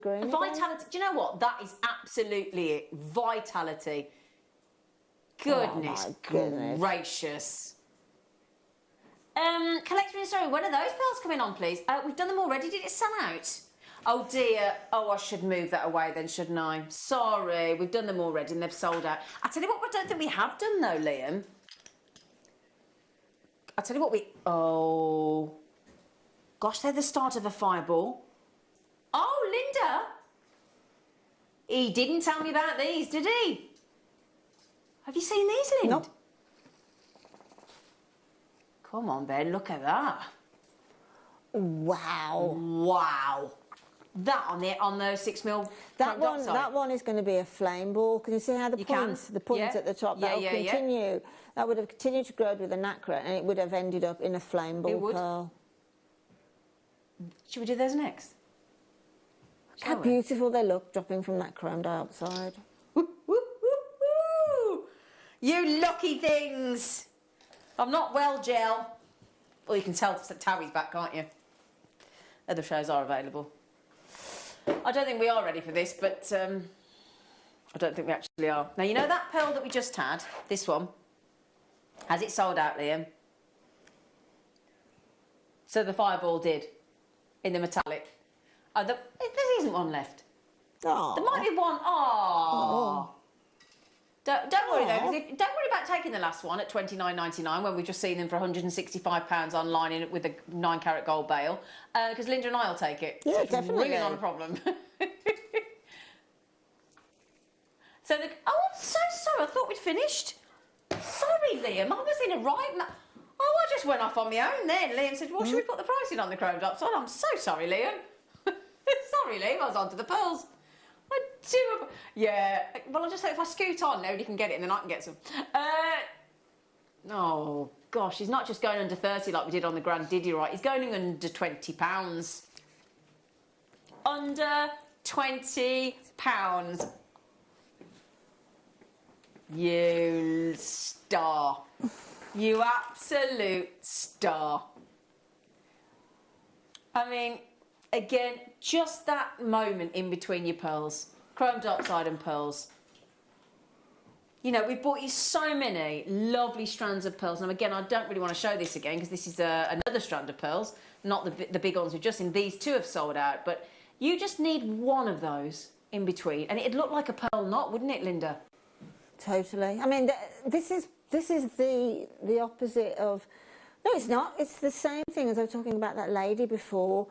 green. Vitality. Do you know what? That is absolutely it. Vitality. Goodness, gracious. Collector Story, when are those pearls coming on, please? We've done them already. Did it sell out? Oh dear. Oh, I should move that away then, shouldn't I? Sorry, we've done them already and they've sold out. I tell you what, I don't think we have done though, Liam. I tell you what, oh, gosh, they're the start of a fireball. Oh, Linda. He didn't tell me about these, did he? Have you seen these, Linda? Nope. Come on, Ben, look at that. Wow. Wow. That on those 6mm. That one is going to be a flame ball. Can you see how the points at the top that will continue? Yeah. That would have continued to grow with a nacre, and it would have ended up in a flame ball pearl. Should we do those next? How beautiful they look dropping from that chrome dioxide. Woo, woo, woo, woo. You lucky things. I'm not well, Gel. Well, you can tell Towie's back, can't you? Other shows are available. I don't think we are ready for this, but I don't think we actually are. Now, you know that pearl that we just had, this one, has it sold out, Liam? So the fireball did, in the metallic. Oh, there isn't one left. Aww. There might be one. Aww. Don't worry though, don't worry about taking the last one at $29.99 when we've just seen them for £165 online with a 9-carat gold bail. Because Linda and I will take it. Yeah, so it's definitely. Really not a problem. So I'm so sorry. I thought we'd finished. Sorry, Liam. I was in a right. Oh, I just went off on my own then. Liam said, "Well, should we put the price in on the chrome dioxide?" I'm so sorry, Liam. Sorry, Liam. I was on to the pearls. Yeah, well, I just thought if I scoot on, nobody can get it and then I can get some. Oh, gosh, he's not just going under 30 like we did on the Grandidierite. He's going under £20. Under £20. You star. You absolute star. I mean, again, just that moment in between your pearls. Chrome dioxide and pearls. You know, we've bought you so many lovely strands of pearls. Now, again, I don't really want to show this again because this is another strand of pearls, not the big ones we've just seen. These two have sold out, but you just need one of those in between. And it'd look like a pearl knot, wouldn't it, Linda? Totally. I mean, this is the opposite of... No, it's not. It's the same thing as I was talking about that lady before.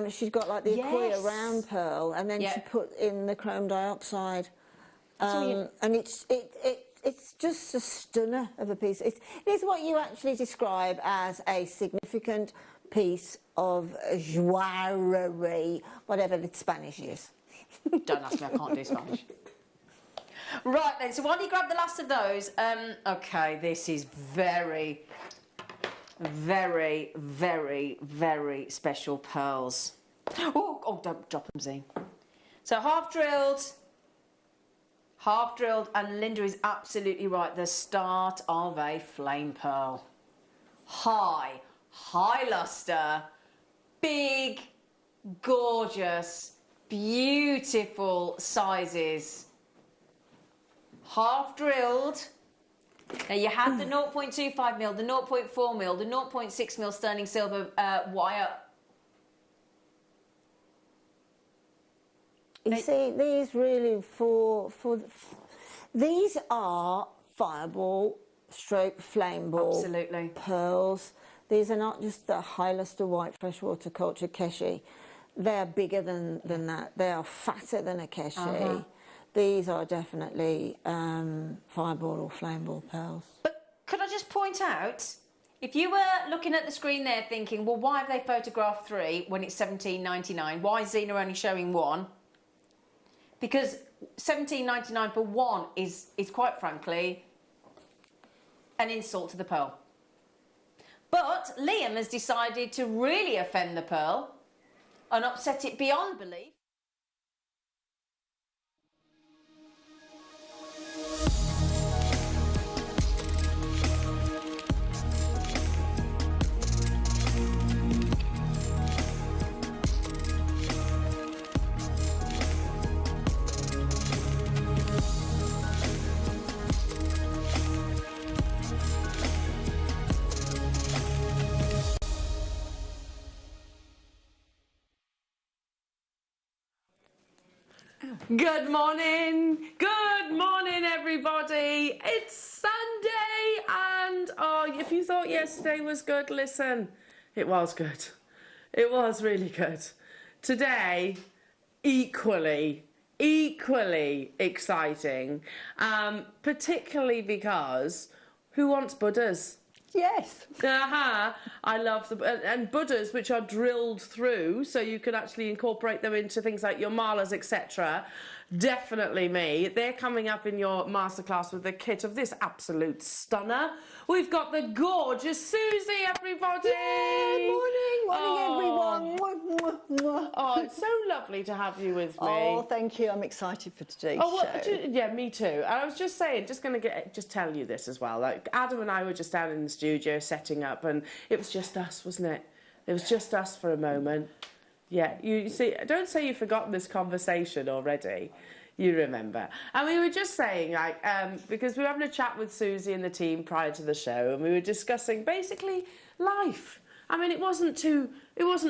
She's got like the Aquila round pearl, and then she put in the chrome dioxide, and it's just a stunner of a piece. It is what you actually describe as a significant piece of jewellery, whatever the Spanish is. Don't ask me, I can't do Spanish. Right then, so while you grab the last of those, okay, this is very, very, very, very special pearls. Oh, don't drop them, Z. So half drilled, and Linda is absolutely right. The start of a flame pearl. High luster, big, gorgeous, beautiful sizes. Half drilled. Now you had the 0.25mm, the 0.4mm, the 0.6mm sterling silver wire. You see, these really these are fireball stroke flame ball pearls. These are not just the high luster white freshwater culture keshi. They are bigger than that. They are fatter than a keshi. These are definitely fireball or flame ball pearls. But could I just point out, if you were looking at the screen there thinking, well, why have they photographed 3 when it's $17.99? Why is Zena only showing 1? Because $17.99 for 1 is quite frankly an insult to the pearl. But Liam has decided to really offend the pearl and upset it beyond belief. Good morning everybody. It's Sunday and if you thought yesterday was good, listen, it was good. It was really good. Today, equally exciting, particularly because who wants Buddhas? Yes. I love and Buddhas which are drilled through, so you can actually incorporate them into things like your malas, etc. Definitely me. They're coming up in your masterclass with the kit of this absolute stunner. We've got the gorgeous Susie, everybody. Yeah, morning everyone. Oh, it's so lovely to have you with me. Oh, thank you. I'm excited for today's show. Yeah, me too. And I was just saying, just tell you this as well. Like Adam and I were just down in the studio setting up, and it was just us, wasn't it? It was just us for a moment. Yeah, you see, don't say you've forgotten this conversation already. You remember. And we were just saying, like, because we were having a chat with Susie and the team prior to the show, and we were discussing basically life. I mean, it wasn't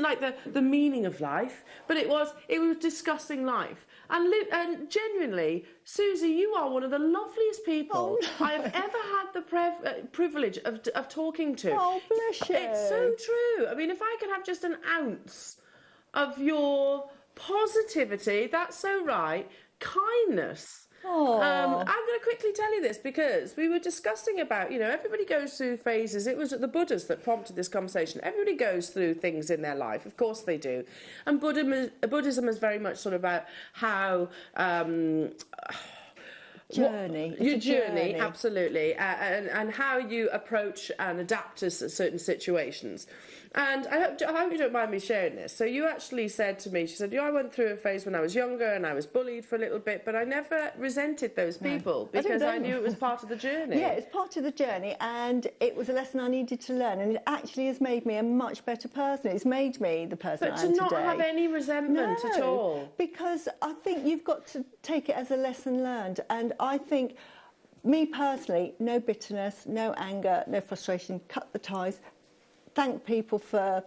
like the meaning of life, but it was discussing life. And genuinely, Susie, you are one of the loveliest people I have ever had the privilege of talking to. Oh, bless you. It's so true. I mean, if I can have just an ounce of your positivity, that's so right, kindness. I'm going to quickly tell you this because we were discussing about, everybody goes through phases. It was the Buddhas that prompted this conversation. Everybody goes through things in their life. Of course they do. And Buddhism is very much sort of about how... Your journey, absolutely, and how you approach and adapt to certain situations. And I hope you don't mind me sharing this. So you actually said to me, she said, I went through a phase when I was younger and I was bullied for a little bit, but I never resented those people because I knew it was part of the journey. Yeah, it's part of the journey, and it was a lesson I needed to learn, and it actually has made me a much better person. It's made me the person I am today. But to not have any resentment at all. Because I think you've got to take it as a lesson learned, and I think, me personally, no bitterness, no anger, no frustration, cut the ties, thank people for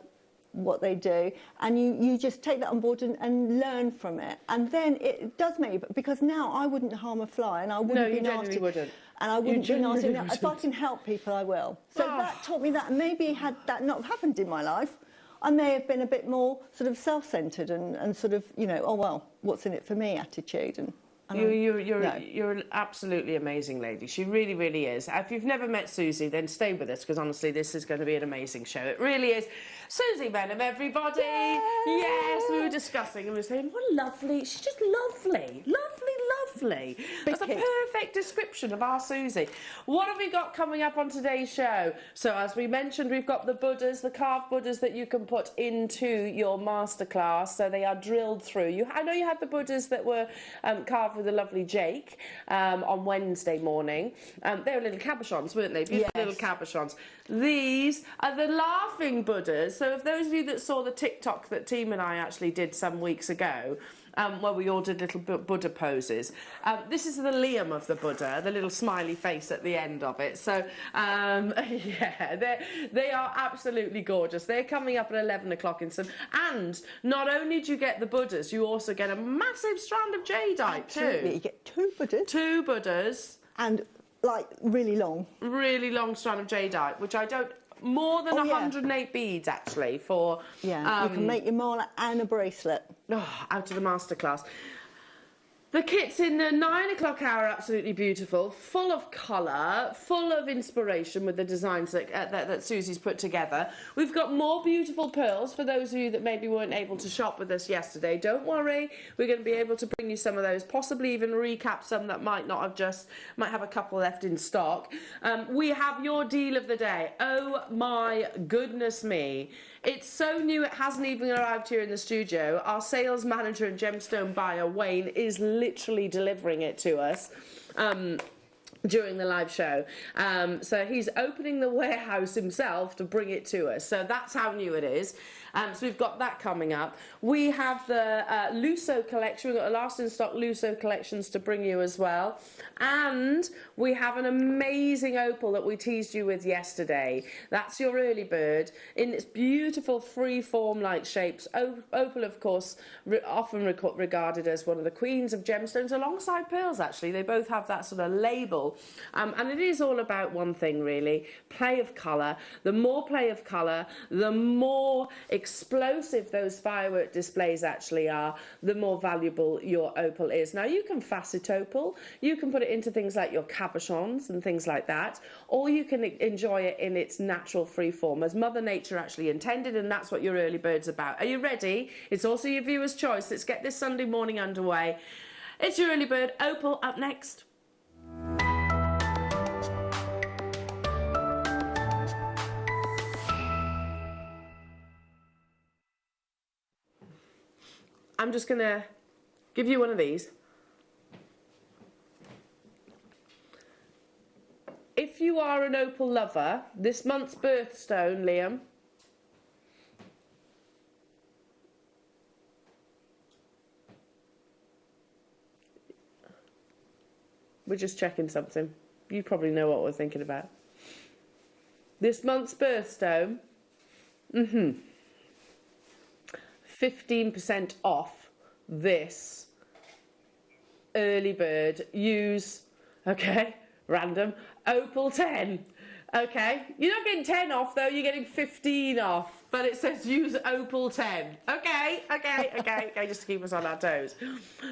what they do, and you just take that on board and learn from it, and then it does make you, because now I wouldn't harm a fly, and I wouldn't be nasty. Wouldn't. And I wouldn't be nasty. If I can help people, I will. So that taught me that, and maybe had that not happened in my life, I may have been a bit more sort of self-centred and sort of, oh well, what's in it for me attitude. And you're an absolutely amazing lady. She really, really is. If you've never met Susie, then stay with us, because honestly, this is going to be an amazing show. It really is. Susie Benham, everybody. Yay! Yes, we were discussing and we were saying, what lovely. She's just lovely. Lovely. That's a perfect description of our Susie. What have we got coming up on today's show? So as we mentioned, we've got the Buddhas, the carved Buddhas that you can put into your masterclass. So they are drilled through. I know you had the Buddhas that were carved with a lovely Jake on Wednesday morning. They were little cabochons, weren't they? Beautiful little cabochons. These are the laughing Buddhas. So if those of you that saw the TikTok that Team and I actually did some weeks ago, where we all did little Buddha poses. This is the Liam of the Buddha, the little smiley face at the end of it. So, yeah, they are absolutely gorgeous. They're coming up at 11 o'clock in some... And not only do you get the Buddhas, you also get a massive strand of jadeite too. You get two Buddhas. Two Buddhas. And, like, really long. Really long strand of jadeite, which I don't... More than 108 beads, actually, for... Yeah, you can make your mala and a bracelet. Out of the masterclass. The kit's in the 9 o'clock hour, absolutely beautiful, full of colour, full of inspiration with the designs that Susie's put together. We've got more beautiful pearls for those of you that maybe weren't able to shop with us yesterday. Don't worry, we're going to be able to bring you some of those, possibly even recap some that might have a couple left in stock. We have your deal of the day. Oh my goodness me. It's so new it hasn't even arrived here in the studio. Our sales manager and gemstone buyer, Wayne, is literally delivering it to us during the live show. So he's opening the warehouse himself to bring it to us. So that's how new it is. So we've got that coming up. We have the Lusso collection. We've got the last in stock Lusso collections to bring you as well. And we have an amazing opal that we teased you with yesterday. That's your early bird in its beautiful free-form like shapes. Opal, of course, often regarded as one of the queens of gemstones alongside pearls, actually. They both have that sort of label. And it is all about one thing, really, play of colour. The more play of colour, the more explosive those firework displays actually are, the more valuable your opal is. Now, you can facet opal, you can put it into things like your cabochons and things like that, or you can enjoy it in its natural free form, as Mother Nature actually intended, and that's what your early bird's about. Are you ready? It's also your viewer's choice. Let's get this Sunday morning underway. It's your early bird opal up next. I'm just going to give you one of these. If you are an opal lover, this month's birthstone, Liam, we're just checking something. You probably know what we're thinking about. This month's birthstone, 15% off this early bird. Use, okay, random, opal 10. Okay, you're not getting 10 off though, you're getting 15 off, but it says use opal 10. Okay, just to keep us on our toes.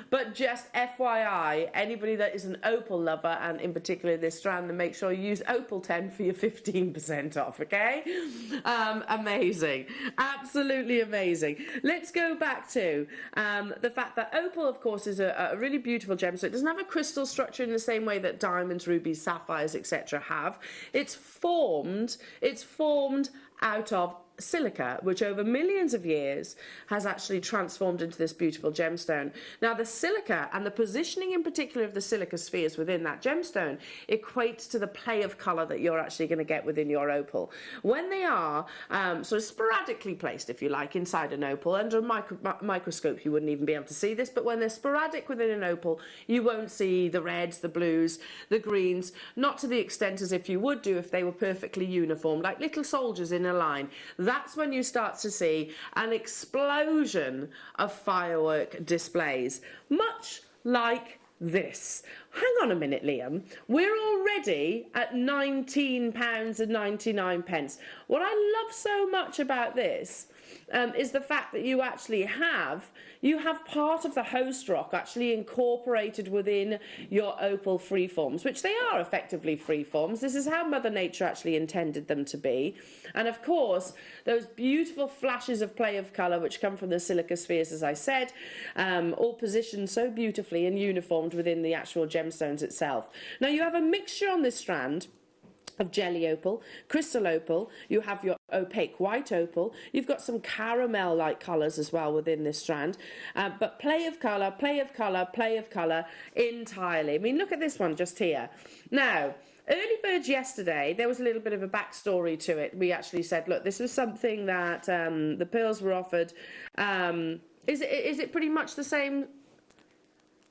But just FYI, anybody that is an opal lover, and in particular this strand, then make sure you use opal 10 for your 15% off, okay? Amazing, absolutely amazing. Let's go back to the fact that opal, of course, is a really beautiful gem, so it doesn't have a crystal structure in the same way that diamonds, rubies, sapphires, etc. have. It's formed out of silica, which over millions of years has actually transformed into this beautiful gemstone. Now, the silica and the positioning in particular of the silica spheres within that gemstone equates to the play of colour that you're actually going to get within your opal. When they are sort of sporadically placed, if you like, inside an opal, under a microscope you wouldn't even be able to see this, but when they're sporadic within an opal, you won't see the reds, the blues, the greens, not to the extent as if you would do if they were perfectly uniform, like little soldiers in a line. That's when you start to see an explosion of firework displays, much like this. Hang on a minute, Liam. We're already at £19.99. What I love so much about this is the fact that you actually have part of the host rock actually incorporated within your opal freeforms, which they are effectively freeforms. This is how Mother Nature actually intended them to be. And of course, those beautiful flashes of play of colour which come from the silica spheres, as I said, all positioned so beautifully and uniformed within the actual gemstones itself. Now, you have a mixture on this strand of jelly opal, crystal opal, you have your opaque white opal, you've got some caramel-like colours as well within this strand, but play of colour, play of colour, play of colour entirely. I mean, look at this one just here. Now, early birds yesterday, there was a little bit of a backstory to it. We actually said, look, this was something that the pearls were offered. Is it pretty much the same?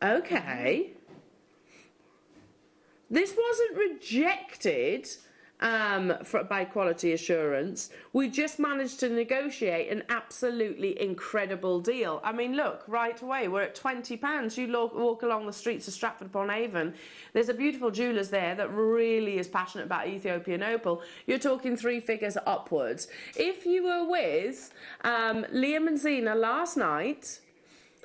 Okay. This wasn't rejected by quality assurance. We just managed to negotiate an absolutely incredible deal. I mean, look, right away, we're at £20. You walk along the streets of Stratford-upon-Avon, there's a beautiful jeweller's there that really is passionate about Ethiopian opal. You're talking 3 figures upwards. If you were with Liam and Zena last night,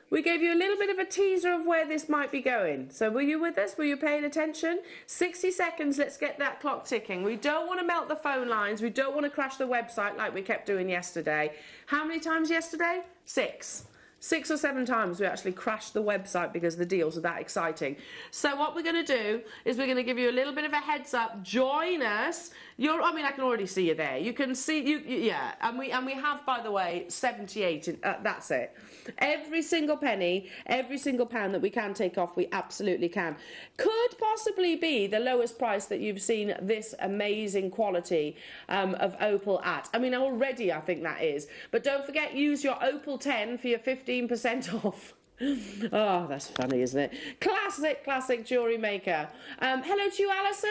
we gave you a little bit of a teaser of where this might be going. So were you with us? Were you paying attention? 60 seconds, let's get that clock ticking. We don't want to melt the phone lines. We don't want to crash the website like we kept doing yesterday. How many times yesterday? 6. 6 or 7 times we actually crashed the website because the deals are that exciting. So what we're going to do is we're going to give you a little bit of a heads up. Join us. I mean, I can already see you there. You can see yeah. And we have, by the way, 78. That's it. Every single penny, every single pound that we can take off, we absolutely can. Could possibly be the lowest price that you've seen this amazing quality of opal at. I mean, already I think that is. But don't forget, use your opal 10 for your 15% off. Oh, that's funny, isn't it? Classic Jewellery Maker. Hello to you, Alison.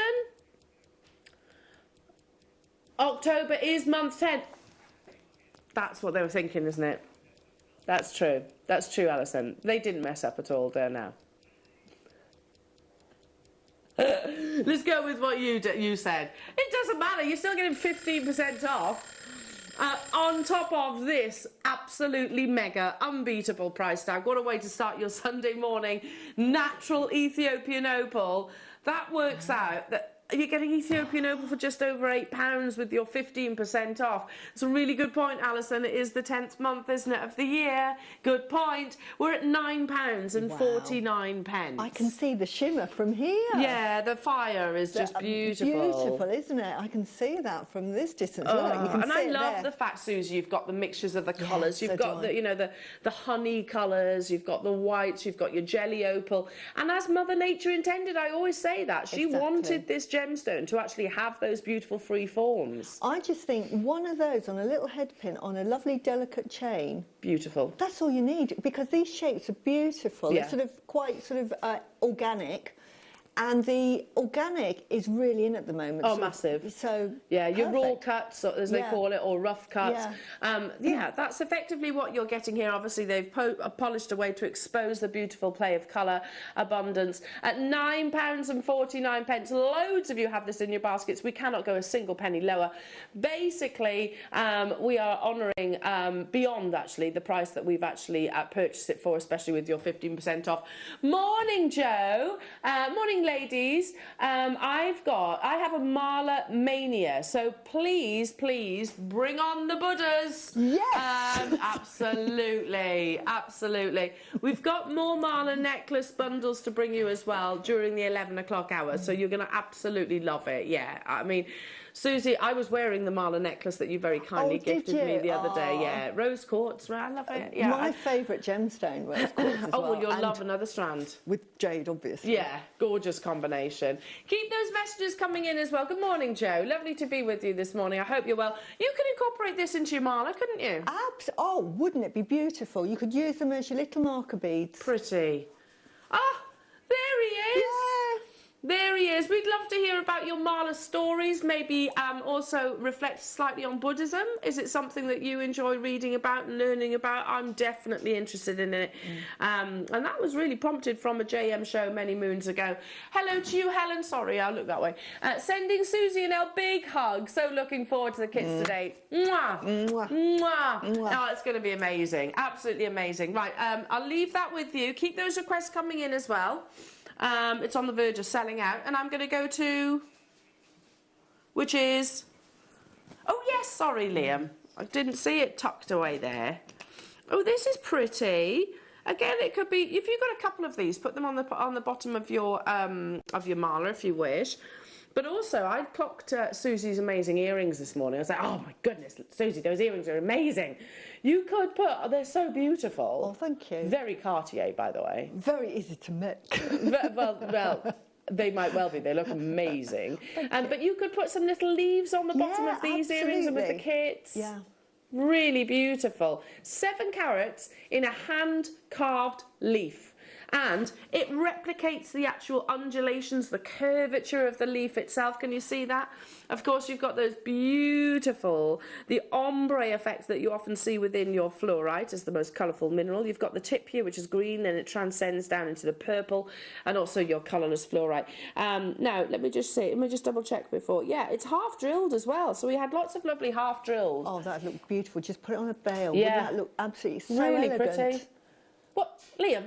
October is month 10. That's what they were thinking, isn't it? That's true. That's true, Alison. They didn't mess up at all there now. Let's go with what you said. It doesn't matter. You're still getting 15% off. On top of this absolutely mega unbeatable price tag. What a way to start your Sunday morning. Natural Ethiopian opal. That works out that you're getting Ethiopian opal for just over £8 with your 15% off. It's a really good point, Alison. It is the 10th month, isn't it, of the year? Good point. We're at £9.49. Wow. I can see the shimmer from here. Yeah, the fire is just beautiful. Beautiful, isn't it? I can see that from this distance. Look, you can and see I it love there. the fact, Susie, you've got the mixtures of the colours. You've so got the honey colours. You've got the whites. You've got your jelly opal. And as Mother Nature intended, I always say that she wanted this gemstone to actually have those beautiful free forms. I just think one of those on a little head pin on a lovely delicate chain. Beautiful. That's all you need, because these shapes are beautiful. Yeah. They're quite organic. And the organic is really in at the moment. Oh, massive. So yeah, your raw perfect. cuts, as they call it, or rough cuts. Yeah, that's effectively what you're getting here. Obviously, they've polished away to expose the beautiful play of colour, abundance. At £9.49, loads of you have this in your baskets. We cannot go a single penny lower. Basically, we are honouring beyond, actually, the price that we've actually purchased it for, especially with your 15% off. Morning, Joe. Morning, ladies. I have a Mala mania, so please bring on the Buddhas. Yes. Absolutely. We've got more Mala necklace bundles to bring you as well during the 11 o'clock hour, so you're going to absolutely love it. Yeah, I mean, Susie, I was wearing the Mala necklace that you very kindly gifted me the other day. Yeah, rose quartz. I love it. Yeah, my favourite gemstone, rose quartz as well. Well, you'll love another strand. With jade, obviously. Yeah, gorgeous combination. Keep those messages coming in as well. Good morning, Joe. Lovely to be with you this morning. I hope you're well. You could incorporate this into your Mala, couldn't you? Oh, wouldn't it be beautiful? You could use them as your little marker beads. Pretty. Ah, there he is. Yeah. There he is. We'd love to hear about your Mala stories, maybe also reflect slightly on Buddhism. Is it something that you enjoy reading about and learning about? I'm definitely interested in it. And that was really prompted from a JM show many moons ago. Hello to you, Helen. Sorry, I'll look that way. Sending Susie and Elle big hug. So looking forward to the kids today. Mwah. Mwah. Mwah. Mwah. Oh, it's going to be amazing. Absolutely amazing. Right, I'll leave that with you. Keep those requests coming in as well. It's on the verge of selling out, and I'm going to go to, which is, oh yes, sorry Liam, I didn't see it tucked away there. Oh, this is pretty. Again, it could be, if you've got a couple of these, put them on the bottom of your Mala if you wish. But also, I clocked Susie's amazing earrings this morning. I was like, oh my goodness, Susie, those earrings are amazing. You could put, they're so beautiful. Oh, thank you. Very Cartier, by the way. Very easy to make. well, they might well be. They look amazing. But you could put some little leaves on the bottom of these earrings and with the kits. Yeah. Really beautiful. 7 carats in a hand-carved leaf. And it replicates the actual undulations, the curvature of the leaf itself. Can you see that? Of course, you've got those beautiful, the ombre effects that you often see within your fluorite as the most colourful mineral. You've got the tip here, which is green, and it transcends down into the purple, and also your colourless fluorite. Now, let me just double check before. Yeah, it's half drilled as well. So we had lots of lovely half drilled. Oh, that looked beautiful. Just put it on a veil. Yeah. Wouldn't that look absolutely so really elegant? Pretty. What, Liam?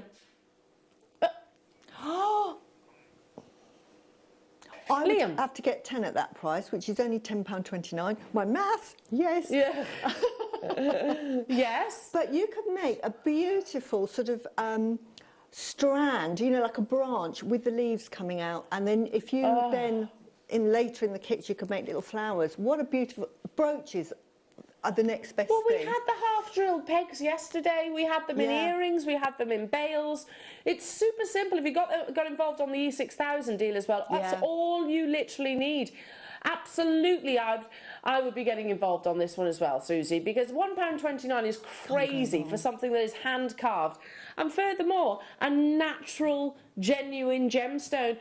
I would have to get 10 at that price, which is only £10.29. My maths, yes. Yeah. Yes. But you could make a beautiful sort of strand, you know, like a branch with the leaves coming out. And then if you later in the kits, you could make little flowers. What a beautiful... Brooches are the next best Well, we thing. had the half-drilled pegs yesterday. We had them in earrings. We had them in bales. It's super simple. If you got involved on the E6000 deal as well, that's all you literally need. Absolutely, I would be getting involved on this one as well, Susie, because £1.29 is crazy for something that is hand-carved. And furthermore, a natural, genuine gemstone.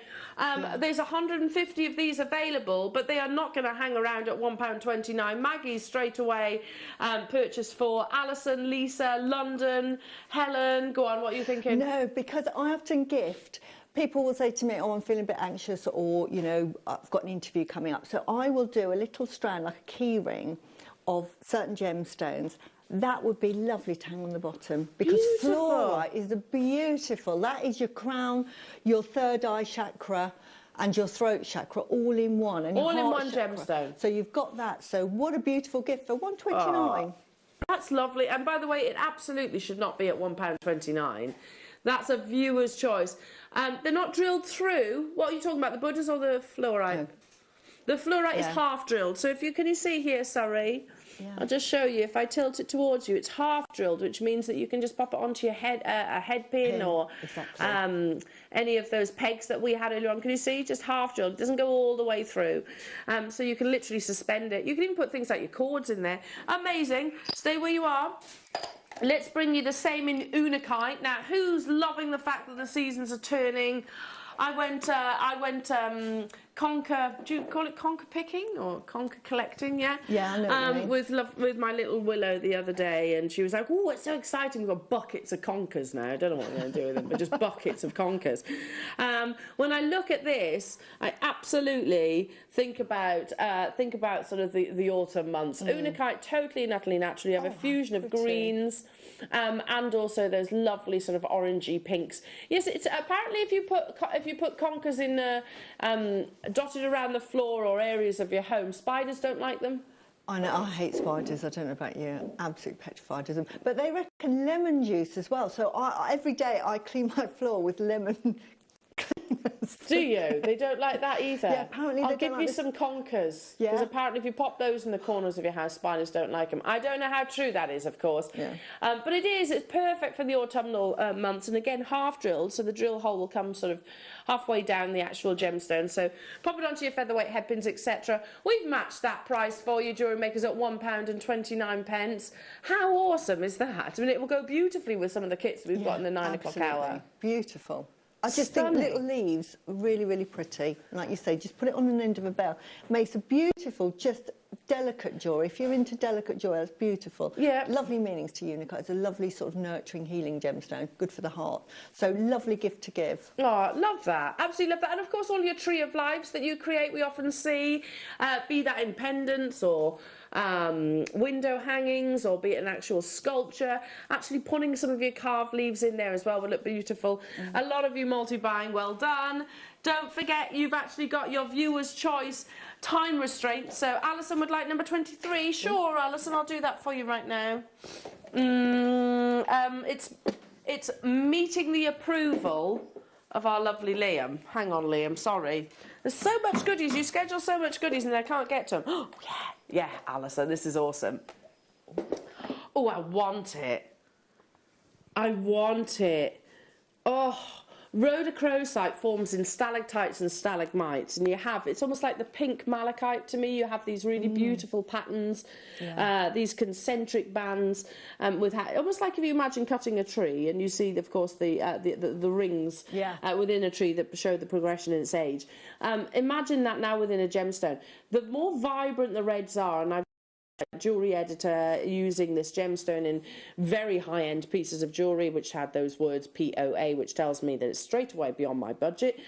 There's 150 of these available, but they are not going to hang around at £1.29. Maggie's straight away purchased for Alison, Lisa, London, Helen. Go on, what are you thinking? No, because I often gift... People will say to me, oh, I'm feeling a bit anxious, or, you know, I've got an interview coming up. So I will do a little strand, like a key ring, of certain gemstones. That would be lovely to hang on the bottom. Because fluorite is beautiful. That is your crown, your third eye chakra, and your throat chakra all in one. And all in one gemstone. So you've got that. So what a beautiful gift for £1.29. That's lovely. And by the way, it absolutely should not be at £1.29. That's a viewer's choice. They're not drilled through. What are you talking about, the Buddhas or the fluorite? No. The fluorite is half drilled. So if you can you see here, sorry, I'll just show you. If I tilt it towards you, it's half drilled, which means that you can just pop it onto your head, a head pin or any of those pegs that we had earlier on. Can you see? Just half drilled. It doesn't go all the way through. So you can literally suspend it. You can even put things like your cords in there. Amazing. Stay where you are. Let's bring you the same in unakite. Now, who's loving the fact that the seasons are turning? I went conker, do you call it conker picking or conker collecting? Yeah. Yeah, I know what you mean. with my little Willow the other day, and she was like, "Oh, it's so exciting! We've got buckets of conkers now. I don't know what we're going to do with them, but just buckets of conkers." When I look at this, I absolutely think about sort of the autumn months. Unakite, totally and utterly natural. You have a fusion of greens. And also those lovely sort of orangey pinks. Yes, it's apparently if you put conkers in dotted around the floor or areas of your home, spiders don't like them. I know, I hate spiders. I don't know about you. I'm absolutely petrified of them. But they reckon lemon juice as well. So every day I clean my floor with lemon cleaners. Do you? They don't like that either. Yeah, apparently I'll they give don't you like some conkers. Yeah. Because apparently if you pop those in the corners of your house, spiders don't like them. I don't know how true that is, of course. Yeah. But it's perfect for the autumnal months. And again, half drilled, so the drill hole will come sort of halfway down the actual gemstone. So pop it onto your featherweight headpins, etc. We've matched that price for you, Jewellery Makers, at £1.29. How awesome is that? I mean, it will go beautifully with some of the kits that we've got in the 9 o'clock hour. Beautiful. I just think little leaves are really, really pretty. Like you say, just put it on an end of a bell. Makes a beautiful, just delicate jewellery. If you're into delicate jewellery, that's beautiful. Yeah. Lovely meanings to unakite. It's a lovely sort of nurturing, healing gemstone. Good for the heart. So lovely gift to give. Oh, love that. Absolutely love that. And of course, all your tree of lives that you create, we often see, be that in pendants or window hangings, or be it an actual sculpture, actually putting some of your carved leaves in there as well will look beautiful. A lot of you multi-buying, well done. Don't forget, you've actually got your viewer's choice time restraint. So Alison would like number 23. Sure, Alison, I'll do that for you right now. It's meeting the approval of our lovely Liam. Hang on, Liam, sorry. There's so much goodies. You schedule so much goodies and I can't get to them. Oh, yeah, Alison, this is awesome. Oh, I want it. I want it. Oh, Rhodochrosite forms in stalactites and stalagmites, and it's almost like the pink malachite to me. You have these really beautiful patterns, these concentric bands, with almost like if you imagine cutting a tree and you see, of course, the rings within a tree that show the progression in its age. Imagine that now within a gemstone. The more vibrant the reds are, and I've jewellery editor using this gemstone in very high-end pieces of jewellery which had those words POA, which tells me that it's straight away beyond my budget,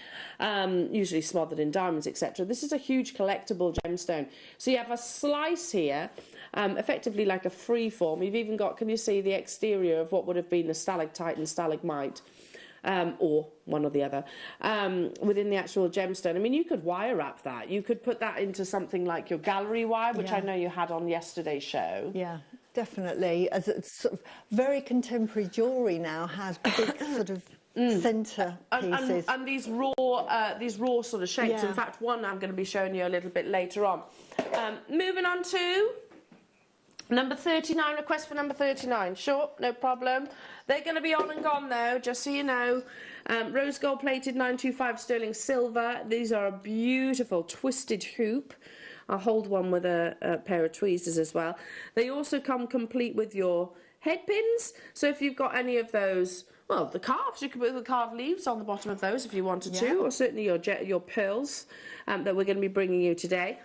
usually smothered in diamonds, etc. This is a huge collectible gemstone. So you have a slice here, effectively like a free form. You've even got, can you see the exterior of what would have been a stalactite and stalagmite? Or one or the other, within the actual gemstone. I mean, you could wire wrap that. You could put that into something like your gallery wire, which I know you had on yesterday's show. Yeah. Definitely, as it's sort of very contemporary jewellery now has big sort of centre pieces. And these raw sort of shapes. Yeah. In fact, one I'm going to be showing you a little bit later on. Moving on to number 39, request for number 39. Sure, no problem. They're going to be on and gone though, just so you know. Rose gold plated 925 sterling silver. These are a beautiful twisted hoop. I'll hold one with a pair of tweezers as well. They also come complete with your head pins. So if you've got any of those, well, the calves, you could put the carved leaves on the bottom of those if you wanted to, or certainly your pearls that we're going to be bringing you today.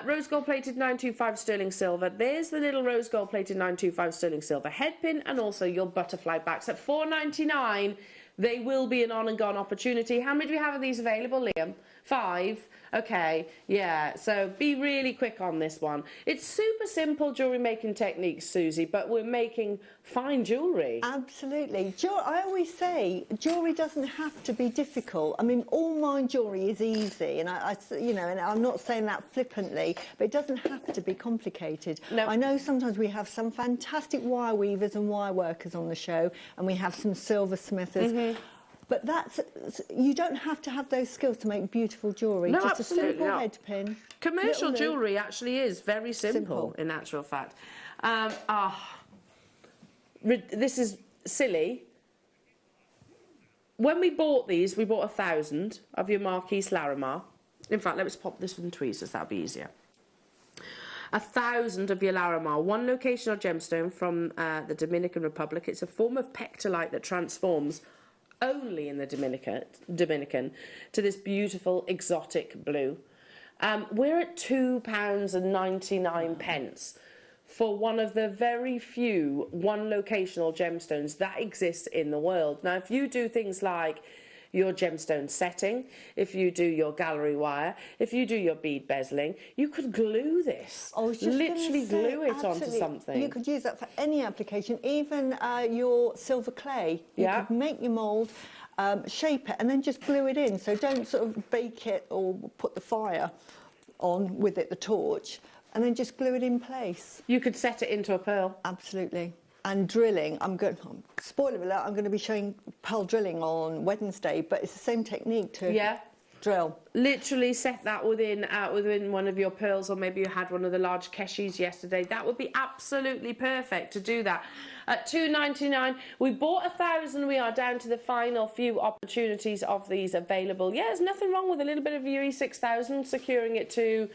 Rose gold plated 925 sterling silver. There's the little rose gold plated 925 sterling silver head pin, and also your butterfly backs at £4.99. They will be an on and gone opportunity. How many do we have of these available, Liam? 5. Okay, yeah, so be really quick on this one. It's super simple jewellery making techniques, Susie, but we're making fine jewellery. Absolutely. I always say jewellery doesn't have to be difficult. I mean, all my jewellery is easy, and and I'm not saying that flippantly, but it doesn't have to be complicated. No. I know sometimes we have some fantastic wire weavers and wire workers on the show, and we have some silversmithers. But you don't have to have those skills to make beautiful jewellery. No, just absolutely a simple not. head pin. Commercial little jewellery actually is very simple, in actual fact. This is silly. When we bought these, we bought 1,000 of your Marquise Larimar. In fact, let's pop this with the tweezers, that'll be easier. 1,000 of your Larimar, one locational gemstone from the Dominican Republic. It's a form of pectolite that transforms only in the Dominican to this beautiful exotic blue. We're at £2.99 for one of the very few one locational gemstones that exists in the world. Now, if you do things like your gemstone setting, if you do your gallery wire, if you do your bead bezeling, you could glue this. Literally glue it onto something. You could use that for any application, even your silver clay. You could make your mould, shape it, and then just glue it in. So don't sort of bake it or put the fire on with it, the torch, and then just glue it in place. You could set it into a pearl. Absolutely. And drilling, spoiler alert, I'm going to be showing pearl drilling on Wednesday, but it's the same technique to drill. Literally set that within one of your pearls, or maybe you had one of the large keshis yesterday. That would be absolutely perfect to do that. At £2.99, we bought 1,000. We are down to the final few opportunities of these available. Yeah, there's nothing wrong with a little bit of UE 6000, securing it to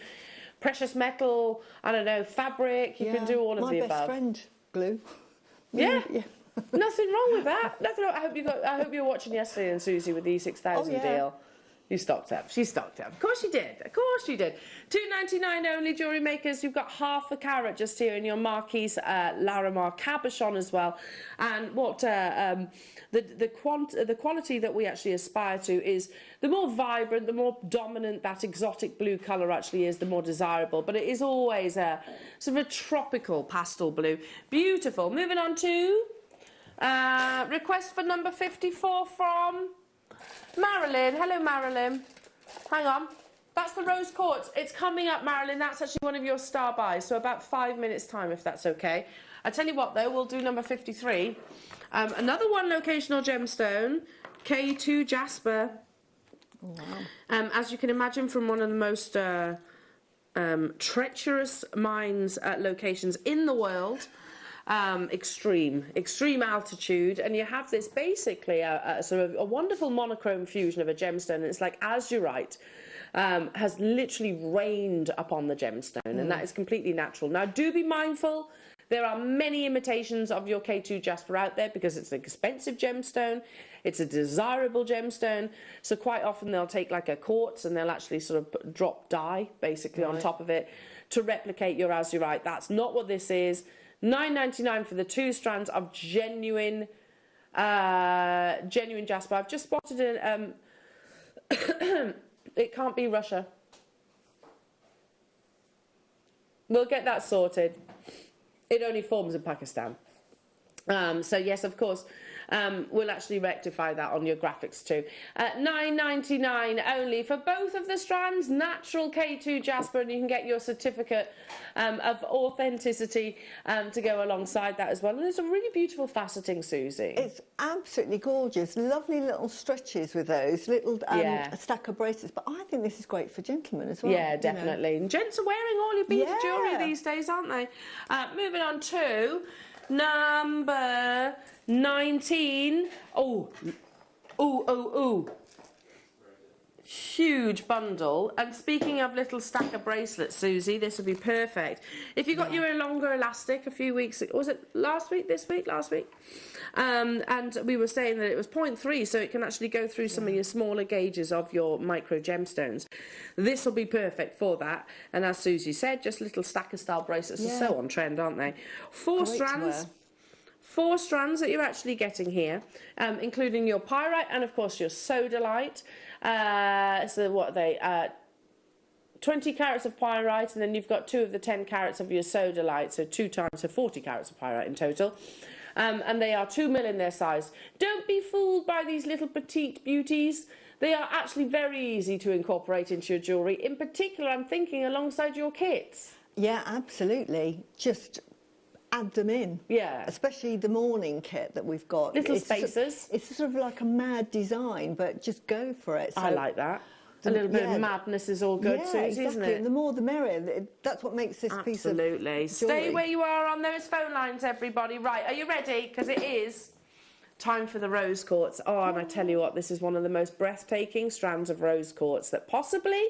precious metal, I don't know, fabric. You can do all of the above. My best friend, glue. Yeah. Nothing wrong with that. Nothing wrong. I hope you were watching yesterday, and Susie, with the E6000 deal. You stocked up. She stocked up. Of course you did. Of course you did. £2.99 only, jewellery makers. You've got half a carat just here in your Marquise Larimar cabochon as well. And what the quality that we actually aspire to is the more vibrant, the more dominant that exotic blue colour actually is, the more desirable. But it is always a sort of a tropical pastel blue. Beautiful. Moving on to request for number 54 from Marilyn. Hello, Marilyn. Hang on. That's the rose quartz. It's coming up, Marilyn. That's actually one of your star buys. So about 5 minutes' time, if that's okay. I tell you what, though, we'll do number 53. Another one locational gemstone, K2 jasper. Oh, wow. As you can imagine, from one of the most treacherous mines locations in the world. Extreme altitude, and you have this basically a sort of a wonderful monochrome fusion of a gemstone, and it's like azurite has literally rained upon the gemstone, and that is completely natural. Now, do be mindful, there are many imitations of your K2 jasper out there because it's an expensive gemstone, it's a desirable gemstone, so quite often they'll take like a quartz and they'll actually sort of drop dye basically on top of it to replicate your azurite. That's not what this is. $9.99 for the 2 strands of genuine jasper. I've just spotted it. It can't be Russia. We'll get that sorted. It only forms in Pakistan. So yes, of course, we'll actually rectify that on your graphics too. $9.99 only for both of the strands, natural K2 jasper, and you can get your certificate of authenticity to go alongside that as well. And it's a really beautiful faceting, Susie. It's absolutely gorgeous. Lovely little stretches with those, little stack of bracelets. But I think this is great for gentlemen as well. Yeah, definitely. And gents are wearing all your beaded jewellery these days, aren't they? Moving on to number 19. Huge bundle. And speaking of little stack of bracelets, Susie, this would be perfect. If you got your longer elastic a few weeks ago, was it last week, this week, last week? And we were saying that it was 0.3, so it can actually go through some of your smaller gauges of your micro gemstones. This will be perfect for that. And as Susie said, just little stacker style bracelets are so on trend, aren't they? Four strands that you're actually getting here, including your pyrite and of course your sodalite. So what are they? 20 carats of pyrite, and then you've got 2 of the 10 carats of your sodalite, so 2 times, so 40 carats of pyrite in total. And they are 2 mil in their size. Don't be fooled by these little petite beauties. They are actually very easy to incorporate into your jewellery. In particular, I'm thinking alongside your kits. Yeah, absolutely. Just add them in. Yeah. Especially the morning kit that we've got. Little spacers. It's sort of like a mad design, but just go for it. So I like that. A little bit of madness is all good, Susie, exactly. isn't it? And the more the merrier. That's what makes this piece of Absolutely. Stay jewellery. where you are on those phone lines, everybody. Right, are you ready? Because it is time for the rose quartz. Oh, and I tell you what, this is one of the most breathtaking strands of rose quartz that possibly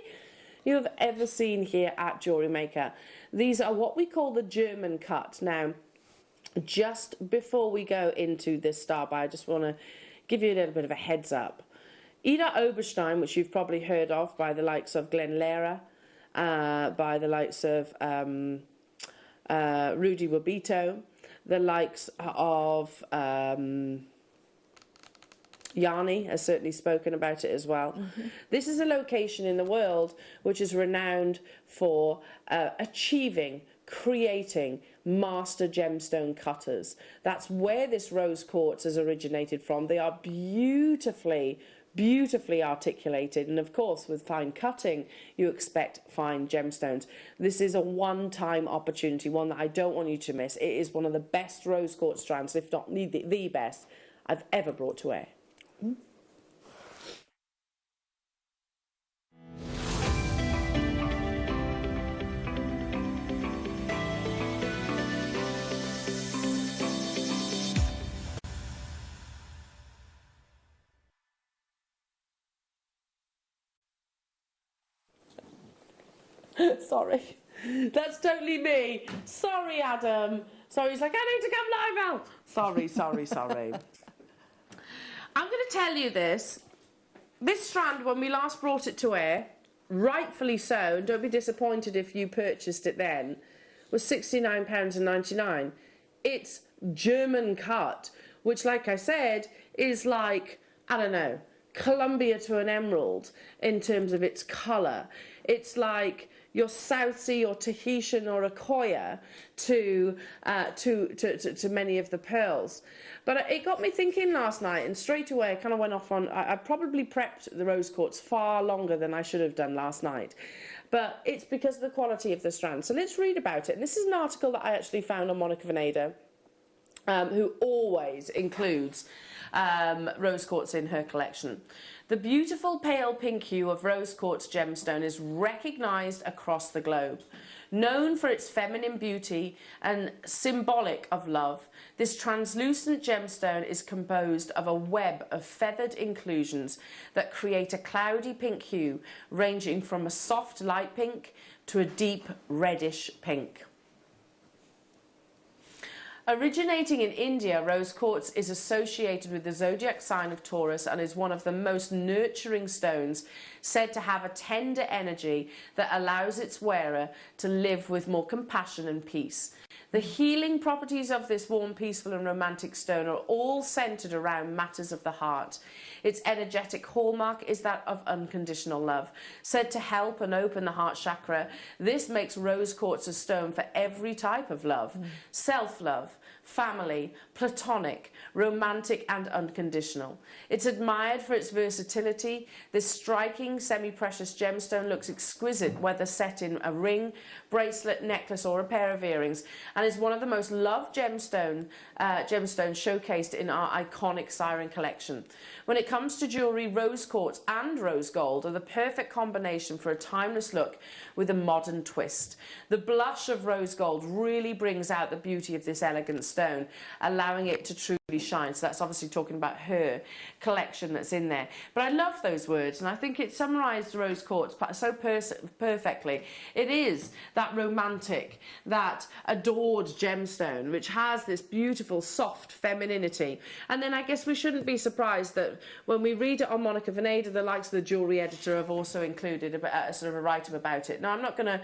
you have ever seen here at Jewellery Maker. These are what we call the German cut. Now, just before we go into this star buy, I just want to give you a little bit of a heads up. Ida Oberstein, which you've probably heard of by the likes of Glenn Lehrer, by the likes of Rudy Wabito, the likes of Yanni has certainly spoken about it as well. This is a location in the world which is renowned for achieving, creating master gemstone cutters. That's where this rose quartz has originated from. They are beautifully articulated, and of course with fine cutting you expect fine gemstones. This is a one-time opportunity, one that I don't want you to miss. It is one of the best rose quartz strands, if not the best I've ever brought to air. Sorry, that's totally me. Sorry, Adam. Sorry, he's like, I need to come live out. Sorry. I'm going to tell you this. This strand, when we last brought it to air, rightfully so, and don't be disappointed if you purchased it then, was £69.99. It's German cut, which, like I said, is like, I don't know, Columbia to an emerald in terms of its colour. It's like your South Sea or Tahitian or Akoya to many of the pearls. But it got me thinking last night, and straight away I kind of went off on, I probably prepped the rose quartz far longer than I should have done last night. But it's because of the quality of the strand. So let's read about it. And this is an article that I actually found on Monica Veneda, who always includes rose quartz in her collection. The beautiful pale pink hue of rose quartz gemstone is recognised across the globe. Known for its feminine beauty and symbolic of love, this translucent gemstone is composed of a web of feathered inclusions that create a cloudy pink hue ranging from a soft light pink to a deep reddish pink. Originating in India, rose quartz is associated with the zodiac sign of Taurus and is one of the most nurturing stones, said to have a tender energy that allows its wearer to live with more compassion and peace. The healing properties of this warm, peaceful and romantic stone are all centred around matters of the heart. Its energetic hallmark is that of unconditional love. Said to help and open the heart chakra, this makes rose quartz a stone for every type of love. Self-love, family, platonic, romantic and unconditional. It's admired for its versatility. This striking semi-precious gemstone looks exquisite whether set in a ring, bracelet, necklace or a pair of earrings, and is one of the most loved gemstones showcased in our iconic Siren collection. When it comes to jewellery, rose quartz and rose gold are the perfect combination for a timeless look with a modern twist. The blush of rose gold really brings out the beauty of this elegant stone, allowing it to truly shine. So that's obviously talking about her collection that's in there. But I love those words, and I think it summarised rose quartz so perfectly. It is that romantic, that adored gemstone, which has this beautiful, soft femininity. And then I guess we shouldn't be surprised that when we read it on Monica Veneda, the likes of the jewellery editor have also included a sort of a write-up about it. Now, I'm not going to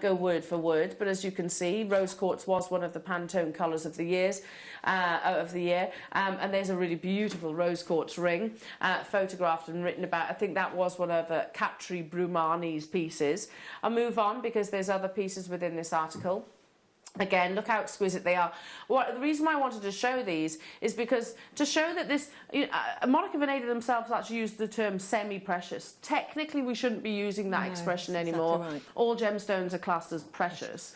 go word for word, but as you can see, rose quartz was one of the Pantone colours of the year. And there's a really beautiful rose quartz ring photographed and written about. I think that was one of Katri Brumani's pieces. I'll move on because there's other pieces within this article. Again, look how exquisite they are. Well, the reason why I wanted to show these is because to show that this, Monica Veneda themselves actually used the term semi-precious. Technically, we shouldn't be using that expression anymore. Exactly right. All gemstones are classed as precious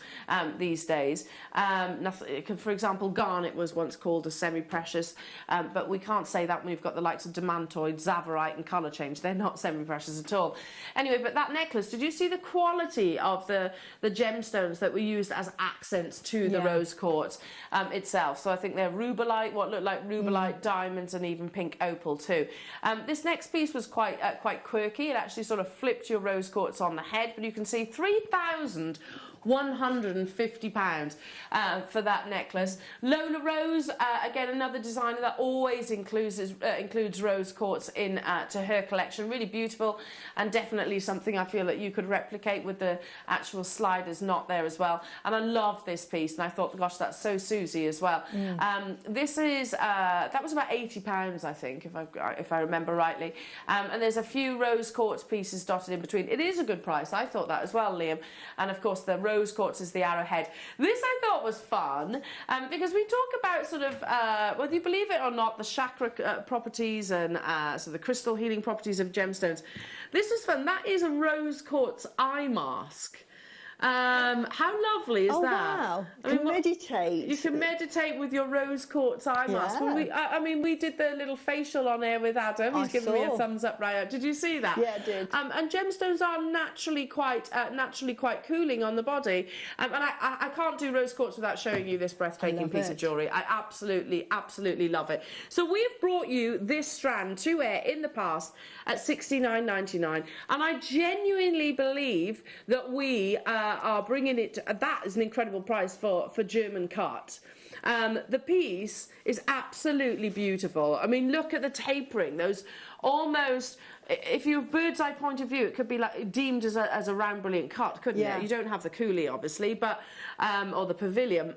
these days. For example, garnet was once called a semi-precious, but we can't say that when we've got the likes of demantoid, zavarite and colour change. They're not semi-precious at all. Anyway, but that necklace, did you see the quality of the gemstones that were used as accents to the rose quartz itself? So I think they're rubellite, what looked like rubellite, diamonds and even pink opal too. This next piece was quite quirky. It actually sort of flipped your rose quartz on the head, but you can see £3,150 for that necklace. Lola Rose, again another designer that always includes rose quartz in to her collection. Really beautiful and definitely something I feel that you could replicate with the actual sliders not there as well. And I love this piece, and I thought, gosh, that's so Susie as well. This is that was about £80, I think, if I remember rightly. And there's a few rose quartz pieces dotted in between. It is a good price. I thought that as well, Liam. And of course the rose quartz is the arrowhead. This I thought was fun because we talk about sort of whether you believe it or not, the chakra properties and so the crystal healing properties of gemstones. This is fun. That is a rose quartz eye mask. How lovely is that? Wow. You can meditate. You can meditate with your rose quartz eye mask. Well, we did the little facial on air with Adam. He's giving me a thumbs up right out. Did you see that? Yeah, I did. And gemstones are naturally quite cooling on the body. And I can't do rose quartz without showing you this breathtaking piece of jewellery. I absolutely love it. So we've brought you this strand to air in the past at $69.99, and I genuinely believe that we are bringing it to, that is an incredible price for German cut. The piece is absolutely beautiful. I mean, look at the tapering, those almost, if you have bird's eye point of view, it could be like deemed as a round brilliant cut, couldn't it? You don't have the coulis obviously, but or the pavilion.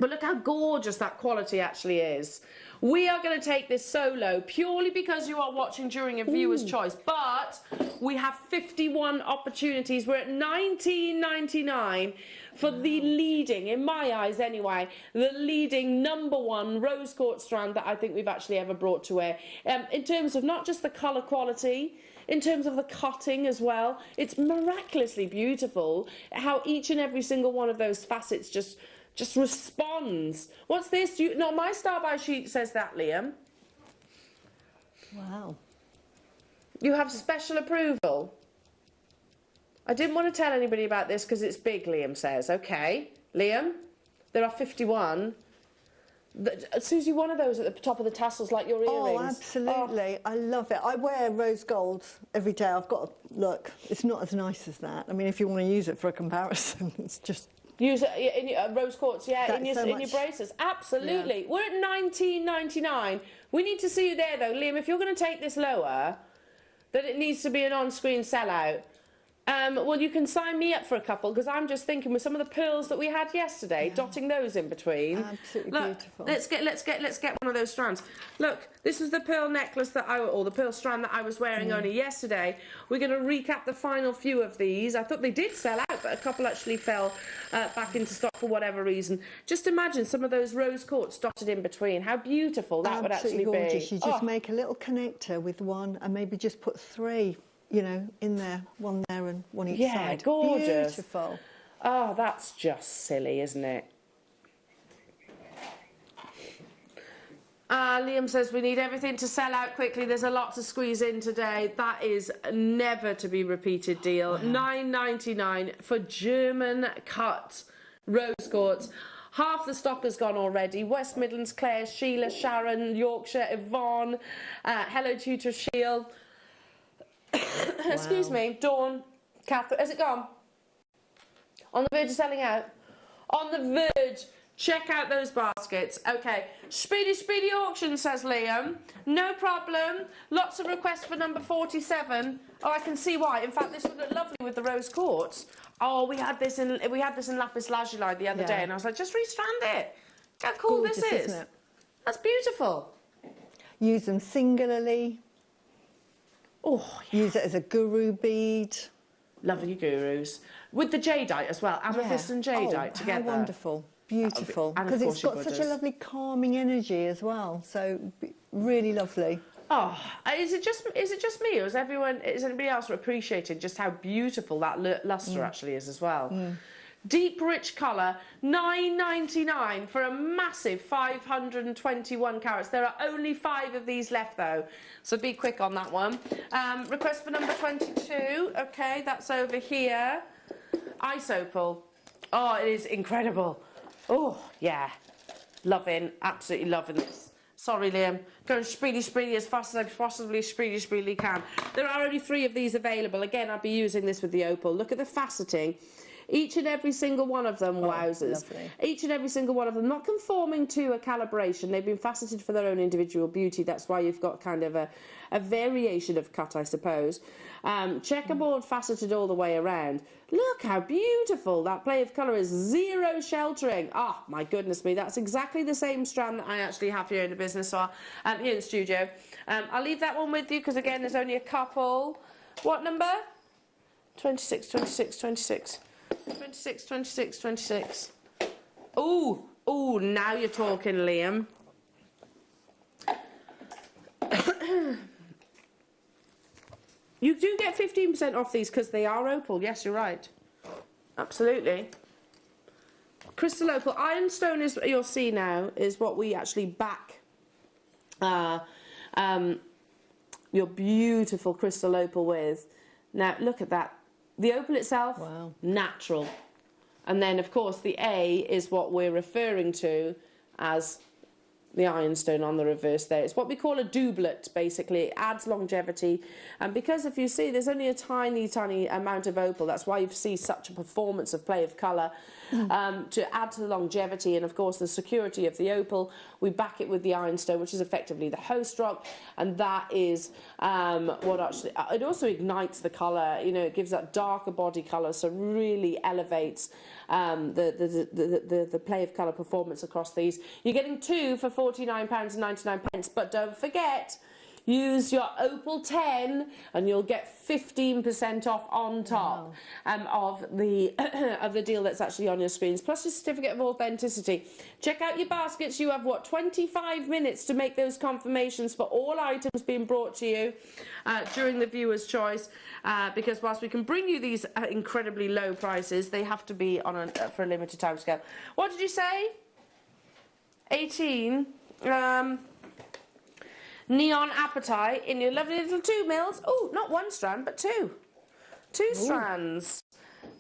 But look how gorgeous that quality actually is. We are going to take this solo purely because you are watching during a viewer's choice, but we have 51 opportunities. We're at $19.99 for the leading, in my eyes anyway, the leading #1 rose quartz strand that I think we've actually ever brought to air. In terms of not just the colour quality, in terms of the cutting as well, it's miraculously beautiful how each and every single one of those facets just responds. What's this? No, my start-by sheet says that, Liam. Wow. You have special approval. I didn't want to tell anybody about this because it's big, Liam says. Okay, Liam, there are 51. Susie, one of those at the top of the tassels, like your earrings. Oh, absolutely. I love it. I wear rose gold every day. I've got, look, it's not as nice as that. I mean, if you want to use it for a comparison, it's just... Use it in your rose quartz, in your braces. Absolutely. Yeah. We're at $19.99. We need to see you there, though. Liam, if you're going to take this lower, then it needs to be an on-screen sellout. Well, you can sign me up for a couple, because I'm just thinking with some of the pearls that we had yesterday, dotting those in between. Absolutely Look, beautiful. let's get one of those strands. Look, this is the pearl necklace or the pearl strand that I was wearing only yesterday. We're going to recap the final few of these. I thought they did sell out, but a couple actually fell back into stock for whatever reason. Just imagine some of those rose quartz dotted in between. How beautiful that would actually gorgeous. be. You just make a little connector with one and maybe just put 3, you know, in there, one there and one each side. Yeah, gorgeous. Beautiful. Oh, that's just silly, isn't it? Liam says we need everything to sell out quickly. There's a lot to squeeze in today. That is never to be repeated deal. $9.99 for German cut rose quartz. Half the stock has gone already. West Midlands, Claire, Sheila, Sharon, Yorkshire, Yvonne, Hello Tutor Shield. Excuse me, Dawn, Catherine. Has it gone? On the verge of selling out? On the verge. Check out those baskets. Okay. Speedy auction, says Liam. No problem. Lots of requests for number 47. Oh, I can see why. In fact, this would look lovely with the rose quartz. Oh, we had this in lapis lazuli the other day, and I was like, just restrand it. How cool Gorgeous, this is. isn't it? That's beautiful. Use them singularly. Oh, yeah. Use it as a guru bead. Lovely gurus. With the jadeite as well. Amethyst and jadeite together. How wonderful. Beautiful. And of Because course it's your got such a Buddhas. lovely calming energy as well. So really lovely. Oh, is it just me, or is anybody else appreciating just how beautiful that luster actually is as well? Deep rich colour, $9.99 for a massive 521 carats. There are only 5 of these left though, so be quick on that one. Request for number 22. Okay, that's over here. Ice opal. Oh, it is incredible. Oh yeah, absolutely loving this. Sorry, Liam. Going speedy as fast as I possibly speedy can. There are only 3 of these available. Again, I'll be using this with the opal. Look at the faceting. Each and every single one of them, wowzers. Lovely. Each and every single one of them, not conforming to a calibration. They've been faceted for their own individual beauty. That's why you've got kind of a variation of cut, I suppose. Checkerboard faceted all the way around. Look how beautiful. That play of colour is 0 sheltering. Oh, my goodness me. That's exactly the same strand that I actually have here in the business, so here in the studio. I'll leave that one with you because, again, there's only a couple. What number? 26. 26. Ooh, now you're talking, Liam. You do get 15% off these because they are opal. Yes, you're right. Absolutely. Crystal opal. Ironstone is, you'll see now, is what we actually back your beautiful crystal opal with. Now, look at that. The opal itself, natural. And then, of course, the A is what we're referring to as the ironstone on the reverse there. It's what we call a doublet, basically. It adds longevity. And because if you see, there's only a tiny, tiny amount of opal. That's why you see such a performance of play of colour. To add to the longevity and, of course, the security of the opal, we back it with the ironstone, which is effectively the host rock. And that is what actually... It also ignites the colour. You know, it gives that darker body colour, so really elevates the play of colour performance across these. You're getting 2 for £49.99, but don't forget, use your opal 10 and you'll get 15% off on top of the deal that's actually on your screens, plus your certificate of authenticity. Check out your baskets. You have, what, 25 minutes to make those confirmations for all items being brought to you during the viewer's choice, because whilst we can bring you these incredibly low prices, they have to be on for a limited time scale. What did you say? 18. Neon apatite in your lovely little 2 mils. Oh, not 1 strand, but 2. 2 strands.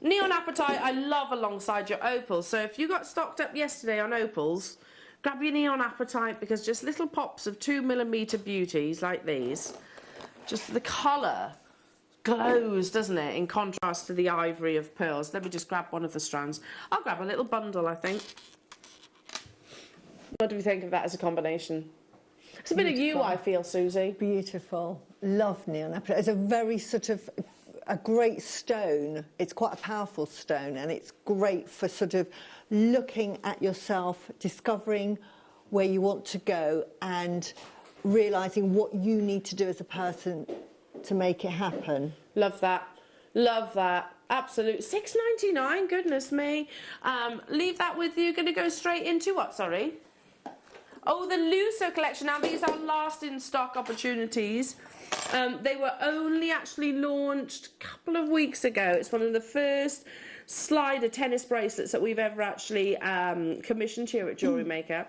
Neon apatite I love alongside your opals. So if you got stocked up yesterday on opals, grab your neon apatite, because just little pops of 2mm beauties like these, just the colour glows, doesn't it, in contrast to the ivory of pearls. Let me just grab one of the strands. I'll grab a little bundle, I think. What do we think of that as a combination? It's a bit of you, I feel, Susie. Beautiful. Love neon apatite. It's a very sort of a great stone. It's quite a powerful stone, and it's great for sort of looking at yourself, discovering where you want to go, and realising what you need to do as a person to make it happen. Love that. Love that. Absolute. $6.99, goodness me. Leave that with you. Going to go straight into what, sorry? Oh, the Lusso collection. Now, these are last in stock opportunities. They were only actually launched a couple of weeks ago. It's one of the first slider tennis bracelets that we've ever actually commissioned here at Jewellery Maker.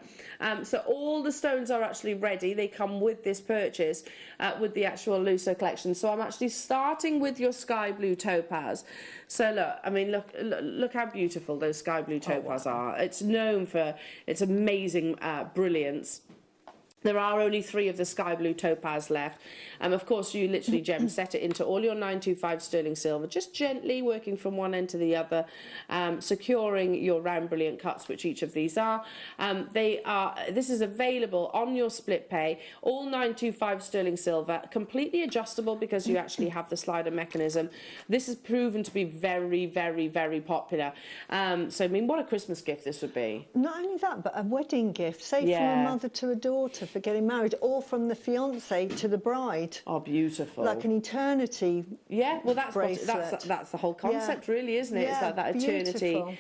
So all the stones are actually ready. They come with this purchase with the actual Lusso collection. So I'm actually starting with your sky blue topaz. So look, I mean, look how beautiful those sky blue topaz are. It's known for its amazing brilliance. There are only 3 of the sky blue topaz left. Of course, you literally gem set it into all your 925 sterling silver, just gently working from one end to the other, securing your round brilliant cuts, which each of these are. This is available on your split pay, all 925 sterling silver, completely adjustable because you actually have the slider mechanism. This has proven to be very, very, very popular. So, I mean, what a Christmas gift this would be. Not only that, but a wedding gift, say from a mother to a daughter for getting married, or from the fiancé to the bride. Oh, beautiful. Like an eternity. Yeah, well, that's bracelet. that's the whole concept, really, isn't it? Yeah, it's like that eternity. beautiful.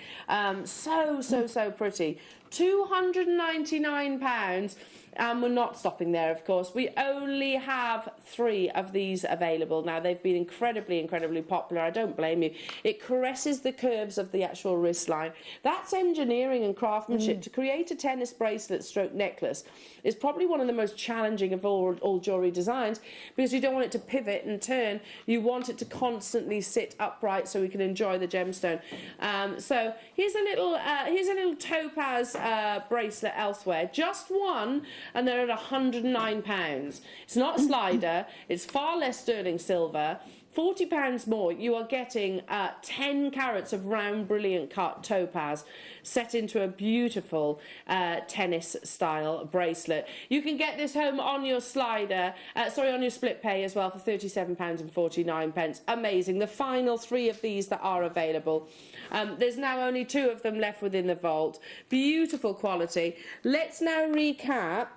So pretty. £299. We're not stopping there, of course. We only have 3 of these available. Now, they've been incredibly, incredibly popular. I don't blame you. It caresses the curves of the actual wrist line. That's engineering and craftsmanship. To create a tennis bracelet stroke necklace is probably one of the most challenging of all jewellery designs, because you don't want it to pivot and turn. You want it to constantly sit upright so we can enjoy the gemstone. So here's a little topaz bracelet elsewhere. Just one, and they're at £109. It's not a slider. It's far less sterling silver. £40 more, you are getting 10 carats of round brilliant cut topaz set into a beautiful tennis style bracelet. You can get this home on your slider, on your split pay as well for £37.49. Amazing. The final 3 of these that are available. There's now only 2 of them left within the vault. Beautiful quality. Let's now recap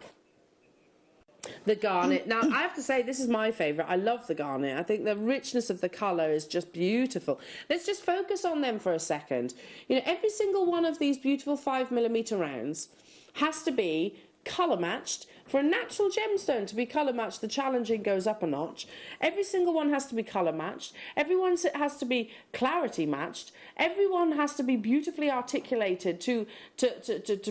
the garnet. Now, I have to say, this is my favourite. I love the garnet. I think the richness of the colour is just beautiful. Let's just focus on them for a second. You know, every single one of these beautiful 5mm rounds has to be colour matched. For a natural gemstone to be colour matched, the challenging goes up a notch. Every single one has to be colour matched. Everyone has to be clarity matched. Everyone has to be beautifully articulated to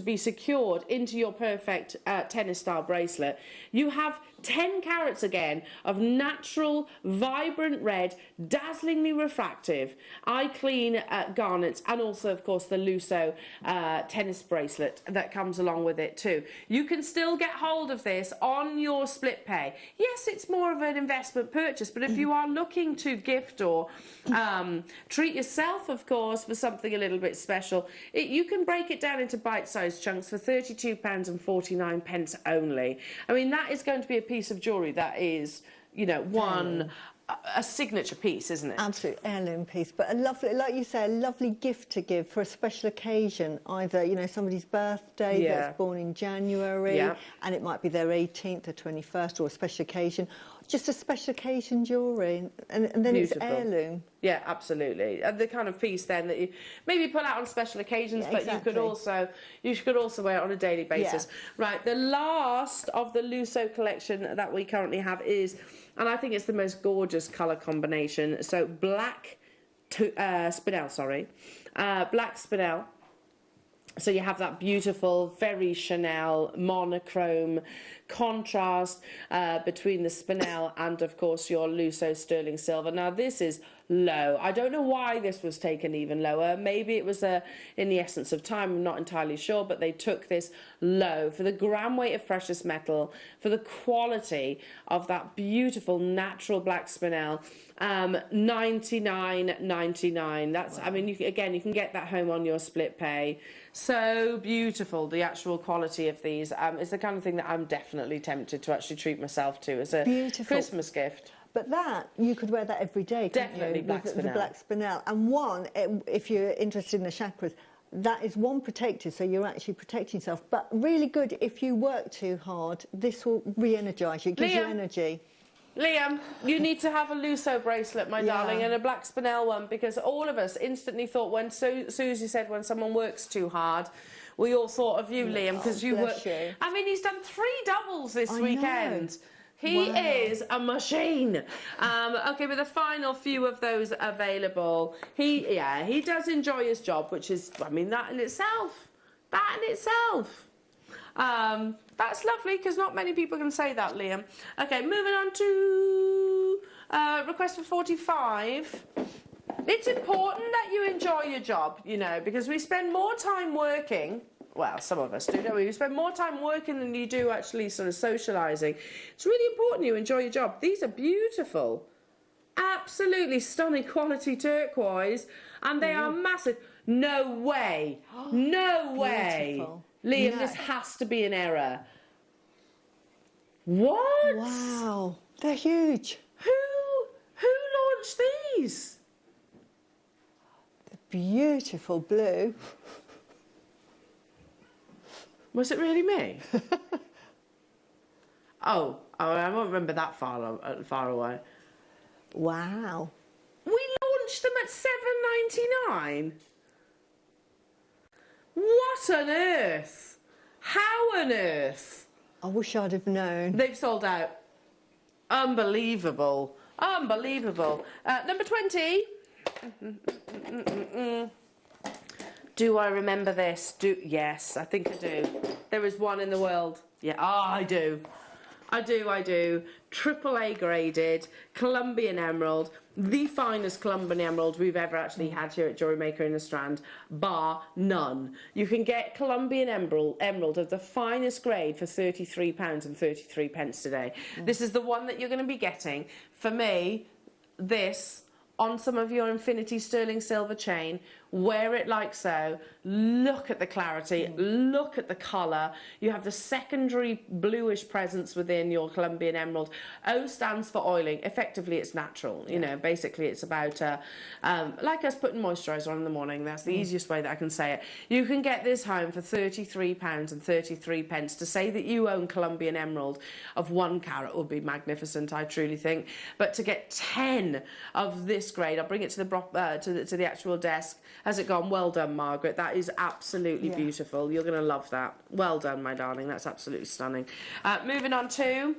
be secured into your perfect tennis style bracelet. You have 10 carats again of natural, vibrant red, dazzlingly refractive, eye clean garnets, and also, of course, the Lusso tennis bracelet that comes along with it too. You can still get hold of this on your split pay. Yes, it's more of an investment purchase, but if you are looking to gift or treat yourself, of course, for something a little bit special, you can break it down into bite-sized chunks for £32.49 only. I mean, that is going to be a piece of jewellery that is, you know, a signature piece, isn't it? Absolute heirloom piece, but a lovely, like you say, a lovely gift to give for a special occasion. Either, you know, somebody's birthday that's born in January, and it might be their 18th or 21st, or a special occasion. Just a special occasion jewellery, and then beautiful. It's heirloom. Yeah, absolutely. And the kind of piece then that you maybe pull out on special occasions, but exactly. you could also wear it on a daily basis. Yeah. Right, the last of the Lusso collection that we currently have is, and I think it's the most gorgeous colour combination. So black spinel, black spinel. So you have that beautiful, very Chanel monochrome contrast between the spinel and, of course, your Lusso sterling silver. Now, this is low. I don't know why this was taken even lower. Maybe it was in the essence of time. I'm not entirely sure, but they took this low for the gram weight of precious metal, for the quality of that beautiful natural black spinel. $99.99. That's, wow. I mean, you can get that home on your split pay. So beautiful, the actual quality of these. It's the kind of thing that I'm definitely tempted to actually treat myself to as a beautiful Christmas gift. But that, you could wear that every day, couldn't Definitely you? black With the spinel. black spinel. And one, if you're interested in the chakras, that is one protective, so you're actually protecting yourself. But really good, if you work too hard, this will re-energise you, it gives you Liam. energy. Liam, you need to have a Lusso bracelet, my Yeah. darling, and a black spinel one, because all of us instantly thought when Susie said when someone works too hard, we all thought of you, Liam, because you bless work. you. I mean, he's done 3 doubles this I weekend. know. He Wow. is a machine. Okay, with the final few of those available, he does enjoy his job, which is, I mean, that in itself. That's lovely, because not many people can say that, Liam. Okay, moving on to request for 45. It's important that you enjoy your job, you know, because we spend more time working. Well, some of us do, don't we? We spend more time working than you do actually sort of socialising. It's really important you enjoy your job. These are beautiful. Absolutely stunning quality turquoise. And they are massive. No way. No way. Beautiful. Liam, No. this has to be an error. What? Wow, they're huge. Who launched these? Beautiful blue. Was it really me? oh, I won't remember that far away. Wow. We launched them at $7.99. What on earth? How on earth? I wish I'd have known. They've sold out. Unbelievable. Unbelievable. Number 20. Do I remember this? Yes, I think I do. There is one in the world. Yeah, I do. I do. AAA graded, Colombian emerald, the finest Colombian emerald we've ever actually had here at Jewellery Maker in the Strand, bar none. You can get Colombian emerald of the finest grade for £33.33 today. This is the one that you're going to be getting. For me, this on some of your infinity sterling silver chain, wear it like so, look at the clarity, look at the colour. You have the secondary bluish presence within your Colombian emerald. O stands for oiling. Effectively, it's natural. You know, basically it's about, like us putting moisturiser on in the morning. That's the easiest way that I can say it. You can get this home for £33.33. To say that you own Colombian emerald of 1 carat would be magnificent, I truly think. But to get 10 of this grade, I'll bring it to the actual desk. Has it gone? Well done, Margaret. That is absolutely beautiful. You're going to love that. Well done, my darling. That's absolutely stunning. Moving on to...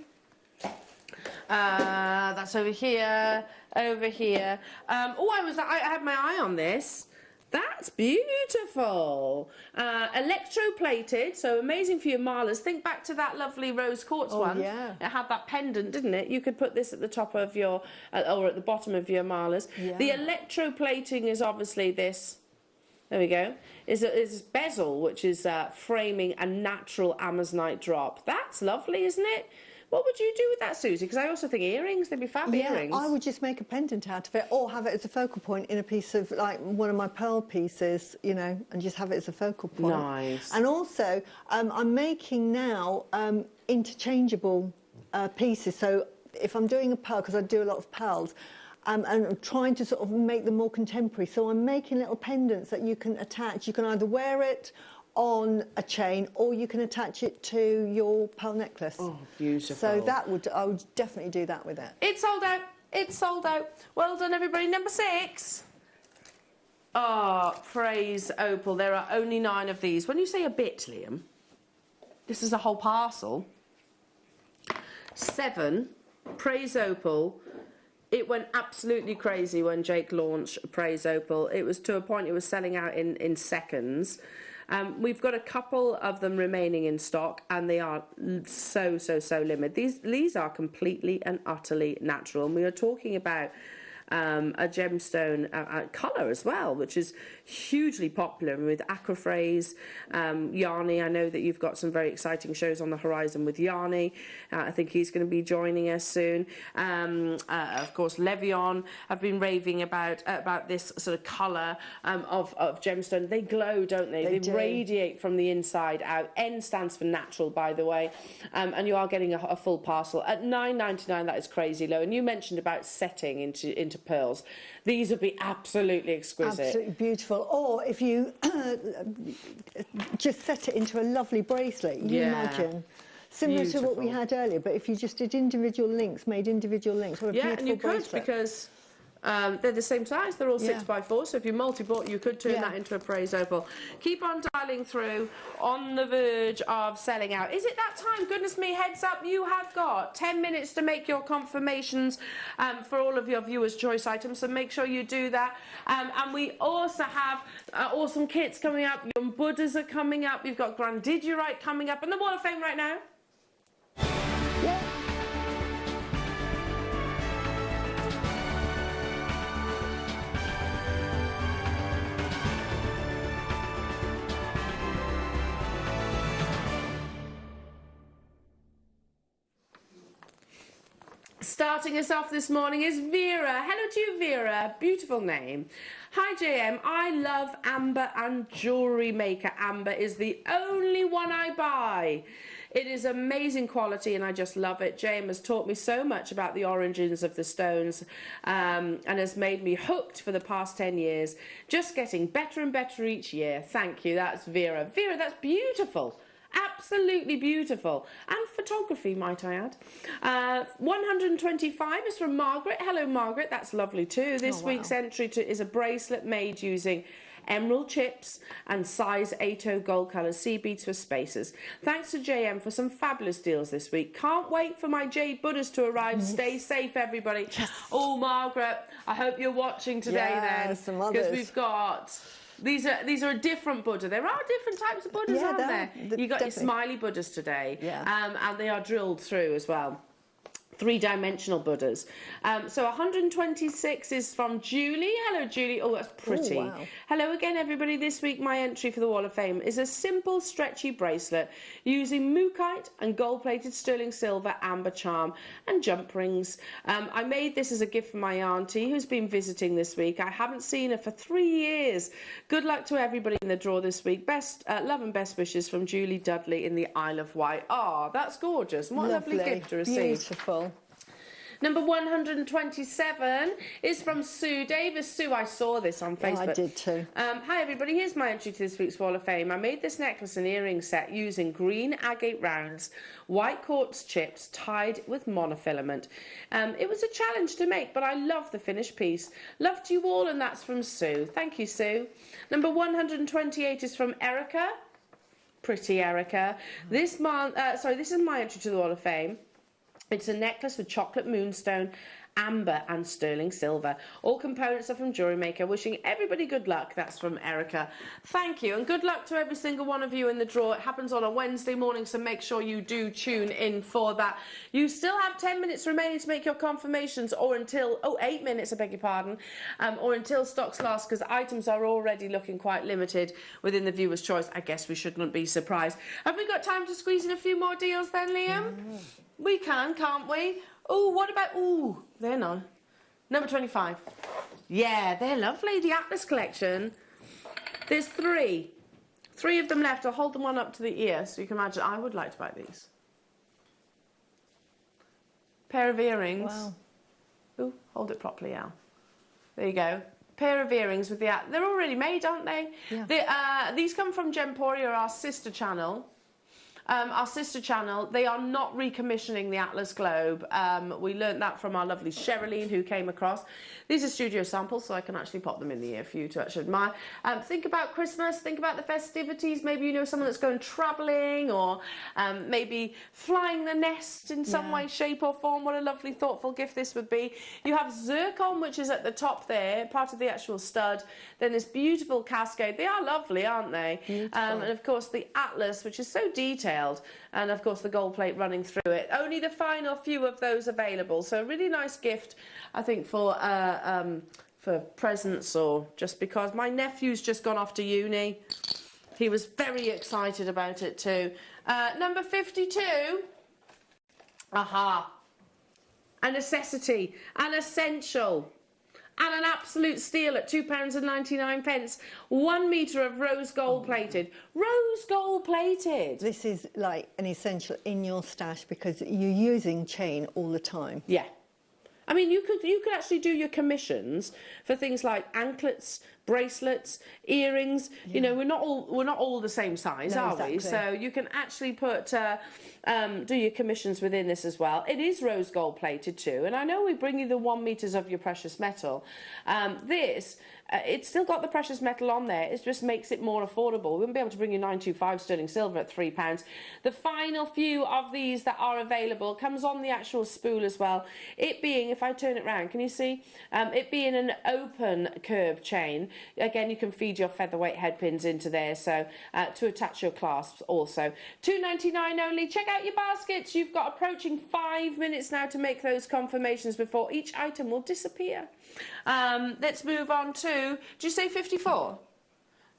that's over here. Over here. I had my eye on this. That's beautiful. Electroplated, so amazing for your marlers. Think back to that lovely rose quartz one. Yeah. It had that pendant, didn't it? You could put this at the top of your, or at the bottom of your marlers. Yeah. The electroplating is obviously this. There we go. Is this bezel, which is framing a natural amazonite drop. That's lovely, isn't it? What would you do with that, Susie? Because I also think earrings, they'd be fab earrings. I would just make a pendant out of it, or have it as a focal point in a piece of, like, one of my pearl pieces, you know, and just have it as a focal point. Nice. And also, I'm making now interchangeable pieces. So if I'm doing a pearl, because I do a lot of pearls, and I'm trying to sort of make them more contemporary. So I'm making little pendants that you can attach. You can either wear it on a chain, or you can attach it to your pearl necklace. Oh, beautiful. So I would definitely do that with it. It's sold out. It's sold out. Well done, everybody. Number 6. Oh, praise opal. There are only 9 of these. When you say a bit, Liam, this is a whole parcel. 7, praise opal. It went absolutely crazy when Jake launched praise opal. It was to a point it was selling out in seconds. We've got a couple of them remaining in stock, and they are so limited. These are completely and utterly natural, and we are talking about a gemstone colour as well, which is hugely popular with aquaprase. Yarny, I know that you've got some very exciting shows on the horizon with Yarny. I think he's going to be joining us soon. Of course, Levion have been raving about this sort of colour of gemstone. They glow, don't they? They do. Radiate from the inside out. N stands for natural, by the way. And you are getting a full parcel at $9.99. That is crazy low. And you mentioned about setting into pearls. These would be absolutely exquisite. Absolutely beautiful. Or if you just set it into a lovely bracelet, you imagine. Similar to what we had earlier, but if you just did individual links, made individual links, what a beautiful and you bracelet. could, because they're the same size. They're all 6x4, so if you multi-bought, you could turn that into a praise opal. Keep on dialing through, on the verge of selling out. Is it that time? Goodness me, heads up, you have got 10 minutes to make your confirmations for all of your viewers' choice items, so make sure you do that. And we also have awesome kits coming up. Your Buddhas are coming up. You've got Grandidierite coming up, and the Wall of Fame right now. Yeah. Starting us off this morning is Vera. Hello to you, Vera. Beautiful name. Hi, JM. I love Amber and Jewellery Maker. Amber is the only one I buy. It is amazing quality and I just love it. JM has taught me so much about the origins of the stones and has made me hooked for the past 10 years. Just getting better and better each year. Thank you. That's Vera. Vera, that's beautiful. Absolutely beautiful. And photography, might I add. 125 is from Margaret. Hello, Margaret. That's lovely too. This week's entry is a bracelet made using emerald chips and size 8.0 gold colour sea beads for spacers. Thanks to JM for some fabulous deals this week. Can't wait for my Jade Buddhas to arrive. Stay safe, everybody. Yes. Oh, Margaret, I hope you're watching today then. Because we've got... These are a different Buddha. There are different types of Buddhas, aren't there? You got your smiley Buddhas today, and they are drilled through as well. 3-dimensional Buddhas. So 126 is from Julie. Hello, Julie. Oh, that's pretty. Oh, wow. Hello again, everybody. This week, my entry for the Wall of Fame is a simple, stretchy bracelet using mukite and gold-plated sterling silver amber charm and jump rings. I made this as a gift for my auntie who's been visiting this week. I haven't seen her for 3 years. Good luck to everybody in the draw this week. Best love and best wishes from Julie Dudley in the Isle of Wight. Oh, that's gorgeous. What a lovely gift to receive. Beautiful. Number 127 is from Sue Davis. Sue, I saw this on Facebook. Yeah, I did too. Hi, everybody. Here's my entry to this week's Wall of Fame. I made this necklace and earring set using green agate rounds, white quartz chips tied with monofilament. It was a challenge to make, but I love the finished piece. Love to you all, and that's from Sue. Thank you, Sue. Number 128 is from Erica. Pretty Erica. This is my entry to the Wall of Fame. It's a necklace with chocolate moonstone, amber and sterling silver. All components are from Jewellery Maker. Wishing everybody good luck. That's from Erica. Thank you, and good luck to every single one of you in the draw. It happens on a Wednesday morning, so make sure you do tune in for that. You still have 10 minutes remaining to make your confirmations, or until 8 minutes, I beg your pardon, or until stocks last, because items are already looking quite limited within the viewer's choice. I guess we shouldn't be surprised. Have we got time to squeeze in a few more deals then, Liam? We can, can't we? Oh, what about... Oh, they're none. Number 25. Yeah, they're lovely. The Atlas collection. There's 3. 3 of them left. I'll hold them one up to the ear so you can imagine. I would like to buy these. Pair of earrings. Wow. Ooh, hold it properly, Al. There you go. Pair of earrings with the... They're already made, aren't they? Yeah. These come from Gemporia, our sister channel. They are not recommissioning the Atlas Globe. We learnt that from our lovely Sherilyn, who came across. These are studio samples, so I can actually pop them in the ear for you to actually admire. Think about Christmas, think about the festivities. Maybe you know someone that's going travelling, or maybe flying the nest in some way, shape or form. What a lovely, thoughtful gift this would be. You have zircon, which is at the top there, part of the actual stud. Then this beautiful cascade. They are lovely, aren't they? And of course, the Atlas, which is so detailed. detailed, and of course the gold plate running through it. Only the final few of those available, so a really nice gift, I think, for presents, or just because my nephew's just gone off to uni. He was very excited about it too. Number 52. Aha. A necessity, an essential, and an absolute steal at £2.99. 1 metre of rose gold plated. Rose gold plated. This is like an essential in your stash because you're using chain all the time. Yeah. I mean, you could actually do your commissions for things like anklets, bracelets, earrings. Yeah. You know, we're not all the same size, no, are exactly. we? So you can actually put do your commissions within this as well. It is rose gold plated too, and I know we bring you the 1 metres of your precious metal. It's still got the precious metal on there. It just makes it more affordable. We wouldn't be able to bring you 925 sterling silver at £3. The final few of these that are available comes on the actual spool as well. It being, if I turn it round, can you see? It being an open curb chain. Again, you can feed your featherweight head pins into there, so to attach your clasps also. £2.99 only. Check out your baskets. You've got approaching 5 minutes now to make those confirmations before each item will disappear. Let's move on to, do you say 54?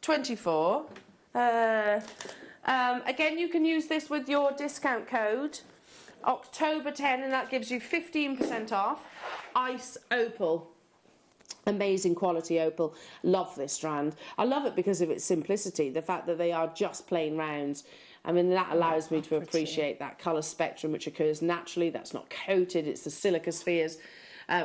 24. Again, you can use this with your discount code, October 10, and that gives you 15% off. Ice opal. Amazing quality opal. Love this strand. I love it because of its simplicity, the fact that they are just plain rounds. I mean, that allows me to appreciate that colour spectrum which occurs naturally. That's not coated, it's the silica spheres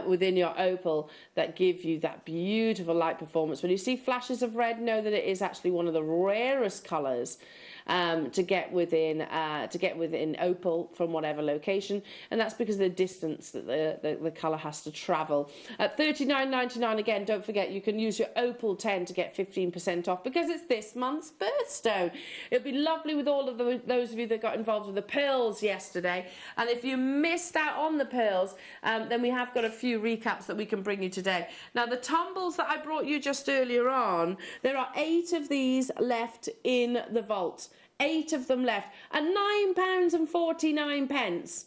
within your opal that give you that beautiful light performance. When you see flashes of red, know that it is actually one of the rarest colours to get within opal from whatever location, and that's because of the distance that the colour has to travel. At $39.99, again, don't forget you can use your opal 10 to get 15% off because it's this month's birthstone. It'll be lovely with all of those of you that got involved with the pearls yesterday, and if you missed out on the pearls, then we have got a few recaps that we can bring you today. Now, the tumbles that I brought you just earlier on, there are 8 of these left in the vault. 8 of them left at £9.49.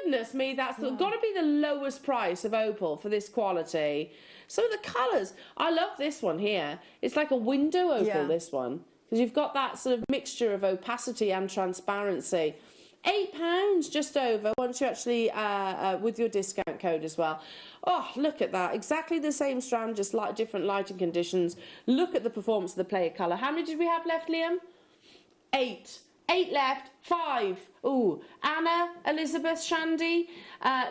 Goodness me, that's got to be the lowest price of opal for this quality. So the colours, I love this one here. It's like a window opal, this one, because you've got that sort of mixture of opacity and transparency. £8 just over once you actually with your discount code as well. Oh, look at that, exactly the same strand, just like different lighting conditions. Look at the performance of the player colour. How many did we have left, Liam? 8 left. 5. Ooh, Anna, Elizabeth, Shandy,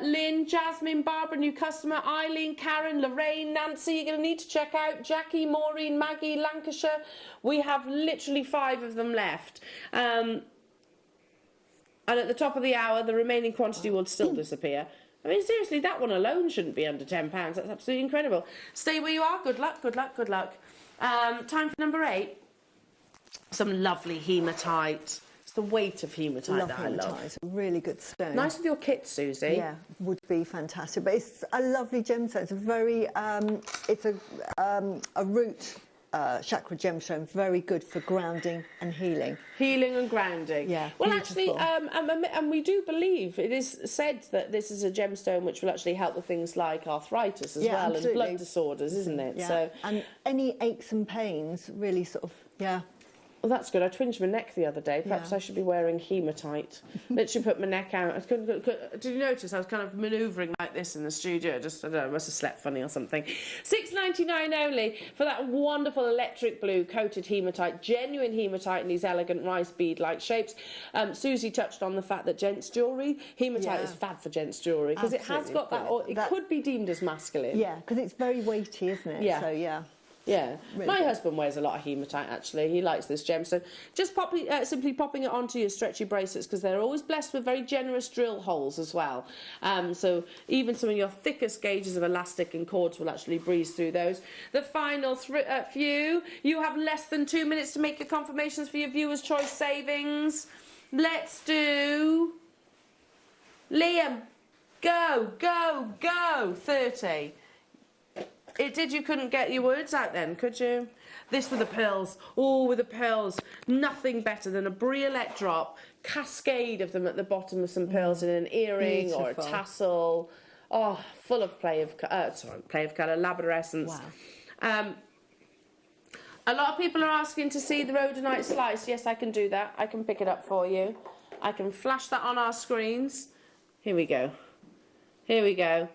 Lynn, Jasmine, Barbara, new customer, Eileen, Karen, Lorraine, Nancy. You're going to need to check out Jackie, Maureen, Maggie, Lancashire. We have literally 5 of them left. And at the top of the hour, the remaining quantity will still disappear. I mean, seriously, that one alone shouldn't be under £10. That's absolutely incredible. Stay where you are. Good luck, good luck, good luck. Time for number 8. Some lovely hematite. It's the weight of hematite that I love. It's a really good stone. Nice with your kit, Susie. Yeah, would be fantastic. But it's a lovely gemstone. It's a very, it's a root chakra gemstone, very good for grounding and healing. Healing and grounding. Yeah. Well, beautiful. actually, and we do believe it is said that this is a gemstone which will actually help with things like arthritis as well, absolutely. and blood disorders, isn't it? Yeah. So, and any aches and pains, really sort of, well, that's good. I twinged my neck the other day. Perhaps I should be wearing hematite. Literally put my neck out. Did you notice I was kind of manoeuvring like this in the studio? Just, I don't know, I must have slept funny or something. $6.99 only for that wonderful electric blue coated hematite. Genuine hematite in these elegant rice bead-like shapes. Susie touched on the fact that gents' jewellery, hematite is fab for gents' jewellery because it has got that, or it could be deemed as masculine. Yeah, because it's very weighty, isn't it? Yeah. So, yeah. Yeah, really my good. husband wears a lot of hematite actually. He likes this gemstone. Just simply popping it onto your stretchy bracelets because they're always blessed with very generous drill holes as well. So even some of your thickest gauges of elastic and cords will actually breeze through those. The final few, you have less than 2 minutes to make your confirmations for your viewers' choice savings. Let's do Liam. Go, go, go. 30. It did. You couldn't get your words out then, could you? This with the pearls. Oh, with the pearls. Nothing better than a briolette drop, cascade of them at the bottom of some pearls in an earring or a tassel. Oh, full of play of colour, labyrinthescence. Wow. A lot of people are asking to see the rhodonite slice. Yes, I can do that. I can pick it up for you. I can flash that on our screens. Here we go. Here we go.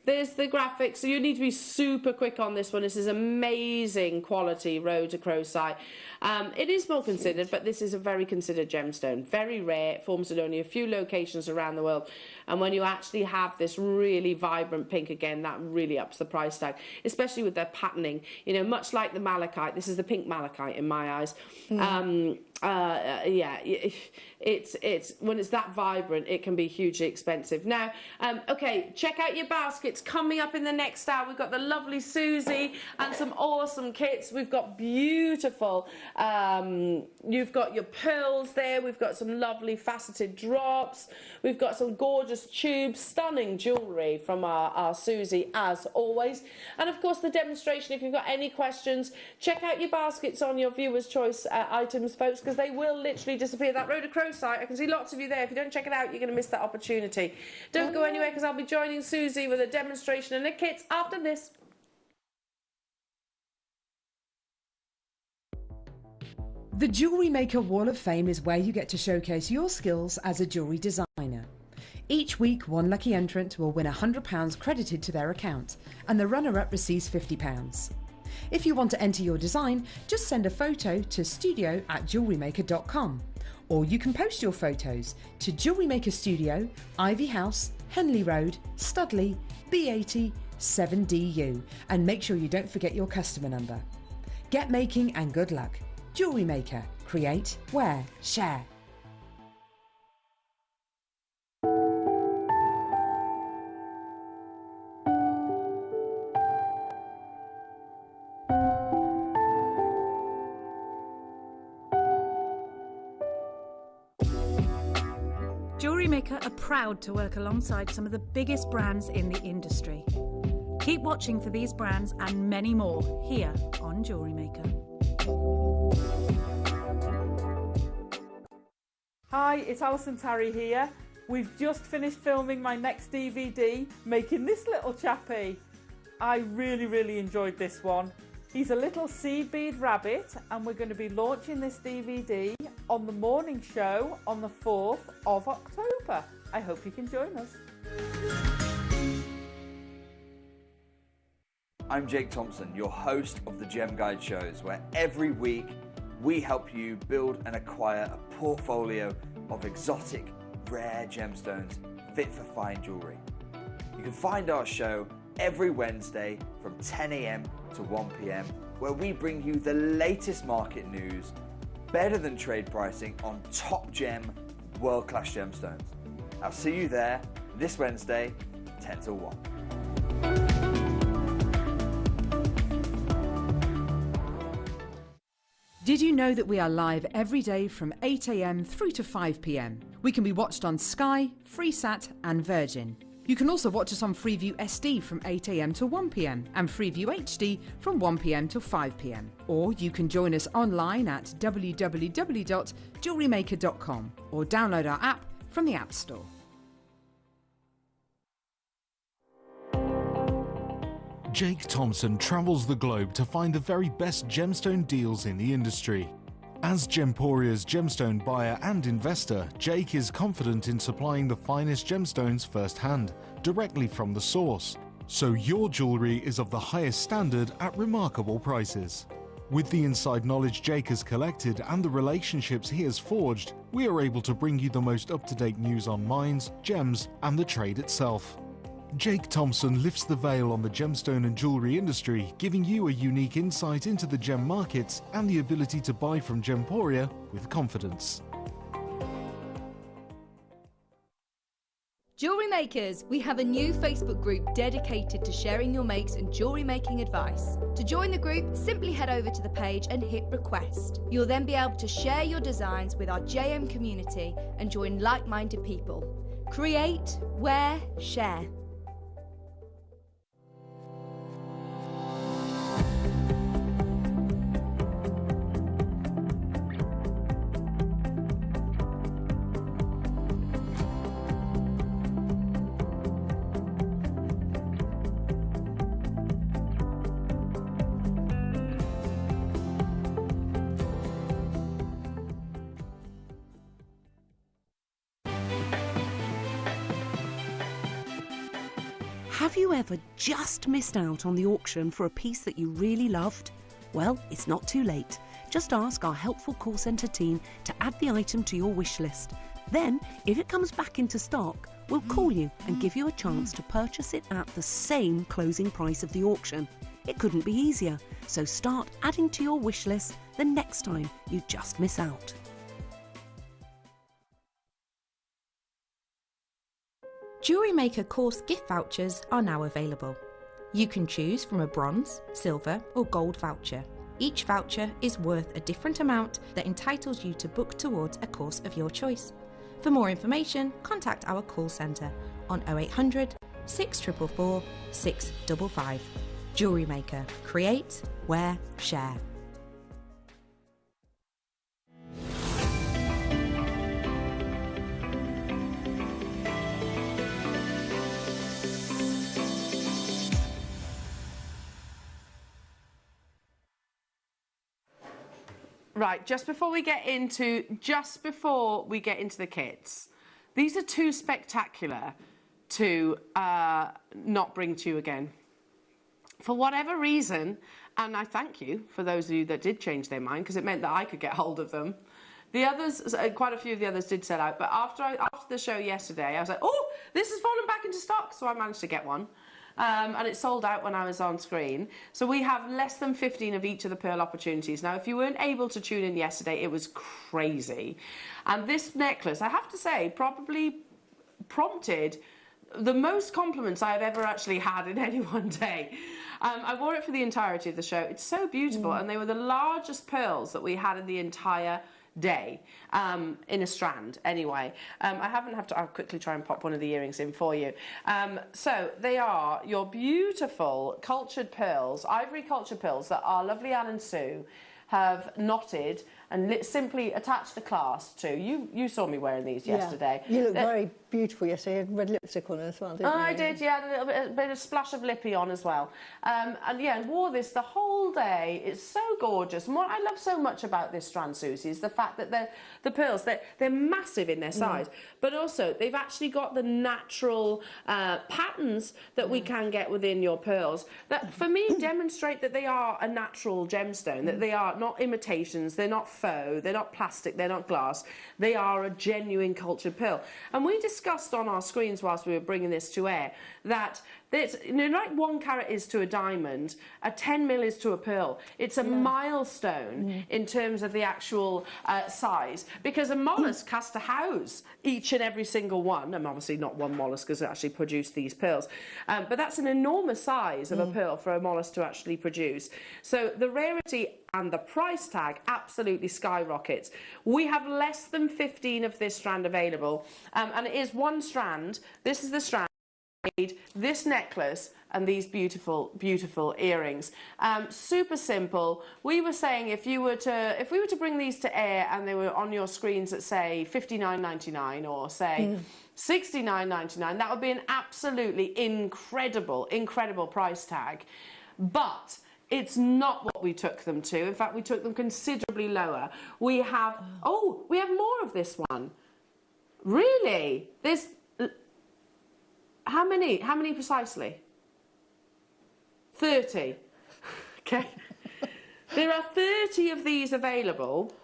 There's the graphics. So you need to be super quick on this one. This is amazing quality rhodochrosite. It is more considered, but this is a very considered gemstone. Very rare. It forms in only a few locations around the world. And when you actually have this really vibrant pink again, that really ups the price tag, especially with their patterning. You know, much like the malachite. This is the pink malachite in my eyes. Yeah, it's when it's that vibrant, it can be hugely expensive. Now, okay, check out your baskets. Coming up in the next hour, we've got the lovely Susie and some awesome kits. We've got beautiful, you've got your pearls there. We've got some lovely faceted drops. We've got some gorgeous tubes, stunning jewellery from our Susie, as always. And of course, the demonstration. If you've got any questions, check out your baskets on your viewer's choice items, folks, because they will literally disappear. That rhodochrosite, I can see lots of you there. If you don't check it out, you're going to miss that opportunity. Don't go anywhere, because I'll be joining Susie with a demonstration and a kit after this. The Jewellery Maker Wall of Fame is where you get to showcase your skills as a jewellery designer. Each week, one lucky entrant will win £100 credited to their account, and the runner-up receives £50. If you want to enter your design, just send a photo to studio@jewellerymaker.com, or you can post your photos to Jewellery Maker Studio, Ivy House, Henley Road, Studley, B80 7DU, and make sure you don't forget your customer number. Get making and good luck. Jewellery Maker. Create, wear, share. Jewellery Maker are proud to work alongside some of the biggest brands in the industry. Keep watching for these brands and many more here on Jewellery Maker. Hi, it's Alison Tarry here. We've just finished filming my next DVD, making this little chappie. I really enjoyed this one. He's a little seed bead rabbit, and we're going to be launching this DVD on the morning show on the 4th of October. I hope you can join us. I'm Jake Thompson, your host of the Gem Guide shows, where every week we help you build and acquire a portfolio of exotic, rare gemstones fit for fine jewellery. You can find our show every Wednesday from 10 AM to 1 PM, where we bring you the latest market news, better than trade pricing on top gem, world-class gemstones. I'll see you there this Wednesday, 10 till 1. Did you know that we are live every day from 8 AM through to 5 PM? We can be watched on Sky, Freesat and Virgin. You can also watch us on Freeview SD from 8 AM to 1 PM and Freeview HD from 1 PM to 5 PM. Or you can join us online at www.jewellerymaker.com or download our app from the App Store. Jake Thompson travels the globe to find the very best gemstone deals in the industry. As Gemporia's gemstone buyer and investor, Jake is confident in supplying the finest gemstones firsthand, directly from the source. So your jewellery is of the highest standard at remarkable prices. With the inside knowledge Jake has collected and the relationships he has forged, we are able to bring you the most up-to-date news on mines, gems, and the trade itself. Jake Thompson lifts the veil on the gemstone and jewellery industry, giving you a unique insight into the gem markets and the ability to buy from Gemporia with confidence. Jewellery Makers, we have a new Facebook group dedicated to sharing your makes and jewellery making advice. To join the group, simply head over to the page and hit request. You'll then be able to share your designs with our JM community and join like-minded people. Create, wear, share. Have you ever just missed out on the auction for a piece that you really loved? Well, it's not too late. Just ask our helpful call centre team to add the item to your wish list. Then, if it comes back into stock, we'll call you and give you a chance to purchase it at the same closing price of the auction. It couldn't be easier, so start adding to your wish list the next time you just miss out. Jewellery Maker course gift vouchers are now available. You can choose from a bronze, silver or gold voucher. Each voucher is worth a different amount that entitles you to book towards a course of your choice. For more information, contact our call centre on 0800 644 655. Jewellery Maker. Create, wear, share. Right, just before we get into the kits, these are too spectacular to not bring to you again. For whatever reason, and I thank you for those of you that did change their mind, because it meant that I could get hold of them. The others, quite a few of the others did sell out, but after the show yesterday, I was like, oh, this has fallen back into stock, so I managed to get one. And it sold out when I was on screen. So we have less than 15 of each of the pearl opportunities. Now, if you weren't able to tune in yesterday, it was crazy. And this necklace, I have to say, probably prompted the most compliments I have ever actually had in any one day. I wore it for the entirety of the show. It's so beautiful, and they were the largest pearls that we had in the entire day, in a strand anyway. I'll quickly try and pop one of the earrings in for you. So they are your beautiful cultured pearls, ivory cultured pearls that our lovely Anne and Sue have knotted and simply attached the clasp to. You saw me wearing these yesterday. You look very beautiful yesterday. You had red lipstick on as well, didn't you? I did, yeah, a bit of splash of lippy on as well. And yeah, wore this the whole day. It's so gorgeous. And what I love so much about this strand, Susie, is the fact that the pearls, they're massive in their size, but also they've actually got the natural patterns that we can get within your pearls that, for me, demonstrate that they are a natural gemstone, that they are not imitations, they're not faux, they're not plastic, they're not glass, they are a genuine cultured pearl. And we discussed on our screens whilst we were bringing this to air that it's, like 1 carat is to a diamond, a 10 mil is to a pearl. It's a milestone in terms of the actual size, because a mollusk has to house each and every single one, and obviously not one mollusk has actually produced these pearls, but that's an enormous size of a pearl for a mollusk to actually produce. So the rarity and the price tag absolutely skyrockets. We have less than 15 of this strand available, and it is one strand. This is the strand, this necklace, and these beautiful, beautiful earrings. Super simple. We were saying if we were to bring these to air and they were on your screens at, say, $59.99 or say $69.99, that would be an absolutely incredible, incredible price tag. But it's not what we took them to. In fact, we took them considerably lower. We have more of this one. Really? This. How many precisely? 30. Okay. There are 30 of these available.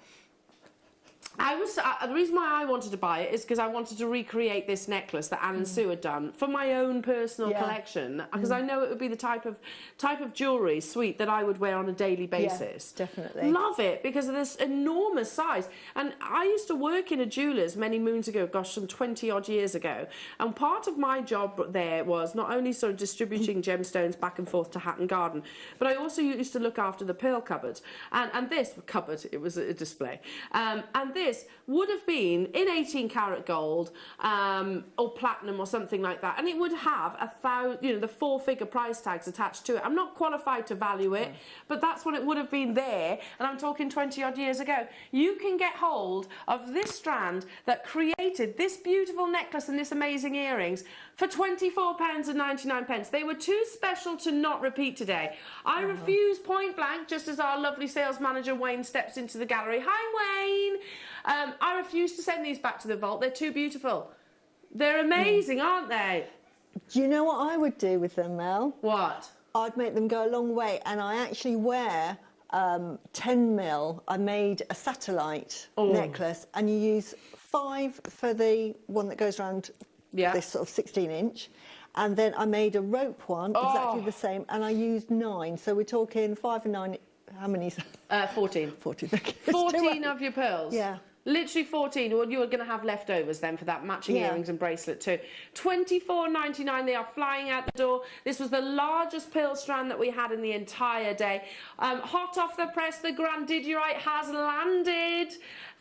The reason why I wanted to buy it is because I wanted to recreate this necklace that Anne and Sue had done for my own personal collection, because I know it would be the type of jewellery suite that I would wear on a daily basis. Yeah, definitely. Love it because of this enormous size. And I used to work in a jeweller's many moons ago, gosh, some 20 odd years ago. And part of my job there was not only sort of distributing gemstones back and forth to Hatton Garden, but I also used to look after the pearl cupboard. And this cupboard, it was a display. And this would have been in 18 karat gold or platinum or something like that, and it would have the 4-figure price tags attached to it. I'm not qualified to value it, but that's what it would have been there, and I'm talking 20 odd years ago. You can get hold of this strand that created this beautiful necklace and this amazing earrings for £24.99. They were too special to not repeat today. I refuse point blank, just as our lovely sales manager Wayne steps into the gallery. Hi, Wayne. I refuse to send these back to the vault. They're too beautiful. They're amazing, aren't they? Do you know what I would do with them, Mel? What? I'd make them go a long way, and I actually wear 10 mil. I made a satellite necklace, and you use 5 for the one that goes around this sort of 16-inch. And then I made a rope one, exactly the same, and I used 9. So we're talking 5 and 9. How many? 14. 14. 14 of your pearls? Yeah. Literally 14. Well, you're going to have leftovers then for that matching earrings and bracelet too. $24.99. They are flying out the door. This was the largest pearl strand that we had in the entire day. Hot off the press, the Grandidierite has landed.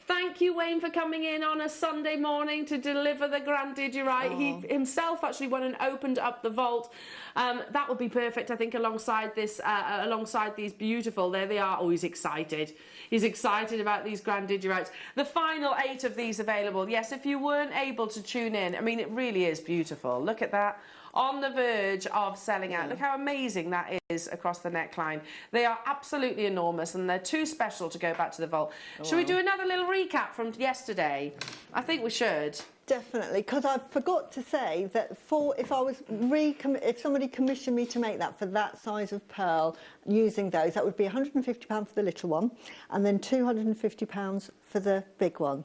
Thank you, Wayne, for coming in on a Sunday morning to deliver the Grandidierite. He himself actually went and opened up the vault. That would be perfect, I think, alongside this, alongside these beautiful. There they are. Oh, he's excited. He's excited about these Grandiderites. The final 8 of these available. Yes, if you weren't able to tune in, I mean, it really is beautiful. Look at that. On the verge of selling out. Look how amazing that is across the neckline. They are absolutely enormous, and they're too special to go back to the vault. Should we do another little recap from yesterday? I think we should. Definitely, because I forgot to say that if somebody commissioned me to make that for that size of pearl using those, that would be £150 for the little one, and then £250 for the big one.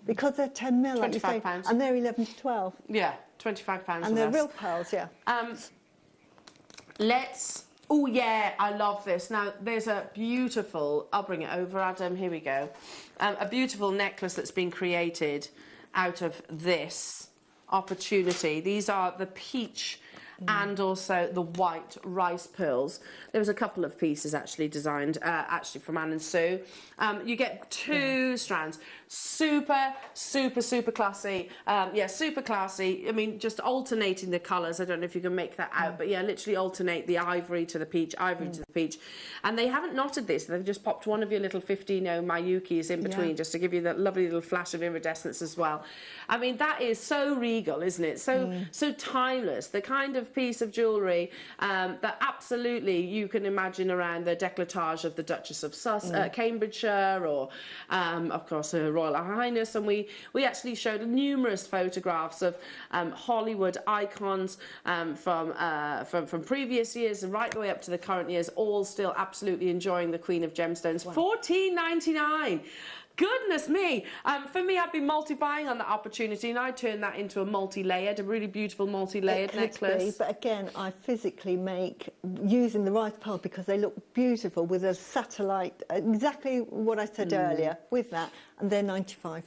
Because they're 10 mil, like you say, and they're 11 to 12. Yeah, £25. And they're real pearls, yeah. Oh yeah, I love this. Now, there's a beautiful, I'll bring it over, Adam, here we go. A beautiful necklace that's been created out of this opportunity. These are the peach and also the white rice pearls. There was a couple of pieces actually designed, actually from Anne and Sue. You get 2 strands. Super, super, super classy. Yeah, super classy. I mean, just alternating the colours. I don't know if you can make that out, but yeah, literally alternate the ivory to the peach, ivory to the peach. And they haven't knotted this. They've just popped one of your little 15 Mayukis in between just to give you that lovely little flash of iridescence as well. I mean, that is so regal, isn't it? So so timeless. The kind of piece of jewellery that absolutely you can imagine around the décolletage of the Duchess of Cambridgeshire, or of course her Royal Highness. And we actually showed numerous photographs of Hollywood icons from previous years and right the way up to the current years, all still absolutely enjoying the Queen of Gemstones. Wow. $14.99. Goodness me. For me, I'd be multi-buying on that opportunity, and I'd turn that into a multi-layered, a really beautiful multi-layered necklace. But again, I physically make, using the rice pearl, because they look beautiful with a satellite, exactly what I said earlier, with that, and they're £95.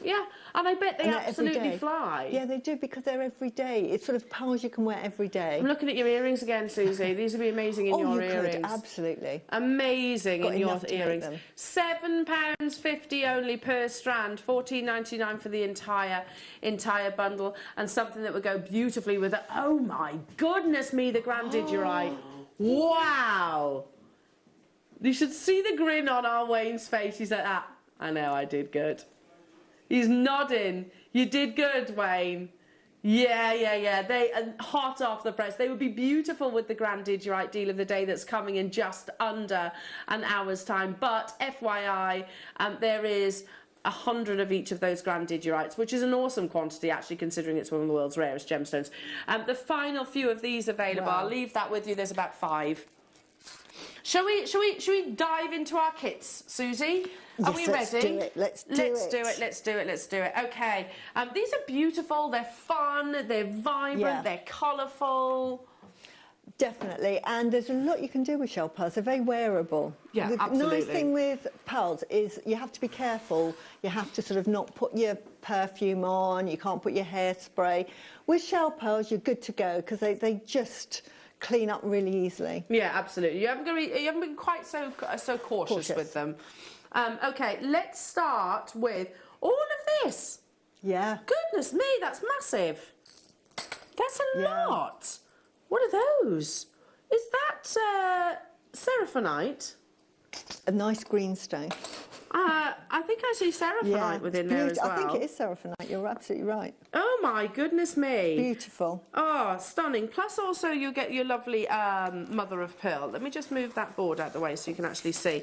Yeah, and I bet they absolutely fly. Yeah, they do, because they're every day. It's sort of pearls you can wear every day. I'm looking at your earrings again, Susie. These would be amazing in your earrings. Could, absolutely. Amazing in your earrings. £7.50 only per strand, $14.99 for the entire bundle, and something that would go beautifully with it. Oh my goodness me, the Grandidierite. Wow. You should see the grin on our Wayne's face. He's like, I know, I did good. He's nodding. You did good, Wayne. Yeah. They are hot off the press. They would be beautiful with the Grandidierite deal of the day that's coming in just under an hour's time. But FYI, there is 100 of each of those Grandiderites, which is an awesome quantity, actually, considering it's one of the world's rarest gemstones. The final few of these available. Wow. I'll leave that with you. There's about 5. Shall we dive into our kits, Susie? Are we ready? Let's do it. Okay. These are beautiful. They're fun. They're vibrant. They're colourful. Definitely, and there's a lot you can do with shell pearls. They're very wearable. Yeah, the absolutely. nice thing with pearls is you have to be careful. You have to sort of not put your perfume on. You can't put your hairspray. With shell pearls, you're good to go, because they just clean up really easily. Yeah, absolutely. You haven't been quite so cautious with them. Okay, let's start with all of this. Yeah. Goodness me, that's massive. That's a lot. What are those? Is that Seraphonite? A nice green stone. I think I see Seraphonite within there as well. I think it is Seraphonite, you're absolutely right. Oh my goodness me. Beautiful. Oh, stunning. Plus also you get your lovely mother of pearl. Let me just move that board out the way so you can actually see.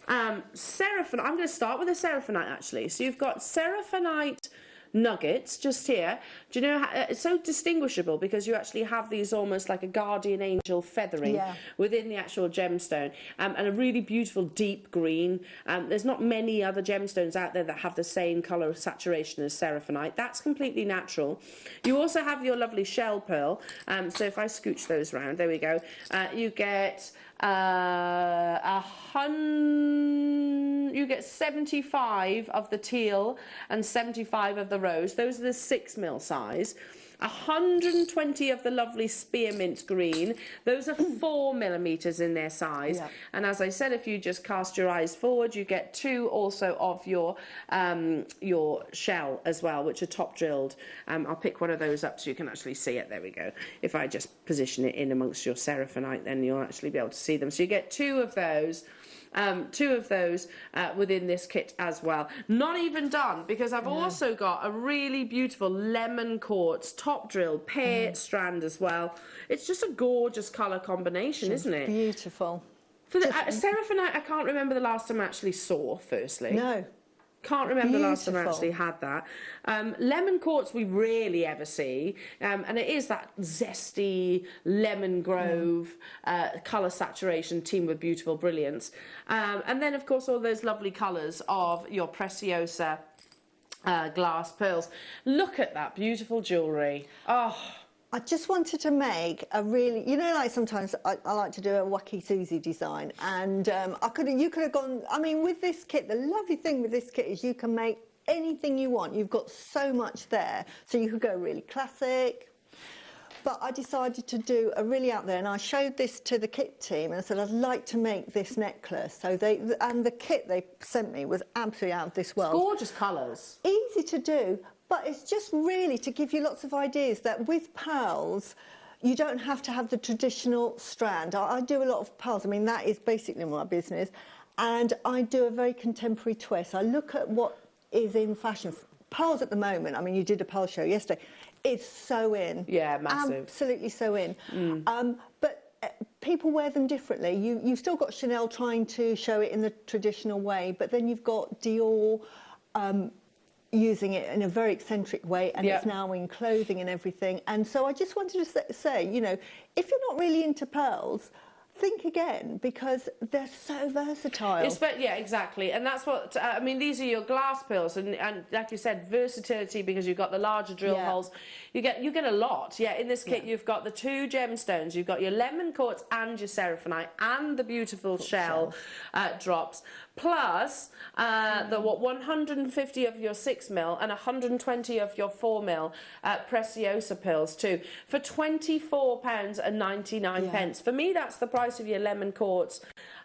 Seraphonite, I'm going to start with a Seraphonite actually. So you've got Seraphonite nuggets just here. Do you know how it's so distinguishable, because you actually have these almost like a guardian angel feathering within the actual gemstone, and a really beautiful deep green. There's not many other gemstones out there that have the same colour saturation as seraphonite. That's completely natural. You also have your lovely shell pearl. So if I scooch those around, there we go. You get you get 75 of the teal and 75 of the rose. Those are the 6mm size. 120 of the lovely spearmint green. Those are 4mm in their size. Yeah. And as I said, if you just cast your eyes forward, you get 2 also of your shell as well, which are top drilled. I'll pick one of those up so you can actually see it. There we go. If I just position it in amongst your seraphonite, then you'll actually be able to see them. So you get 2 of those. 2 of those within this kit as well. Not even done, because I've also got a really beautiful lemon quartz top drilled pear strand as well. It's just a gorgeous colour combination, isn't it? Beautiful. For the seraphonite, I can't remember the last time I actually saw, firstly. No. Can't remember the last time I actually had that. Lemon quartz we rarely ever see, and it is that zesty lemon grove colour saturation teamed with beautiful brilliance. And then, of course, all those lovely colours of your Preciosa glass pearls. Look at that beautiful jewellery. Oh. I just wanted to make a really, you know, like sometimes I like to do a wacky Susie design, and you could have gone, I mean, with this kit, the lovely thing with this kit is you can make anything you want. You've got so much there, so you could go really classic. But I decided to do a really out there, and I showed this to the kit team and I said I'd like to make this necklace. So the kit they sent me was absolutely out of this world. It's gorgeous colours. Easy to do. But it's just really to give you lots of ideas that with pearls, you don't have to have the traditional strand. I do a lot of pearls. I mean, that is basically my business. And I do a very contemporary twist. I look at what is in fashion. Pearls at the moment, I mean, you did a pearl show yesterday. It's so in. Yeah, massive. Absolutely so in. But people wear them differently. You've still got Chanel trying to show it in the traditional way, but then you've got Dior using it in a very eccentric way, and it's now in clothing and everything. And so I just wanted to say, you know, if you're not really into pearls, think again, because they're so versatile. Yeah, exactly. And that's what, I mean, these are your glass pearls, and like you said, versatility, because you've got the larger drill holes. You get a lot. Yeah, in this kit, you've got the 2 gemstones, you've got your lemon quartz and your seraphonite, and the beautiful shell drops, plus the 150 of your 6mm and 120 of your 4mm Preciosa pearls too, for £24.99. For me, that's the price of your lemon quartz,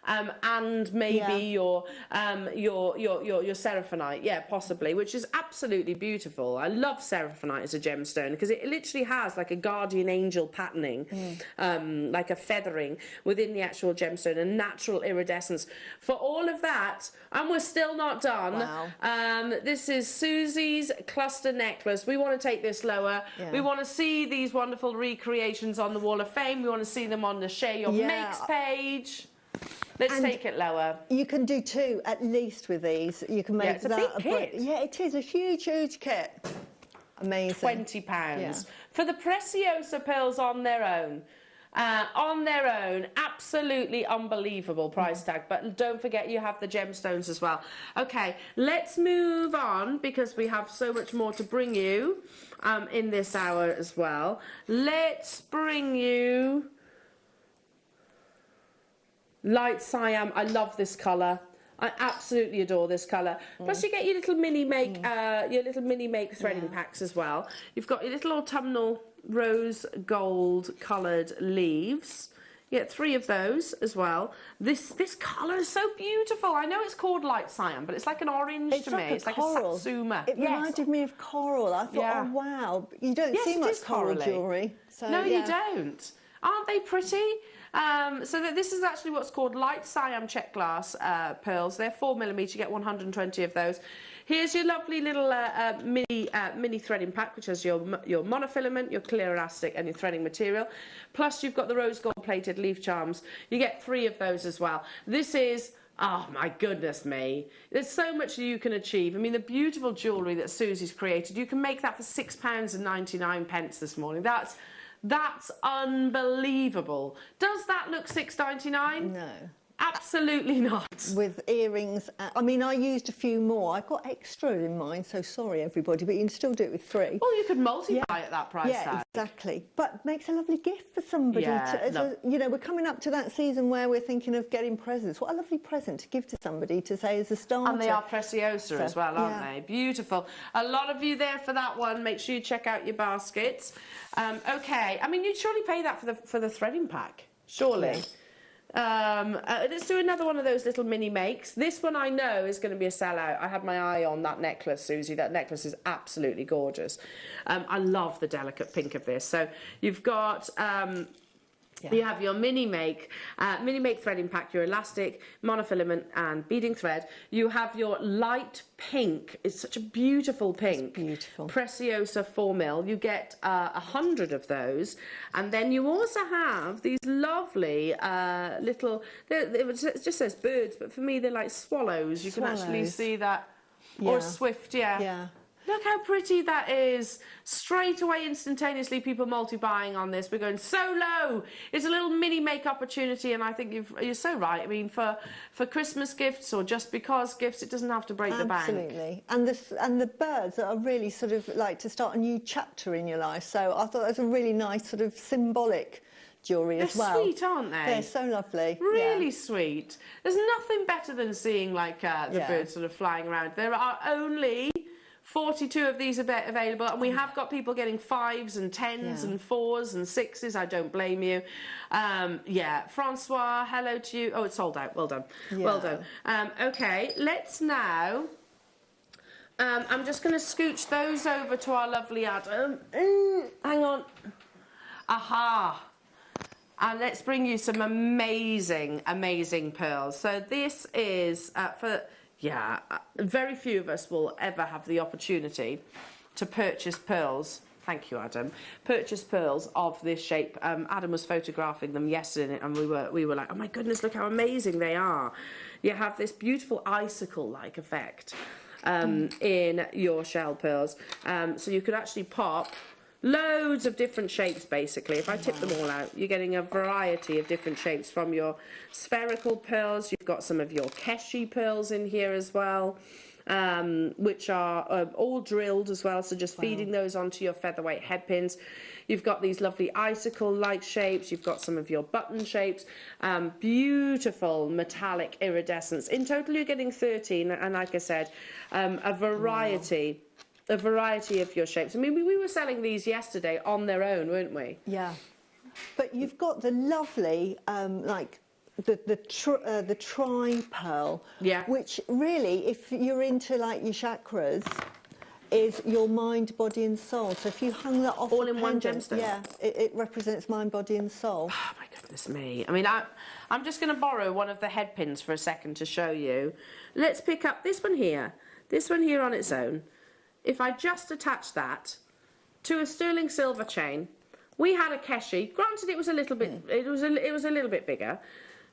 and maybe your seraphonite, possibly, which is absolutely beautiful. I love seraphonite as a gemstone because it literally has like a guardian angel patterning, like a feathering within the actual gemstone, and natural iridescence. For all of that, and we're still not done. Wow. This is Susie's cluster necklace. We want to take this lower. We want to see these wonderful recreations on the Wall of Fame. We want to see them on the Share Your Makes page. Let's take it lower. You can do 2 at least with these. You can make it's a big kit. Yeah, it is a huge, huge kit. Amazing. £20 for the Preciosa pearls on their own. Absolutely unbelievable price tag. But don't forget, you have the gemstones as well. Okay, let's move on, because we have so much more to bring you in this hour as well. Let's bring you light cyan. I love this colour. I absolutely adore this colour. Plus, you get your little mini make, threading packs as well. You've got your little autumnal rose gold coloured leaves. You get 3 of those as well. This colour is so beautiful. I know it's called light cyan, but it's like an orange to me. It's like coral. a satsuma. It reminded me of coral. I thought, oh wow, you don't see much coral jewellery. So, no, you don't. Aren't they pretty? So this is actually what's called light cyan check glass pearls. They're 4mm. You get 120 of those. Here's your lovely little mini threading pack, which has your monofilament, your clear elastic, and your threading material. Plus, you've got the rose gold plated leaf charms. You get 3 of those as well. This is Oh my goodness me. There's so much you can achieve. I mean, the beautiful jewellery that Susie's created, you can make that for £6.99 this morning. That's unbelievable. Does that look $6.99? No. Absolutely not. With earrings, I mean, I used a few more. I've got extra in mine, so sorry everybody, but you can still do it with 3. Well, you could multiply at that price tag. Exactly. But makes a lovely gift for somebody. You know, we're coming up to that season where we're thinking of getting presents. What a lovely present to give to somebody to say as a starter. And they are preciosa as well, aren't they? Beautiful. A lot of you there for that one. Make sure you check out your baskets. Okay. I mean, you'd surely pay that for the threading pack. Surely. Yeah. Let's do another one of those little mini makes. This one I know is going to be a sellout. I had my eye on that necklace, Susie. That necklace is absolutely gorgeous. I love the delicate pink of this. So you've got... You have your mini make threading pack, your elastic, monofilament and beading thread. You have your light pink. It's such a beautiful pink. It's beautiful. Preciosa 4mm. You get 100 of those. And then you also have these lovely little, it just says birds, but for me they're like swallows. You can actually see that. Yeah. Or swift, yeah. Look how pretty that is. Straight away, instantaneously, people multi-buying on this. We're going so low. It's a little mini make opportunity, and I think you're so right. I mean, for Christmas gifts or just because gifts, it doesn't have to break the bank. Absolutely. And the birds are really sort of like to start a new chapter in your life. So I thought that was a really nice sort of symbolic jewellery as well. They're sweet, aren't they? They're so lovely. Really sweet. There's nothing better than seeing like the birds sort of flying around. There are only 42 of these available, and we have got people getting 5s and 10s and 4s and 6s. I don't blame you. Francois, hello to you. Oh, it's sold out. Well done. Well done. Okay, let's now... I'm just going to scooch those over to our lovely Adam. Hang on. Aha. And let's bring you some amazing, amazing pearls. So this is very few of us will ever have the opportunity to purchase pearls. Thank you, Adam. Purchase pearls of this shape. Adam was photographing them yesterday, and we were like, oh my goodness, look how amazing they are. You have this beautiful icicle-like effect in your shell pearls. So you could actually pop loads of different shapes, basically. If I tip them all out, you're getting a variety of different shapes from your spherical pearls. You've got some of your keshi pearls in here as well, which are all drilled as well, so just feeding those onto your featherweight head pins. You've got these lovely icicle-like shapes. You've got some of your button shapes. Beautiful metallic iridescence. In total, you're getting 13, and like I said, a variety... A variety of your shapes. I mean, we were selling these yesterday on their own, weren't we? Yeah. But you've got the lovely, like, the tri-pearl, which really, if you're into, like, your chakras, is your mind, body and soul. So if you hung that off all in one gemstone. Yeah, it represents mind, body and soul. Oh, my goodness me. I mean, I'm just going to borrow one of the head pins for a second to show you. Let's pick up this one here on its own. If I just attach that to a sterling silver chain, we had a keshi. Granted, it was a little bit. It was a little bit bigger.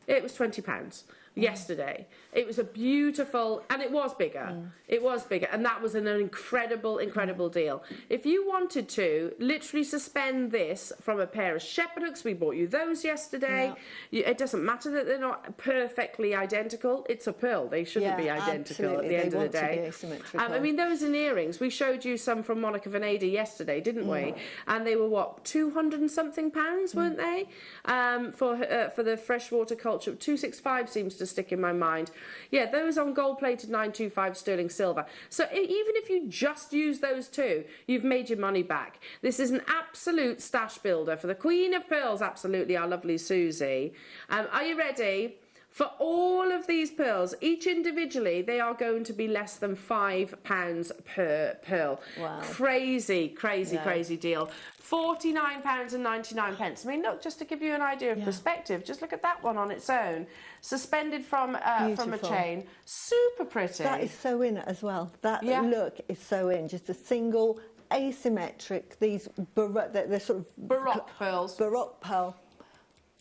It was £20 yesterday. It was a beautiful, and it was bigger. It was bigger, and that was an incredible, incredible deal. If you wanted to literally suspend this from a pair of shepherd hooks, we bought you those yesterday. It doesn't matter that they're not perfectly identical. It's a pearl. They shouldn't be identical at the end of the day. I mean, those in earrings, we showed you some from Monica Veneda yesterday, didn't we? And they were what, 200 and something pounds, weren't they? For the freshwater culture, 265 seems to stick in my mind. Yeah, those on gold-plated 925 sterling silver. So even if you just use those two, you've made your money back. This is an absolute stash builder for the Queen of Pearls, absolutely, our lovely Susie. Are you ready? For all of these pearls, each individually, they are going to be less than £5 per pearl. Wow. Crazy, crazy, crazy deal. £49.99. I mean, look, just to give you an idea of perspective, just look at that one on its own, suspended from a chain. Super pretty. That is so in as well. That look is so in. Just a single, asymmetric, these they're sort of... Baroque pearls. Baroque pearl.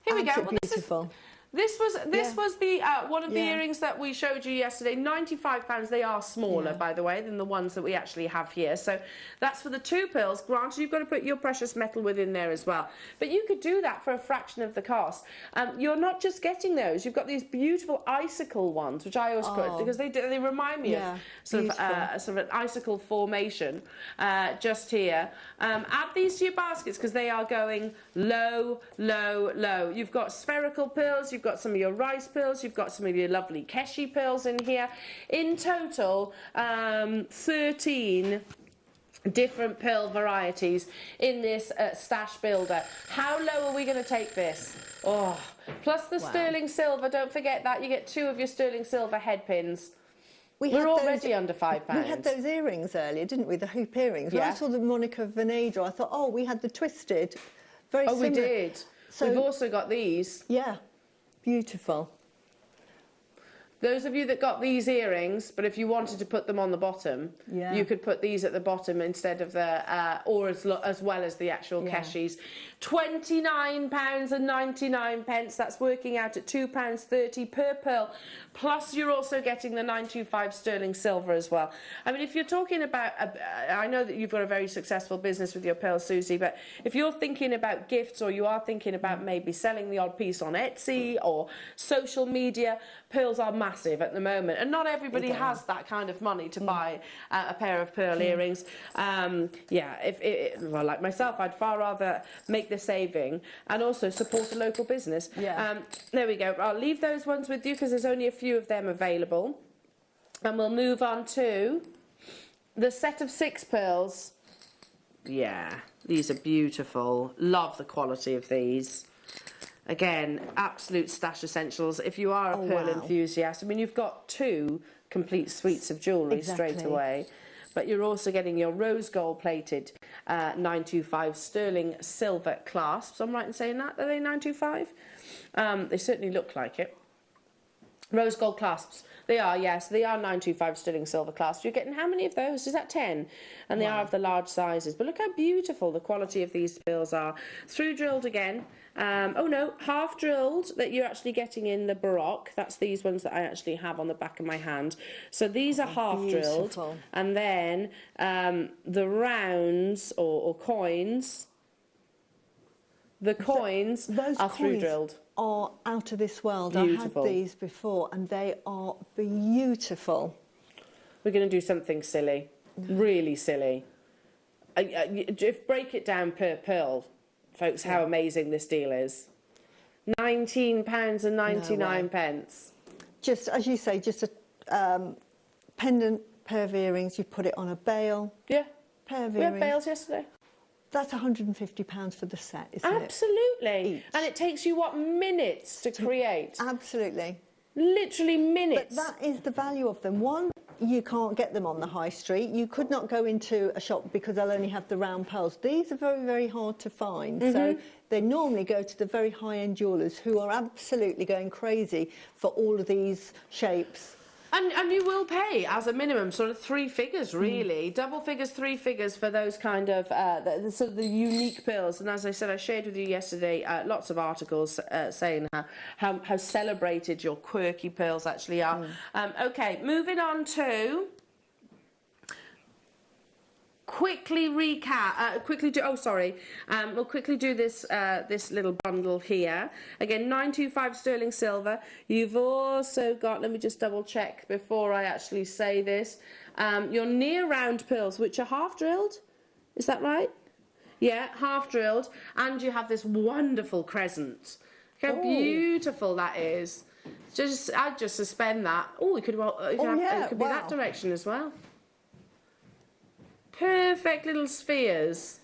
Here we go. Well, beautiful. This was the one of the earrings that we showed you yesterday. £95. They are smaller, by the way, than the ones that we actually have here. So that's for the 2 pearls. Granted, you've got to put your precious metal within there as well. But you could do that for a fraction of the cost. You're not just getting those. You've got these beautiful icicle ones, which I always put because they remind me of sort of an icicle formation just here. Add these to your baskets because they are going low, low, low. You've got spherical pearls. You've got some of your rice pearls, you've got some of your lovely keshi pearls in here. In total, 13 different pearl varieties in this stash builder. How low are we going to take this? Oh, plus the sterling silver, don't forget that. You get 2 of your sterling silver head pins. We're already under £5. We had those earrings earlier, didn't we? The hoop earrings. When I saw the Monica Venedra, I thought, oh, we had the twisted. Very similar. We did. So we've also got these. Yeah. Beautiful. Those of you that got these earrings, but if you wanted to put them on the bottom, you could put these at the bottom instead of the, or as well as the actual keshis. £29.99. That's working out at £2.30 per pearl. Plus, you're also getting the 925 sterling silver as well. I mean, if you're talking about, I know that you've got a very successful business with your pearls, Susie, but if you're thinking about gifts or you are thinking about maybe selling the odd piece on Etsy or social media, pearls are massive at the moment. And not everybody has that kind of money to buy a pair of pearl earrings. Well, like myself, I'd far rather make the saving and also support a local business. There we go. I'll leave those ones with you because there's only a few of them available. And we'll move on to the set of 6 pearls. Yeah, these are beautiful. Love the quality of these. Again, absolute stash essentials. If you are a pearl enthusiast, I mean, you've got 2 complete suites of jewellery straight away. But you're also getting your rose gold plated 925 sterling silver clasps. I'm right in saying that? Are they 925? They certainly look like it. Rose gold clasps. They are, yes. They are 925 sterling silver clasps. You're getting how many of those? Is that 10? And they are of the large sizes. But look how beautiful the quality of these pearls are. Through drilled again. Oh no, half drilled that you're actually getting in the Baroque. That's these ones that I actually have on the back of my hand. So these are half drilled. And then the rounds or coins, the coins are through drilled. Are out of this world. Beautiful. I had these before and they are beautiful. We're going to do something silly, really silly. Break it down per pearl, folks, how amazing this deal is. £19.99. Just, as you say, just a pendant pair of earrings, you put it on a bail. Yeah. Pair of earrings. We had bails yesterday. That's £150 for the set, isn't it? Absolutely. Each. And it takes you, what, minutes to create? Absolutely. Literally minutes. But that is the value of them. One, you can't get them on the high street. You could not go into a shop because they'll only have the round pearls. These are very, very hard to find. So they normally go to the very high-end jewellers who are absolutely going crazy for all of these shapes. And you will pay, as a minimum, sort of 3 figures, really. Double figures, 3 figures for those kind of, sort of the unique pearls. And as I said, I shared with you yesterday lots of articles saying how celebrated your quirky pearls actually are. OK, moving on to... Quickly recap. We'll quickly do this this little bundle here. Again, 925 sterling silver. You've also got. Let me just double check before I actually say this. Your near round pearls, which are half drilled. Is that right? Yeah, half drilled, and you have this wonderful crescent. Look how beautiful that is. I'd just suspend that. Oh, it could be that direction as well. Perfect little spheres.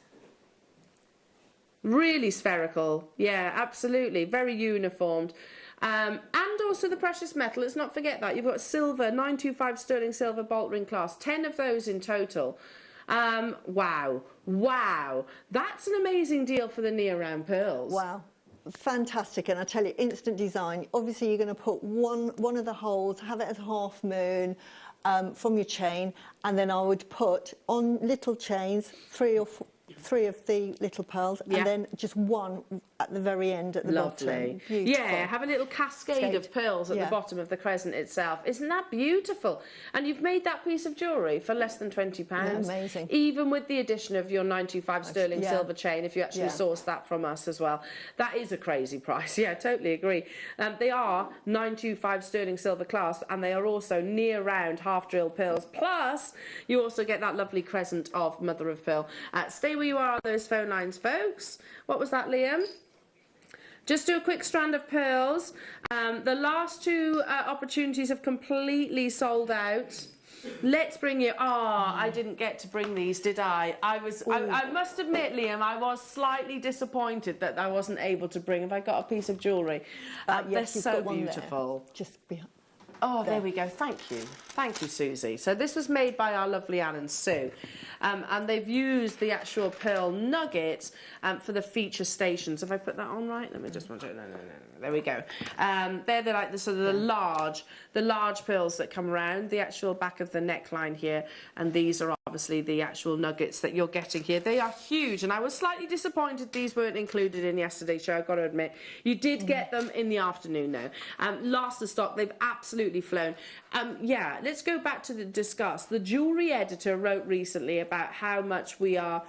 Really spherical. Yeah, absolutely. Very uniformed. And also the precious metal. Let's not forget that. You've got silver, 925 sterling silver bolt ring clasp. 10 of those in total. Wow. Wow. That's an amazing deal for the near round pearls. Wow. Fantastic. And I tell you, instant design. Obviously, you're going to put one of the holes, have it as a half moon, from your chain, and then I would put on little chains 3 of the little pearls, and then just one at the very end at the Lovely. bottom. Beautiful. Yeah, have a little cascade of pearls at the bottom of the crescent itself. Isn't that beautiful? And you've made that piece of jewellery for less than £20. Yeah, amazing. Even with the addition of your 925 sterling silver chain, if you actually source that from us as well. That is a crazy price. Yeah, totally agree. They are 925 sterling silver class, and they are also near round half drilled pearls. Plus, you also get that lovely crescent of mother of pearl. Stay where you are on those phone lines, folks. What was that, Liam? Just do a quick strand of pearls. The last two opportunities have completely sold out. Let's bring you... I didn't get to bring these, did I? I must admit, Liam, I was slightly disappointed that I wasn't able to bring... Have I got a piece of jewellery? They're so beautiful. Just behind. Oh, there we go. Thank you. Thank you, Susie. So this was made by our lovely Anne and Sue. And they've used the actual pearl nuggets for the feature stations. Have I put that on right? Let me just... No. There we go. They're like the sort of the large pearls that come around the actual back of the neckline here. And these are obviously the actual nuggets that you're getting here. They are huge. And I was slightly disappointed these weren't included in yesterday's show, I've got to admit. You did get them in the afternoon, though. Last of stock, they've absolutely flown. Yeah, let's go back to discuss. The jewellery editor wrote recently about how much we are...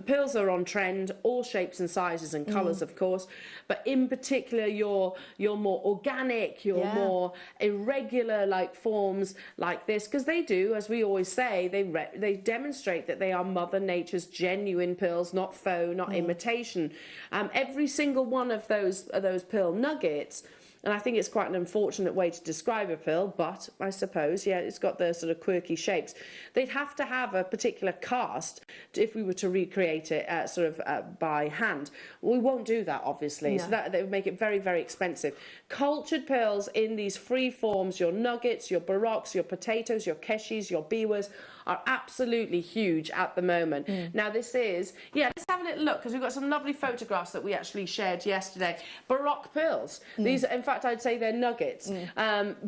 pearls are on trend, all shapes and sizes and colours, of course, but in particular your more organic, your more irregular like forms like this, because they do, as we always say, they demonstrate that they are Mother Nature's genuine pearls, not faux, not imitation. Every single one of those pearl nuggets. And I think it's quite an unfortunate way to describe a pearl, but I suppose, yeah, it's got the sort of quirky shapes. They'd have to have a particular cast if we were to recreate it by hand. We won't do that, obviously, so that would make it very, very expensive. Cultured pearls in these free forms, your nuggets, your baroques, your potatoes, your keshis, your biwas, are absolutely huge at the moment. Now this is, let's have a little look, because we've got some lovely photographs that we actually shared yesterday. Baroque pearls. These, in fact, I'd say they're nuggets.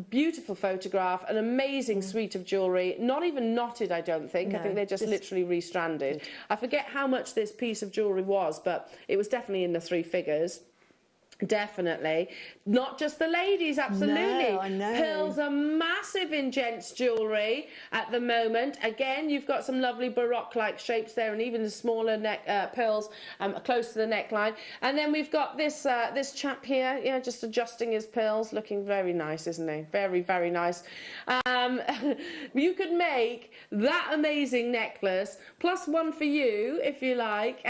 Beautiful photograph, an amazing suite of jewellery. Not even knotted, I don't think. I think they're just literally restranded. I forget how much this piece of jewellery was, but it was definitely in the 3 figures. Definitely. Not just the ladies, absolutely. No, I know. Pearls are massive in gents jewellery at the moment. Again, you've got some lovely Baroque-like shapes there, and even the smaller pearls close to the neckline. And then we've got this this chap here, just adjusting his pearls, looking very nice, isn't he? Very, very nice. You could make that amazing necklace, plus one for you, if you like.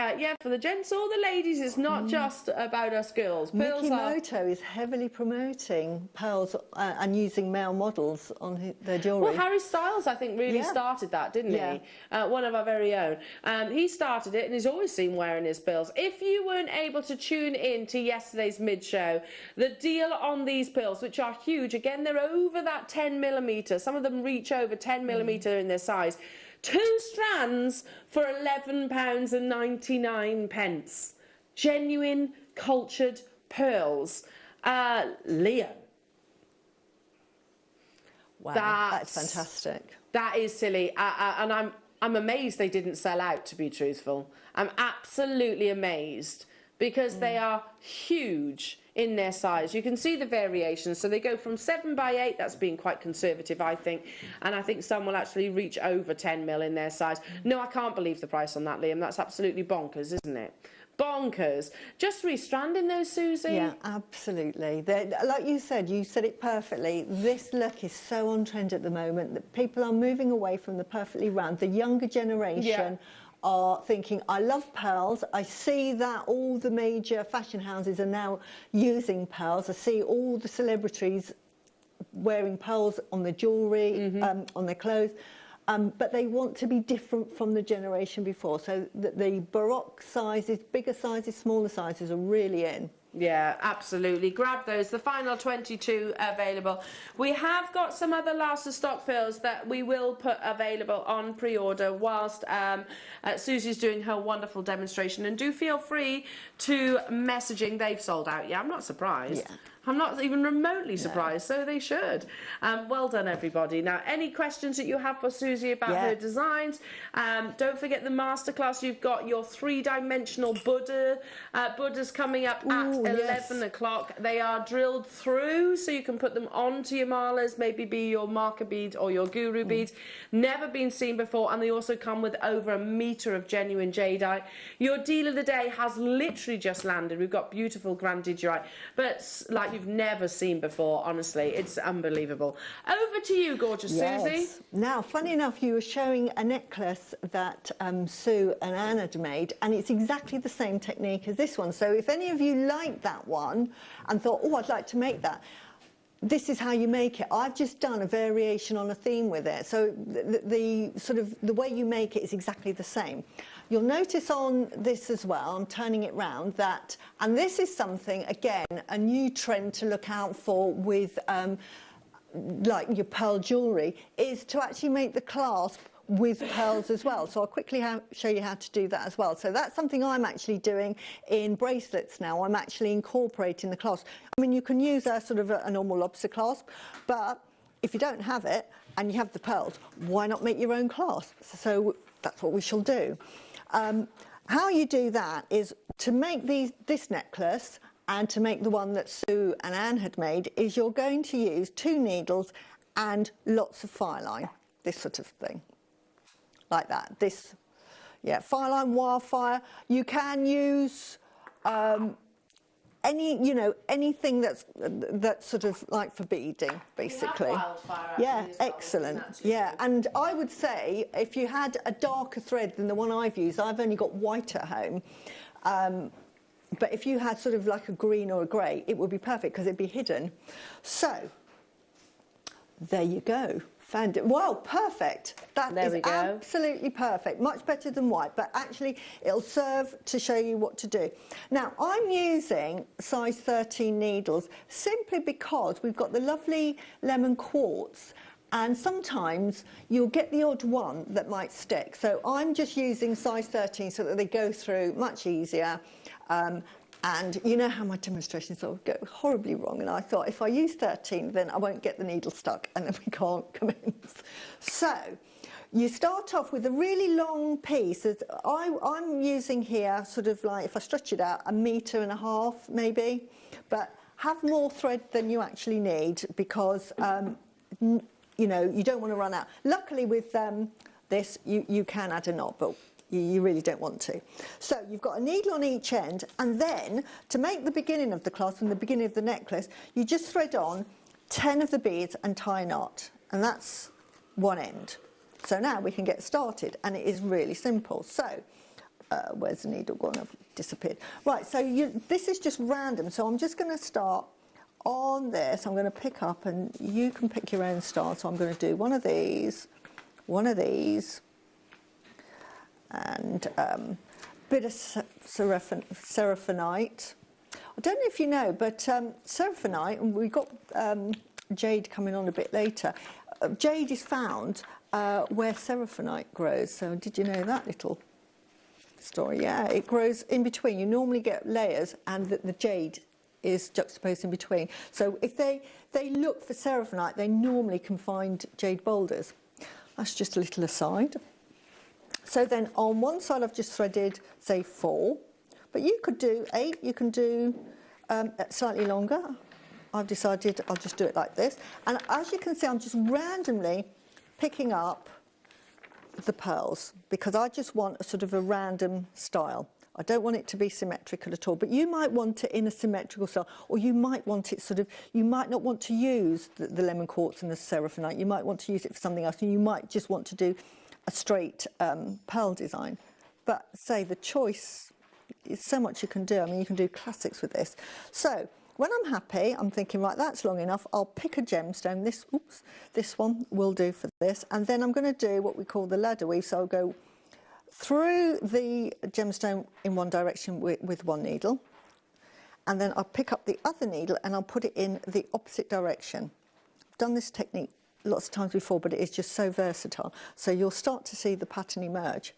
For the gents or the ladies, it's not just about us girls. Mickey Moto is heavily promoting pearls and using male models on their jewellery. Well, Harry Styles, I think, really started that, didn't he? One of our very own. He started it, and he's always seen wearing his pearls. If you weren't able to tune in to yesterday's mid-show, the deal on these pearls, which are huge, again, they're over that 10mm. Some of them reach over 10mm in their size. 2 strands for £11.99. Genuine, cultured pearls. Leo. Wow, that's fantastic. That is silly, and I'm amazed they didn't sell out, to be truthful. I'm absolutely amazed, because they are huge in their size. You can see the variations. So they go from 7x8, that's being quite conservative, I think, and I think some will actually reach over 10mm in their size. No, I can't believe the price on that, Liam. That's absolutely bonkers, isn't it? Bonkers. Just restranding those, Susie. Yeah, absolutely. Like you said it perfectly. This look is so on trend at the moment that people are moving away from the perfectly round. The younger generation are thinking, I love pearls. I see that all the major fashion houses are now using pearls. I see all the celebrities wearing pearls on their jewellery, on their clothes. But they want to be different from the generation before. So the Baroque sizes, bigger sizes, smaller sizes are really in. Yeah, absolutely. Grab those. The final 22 available. We have got some other last of stock pearls that we will put available on pre-order whilst Susie's doing her wonderful demonstration. And do feel free to messaging. They've sold out. Yeah, I'm not surprised. Yeah. I'm not even remotely surprised, so they should. Well done, everybody. Now, any questions that you have for Susie about her designs, don't forget the masterclass. You've got your 3-dimensional Buddha. Buddha's coming up at 11 o'clock. They are drilled through, so you can put them onto your malas, maybe be your marker beads or your guru beads. Never been seen before, and they also come with over a metre of genuine jadeite. Your deal of the day has literally just landed. We've got beautiful Grandidierite, but like you've never seen before, honestly. It's unbelievable. Over to you, gorgeous Susie. Now, funny enough, you were showing a necklace that Sue and Anne had made, and it's exactly the same technique as this one. So if any of you liked that one and thought, oh, I'd like to make that, this is how you make it. I've just done a variation on a theme with it. So the sort of the way you make it is exactly the same. You'll notice on this as well, I'm turning it round, that, and this is something, again, a new trend to look out for with like your pearl jewellery, is to actually make the clasp with pearls as well. So I'll quickly show you how to do that as well. So that's something I'm actually doing in bracelets now. I'm actually incorporating the clasp. I mean, you can use a sort of a normal lobster clasp, but if you don't have it and you have the pearls, why not make your own clasp? So that's what we shall do. How you do that is to make this necklace and to make the one that Sue and Anne had made, is you're going to use 2 needles and lots of fire line, this sort of thing, like that. This, fire line, wildfire. You can use anything that's sort of like for beading, basically. Excellent. And I would say if you had a darker thread than the one I've used, I've only got white at home. But if you had sort of like a green or a grey, it would be perfect because it'd be hidden. So there you go. Found it. Wow, perfect. That is absolutely perfect. Much better than white, but actually it'll serve to show you what to do. Now, I'm using size 13 needles simply because we've got the lovely lemon quartz, and sometimes you'll get the odd one that might stick. So I'm just using size 13 so that they go through much easier. And you know how my demonstrations sort of go horribly wrong, and I thought if I use 13 then I won't get the needle stuck and then we can't commence. So you start off with a really long piece. I'm using here sort of like, if I stretch it out, 1.5 meters maybe, but have more thread than you actually need because you know, you don't want to run out. Luckily with this you can add a knot, but you really don't want to. So you've got a needle on each end, and then to make the beginning of the clasp and the beginning of the necklace, you just thread on 10 of the beads and tie a knot, and that's one end. So now we can get started, and it is really simple. So where's the needle gone? I've disappeared. Right, so this is just random, so I'm just going to start on this. I'm going to pick up, and you can pick your own style. So I'm going to do one of these, and a bit of seraphinite. I don't know if you know, but seraphinite, and we've got jade coming on a bit later. Jade is found where seraphinite grows. So did you know that little story? Yeah, it grows in between. You normally get layers, and the jade is juxtaposed in between. So if they look for seraphinite, they normally can find jade boulders. That's just a little aside. So then on one side I've just threaded, say 4, but you could do 8, you can do slightly longer. I've decided I'll just do it like this. And as you can see, I'm just randomly picking up the pearls because I just want a sort of a random style. I don't want it to be symmetrical at all, but you might want it in a symmetrical style, or you might want it sort of, you might not want to use the lemon quartz and the seraphinite, you might want to use it for something else, and you might just want to do a straight pearl design. But say the choice is so much you can do. I mean, you can do classics with this. So when I'm happy, I'm thinking, right, that's long enough. I'll pick a gemstone. This one will do for this. And then I'm going to do what we call the ladder weave. So I'll go through the gemstone in one direction with one needle. And then I'll pick up the other needle and I'll put it in the opposite direction. I've done this technique lots of times before, but it is just so versatile. So you'll start to see the pattern emerge.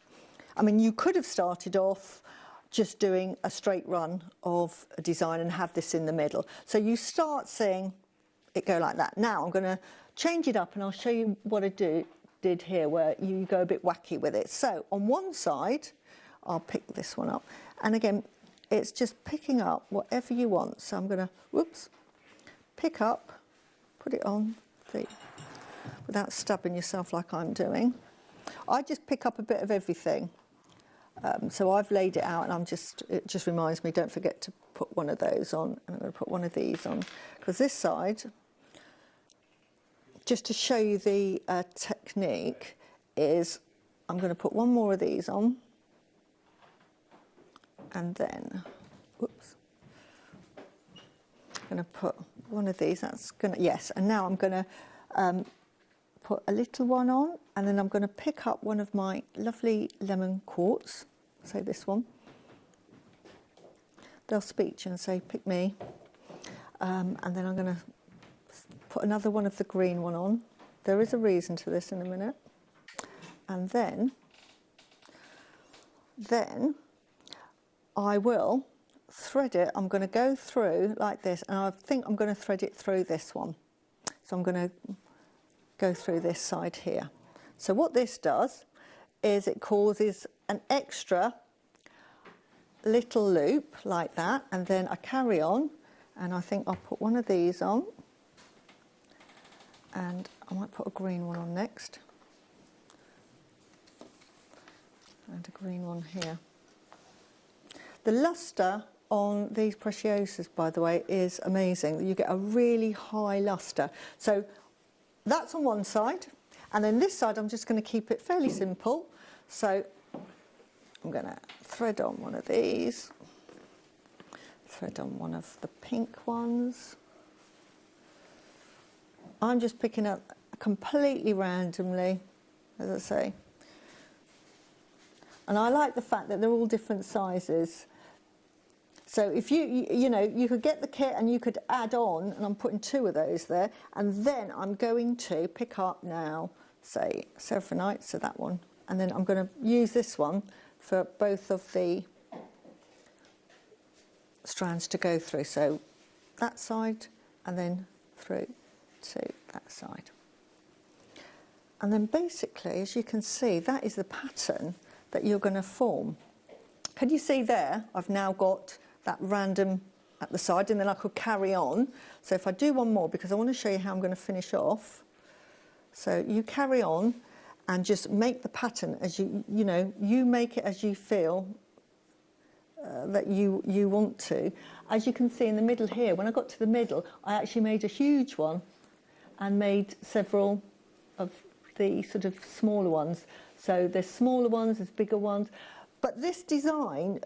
I mean, you could have started off just doing a straight run of a design and have this in the middle. So you start seeing it go like that. Now I'm going to change it up and I'll show you what I did here where you go a bit wacky with it. So on one side, I'll pick this one up. And again, it's just picking up whatever you want. So I'm going to, whoops, pick up, put it on, without stabbing yourself like I'm doing. I just pick up a bit of everything. So I've laid it out and it just reminds me, don't forget to put one of those on. And I'm going to put one of these on. Because this side, just to show you the technique, is I'm going to put one more of these on. And then, whoops, I'm going to put one of these, that's going to, yes, and now I'm going to put a little one on, and then I'm going to pick up one of my lovely lemon quartz, say this one. They'll speak to you and say, pick me. And then I'm going to put another one of the green one on. There is a reason to this in a minute. And then I will thread it. I'm going to go through like this, and I think I'm going to thread it through this one. So I'm going to go through this side here. So what this does is it causes an extra little loop like that, and then I carry on, and I think I'll put one of these on, and I might put a green one on next, and a green one here. The luster on these preciosas, by the way, is amazing. You get a really high luster. So that's on one side, and then this side I'm just going to keep it fairly simple. So I'm going to thread on one of these, thread on one of the pink ones. I'm just picking up completely randomly, as I say. And I like the fact that they're all different sizes. So if you know, you could get the kit and you could add on, and I'm putting two of those there, and then I'm going to pick up now, say, Seraphonite, so that one, and then I'm going to use this one for both of the strands to go through. So that side, and then through to that side. And then basically, as you can see, that is the pattern that you're going to form. Can you see there? I've now got that random at the side, and then I could carry on. So if I do one more, because I want to show you how I'm going to finish off. So you carry on and just make the pattern as you know, you make it as you feel that you want to. As you can see in the middle here, when I got to the middle, I actually made a huge one and made several of the sort of smaller ones. So there's smaller ones, there's bigger ones. But this design,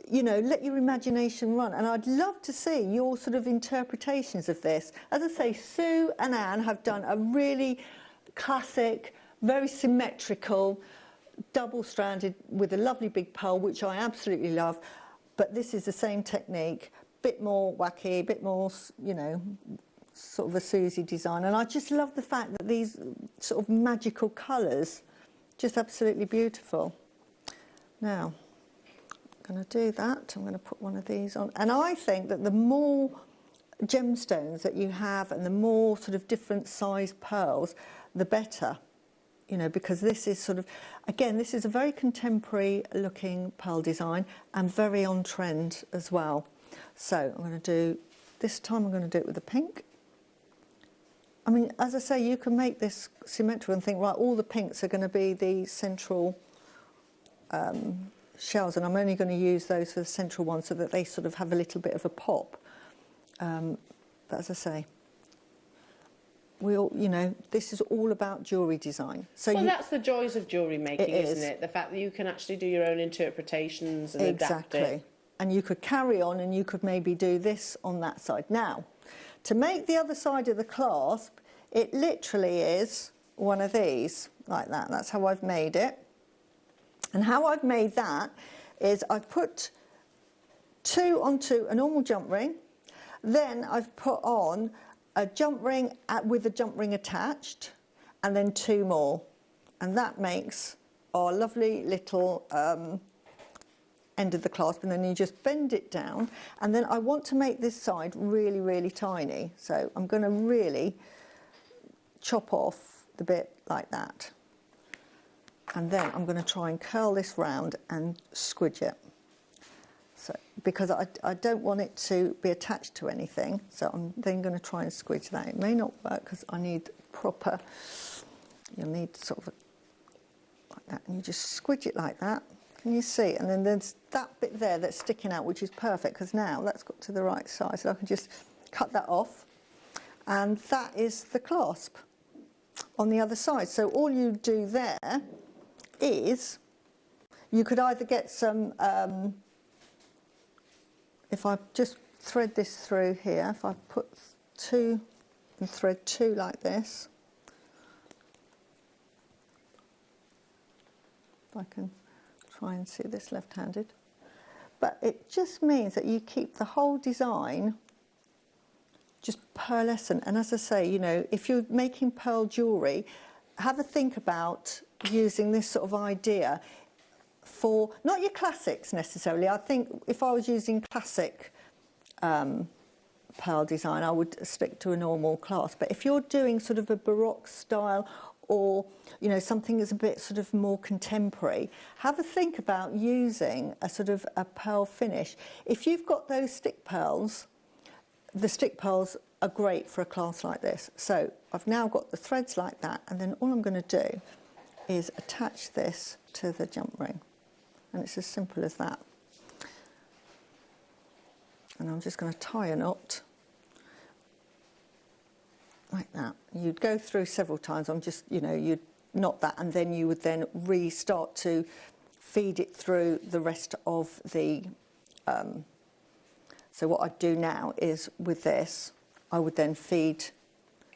you know, let your imagination run. And I'd love to see your sort of interpretations of this. As I say, Sue and Anne have done a really classic, very symmetrical, double-stranded with a lovely big pearl, which I absolutely love. But this is the same technique, bit more wacky, bit more, you know, sort of a Susie design. And I just love the fact that these sort of magical colours, just absolutely beautiful. Now, I'm going to do that. I'm going to put one of these on. And I think that the more gemstones that you have and the more sort of different size pearls, the better. You know, because this is sort of, again, this is a very contemporary looking pearl design and very on trend as well. So I'm going to do, this time I'm going to do it with the pink. I mean, as I say, you can make this symmetrical and think, right, all the pinks are going to be the central shells, and I'm only going to use those for the central one so that they sort of have a little bit of a pop. But as I say, you know, this is all about jewellery design. So well, that's the joys of jewellery making, isn't it? The fact that you can actually do your own interpretations and adapt it. And you could carry on and you could maybe do this on that side. Now, to make the other side of the clasp, it literally is one of these, like that. That's how I've made it. And how I've made that is I've put two onto a normal jump ring, then I've put on a jump ring with a jump ring attached, and then two more. And that makes our lovely little end of the clasp, and then you just bend it down. And then I want to make this side really, really tiny. So I'm going to really chop off the bit like that. And then I'm going to try and curl this round and squidge it. So, because I don't want it to be attached to anything, so I'm then going to try and squidge that. It may not work because I need proper, you'll need sort of like that, and you just squidge it like that. Can you see? And then there's that bit there that's sticking out, which is perfect, because now that's got to the right size. So I can just cut that off, and that is the clasp on the other side. So all you do there is, you could either get some, if I just thread this through here, if I put 2 and thread 2 like this, if I can try and see this left-handed, but it just means that you keep the whole design just pearlescent. And as I say, you know, if you're making pearl jewellery, have a think about using this sort of idea for, not your classics necessarily. I think if I was using classic pearl design, I would stick to a normal clasp. But if you're doing sort of a Baroque style, or, you know, something that's a bit sort of more contemporary, have a think about using a sort of a pearl finish. If you've got those stick pearls, the stick pearls are great for a clasp like this. So I've now got the threads like that, and then all I'm going to do is attach this to the jump ring. And it's as simple as that. And I'm just going to tie a knot like that. You'd go through several times. I'm just, you know, you'd knot that, and then you would then restart to feed it through the rest of the. So what I'd do now is with this, I would then feed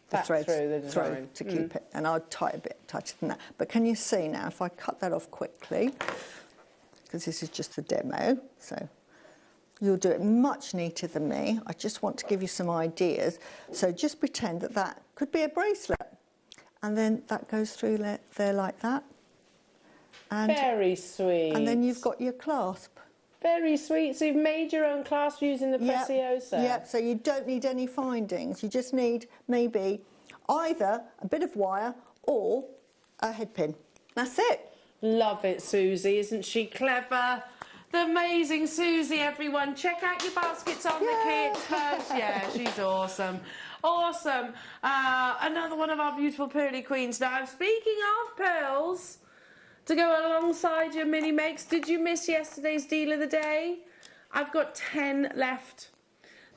the threads through to keep it, and I'd tie a bit tighter than that. But can you see now, if I cut that off quickly, because this is just a demo, so you'll do it much neater than me. I just want to give you some ideas. So just pretend that that could be a bracelet, and then that goes through there like that. And, very sweet. And then you've got your clasp. Very sweet. So you've made your own clasp using the Preciosa. Yep, so you don't need any findings. You just need maybe either a bit of wire or a head pin. That's it. Love it, Susie. Isn't she clever? The amazing Susie, everyone. Check out your baskets on the kit folks. Yeah, she's awesome. Awesome. Another one of our beautiful pearly queens. Now, speaking of pearls, to go alongside your mini makes, did you miss yesterday's deal of the day? I've got 10 left.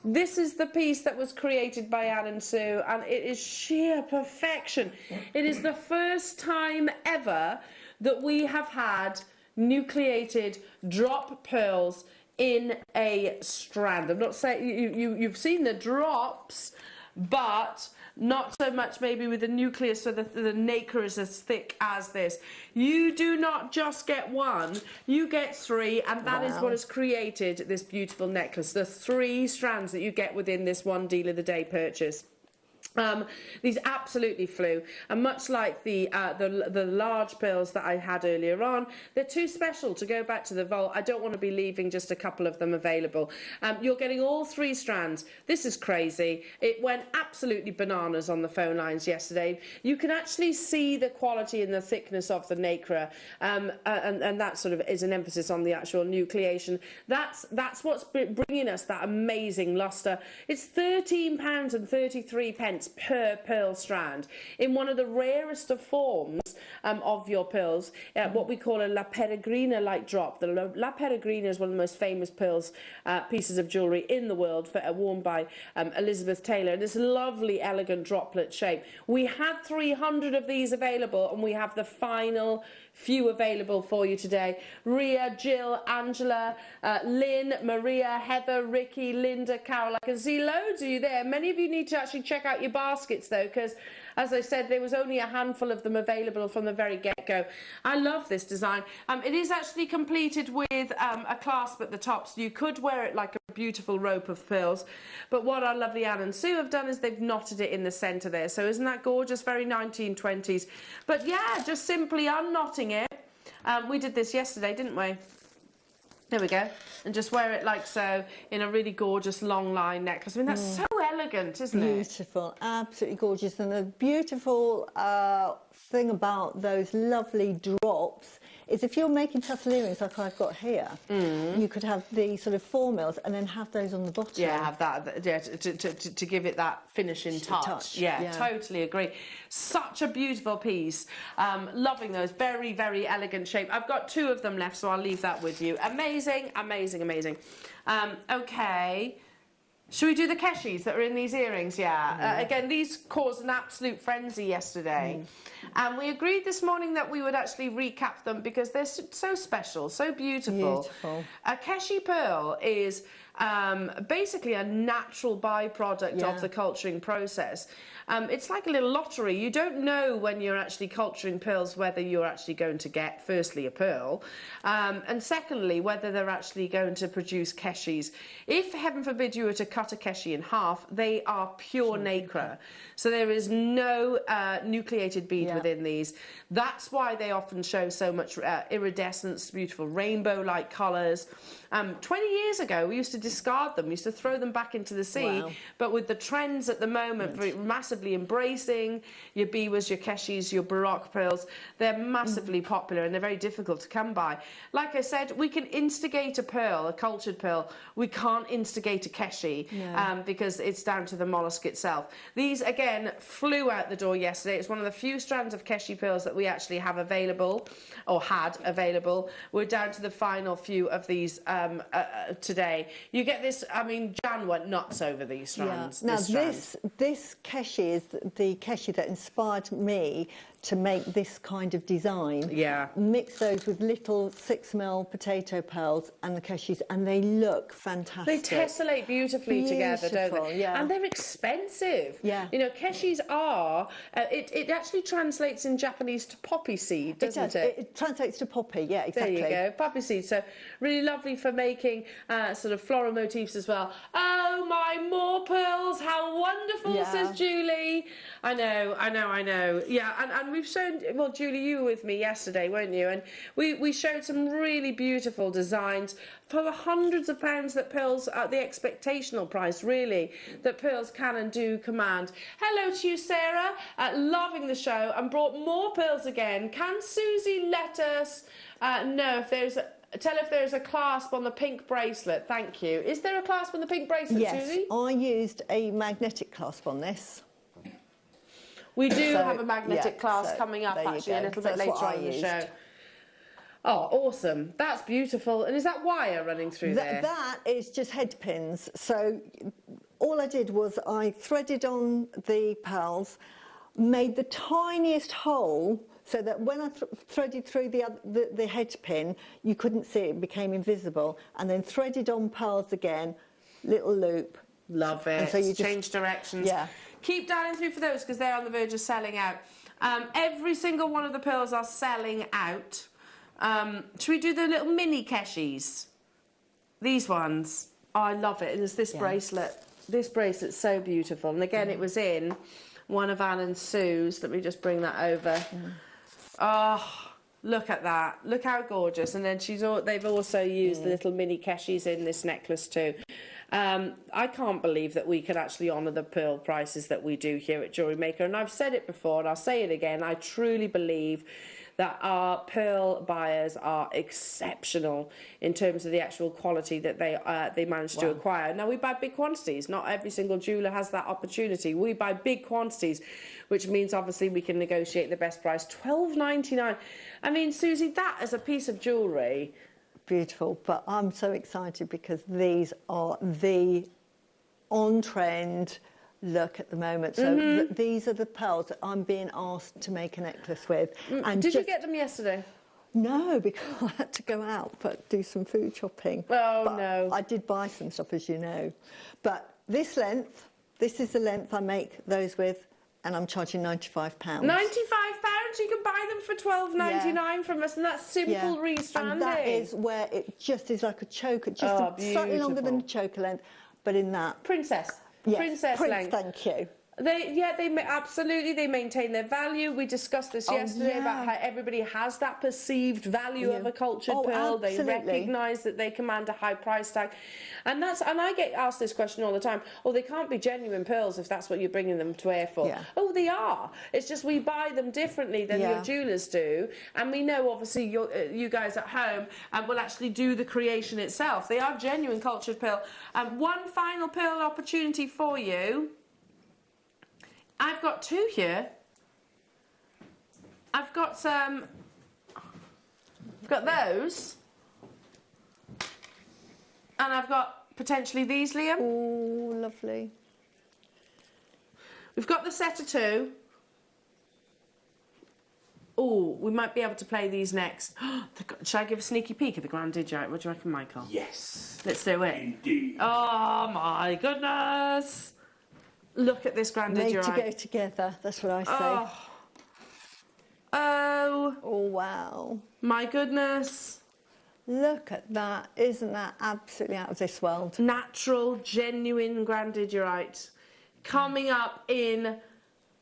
This is the piece that was created by Anne and Sue, and it is sheer perfection. It is the first time ever that we have had nucleated drop pearls in a strand. I'm not saying you've seen the drops, but not so much maybe with the nucleus, so the nacre is as thick as this. You do not just get one, you get 3, and that is what has created this beautiful necklace, the 3 strands that you get within this one deal of the day purchase. These absolutely flew, and much like the large pearls that I had earlier on, they're too special to go back to the vault. I don't want to be leaving just a couple of them available. You're getting all 3 strands. This is crazy. It went absolutely bananas on the phone lines yesterday. You can actually see the quality and the thickness of the nacre, and that sort of is an emphasis on the actual nucleation. That's what's bringing us that amazing luster. It's £13.33 per pearl strand in one of the rarest of forms of your pearls, what we call a La Peregrina like drop. The La Peregrina is one of the most famous pearls pieces of jewellery in the world, worn by Elizabeth Taylor, and this lovely elegant droplet shape. We had 300 of these available, and we have the final few available for you today. Ria, Jill, Angela, Lynn, Maria, Heather, Ricky, Linda, Carol. I can see loads of you there. Many of you need to actually check out your baskets though, because as I said, there was only a handful of them available from the very get-go. I love this design. It is actually completed with a clasp at the top, so you could wear it like a beautiful rope of pearls. But what our lovely Anne and Sue have done is they've knotted it in the centre there. So isn't that gorgeous? Very 1920s. But yeah, just simply unknotting it. We did this yesterday, didn't we? There we go. And just wear it like so in a really gorgeous long line necklace. I mean, that's so elegant, isn't it? Beautiful, absolutely gorgeous. And the beautiful thing about those lovely drops is if you're making tassel earrings like I've got here, you could have the sort of 4 mils and then have those on the bottom. Yeah, have that, yeah, to give it that finishing touch. Yeah, totally agree. Such a beautiful piece. Loving those. Very, very elegant shape. I've got 2 of them left, so I'll leave that with you. Amazing, amazing, amazing. Okay. Should we do the keshis that are in these earrings? Yeah. Again, these caused an absolute frenzy yesterday. And we agreed this morning that we would actually recap them because they're so special, so beautiful. A keshi pearl is basically a natural byproduct of the culturing process. It's like a little lottery. You don't know when you're actually culturing pearls whether you're actually going to get, firstly, a pearl, and secondly, whether they're actually going to produce keshis. If, heaven forbid, you were to cut a keshi in half, they are pure nacre. So there is no nucleated bead within these. That's why they often show so much iridescence, beautiful rainbow-like colours. 20 years ago, we used to discard them, we used to throw them back into the sea. But with the trends at the moment, massively embracing your biwas, your keshis, your baroque pearls, they're massively popular and they're very difficult to come by. Like I said, we can instigate a pearl, a cultured pearl. We can't instigate a keshi because it's down to the mollusk itself. These, again, flew out the door yesterday. It's one of the few strands of keshi pearls that we actually have available, or had available. We're down to the final few of these today. You get this, I mean, Jan went nuts over these strands. Now this keshi is the keshi that inspired me to make this kind of design. Mix those with little 6 mil potato pearls and the keshis, and they look fantastic. They tessellate beautifully together, don't they? And they're expensive. You know, keshis are, it actually translates in Japanese to poppy seed, doesn't it? It translates to poppy, yeah, exactly. There you go, poppy seed. So really lovely for making sort of floral motifs as well. Oh my, more pearls, how wonderful, says Julie. I know. Yeah, and we've shown, well, Julie, you were with me yesterday, weren't you? And we showed some really beautiful designs for the hundreds of pounds that pearls, at the expectational price, really, that pearls can and do command. Hello to you, Sarah. Loving the show and brought more pearls again. Can Susie let us know if there's tell if there's a clasp on the pink bracelet? Thank you. Is there a clasp on the pink bracelet, Susie? Yes, I used a magnetic clasp on this. We do have a magnetic clasp coming up, actually, a little bit later on in the show. Oh, awesome. That's beautiful. And is that wire running through there? That is just head pins. So all I did was I threaded on the pearls, made the tiniest hole so that when I threaded through the head pin, you couldn't see it, became invisible, and then threaded on pearls again, little loop. Love it. And so you change directions. Yeah. Keep dialing through for those because they're on the verge of selling out. Every single one of the pearls are selling out. Should we do the little mini keshis? These ones. Oh, I love it. And there's this bracelet. This bracelet's so beautiful. And again, it was in one of Anne and Sue's. Let me just bring that over. Oh, look at that. Look how gorgeous. And then they've also used the little mini keshis in this necklace too. I can't believe that we can actually honour the pearl prices that we do here at Jewellery Maker. And I've said it before and I'll say it again. I truly believe that our pearl buyers are exceptional in terms of the actual quality that they manage to acquire. Now, we buy big quantities. Not every single jeweller has that opportunity. We buy big quantities, which means obviously we can negotiate the best price. $12.99. I mean, Susie, that is a piece of jewellery. Beautiful, but I'm so excited because these are the on-trend look at the moment. So these are the pearls that I'm being asked to make a necklace with. And did you get them yesterday? No, because I had to go out but do some food shopping. Oh, no. I did buy some stuff, as you know. But this length, this is the length I make those with, and I'm charging £95. £95? You can buy them for $12.99 from us, and that's simple restranding. And that is where it just is like a choker, just slightly longer than a choker length, but in that. Princess length. Thank you. Absolutely, they maintain their value. We discussed this yesterday about how everybody has that perceived value of a cultured pearl. Absolutely. They recognise that they command a high price tag, and I get asked this question all the time. Oh, they can't be genuine pearls if that's what you're bringing them to air for. Yeah. Oh, they are. It's just we buy them differently than your jewellers do, and we know obviously you guys at home will actually do the creation itself. They are genuine cultured pearl. One final pearl opportunity for you. I've got 2 here. I've got those, and I've got potentially these, Liam. Oh, lovely. We've got the set of 2. Oh, we might be able to play these next. Shall I give a sneaky peek at the Grandidierite? What do you reckon, Michael? Yes. Let's do it. Indeed. Oh my goodness! Look at this Grandidierite. Made to go together, that's what I say. Oh, wow. My goodness. Look at that. Isn't that absolutely out of this world? Natural, genuine Grandidierite. Coming up in,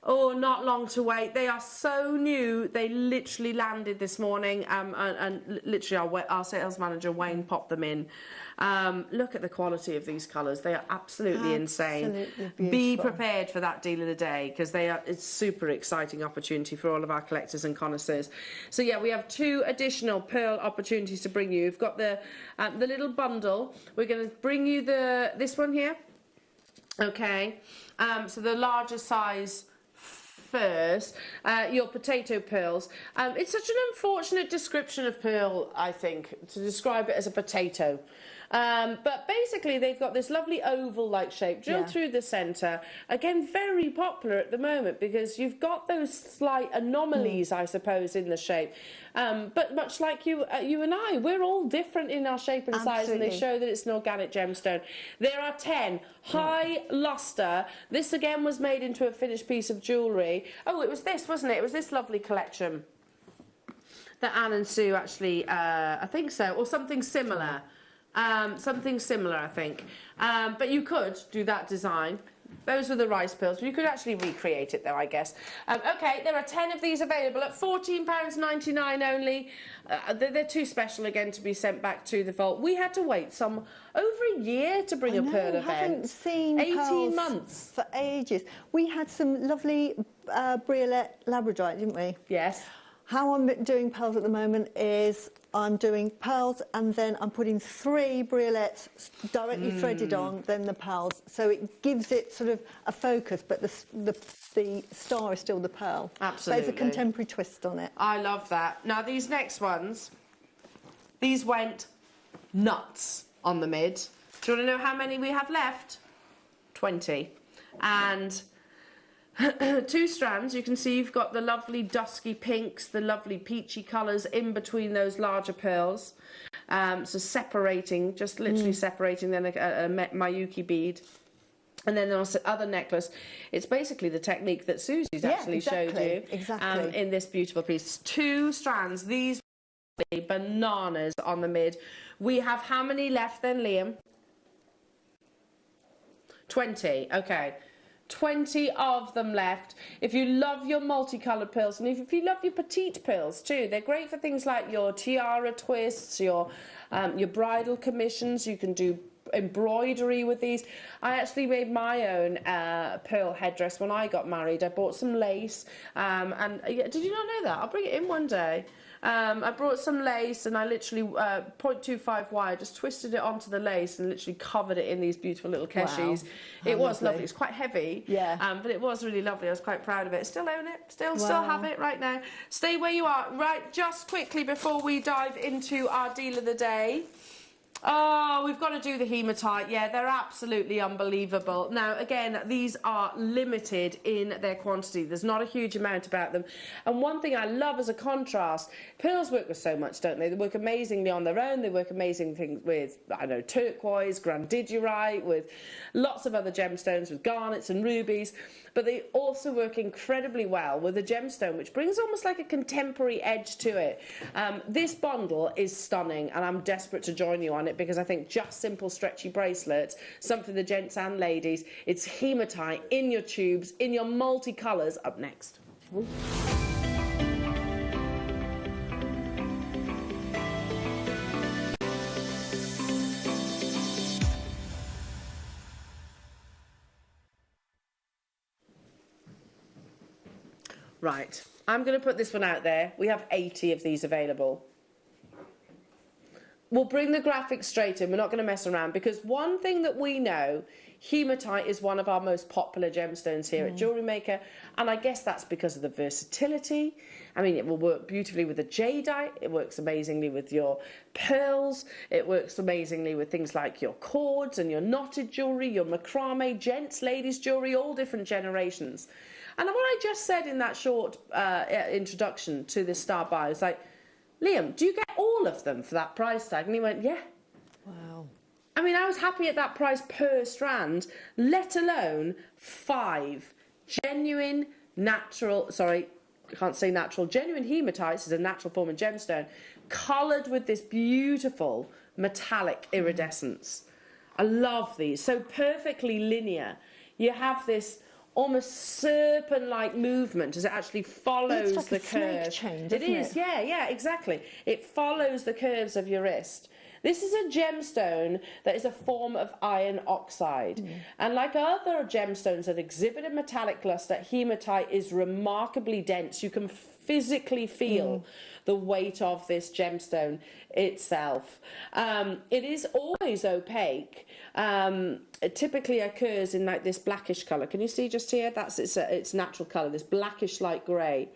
not long to wait. They are so new. They literally landed this morning, and literally our sales manager, Wayne, popped them in. Look at the quality of these colours. They are absolutely insane. Be prepared for that deal of the day, because it's super exciting opportunity for all of our collectors and connoisseurs. So yeah, we have 2 additional pearl opportunities to bring you. We've got the little bundle. We're going to bring you this one here. Okay, so the larger size first, your potato pearls. It's such an unfortunate description of pearl, I think, to describe it as a potato. But basically they've got this lovely oval-like shape drilled through the centre. Again, very popular at the moment because you've got those slight anomalies, I suppose, in the shape. But much like you and I, we're all different in our shape and size, and they show that it's an organic gemstone. There are 10 high lustre. This again was made into a finished piece of jewellery. Oh, it was this, wasn't it? It was this lovely collection that Anne and Sue actually, I think so, or something similar. Something similar, I think. But you could do that design. Those were the rice pearls. You could actually recreate it, though, I guess. OK, there are 10 of these available at £14.99 only. They're too special, again, to be sent back to the vault. We had to wait over a year to bring a pearl event. I haven't seen 18 months. For ages. We had some lovely Briolette labradorite, didn't we? Yes. How I'm doing pearls at the moment is I'm doing pearls and then I'm putting 3 briolettes directly threaded on, then the pearls. So it gives it sort of a focus, but the star is still the pearl. Absolutely. There's a contemporary twist on it. I love that. Now, these next ones, these went nuts on the mid. Do you want to know how many we have left? 20. And 2 strands. You can see you've got the lovely dusky pinks, the lovely peachy colours in between those larger pearls. So separating, just literally separating, then a Mayuki bead. And then there's the other necklace. It's basically the technique that Susie's actually showed you in this beautiful piece. 2 strands. These are bananas on the mid. We have how many left then, Liam? 20. Okay. 20 of them left. If you love your multicoloured pearls, and if you love your petite pearls too, they're great for things like your tiara twists, your bridal commissions. You can do embroidery with these. I actually made my own pearl headdress when I got married. I bought some lace, and did you not know that? I'll bring it in one day. I brought some lace and I literally 0.25 wire, just twisted it onto the lace and literally covered it in these beautiful little keshis. Wow. It was lovely. It's quite heavy, but it was really lovely. I was quite proud of it. Still own it. Still have it right now. Stay where you are. Right, just quickly before we dive into our deal of the day. Oh, we've got to do the hematite. Yeah, they're absolutely unbelievable. Now, again, these are limited in their quantity. There's not a huge amount about them. And one thing I love as a contrast, pearls work with so much, don't they? They work amazingly on their own. They work amazing things with, I know, turquoise, grandidierite, with lots of other gemstones, with garnets and rubies. But they also work incredibly well with a gemstone, which brings almost like a contemporary edge to it. This bundle is stunning, and I'm desperate to join you on on it because I think just simple stretchy bracelets, something the gents and ladies, it's hematite in your tubes, in your multicolours. Up next. Ooh. Right, I'm going to put this one out there. We have 80 of these available. We'll bring the graphics straight in. We're not going to mess around because one thing that we know, hematite is one of our most popular gemstones here at Jewellery Maker, and I guess that's because of the versatility. I mean, it will work beautifully with the jadeite, it works amazingly with your pearls, it works amazingly with things like your cords and your knotted jewellery, your macrame, gents, ladies jewellery, all different generations. And what I just said in that short introduction to this star buyer is like, Liam, do you get all of them for that price tag? And he went, yeah. Wow. I mean, I was happy at that price per strand, let alone 5 genuine, natural, sorry, I can't say natural, genuine hematites is a natural form of gemstone, coloured with this beautiful metallic iridescence. I love these, so perfectly linear. You have this almost serpent-like movement as it actually follows it's like the a snake curve. chain, It doesn't is, yeah, exactly. It follows the curves of your wrist. This is a gemstone that is a form of iron oxide. And like other gemstones that exhibit a metallic luster, hematite is remarkably dense. You can physically feel the weight of this gemstone itself. It is always opaque. It typically occurs in like this blackish colour. Can you see just here? That's its natural colour, this blackish light grey.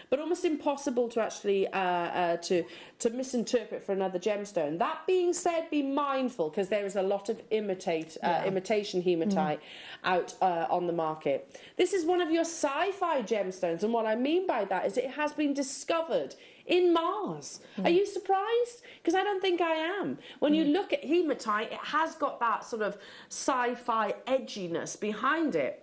But almost impossible to actually to misinterpret for another gemstone. That being said, be mindful because there is a lot of imitation hematite out on the market. This is one of your sci-fi gemstones, and what I mean by that is it has been discovered in Mars. Are you surprised? Because I don't think I am. When you look at hematite, it has got that sort of sci-fi edginess behind it.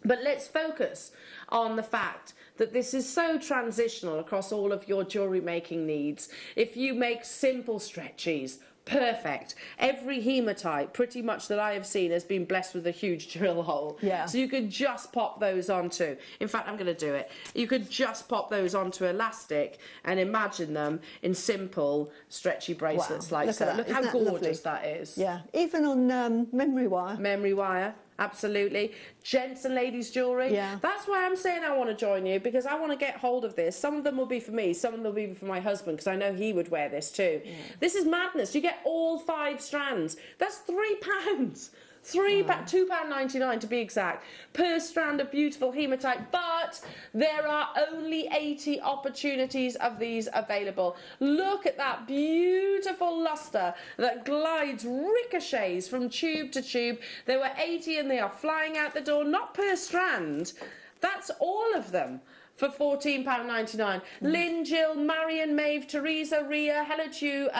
But let's focus on the fact that this is so transitional across all of your jewellery making needs. If you make simple stretchies, perfect. Every hematite pretty much that I have seen has been blessed with a huge drill hole. Yeah. So you could just pop those onto, in fact I'm going to do it, you could just pop those onto elastic and imagine them in simple stretchy bracelets like Look so. at that. Look how Isn't that gorgeous lovely? that is. Yeah, even on memory wire. Memory wire. Absolutely. Gents and ladies jewellery. Yeah. That's why I'm saying I want to join you, because I want to get hold of this. Some of them will be for me, some of them will be for my husband, because I know he would wear this too. Yeah. This is madness. You get all 5 strands. That's £3. £2.99 to be exact, per strand of beautiful hematite, but there are only 80 opportunities of these available. Look at that beautiful luster that glides, ricochets from tube to tube. There were 80 and they are flying out the door, not per strand. That's all of them. For £14.99. Lynn, Jill, Marion, Maeve, Teresa, Ria, hello to you,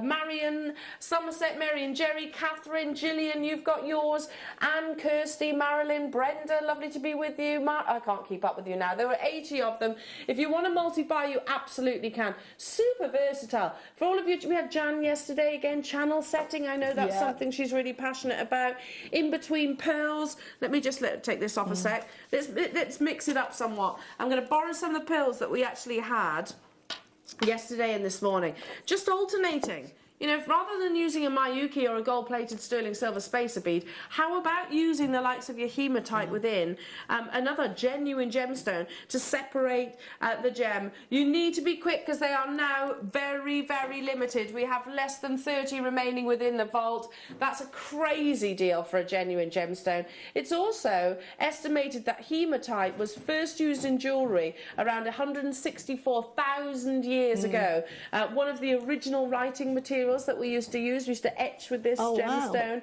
Marion, Somerset, Marion, Jerry, Catherine, Gillian, you've got yours, Anne, Kirsty, Marilyn, Brenda, lovely to be with you. I can't keep up with you now. There were 80 of them. If you want to multi-buy, you absolutely can. Super versatile. For all of you, we had Jan yesterday again, channel setting. I know that's something she's really passionate about. In between pearls, let me just take this off a sec. Let's mix it up somewhat. I'm going to borrow some of the pearls that we actually had yesterday and this morning, just alternating. You know, rather than using a Mayuki or a gold-plated sterling silver spacer bead, how about using the likes of your hematite within another genuine gemstone to separate the gem? You need to be quick because they are now very, very limited. We have less than 30 remaining within the vault. That's a crazy deal for a genuine gemstone. It's also estimated that hematite was first used in jewellery around 164,000 years ago. One of the original writing materials that we used to use. We used to etch with this gemstone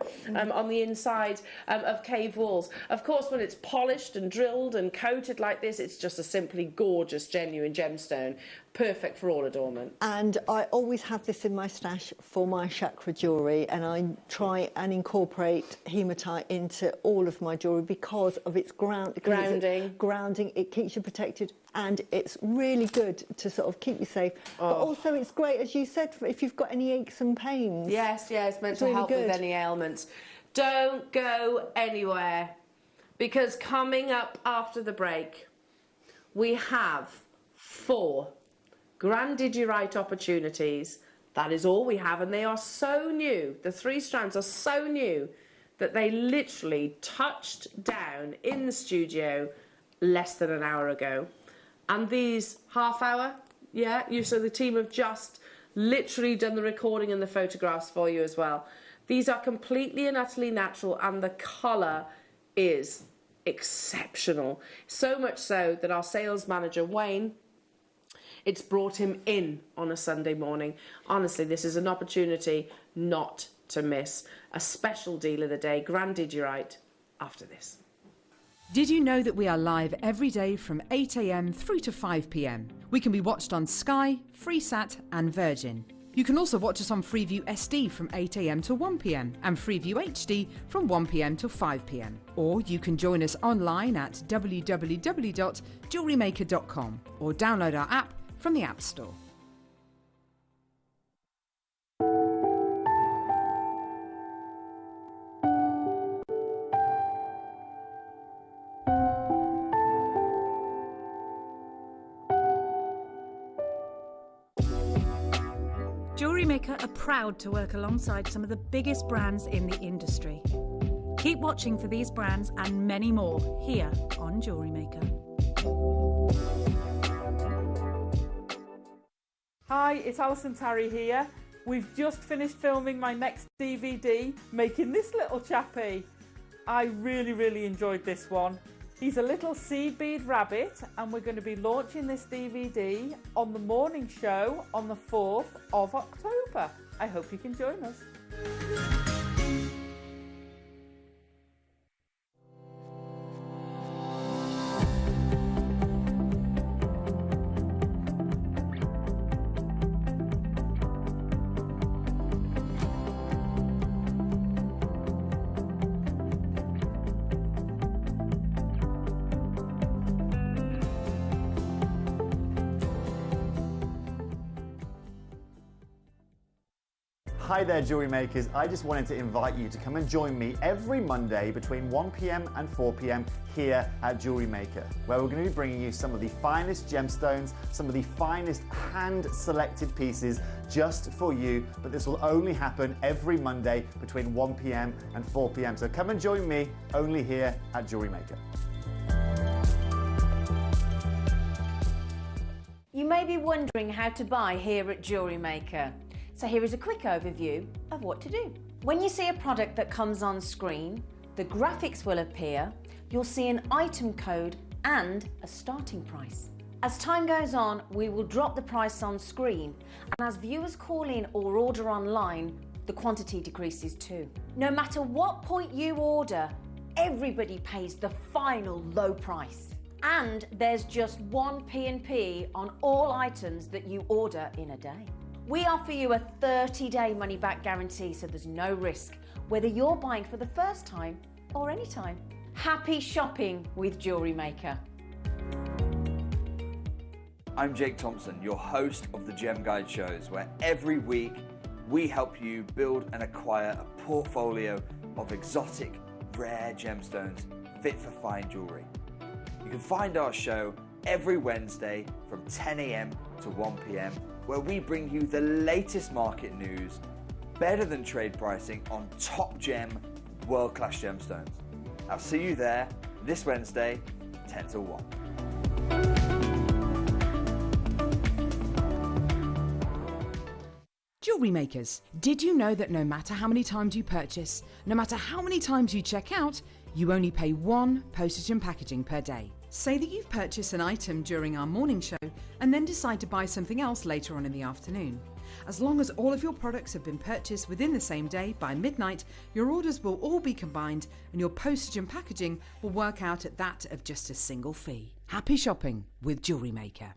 on the inside of cave walls. Of course, when it's polished and drilled and coated like this, it's just a simply gorgeous, genuine gemstone. Perfect for all adornment. And I always have this in my stash for my chakra jewellery, and I try and incorporate hematite into all of my jewellery because of its grounding. It keeps you protected, and it's really good to sort of keep you safe. But also it's great, as you said, if you've got any aches and pains. Yes, it's meant to help with any ailments. Don't go anywhere, because coming up after the break, we have 4 Grandidierite opportunities. That is all we have, and they are so new. The 3 strands are so new that they literally touched down in the studio less than an hour ago. And these half hour, so the team have just literally done the recording and the photographs for you as well. These are completely and utterly natural, and the colour is exceptional. So much so that our sales manager, Wayne, it's brought him in on a Sunday morning. Honestly, this is an opportunity not to miss. A special deal of the day, Grandidierite, after this. Did you know that we are live every day from 8 a.m. through to 5 p.m? We can be watched on Sky, Freesat and Virgin. You can also watch us on Freeview SD from 8 a.m. to 1 p.m. and Freeview HD from 1 p.m. to 5 p.m. Or you can join us online at www.JewelleryMaker.com or download our app from the App Store. Jewellery Maker are proud to work alongside some of the biggest brands in the industry. Keep watching for these brands and many more here on Jewellery Maker. Hi, it's Alison Tarry here. We've just finished filming my next DVD, making this little chappie. I really enjoyed this one. He's a little seed bead rabbit, and we're going to be launching this DVD on the morning show on the 4th of October. I hope you can join us. Hi there, jewellery makers. I just wanted to invite you to come and join me every Monday between 1 p.m. and 4 p.m. here at Jewellery Maker, where we're going to be bringing you some of the finest gemstones, some of the finest hand-selected pieces just for you. But this will only happen every Monday between 1 p.m. and 4 p.m. So come and join me only here at Jewellery Maker. You may be wondering how to buy here at Jewellery Maker. So here is a quick overview of what to do. When you see a product that comes on screen, the graphics will appear, you'll see an item code and a starting price. As time goes on, we will drop the price on screen, and as viewers call in or order online, the quantity decreases too. No matter what point you order, everybody pays the final low price. And there's just one P&P on all items that you order in a day. We offer you a 30-day money-back guarantee, so there's no risk, whether you're buying for the first time or any time. Happy shopping with Jewellery Maker. I'm Jake Thompson, your host of the Gem Guide shows, where every week we help you build and acquire a portfolio of exotic, rare gemstones fit for fine jewellery. You can find our show every Wednesday from 10 a.m. to 1 p.m, where we bring you the latest market news, better than trade pricing on top gem, world-class gemstones. I'll see you there this Wednesday, 10 till 1. Jewellery makers, did you know that no matter how many times you purchase, no matter how many times you check out, you only pay 1 postage and packaging per day? Say that you've purchased an item during our morning show and then decide to buy something else later on in the afternoon. As long as all of your products have been purchased within the same day by midnight, your orders will all be combined and your postage and packaging will work out at that of just a single fee. Happy shopping with Jewellery Maker.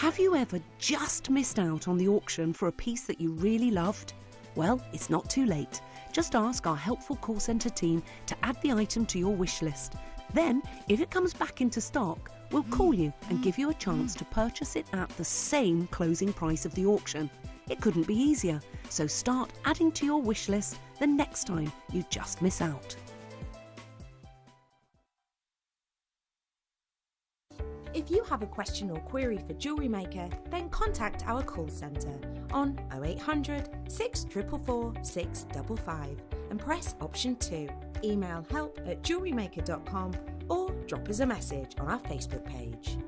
Have you ever just missed out on the auction for a piece that you really loved? Well, it's not too late. Just ask our helpful call centre team to add the item to your wish list. Then, if it comes back into stock, we'll call you and give you a chance to purchase it at the same closing price of the auction. It couldn't be easier, so start adding to your wish list the next time you just miss out. If you have a question or query for Jewellery Maker, then contact our call centre on 0800 644 655 and press option 2. Email help@jewellerymaker.com or drop us a message on our Facebook page.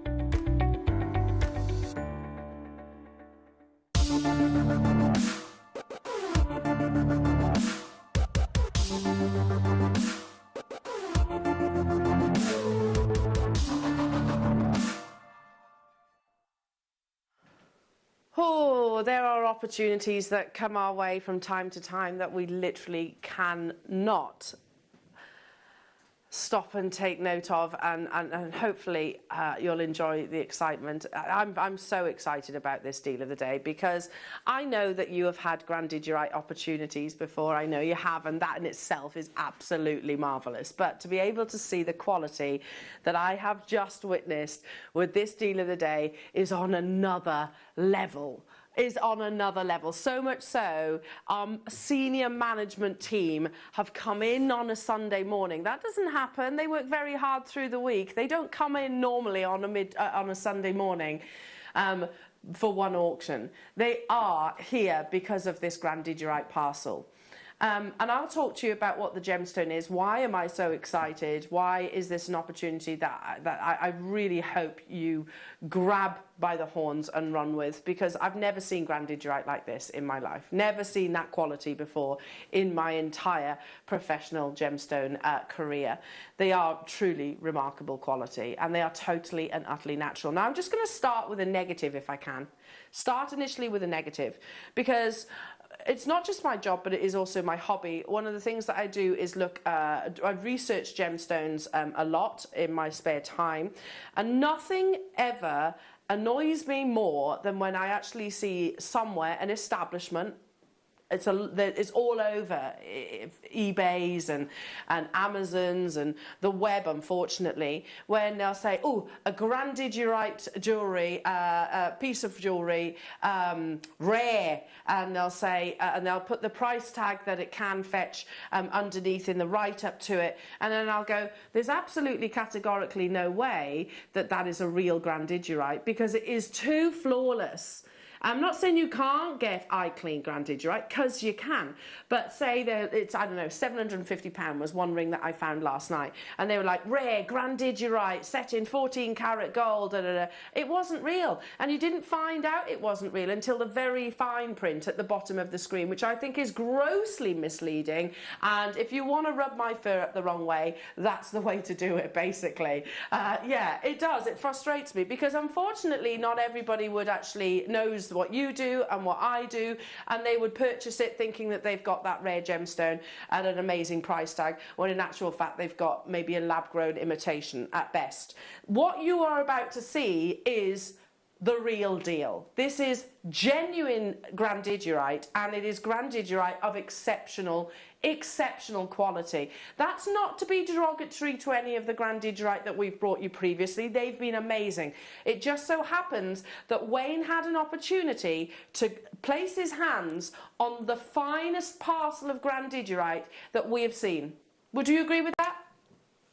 Oh, there are opportunities that come our way from time to time that we literally cannot stop and take note of, and hopefully you'll enjoy the excitement. I'm so excited about this deal of the day because I know that you have had Grandidierite opportunities before. I know you have, and that in itself is absolutely marvellous. But to be able to see the quality that I have just witnessed with this deal of the day is on another level. So much so, senior management team have come in on a Sunday morning. That doesn't happen. They work very hard through the week. They don't come in normally on a Sunday morning for one auction. They are here because of this Grandidierite parcel. And I'll talk to you about what the gemstone is. Why am I so excited? Why is this an opportunity that I really hope you grab by the horns and run with? Because I've never seen Grandidierite like this in my life. Never seen that quality before in my entire professional gemstone career. They are truly remarkable quality, and they are totally and utterly natural. Now, I'm just going to start with a negative if I can. Start initially with a negative, because it's not just my job, but it is also my hobby. One of the things that I do is I research gemstones a lot in my spare time, and nothing ever annoys me more than when I actually see somewhere an establishment. It's all over eBays and Amazons and the web, unfortunately, when they'll say, oh, a Grandidierite jewellery, a piece of jewellery, rare, and they'll say, and they'll put the price tag that it can fetch underneath in the write-up to it, and then I'll go, there's absolutely categorically no way that that is a real Grandidierite, because it is too flawless. I'm not saying you can't get eye-clean Grandidierite, because you can. But say that it's, I don't know, £750 was one ring that I found last night. And they were like, rare Grandidierite, set in 14 karat gold, da, da, da. It wasn't real. And you didn't find out it wasn't real until the very fine print at the bottom of the screen, which I think is grossly misleading. And if you want to rub my fur up the wrong way, that's the way to do it, basically. Yeah, it does. It frustrates me, because unfortunately not everybody would actually knows what you do and what I do, and they would purchase it thinking that they've got that rare gemstone at an amazing price tag, when in actual fact they've got maybe a lab-grown imitation at best. What you are about to see is the real deal. This is genuine Grandidierite, and it is Grandidierite of exceptional quality. That's not to be derogatory to any of the Grandidierite that we've brought you previously. They've been amazing. It just so happens that Wayne had an opportunity to place his hands on the finest parcel of Grandidierite that we have seen. Would you agree with that?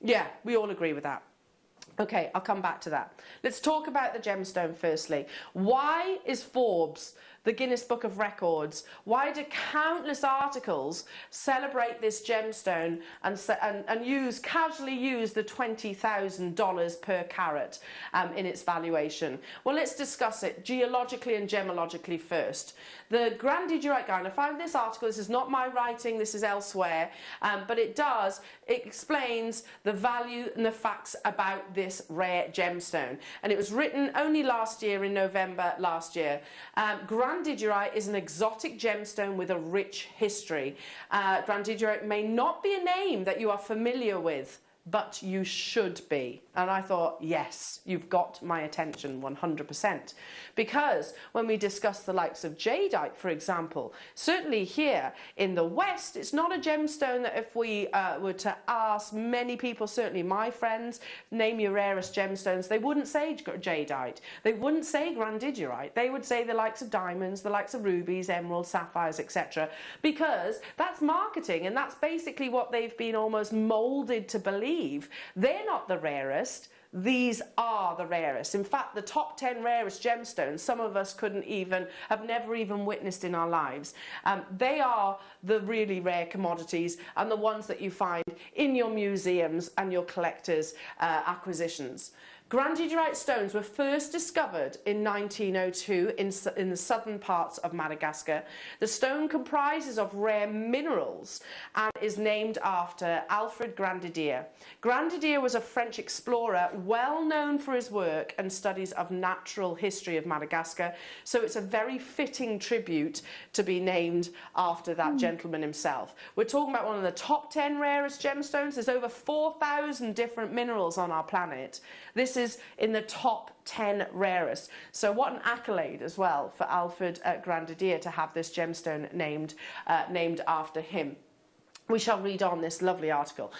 Yeah, we all agree with that. Okay, I'll come back to that. Let's talk about the gemstone firstly. Why is Forbes, the Guinness Book of Records, why do countless articles celebrate this gemstone and casually use the $20,000 per carat in its valuation? Well, let's discuss it geologically and gemologically first. The Grandidierite guy, and I found this article, this is not my writing, this is elsewhere, but it explains the value and the facts about this rare gemstone. And it was written only last year, in November last year. Grandidierite is an exotic gemstone with a rich history. Grandidierite may not be a name that you are familiar with but you should be. And I thought, yes, you've got my attention 100%. Because when we discuss the likes of jadeite, for example, certainly here in the West, it's not a gemstone that if we were to ask many people, certainly my friends, name your rarest gemstones, they wouldn't say jadeite. They wouldn't say grandidierite. They would say the likes of diamonds, the likes of rubies, emeralds, sapphires, etc. Because that's marketing, and that's basically what they've been almost molded to believe. They're not the rarest. These are the rarest. In fact, the top 10 rarest gemstones, some of us have never even witnessed in our lives. They are the really rare commodities and the ones that you find in your museums and your collectors' acquisitions. Grandidierite stones were first discovered in 1902 in the southern parts of Madagascar. The stone comprises of rare minerals and is named after Alfred Grandidier. Grandidier was a French explorer well known for his work and studies of natural history of Madagascar, so it's a very fitting tribute to be named after that gentleman himself. We're talking about one of the top 10 rarest gemstones. There's over 4,000 different minerals on our planet. This is in the top 10 rarest. So what an accolade as well for Alfred Grandidier to have this gemstone named after him. We shall read on this lovely article.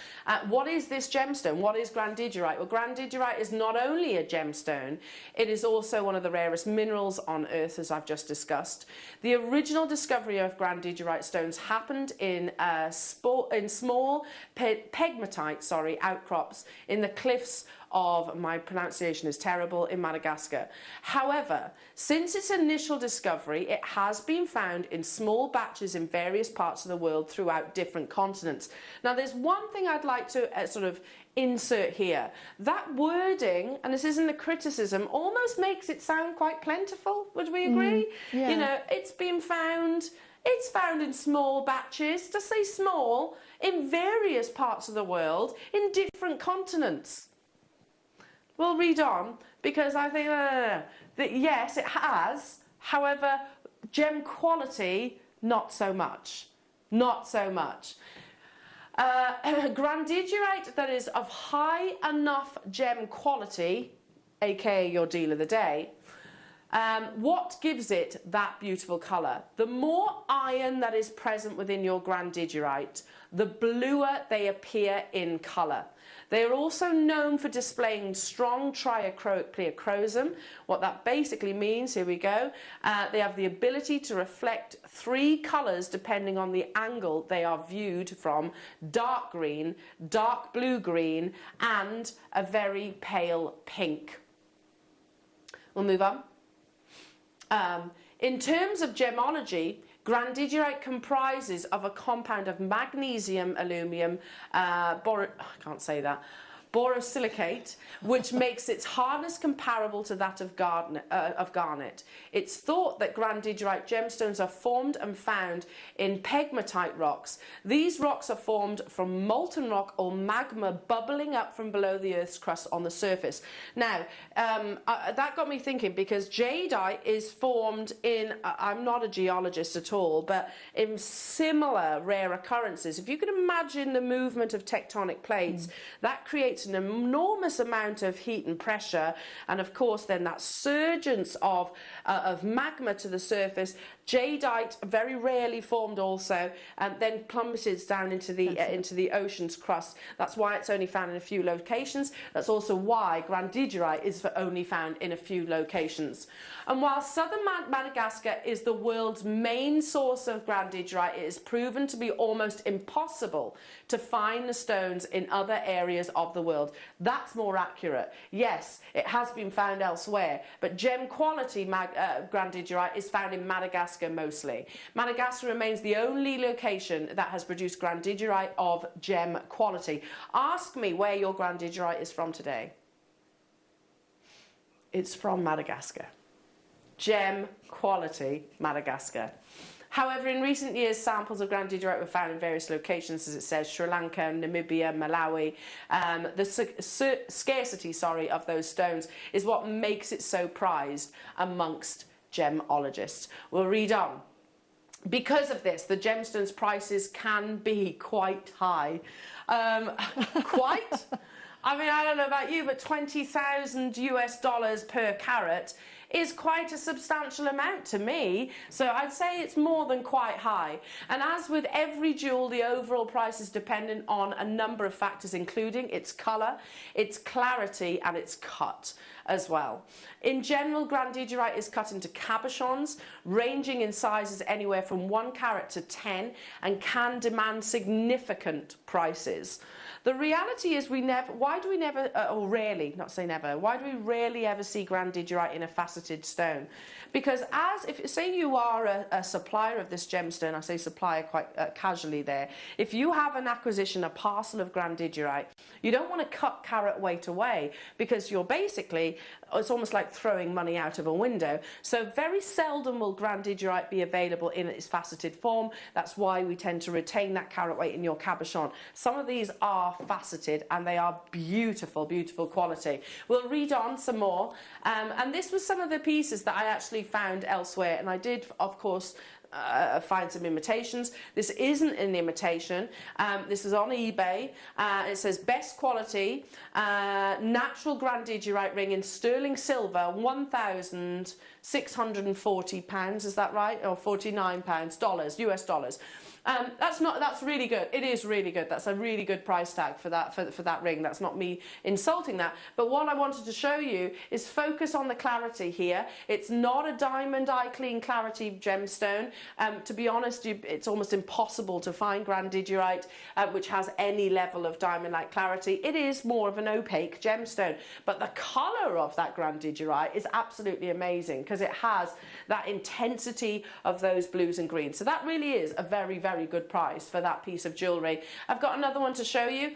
What is this gemstone? What is grandidierite? Well, grandidierite is not only a gemstone, it is also one of the rarest minerals on Earth, as I've just discussed. The original discovery of grandidierite stones happened in small pegmatite outcrops in the cliffs of, my pronunciation is terrible, in Madagascar. However, since its initial discovery, it has been found in small batches in various parts of the world throughout different continents. Now, there's one thing I'd like to sort of insert here. That wording, and this isn't a criticism, almost makes it sound quite plentiful. Would we agree? Yeah. You know, it's found in small batches, to say small, in various parts of the world, in different continents. We'll read on, because I think that yes, it has. However, gem quality, not so much. Not so much. Grandidierite that is of high enough gem quality, aka your deal of the day, what gives it that beautiful colour? The more iron that is present within your grandidierite, the bluer they appear in colour. They are also known for displaying strong pleochrosm. What that basically means, here we go, they have the ability to reflect 3 colours depending on the angle they are viewed from: dark green, dark blue-green, and a very pale pink. We'll move on. In terms of gemology, grandidierite comprises of a compound of magnesium, aluminium, borosilicate, which makes its hardness comparable to that of garnet. It's thought that grandidierite gemstones are formed and found in pegmatite rocks. These rocks are formed from molten rock or magma bubbling up from below the Earth's crust on the surface. Now, that got me thinking, because jadeite is formed in, I'm not a geologist at all, but in similar rare occurrences. If you can imagine the movement of tectonic plates, that creates an enormous amount of heat and pressure, and of course then that surgence of magma to the surface. Jadeite, very rarely formed also, and then plummets down into the ocean's crust. That's why it's only found in a few locations. That's also why grandidierite is only found in a few locations. And while southern Madagascar is the world's main source of grandidierite, it is proven to be almost impossible to find the stones in other areas of the world. That's more accurate. Yes, it has been found elsewhere, but gem quality grandidierite is found in Madagascar mostly. Madagascar remains the only location that has produced grandidierite of gem quality. Ask me where your grandidierite is from today. It's from Madagascar. Gem quality Madagascar. However, in recent years, samples of grandidierite were found in various locations, as it says, Sri Lanka, Namibia, Malawi. The scarcity of those stones is what makes it so prized amongst gemologists. We'll read on. because of this, the gemstones prices can be quite high. Quite? I mean, I don't know about you, but $20,000 per carat is quite a substantial amount to me. So I'd say it's more than quite high. And as with every jewel, the overall price is dependent on a number of factors, including its colour, its clarity, and its cut as well. In general, Grandidierite is cut into cabochons, ranging in sizes anywhere from 1 carat to 10, and can demand significant prices. The reality is why do we rarely ever see Grandidierite in a faceted stone? Because if say you are a supplier of this gemstone, I say supplier quite casually there, if you have an acquisition, a parcel of Grandidierite, you don't want to cut carat weight away, because you're basically, it's almost like throwing money out of a window. So very seldom will Grandidierite be available in its faceted form. That's why we tend to retain that carat weight in your cabochon. Some of these are faceted and they are beautiful, beautiful quality. We'll read on some more. And this was some of the pieces that I actually found elsewhere, and I did, of course, find some imitations. This isn't an imitation. This is on eBay. It says best quality, natural Grandidierite ring in sterling silver, £1,640. Is that right? Or £49, US dollars. That's really good. It is really good. That's a really good price tag for that ring. That's not me insulting that. But what I wanted to show you is focus on the clarity here. It's not a diamond eye clean clarity gemstone. To be honest, it's almost impossible to find Grandidierite which has any level of diamond-like clarity. It is more of an opaque gemstone. But the colour of that Grandidierite is absolutely amazing, because it has that intensity of those blues and greens. So that really is a very, very good price for that piece of jewellery. I've got another one to show you.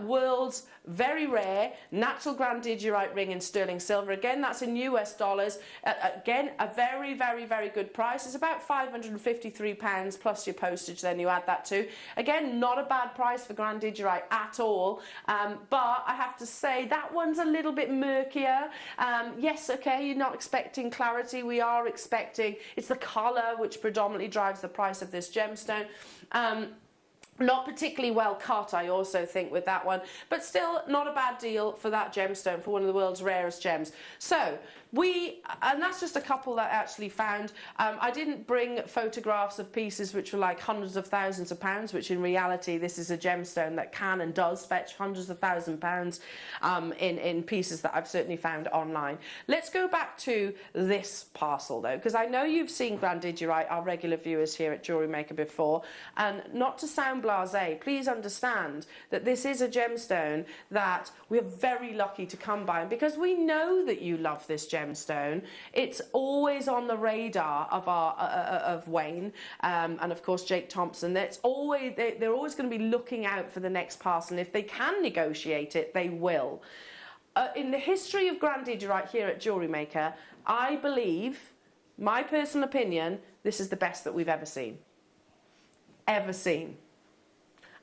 World's very rare natural Grandidierite ring in sterling silver. Again, that's in US dollars. Again, a very, very, very good price. It's about £553 plus your postage, then you add that to. Again, not a bad price for Grandidierite at all. But I have to say that one's a little bit murkier. Yes, okay, you're not expecting clarity. We are expecting, it's the colour which predominantly drives the price of this gemstone. Not particularly well cut, I also think, with that one, but still not a bad deal for that gemstone, for one of the world's rarest gems. So and that's just a couple that I actually found. I didn't bring photographs of pieces which were like hundreds of thousands of pounds, which in reality this is a gemstone that can and does fetch hundreds of thousands of pounds in pieces that I've certainly found online. Let's go back to this parcel though, because I know you've seen Grandidierite, our regular viewers here at Jewellery Maker, before, and not to sound blasé, please understand that this is a gemstone that we're very lucky to come by, and because we know that you love this gemstone, it's always on the radar of Wayne and of course Jake Thompson. They're always going to be looking out for the next parcel, and if they can negotiate it, they will. In the history of Grandidierite here at Jewellery Maker, I believe, my personal opinion, this is the best that we've ever seen.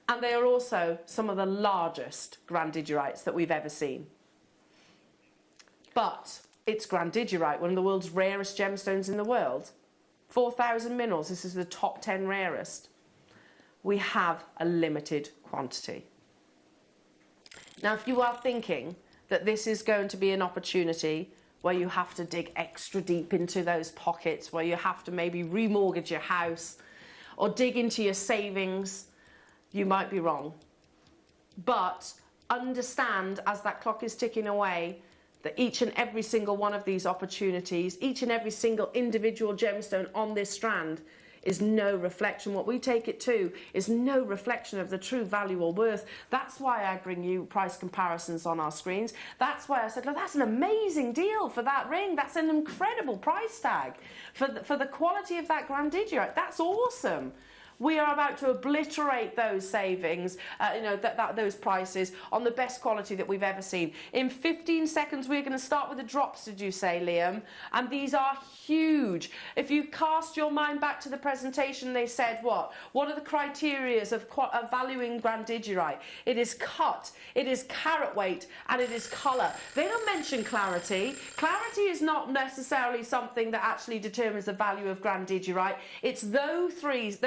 And they are also some of the largest Grandidierite that we've ever seen. But it's Grandidierite, one of the world's rarest gemstones in the world. 4,000 minerals, this is the top 10 rarest. We have a limited quantity. Now, if you are thinking that this is going to be an opportunity where you have to dig extra deep into those pockets, where you have to maybe remortgage your house or dig into your savings, you might be wrong. But understand, as that clock is ticking away, that each and every single one of these opportunities, each and every single individual gemstone on this strand is no reflection. What we take it to is no reflection of the true value or worth. That's why I bring you price comparisons on our screens. That's why I said, look, that's an amazing deal for that ring. That's an incredible price tag for the quality of that Grandidierite. That's awesome. we are about to obliterate those savings, those prices on the best quality that we've ever seen. In 15 seconds, we're going to start with the drops, did you say, Liam? And these are huge. If you cast your mind back to the presentation, they said what? What are the criteria of valuing Grandidierite? It is cut, it is carat weight, and it is colour. They don't mention clarity. Clarity is not necessarily something that actually determines the value of Grandidierite. It's those three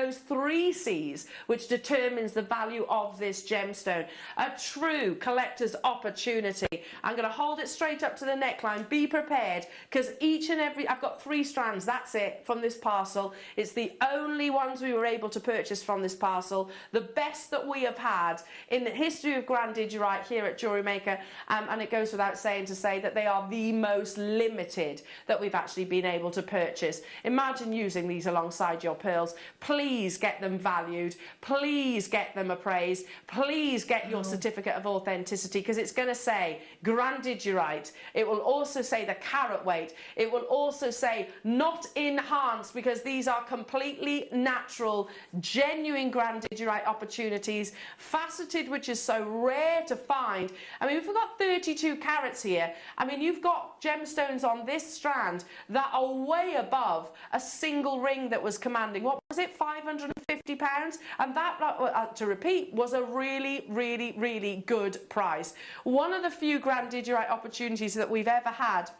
C's which determines the value of this gemstone. A true collector's opportunity. I'm going to hold it straight up to the neckline. Be prepared, because I've got 3 strands, that's it, from this parcel. It's the only ones we were able to purchase from this parcel. The best that we have had in the history of Grandidierite here at Jewellery Maker, and it goes without saying to say that they are the most limited that we've actually been able to purchase. Imagine using these alongside your pearls. Please get them valued. Please get them appraised. Please get your certificate of authenticity, because it's going to say Grandidierite. It will also say the carat weight. It will also say not enhanced, because these are completely natural, genuine Grandidierite opportunities. Faceted, which is so rare to find. I mean, we've got 32 carats here. I mean, you've got gemstones on this strand that are way above a single ring that was commanding, what was it, £550? And that, to repeat, was a really, really, really good price. One of the few Grandidierite opportunities that we've ever had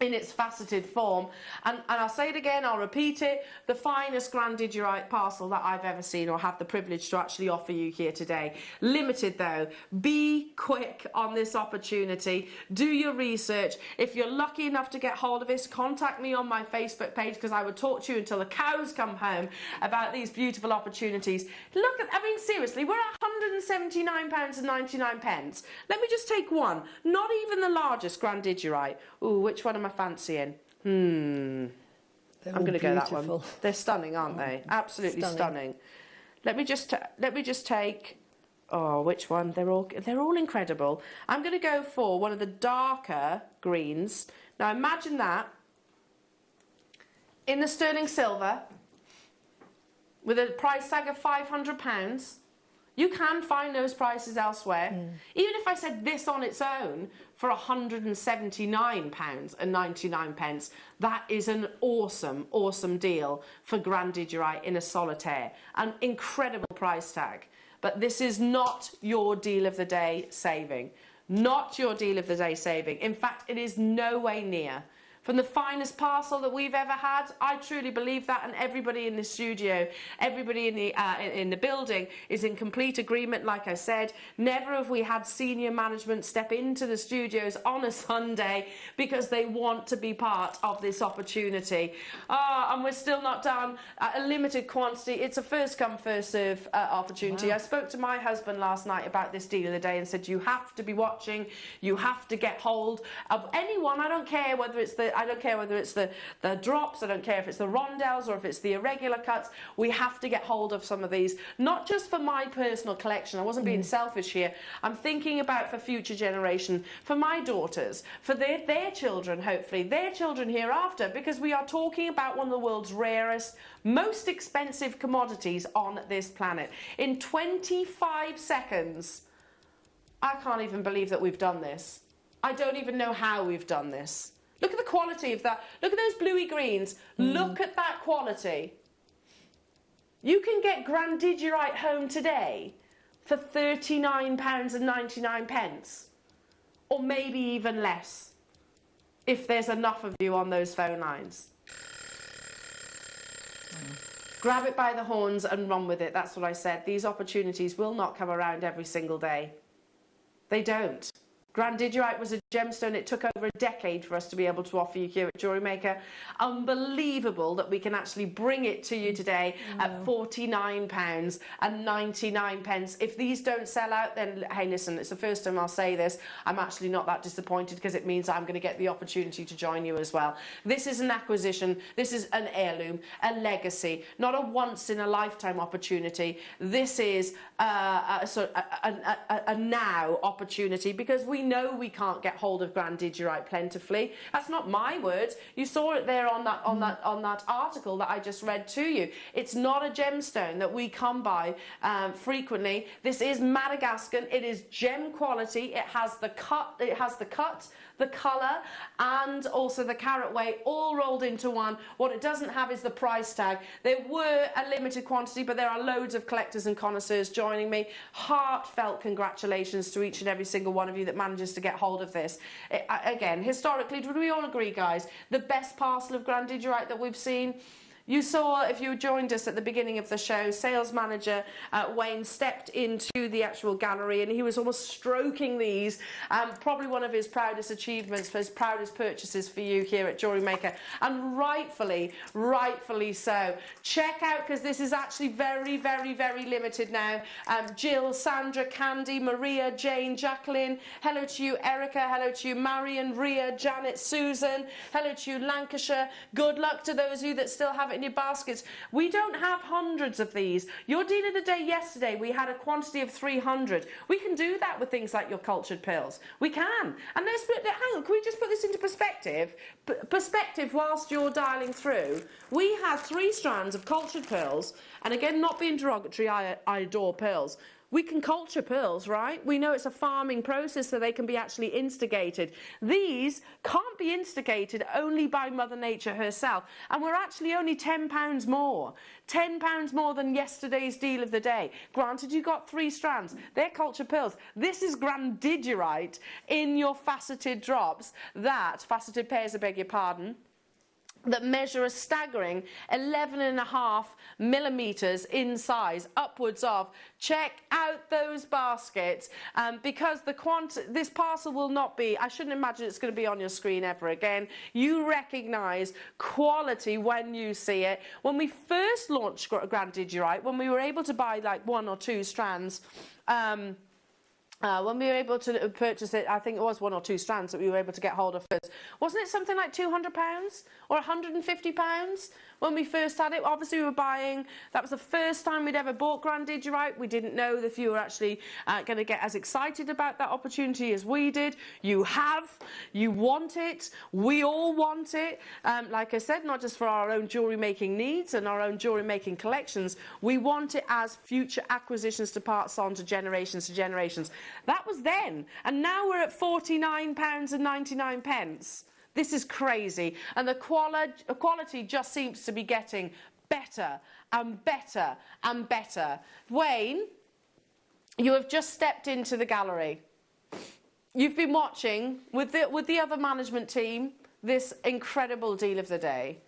in its faceted form, and I'll say it again, I'll repeat it, the finest Grandidierite parcel that I've ever seen or have the privilege to actually offer you here today. Limited though. Be quick on this opportunity. Do your research. If you're lucky enough to get hold of this, contact me on my Facebook page, because I would talk to you until the cows come home about these beautiful opportunities. Look at, I mean, seriously, we're at £179.99. Let me just take one. Not even the largest Grandidierite. Ooh, which one am I fancying? I'm going to go that one. They're stunning, aren't they? Absolutely stunning. Let me just take. Oh, which one? They're all incredible. I'm going to go for one of the darker greens. Now imagine that in the sterling silver with a price tag of £500. You can find those prices elsewhere. Even if I said this on its own for £179.99, that is an awesome, awesome deal for Grandidierite in a solitaire. An incredible price tag. But this is not your deal of the day saving. Not your deal of the day saving. In fact, it is no way near. From the finest parcel that we've ever had, I truly believe that, and everybody in the studio, everybody in the building is in complete agreement. Like I said, never have we had senior management step into the studios on a Sunday because they want to be part of this opportunity. And we're still not done. A limited quantity. It's a first come, first serve opportunity. Wow. I spoke to my husband last night about this deal of the day and said, you have to be watching. You have to get hold of anyone. I don't care whether it's the drops, I don't care if it's the rondelles or if it's the irregular cuts. We have to get hold of some of these, not just for my personal collection. I wasn't being selfish here. I'm thinking about for future generation, for my daughters, for their children, hopefully, their children hereafter, because we are talking about one of the world's rarest, most expensive commodities on this planet. In 25 seconds, I can't even believe that we've done this. I don't even know how we've done this. Look at the quality of that. Look at those bluey greens. Look at that quality. You can get Grandidierite home today for £39.99, or maybe even less, if there's enough of you on those phone lines. Grab it by the horns and run with it. That's what I said. These opportunities will not come around every single day. They don't. Grandidierite was a gemstone. It took over a decade for us to be able to offer you here at Jewellery Maker. Unbelievable that we can actually bring it to you today at £49.99. If these don't sell out, then hey, listen, it's the first time I'll say this. I'm actually not that disappointed, because it means I'm going to get the opportunity to join you as well. This is an acquisition. This is an heirloom, a legacy, not a once-in-a-lifetime opportunity. This is a now opportunity, because we we know we can't get hold of Grandidierite plentifully. That's not my words. You saw it there on that article that I just read to you. It's not a gemstone that we come by frequently. This is Madagascan. It is gem quality. It has the cut. The colour, and also the carat weight all rolled into one. What it doesn't have is the price tag. There were a limited quantity, but there are loads of collectors and connoisseurs joining me. Heartfelt congratulations to each and every single one of you that manages to get hold of this. Again, historically, do we all agree, guys, the best parcel of Grandidierite that we've seen? You saw, if you joined us at the beginning of the show, sales manager Wayne stepped into the actual gallery and he was almost stroking these. Probably one of his proudest achievements, his proudest purchases for you here at Jewellery Maker. And rightfully so. Check out, because this is actually very, very, very limited now. Jill, Sandra, Candy, Maria, Jane, Jacqueline. Hello to you, Erica. Hello to you, Marion, Ria, Janet, Susan. Hello to you, Lancashire. Good luck to those of you that still have it in your baskets. We don't have hundreds of these. Your deal of the day yesterday, we had a quantity of 300. We can do that with things like your cultured pearls. We can. And let's put, hang on, can we just put this into perspective? Perspective whilst you're dialing through. We had 3 strands of cultured pearls, and again, not being derogatory, I adore pearls. We can culture pearls, right? We know it's a farming process, so they can be actually instigated. These can't be instigated only by Mother Nature herself. And we're actually only £10 more. £10 more than yesterday's deal of the day. Granted, you got 3 strands. They're culture pearls. This is Grandidierite in your faceted drops. Faceted pairs, I beg your pardon, that measure a staggering 11.5 millimeters in size, upwards of. Check out those baskets, because this parcel will not be, I shouldn't imagine it's going to be on your screen ever again. You recognise quality when you see it. When we first launched Grandidierite, when we were able to buy like 1 or 2 strands, when we were able to purchase it, I think it was 1 or 2 strands that we were able to get hold of first. Wasn't it something like £200 or £150 when we first had it? Obviously, we were buying. That was the first time we'd ever bought Grandidierite. We didn't know if you were actually going to get as excited about that opportunity as we did. You have. You want it. We all want it. Like I said, not just for our own jewellery making needs and our own jewellery making collections. We want it as future acquisitions to pass on to generations to generations. That was then, and now we're at £49.99. This is crazy, and the quality just seems to be getting better and better and better. Wayne, you have just stepped into the gallery. You've been watching with the other management team this incredible deal of the day.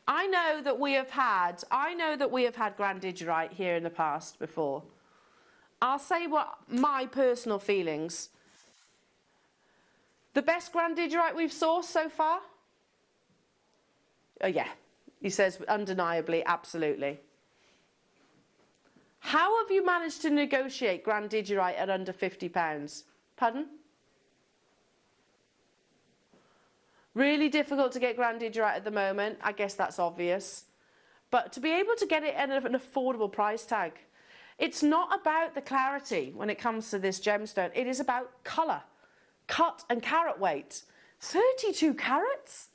I know that we have had Grandidierite here in the past before. I'll say what my personal feelings. The best Grandidierite we've sourced so far? Oh yeah, he says undeniably, absolutely. How have you managed to negotiate Grandidierite at under £50? Pardon? Really difficult to get Grandidierite at the moment. I guess that's obvious. But to be able to get it at an affordable price tag. It's not about the clarity when it comes to this gemstone. It is about colour, cut and carat weight. 32 carats?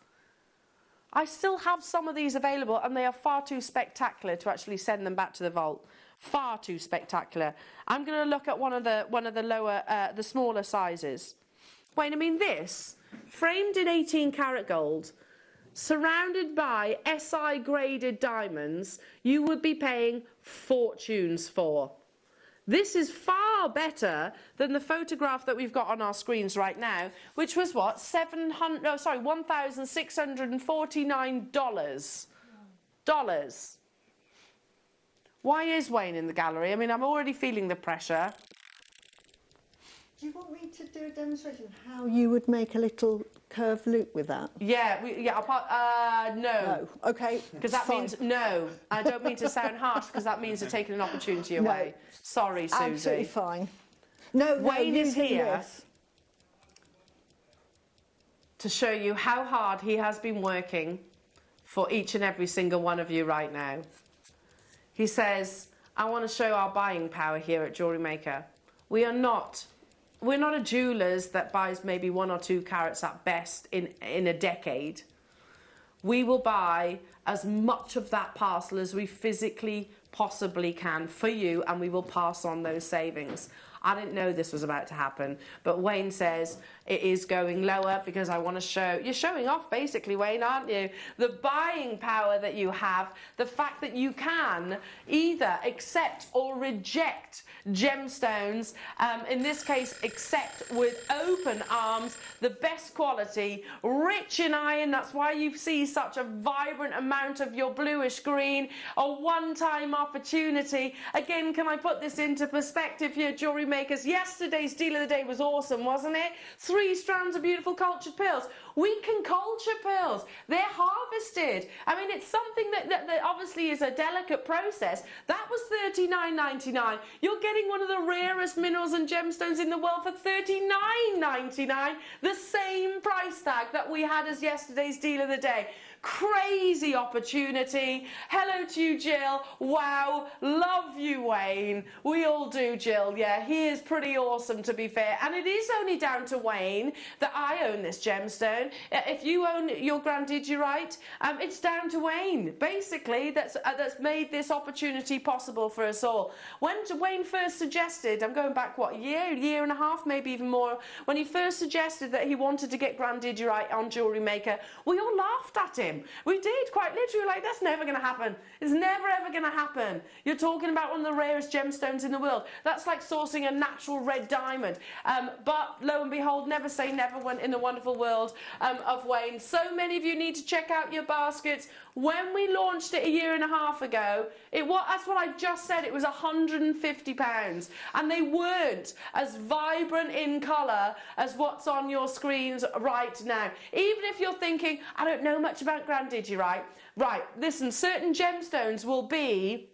I still have some of these available, and they are far too spectacular to actually send them back to the vault. Far too spectacular. I'm going to look at one of the lower, the smaller sizes. Wait, I mean this, framed in 18 karat gold, surrounded by SI graded diamonds, you would be paying fortunes for. This is far better than the photograph that we've got on our screens right now, which was what, $1,649. Why is Wayne in the gallery? I mean, I'm already feeling the pressure. Do you want me to do a demonstration of how you would make a little curved loop with that? Yeah, no. No. Okay. Because that means no. I don't mean to sound harsh, because that means you're taking an opportunity away. No. Sorry, Susie. Absolutely fine. No, Wayne is here this to show you how hard he has been working for each and every single one of you right now. He says, I want to show our buying power here at Jewellery Maker. We are not we're not a jewellers that buys maybe 1 or 2 carats at best in a decade. We will buy as much of that parcel as we physically possibly can for you, and we will pass on those savings. I didn't know this was about to happen, but Wayne says it is going lower because I want to show, you're showing off basically, Wayne, aren't you? The buying power that you have, the fact that you can either accept or reject gemstones, in this case accept with open arms, the best quality, rich in iron. That's why you see such a vibrant amount of your bluish green, a one-time opportunity. Again, can I put this into perspective here, Jewellery Makers? Yesterday's deal of the day was awesome, wasn't it? 3 strands of beautiful cultured pearls. We can culture pearls. They're harvested. I mean, it's something that obviously is a delicate process. That was $39.99. You're getting one of the rarest minerals and gemstones in the world for $39.99. The same price tag that we had as yesterday's deal of the day. Crazy opportunity. Hello to you, Jill. Wow, love you, Wayne. We all do, Jill. Yeah, he is pretty awesome, to be fair. And it is only down to Wayne that I own this gemstone. If you own your Grandidierite, it's down to Wayne, basically, that's made this opportunity possible for us all. When Wayne first suggested, I'm going back, what, a year and a half, maybe even more, when he first suggested that he wanted to get Grandidierite on Jewellery Maker, we all laughed at him. We did, quite literally, like, that's never going to happen. It's never, ever going to happen. You're talking about one of the rarest gemstones in the world. That's like sourcing a natural red diamond. But lo and behold, never say never when in the wonderful world of Wayne. So many of you need to check out your baskets. When we launched it a year and a half ago, that's what I just said, it was £150. And they weren't as vibrant in colour as what's on your screens right now. Even if you're thinking, I don't know much about Grandidierite. Right, listen, certain gemstones will be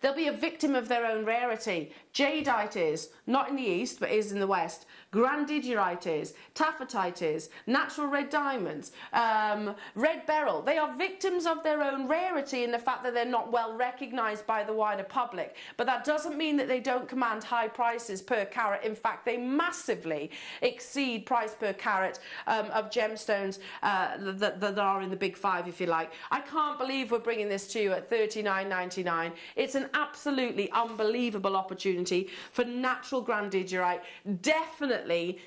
they'll be a victim of their own rarity. Jadeite is, not in the east, but is in the west. Grandidierite is, taffetite is, natural red diamonds, red beryl. They are victims of their own rarity in the fact that they're not well recognised by the wider public. But that doesn't mean that they don't command high prices per carat. In fact, they massively exceed price per carat of gemstones that are in the big 5, if you like. I can't believe we're bringing this to you at $39.99. It's an absolutely unbelievable opportunity for natural Grandidierite. Definitely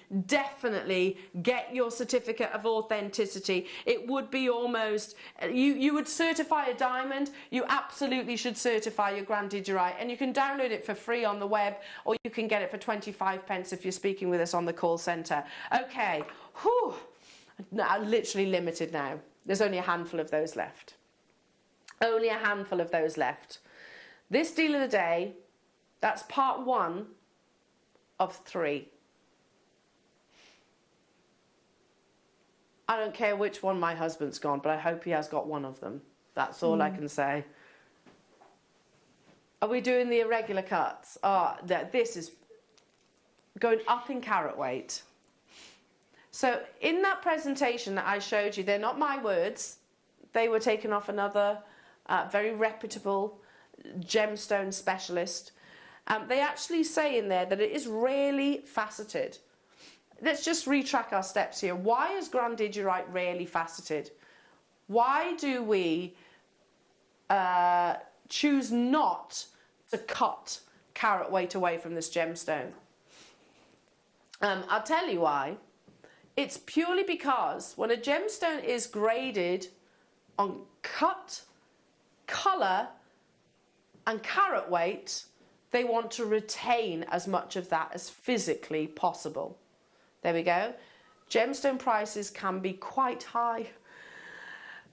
get your certificate of authenticity. It would be almost, you would certify a diamond, you absolutely should certify your Grandidierite, and you can download it for free on the web, or you can get it for 25 pence if you're speaking with us on the call centre. Okay, whew, literally limited now. There's only a handful of those left. Only a handful of those left. This deal of the day, that's part 1 of 3. I don't care which one my husband's gone, but I hope he has got one of them. That's all I can say. Are we doing the irregular cuts? This is going up in carat weight. So in that presentation that I showed you, they're not my words. They were taken off another very reputable gemstone specialist. They actually say in there that it is rarely faceted. Let's just retrack our steps here. Why is Grandidierite rarely faceted? Why do we choose not to cut carat weight away from this gemstone? I'll tell you why. It's purely because when a gemstone is graded on cut, colour and carat weight, they want to retain as much of that as physically possible. There we go. Gemstone prices can be quite high.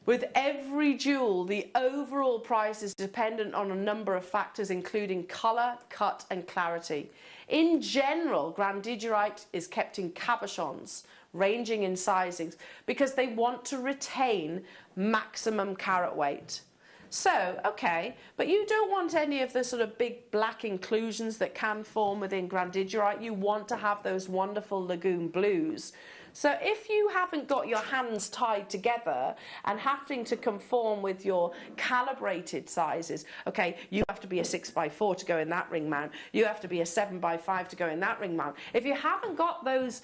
With every jewel, the overall price is dependent on a number of factors, including colour, cut and clarity. In general, Grandidierite is kept in cabochons, ranging in sizings, because they want to retain maximum carat weight. So, okay, but you don't want any of the sort of big black inclusions that can form within Grandidierite. You want to have those wonderful lagoon blues. So if you haven't got your hands tied together and having to conform with your calibrated sizes, okay, you have to be a 6x4 to go in that ring mount. You have to be a 7x5 to go in that ring mount. If you haven't got those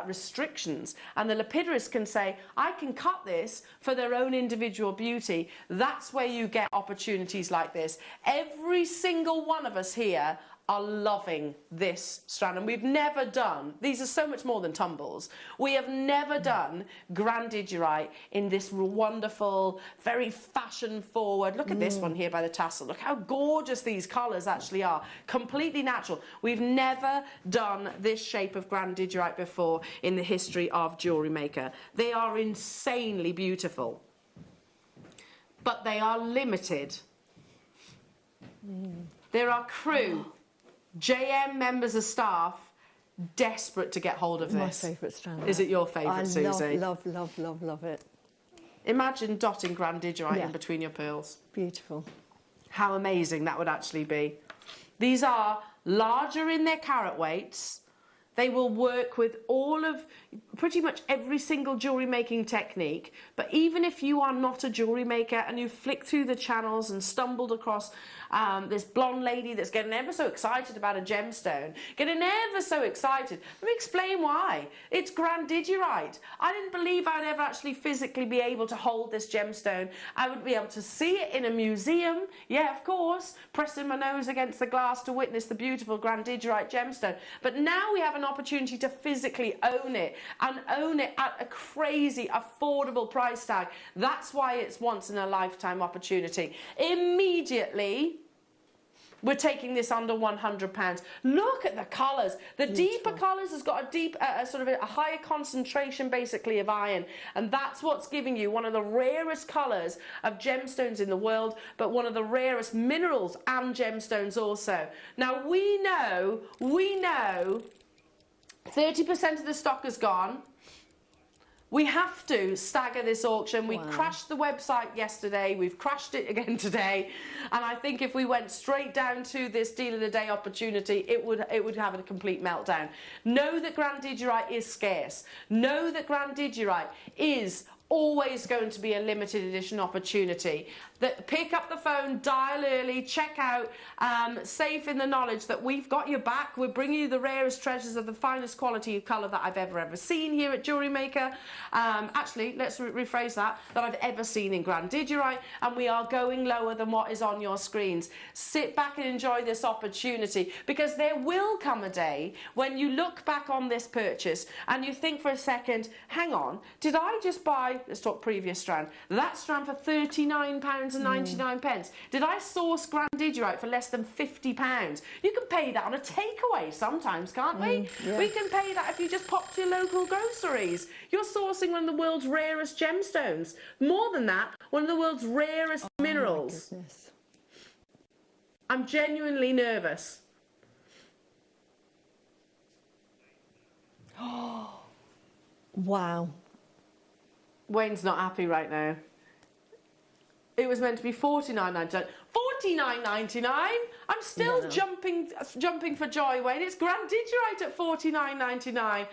restrictions, and the lapidarists can say, I can cut this for their own individual beauty, that's where you get opportunities like this. Every single one of us here are loving this strand, and we've never done, these are so much more than tumbles, we have never done Grandidierite in this wonderful, very fashion forward, look at this one here by the Tassel, look how gorgeous these colours actually are, completely natural. We've never done this shape of Grandidierite before in the history of Jewellery Maker. They are insanely beautiful, but they are limited. There are crew, JM members of staff, desperate to get hold of this. My favourite strand. Is it your favourite, Susie? Love it. Imagine dotting Grandidierite in between your pearls. Beautiful. How amazing that would actually be. These are larger in their carat weights. They will work with all of, pretty much every single jewellery making technique. But even if you are not a jewellery maker and you flick through the channels and stumbled across this blonde lady that's getting ever so excited about a gemstone, getting ever so excited, let me explain why. It's Grandidierite. I didn't believe I'd ever actually physically be able to hold this gemstone. I would be able to see it in a museum, yeah, of course, pressing my nose against the glass to witness the beautiful Grandidierite gemstone. But now we have an opportunity to physically own it, and own it at a crazy affordable price tag. That's why it's once in a lifetime opportunity. Immediately we're taking this under £100. Look at the colours. The deeper colours has got a deep, sort of a higher concentration, basically, of iron, and that's what's giving you one of the rarest colours of gemstones in the world, but one of the rarest minerals and gemstones also. Now we know 30% of the stock is gone. We have to stagger this auction. We crashed the website yesterday. We've crashed it again today. And I think if we went straight down to this deal of the day opportunity, it would have a complete meltdown. Know that Grandidierite is scarce. Know that Grandidierite is always going to be a limited edition opportunity. Pick up the phone, dial early, check out, safe in the knowledge that we've got your back. We're bringing you the rarest treasures of the finest quality of colour that I've ever seen here at Jewellery Maker. Actually, let's rephrase that I've ever seen in Grandidierite, and we are going lower than what is on your screens. Sit back and enjoy this opportunity, because there will come a day when you look back on this purchase and you think for a second, hang on, did I just buy, let's talk previous strand, that strand for £39.99. Did I source Grandidierite for less than £50? You can pay that on a takeaway sometimes, can't we? Yeah. We can pay that if you just pop to your local groceries. You're sourcing one of the world's rarest gemstones. More than that, one of the world's rarest minerals. My goodness. I'm genuinely nervous. Wow. Wayne's not happy right now. It was meant to be $49.99. $49.99. I'm still jumping for joy, Wayne. It's Grandidierite at $49.99.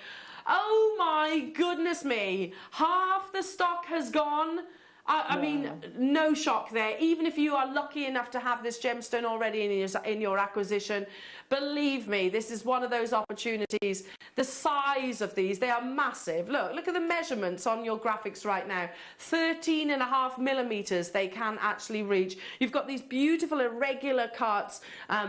Oh my goodness me! Half the stock has gone. I mean, no shock there. Even if you are lucky enough to have this gemstone already in your acquisition, believe me, this is one of those opportunities. The size of these, they are massive. Look at the measurements on your graphics right now. 13.5 millimeters they can actually reach. You've got these beautiful irregular cuts,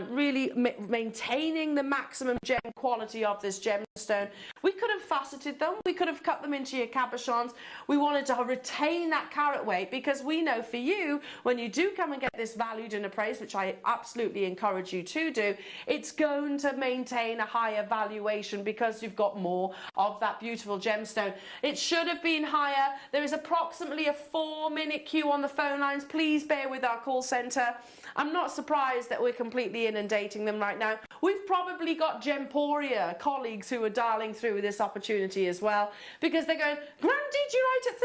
really maintaining the maximum gem quality of this gemstone. We could have faceted them. We could have cut them into your cabochons. We wanted to retain that carat weight, because we know for you, when you do come and get this valued and appraised, which I absolutely encourage you to do, it's going to maintain a higher valuation because you've got more of that beautiful gemstone. It should have been higher. There is approximately a 4-minute queue on the phone lines. Please bear with our call centre. I'm not surprised that we're completely inundating them right now. We've probably got Gemporia colleagues who are dialing through with this opportunity as well, because they're going, Grandidierite at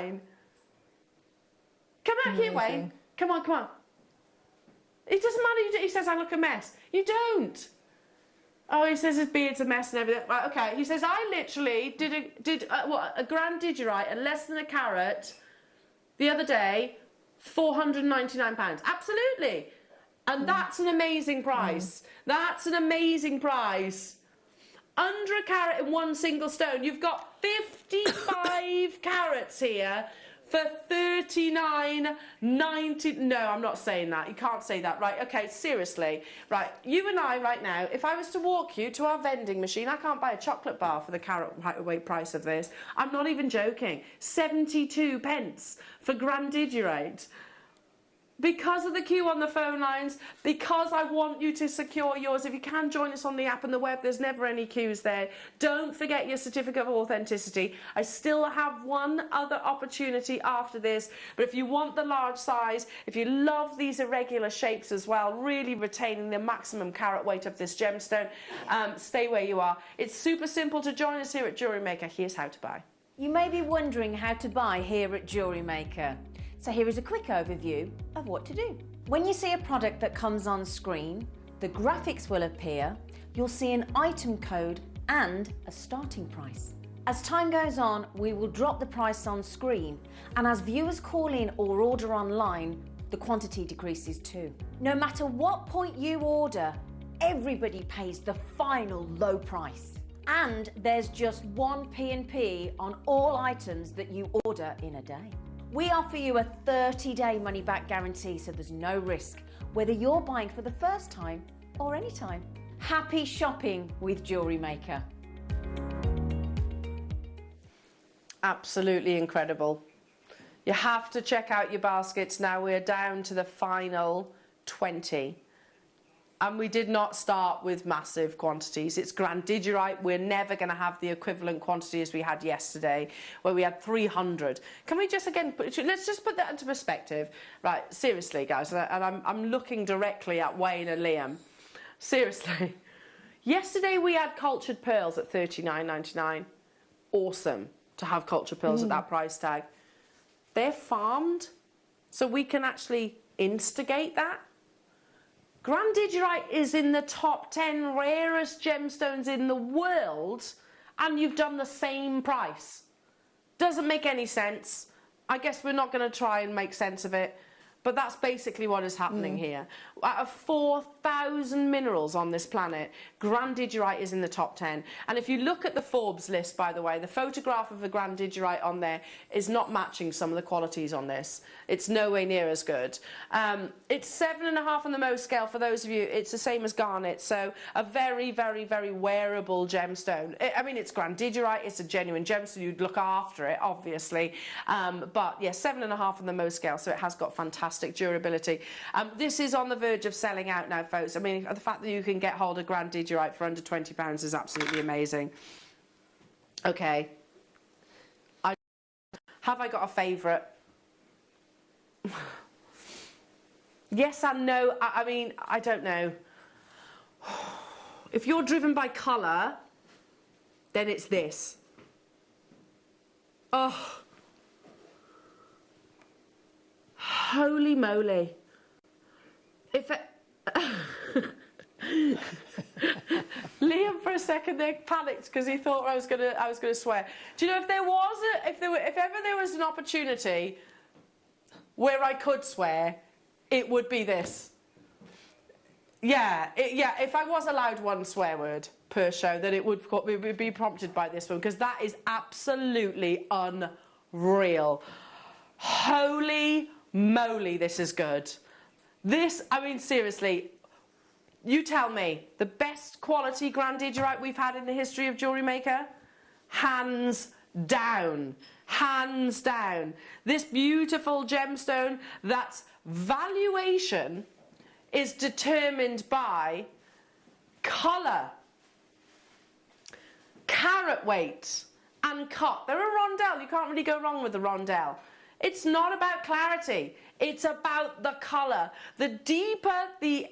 $39.99. Come back here, Wayne. Come on. It doesn't matter. He says I look a mess. You don't. Oh, he says his beard's a mess and everything. Right, okay. He says, I literally did a Grandidierite at less than a carat the other day, £499. Absolutely. And that's an amazing price. That's an amazing price. Under a carat in one single stone. You've got 55 carats here for $39.90. No, I'm not saying that. You can't say that. Right, okay, seriously. Right, you and I right now, if I was to walk you to our vending machine, I can't buy a chocolate bar for the carat weight price of this. I'm not even joking. 72 pence for Grandidierite. Because of the queue on the phone lines, because I want you to secure yours. If you can join us on the app and the web, there's never any queues there. Don't forget your certificate of authenticity. I still have one other opportunity after this, but if you want the large size, if you love these irregular shapes as well, really retaining the maximum carat weight of this gemstone, stay where you are. It's super simple to join us here at Jewellery Maker. Here's how to buy. You may be wondering how to buy here at Jewellery Maker. So here is a quick overview of what to do. When you see a product that comes on screen, the graphics will appear, you'll see an item code and a starting price. As time goes on, we will drop the price on screen, and as viewers call in or order online, the quantity decreases too. No matter what point you order, everybody pays the final low price. And there's just one P&P on all items that you order in a day. We offer you a 30-day money-back guarantee, so there's no risk, whether you're buying for the first time or any time. Happy shopping with Jewellery Maker. Absolutely incredible. You have to check out your baskets now. We're down to the final 20. And we did not start with massive quantities. It's Grandidierite. We're never going to have the equivalent quantity as we had yesterday, where we had 300. Can we just again, let's just put that into perspective. Right, seriously, guys, and I'm looking directly at Wayne and Liam. Seriously. Yesterday we had cultured pearls at $39.99. Awesome to have cultured pearls at that price tag. They're farmed, so we can actually instigate that. Grandidierite is in the top 10 rarest gemstones in the world, and you've done the same price. Doesn't make any sense. I guess we're not going to try and make sense of it, but that's basically what is happening here. Out of 4,000 minerals on this planet, Grandidierite is in the top 10. And if you look at the Forbes list, by the way, the photograph of the Grandidierite on there is not matching some of the qualities on this. It's nowhere near as good. It's 7.5 on the Mohs scale. For those of you, it's the same as garnet, so a very, very, very wearable gemstone. I mean, it's Grandidierite, it's a genuine gemstone. You'd look after it, obviously. But yeah, 7.5 on the Mohs scale, so it has got fantastic durability. This is on the verge of selling out now, folks. I mean, the fact that you can get hold of Grandidierite for under £20 is absolutely amazing. Okay. Have I got a favourite? Yes and no. I mean, I don't know. If you're driven by colour, then it's this. Oh. Holy moly. If it... Liam for a second there panicked because he thought I was gonna swear. Do you know, if ever there was an opportunity where I could swear, it would be this. Yeah, if I was allowed one swear word per show, then it would be prompted by this one, because that is absolutely unreal. Holy moly, this is good. This, I mean, seriously, you tell me, the best quality Grandidierite we've had in the history of Jewellery Maker? Hands down. Hands down. This beautiful gemstone, that's valuation is determined by colour, carat weight, and cut. They're a rondelle. You can't really go wrong with the rondelle. It's not about clarity. It's about the colour. The deeper the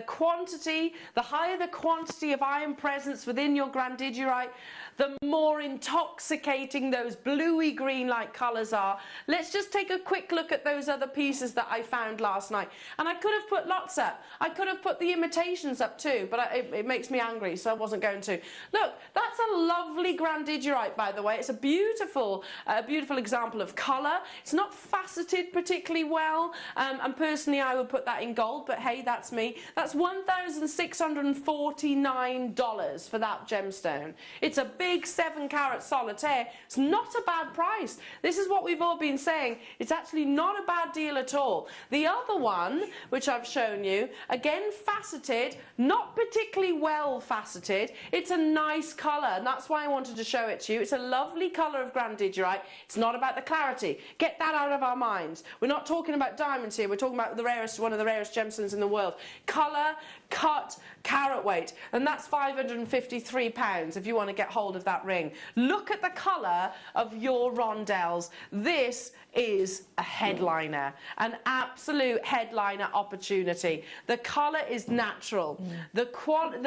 quantity, the higher the quantity of iron presence within your Grandidierite, the more intoxicating those bluey green like colours are. Let's just take a quick look at those other pieces that I found last night. And I could have put lots up. I could have put the imitations up too, but it makes me angry, so I wasn't going to. Look, that's a lovely Grandidierite, by the way. It's a beautiful example of colour. It's not faceted particularly well, and personally I would put that in gold, but hey, that's me. That's $1,649 for that gemstone. It's a big 7-carat solitaire. It's not a bad price. This is what we've all been saying. It's actually not a bad deal at all. The other one, which I've shown you, again faceted, not particularly well faceted. It's a nice colour, and that's why I wanted to show it to you. It's a lovely colour of Grandidierite. It's not about the clarity. Get that out of our minds. We're not talking about diamonds here. We're talking about the rarest, one of the rarest gemstones in the world. Colour, cut, carat weight, and that's £553 if you want to get hold of that ring. Look at the colour of your rondelles. This is a headliner, an absolute headliner opportunity. The colour is natural. The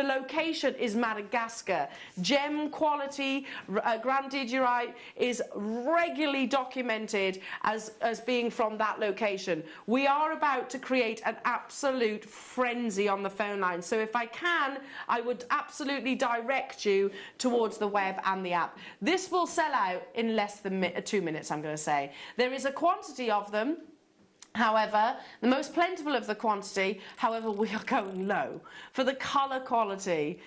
location is Madagascar. Gem quality Grandidierite is regularly documented as being from that location. We are about to create an absolute frenzy on the phone line, so if I can, I would absolutely direct you towards the web and the app. This will sell out in less than 2 minutes, I'm going to say. There is a quantity of them. However, the most plentiful of the quantity, however, we are going low for the colour quality.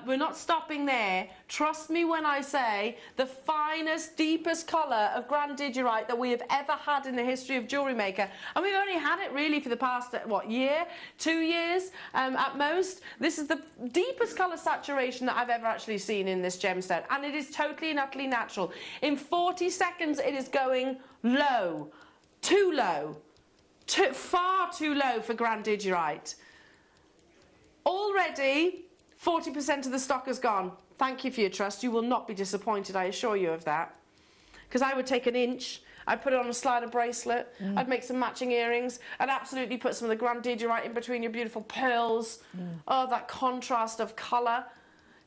We're not stopping there. Trust me when I say the finest, deepest colour of Grandidierite that we have ever had in the history of Jewellery Maker. And we've only had it really for the past, what, year? 2 years at most. This is the deepest colour saturation that I've ever actually seen in this gemstone. And it is totally and utterly natural. In 40 seconds, it is going low. Too low. Far too low for Grandidierite. Already, 40% of the stock has gone. Thank you for your trust. You will not be disappointed, I assure you of that. Because I would take an inch, I'd put it on a slider bracelet, I'd make some matching earrings, I'd absolutely put some of the Grandidierite in between your beautiful pearls. Oh, that contrast of colour.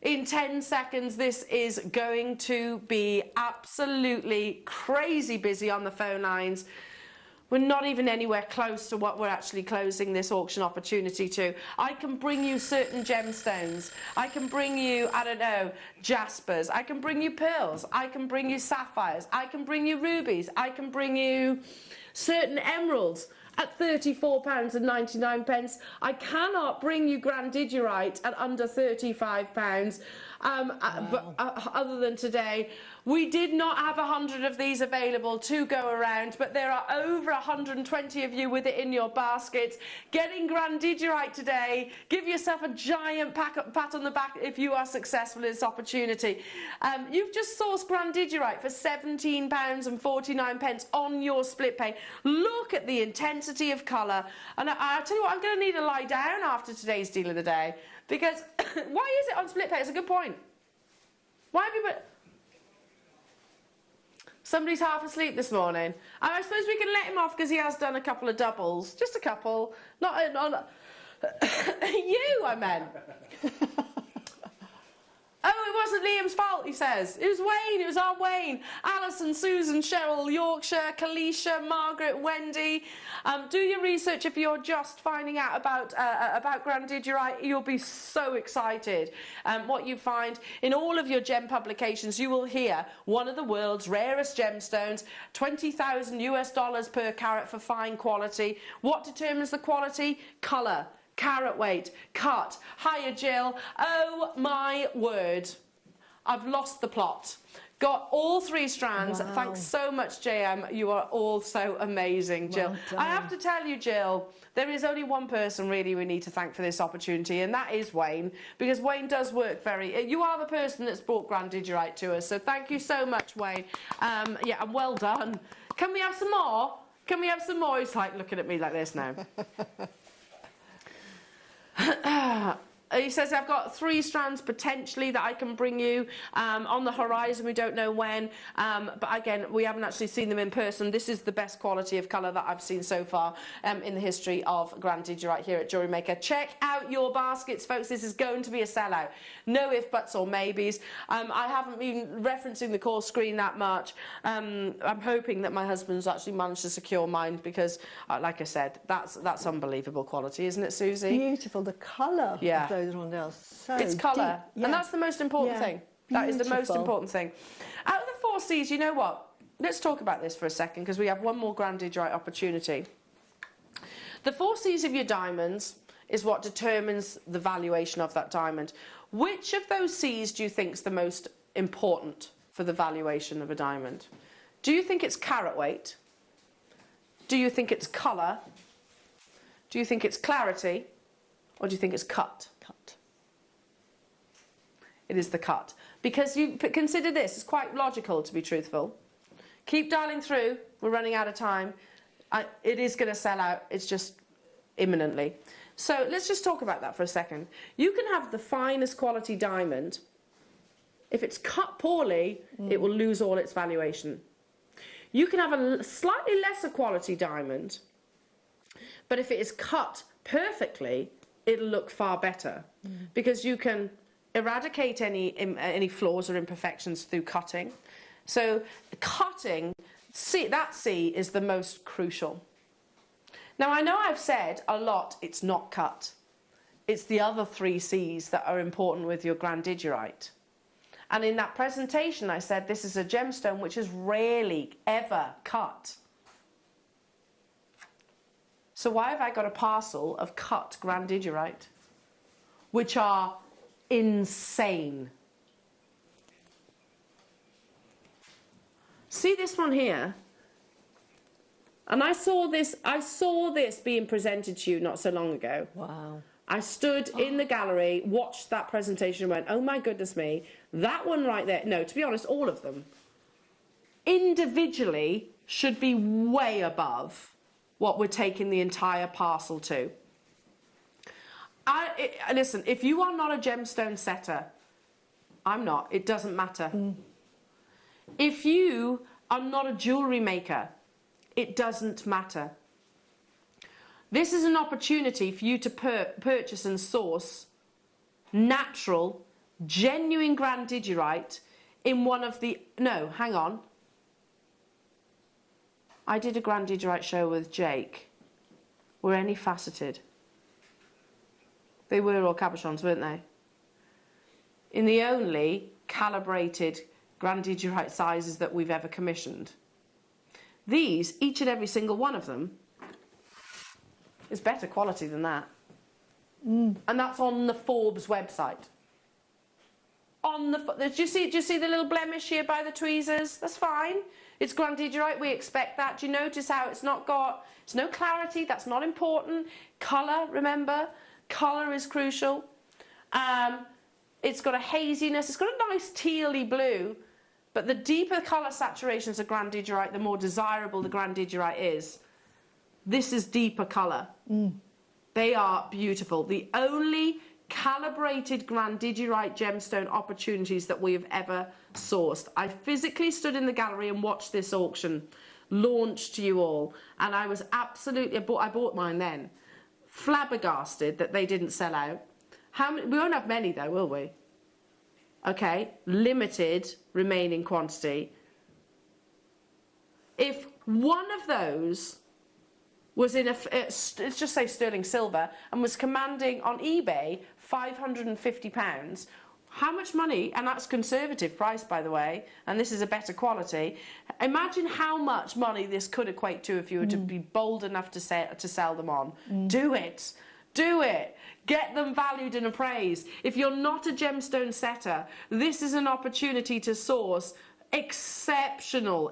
In 10 seconds, this is going to be absolutely crazy busy on the phone lines. We're not even anywhere close to what we're actually closing this auction opportunity to. I can bring you certain gemstones. I can bring you, I don't know, jaspers. I can bring you pearls. I can bring you sapphires. I can bring you rubies. I can bring you certain emeralds at £34.99. I cannot bring you Grandidierite at under £35. But other than today, we did not have 100 of these available to go around, but there are over 120 of you with it in your baskets. Getting Grandidierite today, give yourself a giant pat on the back if you are successful in this opportunity. You've just sourced Grandidierite for £17.49 on your split pay. Look at the intensity of colour. And I'll tell you what, I'm going to need to lie down after today's deal of the day, because why is it on split pay? It's a good point. Why have you put... Somebody's half asleep this morning. I suppose we can let him off because he has done a couple of doubles. Just a couple. Not you, I meant. Oh, it wasn't Liam's fault, he says. It was Wayne, it was our Wayne. Alison, Susan, Cheryl, Yorkshire, Kalisha, Margaret, Wendy. Do your research if you're just finding out about Grandidierite. You'll be so excited. What you find in all of your gem publications, you will hear one of the world's rarest gemstones, $20,000 per carat for fine quality. What determines the quality? Colour. Carat weight, cut. Hiya, Jill. Oh my word. I've lost the plot. Got all 3 strands. Wow. Thanks so much, JM. You are all so amazing, Jill. Well done. I have to tell you, Jill, there is only one person really we need to thank for this opportunity, and that is Wayne, because Wayne does work very... You are the person that's brought Grandidierite to us, so thank you so much, Wayne. Yeah, and well done. Can we have some more? Can we have some more? He's like looking at me like this now. He says, I've got 3 strands potentially that I can bring you on the horizon. We don't know when. But again, we haven't actually seen them in person. This is the best quality of colour that I've seen so far in the history of Grandidierite here at Jewellery Maker. Check out your baskets, folks. This is going to be a sellout. No if, buts or maybes. I haven't been referencing the call screen that much. I'm hoping that my husband's actually managed to secure mine because, like I said, that's unbelievable quality, isn't it, Susie? Beautiful. The colour of those rondelles. So it's colour. deep. Yeah. And that's the most important thing. That is the most Beautiful. important thing. Out of the 4 C's, you know what? Let's talk about this for a second because we have one more Grandidierite opportunity. The 4 C's of your diamonds is what determines the valuation of that diamond. Which of those C's do you think is the most important for the valuation of a diamond? Do you think it's carat weight? Do you think it's colour? Do you think it's clarity? Or do you think it's cut? Cut. It is the cut. Because you consider this, it's quite logical to be truthful. Keep dialing through, we're running out of time. It is going to sell out, it's just imminently. So let's just talk about that for a second. You can have the finest quality diamond. If it's cut poorly, it will lose all its valuation. You can have a slightly lesser quality diamond, but if it is cut perfectly, it'll look far better because you can eradicate any flaws or imperfections through cutting. So cutting, that C is the most crucial. Now I know I've said a lot it's not cut. It's the other 3 C's that are important with your Grandidierite. And in that presentation I said this is a gemstone which is rarely ever cut. So why have I got a parcel of cut Grandidierite, which are insane? See this one here? And I saw this being presented to you not so long ago. Wow. I stood in the gallery, watched that presentation and went, oh my goodness me, that one right there. No, to be honest, all of them individually should be way above what we're taking the entire parcel to. Listen, if you are not a gemstone setter, I'm not, it doesn't matter. If you are not a jewellery maker, it doesn't matter. This is an opportunity for you to purchase and source natural, genuine Grandidierite in one of the... No, hang on. I did a Grandidierite show with Jake. Were any faceted? They were all cabochons, weren't they? In the only calibrated Grandidierite sizes that we've ever commissioned. These, each and every single one of them, is better quality than that. And that's on the Forbes website. Do you see the little blemish here by the tweezers? That's fine. It's Grandidierite, we expect that. Do you notice how it's no clarity? That's not important. Colour, remember? Colour is crucial. It's got a haziness. It's got a nice tealy blue. But the deeper colour saturations of Grandidierite, the more desirable the Grandidierite is. This is deeper colour. They are beautiful. The only calibrated Grandidierite gemstone opportunities that we have ever sourced. I physically stood in the gallery and watched this auction launch to you all, and I was absolutely... I bought mine then. Flabbergasted that they didn't sell out. We won't have many though, will we? Okay, limited remaining quantity. If one of those was in let's just say sterling silver and was commanding on eBay £550, how much money, and that's conservative price by the way, and this is a better quality, imagine how much money this could equate to if you were to be bold enough to sell them on. Do it. Do it. Get them valued and appraised. If you're not a gemstone setter, this is an opportunity to source exceptional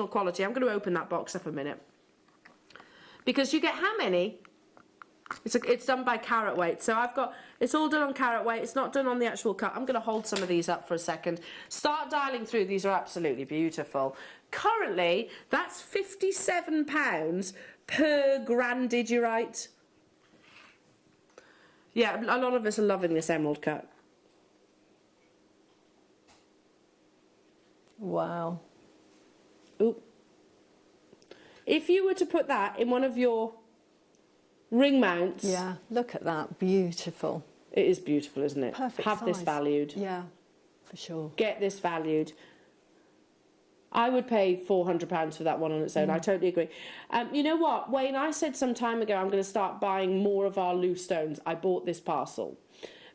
quality. I'm going to open that box up a minute. Because you get how many? It's done by carat weight. So it's all done on carat weight. It's not done on the actual cut. I'm going to hold some of these up for a second. Start dialing through. These are absolutely beautiful. Currently, that's £57 per Grandidierite. Yeah, a lot of us are loving this emerald cut. Wow. Ooh. If you were to put that in one of your ring mounts... Yeah, look at that. Beautiful. It is beautiful, isn't it? Perfect Have this size. valued. Yeah, for sure. Get this valued. I would pay £400 for that one on its own. I totally agree. You know what, Wayne, I said some time ago I'm going to start buying more of our loose stones. I bought this parcel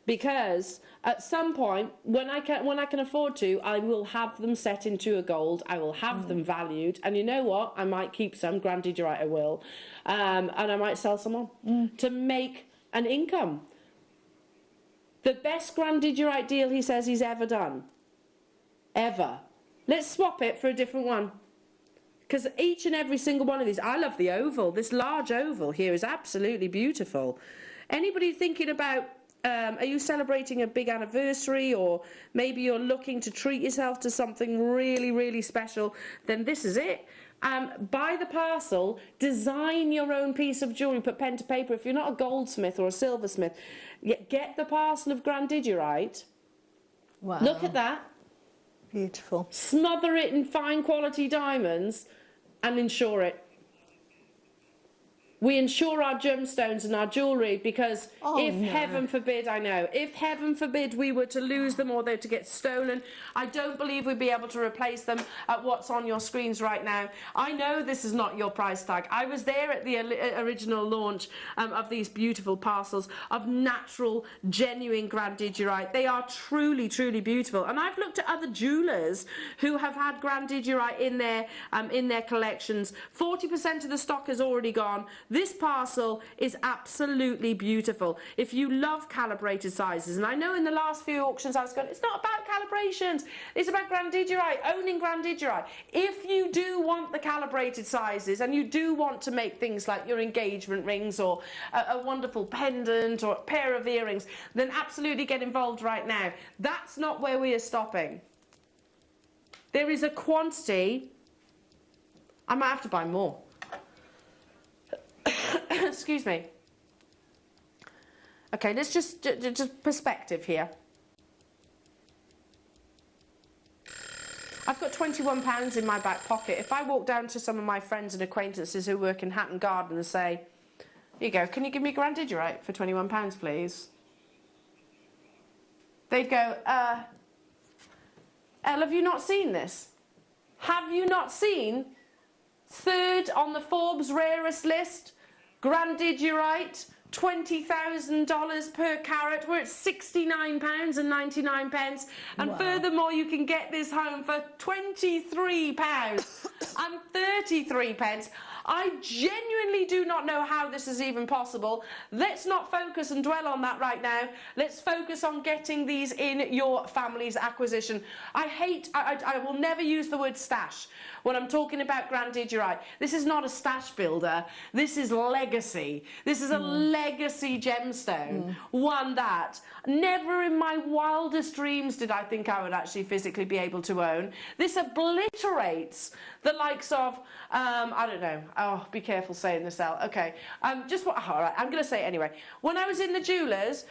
because at some point, when I can afford to, I will have them set into a gold. I will have them valued, and you know what? I might keep some. Grandidierite I will, and I might sell some on to make an income. The best Grandidierite deal he says he's ever done. Ever. Let's swap it for a different one. Because each and every single one of these, I love the oval. This large oval here is absolutely beautiful. Anybody thinking about, are you celebrating a big anniversary, or maybe you're looking to treat yourself to something really, really special, then this is it. Buy the parcel, design your own piece of jewellery, put pen to paper. If you're not a goldsmith or a silversmith, get the parcel of Grandidierite. Wow. Look at that. Beautiful. Smother it in fine quality diamonds and insure it. We insure our gemstones and our jewellery because heaven forbid, if heaven forbid we were to lose them or they were to get stolen, I don't believe we'd be able to replace them at what's on your screens right now. I know this is not your price tag. I was there at the original launch of these beautiful parcels of natural, genuine Grandidierite. They are truly, truly beautiful. And I've looked at other jewellers who have had Grandidierite in their collections. 40% of the stock is already gone. This parcel is absolutely beautiful. If you love calibrated sizes, and I know in the last few auctions I was going, it's not about calibrations, it's about Grandidierite, owning Grandidierite. If you do want the calibrated sizes and you do want to make things like your engagement rings or a wonderful pendant or a pair of earrings, then absolutely get involved right now. That's not where we are stopping. There is a quantity. I might have to buy more. Excuse me. Okay, let's just perspective here. I've got £21 in my back pocket. If I walk down to some of my friends and acquaintances who work in Hatton Garden and say, here you go, can you give me Grandidierite for £21, please? They'd go, Elle, have you not seen this? Have you not seen 3rd on the Forbes rarest list? Grandidierite, $20,000 per carat. We're at £69.99, and furthermore, you can get this home for £23.33. I genuinely do not know how this is even possible. Let's not focus and dwell on that right now. Let's focus on getting these in your family's acquisition. I will never use the word stash when I'm talking about Grandidierite. This is not a stash builder. This is legacy. This is a legacy gemstone. One that never in my wildest dreams did I think I would actually physically be able to own. This obliterates the likes of, I don't know. Oh, be careful saying this out. Okay. All right, I'm going to say it anyway. When I was in the jewellers,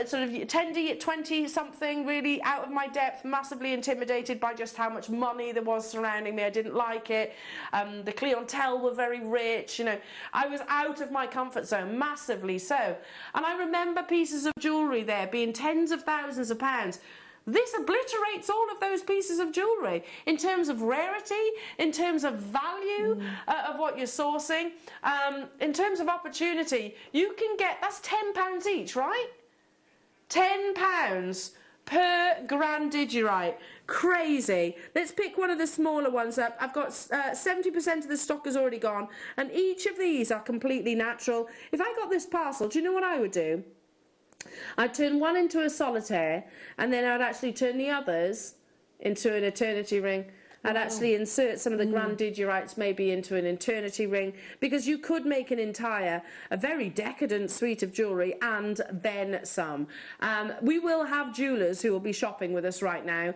sort of 20 something, really out of my depth, massively intimidated by just how much money there was surrounding me. I didn't like it. The clientele were very rich. You know, I was out of my comfort zone, massively so. And I remember pieces of jewellery there being tens of thousands of pounds. This obliterates all of those pieces of jewellery in terms of rarity, in terms of value of what you're sourcing, in terms of opportunity. You can get, that's £10 each, right? £10 per Grandidierite. Crazy. Let's pick one of the smaller ones up. I've got 70% of the stock is already gone, and each of these are completely natural. If I got this parcel, do you know what I would do? I'd turn one into a solitaire, and then I'd actually turn the others into an eternity ring. I'd actually insert some of the Grandidierites maybe into an eternity ring, because you could make a very decadent suite of jewellery and then some. We will have jewellers who will be shopping with us right now,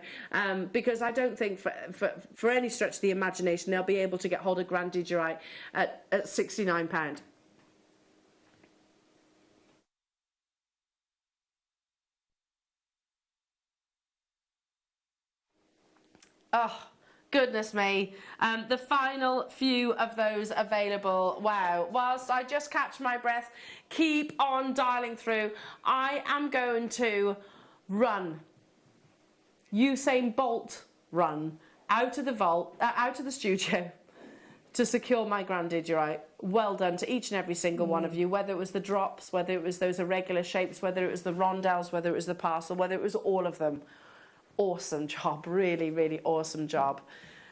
because I don't think for any stretch of the imagination they'll be able to get hold of Grandidierite at £69. Oh, goodness me. The final few of those available. Wow. Whilst I just catch my breath, keep on dialing through. I am going to run. Usain Bolt run out of the vault, out of the studio to secure my Grandidierite. Well done to each and every single one of you, whether it was the drops, whether it was those irregular shapes, whether it was the rondelles, whether it was the parcel, whether it was all of them. Awesome job, really, really awesome job.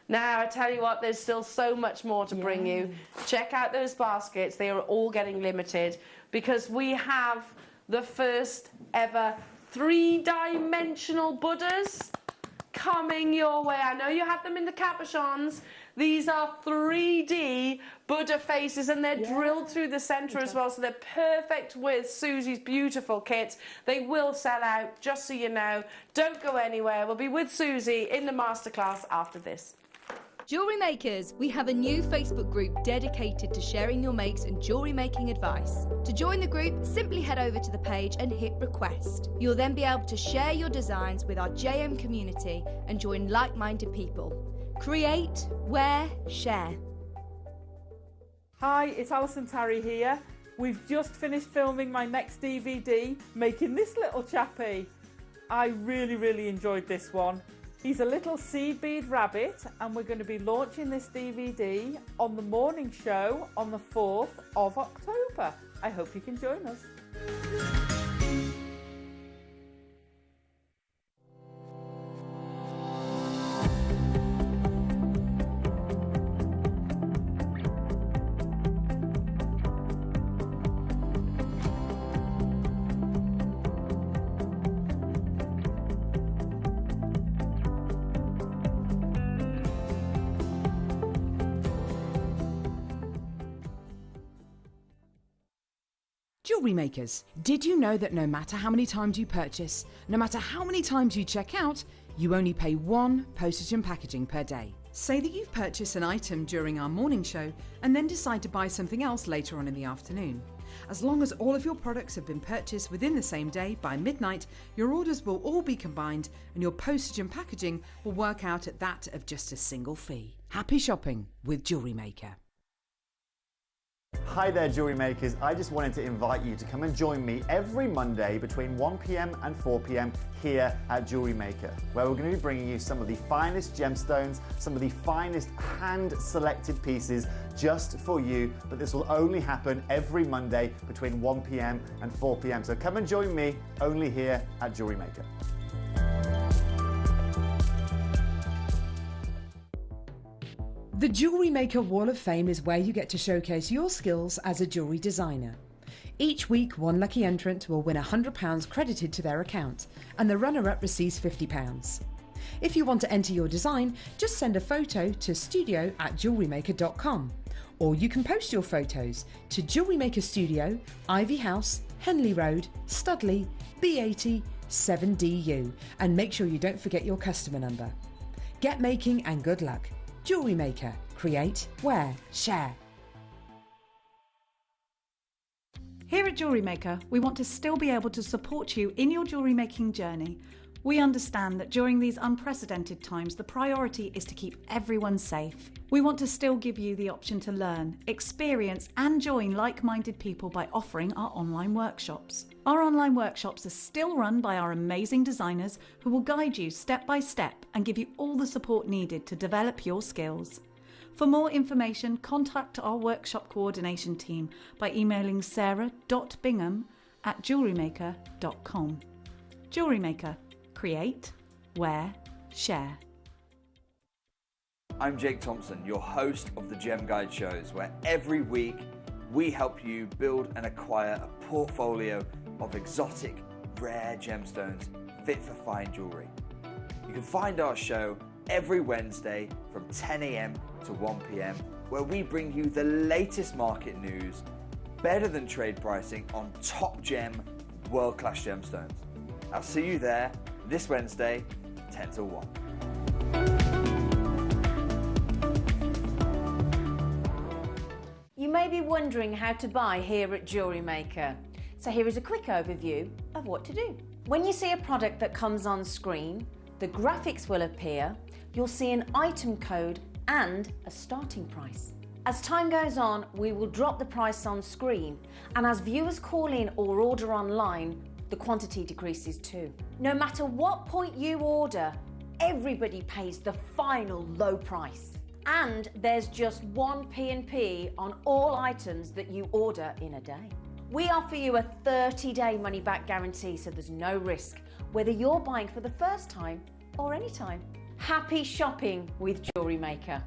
Now, I tell you what, there's still so much more to bring you. Check out those baskets. They are all getting limited because we have the first ever 3-dimensional Buddhas coming your way. I know you have them in the cabochons. These are 3D Buddha faces and they're drilled through the centre as well, so they're perfect with Susie's beautiful kit. They will sell out, just so you know. Don't go anywhere. We'll be with Susie in the masterclass after this. Jewellery Makers, we have a new Facebook group dedicated to sharing your makes and jewellery making advice. To join the group, simply head over to the page and hit request. You'll then be able to share your designs with our JM community and join like-minded people. Create, wear, share. Hi, it's Alison Tarry here. We've just finished filming my next DVD, making this little chappie. I really, really enjoyed this one. He's a little seed bead rabbit and we're going to be launching this DVD on the morning show on the 4th of October. I hope you can join us. Jewellery makers, did you know that no matter how many times you purchase, no matter how many times you check out, you only pay 1 postage and packaging per day? Say that you've purchased an item during our morning show and then decide to buy something else later on in the afternoon. As long as all of your products have been purchased within the same day by midnight, your orders will all be combined and your postage and packaging will work out at that of just a single fee. Happy shopping with Jewellery Maker. Hi there, Jewellery Makers. I just wanted to invite you to come and join me every Monday between 1 p.m. and 4 p.m. here at Jewellery Maker, where we're going to be bringing you some of the finest gemstones, some of the finest hand-selected pieces just for you. But this will only happen every Monday between 1 p.m. and 4 p.m. So come and join me only here at Jewellery Maker. The Jewellery Maker Wall of Fame is where you get to showcase your skills as a jewellery designer. Each week, one lucky entrant will win £100 credited to their account, and the runner-up receives £50. If you want to enter your design, just send a photo to studio@jewellerymaker.com, or you can post your photos to Jewellery Maker Studio, Ivy House, Henley Road, Studley, B80 7DU, and make sure you don't forget your customer number. Get making and good luck. Jewellery Maker. Create, wear, share. Here at Jewellery Maker, we want to still be able to support you in your jewellery making journey. We understand that during these unprecedented times, the priority is to keep everyone safe. We want to still give you the option to learn, experience and join like-minded people by offering our online workshops. Our online workshops are still run by our amazing designers who will guide you step by step and give you all the support needed to develop your skills. For more information, contact our workshop coordination team by emailing sarah.bingham@jewellerymaker.com. Jewellery Maker. Create, wear, share. I'm Jake Thompson, your host of the Gem Guide shows, where every week we help you build and acquire a portfolio of exotic, rare gemstones fit for fine jewellery. You can find our show every Wednesday from 10 a.m. to 1 p.m, where we bring you the latest market news, better than trade pricing on top gem, world-class gemstones. I'll see you there this Wednesday, 10 till 1. You may be wondering how to buy here at Jewellery Maker. So here is a quick overview of what to do. When you see a product that comes on screen, The graphics will appear, you'll see an item code and a starting price. As time goes on, we will drop the price on screen, and as viewers call in or order online, the quantity decreases too. No matter what point you order, everybody pays the final low price. And there's just one P&P on all items that you order in a day. We offer you a 30-day money-back guarantee, so there's no risk, whether you're buying for the first time or any time. Happy shopping with Jewellery Maker.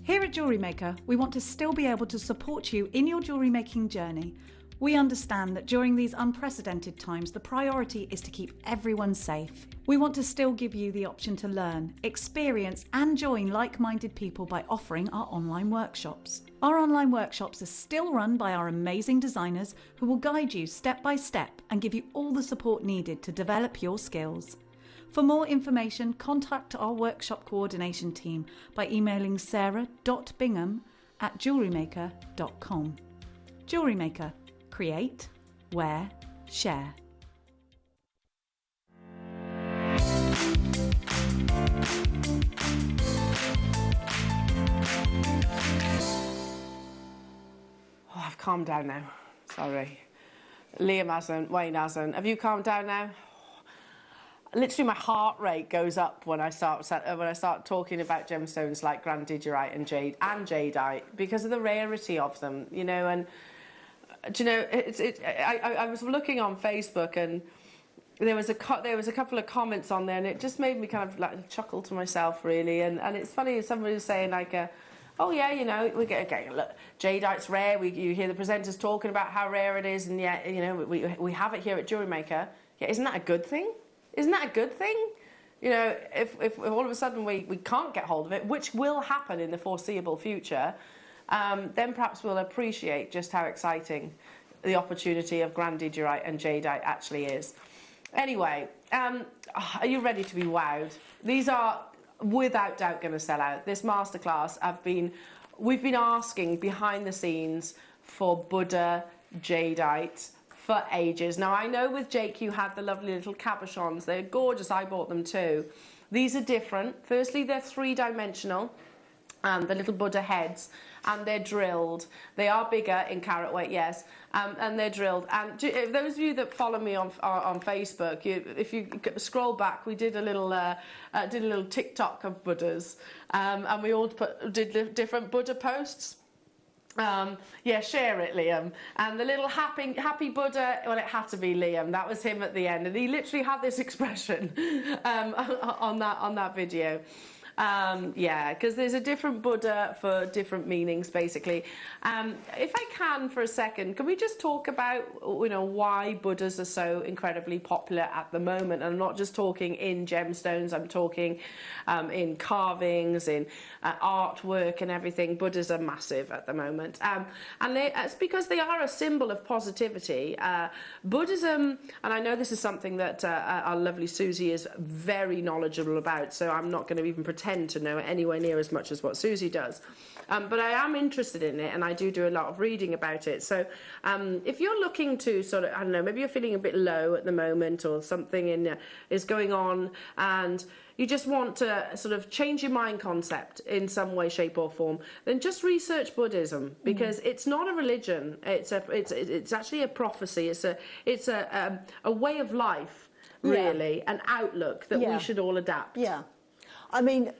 Here at Jewellery Maker, we want to still be able to support you in your jewellery making journey. We understand that during these unprecedented times, the priority is to keep everyone safe. We want to still give you the option to learn, experience and join like-minded people by offering our online workshops. Our online workshops are still run by our amazing designers who will guide you step by step and give you all the support needed to develop your skills. For more information, contact our workshop coordination team by emailing sarah.bingham@jewellerymaker.com. Jewellery Maker. Create, wear, share. Oh, I've calmed down now. Sorry. Liam hasn't, Wayne hasn't. Have you calmed down now? Literally, my heart rate goes up when I start talking about gemstones like Grandidierite and jade and jadeite because of the rarity of them, you know. And do you know, I was looking on Facebook and there was a couple of comments on there and it just made me kind of like chuckle to myself really. And it's funny, somebody was saying like, oh yeah, you know, we get look, jadeite's rare. You hear the presenters talking about how rare it is, and yet you know we have it here at Jewellery Maker. Yeah, isn't that a good thing? Isn't that a good thing? You know, if all of a sudden we can't get hold of it, which will happen in the foreseeable future, then perhaps we'll appreciate just how exciting the opportunity of Grandidierite and jadeite actually is. Anyway, are you ready to be wowed? These are without doubt going to sell out. This masterclass, we've been asking behind the scenes for Buddha jadeite for ages. Now I know with Jake you had the lovely little cabochons. They're gorgeous. I bought them too. These are different. Firstly, they're three-dimensional. The little Buddha heads, and they're drilled. They are bigger in carat weight, yes, and they're drilled. And those of you that follow me on Facebook, if you scroll back, we did a little TikTok of Buddhas, and we all did different Buddha posts. Yeah, share it, Liam. And the little happy Buddha, well, it had to be Liam. That was him at the end, and he literally had this expression on that video. Yeah, because there's a different Buddha for different meanings, basically. If I can for a second, can we just talk about, you know, why Buddhas are so incredibly popular at the moment? And I'm not just talking in gemstones, I'm talking in carvings, in artwork and everything. Buddhas are massive at the moment. And it's because they are a symbol of positivity. Buddhism, and I know this is something that our lovely Susie is very knowledgeable about, so I'm not going to even pretend to know it anywhere near as much as what Susie does. But I am interested in it, and I do a lot of reading about it. So if you're looking to sort of, I don't know, maybe you're feeling a bit low at the moment, or something is going on, and you just want to sort of change your mind concept in some way, shape or form, then just research Buddhism, because it's not a religion. It's actually a prophecy. It's a way of life, really, an outlook that we should all adapt. Yeah. I mean,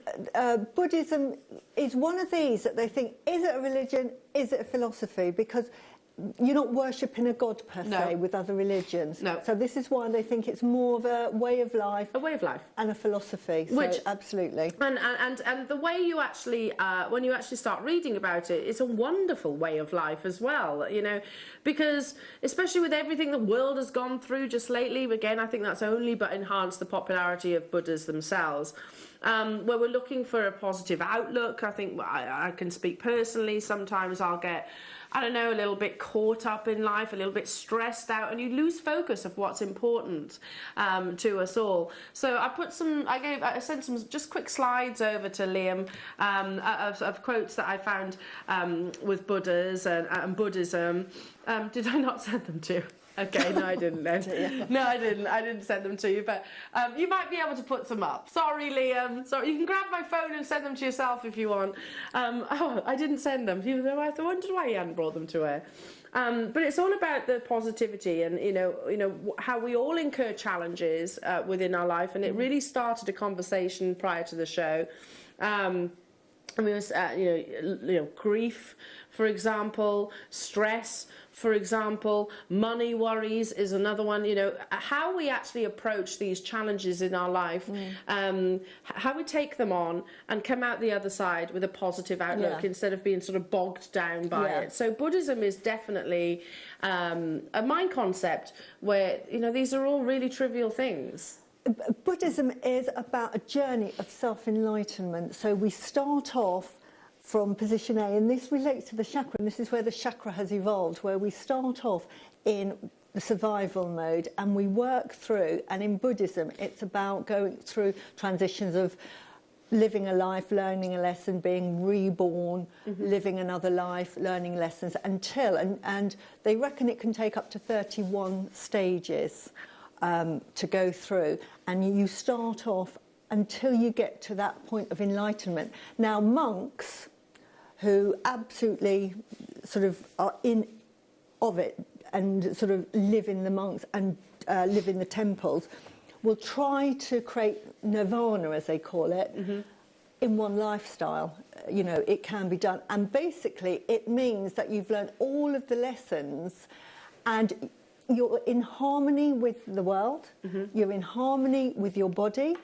Buddhism is one of these that they think, is it a religion, is it a philosophy? Because you're not worshipping a god per se with other religions. No. So this is why they think it's more of a way of life. A way of life. And a philosophy. So Which, absolutely. And the way you actually, when you actually start reading about it, it's a wonderful way of life as well, you know, because especially with everything the world has gone through just lately, again, I think that's only but enhanced the popularity of Buddhas themselves. Where we're looking for a positive outlook. I think I can speak personally. Sometimes I'll get, I don't know, a little bit caught up in life, a little bit stressed out, and you lose focus of what's important to us all. So I sent some just quick slides over to Liam of quotes that I found with Buddhas and Buddhism. Did I not send them to you? Okay, no, I didn't then. No, I didn't. I didn't send them to you, but you might be able to put some up. Sorry, Liam. Sorry, you can grab my phone and send them to yourself if you want. Oh, I didn't send them. I wondered why he hadn't brought them to her. But it's all about the positivity and you know how we all incur challenges within our life, and it really started a conversation prior to the show. And we was grief, for example, stress, for example, money worries is another one. You know, how we actually approach these challenges in our life, how we take them on and come out the other side with a positive outlook instead of being sort of bogged down by it. So Buddhism is definitely a mind concept where, you know, these are all really trivial things. Buddhism is about a journey of self-enlightenment. So we start off from position A, and this relates to the chakra, and this is where the chakra has evolved, where we start off in the survival mode and we work through, and in Buddhism it's about going through transitions of living a life, learning a lesson, being reborn, living another life, learning lessons until, and they reckon it can take up to 31 stages to go through, and you start off until you get to that point of enlightenment. Now, monks who absolutely sort of are in of it and sort of live in the monks and live in the temples will try to create nirvana, as they call it, in one lifestyle. You know, it can be done. And basically, it means that you've learned all of the lessons and you're in harmony with the world, you're in harmony with your body,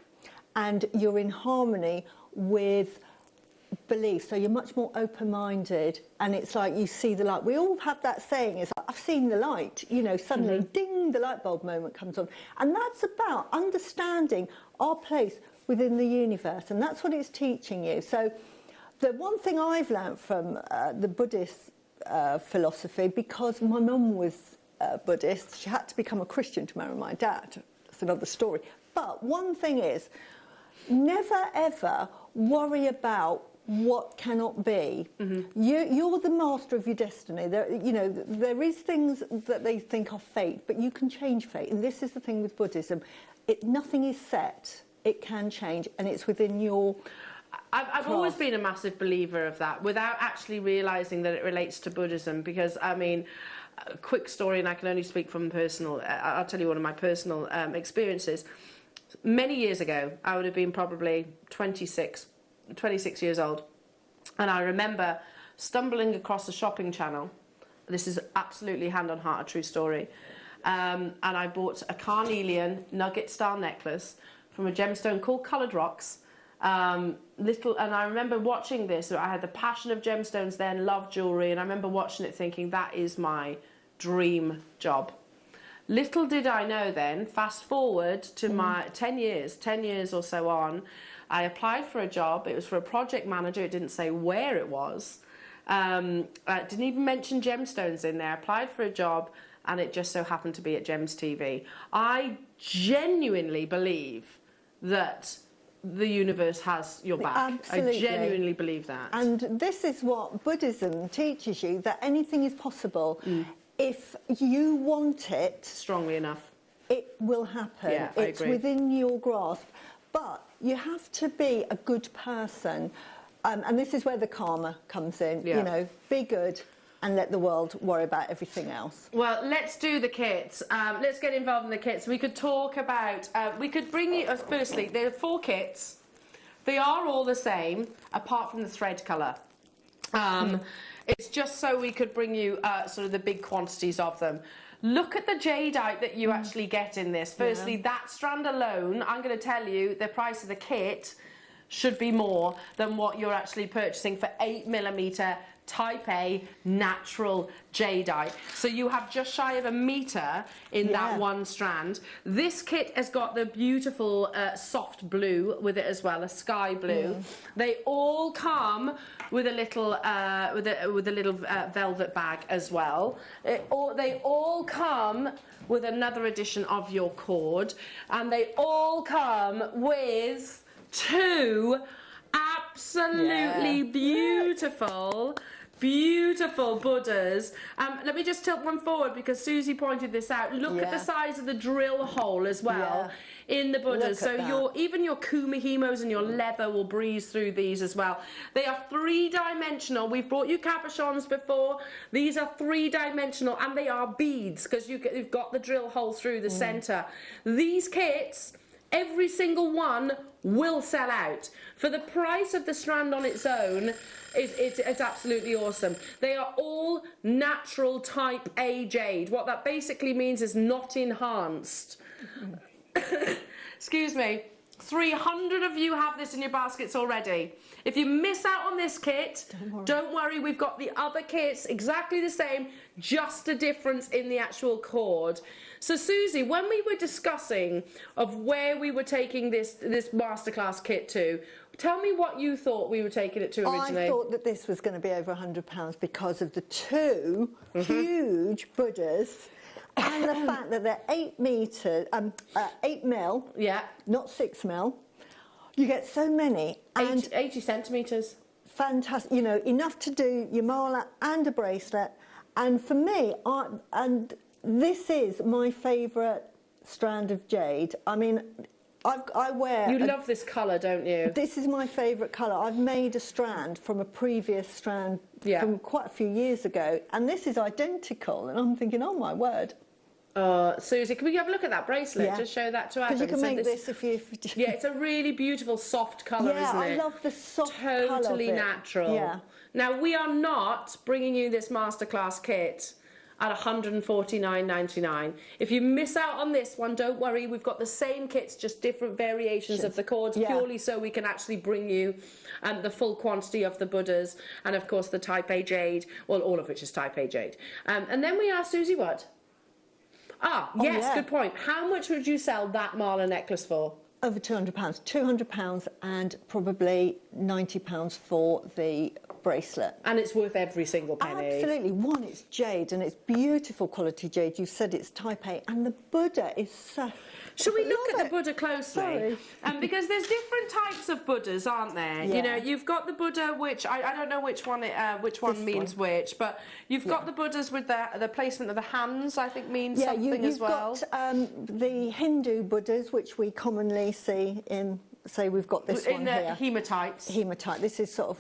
and you're in harmony with belief. So you're much more open-minded, and it's like you see the light. We all have that saying, it's like, I've seen the light, you know, suddenly ding, the light bulb moment comes on. And that's about understanding our place within the universe, and that's what it's teaching you. So the one thing I've learned from the Buddhist philosophy, because my mum was Buddhist, she had to become a Christian to marry my dad. That's another story. But one thing is, never ever worry about what cannot be. You're the master of your destiny. There is things that they think are fate, but you can change fate. And this is the thing with Buddhism. Nothing is set. It can change, and it's within your I've always been a massive believer of that, without actually realising that it relates to Buddhism, because, I mean, a quick story, and I can only speak from personal, I'll tell you one of my personal experiences. Many years ago, I would have been probably 26 years old, and I remember stumbling across a shopping channel. This is absolutely hand on heart, a true story. And I bought a carnelian nugget style necklace from a gemstone called Coloured Rocks. And I remember watching this. I had the passion of gemstones then, loved jewellery, and I remember watching it thinking, that is my dream job. Little did I know then, fast forward to my 10 years or so on, I applied for a job. It was for a project manager. It didn't say where it was. I didn't even mention gemstones in there. I applied for a job, and it just so happened to be at Gems TV. I genuinely believe that the universe has your back. Absolutely. I genuinely believe that. And this is what Buddhism teaches you, that anything is possible. If you want it strongly enough, it will happen. Yeah, it's I agree. within your grasp. But you have to be a good person. And this is where the karma comes in. Yeah. You know, be good and let the world worry about everything else. Well, let's do the kits. Let's get involved in the kits. We could talk about, we could bring you, firstly, there are 4 kits. They are all the same, apart from the thread colour. It's just so we could bring you sort of the big quantities of them. Look at the jadeite that you actually get in this. Firstly, that strand alone, I'm going to tell you, the price of the kit should be more than what you're actually purchasing for 8mm Type A natural jadeite. So you have just shy of a metre in that one strand. This kit has got the beautiful soft blue with it as well, a sky blue. They all come with a little velvet bag as well. They all come with another edition of your cord, and they all come with 2 absolutely beautiful beautiful Buddhas. Let me just tilt one forward because Susie pointed this out. Look at the size of the drill hole as well in the Buddhas. So even your kumihimos and your leather will breeze through these as well. They are 3-dimensional. We've brought you cabochons before. These are 3-dimensional and they are beads because you've got the drill hole through the centre. These kits, every single one will sell out. For the price of the strand on its own, it's absolutely awesome. They are all natural type A jade. What that basically means is not enhanced. Excuse me. 300 of you have this in your baskets already. If you miss out on this kit, don't worry, we've got the other kits exactly the same, just a difference in the actual cord. So Susie, when we were discussing of where we were taking this Masterclass kit to, tell me what you thought we were taking it to originally. I thought that this was going to be over £100 because of the 2 huge Buddhas and the fact that they're 8 mil, not 6 mil. You get so many. And 80 centimetres. Fantastic. You know, enough to do your mala and a bracelet. And for me, this is my favourite strand of jade. I mean, I wear... You love this colour, don't you? This is my favourite colour. I've made a strand from a previous strand from quite a few years ago, and this is identical. And I'm thinking, oh my word. Susie, can we have a look at that bracelet? Yeah. Just show that to us. Because you can make this if you... Yeah, it's a really beautiful soft colour, isn't it? Yeah, I love the soft colour of it. Totally natural. Yeah. Now, we are not bringing you this Masterclass kit at $149.99. If you miss out on this one, don't worry, we've got the same kits, just different variations of the cords, purely so we can actually bring you the full quantity of the Buddhas and, of course, the Type A jade, well, all of which is Type A jade. And then we asked Susie what? Good point. How much would you sell that mala necklace for? Over £200. £200 and probably £90 for the bracelet. And it's worth every single penny. Absolutely. One, it's jade and it's beautiful quality jade. You said it's Type A and the Buddha is so... Should we look at the Buddha closely? Sorry. Because there's different types of Buddhas, aren't there? Yeah. You know, you've got the Buddha, which I don't know which one means which, but you've got the Buddhas with the placement of the hands, I think means something as well. You've got the Hindu Buddhas, which we commonly see in, say, we've got this one here. In the Hematites. Hematite. This is sort of...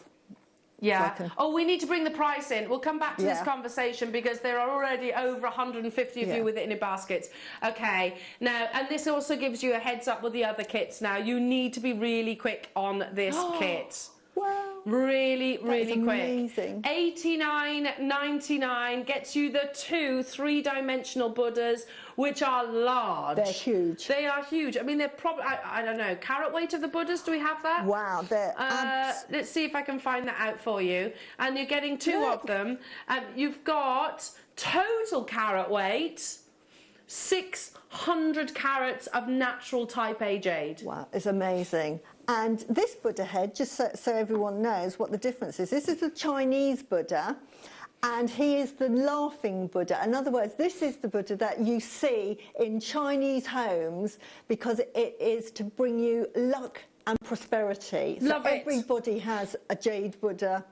Yeah. We need to bring the price in. We'll come back to this conversation because there are already over 150 of you with it in your baskets. Okay. Now, and this also gives you a heads up with the other kits now. You need to be really quick on this kit. Wow. Really, really quick. Amazing. $89.99 gets you the 2 3-dimensional Buddhas, which are large. They're huge. They are huge. I mean, they're probably, I don't know, carat weight of the Buddhas, do we have that? Wow, they're let's see if I can find that out for you. And you're getting 2 of them. You've got total carat weight, 600 carats of natural Type A jade. Wow, it's amazing. And this Buddha head, just so everyone knows what the difference is, this is the Chinese Buddha, and he is the laughing Buddha. In other words, this is the Buddha that you see in Chinese homes because it is to bring you luck and prosperity. Love it. Everybody has a jade Buddha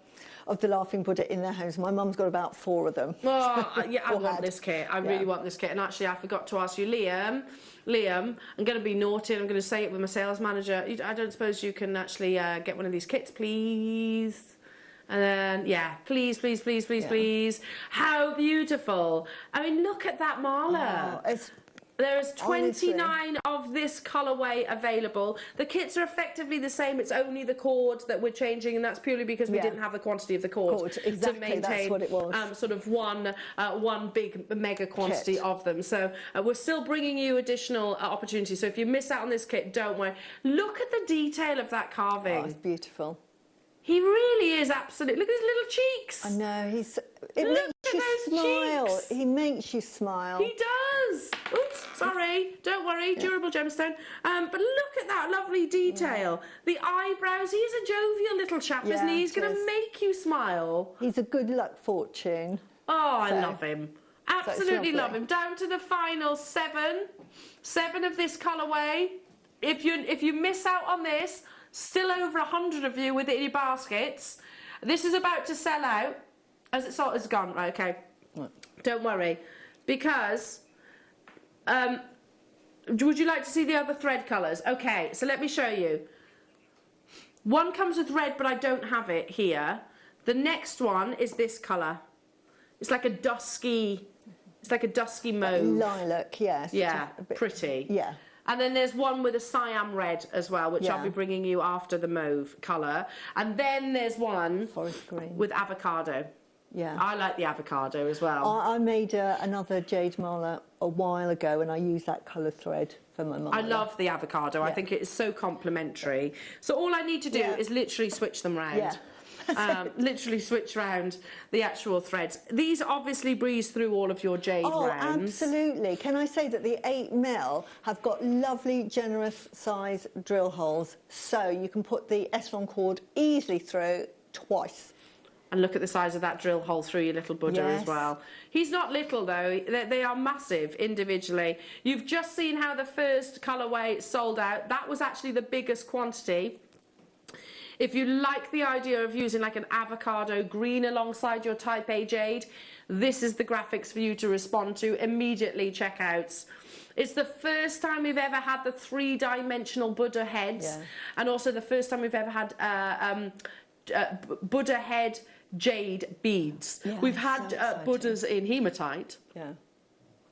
of the laughing Buddha in their homes. My mum's got about 4 of them. Oh, yeah, I want this kit. I really want this kit. And actually, I forgot to ask you, Liam, I'm going to be naughty and I'm going to say it with my sales manager. I don't suppose you can actually get one of these kits, please? And then, please, please, please, please, please. How beautiful. I mean, look at that mala. Oh, there is 29 of this colourway available. The kits are effectively the same. It's only the cord that we're changing, and that's purely because we didn't have the quantity of the cord to maintain that's what it was. sort of one big mega quantity of them. So we're still bringing you additional opportunities. So if you miss out on this kit, don't worry. Look at the detail of that carving. Oh, it's beautiful. He really is absolutely... Look at his little cheeks. I know, it makes you smile. Cheeks. He makes you smile. He does. Oops, sorry. Don't worry, durable gemstone. But look at that lovely detail. The eyebrows. He's a jovial little chap, isn't he? He's going to make you smile. He's a good luck fortune. Oh, I love him. Absolutely love him. Down to the final 7 of this colourway. If you miss out on this, still over 100 of you with it in your baskets. This is about to sell out. As it sort has gone, right, okay. Don't worry. Because, would you like to see the other thread colours? Okay, so let me show you. One comes with red, but I don't have it here. The next one is this colour. It's like a dusky mauve. Lilac, yes. Yeah, pretty. Yeah. And then there's one with a cyan red as well, which I'll be bringing you after the mauve colour. And then there's one forest green with avocado. Yeah. I like the avocado as well. I made another jade mala a while ago, and I used that colour thread for my mala. I love the avocado. I think it is so complimentary. So all I need to do is literally switch them round. Yeah. Literally switch round the actual threads. These obviously breeze through all of your jade rounds. Absolutely. Can I say that the 8mm have got lovely, generous size drill holes, so you can put the S1 cord easily through twice. And look at the size of that drill hole through your little Buddha as well. He's not little though, they are massive individually. You've just seen how the first colourway sold out. That was actually the biggest quantity. If you like the idea of using like an avocado green alongside your Type A jade, this is the graphics for you to respond to. Immediately check out. It's the first time we've ever had the 3-dimensional Buddha heads, and also the first time we've ever had Buddha head jade beads. We've had Buddhas in hematite.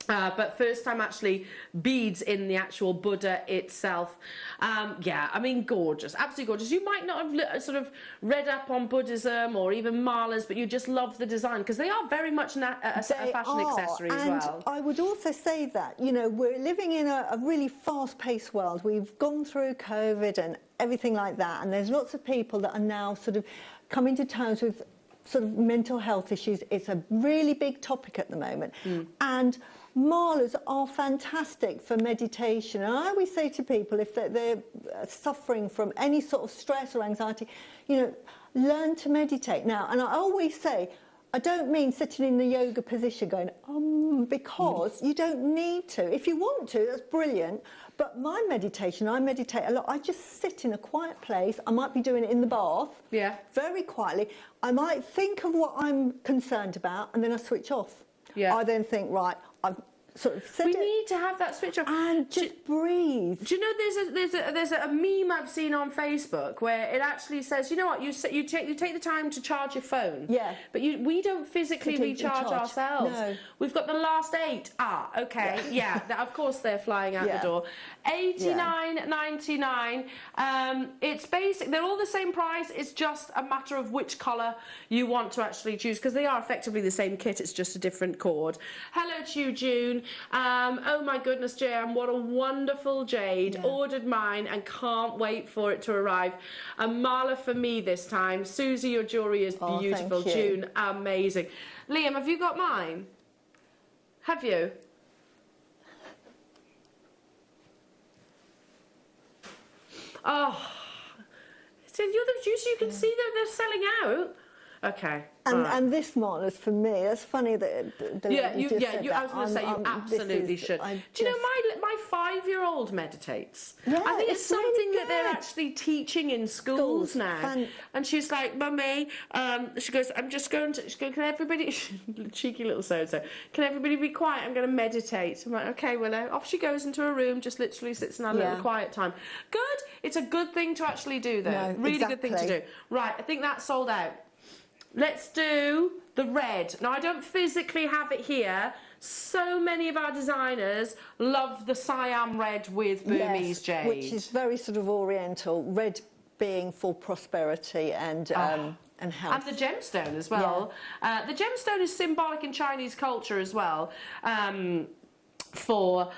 But first time actually beads in the actual Buddha itself. Yeah, I mean, gorgeous, absolutely gorgeous. You might not have sort of read up on Buddhism or even malas, but you just love the design because they are very much a fashion accessory as well. I would also say that, you know, we're living in a really fast-paced world. We've gone through COVID and everything like that, and there's lots of people that are now sort of coming to terms with sort of mental health issues. It's a really big topic at the moment. And malas are fantastic for meditation. And I always say to people, if they're suffering from any sort of stress or anxiety, you know, learn to meditate. Now, and I always say, I don't mean sitting in the yoga position going, because you don't need to. If you want to, that's brilliant. But my meditation, I meditate a lot. I just sit in a quiet place. I might be doing it in the bath, very quietly. I might think of what I'm concerned about, and then I switch off. I then think, right, I've sort of said we need to have that switch off and just breathe. Do you know there's a meme I've seen on Facebook where it actually says, you know what, you take the time to charge your phone, but we don't physically recharge ourselves. No. We've got the last 8. Of course they're flying out the door. $89.99. It's basic. They're all the same price. It's just a matter of which colour you want to actually choose, because they are effectively the same kit. It's just a different cord. Hello to you, June. Oh my goodness, JM, what a wonderful jade. Ordered mine and can't wait for it to arrive. A mala for me this time. Susie, your jewellery is beautiful. Thank you. June, amazing. Liam, have you got mine? Have you? Oh, so you're the juice. You can see that they're selling out. Okay. And this mala is for me. It's funny that I was going to say you absolutely should. Do you know my 5-year-old meditates? I think it's something really that they're actually teaching in schools now. And she's like, Mummy, she goes, I'm just going to. She goes, can everybody? Cheeky little so-and-so. Can everybody be quiet? I'm going to meditate. I'm like, okay, Willow. Off she goes into a room, just literally sits in her little quiet time. Good. It's a good thing to actually do, though. No, really good thing to do. Right. I think that's sold out. Let's do the red. Now, I don't physically have it here. So many of our designers love the cyan red with Burmese jade. Which is very sort of oriental, red being for prosperity and health. And the gemstone as well. The gemstone is symbolic in Chinese culture as well. For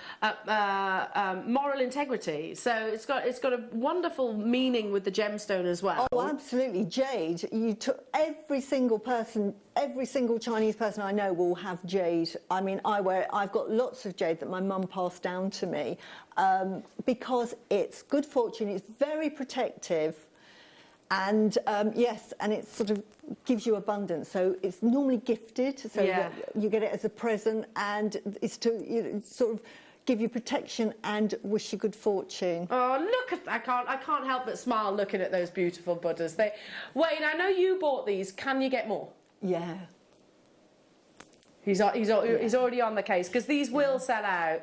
moral integrity, so it's got a wonderful meaning with the gemstone as well. Oh, absolutely, jade. You took every single Chinese person I know will have jade. I mean, I've got lots of jade that my mum passed down to me because it's good fortune. It's very protective. And yes, and it sort of gives you abundance. So it's normally gifted, so you get it as a present, and it's to sort of give you protection and wish you good fortune. Oh, look at I can't help but smile looking at those beautiful Buddhas. Wayne, I know you bought these. Can you get more? Yeah. He's already on the case, because these will sell out.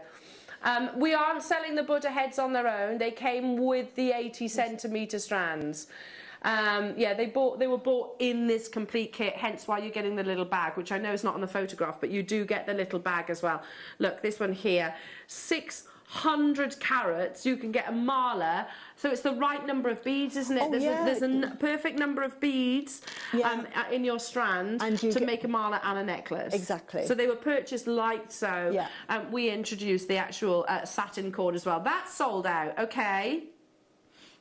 We aren't selling the Buddha heads on their own. They came with the 80 centimetre strands. Yeah, they were bought in this complete kit, hence why you're getting the little bag, which I know is not on the photograph, but you do get the little bag as well. Look, this one here, 600 carats. You can get a mala, so it's the right number of beads, isn't it? There's a perfect number of beads in your strand to make a mala and a necklace. Exactly. So they were purchased like so. Yeah. We introduced the actual satin cord as well. That's sold out. Okay.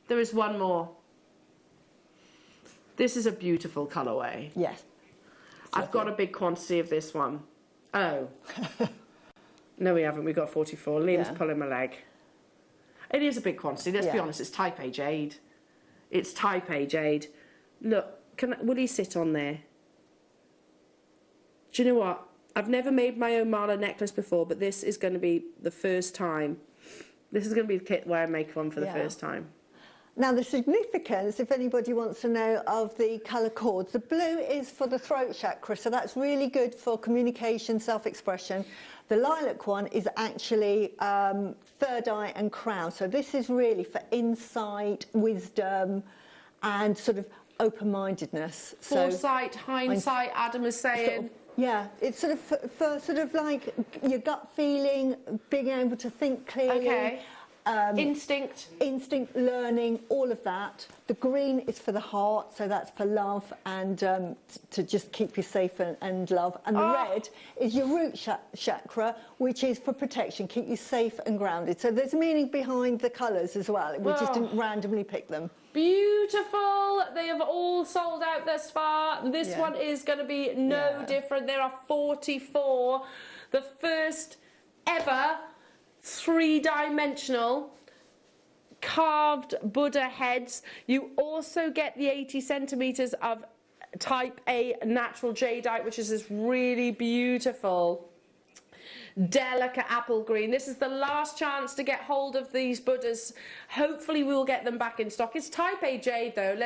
There is one more. This is a beautiful colourway. Yes. I've got a big quantity of this one. Oh. No, we haven't. We've got 44. Liam's pulling my leg. It is a big quantity. Let's be honest. It's type A jade. It's type A jade. Look, will he sit on there? Do you know what? I've never made my own mala necklace before, but this is going to be the first time. This is going to be the kit where I make one for the first time. Now, the significance, if anybody wants to know, of the colour cords, the blue is for the throat chakra, so that's really good for communication, self-expression. The lilac one is actually third eye and crown, so this is really for insight, wisdom, and sort of open-mindedness. Foresight, hindsight, Adam is saying. Sort of, yeah, it's sort of for sort of like your gut feeling, being able to think clearly. Okay. Instinct, learning, all of that. The green is for the heart, so that's for love and to just keep you safe and love. And the red is your root chakra, which is for protection, keep you safe and grounded. So there's meaning behind the colours as well. We just didn't randomly pick them. Beautiful. They have all sold out thus far. This one is going to be no different. There are 44. The first ever three-dimensional carved Buddha heads. You also get the 80 centimetres of type A natural jadeite, which is this really beautiful delicate apple green. This is the last chance to get hold of these Buddhas. Hopefully we will get them back in stock. It's type A jade though.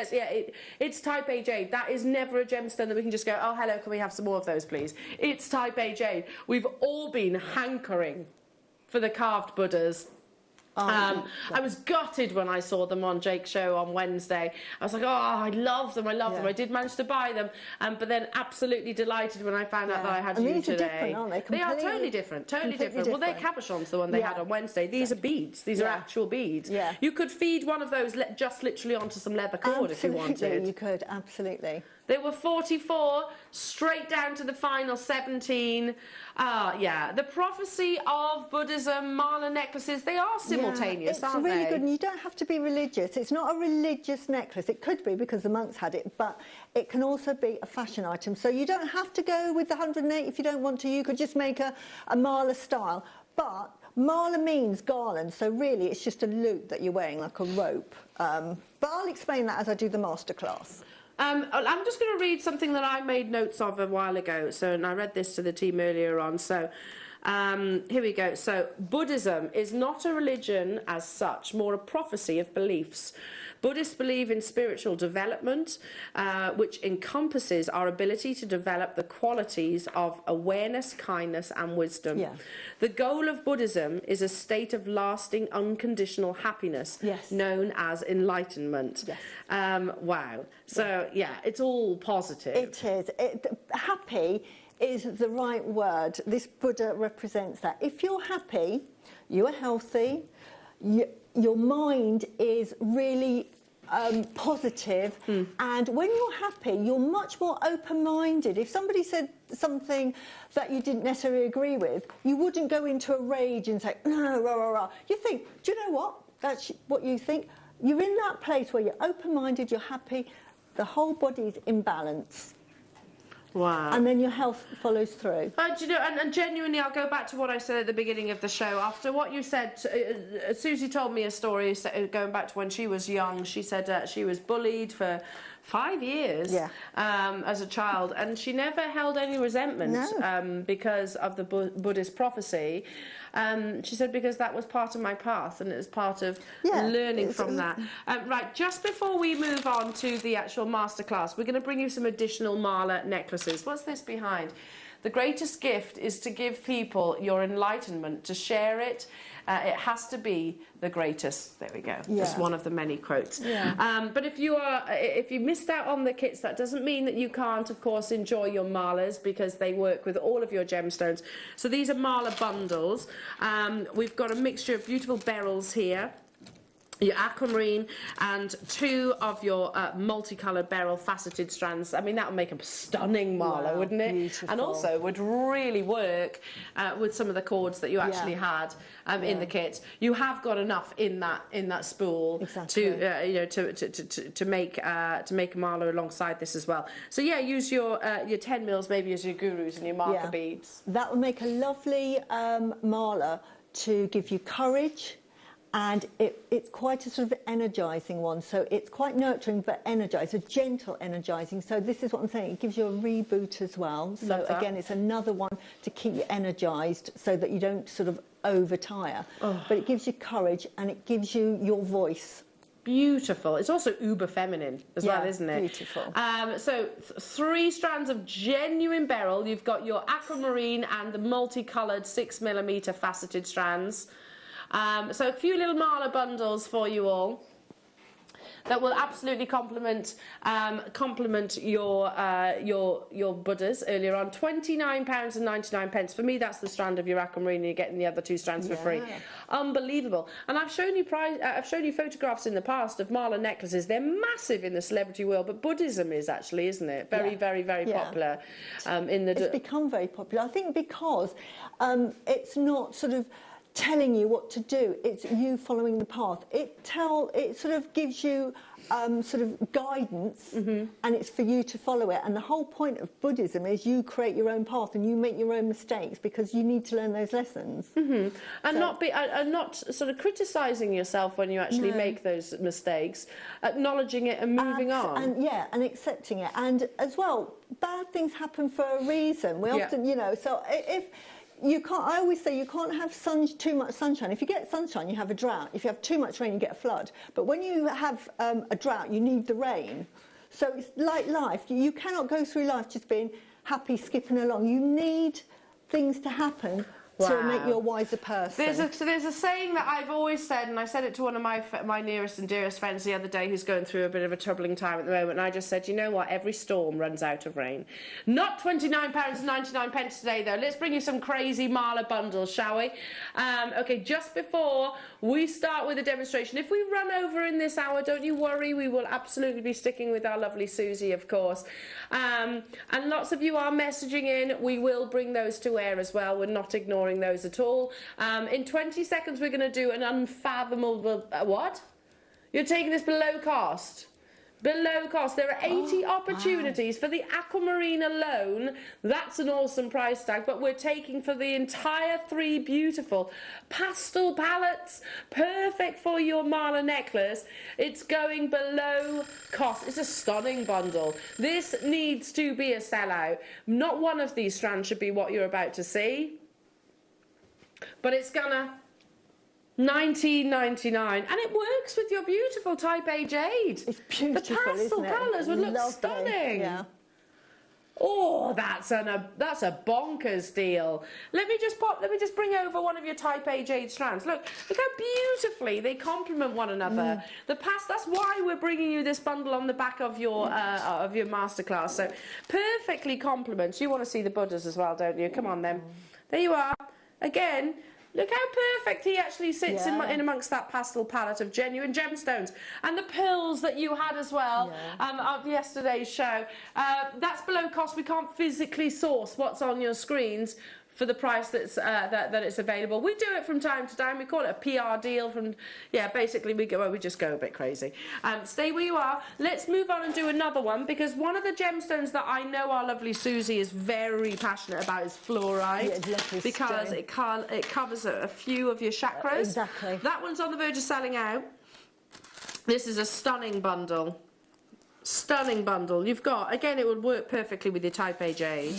It's type A jade. That is never a gemstone that we can just go, oh hello, can we have some more of those please? It's type A jade. We've all been hankering for the carved Buddhas. I was gutted when I saw them on Jake's show on Wednesday. I was like, oh, I love them, I love them. I did manage to buy them, but then absolutely delighted when I found out that I had you these today. Are different, aren't they? They are totally different, totally different. Well, they're cabochons, the one they had on Wednesday. These are beads. These are actual beads. Yeah. You could feed one of those just literally onto some leather cord if you wanted. You could, absolutely. There were 44, straight down to the final 17. The prophecy of Buddhism, mala necklaces, they are simultaneous, aren't they? It's really good, and you don't have to be religious. It's not a religious necklace. It could be because the monks had it, but it can also be a fashion item. So you don't have to go with the 108 if you don't want to. You could just make a mala style. But mala means garland, so really it's just a loop that you're wearing, like a rope. But I'll explain that as I do the masterclass. I'm just going to read something that I made notes of a while ago. And I read this to the team earlier on. So here we go. So Buddhism is not a religion as such, more a prophecy of beliefs. Buddhists believe in spiritual development, which encompasses our ability to develop the qualities of awareness, kindness, and wisdom. Yeah. The goal of Buddhism is a state of lasting, unconditional happiness, known as enlightenment. Yes. Wow. So, it's all positive. It is. Happy is the right word. This Buddha represents that. If you're happy, you are healthy, your mind is really positive, and when you're happy, you're much more open-minded. If somebody said something that you didn't necessarily agree with, you wouldn't go into a rage and say, no, rah, rah, rah. You think, do you know what? That's what you think. You're in that place where you're open-minded, you're happy, the whole body is in balance. Wow. And then your health follows through. Do you know, and genuinely, I'll go back to what I said at the beginning of the show. After what you said, Susie told me a story going back to when she was young. She said she was bullied for 5 years as a child, and she never held any resentment because of the Buddhist prophecy. She said, because that was part of my path, and it was part of learning from that. Right, just before we move on to the actual masterclass, we're going to bring you some additional mala necklaces. What's this behind? the greatest gift is to give people your enlightenment, to share it. It has to be the greatest. There we go. Yeah. Just one of the many quotes. Yeah. But if you missed out on the kits, that doesn't mean that you can't, of course, enjoy your malas, because they work with all of your gemstones. So these are mala bundles. We've got a mixture of beautiful beryls here, your aquamarine, and 2 of your multicoloured beryl faceted strands. I mean, that would make a stunning mala, wouldn't it? Beautiful. And also would really work with some of the cords that you actually had in the kit. You have got enough in that spool to make a mala alongside this as well. So yeah, use your 10 mils maybe as your gurus and your marker beads. That would make a lovely mala to give you courage. And it's quite a sort of energising one, so it's quite nurturing but energised, a gentle energising. So this is what I'm saying, it gives you a reboot as well. So again, it's another one to keep you energised so that you don't sort of overtire. But it gives you courage and it gives you your voice. Beautiful. It's also uber feminine as well, isn't it? Beautiful. So 3 strands of genuine beryl. You've got your aquamarine and the multicoloured 6mm faceted strands. So a few little mala bundles for you all that will absolutely complement your Buddhas earlier on. £29.99. For me, that's the strand of your aquamarine, and you're getting the other 2 strands for free. Unbelievable. And I've shown you photographs in the past of mala necklaces. They're massive in the celebrity world, but Buddhism is actually, isn't it? Very popular. It's become very popular, I think, because it's not sort of telling you what to do, it's you following the path. It sort of gives you sort of guidance, and it's for you to follow it. And the whole point of Buddhism is you create your own path and you make your own mistakes because you need to learn those lessons. And not sort of criticising yourself when you actually make those mistakes, acknowledging it and moving on. And accepting it. And as well, bad things happen for a reason. We often, so if you can't, I always say you can't have too much sunshine. If you get sunshine, you have a drought. If you have too much rain, you get a flood. But when you have a drought, you need the rain. So it's like life. You cannot go through life just being happy, skipping along. You need things to happen to make you a wiser person. There's a saying that I've always said, and I said it to one of my nearest and dearest friends the other day who's going through a bit of a troubling time at the moment, and I just said, you know what, every storm runs out of rain. Not £29.99 today, though. Let's bring you some crazy mala bundles, shall we? Okay, just before we start with the demonstration, if we run over in this hour, don't you worry, we will absolutely be sticking with our lovely Susie, of course. And lots of you are messaging in. We will bring those to air as well. We're not ignoring those at all. In 20 seconds, we're going to do an unfathomable... what? You're taking this below cost? Below cost. There are 80 opportunities for the aquamarine alone. That's an awesome price tag, but we're taking for the entire 3 beautiful pastel palettes, perfect for your mala necklace. It's going below cost. It's a stunning bundle. This needs to be a sellout. Not one of these strands should be what you're about to see, but it's gonna $19.99, and it works with your beautiful Type A jade. It's beautiful, the pastel colours would look stunning. Yeah. Oh, that's a bonkers deal. Let me just bring over one of your Type A jade strands. Look how beautifully they complement one another. That's why we're bringing you this bundle on the back of your masterclass. So perfectly complements. You want to see the Buddhas as well, don't you? Come on then. There you are. Again, look how perfect he actually sits in amongst that pastel palette of genuine gemstones. And the pearls that you had as well of yesterday's show. That's below cost. We can't physically source what's on your screens for the price that's that it's available. We do it from time to time. We call it a PR deal. Basically we just go a bit crazy. Stay where you are. Let's move on and do another one, because one of the gemstones that I know our lovely Susie is very passionate about is fluorite, because it covers a few of your chakras. Exactly. That one's on the verge of selling out. This is a stunning bundle. Stunning bundle. You've got, again, it would work perfectly with your Type A jade.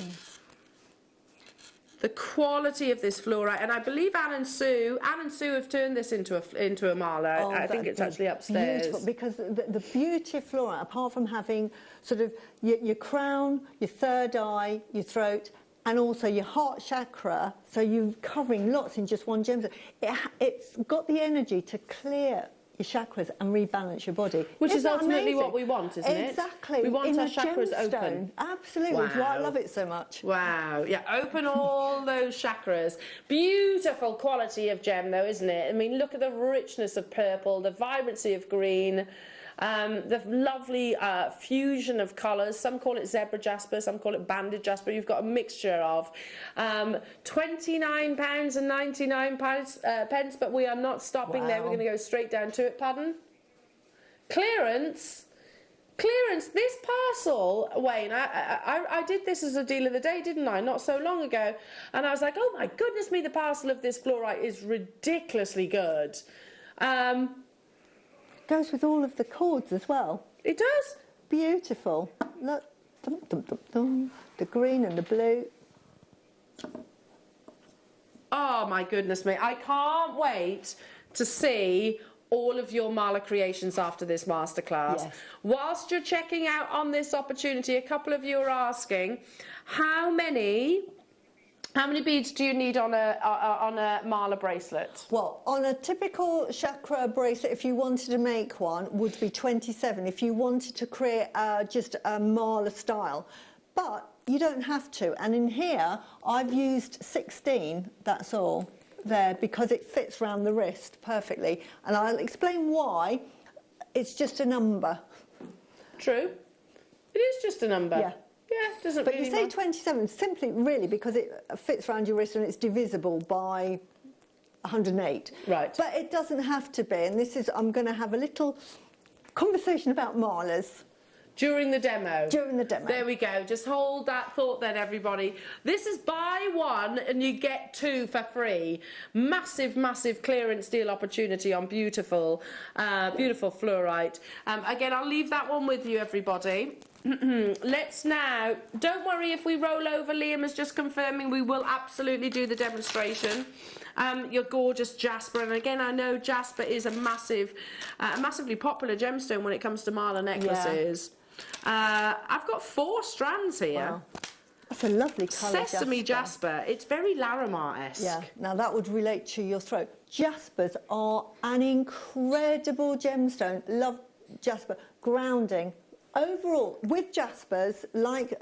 The quality of this fluorite, and I believe Anne and Sue have turned this into a mala. I think it's actually upstairs. Beautiful, because the beauty of fluorite, apart from having sort of your crown, your third eye, your throat, and also your heart chakra, so you're covering lots in just one gemstone. It's got the energy to clear your chakras and rebalance your body. Which is Isn't that ultimately amazing? what we want, isn't it? Exactly. We want in our a chakras gemstone. open. Absolutely. That's why I love it so much. Wow. Yeah, open all those chakras. Beautiful quality of gem, though, isn't it? I mean, look at the richness of purple, the vibrancy of green. The lovely fusion of colours. Some call it zebra jasper, some call it banded jasper. You've got a mixture of £29.99 pence, but we are not stopping there. We're going to go straight down to it. Pardon? Clearance. This parcel, Wayne, I did this as a deal of the day, didn't I? Not so long ago. And I was like, oh my goodness me, the parcel of this fluorite is ridiculously good. Goes with all of the cords as well. It does. Beautiful. Look, dum, dum, dum, dum. The green and the blue. Oh my goodness me, I can't wait to see all of your mala creations after this masterclass. Yes. Whilst you're checking out on this opportunity, a couple of you are asking, how many beads do you need on a mala bracelet? Well, on a typical chakra bracelet, if you wanted to make one, would be 27. If you wanted to create just a mala style, but you don't have to. And in here, I've used 16. That's all there because it fits around the wrist perfectly. And I'll explain why. It's just a number. True. It is just a number. Yeah. Yeah, it doesn't But really you say matter. 27 simply, really, because it fits around your wrist and it's divisible by 108. Right. But it doesn't have to be. And this is, I'm going to have a little conversation about malas. During the demo. During the demo. There we go. Just hold that thought then, everybody. This is buy one and you get two for free. Massive, massive clearance deal opportunity on beautiful, beautiful fluorite. Again, I'll leave that one with you, everybody. Let's now, don't worry if we roll over. Liam is just confirming we will absolutely do the demonstration. Your gorgeous jasper, and again, I know jasper is a massively popular gemstone when it comes to mala necklaces. I've got 4 strands here. Wow. That's a lovely colour. Sesame jasper. It's very larimar-esque. Yeah, now that would relate to your throat. Jaspers are an incredible gemstone. Love jasper. Grounding. Overall, with jaspers, like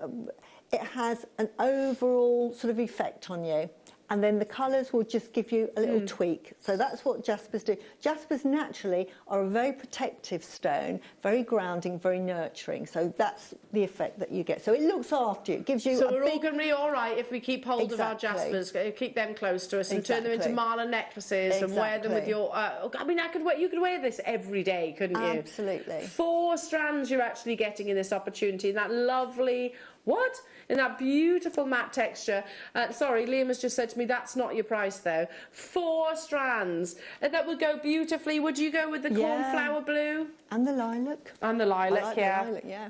it has an overall sort of effect on you. And then the colours will just give you a little tweak. So that's what jaspers do. Jaspers naturally are a very protective stone, very grounding, very nurturing. So that's the effect that you get. So it looks after you. It gives you So a we're big... all going to be all right if we keep hold of our Exactly. jaspers, keep them close to us and turn them into Exactly. mala necklaces and wear them with Exactly. your... I mean, you could wear this every day, couldn't you? Absolutely. 4 strands you're actually getting in this opportunity. And that lovely... What? In that beautiful matte texture. Sorry, Liam has just said to me, that's not your price, though. 4 strands. And that would go beautifully. Would you go with the cornflower blue? And the lilac. And the lilac, I like yeah. the lilac, yeah.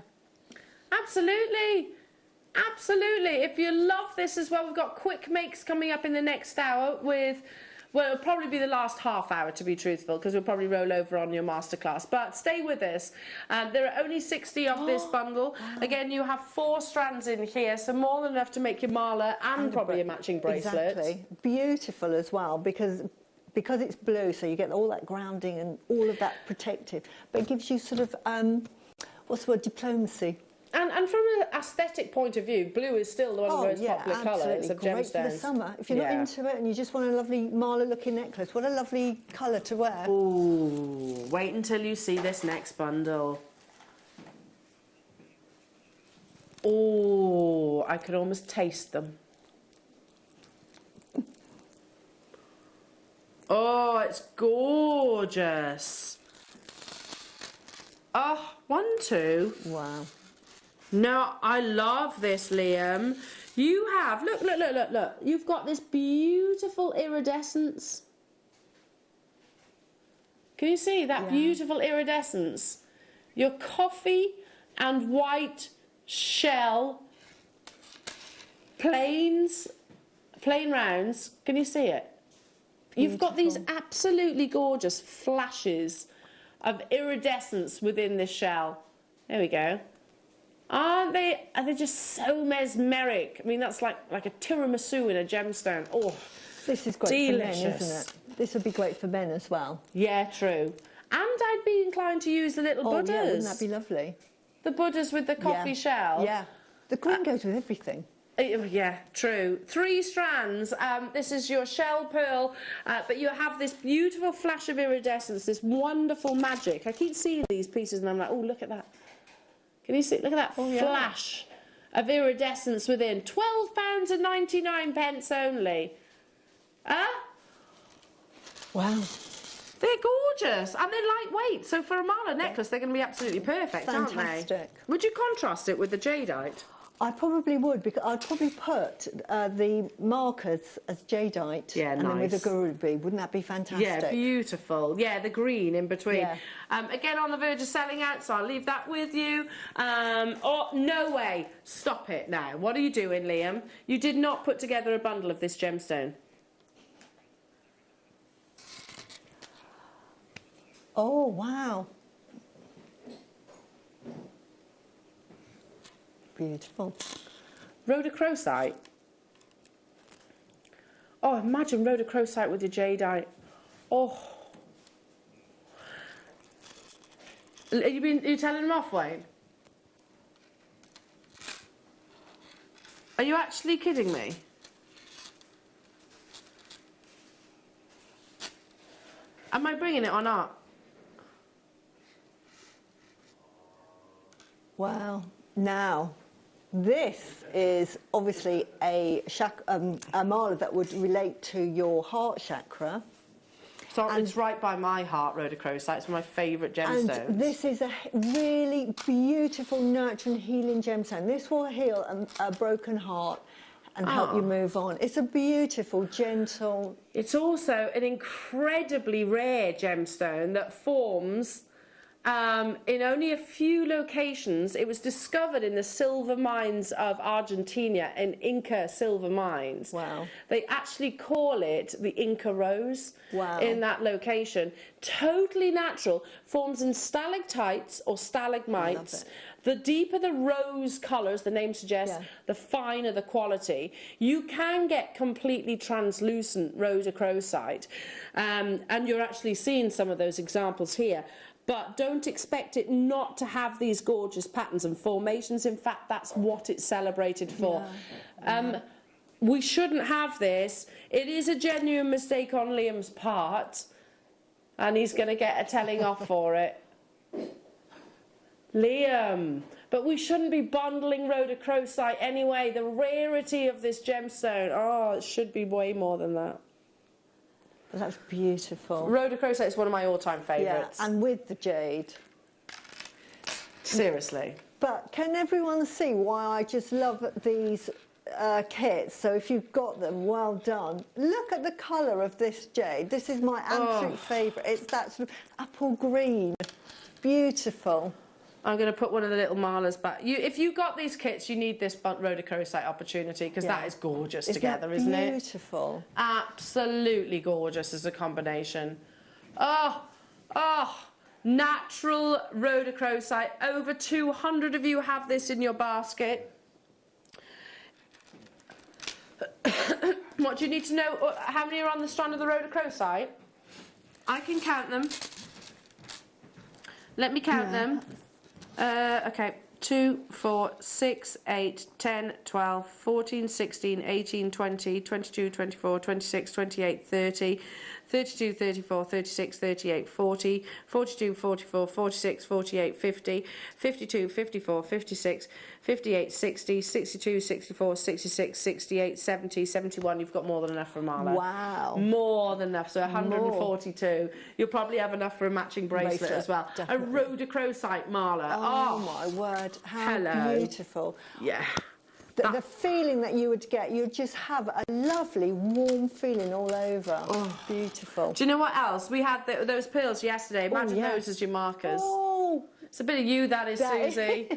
Absolutely. Absolutely. If you love this as well, we've got quick makes coming up in the next hour with... Well, it'll probably be the last half hour, to be truthful, because we'll probably roll over on your masterclass. But stay with us. There are only 60 of this bundle. Again, you have 4 strands in here, so more than enough to make your mala and probably a matching bracelet. Exactly. Beautiful as well, because it's blue, so you get all that grounding and all of that protective. But it gives you sort of, what's the word, diplomacy. And from an aesthetic point of view, blue is still one of the most popular colours of Great gemstones. for the summer. If you're not into it and you just want a lovely mala-looking necklace, what a lovely colour to wear. Ooh, wait until you see this next bundle. Oh, I could almost taste them. Oh, it's gorgeous. Oh, 1, 2. Wow. No, I love this, Liam. You have, look. You've got this beautiful iridescence. Can you see that beautiful iridescence? Your coffee and white shell plain rounds. Can you see it? You've got these absolutely gorgeous flashes of iridescence within this shell. There we go. Aren't they? Are they just so mesmeric? I mean, that's like a tiramisu in a gemstone. Oh, this is great delicious. for men, isn't it? This would be great for men as well. Yeah, true. And I'd be inclined to use the little Buddhas. Yeah, wouldn't that be lovely? The Buddhas with the coffee shell. Yeah, the green goes with everything. Yeah, true. 3 strands. This is your shell pearl, but you have this beautiful flash of iridescence, this wonderful magic. I keep seeing these pieces and I'm like, oh, look at that. Can you see? Look at that flash of iridescence within. £12.99 only. Wow. They're gorgeous and they're lightweight. So for a mala necklace, they're going to be absolutely perfect, aren't they? Fantastic. Would you contrast it with the jadeite? I probably would, because I'd probably put the markers as jadeite, and then with the ruby. Wouldn't that be fantastic? Yeah, beautiful. Yeah, the green in between. Yeah. Again, on the verge of selling out, so I'll leave that with you. Oh, no way. Stop it now. What are you doing, Liam? You did not put together a bundle of this gemstone. Oh, wow. Beautiful. Rhodochrosite. Oh, imagine rhodochrosite with your jadeite. Oh. Are you telling them off, Wayne? Are you actually kidding me? Am I bringing it or not? Wow. Now, this is obviously a mala that would relate to your heart chakra. So it's right by my heart, rhodochrosite. It's one of my favourite gemstones. And this is a really beautiful, nurturing, healing gemstone. This will heal a broken heart and help you move on. It's a beautiful, gentle... It's also an incredibly rare gemstone that forms in only a few locations. It was discovered in the silver mines of Argentina, in Inca silver mines. Wow. They actually call it the Inca rose. Wow. In that location. Totally natural, forms in stalactites or stalagmites. The deeper the rose colour, as the name suggests, the finer the quality. You can get completely translucent rhodochrosite, and you're actually seeing some of those examples here. But don't expect it not to have these gorgeous patterns and formations. In fact, that's what it's celebrated for. We shouldn't have this. It is a genuine mistake on Liam's part, and he's going to get a telling off for it. Liam, but we shouldn't be bundling rhodochrosite anyway. The rarity of this gemstone, it should be way more than that. That's beautiful. Rhodochrosite is one of my all-time favourites. Yeah, and with the jade. Seriously. But can everyone see why I just love these kits? So if you've got them, well done. Look at the colour of this jade. This is my absolute favourite. It's that sort of apple green. Beautiful. I'm going to put one of the little malas back. If you got these kits, you need this rhodochrosite opportunity, because that is gorgeous together, isn't it? Beautiful. Absolutely gorgeous as a combination. Natural rhodochrosite. Over 200 of you have this in your basket. What do you need to know? How many are on the strand of the rhodochrosite? I can count them. Let me count them. Okay, 2, 4, 6, 8, 10, 12, 14, 16, 18, 20, 22, 24, 26, 28, 30, 32, 34, 36, 38, 40, 42, 44, 46, 48, 50, 52, 54, 56, 58, 60, 62, 64, 66, 68, 70, 71. You've got more than enough for a mala. Wow. More than enough, so 142. You'll probably have enough for a matching bracelet as well. Definitely. A rhodochrosite mala. Oh my word, how beautiful. Yeah. The feeling that you would get, you'd just have a lovely, warm feeling all over. Oh, beautiful. Do you know what else? We had those pearls yesterday. Imagine those as your markers. Oh. It's a bit of you, that is, Susie.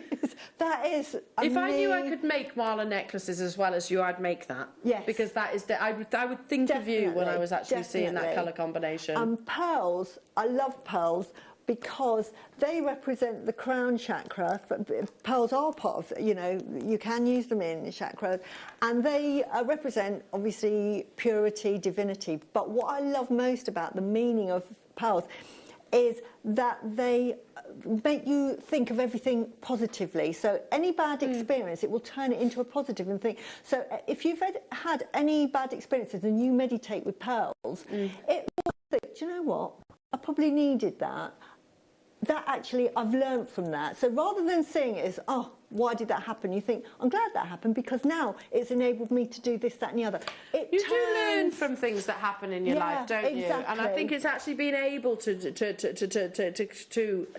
That is If I knew I could make mala necklaces as well as you, I'd make that. Yes. Because that is, I would think of you when I was actually seeing that colour combination. Pearls, I love pearls, because they represent the crown chakra. Pearls are part of, you know, you can use them in chakras, and they represent obviously purity, divinity. But what I love most about the meaning of pearls is that they make you think of everything positively. So any bad experience, it will turn it into a positive and think. So if you've had any bad experiences and you meditate with pearls, it will think, do you know what? I probably needed that. That actually, I've learned from that. So rather than seeing it as, oh, why did that happen? You think, I'm glad that happened because now it's enabled me to do this, that and the other. You do learn from things that happen in your life, don't you? And I think it's actually being able to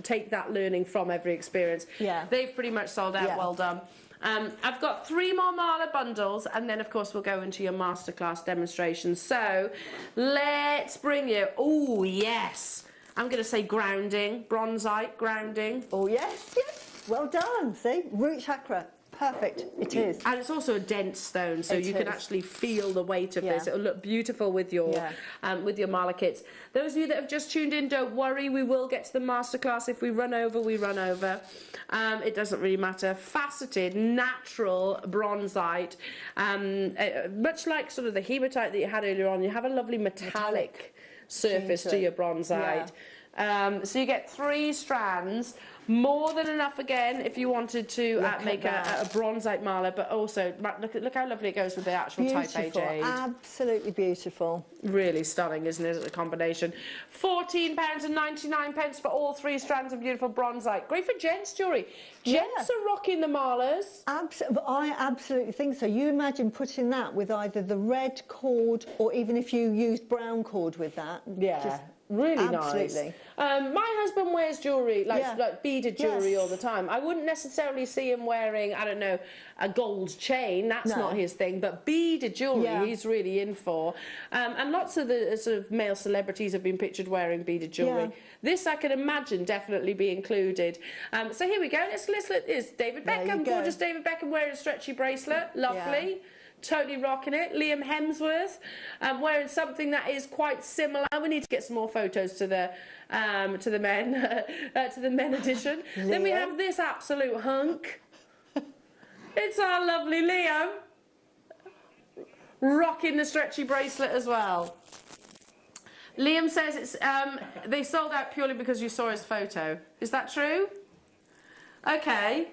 take that learning from every experience. Yeah. They've pretty much sold out, well done. I've got 3 more Mala bundles, and then of course we'll go into your masterclass demonstration. So let's bring you, oh yes, I'm going to say grounding, bronzite, grounding. Oh yes, yes, well done. See, root chakra, perfect, it is. And it's also a dense stone, so you can actually feel the weight of this. It'll look beautiful with your Mala kits. Those of you that have just tuned in, don't worry, we will get to the masterclass. If we run over, we run over. It doesn't really matter. Faceted, natural bronzite, much like sort of the hematite that you had earlier on, you have a lovely metallic surface to your bronzite. So you get 3 strands, more than enough again if you wanted to make a bronzite mala, but also look how lovely it goes with the actual Type A jade. Absolutely beautiful. Really stunning, isn't it, as a combination? £14.99 for all 3 strands of beautiful bronzite. Great for gents jewellery. Gents are rocking the malas. I absolutely think so. You imagine putting that with either the red cord or even if you used brown cord with that. Yeah. Really nice. My husband wears jewellery, like beaded jewellery all the time. I wouldn't necessarily see him wearing, I don't know, a gold chain. That's not his thing. But beaded jewellery, he's really in for. And lots of the sort of male celebrities have been pictured wearing beaded jewellery. This I can imagine definitely be included. So here we go. Let's here's David Beckham, gorgeous David Beckham wearing a stretchy bracelet. Lovely. Yeah. Totally rocking it. Liam Hemsworth wearing something that is quite similar. We need to get some more photos to the men edition. Then we have this absolute hunk. It's our lovely Liam rocking the stretchy bracelet as well. Liam says it's they sold out purely because you saw his photo. Is that true? Okay.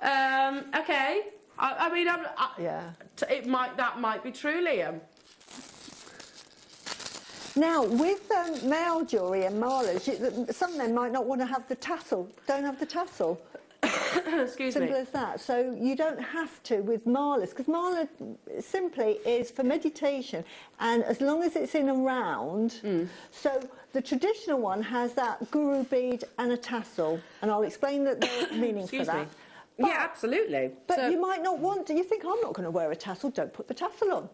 Okay. I mean, that might be true, Liam. Now, with male jewellery and malas, some men might not want to have the tassel, don't have the tassel. Excuse me. Simple as that. So you don't have to with malas, because mala simply is for meditation, and as long as it's in a round, so the traditional one has that guru bead and a tassel, and I'll explain the meaning for that. But, yeah, absolutely. But you might not want to. You think, I'm not going to wear a tassel. Don't put the tassel on.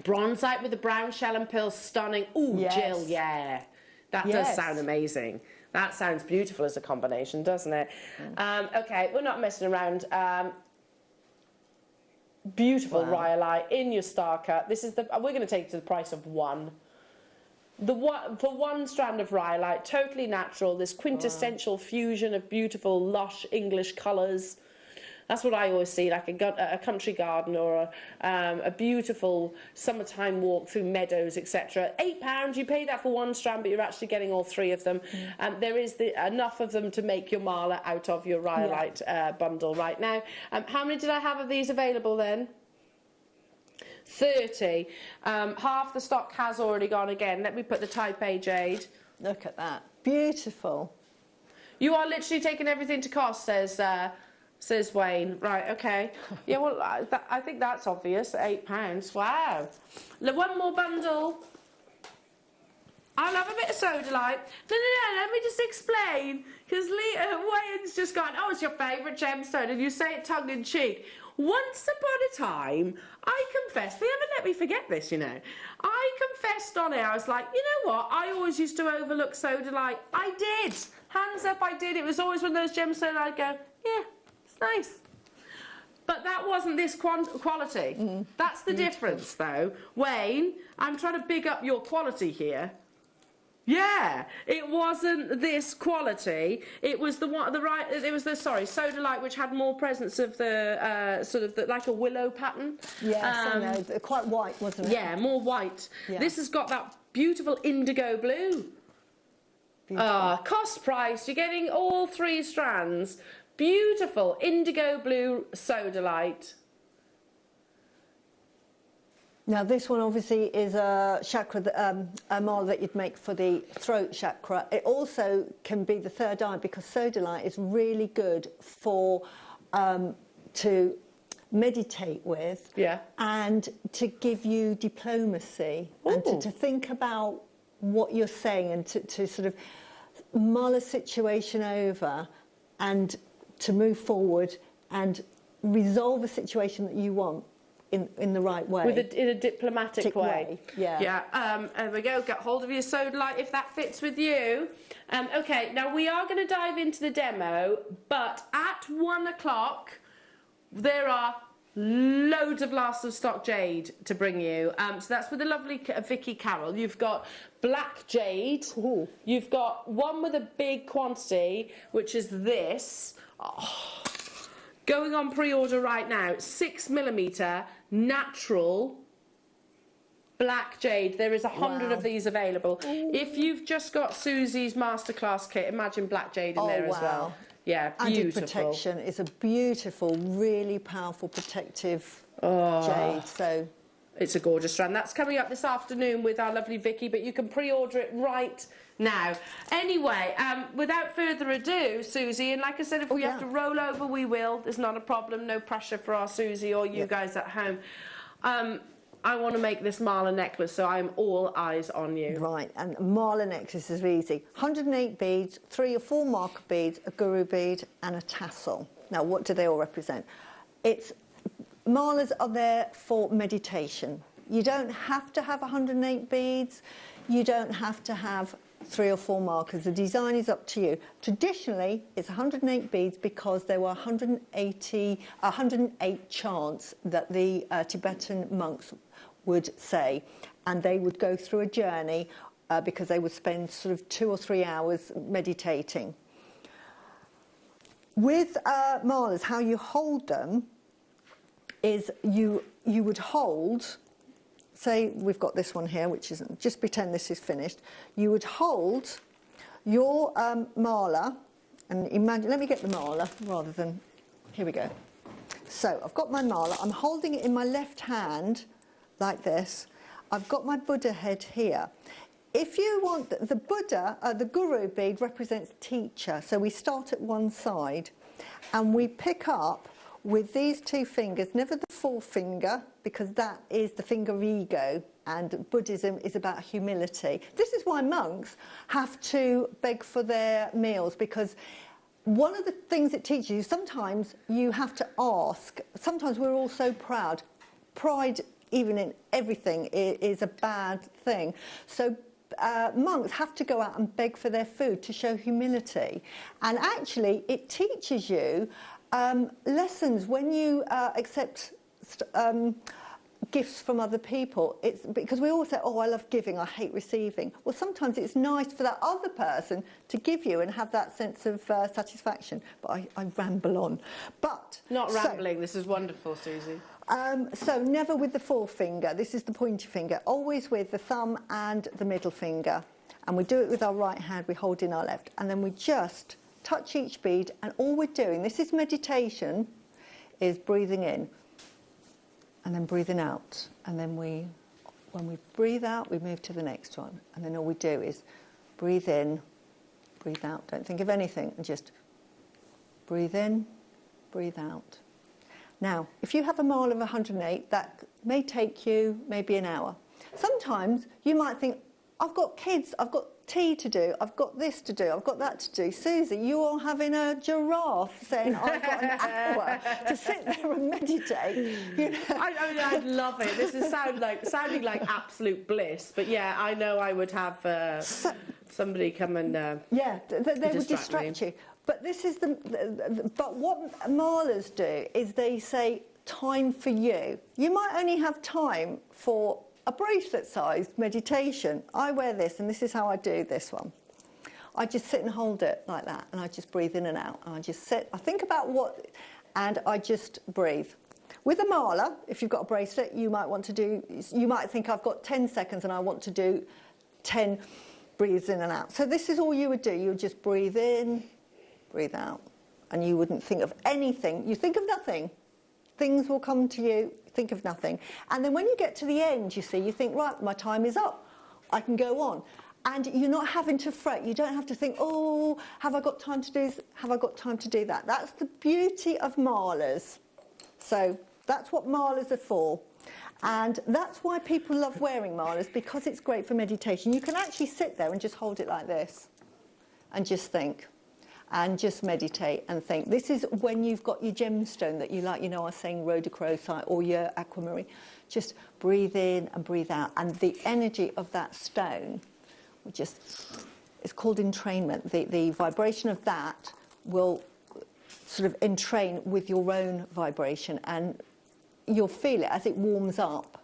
Bronzite with the brown shell and pearls, stunning. Ooh, Jill, yeah. That does sound amazing. That sounds beautiful as a combination, doesn't it? Okay, we're not messing around. Beautiful rhyolite in your star cut. This is we're going to take it to the price of 1. For 1 strand of rhyolite, totally natural, this quintessential fusion of beautiful, lush English colours. That's what I always see, like a country garden or a beautiful summertime walk through meadows, etc. £8, you pay that for 1 strand, but you're actually getting all 3 of them. There is enough of them to make your mala out of your rhyolite bundle right now. How many did I have of these available then? 30. Half the stock has already gone again. Let me put the Type A jade. Look at that. Beautiful. You are literally taking everything to cost, says Wayne. Right, okay. Yeah, well, I think that's obvious. £8. Wow. One more bundle. I'll have a bit of sodalite. No, let me just explain. Because Wayne's just gone, oh, it's your favourite gemstone. And you say it tongue-in-cheek. Once upon a time, I confessed, they haven't let me forget this, you know. I confessed on air, I was like, you know what, I always used to overlook sodalite. I did. Hands up, I did. It was always one of those gemstones I'd go, yeah, it's nice. But that wasn't this quality. That's the difference, though. Wayne, I'm trying to big up your quality here. Yeah, it wasn't this quality. It was the one, it was the sodalite, which had more presence of the sort of like a willow pattern. Yes, I know. Quite white, wasn't it? Yeah, more white. Yeah. This has got that beautiful indigo blue. Cost price, you're getting all 3 strands. Beautiful indigo blue sodalite. Now this one obviously is a chakra, a mala that you'd make for the throat chakra. It also can be the third eye because sodalite is really good for to meditate with, and to give you diplomacy and to think about what you're saying and to sort of mull a situation over and to move forward and resolve a situation that you want in the right way. In a diplomatic way. Yeah. Yeah. There we go. Get hold of your sodalite if that fits with you. Okay, now we are going to dive into the demo, but at 1 o'clock there are loads of last of stock jade to bring you. So that's with the lovely Vicky Carroll. You've got black jade. Ooh. You've got one with a big quantity, which is this. Oh, going on pre-order right now. 6mm natural black jade. There is 100 of these available. Ooh. If you've just got Susie's Masterclass kit, imagine black jade in there as well. Yeah, beautiful. Anti-protection is a beautiful, really powerful protective jade. So it's a gorgeous strand. That's coming up this afternoon with our lovely Vicky, but you can pre-order it right now. Anyway, without further ado, Susie, and like I said, if we have to roll over, we will. There's not a problem, no pressure for our Susie or you guys at home. I want to make this mala necklace, so I'm all eyes on you. Right, and mala necklace is easy. 108 beads, 3 or 4 marker beads, a guru bead and a tassel. Now, what do they all represent? Malas are there for meditation. You don't have to have 108 beads. You don't have to have 3 or 4 markers. The design is up to you. Traditionally, it's 108 beads because there were 108 chants that the Tibetan monks would say, and they would go through a journey because they would spend sort of 2 or 3 hours meditating. With malas, how you hold them is you would hold, say we've got this one here, which isn't, just pretend this is finished. You would hold your mala, and imagine, let me get the mala rather than, here we go. So I've got my mala, I'm holding it in my left hand like this. I've got my Buddha head here. If you want, the Buddha, the guru bead represents teacher, so we start at one side and we pick up with these 2 fingers, never the forefinger, because that is the finger of ego, and Buddhism is about humility. This is why monks have to beg for their meals, because one of the things it teaches you, sometimes you have to ask. Sometimes we're all so proud. Pride, even in everything, is a bad thing. So monks have to go out and beg for their food to show humility. And actually, it teaches you lessons when you accept gifts from other people. It's because we all say, oh, I love giving, I hate receiving. Well, sometimes it's nice for that other person to give you and have that sense of satisfaction. But I ramble on. But not rambling, this is wonderful, Susie. So never with the forefinger, this is the pointy finger, always with the thumb and the middle finger. And we do it with our right hand, we hold in our left, and then we just touch each bead, and all we're doing, this is meditation, is breathing in and then breathing out. And then when we breathe out, we move to the next one. And then all we do is breathe in, breathe out. Don't think of anything, and just breathe in, breathe out. Now, if you have a mala of 108, that may take you maybe an hour. Sometimes you might think, I've got kids, I've got tea to do, I've got this to do, I've got that to do. Susie, you are having a giraffe saying, I've got an hour to sit there and meditate. You know? I'd love it. This is sounding like absolute bliss. But yeah, I know I would have somebody come and they would distract you. But this is but what malas do is they say time for you. You might only have time for a bracelet-sized meditation. I wear this, and this is how I do this one. I just sit and hold it like that, and I just breathe in and out. And I just sit, I think about what, and I just breathe. With a mala, if you've got a bracelet, you might want to do, you might think I've got 10 seconds and I want to do 10 breathes in and out. So this is all you would do. You would just breathe in, breathe out, and you wouldn't think of anything. You think of nothing. Things will come to you, think of nothing. And then when you get to the end, you see, you think, right, my time is up. I can go on. And you're not having to fret. You don't have to think, oh, have I got time to do this? Have I got time to do that? That's the beauty of malas. So that's what malas are for. And that's why people love wearing malas, because it's great for meditation. You can actually sit there and just hold it like this and just think and just meditate and think. This is when you've got your gemstone that you like, you know, I was saying rhodochrosite or your aquamarine. Just breathe in and breathe out. And the energy of that stone, it's called entrainment. The vibration of that will sort of entrain with your own vibration, and you'll feel it as it warms up.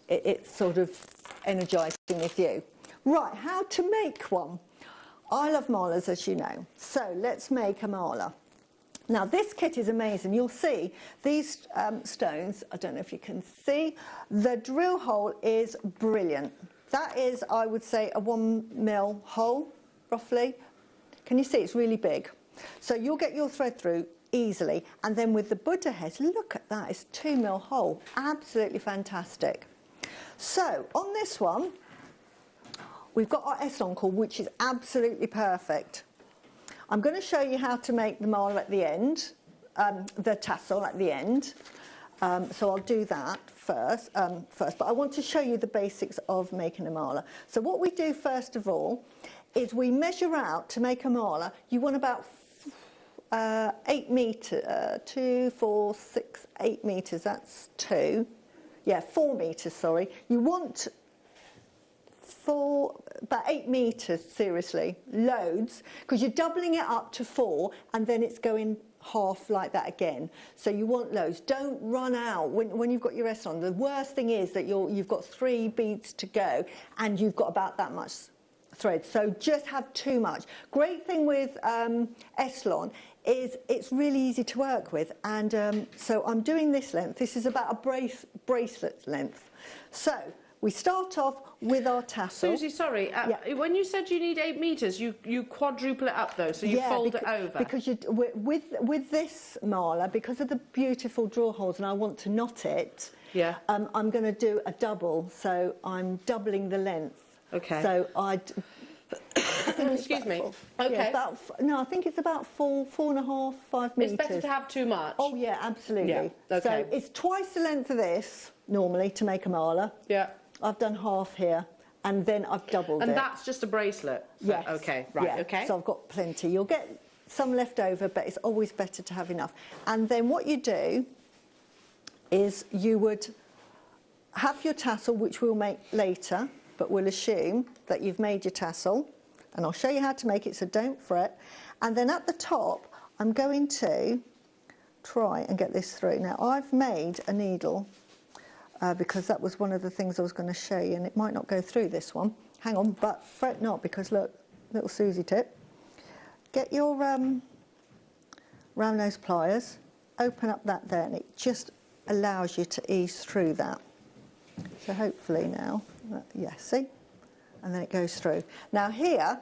It's sort of energising with you. Right, how to make one. I love malas, as you know. So let's make a mala. Now this kit is amazing. You'll see these stones, I don't know if you can see, the drill hole is brilliant. That is, I would say, a 1 mil hole, roughly. Can you see? It's really big. So you'll get your thread through easily. And then with the Buddha head, look at that, it's 2 mil hole. Absolutely fantastic. So on this one, we've got our S-on cord, which is absolutely perfect. I'm going to show you how to make the mala at the end, the tassel at the end. So I'll do that first, but I want to show you the basics of making a mala. So what we do first of all is we measure out to make a mala. You want about 8 metres, 2, 4, 6, 8 metres, that's 2. Yeah, 4 metres, sorry. You want about 8 metres, seriously, loads, because you're doubling it up to 4 and then it's going half like that again. So you want loads. Don't run out when you've got your S on. The worst thing is that you've got 3 beads to go and you've got about that much thread. So just have too much. Great thing with S-lon is it's really easy to work with, and so I'm doing this length. This is about a bracelet length. So we start off with our tassel. Susie, sorry, when you said you need 8 metres, you quadruple it up though, so you fold it over. Because with this mala, because of the beautiful draw holes, and I want to knot it, I'm going to do a double, so I'm doubling the length. Okay. So excuse me. Okay. Yeah, I think it's about 4.5, 5 metres. It's better to have too much. Oh yeah, absolutely. Yeah. Okay. So it's twice the length of this normally to make a mala. Yeah. I've done half here, and then I've doubled it. And that's just a bracelet? Yes. Okay, right, yeah. okay. So I've got plenty. You'll get some left over, but it's always better to have enough. And then what you do is you would have your tassel, which we'll make later, but we'll assume that you've made your tassel, and I'll show you how to make it, so don't fret. And then at the top, I'm going to try and get this through. Now, I've made a needle, because that was one of the things I was going to show you, and it might not go through this one. Hang on, but fret not, because look, little Susie tip. Get your round nose pliers, open up that there, and it just allows you to ease through that. So hopefully now, see? And then it goes through. Now here,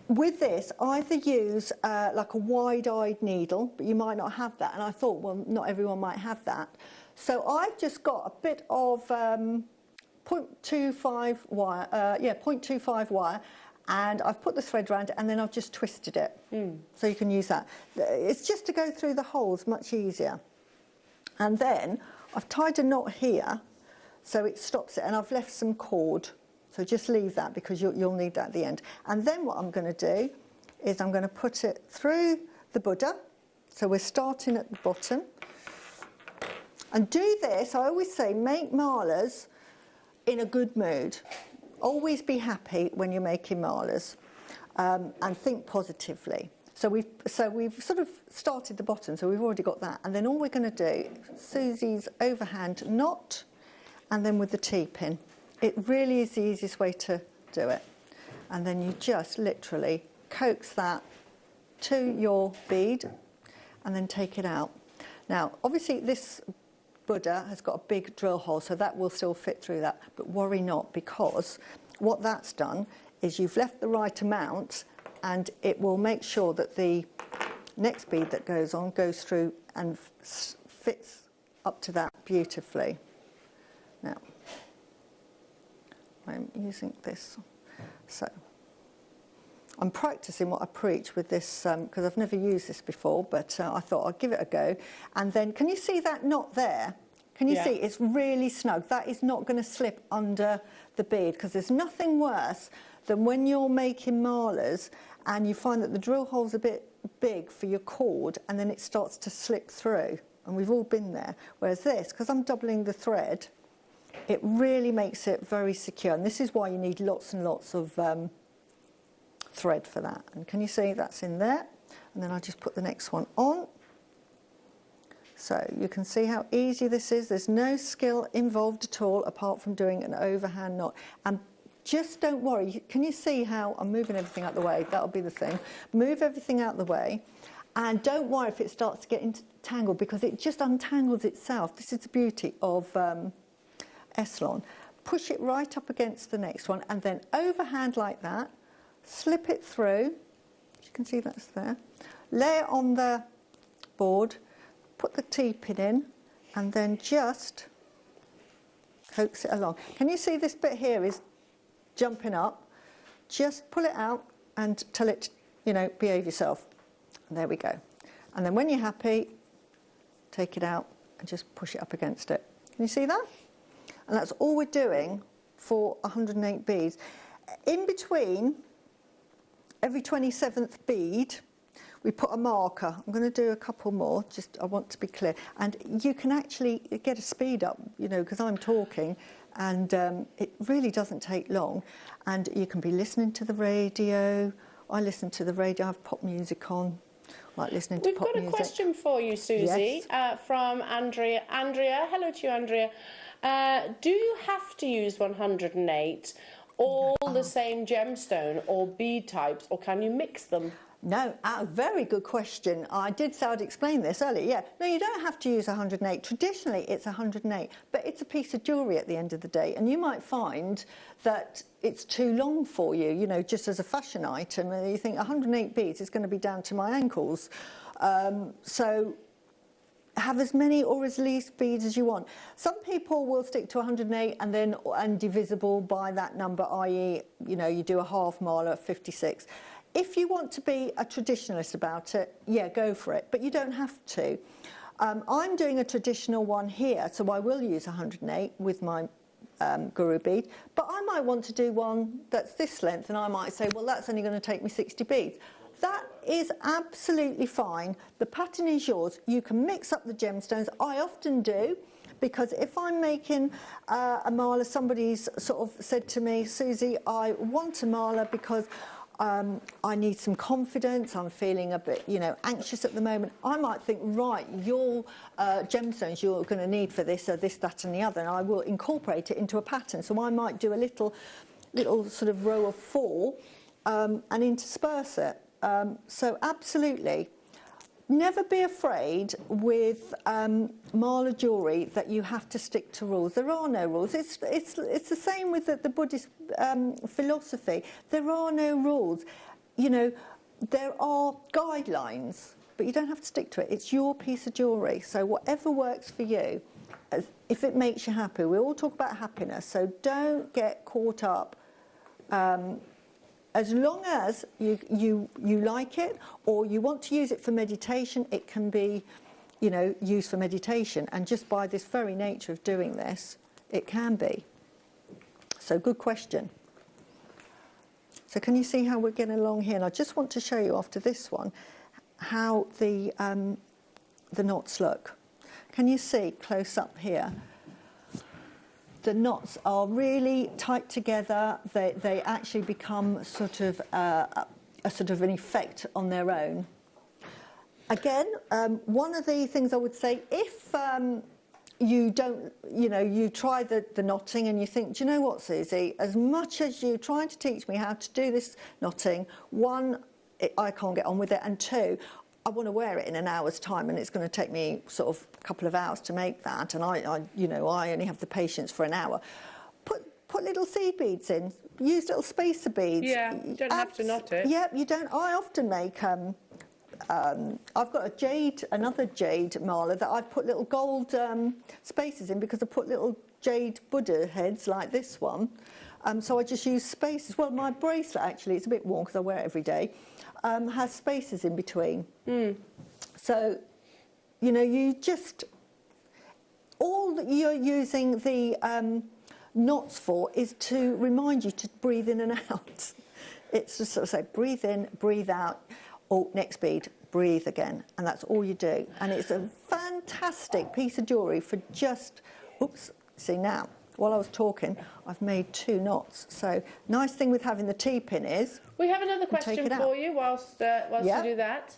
with this, either use like a wide-eyed needle, but you might not have that, and I thought, well, not everyone might have that. So I've just got a bit of 0.25 wire, 0.25 wire, and I've put the thread around it, and then I've just twisted it. So you can use that. It's just to go through the holes much easier. And then I've tied a knot here, so it stops it, and I've left some cord. So just leave that, because you'll need that at the end. And then what I'm going to do is I'm going to put it through the Buddha. So we're starting at the bottom. And do this, I always say, make malas in a good mood. Always be happy when you're making malas, and think positively. So we've sort of started the bottom, so we've already got that. And then all we're going to do, Susie's overhand knot, and then with the T-pin. It really is the easiest way to do it. And then you just literally coax that to your bead and then take it out. Now, obviously this Buddha has got a big drill hole, so that will still fit through that, but worry not, because what that's done is you've left the right amount, and it will make sure that the next bead that goes on goes through and fits up to that beautifully. Now, I'm using this. So, I'm practicing what I preach with this because I've never used this before, but I thought I'd give it a go. And then, can you see that knot there? Can you see? It's really snug. That is not going to slip under the bead, because there's nothing worse than when you're making marlers and you find that the drill hole's a bit big for your cord and then it starts to slip through. And we've all been there. Whereas this, because I'm doubling the thread, it really makes it very secure. And this is why you need lots and lots of thread for that. And can you see that's in there? And then I just put the next one on. So you can see how easy this is. There's no skill involved at all apart from doing an overhand knot. And just don't worry. Can you see how I'm moving everything out the way? That'll be the thing. Move everything out the way. And don't worry if it starts to get entangled, because it just untangles itself. This is the beauty of Eslon. Push it right up against the next one and then overhand like that. Slip it through. As you can see, that's there. Lay it on the board. Put the T-pin in and then just coax it along. Can you see this bit here is jumping up? Just pull it out and tell it, you know, behave yourself. And there we go. And then when you're happy, take it out and just push it up against it. Can you see that? And that's all we're doing for 108 beads. In between every 27th bead, we put a marker. I'm going to do a couple more, just I want to be clear. And you can actually get a speed up, you know, because I'm talking, and it really doesn't take long. And you can be listening to the radio. I listen to the radio, I have pop music on. I like listening to pop music. We've got a question for you, Susie, from Andrea. Andrea, hello to you, Andrea. Do you have to use 108 all the same gemstone or bead types, or can you mix them? No, very good question. I did say I'd explain this earlier. Yeah, no, you don't have to use 108. Traditionally, it's 108, but it's a piece of jewellery at the end of the day, and you might find that it's too long for you, you know, just as a fashion item, and you think 108 beads is going to be down to my ankles. So have as many or as least beads as you want. Some people will stick to 108 and divisible by that number, i.e., you know, you do a half marler at 56. If you want to be a traditionalist about it, yeah, go for it, but you don't have to. I'm doing a traditional one here, so I will use 108 with my guru bead, but I might want to do one that's this length, and I might say, well, that's only going to take me 60 beads. That is absolutely fine. The pattern is yours. You can mix up the gemstones. I often do, because if I'm making a marler, somebody's sort of said to me, Susie, I want a marler because I need some confidence, I'm feeling a bit, you know, anxious at the moment. I might think, right, your gemstones you're going to need for this, this, that and the other, and I will incorporate it into a pattern. So I might do a little sort of row of 4 and intersperse it. So absolutely. Never be afraid with marler jewellery that you have to stick to rules. There are no rules. It's the same with the Buddhist philosophy. There are no rules. You know, there are guidelines, but you don't have to stick to it. It's your piece of jewellery. So whatever works for you, if it makes you happy. We all talk about happiness, so don't get caught up. As long as you like it, or you want to use it for meditation, it can be, you know, used for meditation. And just by this very nature of doing this, it can be. So good question. So can you see how we're getting along here? And I just want to show you after this one how the knots look. Can you see close up here? The knots are really tight together. They actually become sort of a sort of an effect on their own. Again, one of the things I would say, if you don't, you know, you try the knotting and you think, do you know what, Susie, as much as you're trying to teach me how to do this knotting, one, I can't get on with it, and two, I want to wear it in an hour's time and it's going to take me sort of a couple of hours to make that, and I you know, I only have the patience for an hour. Put little seed beads in, use little spacer beads. Yeah, you don't have to knot it. Yeah, you don't. I often make, I've got another jade marler that I've put little gold spacers in because I put little Jade Buddha heads like this one. So I just use spacers. Well, my bracelet actually, it's a bit worn because I wear it every day, has spacers in between. So, you know, you just, all that you're using the knots for is to remind you to breathe in and out. It's just sort of say, breathe in, breathe out. Oh, next bead, breathe again. And that's all you do. And it's a fantastic piece of jewellery for just, oops, see now, while I was talking, I've made 2 knots. So nice thing with having the T-pin is... We have another question for you whilst you do that.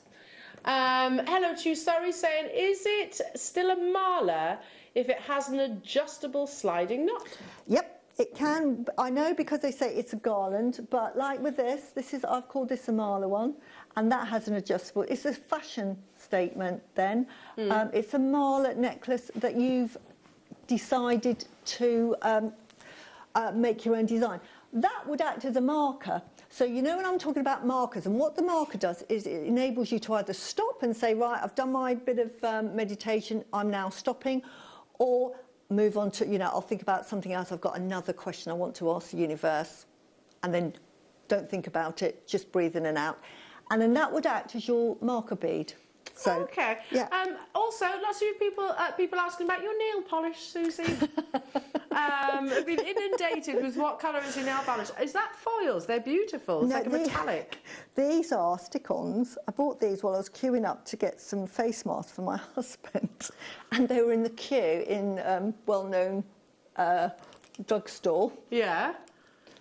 Hello to you, sorry, saying, is it still a marler if it has an adjustable sliding knot? Yep, it can. I know because they say it's a garland, but like with this is, I've called this a marler one, and that has an adjustable. It's a fashion statement then. It's a marler necklace that you've decided to make your own design. That would act as a marker. So you know when I'm talking about markers, and what the marker does is it enables you to either stop and say, right, I've done my bit of meditation, I'm now stopping, or move on to, you know, I'll think about something else. I've got another question I want to ask the universe, and then don't think about it, just breathe in and out. And then that would act as your marker bead. So, okay. Yeah. Also, lots of people asking about your nail polish, Susie. I've been inundated with what colour is your nail polish. Is that foils? They're beautiful. It's like a metallic. These are stick-ons. I bought these while I was queuing up to get some face masks for my husband, and they were in the queue in well-known drugstore. Yeah.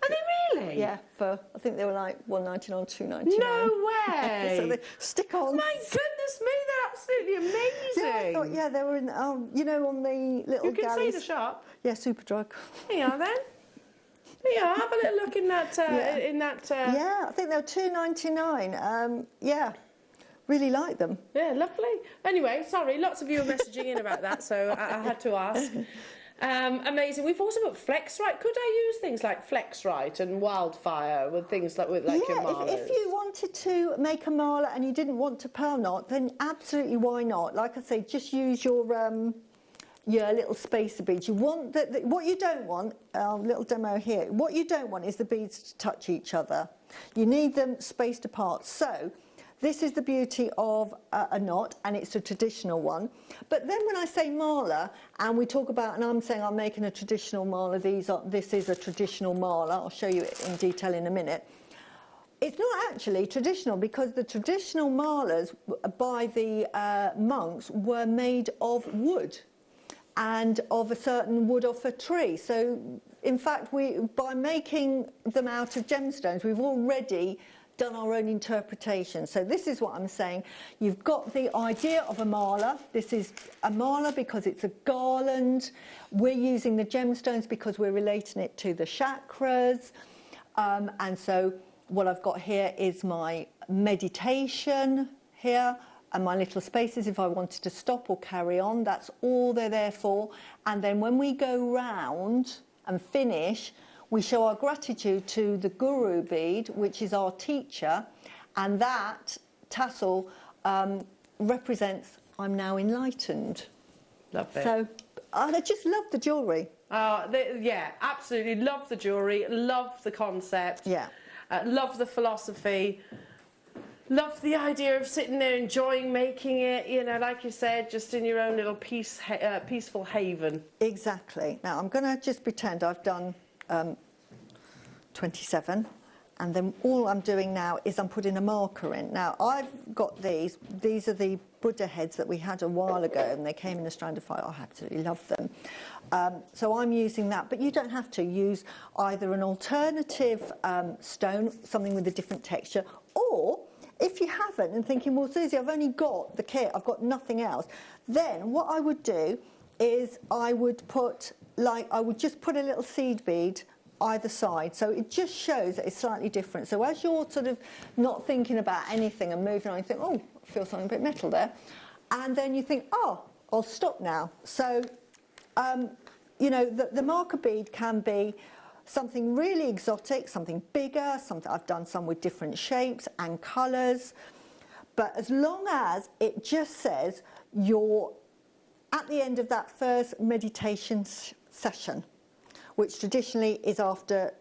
Are they really? Yeah, for I think they were like $1.99 or $2.99. No way! So they stick on. My goodness me, they're absolutely amazing. Yeah, I thought, yeah, they were in. You know, on the little. You can galleys. see the shop. Yeah, Superdrug. Here you are then. Here you are. Have a little look in that. Yeah, I think they were $2.99. Yeah. Really like them. Yeah, lovely. Anyway, sorry, lots of you are messaging in about that, so I had to ask. Amazing. We've also got Flexrite. Could I use things like Flexrite and Wildfire with things like your marlers? If you wanted to make a marler and you didn't want to pearl knot, then absolutely why not? Like I say, just use your little spacer beads. You want what you don't want. Little demo here. What you don't want is the beads to touch each other. You need them spaced apart. So. This is the beauty of a knot, and it's a traditional one. But then when I say marler, and we talk about, and I'm saying I'm making a traditional marler, this is a traditional marler, I'll show you it in detail in a minute. It's not actually traditional because the traditional marlers by the monks were made of wood and of a certain wood off a tree. So in fact, by making them out of gemstones, we've already done our own interpretation. So this is what I'm saying. You've got the idea of a marler. This is a marler because it's a garland. We're using the gemstones because we're relating it to the chakras. And so what I've got here is my meditation here and my little spaces if I wanted to stop or carry on. That's all they're there for. And then when we go round and finish, we show our gratitude to the guru bead, which is our teacher, and that tassel represents I'm now enlightened. Love it. So I just love the jewellery. Yeah, absolutely. Love the jewellery, love the concept. Yeah. Love the philosophy. Love the idea of sitting there enjoying making it, you know, like you said, just in your own little peaceful haven. Exactly. Now I'm going to just pretend I've done 27, and then all I'm doing now is I'm putting a marker in. Now I've got these are the Buddha heads that we had a while ago, and they came in a strand of fire. I absolutely love them. So I'm using that, but you don't have to use either an alternative stone, something with a different texture, or if you haven't and thinking, well, Susie, I've only got the kit, I've got nothing else, then what I would do is I would just put a little seed bead either side, so it just shows that it's slightly different. So as you're sort of not thinking about anything and moving on, you think, oh, I feel something a bit metal there, and then you think, oh, I'll stop now. So you know, the marker bead can be something really exotic, something bigger, something I've done some with different shapes and colours, but as long as it just says you're at the end of that first meditation session, which traditionally is after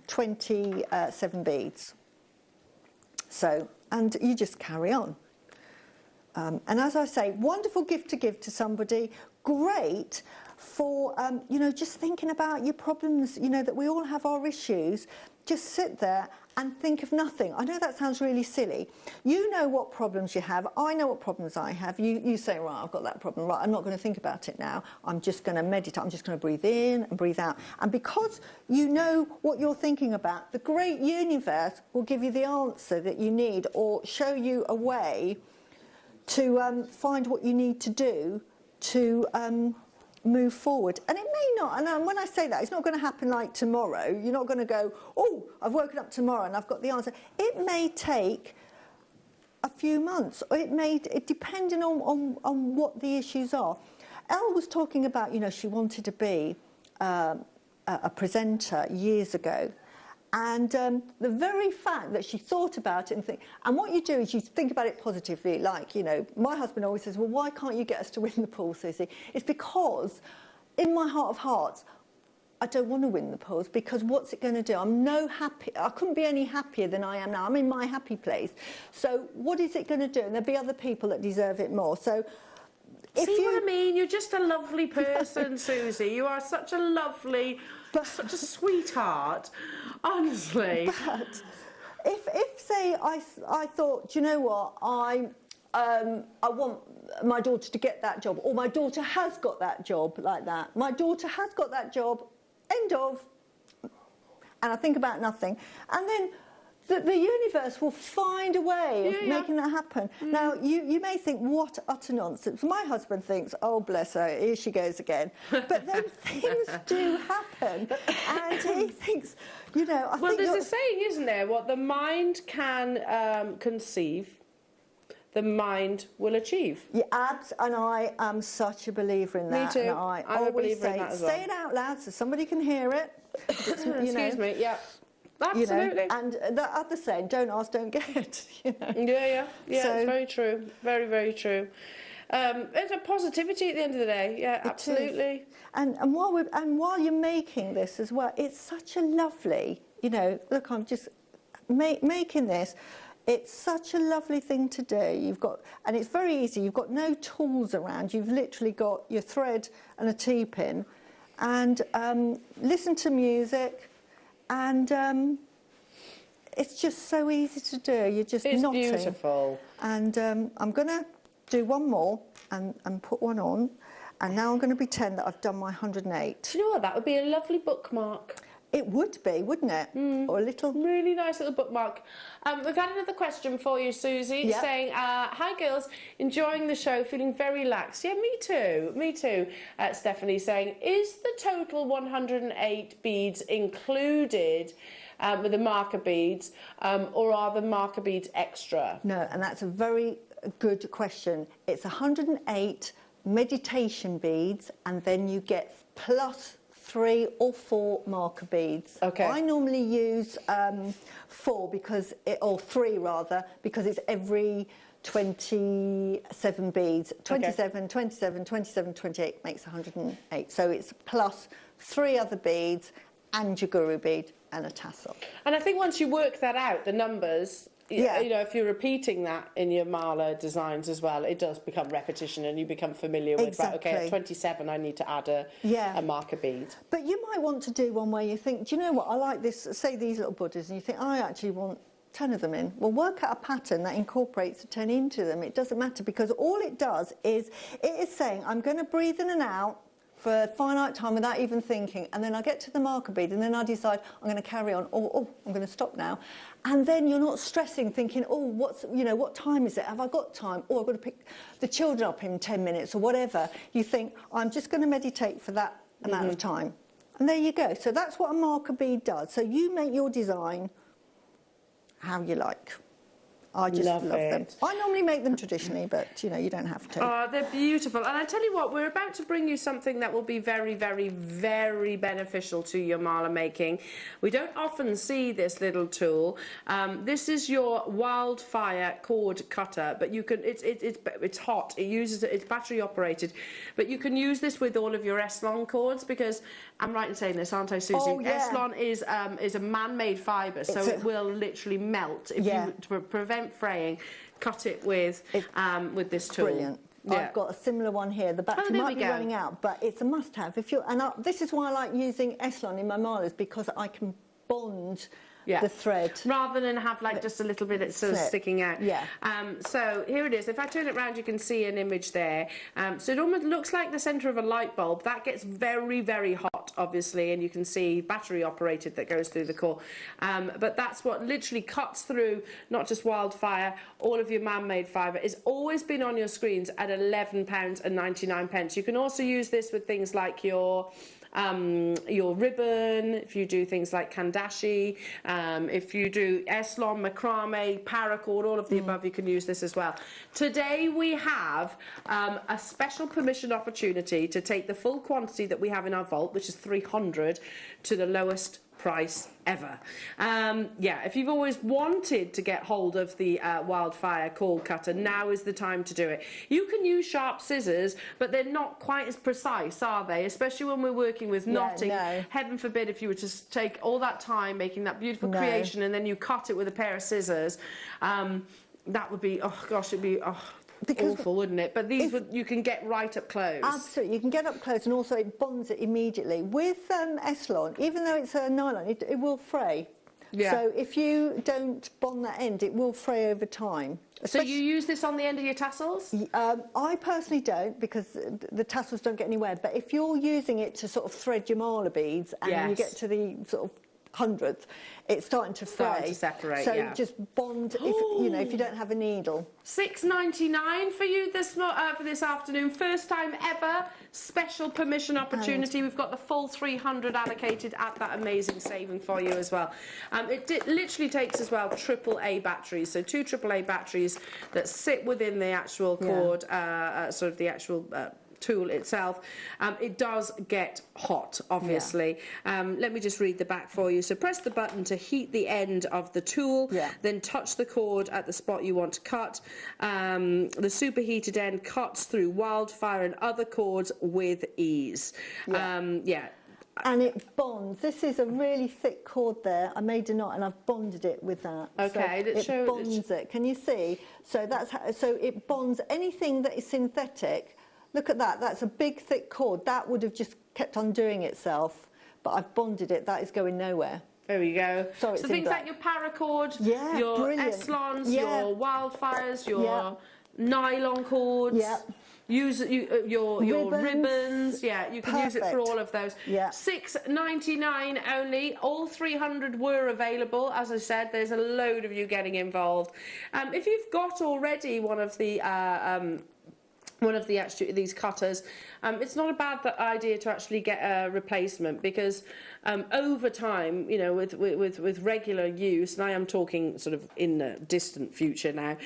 27 beads. So, and you just carry on. And as I say, wonderful gift to give to somebody, great for, you know, just thinking about your problems, you know, that we all have our issues. Just sit there and think of nothing. I know that sounds really silly. You know what problems you have. I know what problems I have. You say, right, I've got that problem. Right, I'm not going to think about it now. I'm just going to meditate. I'm just going to breathe in and breathe out. And because you know what you're thinking about, the great universe will give you the answer that you need or show you a way to find what you need to do to move forward. And it may not, and when I say that, it's not going to happen like tomorrow. You're not going to go, oh, I've woken up tomorrow and I've got the answer. It may take a few months, or it depending on what the issues are. Elle was talking about, you know, she wanted to be a presenter years ago. And the very fact that she thought about it and what you do is you think about it positively, like, you know, my husband always says, well, why can't you get us to win the pool, Susie? It's because in my heart of hearts, I don't want to win the pools, because what's it going to do? I couldn't be any happier than I am now. I'm in my happy place. So what is it going to do? And there'll be other people that deserve it more. So See what I mean? You're just a lovely person, Susie. You are such a lovely, such a sweetheart, honestly. But if say I thought, do you know what, I want my daughter to get that job, or my daughter has got that job like that. My daughter has got that job, end of. And I think about nothing. And then the universe will find a way of making that happen. Now, you may think, what utter nonsense. My husband thinks, oh, bless her, here she goes again. But then things do happen. And he thinks, you know... Well, there's a saying, isn't there? What the mind can conceive, the mind will achieve. Yeah, and I am such a believer in that. Me too. And I I'm a always believer in say, that as well. say it out loud so somebody can hear it. Excuse me, yeah. Absolutely. You know, and the other saying, don't ask, don't get. You know? Yeah, So, it's very true. Very, very true. There's a positivity at the end of the day. Yeah, absolutely. And while you're making this as well, it's such a lovely, you know, look, I'm just making this. It's such a lovely thing to do. And it's very easy. You've got no tools around. You've literally got your thread and a T-pin, and listen to music. And it's just so easy to do. You're just knotting. It's beautiful. And I'm going to do one more and put one on. And now I'm going to pretend that I've done my 108. Do you know what? That would be a lovely bookmark. It would be, wouldn't it? Or a little... Really nice little bookmark. We've had another question for you, Susie, saying, hi girls, enjoying the show, feeling very lax. Yeah, me too. Stephanie saying, is the total 108 beads included with the marker beads, or are the marker beads extra? No, and that's a very good question. It's 108 meditation beads, and then you get plus 3 or 4 marker beads. Okay. I normally use 4 or 3 rather, because it's every 27 beads. 27, 27, 27, 28 makes 108. So it's plus 3 other beads and your guru bead and a tassel. And I think once you work that out, the numbers, you know, if you're repeating that in your mala designs as well, it does become repetition and you become familiar with, right, okay, at 27 I need to add a marker bead. But you might want to do one where you think, do you know what, I like this, say these little Buddhas, and you think, I actually want 10 of them in. Well, work out a pattern that incorporates the 10 into them. It doesn't matter, because all it does is, it is saying, I'm going to breathe in and out for finite time without even thinking, and then I get to the marker bead, and then I decide I'm going to carry on, or oh, I'm going to stop now, and then you're not stressing, thinking, oh, what time is it? Have I got time? Oh, I've got to pick the children up in 10 minutes or whatever. You think, I'm just going to meditate for that amount of time, and there you go. So that's what a marker bead does. So you make your design how you like. I just love them. I normally make them traditionally, but, you know, you don't have to. Oh, they're beautiful. And I tell you what, we're about to bring you something that will be very, very, very beneficial to your mala making. We don't often see this little tool. This is your wildfire cord cutter, but you can, it's hot. It's battery operated, but you can use this with all of your Eslon cords, because I'm right in saying this, aren't I, Susie? Oh, yeah. Eslon is a man-made fibre, so it will literally melt if you, to prevent fraying, cut it with this tool. Brilliant. Yeah. I've got a similar one here. The battery might be running out, but it's a must-have. This is why I like using Eslon in my malas, because I can bond the thread rather than have like just a little bit that's sort of sticking out. Yeah. So here it is. If I turn it around, you can see an image there. So it almost looks like the centre of a light bulb. That gets very, very hot, obviously, and you can see battery operated that goes through the core. But that's what literally cuts through not just wildfire, all of your man-made fibre. It's always been on your screens at £11.99. You can also use this with things like your ribbon, if you do things like kandashi, if you do Eslon, macrame, paracord, all of the above, you can use this as well. Today we have a special permission opportunity to take the full quantity that we have in our vault, which is 300, to the lowest price ever. If you've always wanted to get hold of the wildfire cord cutter, now is the time to do it. You can use sharp scissors, but they're not quite as precise, are they? Especially when we're working with knotting. No. Heaven forbid if you were to take all that time making that beautiful creation and then you cut it with a pair of scissors. That would be, oh gosh, it'd be awful, wouldn't it? But these you can get right up close. Absolutely, you can get up close, and also it bonds it immediately. With Eslon, even though it's a nylon, it will fray. Yeah. So if you don't bond that end, it will fray over time. So you use this on the end of your tassels? I personally don't, because the tassels don't get anywhere. But if you're using it to sort of thread your mala beads, and you get to the sort of 100th, it's starting to fray. Starting to separate, so just bond if you don't have a needle. $6.99 for you for this afternoon. First time ever. Special permission opportunity. We've got the full 300 allocated at that amazing saving for you as well. It literally takes as well AAA batteries, so 2 AAA batteries that sit within the actual cord, sort of the actual tool itself. It does get hot, obviously. Let me just read the back for you. So press the button to heat the end of the tool, then touch the cord at the spot you want to cut. The superheated end cuts through wildfire and other cords with ease. And it bonds. This is a really thick cord there. I made a knot and I've bonded it with that. Okay, so it bonds it. Can you see? So that's how, so it bonds anything that is synthetic. Look at that. That's a big thick cord. That would have just kept on doing itself, but I've bonded it. That is going nowhere. There we go. So things like your paracord, your Eslons, your wildfires, your nylon cords. Use your ribbons. You can use it for all of those. $6.99 only. All 300 were available. As I said, there's a load of you getting involved. If you've got already one of these cutters, it's not a bad idea to actually get a replacement, because over time, you know, with regular use, and I am talking sort of in the distant future now,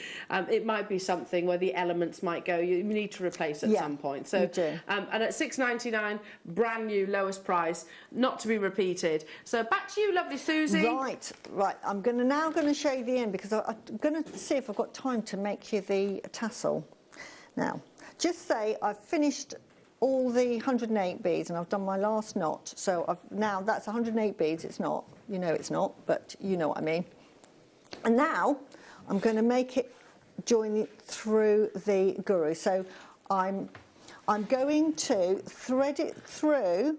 it might be something where the elements might go. You need to replace at some point. So, and at $6.99, brand new, lowest price, not to be repeated. So back to you, lovely Susie. Right. I'm now going to show you the end, because I'm going to see if I've got time to make you the tassel. Now, just say I've finished all the 108 beads and I've done my last knot. So now that's 108 beads. It's not, you know it's not, but you know what I mean. And now I'm going to make it join it through the guru. So I'm going to thread it through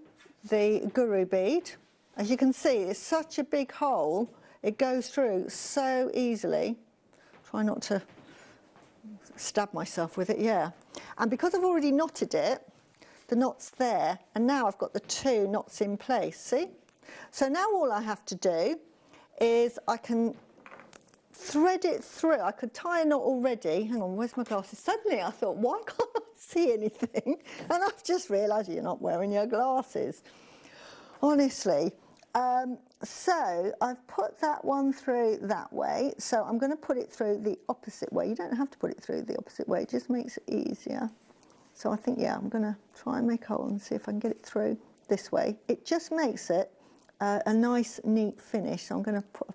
the guru bead. As you can see, it's such a big hole. It goes through so easily. Try not to stab myself with it, and because I've already knotted it, the knots there, and now I've got the 2 knots in place, see? So now all I have to do is I can thread it through. I could tie a knot already. Hang on, where's my glasses? Suddenly I thought, why can't I see anything? And I've just realised you're not wearing your glasses. Honestly. So I've put that one through that way. So I'm going to put it through the opposite way. You don't have to put it through the opposite way. It just makes it easier. So I think, yeah, I'm going to try and make a hole and see if I can get it through this way. It just makes it a nice, neat finish. So I'm going to put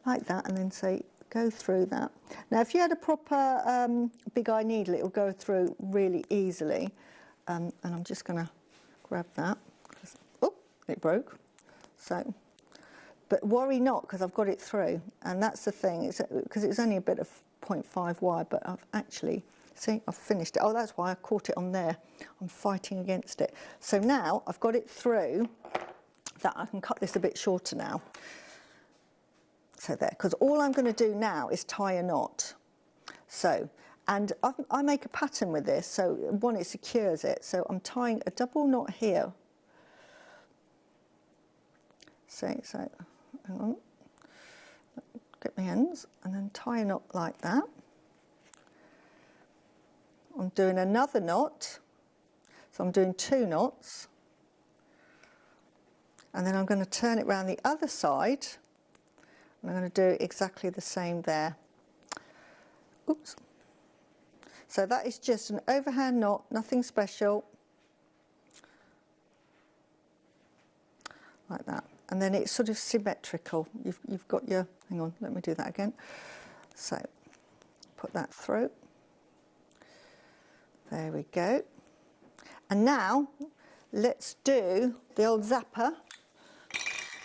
like that and then say, go through that. Now, if you had a proper big eye needle, it will go through really easily. And I'm just going to grab that. Oh, it broke. So, but worry not, because I've got it through. And that's the thing, because it's only a bit of 0.5 wide, but I've actually, see, I've finished it. Oh, that's why I caught it on there. I'm fighting against it. So now I've got it through that I can cut this a bit shorter now. So there, because all I'm going to do now is tie a knot. So, and I make a pattern with this, so one, it secures it. So I'm tying a double knot here. So hang on, get my ends, and then tie a knot like that. I'm doing another knot, so I'm doing 2 knots. And then I'm going to turn it round the other side. And I'm going to do exactly the same there. Oops. So that is just an overhand knot, nothing special. Like that. And then it's sort of symmetrical. You've got your, hang on, let me do that again. So, put that through. There we go. And now, let's do the old zapper.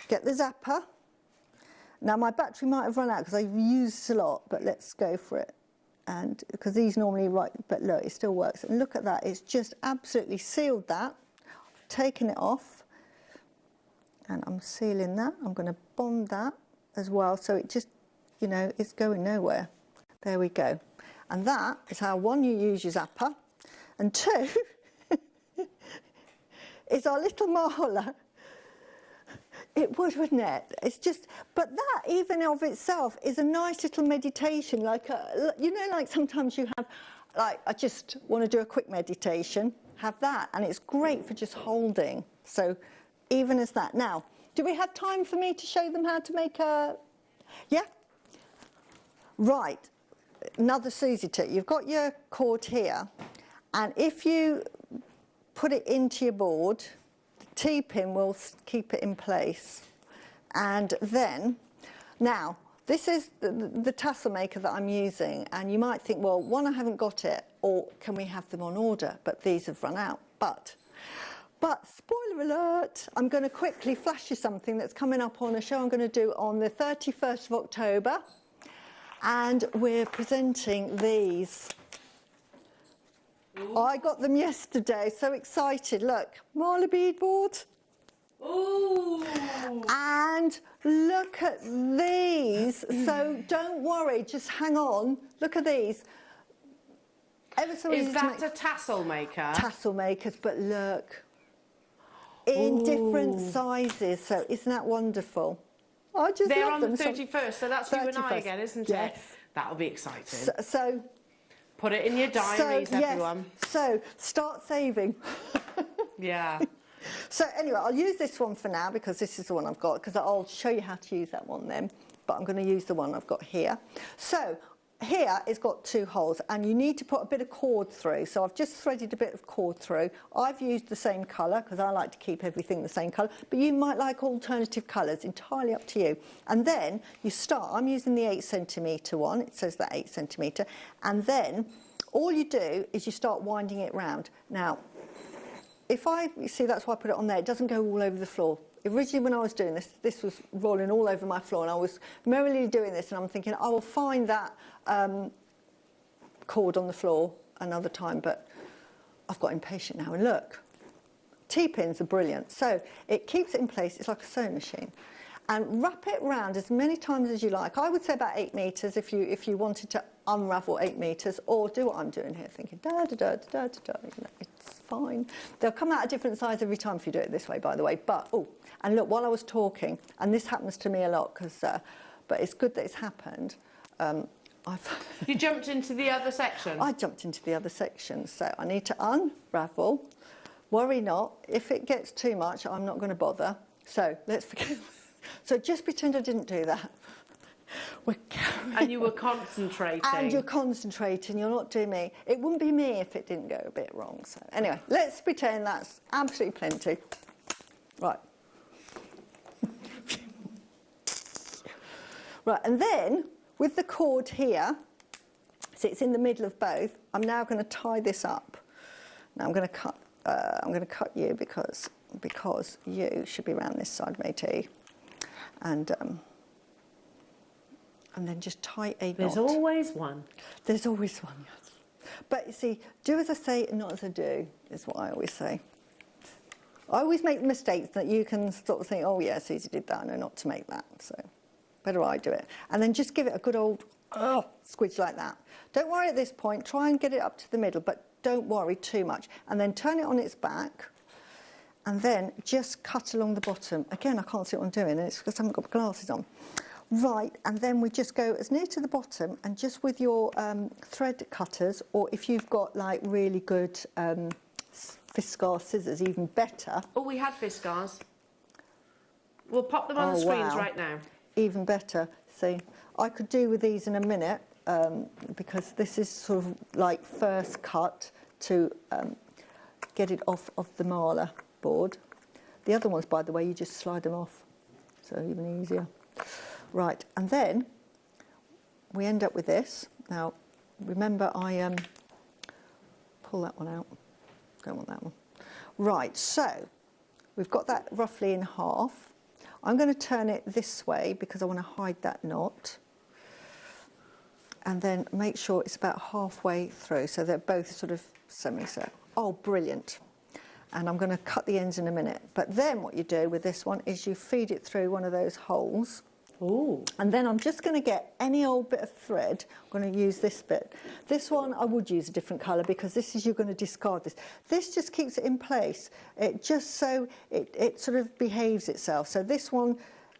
Get the zapper. Now my battery might have run out because I've used this a lot, but let's go for it. And because these normally right, but look, it still works. And look at that, it's just absolutely sealed that. I've taken it off, and I'm sealing that. I'm going to bond that as well, so it just, you know, it's going nowhere. There we go. And that is how, 1, you use your zapper, and 2, is our little marler. It would, wouldn't it? It's just, but that even of itself is a nice little meditation, like, you know, like sometimes you have, like, I just want to do a quick meditation, have that, and it's great for just holding. So even as that. Now, do we have time for me to show them how to make a, yeah? Right, another Susie tip. You've got your cord here, and if you put it into your board, T-pin will keep it in place. And then, now, this is the Tassel maker that I'm using, and you might think, well, 1, I haven't got it, or can we have them on order? But these have run out. But spoiler alert, I'm going to quickly flash you something that's coming up on a show I'm going to do on the 31st of October, and we're presenting these. Ooh. I got them yesterday, so excited. Look, marler beadboard. Ooh! And look at these. So don't worry, just hang on. Look at these. Ever so easy. Is that a tassel maker? Tassel makers, but look. In different sizes, so isn't that wonderful? I just They're love on them. the 31st, so that's 31st. You and I again, isn't yes. it? That'll be exciting. So put it in your diaries, everyone. So start saving. Yeah. So anyway, I'll use this one for now because this is the one I've got, because I'll show you how to use that one then, but I'm going to use the one I've got here. So here it's got 2 holes, and you need to put a bit of cord through. So I've just threaded a bit of cord through. I've used the same colour because I like to keep everything the same colour, but you might like alternative colours, entirely up to you. And then you start, I'm using the 8 centimetre one, it says that 8 centimetre, and then all you do is you start winding it round. Now, you see, that's why I put it on there, it doesn't go all over the floor. Originally when I was doing this, this was rolling all over my floor, and I was merrily doing this, and I'm thinking, I will find that cord on the floor another time, but I've got impatient now, and look, T-pins are brilliant. So it keeps it in place, it's like a sewing machine. and wrap it round as many times as you like. I would say about 8 metres if you wanted to unravel 8 metres, or do what I'm doing here, thinking da da da da da da. You know, it's fine. They'll come out a different size every time if you do it this way, by the way. But and look, while I was talking, and this happens to me a lot, but it's good that it's happened. You jumped into the other section? I jumped into the other section, so I need to unravel. Worry not, if it gets too much, I'm not going to bother. So let's forget. So just pretend I didn't do that. And you were concentrating. And you're concentrating, you're not doing me. It wouldn't be me if it didn't go a bit wrong. So anyway, let's pretend that's absolutely plenty. Right. Right, and then with the cord here, so it's in the middle of both, I'm now going to tie this up. Now I'm going to cut you because you should be around this side, matey. And then just tie a knot. There's always one. There's always one, yes. But you see, do as I say and not as I do, is what I always say. I always make mistakes that you can sort of think, oh yeah, Susie did that, I know not to make that, so better I do it. And then just give it a good old squidge like that. Don't worry at this point, try and get it up to the middle, but don't worry too much. And then turn it on its back, and then just cut along the bottom. Again, I can't see what I'm doing, and it's because I haven't got my glasses on. Right, and then we just go as near to the bottom, and just with your thread cutters, or if you've got like really good Fiskars scissors, even better. Oh, we had Fiskars. We'll pop them on the screens right now. Even better. See, I could do with these in a minute, because this is sort of like first cut to get it off of the marler board. The other ones, by the way, you just slide them off, so even easier. Right, and then we end up with this. Now, remember I pull that one out. Don't want that one. Right, so we've got that roughly in half. I'm going to turn it this way because I want to hide that knot. And then make sure it's about halfway through, so they're both sort of semi-set. Oh, brilliant. And I'm going to cut the ends in a minute. But then what you do with this one is you feed it through one of those holes. Ooh. And then I'm just going to get any old bit of thread. I'm going to use this bit. This one I would use a different colour because this is, you're going to discard this. This just keeps it in place. It just so it sort of behaves itself. So this one,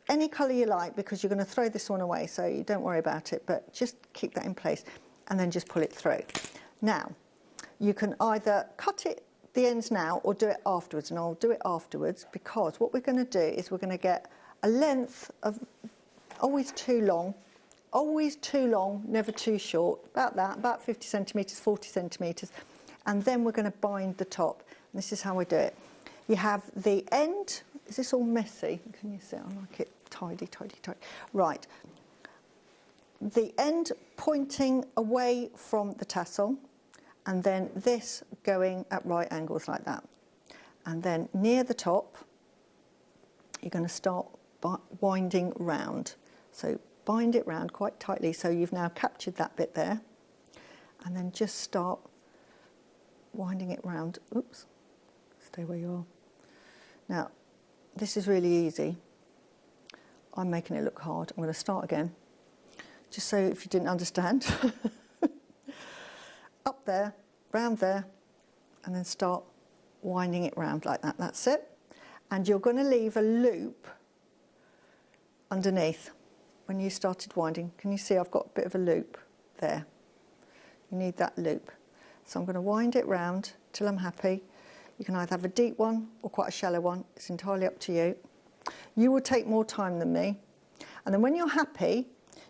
any colour you like, because you're going to throw this one away, so you don't worry about it, but just keep that in place and then just pull it through. Now, you can either cut it the ends now or do it afterwards, and I'll do it afterwards because what we're going to do is we're going to get a length of always too long, never too short, about that, about 50 centimetres, 40 centimetres, and then we're going to bind the top. And this is how we do it. You have the end, is this all messy? Can you see? I like it tidy, tidy, tidy. Right. The end pointing away from the tassel, and then this going at right angles like that. And then near the top, you're going to start winding round. So bind it round quite tightly, so you've now captured that bit there, and then just start winding it round. Oops, stay where you are. Now, this is really easy. I'm making it look hard. I'm going to start again, just so if you didn't understand. Up there, round there, and then start winding it round like that. That's it. And you're going to leave a loop underneath. When you started winding, can you see I've got a bit of a loop there? You need that loop. So I'm going to wind it round till I'm happy. You can either have a deep one or quite a shallow one. It's entirely up to you. You will take more time than me. And then when you're happy,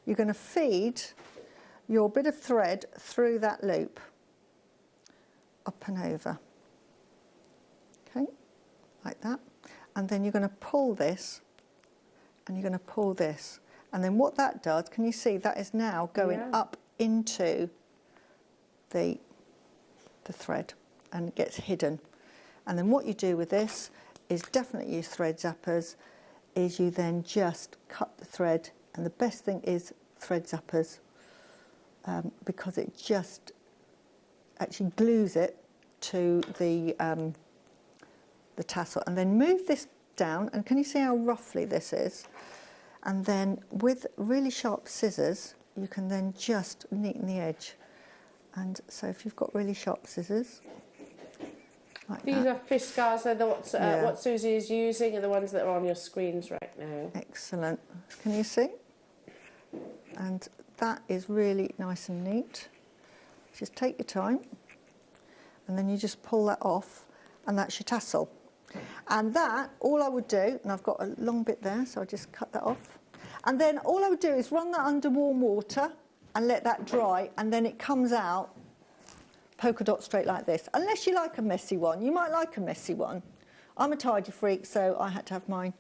you're going to feed your bit of thread through that loop, up and over. Okay, like that. And then you're going to pull this, and you're going to pull this. And then what that does, can you see, that is now going up into the thread and gets hidden. And then what you do with this is definitely use thread zappers, is you then just cut the thread, and the best thing is thread zappers because it just actually glues it to the tassel. And then move this down, and can you see how roughly this is? And then with really sharp scissors, you can then just neaten the edge. And so if you've got really sharp scissors, like These that. are Fiskars, they're what Susie is using, are the ones that are on your screens right now. Excellent. Can you see? And that is really nice and neat. Just take your time, and then you just pull that off, and that's your tassel. And that, all I would do, and I've got a long bit there, so I just cut that off. And then all I would do is run that under warm water and let that dry, and then it comes out polka dot straight like this. Unless you like a messy one, you might like a messy one. I'm a tidy freak, so I had to have mine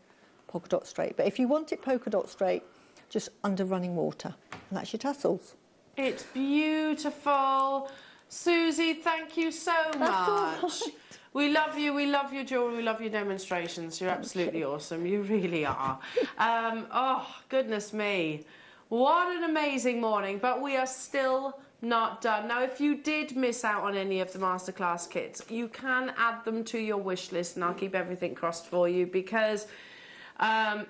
polka dot straight. But if you want it polka dot straight, just under running water, and that's your tassels. It's beautiful. Susie, thank you so much. We love you, we love your jewellery, we love your demonstrations. You're absolutely awesome, you really are. Oh, goodness me. What an amazing morning, but we are still not done. Now, if you did miss out on any of the Masterclass kits, you can add them to your wish list, and I'll keep everything crossed for you, because I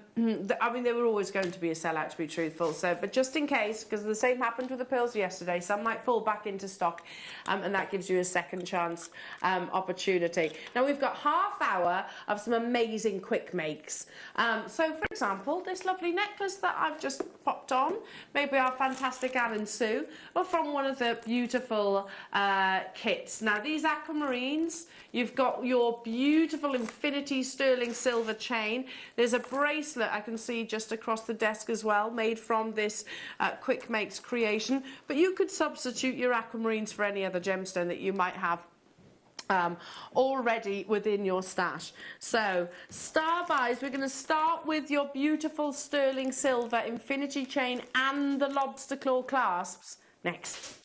mean, they were always going to be a sellout, to be truthful. So, but just in case, because the same happened with the pearls yesterday, some might fall back into stock, and that gives you a second chance opportunity. Now, we've got half hour of some amazing quick makes. So, for example, this lovely necklace that I've just popped on, maybe our fantastic Anne and Sue, or from one of the beautiful kits. Now, these aquamarines, you've got your beautiful infinity sterling silver chain. There's a bracelet I can see just across the desk as well, made from this quick makes creation. But you could substitute your aquamarines for any other gemstone that you might have already within your stash. So, star buys, we're going to start with your beautiful sterling silver infinity chain and the lobster claw clasps next.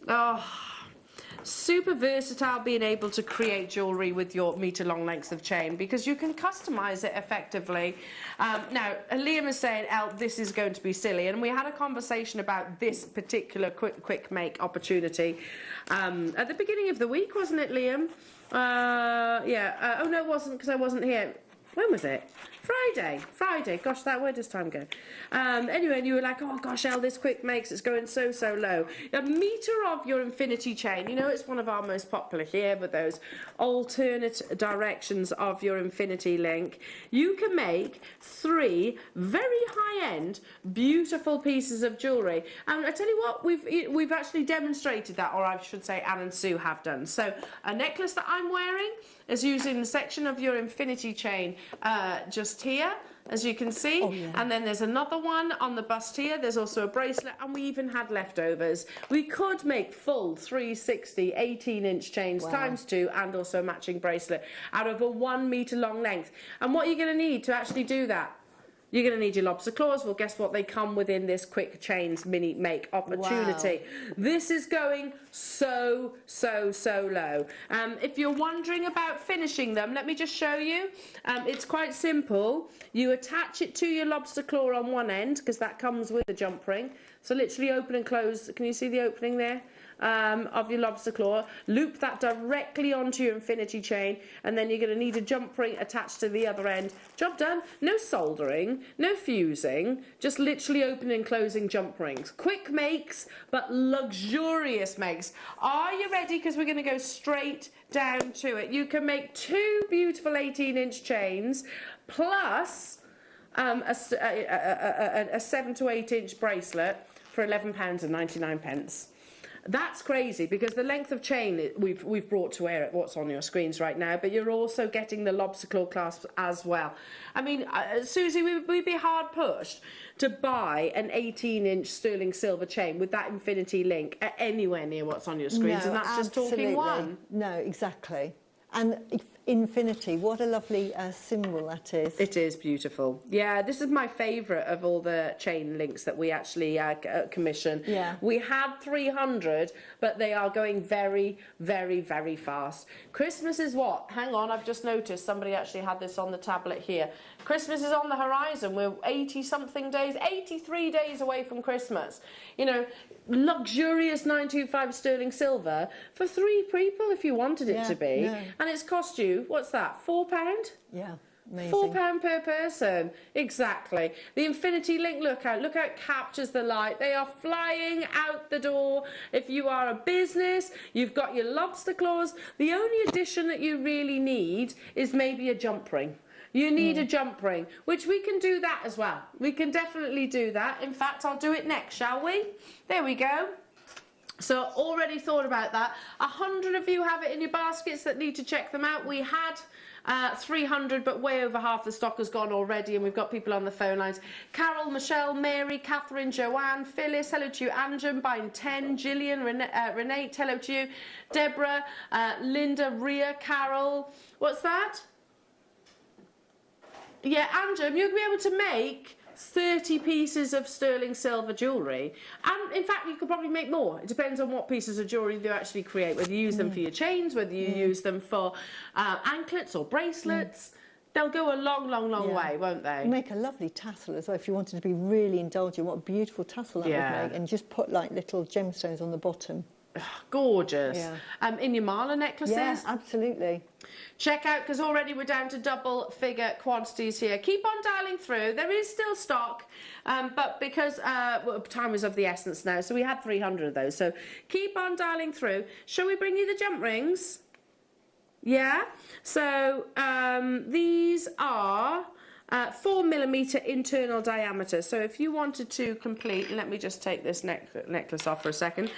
Oh, super versatile being able to create jewellery with your metre-long lengths of chain, because you can customise it effectively. Now, Liam is saying, Elle, this is going to be silly, and we had a conversation about this particular quick make opportunity at the beginning of the week, wasn't it, Liam? Yeah. Oh, no, it wasn't, because I wasn't here. When was it? Friday. Gosh, where does time go? Anyway, and you were like, oh gosh, Elle, this quick makes, it's going so low. A metre of your infinity chain, you know, it's one of our most popular here, but those alternate directions of your infinity link. You can make 3 very high-end, beautiful pieces of jewellery. And I tell you what, we've actually demonstrated that, or I should say Anne and Sue have done. So a necklace that I'm wearing is using the section of your infinity chain just here, as you can see. Oh, yeah. And then there's another one on the bust here. There's also a bracelet, and we even had leftovers. We could make full 360 18-inch chains times 2, and also a matching bracelet out of a 1 metre long length. And what you're going to need to actually do that, you're going to need your lobster claws. Well, guess what? They come within this quick chains mini make opportunity. Wow. This is going so low. If you're wondering about finishing them, let me just show you. It's quite simple. You attach it to your lobster claw on one end, because that comes with a jump ring. So literally open and close. Can you see the opening there? Of your lobster claw, loop that directly onto your infinity chain, and then you're going to need a jump ring attached to the other end. Job done. No soldering, no fusing, just literally opening and closing jump rings. Quick makes, but luxurious makes. Are you ready? Because we're going to go straight down to it. You can make 2 beautiful 18-inch chains plus a 7 to 8-inch bracelet for £11.99. That's crazy, because the length of chain we've brought to air at what's on your screens right now, but you're also getting the lobster claw clasps as well. I mean, Susie, we'd be hard pushed to buy an 18-inch sterling silver chain with that infinity link at anywhere near what's on your screens, and that's just talking one. No, exactly. And infinity, what a lovely symbol that is. It is beautiful. Yeah, this is my favourite of all the chain links that we actually commission. Yeah. We had 300, but they are going very, very, very fast. Christmas is what? Hang on, I've just noticed somebody actually had this on the tablet here. Christmas is on the horizon. We're 80-something days, 83 days away from Christmas. You know, luxurious 925 sterling silver for 3 people if you wanted it to be. Yeah. And it's cost you, what's that, £4? Yeah, amazing. £4 per person, exactly. The Infinity Link, look how it captures the light. They are flying out the door. If you are a business, you've got your lobster claws. The only addition that you really need is maybe a jump ring. You need a jump ring, which we can do that as well. We can definitely do that. In fact, I'll do it next, shall we? There we go. So already thought about that. 100 of you have it in your baskets that need to check them out. We had 300, but way over half the stock has gone already, and we've got people on the phone lines. Carol, Michelle, Mary, Catherine, Joanne, Phyllis, hello to you. Anjum, buying 10. Gillian, Renee, hello to you. Deborah, Linda, Ria, Carol. What's that? Yeah, Anjum, you'll be able to make 30 pieces of sterling silver jewellery, and in fact you could probably make more. It depends on what pieces of jewellery you actually create, whether you use them for your chains, whether you use them for anklets or bracelets. They'll go a long, long, long way, won't they? Make a lovely tassel as well if you wanted to be really indulgent. What a beautiful tassel that would make, and just put like little gemstones on the bottom. Gorgeous. In your mala necklaces. Yeah, absolutely. Check out, because already we're down to double figure quantities here. Keep on dialing through. There is still stock, but because time is of the essence now, so we had 300 of those. So keep on dialing through. Shall we bring you the jump rings? Yeah. So these are 4mm internal diameter. So if you wanted to complete, let me just take this necklace off for a second.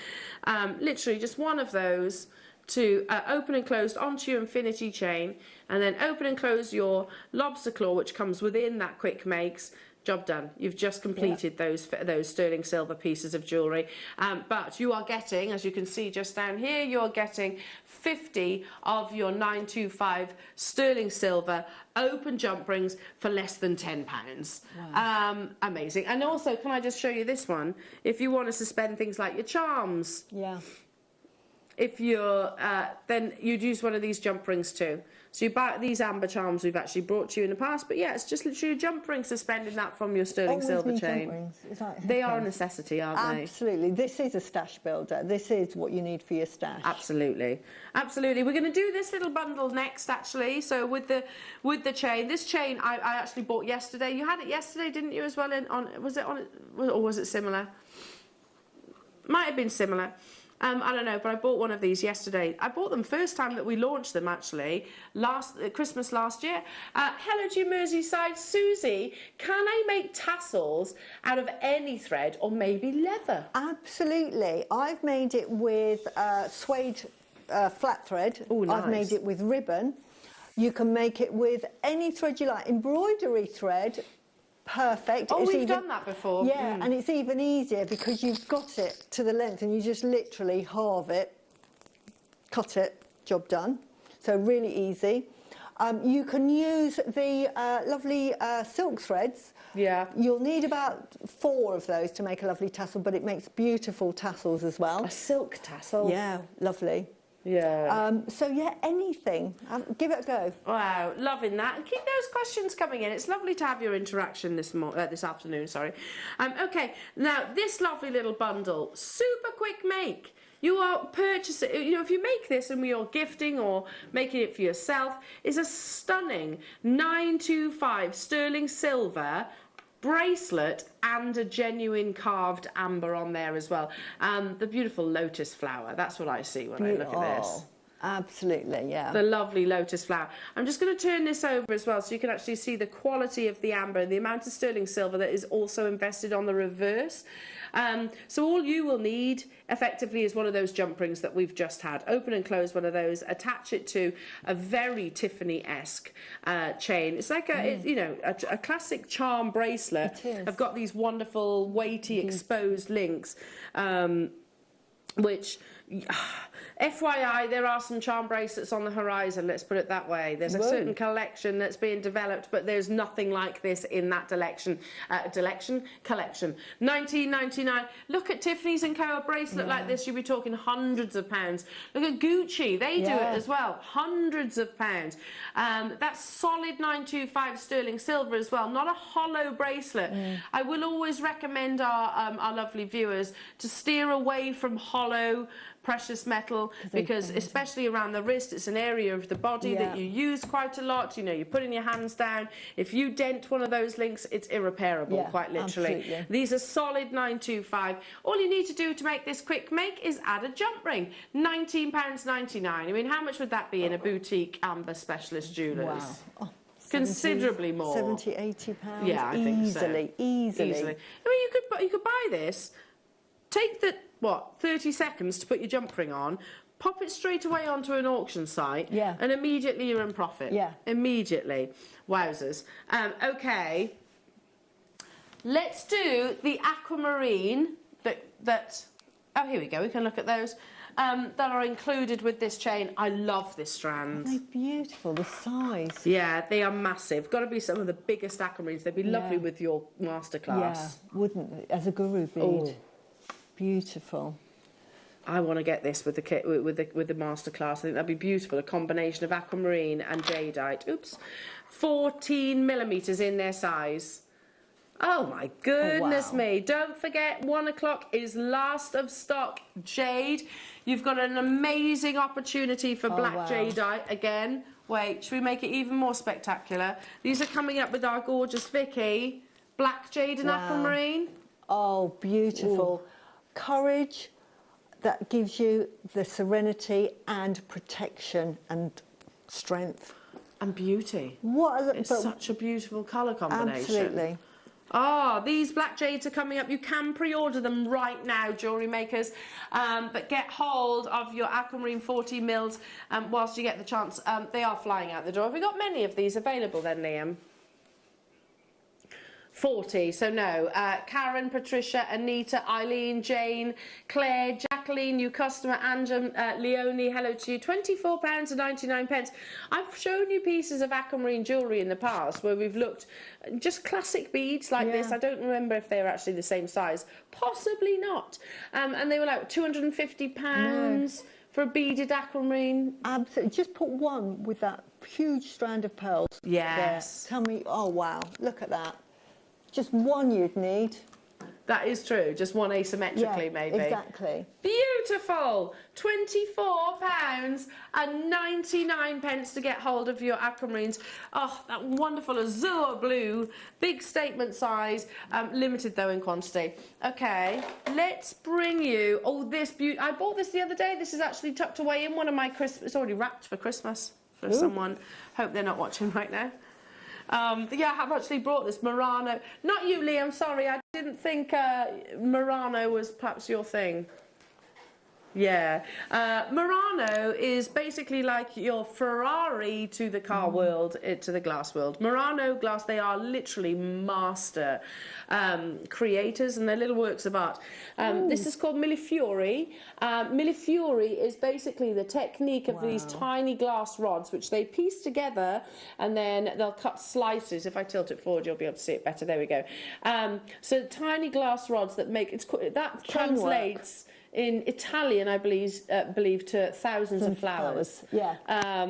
Literally just one of those to open and close onto your infinity chain, and then open and close your lobster claw, which comes within that quick makes. Job done. You've just completed those sterling silver pieces of jewellery. But you are getting, as you can see just down here, you're getting 50 of your 925 sterling silver open jump rings for less than £10. Wow. Amazing. And also, can I just show you this one? If you want to suspend things like your charms. Yeah. If you're, then you'd use one of these jump rings too. So you buy these amber charms we've actually brought to you in the past, but yeah, it's just literally a jump ring, suspending that from your sterling silver chain. Jump rings. Is that they are a necessity, aren't they? Absolutely. This is a stash builder. This is what you need for your stash. Absolutely. Absolutely. We're going to do this little bundle next, actually. So with the chain, this chain I actually bought yesterday. You had it yesterday, didn't you, as well? Was it on it, or was it similar? Might have been similar. I don't know, but I bought one of these yesterday. I bought them first time that we launched them, actually, Christmas last year. Hello to you, Merseyside. Susie, can I make tassels out of any thread or maybe leather? Absolutely. I've made it with suede flat thread. Ooh, nice. I've made it with ribbon. You can make it with any thread you like. Embroidery thread. Perfect. Oh, we've done that before. Yeah, and it's even easier because you've got it to the length and you just literally halve it, cut it, job done. So really easy. You can use the lovely silk threads. Yeah. You'll need about 4 of those to make a lovely tassel, but it makes beautiful tassels as well. A silk tassel? Yeah, lovely. Yeah. So yeah, anything. Give it a go. Wow, loving that. And keep those questions coming in. It's lovely to have your interaction this afternoon. Sorry. Okay. Now this lovely little bundle, super quick make. You are purchasing. You know, if you make this and you're gifting or making it for yourself, is a stunning 925 sterling silver bracelet and a genuine carved amber on there as well. The beautiful lotus flower, that's what I see when I look at this. Absolutely, yeah. The lovely lotus flower. I'm just going to turn this over as well so you can actually see the quality of the amber and the amount of sterling silver that is also invested on the reverse. So all you will need effectively is one of those jump rings that we've just had. Open and close one of those, attach it to a very Tiffany-esque chain. It's like a classic charm bracelet. It is. I've got these wonderful weighty exposed links, which FYI, there are some charm bracelets on the horizon, let's put it that way. There's a certain collection that's being developed, but there's nothing like this in that collection. $19.99. Look at Tiffany's & Co. A bracelet like this, you'll be talking hundreds of pounds. Look at Gucci, they do it as well, hundreds of pounds. That's solid 925 sterling silver as well, not a hollow bracelet. I will always recommend our lovely viewers to steer away from hollow precious metal, because especially around the wrist, it's an area of the body that you use quite a lot. You know, you're putting your hands down. If you dent one of those links, it's irreparable, quite literally. Absolutely. These are solid 925. All you need to do to make this quick make is add a jump ring. £19.99. I mean, how much would that be in a boutique amber specialist jewellers? Wow. Oh, considerably more. 70, 80 pounds. Yeah, I think so. Easily. I mean, you could buy this, take the 30 seconds to put your jump ring on, pop it straight away onto an auction site, and immediately you're in profit. Immediately. Wowzers. Okay, let's do the aquamarine that oh, here we go, we can look at those that are included with this chain. I love this strand. They're beautiful, the size. Yeah, they are massive. Got to be some of the biggest aquamarines. They'd be lovely with your masterclass. Yeah, wouldn't, as a guru bead. Oh. Beautiful. I want to get this with the kit with the masterclass. I think that'd be beautiful. A combination of aquamarine and jadeite. Oops, 14mm in their size. Oh my goodness me! Don't forget, 1 o'clock is last of stock. Jade, you've got an amazing opportunity for black jadeite again. Wait, should we make it even more spectacular? These are coming up with our gorgeous Vicky. Black jade and aquamarine. Oh, beautiful. Ooh. Courage that gives you the serenity and protection and strength. And beauty. It's such a beautiful colour combination. Absolutely. Ah, these black jades are coming up. You can pre-order them right now, jewellery makers. But get hold of your aquamarine 40 mils whilst you get the chance. They are flying out the door. Have we got many of these available then, Liam? 40, so no. Karen, Patricia, Anita, Eileen, Jane, Claire, Jacqueline, new customer, Anjum, Leonie, hello to you. £24.99. I've shown you pieces of aquamarine jewellery in the past where we've looked just classic beads like this. I don't remember if they were actually the same size. Possibly not. And they were like £250 for a beaded aquamarine. Absolutely. Just put one with that huge strand of pearls. Yes. There. Tell me, oh wow, look at that. Just one you'd need. That is true, just one asymmetrically maybe. Exactly. Beautiful! £24.99 to get hold of your aquamarines. Oh, that wonderful azure blue, big statement size, limited though in quantity. Okay, let's bring you, this beauty. I bought this the other day. This is actually tucked away in one of my Christmas, it's already wrapped for Christmas for someone. Hope they're not watching right now. Yeah, I have actually brought this Murano. Not you, Liam, sorry. I didn't think Murano was perhaps your thing. Yeah. Murano is basically like your Ferrari to the car world, to the glass world. Murano glass, they are literally master creators, and they're little works of art. This is called Millefiori. Millefiori is basically the technique of these tiny glass rods, which they piece together, and then they'll cut slices. If I tilt it forward, you'll be able to see it better. There we go. So tiny glass rods that make, that translates in Italian, I believe, to thousands of flowers. Yeah.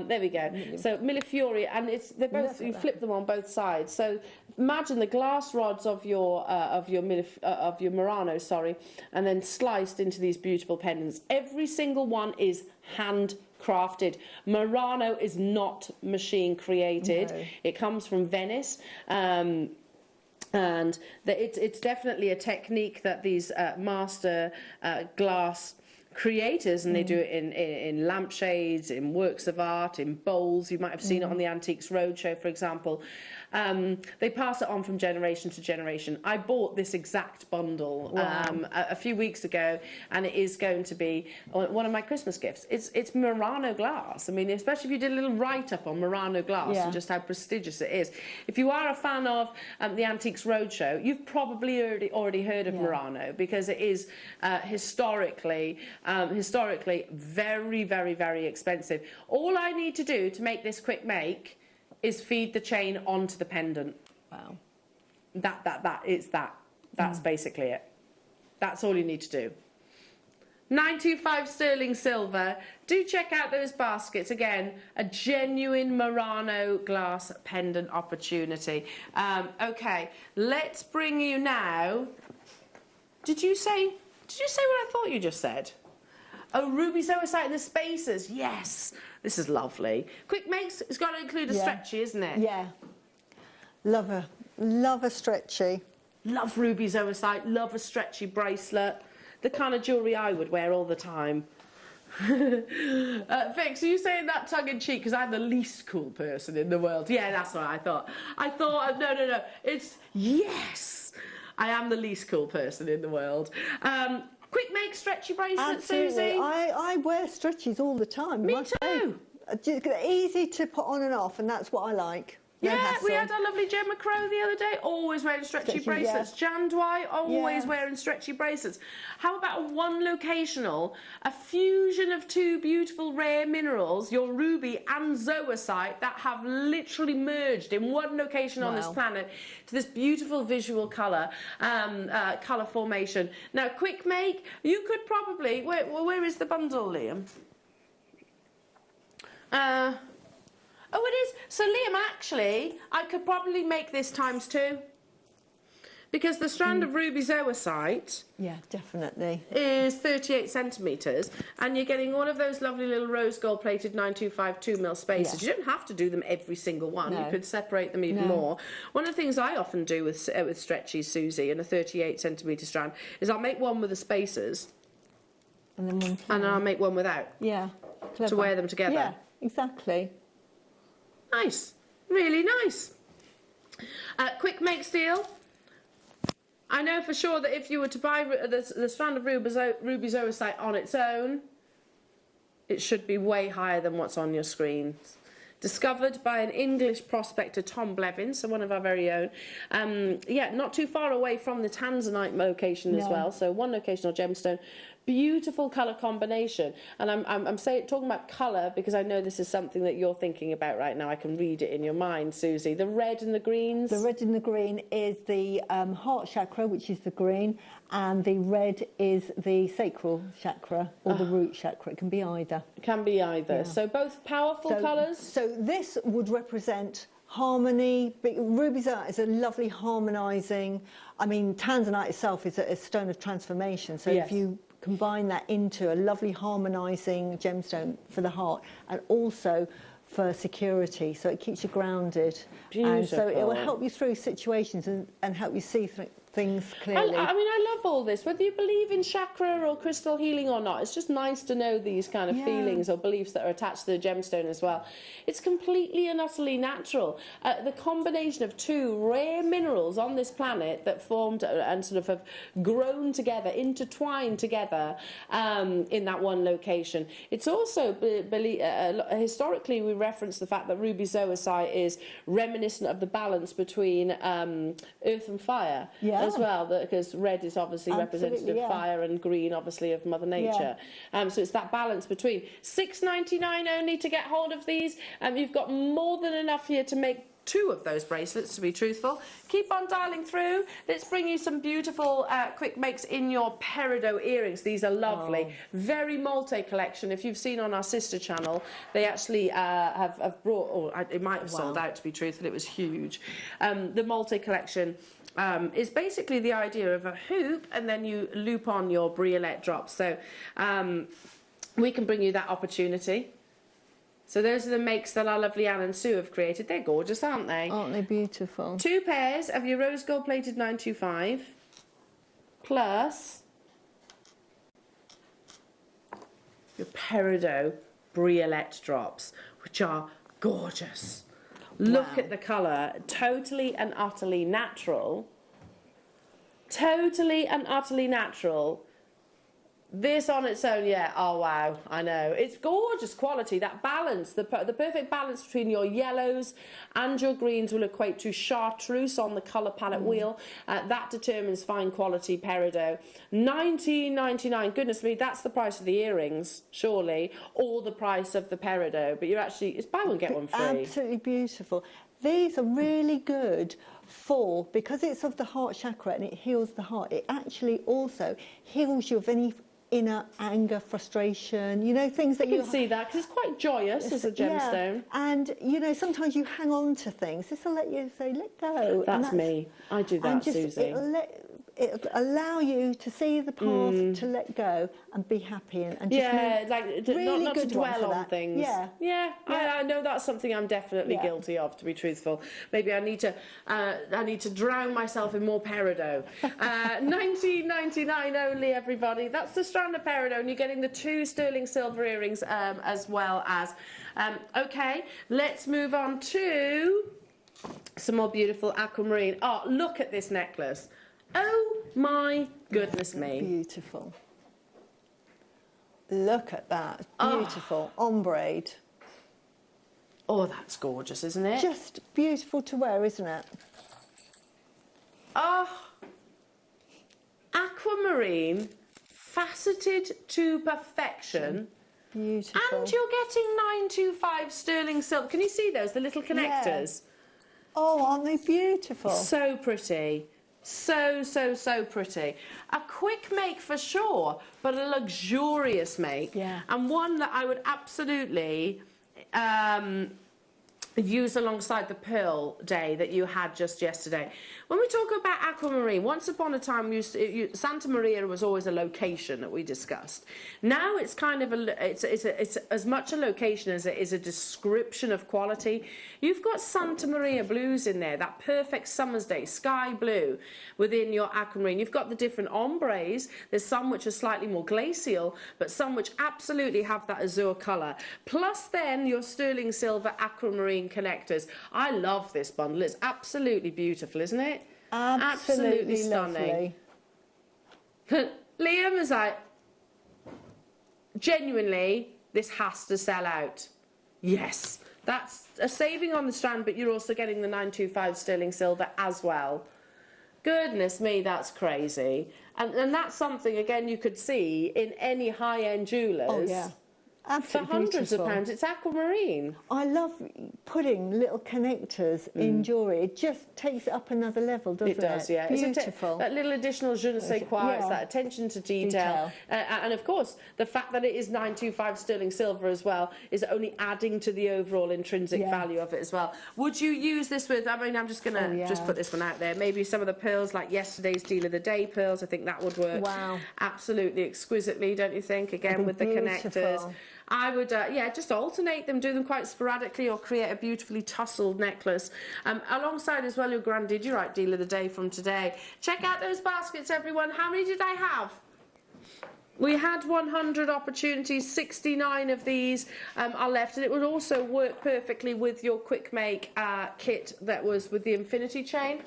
There we go. So Millefiori, and they're both, you flip them on both sides. So imagine the glass rods of your Murano, and then sliced into these beautiful pendants. Every single one is handcrafted. Murano is not machine created. No. It comes from Venice. And it's definitely a technique that these master glass creators, and they do it in lampshades, in works of art, in bowls. You might have seen it on the Antiques Roadshow, for example. They pass it on from generation to generation. I bought this exact bundle a few weeks ago, and it is going to be one of my Christmas gifts. It's Murano glass. I mean, especially if you did a little write-up on Murano glass and just how prestigious it is. If you are a fan of the Antiques Roadshow, you've probably already heard of Murano, because it is historically very, very, very expensive. All I need to do to make this quick make is feed the chain onto the pendant. Wow. That's basically it. That's all you need to do. 925 sterling silver. Do check out those baskets. Again, a genuine Murano glass pendant opportunity. Okay, let's bring you now. Did you say what I thought you just said? Oh, ruby zoisite in the spacers. Yes, this is lovely. Quick makes, it's got to include a stretchy, isn't it? Yeah. Love a stretchy. Love ruby zoisite, love a stretchy bracelet. The kind of jewellery I would wear all the time. Vix, are you saying that tongue-in-cheek because I'm the least cool person in the world? Yeah, that's what I thought. No. It's, yes, I am the least cool person in the world. Quick make stretchy bracelets, Susie. I wear stretchies all the time. Me too. Easy to put on and off, and that's what I like. No hassle. We had our lovely Gemma Crow the other day, always wearing stretchy bracelets. Jan Dwight, always wearing stretchy bracelets. How about a one locational, a fusion of two beautiful rare minerals, your ruby and zoisite, that have literally merged in one location on this planet to this beautiful visual colour, colour formation. Now, quick make, you could probably, where is the bundle, Liam? Oh, it is. So, Liam, actually, I could probably make this ×2. Because the strand of ruby zoisite... Yeah, definitely. ...is 38 centimetres. And you're getting all of those lovely little rose gold plated 925 2mm spacers. You don't have to do them every single one. You could separate them even more. One of the things I often do with stretchies, Susie, and a 38 centimetre strand, is I'll make one with the spacers. And then I'll make one without. Yeah. Clever. To wear them together. Yeah, exactly. Nice, really nice. Quick make steel. I know for sure that if you were to buy the strand of ruby zoisite on its own, it should be way higher than what's on your screen. Discovered by an English prospector, Tom Blevins, so one of our very own. Not too far away from the Tanzanite location as well, so one locational gemstone. Beautiful colour combination, and I'm talking about colour because I know this is something that you're thinking about right now. I can read it in your mind, Susie. The red and the greens. The red and the green is the heart chakra, which is the green, and the red is the sacral chakra or the root chakra. It can be either. It can be either. Yeah. So both powerful colours. So this would represent harmony. Ruby zoisite is a lovely harmonising. I mean, Tanzanite itself is a stone of transformation. So if you combine that into a lovely harmonising gemstone for the heart and also for security, so it keeps you grounded. Beautiful. And so it will help you through situations and help you see things clearly. I mean, I love all this. Whether you believe in chakra or crystal healing or not, it's just nice to know these kind of feelings or beliefs that are attached to the gemstone as well. It's completely and utterly natural. The combination of two rare minerals on this planet that formed and sort of have grown together, intertwined together in that one location. It's also, historically, we reference the fact that ruby zoisite is reminiscent of the balance between earth and fire. As well, because red is obviously representative of fire and green obviously of Mother Nature. So it's that balance between. $6.99 only to get hold of these. You've got more than enough here to make 2 of those bracelets, to be truthful. Keep on dialing through. Let's bring you some beautiful quick makes in your peridot earrings. These are lovely. Very multi-collection. If you've seen on our sister channel, they actually have brought, or it might have sold out, to be truthful. It was huge. The multi-collection is basically the idea of a hoop and then you loop on your briolette drops. So we can bring you that opportunity. So those are the makes that our lovely Anne and Sue have created. They're gorgeous, aren't they? Aren't they beautiful? 2 pairs of your rose gold plated 925 plus your peridot briolette drops, which are gorgeous. Look at the colour. Totally and utterly natural. Totally and utterly natural. This on its own, yeah, oh wow, I know. It's gorgeous quality, that balance, the perfect balance between your yellows and your greens will equate to chartreuse on the colour palette wheel. That determines fine quality peridot. $19.99, goodness me, that's the price of the earrings, surely, or the price of the peridot, but you're actually, it's buy one, get one free. Absolutely beautiful. These are really good for, because it's of the heart chakra and it heals the heart, it actually also heals you of any inner anger, frustration, you know, things that you can see that because it's quite joyous as a gemstone. Yeah. And you know, sometimes you hang on to things. This will let you say, let go. That's me. I do that, Susie. It'll allow you to see the path to let go and be happy and just really not to dwell on things. Yeah. I know that's something I'm definitely guilty of, to be truthful. Maybe I need to drown myself in more peridot. $19.99 only, everybody. That's the strand of peridot, and you're getting the 2 sterling silver earrings as well as. Okay, let's move on to some more beautiful aquamarine. Oh, look at this necklace. Oh my goodness me. Beautiful. Look at that. Beautiful. Ombre. Oh, that's gorgeous, isn't it? Just beautiful to wear, isn't it? Oh. Aquamarine, faceted to perfection. Beautiful. And you're getting 925 sterling silver. Can you see those, the little connectors? Yeah. Oh, aren't they beautiful? So pretty. So pretty. A quick make for sure, but a luxurious make. Yeah. And one that I would absolutely use alongside the pearl day that you had just yesterday. When we talk about aquamarine, once upon a time Santa Maria was always a location that we discussed. Now it's kind of it's as much a location as it is a description of quality. You've got Santa Maria blues in there, that perfect summer's day sky blue within your aquamarine. You've got the different ombres. There's some which are slightly more glacial, but some which absolutely have that azure colour. Plus then your sterling silver aquamarine connectors. I love this bundle. It's absolutely beautiful, isn't it? Absolutely stunning. Liam is like, genuinely, this has to sell out. Yes, that's a saving on the strand, but you're also getting the 925 sterling silver as well. Goodness me, that's crazy. And that's something, again, you could see in any high-end jewellers. Oh, yeah. Absolutely for hundreds beautiful. of pounds. It's aquamarine. I love putting little connectors in jewellery. It just takes it up another level, doesn't it? It does, yeah. Beautiful. That little additional je ne sais quoi, it's that attention to detail. And of course, the fact that it is 925 sterling silver as well is only adding to the overall intrinsic value of it as well. Would you use this with, I mean, I'm just going to just put this one out there, maybe some of the pearls like yesterday's Deal of the Day pearls. I think that would work absolutely exquisitely, don't you think? Again, with the connectors. I would, just alternate them, do them quite sporadically, or create a beautifully tasseled necklace. Alongside as well your Grandidierite Deal of the Day from today. Check out those baskets, everyone. How many did I have? We had 100 opportunities, 69 of these are left, and it would also work perfectly with your quick make kit that was with the infinity chain,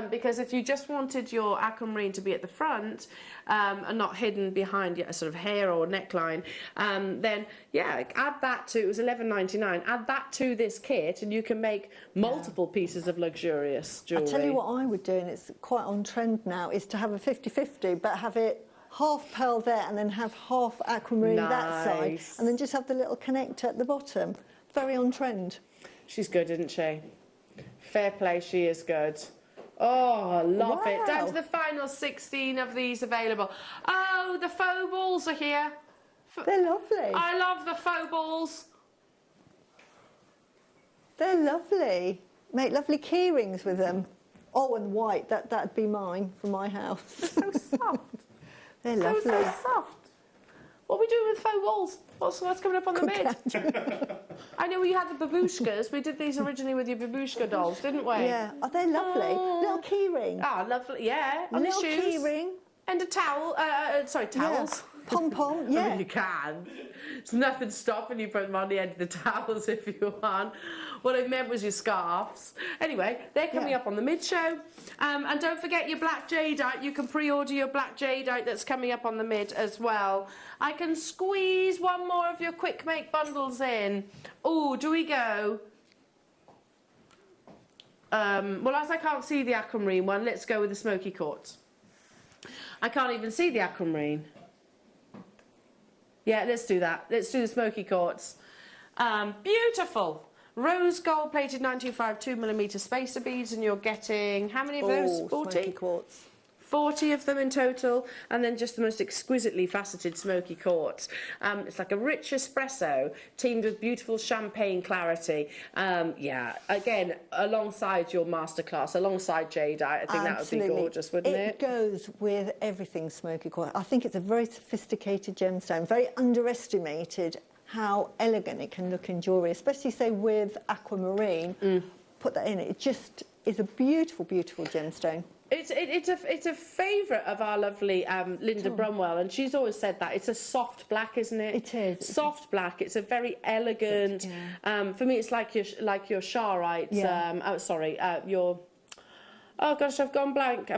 because if you just wanted your aquamarine to be at the front and not hidden behind a sort of hair or neckline, then add that to, it was $11.99, add that to this kit and you can make multiple pieces of luxurious jewellery. I'll tell you what I would do, and it's quite on trend now, is to have a 50-50, but have it half pearl there and then have half aquamarine that side, and then just have the little connector at the bottom. Very on trend. She's good, isn't she? Fair play, she is good. Oh, love it. Down to the final 16 of these available. Oh, the faux balls are here. They're lovely. I love the faux balls. They're lovely. Make lovely key rings with them. Oh, and white. That'd be mine for my house. So soft. They're lovely. So soft. What are we doing with faux balls? What's coming up on the bid? I know we had the babushkas. We did these originally with your babushka dolls, didn't we? Yeah. Oh, they're lovely. Little key ring. Ah, lovely. Yeah. A On little the shoes. key ring. And a towel. Sorry, towels. Pom-pom, yeah. I mean, you can. There's nothing stopping you putting them on the end of the towels if you want. What I meant was your scarves. Anyway, they're coming up on the mid-show. And don't forget your black jadeite. You can pre-order your black jadeite that's coming up on the mid as well. I can squeeze one more of your quick make bundles in. Oh, do we go? Well, as I can't see the aquamarine one, let's go with the smoky quartz. I can't even see the aquamarine. Yeah, let's do that. Let's do the smoky quartz. Beautiful. Rose gold plated 925 2mm spacer beads, and you're getting how many of those? 40? Smoky quartz. 40 of them in total, and then just the most exquisitely faceted smoky quartz. It's like a rich espresso teamed with beautiful champagne clarity. Yeah, again, alongside your Masterclass, alongside jadeite, I think that would be gorgeous, wouldn't it? It goes with everything smoky quartz. I think it's a very sophisticated gemstone, very underestimated how elegant it can look in jewellery, especially, say, with aquamarine. Put that in, it just is a beautiful, beautiful gemstone. It's a favourite of our lovely Linda Brumwell, and she's always said that it's a soft black, isn't it? It is soft black. It's a very elegant. For me, it's like your Sharite. Oh, sorry, your. Oh gosh, I've gone blank.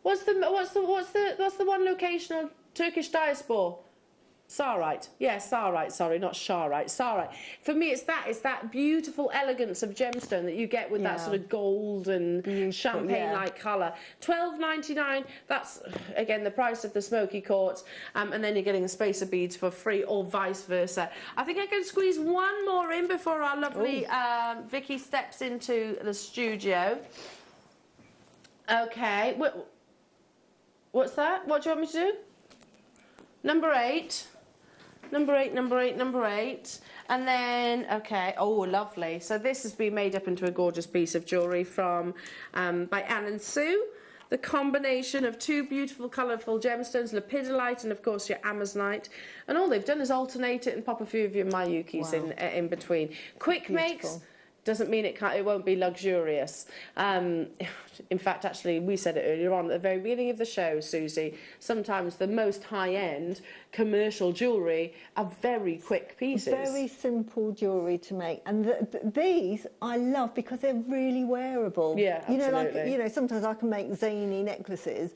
What's the one location on Turkish diaspora? Sarite, yeah, Sarite, sorry, not Sharite, Sarite. For me, it's that beautiful elegance of gemstone that you get with that sort of gold and champagne-like colour. $12.99, that's, again, the price of the smoky quartz, and then you're getting the spacer beads for free, or vice versa. I think I can squeeze one more in before our lovely Vicky steps into the studio. Okay, what's that? What do you want me to do? Number 8. Number eight. And then, okay, oh, lovely. So this has been made up into a gorgeous piece of jewellery from, by Anne and Sue. The combination of two beautiful, colourful gemstones, lepidolite and, of course, your amazonite. And all they've done is alternate it and pop a few of your Mayukis in between. Quick makes doesn't mean it won't be luxurious. In fact, actually, we said it earlier on at the very beginning of the show, Susie, sometimes the most high-end commercial jewellery are very quick pieces. Very simple jewellery to make. And these I love because they're really wearable. Yeah, absolutely. You know, sometimes I can make zany necklaces.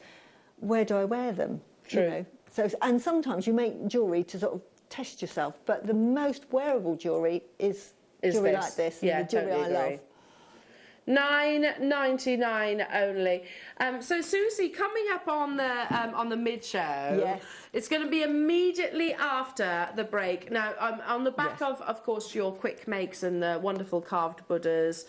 Where do I wear them? True. You know? So, and sometimes you make jewellery to sort of test yourself, but the most wearable jewellery is jewellery like this, and the jewellery totally I love. $9.99 only. So Susie, coming up on the mid-show, it's going to be immediately after the break. Now, on the back of course, your quick makes and the wonderful carved Buddhas.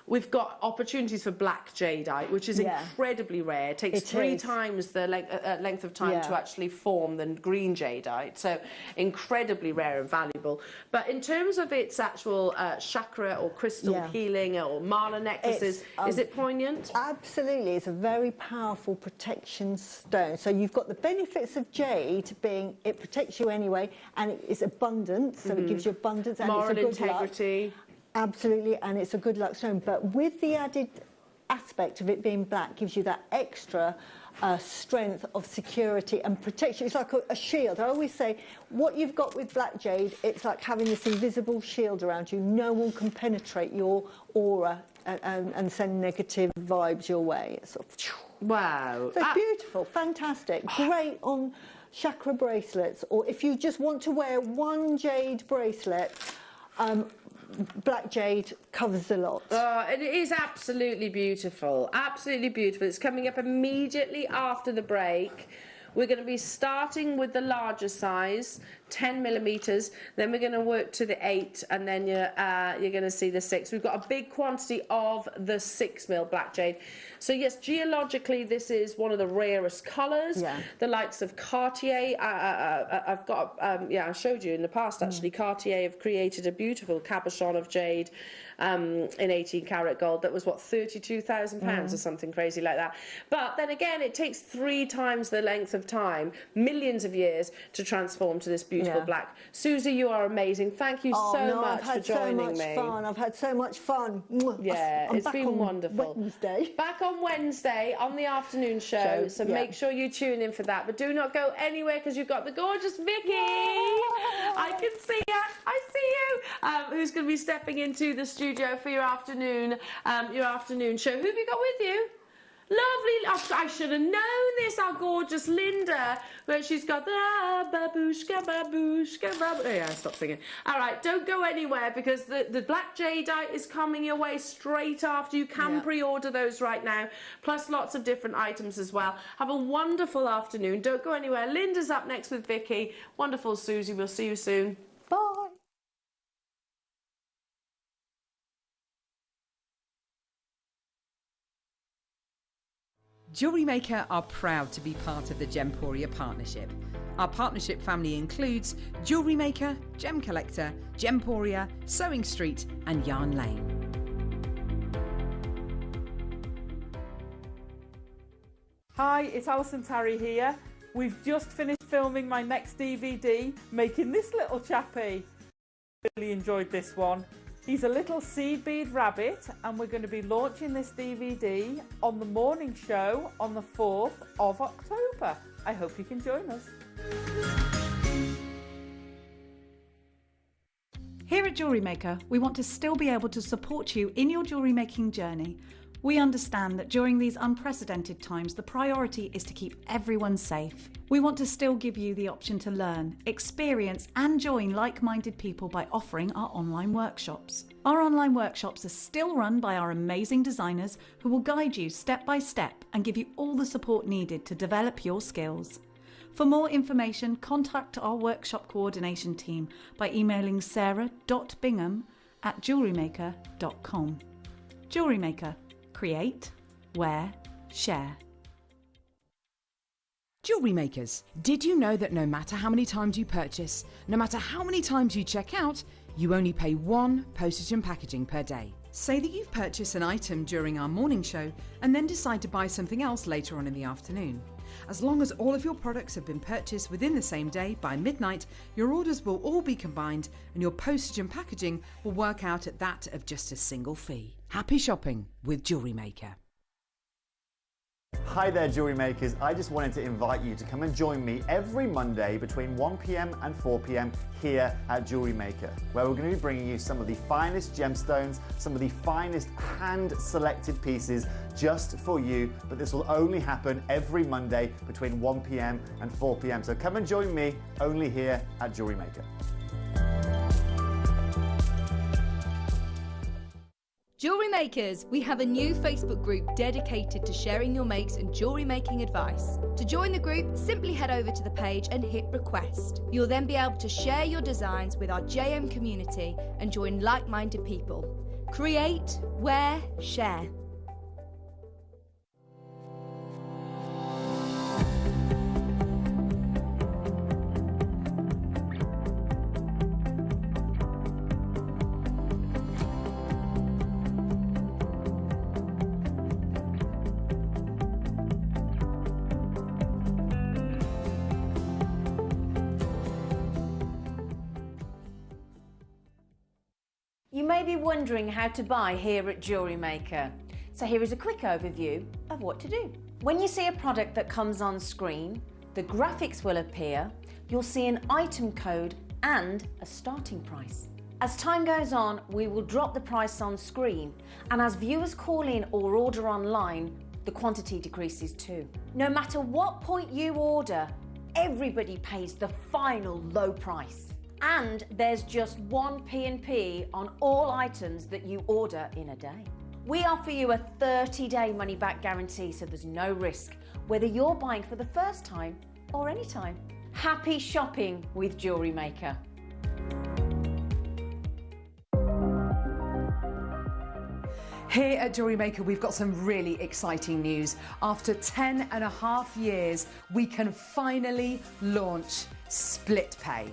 We've got opportunities for black jadeite, which is incredibly rare. It takes three times the length of time to actually form than green jadeite, so incredibly rare and valuable. But in terms of its actual chakra or crystal healing or mala necklaces, is it poignant? Absolutely, it's a very powerful protection stone. So you've got the benefits of jade being it protects you anyway, and it's abundance, so it gives you abundance and moral it's a good integrity. Luck. Absolutely, and it's a good luck stone. But with the added aspect of it being black, gives you that extra strength of security and protection. It's like a shield. I always say, what you've got with black jade, it's like having this invisible shield around you. No one can penetrate your aura and send negative vibes your way. It's sort of, wow. So it's beautiful, fantastic, great on chakra bracelets, or if you just want to wear one jade bracelet, black jade covers a lot. Oh, it is absolutely beautiful. Absolutely beautiful. It's coming up immediately after the break. We're going to be starting with the larger size, 10mm. Then we're going to work to the 8, and then you're going to see the 6. We've got a big quantity of the 6mm black jade. So yes, geologically, this is one of the rarest colours. The likes of Cartier, I've got, I showed you in the past actually, Cartier have created a beautiful cabochon of jade in 18 karat gold that was, what, £32,000 or something crazy like that. But then again, it takes 3 times the length of time, millions of years, to transform to this beautiful black. Susie, you are amazing. Thank you so much for joining me. I've had so much fun. Yeah, I'm it's back been on wonderful. Wednesday. Back on Wednesday on the afternoon show, so make sure you tune in for that. But do not go anywhere because you've got the gorgeous Vicky. I can see you. I see you. Who's going to be stepping into the studio for your afternoon show? Who have you got with you? Lovely. I should have known this, our gorgeous Linda, where she's got the babushka, babushka, babushka. Oh, yeah, stop singing. All right, don't go anywhere because the black jadeite is coming your way straight after. You can pre-order those right now, plus lots of different items as well. Have a wonderful afternoon. Don't go anywhere. Linda's up next with Vicky. Wonderful, Susie. We'll see you soon. Bye. Jewellery Maker are proud to be part of the Gemporia partnership. Our partnership family includes Jewellery Maker, Gem Collector, Gemporia, Sewing Street and Yarn Lane. Hi, it's Alison Tarry here. We've just finished filming my next DVD, making this little chappie. Really enjoyed this one. He's a little seed bead rabbit, and we're going to be launching this DVD on the morning show on the 4th of October. I hope you can join us. Here at Jewellery Maker, we want to still be able to support you in your jewellery making journey. We understand that during these unprecedented times, the priority is to keep everyone safe. We want to still give you the option to learn, experience and join like-minded people by offering our online workshops. Our online workshops are still run by our amazing designers who will guide you step by step and give you all the support needed to develop your skills. For more information, contact our workshop coordination team by emailing sarah.bingham@jewellerymaker.com. Jewellery Maker. Create, wear, share. Jewellery makers, did you know that no matter how many times you purchase, no matter how many times you check out, you only pay one postage and packaging per day? Say that you've purchased an item during our morning show and then decide to buy something else later on in the afternoon. As long as all of your products have been purchased within the same day by midnight, your orders will all be combined and your postage and packaging will work out at that of just a single fee. Happy shopping with Jewellery Maker. Hi there, Jewellery Makers. I just wanted to invite you to come and join me every Monday between 1 p.m. and 4 p.m. here at Jewellery Maker, where we're going to be bringing you some of the finest gemstones, some of the finest hand-selected pieces just for you. But this will only happen every Monday between 1 p.m. and 4 p.m. So come and join me only here at Jewellery Maker. Jewellery Makers, we have a new Facebook group dedicated to sharing your makes and jewellery making advice. To join the group, simply head over to the page and hit request. You'll then be able to share your designs with our JM community and join like-minded people. Create, wear, share. You may be wondering how to buy here at Jewellery Maker. So here is a quick overview of what to do. When you see a product that comes on screen, the graphics will appear, you'll see an item code and a starting price. As time goes on, we will drop the price on screen, and as viewers call in or order online, the quantity decreases too. No matter what point you order, everybody pays the final low price. And there's just one P&P on all items that you order in a day. We offer you a 30-day money-back guarantee, so there's no risk, whether you're buying for the first time or any time. Happy shopping with Jewellery Maker. Here at Jewellery Maker, we've got some really exciting news. After 10.5 years, we can finally launch split pay.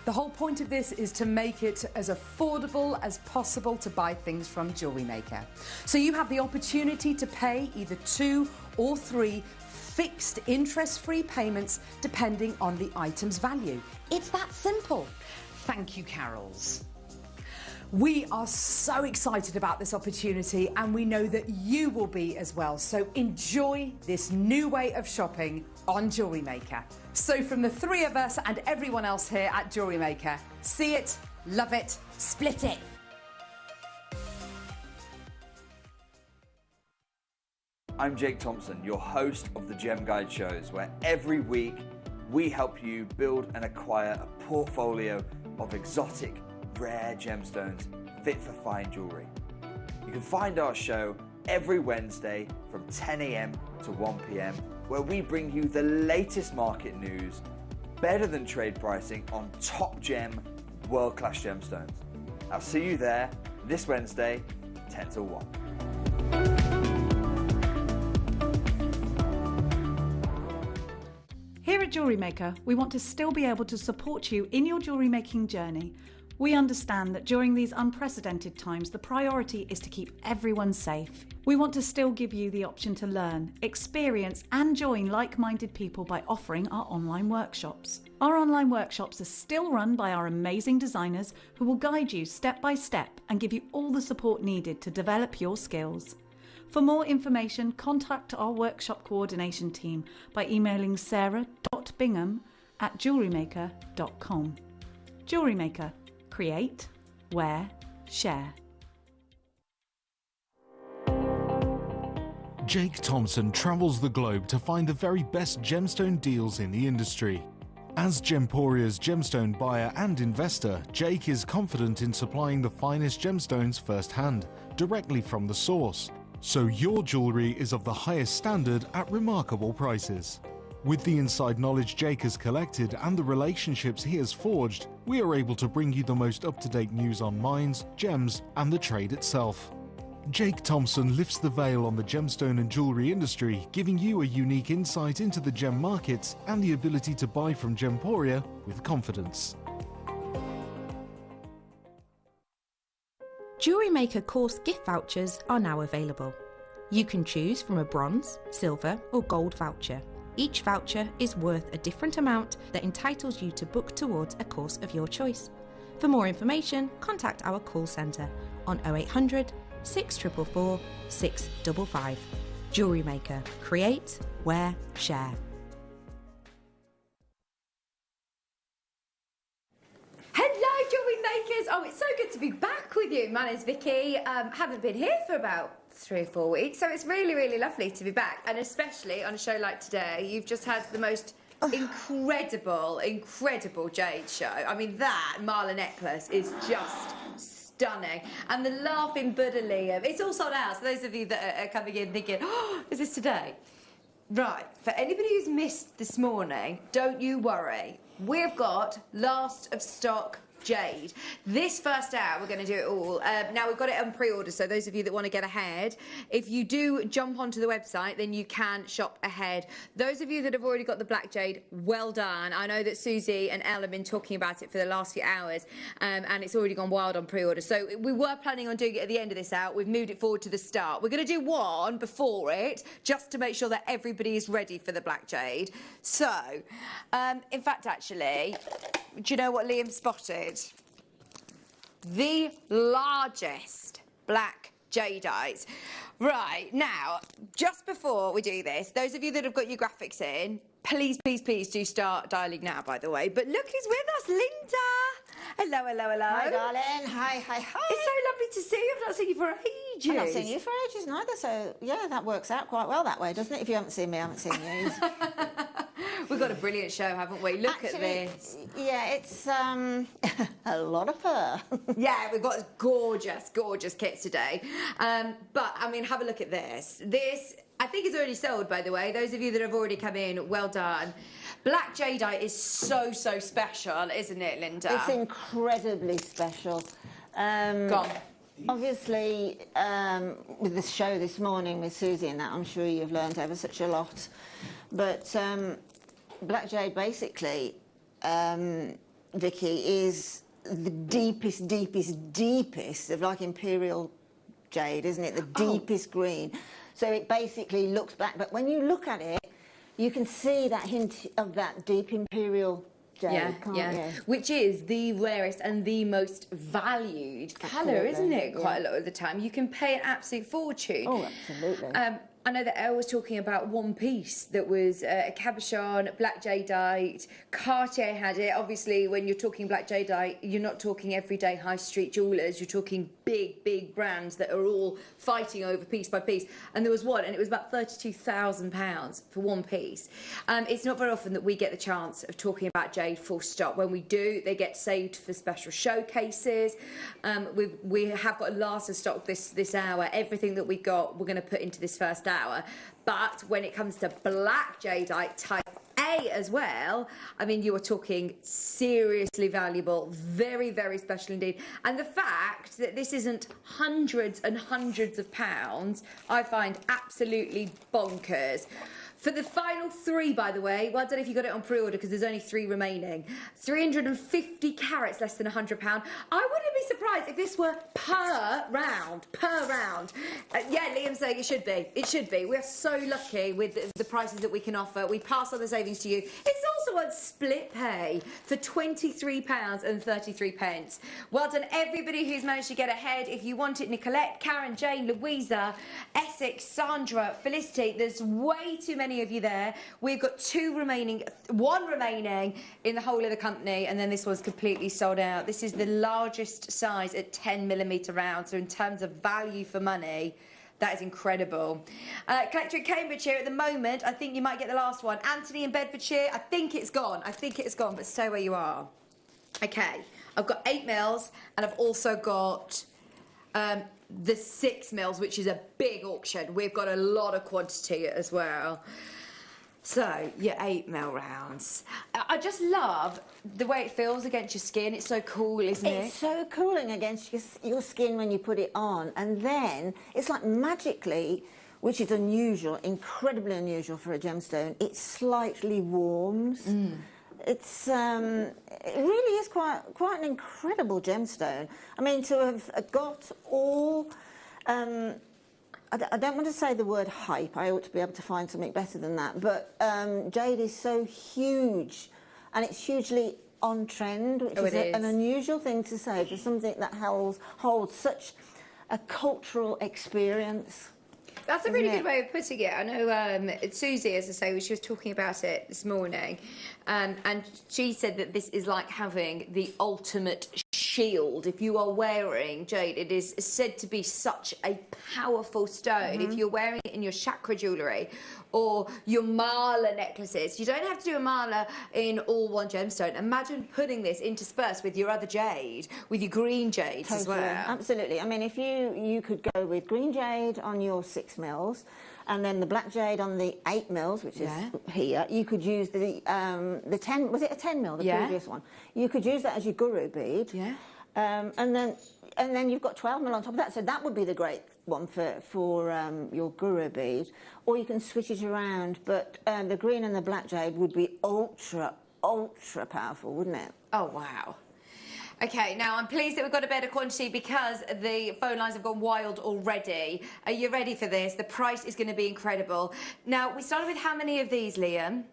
The whole point of this is to make it as affordable as possible to buy things from Jewellery Maker. So you have the opportunity to pay either 2 or 3 fixed interest-free payments depending on the item's value. It's that simple. Thank you, Carols. We are so excited about this opportunity and we know that you will be as well. So enjoy this new way of shopping on Jewellery Maker. So from the three of us and everyone else here at Jewellery Maker, see it, love it, split it. I'm Jake Thompson, your host of the Gem Guide shows, where every week we help you build and acquire a portfolio of exotic, rare gemstones fit for fine jewellery. You can find our show every Wednesday from 10 a.m. to 1 p.m, where we bring you the latest market news, better than trade pricing on top gem, world-class gemstones. I'll see you there this Wednesday, 10 till 1. Here at Jewellery Maker, we want to still be able to support you in your jewellery making journey. We understand that during these unprecedented times, the priority is to keep everyone safe. We want to still give you the option to learn, experience and join like-minded people by offering our online workshops. Our online workshops are still run by our amazing designers who will guide you step by step and give you all the support needed to develop your skills. For more information, contact our workshop coordination team by emailing sarah.bingham@jewellerymaker.com. Jewellery Maker. Create, wear, share. Jake Thompson travels the globe to find the very best gemstone deals in the industry. As Gemporia's gemstone buyer and investor, Jake is confident in supplying the finest gemstones firsthand, directly from the source. So your jewellery is of the highest standard at remarkable prices. With the inside knowledge Jake has collected and the relationships he has forged, we are able to bring you the most up-to-date news on mines, gems, and the trade itself. Jake Thompson lifts the veil on the gemstone and jewellery industry, giving you a unique insight into the gem markets and the ability to buy from Gemporia with confidence. Jewellery Maker course gift vouchers are now available. You can choose from a bronze, silver, or gold voucher. Each voucher is worth a different amount that entitles you to book towards a course of your choice. For more information, contact our call centre on 0800 644 655. Jewellery Maker. Create, wear, share. Hello, Jewellery Makers! Oh, it's so good to be back with you. My name's Vicky. Haven't been here for about 3 or 4 weeks, so it's really, really lovely to be back. And especially on a show like today, you've just had the most incredible jade show. I mean, that Marla necklace is just stunning. And the laughing Buddha, Liam, it's all sold out. So those of you that are coming in thinking, oh, is this today? Right, for anybody who's missed this morning, don't you worry. We've got last of stock jade. This first hour, we're going to do it all. Now, we've got it on pre-order, so those of you that want to get ahead, if you do jump onto the website, then you can shop ahead. Those of you that have already got the black jade, well done. I know that Susie and Elle have been talking about it for the last few hours, and it's already gone wild on pre-order. So we were planning on doing it at the end of this hour. We've moved it forward to the start. We're going to do one before it, just to make sure that everybody is ready for the black jade. So, in fact, actually, do you know what Liam spotted? The largest black jadeite. Right, now, just before we do this, those of you that have got your graphics in, please, please, please do start dialing now, by the way. But look who's with us, Linda. Hello, hello, hello. Hi, darling. Hi, hi, hi. It's so lovely to see you. I've not seen you for ages. I've not seen you for ages neither, so yeah, that works out quite well that way, doesn't it? If you haven't seen me, I haven't seen you. We've got a brilliant show, haven't we? Look at this. Yeah, it's a lot of fur. Yeah, we've got gorgeous, gorgeous kits today. But, I mean, have a look at this. This, I think, is already sold, by the way. Those of you that have already come in, well done. Black jadeite is so, so special, isn't it, Linda? It's incredibly special. Go on. Obviously, with the show this morning with Susie and that, I'm sure you've learned ever such a lot. But black jade, basically, Vicky, is the deepest, deepest, deepest of like imperial jade, isn't it? The deepest green. So it basically looks black, but when you look at it, you can see that hint of that deep imperial jade, can't you? Which is the rarest and the most valued colour, isn't it? Quite a lot of the time. You can pay an absolute fortune. Oh, absolutely. I know that Elle was talking about one piece that was a cabochon, black jadeite. Cartier had it. Obviously, when you're talking black jadeite, you're not talking everyday high street jewellers. You're talking big, big brands that are all fighting over piece by piece. And there was one, and it was about £32,000 for one piece. It's not very often that we get the chance of talking about jade full stop. When we do, they get saved for special showcases. We have got a last of stock this hour. Everything that we got, we're going to put into this first hour. But when it comes to black jadeite type A as well, I mean, you are talking seriously valuable, very, very special indeed. And the fact that this isn't hundreds and hundreds of pounds, I find absolutely bonkers. For the final 3, by the way, well, I don't know if you got it on pre-order because there's only 3 remaining. 350 carats, less than £100. I wouldn't be surprised if this were per round. Yeah, Liam's saying it should be. It should be. We're so lucky with the prices that we can offer. We pass on the savings to you. It's also on split pay for £23.33. Well done, everybody who's managed to get ahead. If you want it, Nicolette, Karen, Jane, Louisa, Essex, Sandra, Felicity, there's way too many of you there. We've got 1 remaining in the whole of the company, and then this one's completely sold out. This is the largest size at 10mm round, so in terms of value for money, that is incredible. Collector in Cambridgeshire at the moment, I think you might get the last one. Anthony in Bedfordshire, I think it's gone, but stay where you are. Okay, I've got 8 mils, and I've also got the 6 mils, which is a big auction. We've got a lot of quantity as well. So, your 8 mil rounds. I just love the way it feels against your skin. It's so cool, isn't it? It's so cooling against your skin when you put it on. And then, it's like magically, which is unusual, incredibly unusual for a gemstone, it slightly warms. It's it really is quite an incredible gemstone. I mean, to have got all I don't want to say the word hype. I ought to be able to find something better than that. But jade is so huge, and it's hugely on trend, which is an unusual thing to say for something that holds such a cultural experience. That's a really good way of putting it. I know Susie, as I say, she was talking about it this morning, and she said that this is like having the ultimate shield. If you are wearing jade, it is said to be such a powerful stone. If you're wearing it in your chakra jewellery or your mala necklaces, you don't have to do a mala in all one gemstone. Imagine putting this interspersed with your other jade, with your green jades as well. Absolutely. I mean, if you could go with green jade on your 6 mils, and then the black jade on the 8 mils, which is here. You could use the 10. Was it a 10 mil? The previous one. You could use that as your guru bead. And then you've got 12 mil on top of that. So that would be the great one for your guru bead. Or you can switch it around. But the green and the black jade would be ultra powerful, wouldn't it? Oh wow. Okay, now I'm pleased that we've got a better quantity because the phone lines have gone wild already. Are you ready for this? The price is going to be incredible. Now, we started with how many of these, Liam?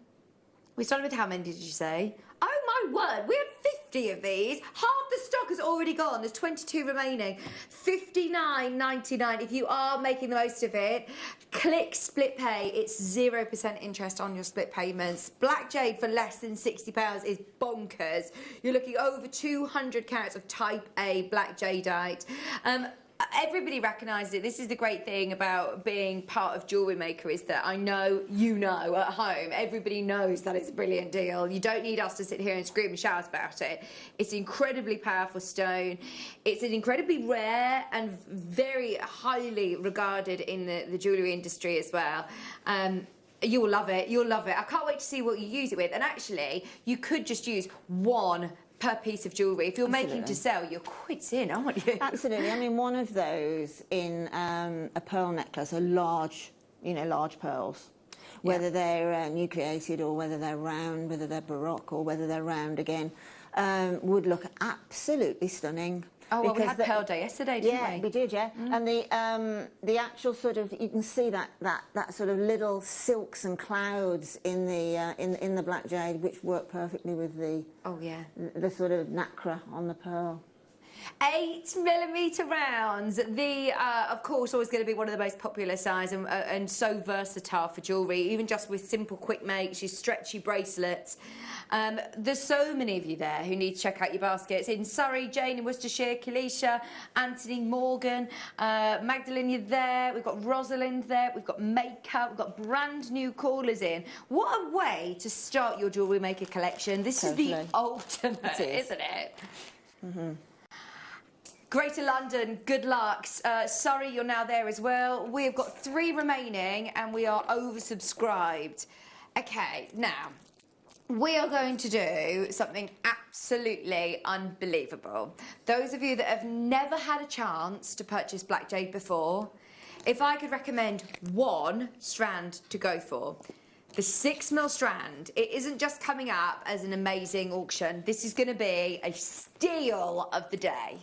We started with how many, did you say? Oh, my word, we had 50 of these. Half the stock has already gone. There's 22 remaining. $59.99 if you are making the most of it. Click split pay. It's 0% interest on your split payments. Black jade for less than £60 is bonkers. You're looking over 200 carats of type A black jadeite. Everybody recognises it. This is the great thing about being part of Jewellery Maker, is that I know you know at home. Everybody knows that it's a brilliant deal. You don't need us to sit here and scream and shout about it. It's an incredibly powerful stone. It's an incredibly rare and very highly regarded in the jewellery industry as well. You'll love it. You'll love it. I can't wait to see what you use it with. And actually, you could just use one per piece of jewellery. If you're making to sell, you're quits in, aren't you? Absolutely. I mean, one of those in a pearl necklace, a large, large pearls, whether they're nucleated or whether they're round, whether they're baroque or whether they're round again, would look absolutely stunning. Oh, well, we Because had Pearl Day yesterday, didn't we? Yeah, we did, yeah. And the actual sort of, you can see that sort of little silks and clouds in the black jade, which work perfectly with the the sort of nacre on the pearl. 8mm rounds. Of course, always going to be one of the most popular size and so versatile for jewellery, even just with simple quick makes, your stretchy bracelets. There's so many of you there who need to check out your baskets. In Surrey, Jane in Worcestershire, Kelisha, Anthony, Morgan, Magdalene, you're there. We've got Rosalind there. We've got makeup. We've got brand new callers in. What a way to start your Jewellery Maker collection. This is the ultimate, isn't it? Mm-hmm. Greater London, good luck. Surrey, you're now there as well. We've got 3 remaining and we are oversubscribed. Okay, now, we are going to do something absolutely unbelievable. Those of you that have never had a chance to purchase black jade before, if I could recommend one strand to go for, the 6mm strand, it isn't just coming up as an amazing auction. This is going to be a steal of the day.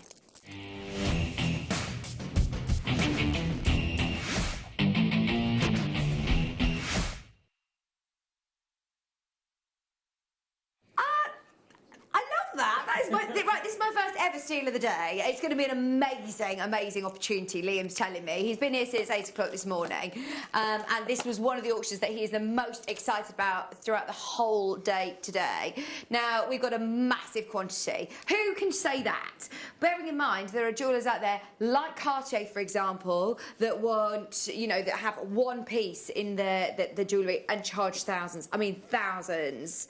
This is my first ever steal of the day. It's going to be an amazing, amazing opportunity, Liam's telling me. He's been here since 8 o'clock this morning. And this was one of the auctions that he is the most excited about throughout the whole day today. Now, we've got a massive quantity. Who can say that? Bearing in mind, there are jewellers out there, like Cartier, for example, that want, you know, that have one piece in the jewellery and charge thousands. I mean, thousands.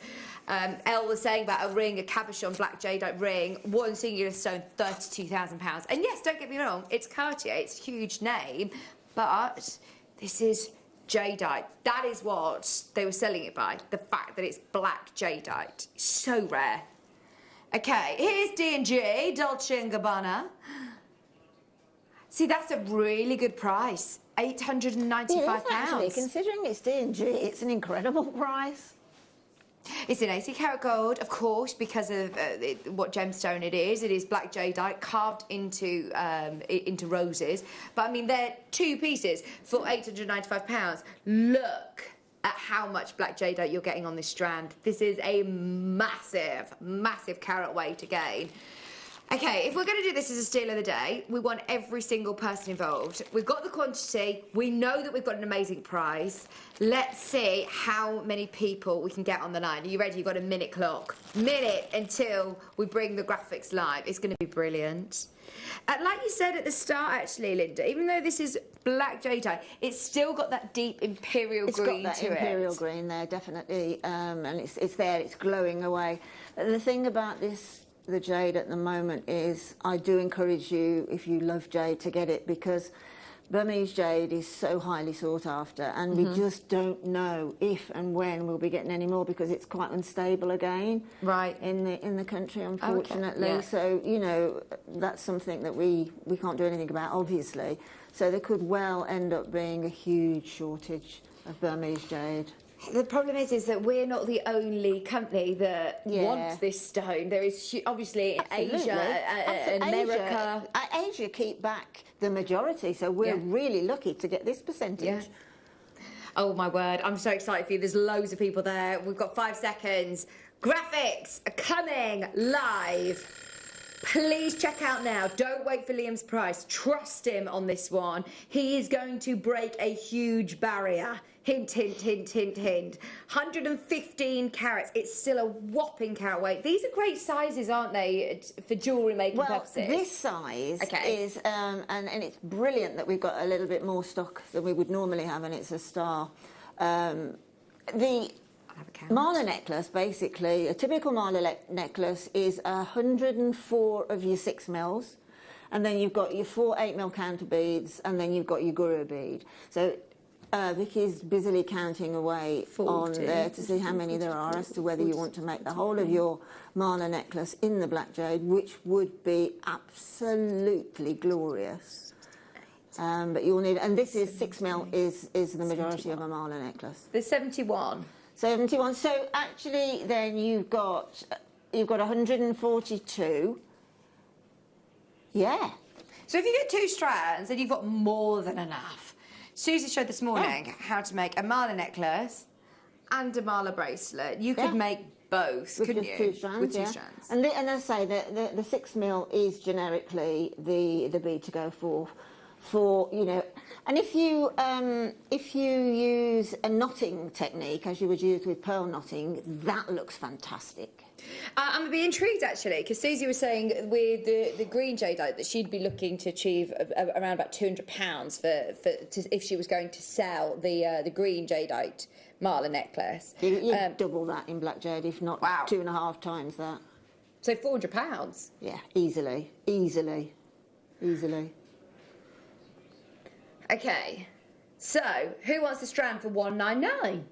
Elle was saying about a ring, a cabochon black jadeite ring, one singular stone, £32,000. And yes, don't get me wrong, it's Cartier, it's a huge name, but this is jadeite. That is what they were selling it by, the fact that it's black jadeite. So rare. Okay, here's D&G, Dolce & Gabbana. See, that's a really good price, £895. Yeah, actually, considering it's D&G, it's an incredible price. It's in 80 karat gold, of course, because of what gemstone it is. It is black jadeite carved into roses. But I mean, they're 2 pieces for £895. Look at how much black jadeite you're getting on this strand. This is a massive, massive carat weight again. Okay, if we're going to do this as a steal of the day, we want every single person involved. We've got the quantity. We know that we've got an amazing prize. Let's see how many people we can get on the line. Are you ready? You've got a minute clock. Minute until we bring the graphics live. It's going to be brilliant. Like you said at the start, actually, Linda, even though this is black jadeite, it's still got that deep imperial green to it. It's got that imperial green there, definitely, and it's there. It's glowing away. The thing about the jade at the moment is I do encourage you, if you love jade, to get it, because Burmese jade is so highly sought after, and we just don't know if and when we'll be getting any more, because it's quite unstable again in the country, unfortunately. Okay. Yeah. So, you know, that's something that we can't do anything about, obviously. So there could well end up being a huge shortage of Burmese jade. The problem is that we're not the only company that wants this stone. There is obviously Asia, America. Asia keep back the majority, so we're really lucky to get this percentage. Yeah. Oh my word, I'm so excited for you. There's loads of people there. We've got 5 seconds. Graphics are coming live. Please check out now. Don't wait for Liam's price. Trust him on this one. He is going to break a huge barrier. Hint, hint, hint, hint, hint. 115 carats. It's still a whopping carat weight. These are great sizes, aren't they, for jewellery making purposes? This size is, and it's brilliant that we've got a little bit more stock than we would normally have, and it's a star. The Mala necklace, basically, a typical Mala necklace is 104 of your 6mm, and then you've got your 4 8mm counter beads, and then you've got your guru bead. So Vicky's busily counting away 40, on there to see how many there are, as to whether you want to make the whole of your Mala necklace in the black jade, which would be absolutely glorious. But you'll need, and this is 6mm is the majority of a Mala necklace. There's 71. 71. So actually, then you've got 142. Yeah. So if you get 2 strands, then you've got more than enough. Susie showed this morning how to make a mala necklace and a mala bracelet. You could make both, couldn't you? With 2 strands, With 2 strands. And as I say, the 6mm is generically the bead to go for, you know, and if you use a knotting technique, as you would use with pearl knotting, that looks fantastic. I'm a bit intrigued actually, because Susie was saying with the green jadeite that she'd be looking to achieve around about £200 if she was going to sell the green jadeite mala necklace. You double that in black jade, if not 2.5 times that. So £400? Yeah, easily. Okay, so who wants the strand for £199?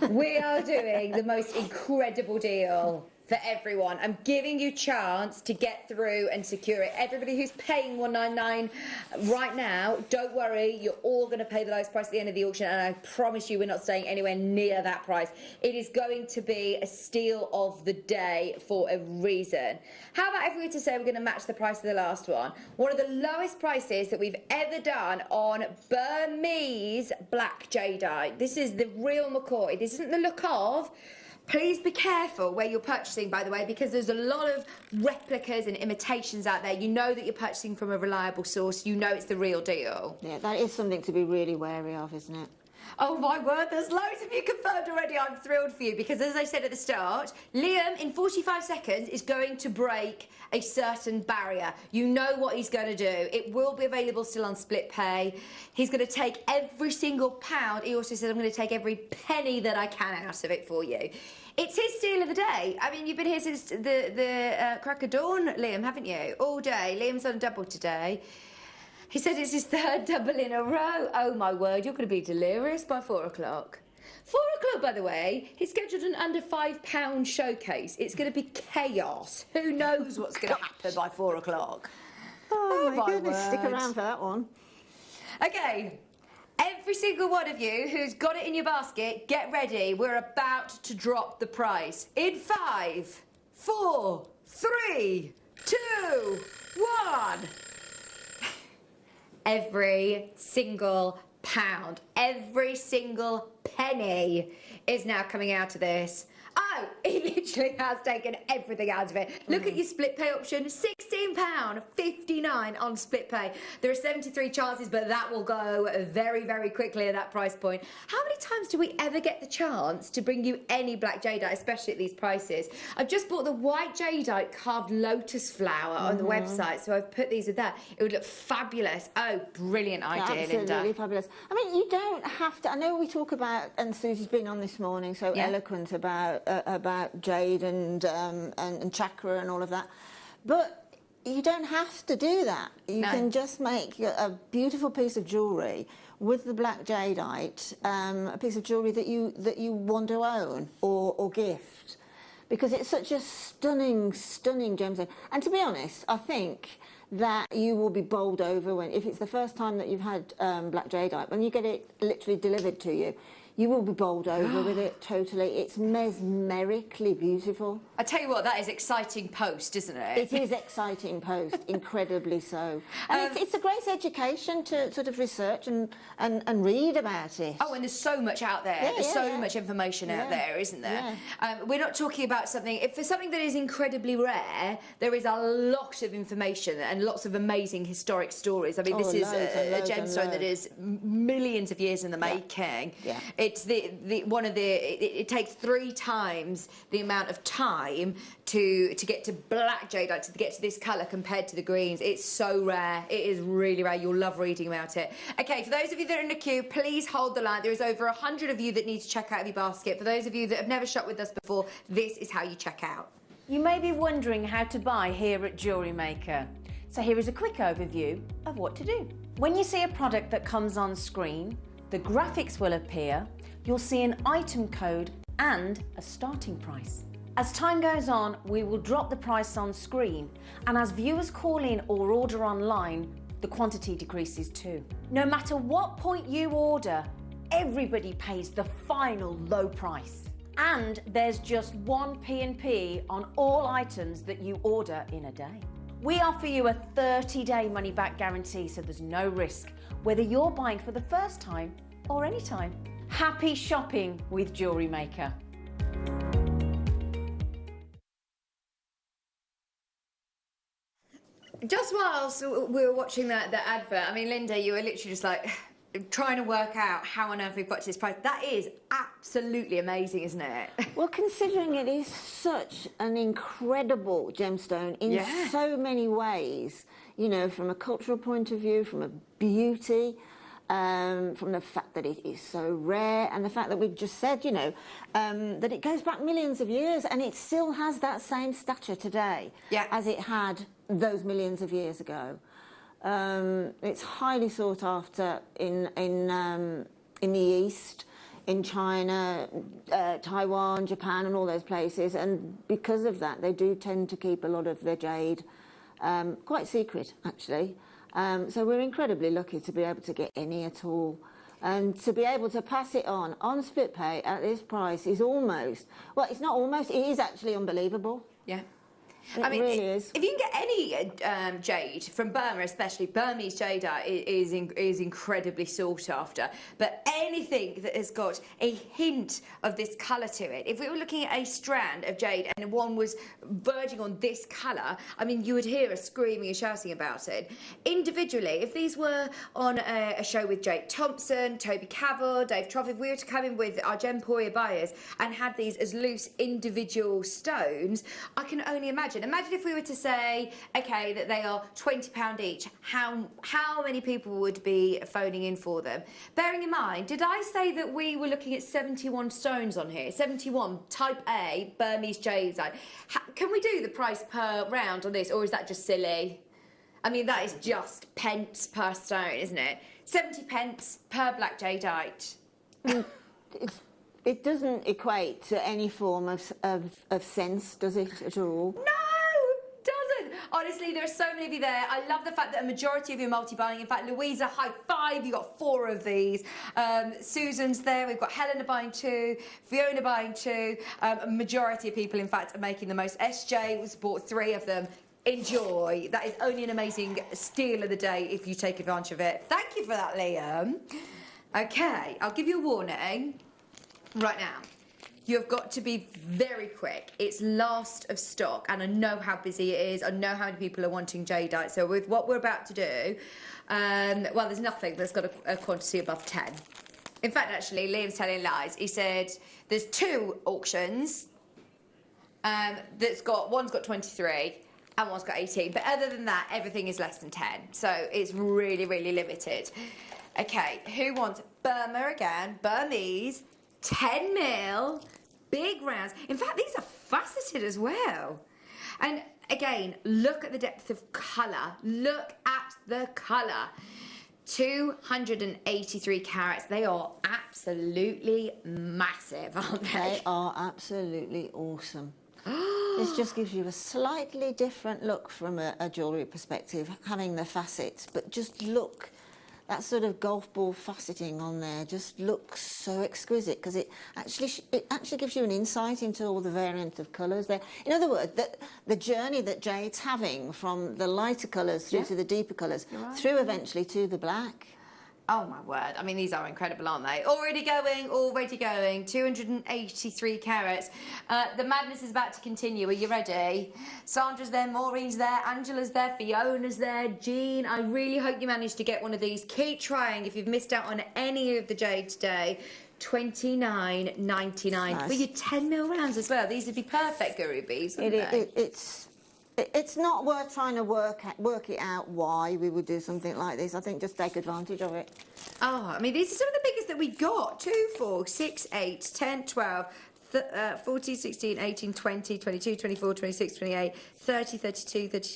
We are doing the most incredible deal for everyone. I'm giving you a chance to get through and secure it. Everybody who's paying $199 right now, don't worry, you're all going to pay the lowest price at the end of the auction, and I promise you we're not staying anywhere near that price. It is going to be a steal of the day for a reason. How about if we were to say we're going to match the price of the last one? One of the lowest prices that we've ever done on Burmese black jadeite. This is the real McCoy. This isn't the look of. Please be careful where you're purchasing, by the way, because there's a lot of replicas and imitations out there. You know that you're purchasing from a reliable source. You know it's the real deal. Yeah, that is something to be really wary of, isn't it? Oh my word, there's loads of you confirmed already. I'm thrilled for you because, as I said at the start, Liam in 45 seconds is going to break a certain barrier. You know what he's going to do. It will be available still on split pay. He's going to take every single pound. He also said, I'm going to take every penny that I can out of it for you. It's his steal of the day. I mean, you've been here since the crack of dawn, Liam, haven't you? All day. Liam's on double today. He said it's his 3rd double in a row. Oh, my word, you're going to be delirious by 4 o'clock. 4 o'clock, by the way, he's scheduled an under £5 showcase. It's going to be chaos. Who knows what's going to happen by 4 o'clock? Oh, my goodness, stick around for that one. OK, every single one of you who's got it in your basket, get ready. We're about to drop the price. In 5, 4, 3, 2, 1... Every single pound, every single penny is now coming out of this. Oh, he literally has taken everything out of it. Look at your split pay option, £16.59 on split pay. There are 73 chances, but that will go very, very quickly at that price point. How many times do we ever get the chance to bring you any black jadeite, especially at these prices? I've just bought the white jadeite carved lotus flower on the website, so I've put these with that. It would look fabulous. Oh, brilliant idea, Linda. Absolutely fabulous. I mean, you don't have to. I know we talk about, and Susie's been on this morning, so eloquent about jade and chakra and all of that, but you don't have to do that. You can just make a beautiful piece of jewellery with the black jadeite, a piece of jewellery that you want to own or gift, because it's such a stunning gemstone. And to be honest, I think that you will be bowled over if it's the first time that you've had black jadeite, when you get it literally delivered to you. You will be bowled over with it, totally. It's mesmerically beautiful. I tell you what, that is exciting post, isn't it? It is exciting post, incredibly so. And it's a great education to sort of research and read about it. Oh, and there's so much out there. There's so much information out there, isn't there? We're not talking about something... If for something that is incredibly rare, there is a lot of information and lots of amazing historic stories. I mean, this is a gemstone that is millions of years in the making. Yeah. It's it takes 3 times the amount of time to get to black jadeite, to get to this colour compared to the greens. It's so rare. It is really rare. You'll love reading about it. Okay, for those of you that are in the queue, please hold the line. There is over 100 of you that need to check out your basket. For those of you that have never shopped with us before, this is how you check out. You may be wondering how to buy here at Jewellery Maker. So here is a quick overview of what to do. When you see a product that comes on screen, the graphics will appear, you'll see an item code and a starting price. As time goes on, we will drop the price on screen, and as viewers call in or order online, the quantity decreases too. No matter what point you order, everybody pays the final low price. And there's just one P&P on all items that you order in a day. We offer you a 30-day money-back guarantee, so there's no risk, whether you're buying for the first time or any time. Happy shopping with Jewellery Maker. Just whilst we were watching the advert, I mean, Linda, you were literally just like trying to work out how on earth we've got to this price. That is absolutely amazing, isn't it? Well, considering it is such an incredible gemstone in so many ways, you know, from a cultural point of view, from a beauty, from the fact that it is so rare, and the fact that we've just said, you know, that it goes back millions of years and it still has that same stature today as it had those millions of years ago. It's highly sought after in the East, in China, Taiwan, Japan, and all those places, and because of that, they do tend to keep a lot of their jade quite secret, actually. So we're incredibly lucky to be able to get any at all. And to be able to pass it on split pay at this price is almost, well, it's not almost, it is actually unbelievable. Yeah. It really is. If you can get any jade from Burma, especially Burmese jadeite is incredibly sought after. But anything that has got a hint of this colour to it, if we were looking at a strand of jade and one was verging on this colour, I mean, you would hear us screaming and shouting about it. Individually, if these were on a show with Jade Thompson, Toby Cavell, Dave Troff, if we were to come in with our Gemporia buyers and had these as loose individual stones, I can only imagine. Imagine if we were to say, okay, that they are £20 each, how many people would be phoning in for them? Bearing in mind, did I say that we were looking at 71 stones on here? 71, type A, Burmese jadeite. Can we do the price per round on this, or is that just silly? I mean, that is just pence per stone, isn't it? 70 pence per black jadeite. It doesn't equate to any form of sense, does it, at all? No! Honestly, there are so many of you there. I love the fact that a majority of you are multi-buying. In fact, Louisa, high five, you got 4 of these. Susan's there, we've got Helena buying 2, Fiona buying 2. A majority of people, in fact, are making the most. SJ was bought 3 of them. Enjoy. That is only an amazing steal of the day if you take advantage of it. Thank you for that, Liam. Okay, I'll give you a warning right now. You've got to be very quick. It's last of stock, and I know how busy it is. I know how many people are wanting jadeite. So with what we're about to do, well, there's nothing that's got a quantity above 10. In fact, actually, Liam's telling lies. He said there's 2 auctions one's got 23 and one's got 18. But other than that, everything is less than 10. So it's really, really limited. Okay, who wants Burma again? Burmese, 10 mil. Big rounds. In fact, these are faceted as well. And again, look at the depth of colour. Look at the colour. 283 carats. They are absolutely massive, aren't they? They are absolutely awesome. This just gives you a slightly different look from a jewellery perspective, having the facets, but just look. That sort of golf ball faceting on there just looks so exquisite because it actually gives you an insight into all the variant of colours there. In other words, the journey that Jade's having from the lighter colours through to the deeper colours, through eventually to the black. Oh my word, I mean, these are incredible, aren't they? Already going, 283 carats. The madness is about to continue. Are you ready? Sandra's there, Maureen's there, Angela's there, Fiona's there, Jean. I really hope you managed to get one of these. Keep trying if you've missed out on any of the jade today. $29.99 for your 10 mil rounds as well. These would be perfect guru bees, wouldn't they? It's not worth trying to work it out why we would do something like this. I think just take advantage of it. Oh, I mean, these are some of the biggest that we got. 2, 4, 6, 8, 10, 12, 14, 16, 18, 20, 22, 24, 26, 28, 30, 32, 30...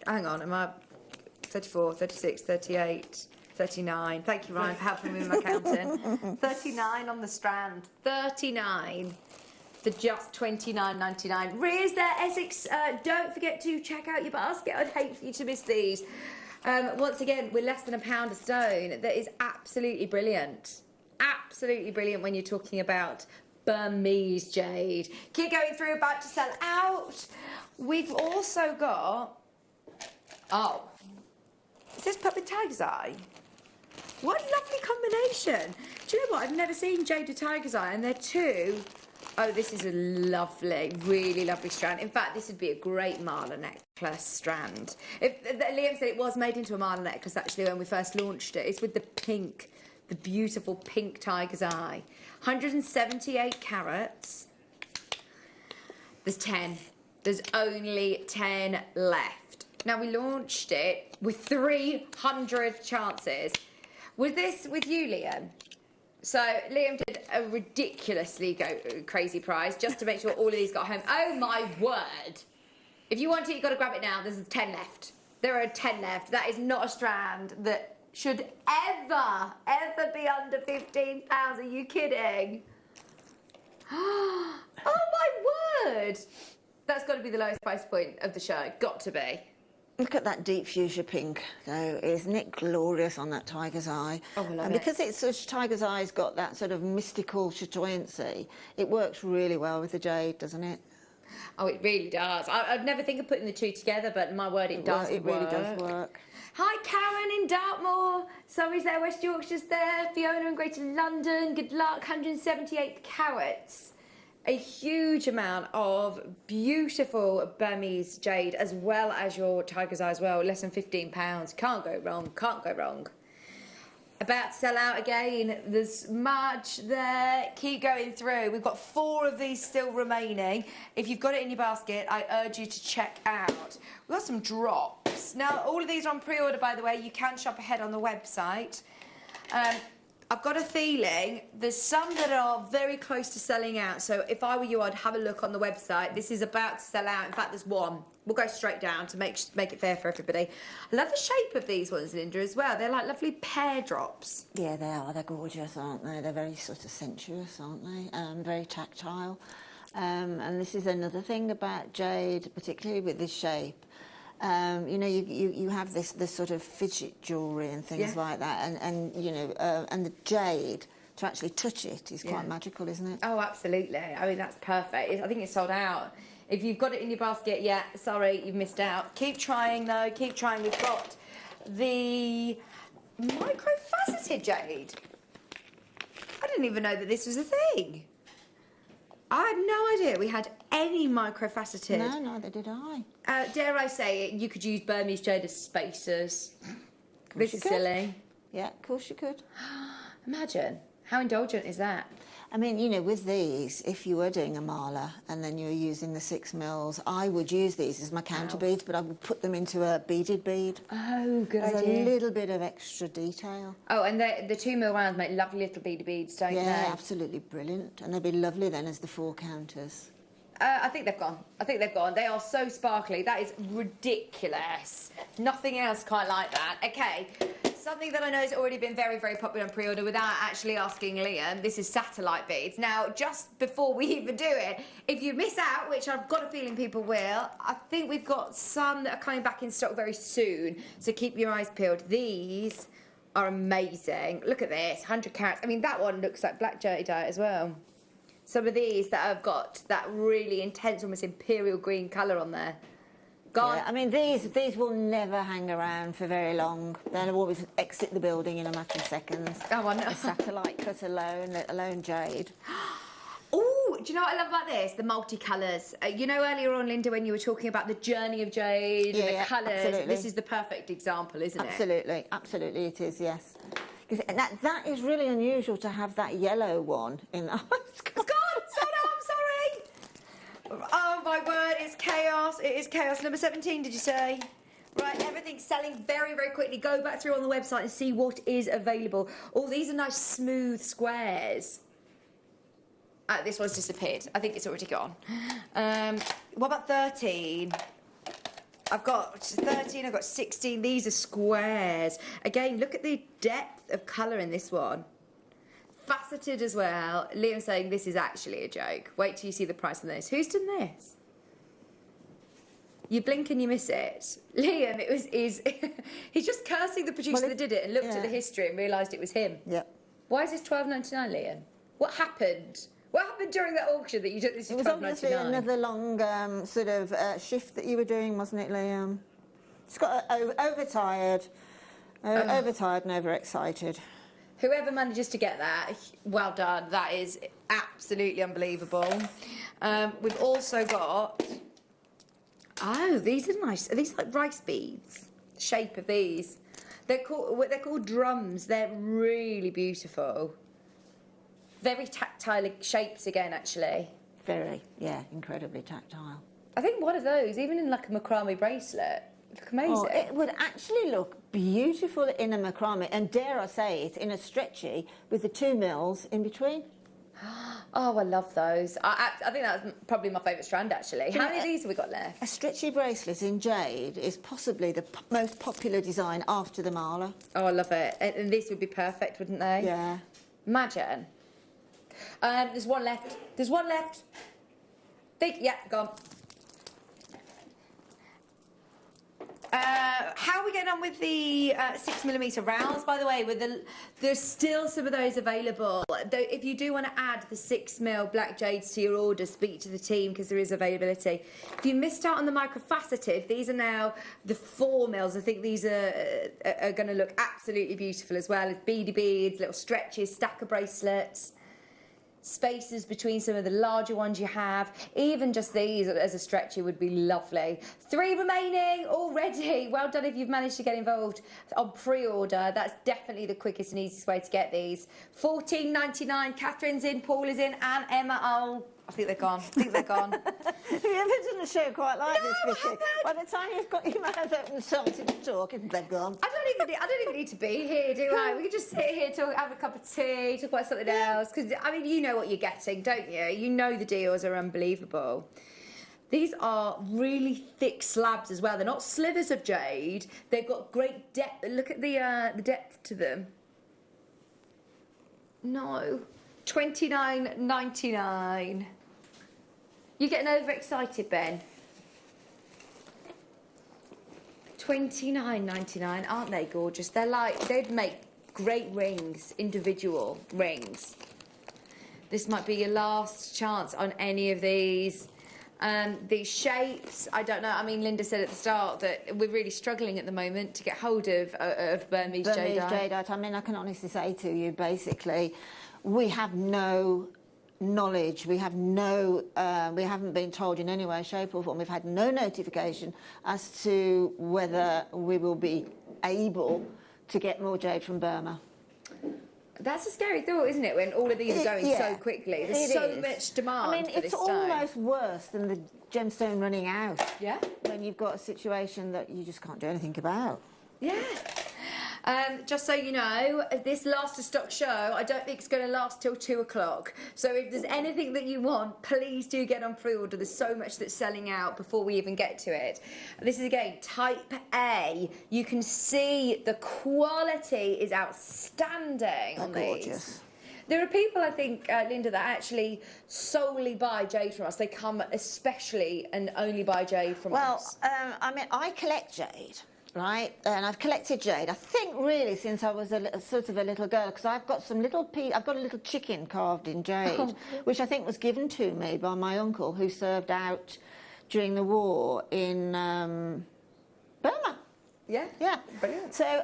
Hang on, am I... 34, 36, 38... 39. Thank you, Ryan, for helping me with my counting. 39 on the strand. 39 for just $29.99. Ria's there, Essex. Don't forget to check out your basket. I'd hate for you to miss these. Once again, we're less than £1 a stone. That is absolutely brilliant. Absolutely brilliant when you're talking about Burmese jade. Keep going through, about to sell out. We've also got, oh, is this put with tiger's eye? What a lovely combination. Do you know what? I've never seen jade with tiger's eye, and they're two. Oh, this is a lovely, really lovely strand. In fact, this would be a great mala necklace strand. Liam said it was made into a mala necklace, actually, when we first launched it. It's with the pink, the beautiful pink tiger's eye. 178 carats. There's 10. There's only 10 left. Now, we launched it with 300 chances. Was this with you, Liam? So Liam did a ridiculously crazy prize just to make sure all of these got home. Oh my word! If you want it, you've got to grab it now. There's 10 left. There are 10 left. That is not a strand that should ever be under £15. Are you kidding? Oh my word! That's got to be the lowest price point of the show. Got to be. Look at that deep fuchsia pink, though. Isn't it glorious on that tiger's eye? Oh, I love and it. because it's tiger's eye's got that sort of mystical chatoyancy, it works really well with the jade, doesn't it? Oh, it really does. I'd never think of putting the two together, but my word, it does work. It really does work. Hi, Karen in Dartmoor. Surrey's there, West Yorkshire's there. Fiona in Greater London. Good luck. 178 carats. A huge amount of beautiful Burmese jade, as well as your tiger's eye as well. Less than £15. Can't go wrong. Can't go wrong. About to sell out again. There's much there. Keep going through. We've got 4 of these still remaining. If you've got it in your basket, I urge you to check out. We've got some drops. Now, all of these are on pre-order, by the way. You can shop ahead on the website. I've got a feeling there's some that are very close to selling out. So if I were you, I'd have a look on the website. This is about to sell out. In fact, there's one. We'll go straight down to make it fair for everybody. I love the shape of these ones, Linda, as well. They're like lovely pear drops. Yeah, they are. They're gorgeous, aren't they? They're very sort of sensuous, aren't they? Very tactile. And this is another thing about jade, particularly with this shape. You know, you have this sort of fidget jewellery and things like that, and you know, and the jade, to actually touch it is quite magical, isn't it? Oh, absolutely. I mean, that's perfect. I think it's sold out. If you've got it in your basket, sorry, you've missed out. Keep trying, though. Keep trying. We've got the microfaceted jade. I didn't even know that this was a thing. I had no idea we had any microfaceted. No, neither did I. Dare I say it, you could use Burmese jade as spacers. This is silly. Yeah, of course you could. Imagine. How indulgent is that? I mean, you know, with these, if you were doing a mala and then you were using the 6 mils, I would use these as my counter beads, but I would put them into a beaded bead. Oh, good idea. There's a little bit of extra detail. Oh, and the 2 mil rounds make lovely little beaded beads, don't they? Yeah, absolutely brilliant. And they'd be lovely then as the 4 counters. I think they've gone. I think they've gone. They are so sparkly. That is ridiculous. Nothing else quite like that. Okay, something that I know has already been very, very popular on pre-order without actually asking Liam. This is satellite beads. Now, just before we even do it, if you miss out, which I've got a feeling people will, I think we've got some that are coming back in stock very soon. So keep your eyes peeled. These are amazing. Look at this, 100 carats. I mean, that one looks like black jadeite as well. Some of these that have got that really intense, almost imperial green colour on there. Yeah, I mean, these will never hang around for very long. They'll always exit the building in a matter of seconds. Oh, I know. A satellite cut alone jade. Oh, do you know what I love about this? The multicolours. You know, earlier on, Linda, when you were talking about the journey of jade and the colours, absolutely. this is the perfect example, isn't it? Absolutely, absolutely it is, yes. That is really unusual to have that yellow one in that. It's gone! Sold out, I'm sorry! Oh my word, it's chaos. It is chaos. Number 17, did you say? Right, everything's selling very, very quickly. Go back through on the website and see what is available. Oh, these are nice smooth squares. This one's disappeared. I think it's already gone. What about 13? I've got 13, I've got 16. These are squares. Again, look at the depth of colour in this one. Faceted as well. Liam's saying this is actually a joke. Wait till you see the price on this. Who's done this? You blink and you miss it. Liam, he's just cursing the producer that did it and looked at the history and realised it was him. Yep. Why is this $12.99, Liam? What happened? What happened during that auction that you took this to It was obviously $12.99? another long sort of shift that you were doing, wasn't it, Liam? Just got overtired and overexcited. Whoever manages to get that, well done. That is absolutely unbelievable. We've also got... Oh, these are nice. Are these like rice beads? The shape of these. They're called drums. They're really beautiful. Very tactile shapes again, actually. Very, yeah, incredibly tactile. I think one of those, even in like a macrame bracelet, look amazing. Oh, it would actually look beautiful in a macrame, and dare I say it, in a stretchy with the 2 mils in between. Oh, I love those. I think that's probably my favourite strand, actually. How many of these have we got left? A stretchy bracelet in jade is possibly the most popular design after the mala. Oh, I love it. And these would be perfect, wouldn't they? Yeah. Imagine. There's one left. There's one left. Yeah, gone. How are we getting on with the 6mm rounds, by the way? There's still some of those available. Though, if you do want to add the 6mm black jades to your order, speak to the team because there is availability. If you missed out on the microfaceted, these are now the 4mm. I think these are going to look absolutely beautiful as well. It's beady beads, little stretches, stack of bracelets. Spaces between some of the larger ones you have. Even just these as a stretchy would be lovely. 3 remaining already. Well done if you've managed to get involved on pre-order. That's definitely the quickest and easiest way to get these. $14.99. Catherine's in, Paul is in, and Emma. Oh, I think they're gone. I think they're gone. You ever done a show quite like this, Vicky? By the time you've got your mouth open and started to talk, they're gone. I don't even need to be here, do I? We can just sit here, talk, have a cup of tea, talk about something else. Because, I mean, you know what you're getting, don't you? You know the deals are unbelievable. These are really thick slabs as well. They're not slivers of jade. They've got great depth. Look at the depth to them. No. $29.99. You're getting overexcited, Ben. $29.99, aren't they gorgeous? They're like, they'd make great rings, individual rings. This might be your last chance on any of these. These shapes, I don't know. I mean, Linda said at the start that we're really struggling at the moment to get hold of Burmese jadeite. I mean, I can honestly say to you, basically, we have no knowledge. We have no. We haven't been told in any way, shape, or form. We've had no notification as to whether we will be able to get more jade from Burma. That's a scary thought, isn't it, when all of these are going so quickly? There's so much demand. I mean, it's almost worse than the gemstone running out. Yeah. When you've got a situation that you just can't do anything about. Yeah. Just so you know, this last to stock show, I don't think it's going to last till 2 o'clock. So if there's anything that you want, please do get on pre-order. There's so much that's selling out before we even get to it. This is, again, Type A. You can see the quality is outstanding on these. Gorgeous. There are people, I think, Linda, that actually solely buy jade from us. They come especially and only buy jade from us. Well, I mean, I collect jade. Right, and I've collected jade, I think, really since I was a little girl, because I've got I've got a little chicken carved in jade, which I think was given to me by my uncle who served out during the war in Burma. Yeah, yeah, brilliant. So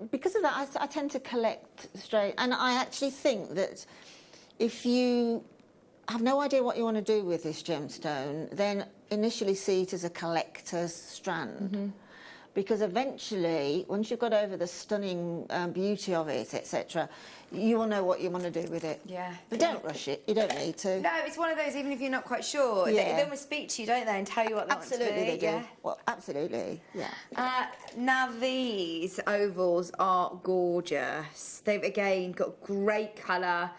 because of that, I tend to collect straight, and I actually think that if you have no idea what you want to do with this gemstone, then initially see it as a collector's strand, because eventually, once you've got over the stunning beauty of it, etc., you will know what you want to do with it. Yeah. But don't rush it. You don't need to. No, it's one of those, even if you're not quite sure, they almost speak to you, don't they, and tell you what they want to be. Absolutely, they do. Well, absolutely, yeah. Now, these ovals are gorgeous. They've, again, got great colour.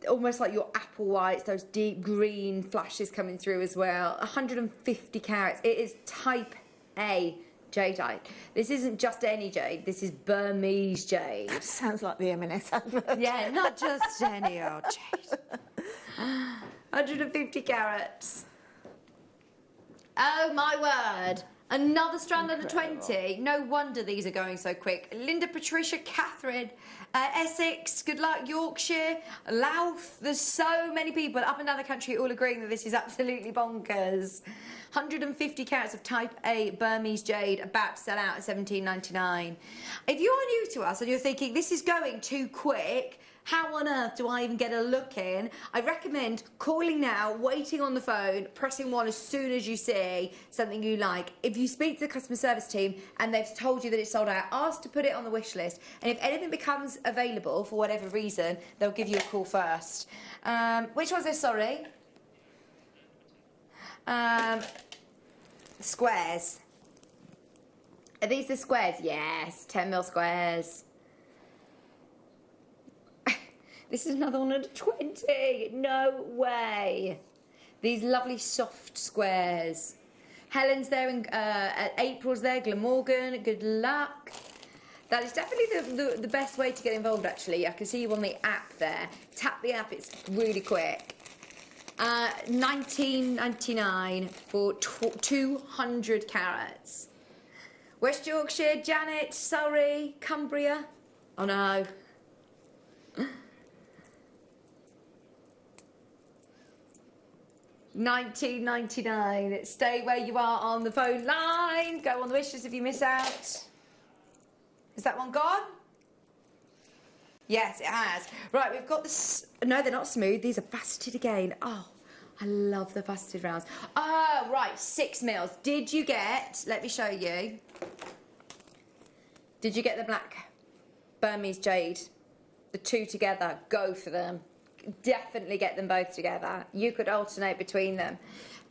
Almost like your apple whites, those deep green flashes coming through as well. 150 carats. It is Type A jadeite. This isn't just any jade. This is Burmese jade. Sounds like the M&S advert. Yeah, not just any old jade. 150 carats. Oh my word! Another strand under 20. No wonder these are going so quick. Linda, Patricia, Catherine, Essex, good luck, Yorkshire, Louth. There's so many people up and down the country all agreeing that this is absolutely bonkers. 150 carats of type A Burmese jade about to sell out at $17.99. If you are new to us and you're thinking this is going too quick, how on earth do I even get a look in? I recommend calling now, waiting on the phone, pressing 1 as soon as you see something you like. If you speak to the customer service team and they've told you that it's sold out, ask to put it on the wish list. And if anything becomes available for whatever reason, they'll give you a call first. Which one's this, sorry? Squares. Are these the squares? Yes, 10mm squares. This is another one under 20. No way. These lovely soft squares. Helen's there, and April's there. Glamorgan, good luck. That is definitely the best way to get involved, actually. I can see you on the app there. Tap the app, it's really quick. $19.99 for 200 carats. West Yorkshire, Janet, Surrey, Cumbria. Oh no. $19.99. Stay where you are on the phone line. Go on the wish list if you miss out. Is that one gone? Yes, it has. Right, we've got this. No, they're not smooth. These are faceted again. Oh, I love the faceted rounds. Oh, right, 6 mils. Did you get? Let me show you. Did you get the black Burmese jade? The two together. Go for them. Definitely get them both together. You could alternate between them.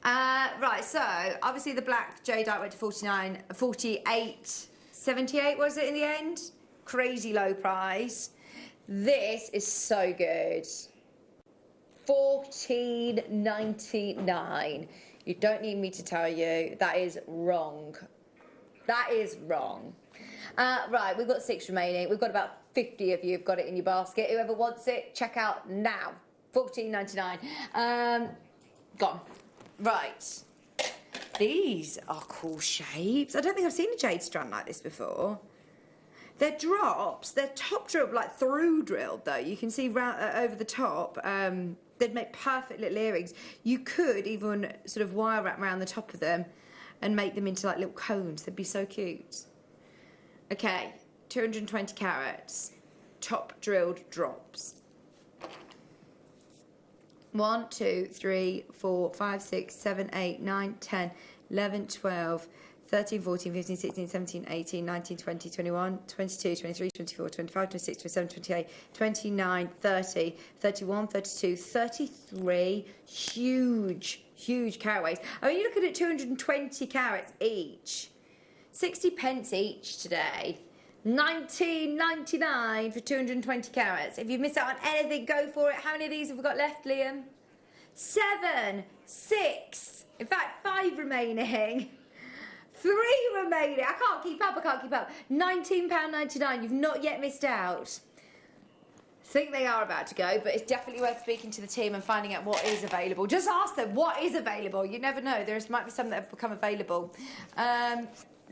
Right, so obviously the black jadeite went to 48.78 was it in the end? Crazy low price. This is so good. $14.99. You don't need me to tell you that is wrong. That is wrong. Right, we've got 6 remaining. We've got about 50 of you have got it in your basket. Whoever wants it, check out now. $14.99. Gone. Right. These are cool shapes. I don't think I've seen a jade strand like this before. They're drops. They're top drilled, like through drilled though. You can see round, over the top. They'd make perfect little earrings. You could even sort of wire wrap around the top of them and make them into like little cones. They'd be so cute. Okay, 220 carats, top drilled drops. 1, 2, 3, 4, 5, 6, 7, 8, 9, 10, 11, 12, 13, 14, 15, 16, 17, 18, 19, 20, 21, 22, 23, 24, 25, 26, 27, 28, 29, 30, 31, 32, 33. Huge, huge carat weights. I mean, you're looking at 220 carats each. 60 pence each today. $19.99 for 220 carats. If you've missed out on anything, go for it. How many of these have we got left, Liam? 7, 6, in fact 5 remaining. 3 remaining. I can't keep up, £19.99. You've not yet missed out. I think they are about to go, but it's definitely worth speaking to the team and finding out what is available. Just ask them what is available. You never know. There might be some that have become available.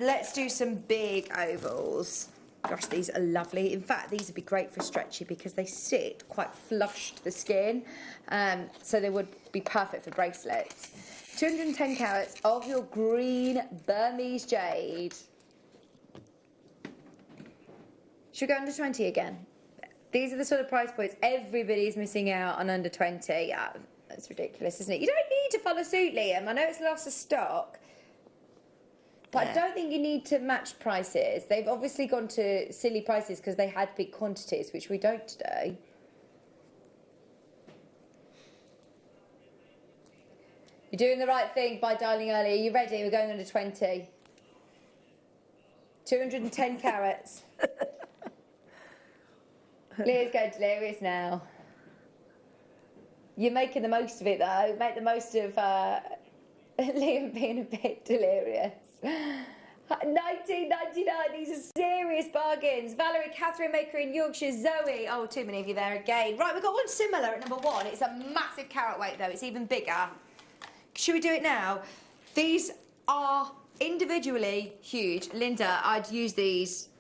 Let's do some big ovals. Gosh, these are lovely. In fact, these would be great for stretchy because they sit quite flush to the skin. So they would be perfect for bracelets. 210 carats of your green Burmese jade. Should we go under 20 again? These are the sort of price points everybody's missing out on under 20. Yeah, that's ridiculous, isn't it? You don't need to follow suit, Liam. I know it's lost of stock. But I don't think you need to match prices. They've obviously gone to silly prices because they had big quantities, which we don't today. You're doing the right thing by dialing early. Are you ready? We're going under 20. 210 carats. Leah's going delirious now. You're making the most of it, though. Make the most of Liam being a bit delirious. $19.99. These are serious bargains. Valerie, Catherine Maker in Yorkshire, Zoe. Oh, too many of you there again. Right, we've got one similar at number 1. It's a massive carat weight, though. It's even bigger. Should we do it now? These are individually huge. Linda, I'd use these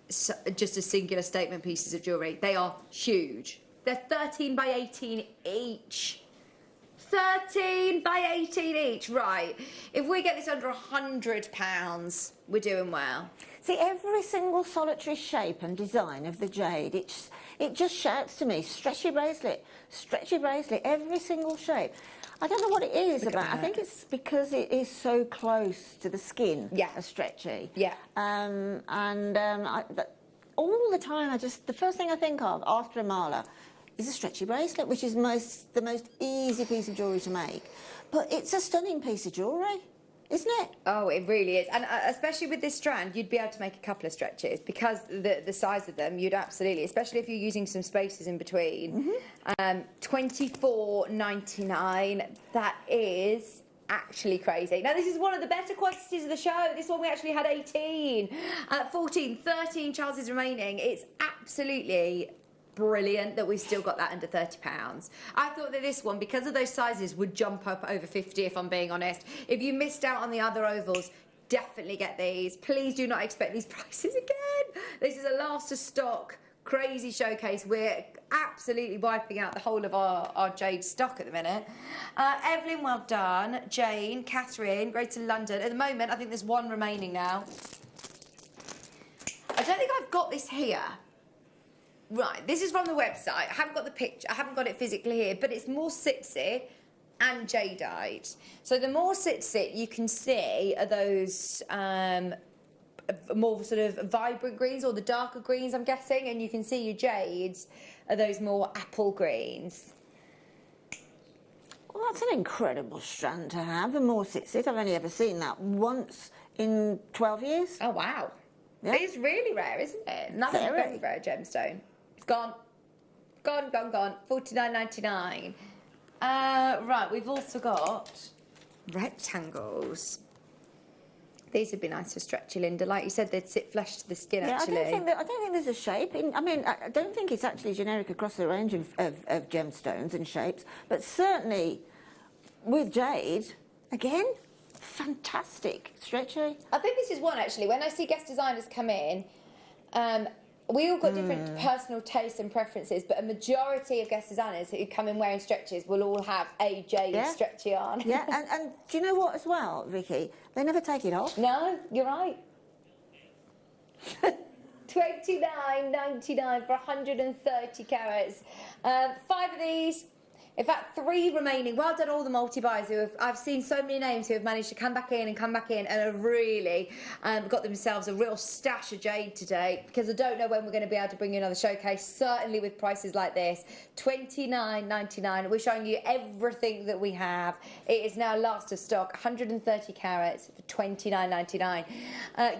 just as singular statement pieces of jewellery. They are huge. They're 13 by 18 each. 13 by 18 each, right. If we get this under £100, we're doing well. See, every single solitary shape and design of the jade, it just shouts to me, stretchy bracelet, every single shape. I don't know what it is about. I think it's because it is so close to the skin, as stretchy. Yeah. All the time, the first thing I think of after a mala is a stretchy bracelet, which is the most easy piece of jewellery to make. But it's a stunning piece of jewellery, isn't it? Oh, it really is. And especially with this strand, you'd be able to make a couple of stretches because the size of them, you'd absolutely, especially if you're using some spaces in between. $24.99, that is actually crazy. Now, this is one of the better quantities of the show. This one we actually had 18, 14, 13 chances remaining. It's absolutely brilliant that we've still got that under £30. I thought that this one, because of those sizes, would jump up over 50, if I'm being honest. If you missed out on the other ovals, definitely get these. Please do not expect these prices again. This is a last of stock crazy showcase. We're absolutely wiping out the whole of our jade stock at the minute. Evelyn, well done. Jane, Catherine, Greater London. At the moment, I think there's one remaining now. I don't think I've got this here. Right, this is from the website. I haven't got the picture, I haven't got it physically here, but it's more tsitsi and jadeite. So the more tsitsi you can see are those more sort of vibrant greens, or the darker greens, I'm guessing, and you can see your jades are those more apple greens. Well, that's an incredible strand to have, the more tsitsi. I've only ever seen that once in 12 years. Oh, wow. Yeah. It's really rare, isn't it? Another very rare gemstone. It's gone. Gone. $49.99. Right, we've also got rectangles. These would be nice for stretchy, Linda. Like you said, they'd sit flush to the skin, actually. I don't think there's a shape. I don't think it's actually generic across the range of gemstones and shapes, but certainly with jade, again, fantastic stretchy. I think this is one, actually. When I see guest designers come in, we all got different personal tastes and preferences, but a majority of guest designers who come in wearing stretches will all have a jade stretchy on. Yeah, and do you know what as well, Vicky? They never take it off. No, you're right. $29.99 for 130 carats. 5 of these. In fact, 3 remaining. Well done, all the multi-buys who have. I've seen so many names who have managed to come back in and have really got themselves a real stash of jade today, because I don't know when we're going to be able to bring you another showcase, certainly with prices like this. $29.99. We're showing you everything that we have. It is now last of stock, 130 carats for $29.99.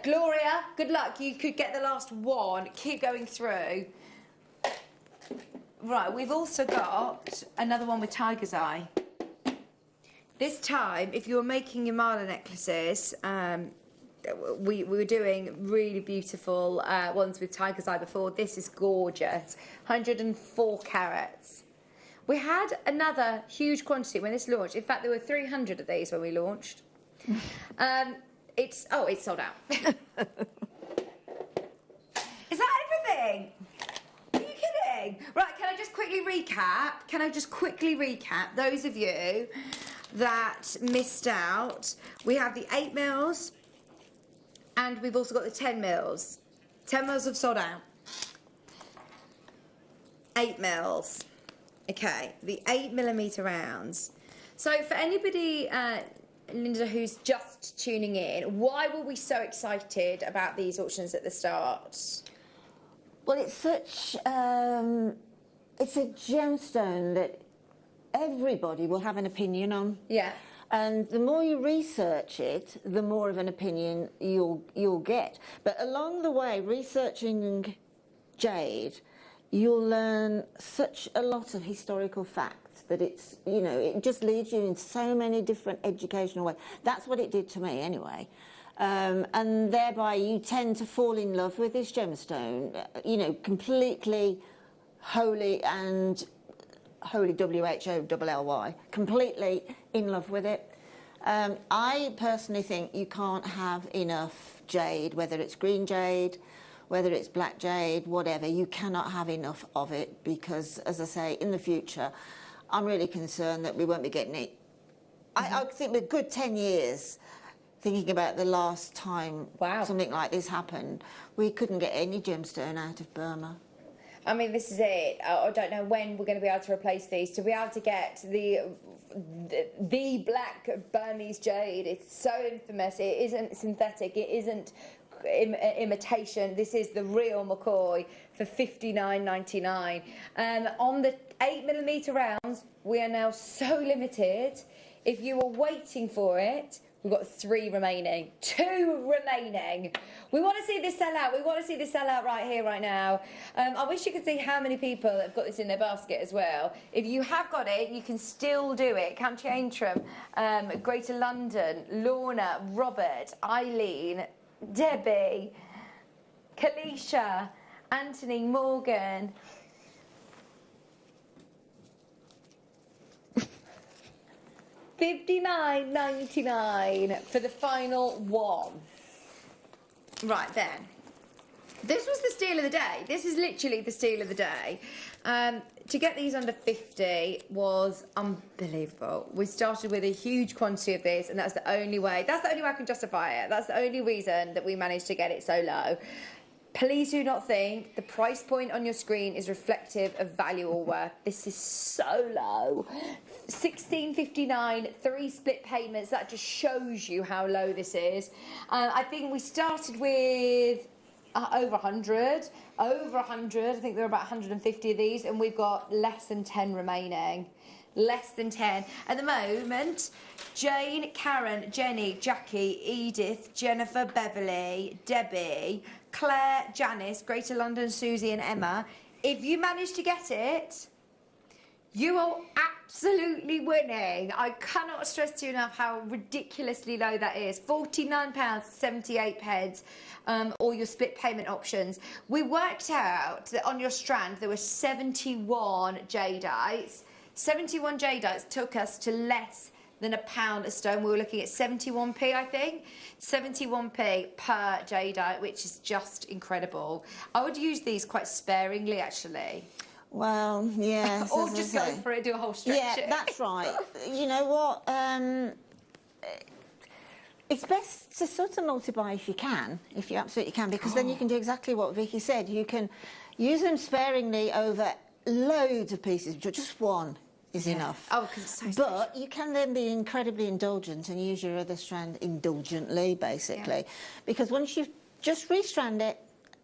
Gloria, good luck. You could get the last one. Keep going through. Right, we've also got another one with tiger's eye. This time, if you're making your mala necklaces, we were doing really beautiful ones with tiger's eye before. This is gorgeous, 104 carats. We had another huge quantity when this launched. In fact, there were 300 of these when we launched. It's sold out. Is that everything? Right, can I just quickly recap? Those of you that missed out, we have the 8 mils and we've also got the 10 mils. 10 mils have sold out. 8 mils. Okay, the 8mm rounds. So for anybody, Linda, who's just tuning in, why were we so excited about these auctions at the start? Well, it's such, it's a gemstone that everybody will have an opinion on. Yeah. And the more you research it, the more of an opinion you'll get. But along the way, researching jade, you'll learn such a lot of historical facts that it's, it just leads you in so many different educational ways. That's what it did to me anyway. And thereby you tend to fall in love with this gemstone, completely holy, and holy, WHOLLY, completely in love with it. I personally think you can't have enough jade, whether it's green jade, whether it's black jade, whatever. You cannot have enough of it because, as I say, in the future, I'm really concerned that we won't be getting it. I think a good 10 years, thinking about the last time something like this happened, we couldn't get any gemstone out of Burma. I mean, this is it. I don't know when we're going to be able to replace these. To be able to get the black Burmese jade, it's so infamous. It isn't synthetic. It isn't imitation. This is the real McCoy for $59.99. On the 8mm rounds, we are now so limited. If you were waiting for it, we've got 3 remaining. 2 remaining. We want to see this sell out. We want to see this sell out right here, right now. I wish you could see how many people have got this in their basket as well. If you have got it, you can still do it. County Antrim, Greater London, Lorna, Robert, Eileen, Debbie, Kalisha, Anthony, Morgan. $59.99 for the final one. Right then. This was the steal of the day. This is literally the steal of the day. To get these under 50 was unbelievable. We started with a huge quantity of this, and that's the only way I can justify it. That's the only reason that we managed to get it so low. Please do not think the price point on your screen is reflective of value or worth. This is so low. $16.59, 3 split payments. That just shows you how low this is. I think we started with over 100. Over 100. I think there are about 150 of these, and we've got less than 10 remaining. Less than 10. At the moment, Jane, Karen, Jenny, Jackie, Edith, Jennifer, Beverly, Debbie, Claire, Janice, Greater London, Susie and Emma. If you manage to get it, you are absolutely winning. I cannot stress to you enough how ridiculously low that is. £49.78, all your split payment options. We worked out that on your strand there were 71 jadeites. 71 jadeites took us to less than £1 a stone. We were looking at 71p, I think. 71p per jadeite, which is just incredible. I would use these quite sparingly, actually. Well, yeah. Or just go for it, do a whole stretch. Yeah, that's right. You know what? It's best to sort of multiply if you can, if you absolutely can, because then you can do exactly what Vicky said. You can use them sparingly over loads of pieces, just one is enough. Oh, because it's so But you can then be incredibly indulgent and use your other strand indulgently, basically. Because once you just restrand it,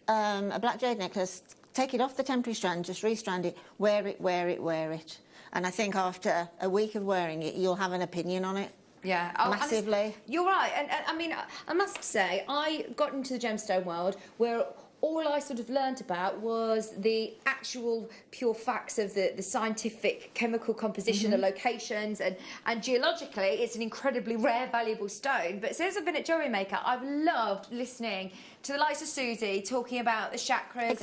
a black jade necklace, take it off the temporary strand, just restrand it, wear it, wear it, wear it. And I think after a week of wearing it, you'll have an opinion on it. Yeah, massively. You're right, and I mean, I must say, I got into the gemstone world where all I sort of learnt about was the actual pure facts of the scientific chemical composition, the locations, and geologically, it's an incredibly rare, valuable stone. But since I've been at Jewellery Maker, I've loved listening to the likes of Susie talking about the chakras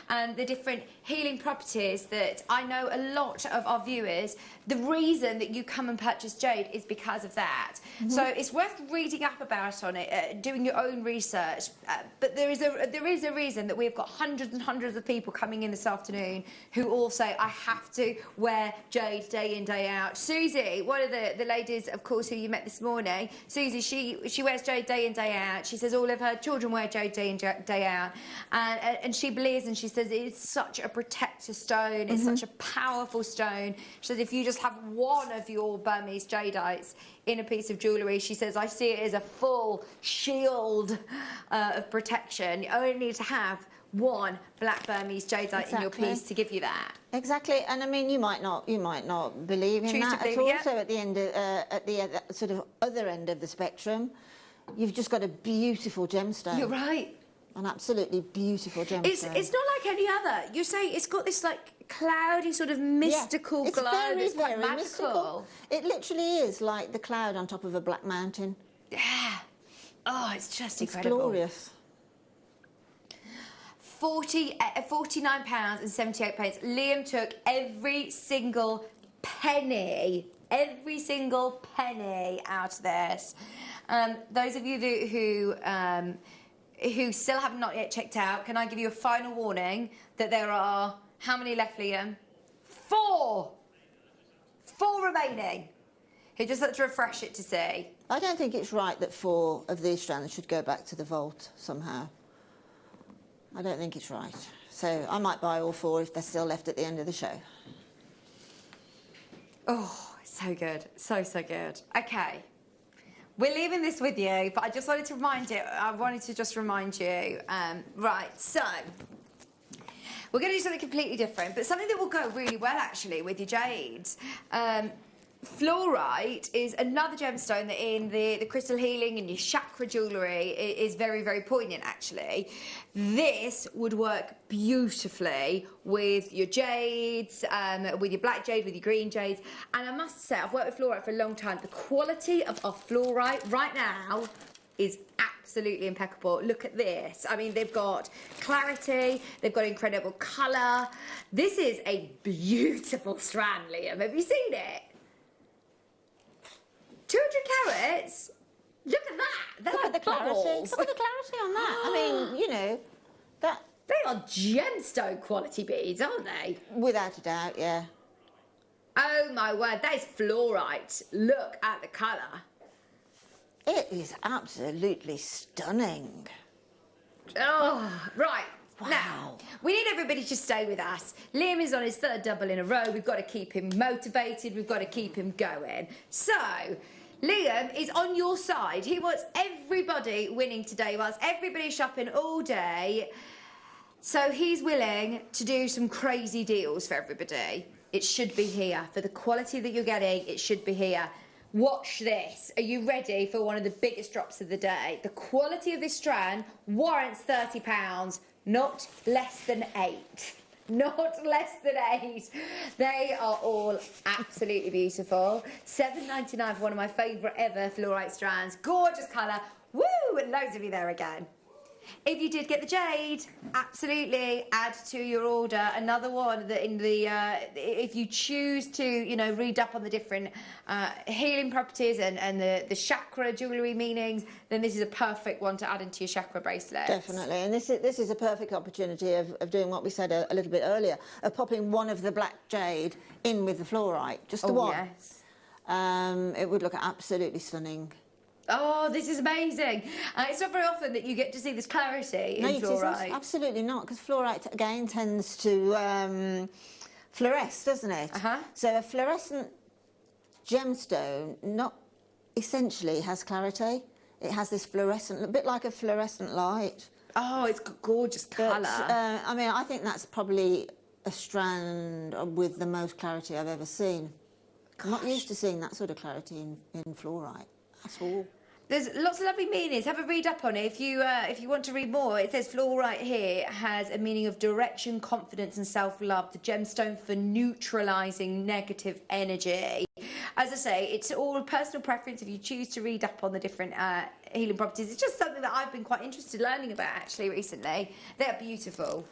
and the different healing properties that I know a lot of our viewers, the reason that you come and purchase jade is because of that. So it's worth reading up about on it, doing your own research. But there is a reason that we've got hundreds and hundreds of people coming in this afternoon who all say, I have to wear jade day in, day out. Susie, one of the ladies, of course, who you met this morning, Susie, she wears jade day in, day out. She says all of her children wear jade day in, day out. And she believes, and she says it's such a protector stone. It's such a powerful stone. She says if you just have one of your Burmese jadeites in a piece of jewellery, she says, I see it as a full shield of protection. You only need to have one black Burmese jadeite in your piece to give you that. Exactly, and I mean, you might not believe in that at all. So at the end, at the sort of other end of the spectrum, you've just got a beautiful gemstone. You're right. An absolutely beautiful gemstone. It's not like any other. You say it's got this like cloudy sort of mystical glow that's quite magical. Mystical. It literally is like the cloud on top of a black mountain. Yeah. Oh, it's just incredible. It's glorious. £49.78. Liam took every single penny every single penny out of this. Those of you who still have not yet checked out, can I give you a final warning that there are, how many left, Liam? 4 remaining. Who just had to refresh it to see. I don't think it's right that 4 of these strands should go back to the vault somehow. I don't think it's right. So I might buy all 4 if they're still left at the end of the show. Oh, so good. So good. Okay. We're leaving this with you, but I just wanted to remind you, right, so we're going to do something completely different, but something that will go really well, actually, with your jades. Fluorite is another gemstone that in the crystal healing and your chakra jewellery is very, very poignant, actually. This would work beautifully with your jades, with your black jade, with your green jades. And I must say, I've worked with fluorite for a long time. The quality of fluorite right now is absolutely impeccable. Look at this. I mean, they've got clarity, they've got incredible colour. This is a beautiful strand, Liam. Have you seen it? 200 carats? Look at that. Look at the clarity. Look at the clarity on that. I mean, you know, that... They are gemstone quality beads, aren't they? Without a doubt, yeah. Oh my word, that is fluorite. Look at the colour. It is absolutely stunning. Oh, right. Wow. Now, we need everybody to stay with us. Liam is on his 3rd double in a row. We've got to keep him motivated. We've got to keep him going. So, Liam is on your side. He wants everybody winning today whilst everybody's shopping all day. So he's willing to do some crazy deals for everybody. It should be here. For the quality that you're getting, it should be here. Watch this. Are you ready for one of the biggest drops of the day? The quality of this strand warrants £30, not less than 8. Not less than 8. They are all absolutely beautiful. £7.99 for one of my favourite ever fluorite strands. Gorgeous colour. Woo! And loads of you there again. If you did get the jade, absolutely add to your order. Another one that in the if you choose to, you know, read up on the different healing properties and the chakra jewellery meanings, then this is a perfect one to add into your chakra bracelet. Definitely, and this is a perfect opportunity of doing what we said a little bit earlier, of popping one of the black jade in with the fluorite, just the one. Yes. It would look absolutely stunning. Oh, this is amazing. It's not very often that you get to see this clarity in fluorite. Isn't. Absolutely not, because fluorite, again, tends to fluoresce, doesn't it? So a fluorescent gemstone not essentially has clarity. It has this fluorescent, a bit like a fluorescent light. Oh, it's got gorgeous colour. I mean, I think that's probably a strand with the most clarity I've ever seen. I'm not used to seeing that sort of clarity in fluorite at all. There's lots of lovely meanings. Have a read up on it. If you want to read more, it says fluorite here has a meaning of direction, confidence and self-love. The gemstone for neutralising negative energy. As I say, it's all personal preference if you choose to read up on the different healing properties. It's just something that I've been quite interested in learning about actually recently. They're beautiful.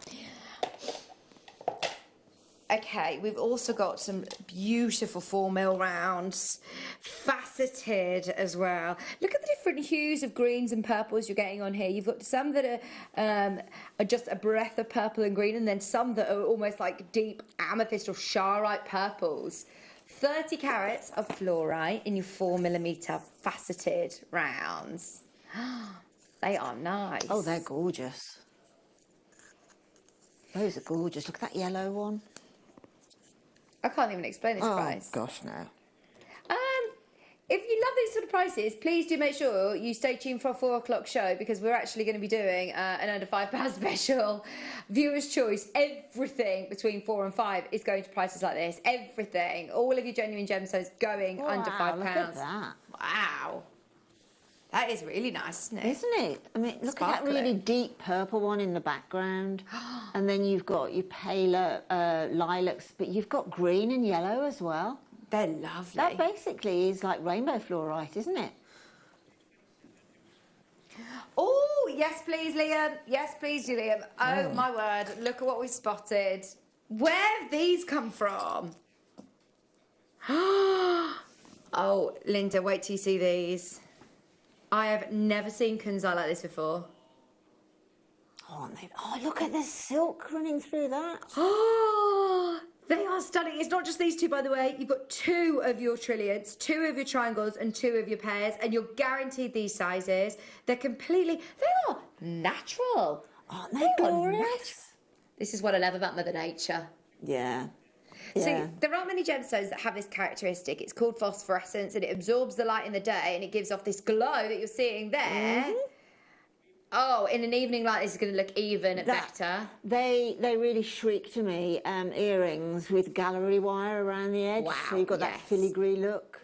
Okay, we've also got some beautiful 4mm rounds, faceted as well. Look at the different hues of greens and purples you're getting on here. You've got some that are just a breath of purple and green, and then some that are almost like deep amethyst or charite purples. 30 carats of fluorite in your 4mm faceted rounds. They are nice. Oh, they're gorgeous. Those are gorgeous. Look at that yellow one. I can't even explain its price. Oh, gosh, no. If you love these sort of prices, please do make sure you stay tuned for our 4 o'clock show, because we're actually going to be doing an under £5 special. Viewer's choice. Everything between 4 and 5 is going to prices like this. Everything. All of your genuine gemstones going under £5. Look at that. Wow. That is really nice, isn't it? Isn't it? I mean, look at that really deep purple one in the background. And then you've got your paler lilacs, but you've got green and yellow as well. They're lovely. That basically is like rainbow fluorite, isn't it? Oh, yes, please, Liam. Yes, please, Liam. Oh, my word. Look at what we spotted. Where have these come from? Oh, Linda, wait till you see these. I have never seen kunzite like this before. Oh, look at the silk running through that. Oh, they are stunning. It's not just these two, by the way. You've got 2 of your trillions, 2 of your triangles, and 2 of your pairs, and you're guaranteed these sizes. They are natural. Aren't they glorious? This is what I love about Mother Nature. Yeah. See, there aren't many gemstones that have this characteristic. It's called phosphorescence, and it absorbs the light in the day, and it gives off this glow that you're seeing there. Mm-hmm. Oh, in an evening like this, it's going to look even better. They really shriek to me earrings with gallery wire around the edge. Wow, so you've got that filigree look.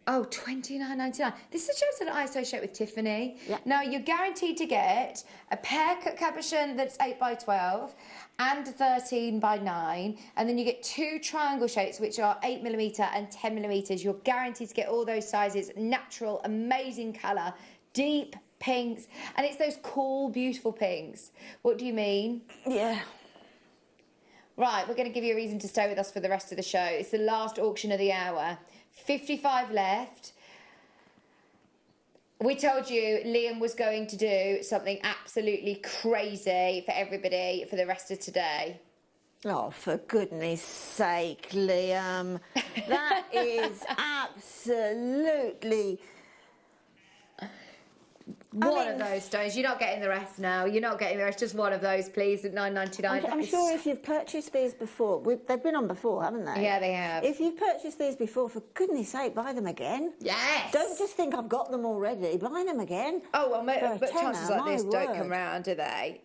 Oh, $29.99. This is a gemstone that I associate with Tiffany. Yeah. Now, you're guaranteed to get a pear cut cabochon that's 8x12 and 13x9, and then you get 2 triangle shapes, which are 8mm and 10mm. You're guaranteed to get all those sizes, natural, amazing colour, deep pinks, and it's those cool, beautiful pinks. What do you mean? Yeah. Right, we're going to give you a reason to stay with us for the rest of the show. It's the last auction of the hour. 55 left. We told you Liam was going to do something absolutely crazy for everybody for the rest of today. Oh, for goodness sake, Liam. That is absolutely... One of those stones. You're not getting the rest now. You're not getting the rest. Just one of those, please, at $9.99. I'm sure if you've purchased these before, they've been on before, haven't they? Yeah, they have. If you've purchased these before, for goodness sake, buy them again. Yes. Don't just think I've got them already. Buy them again. Oh, well, but tenner, chances like this my don't word. come round, do they?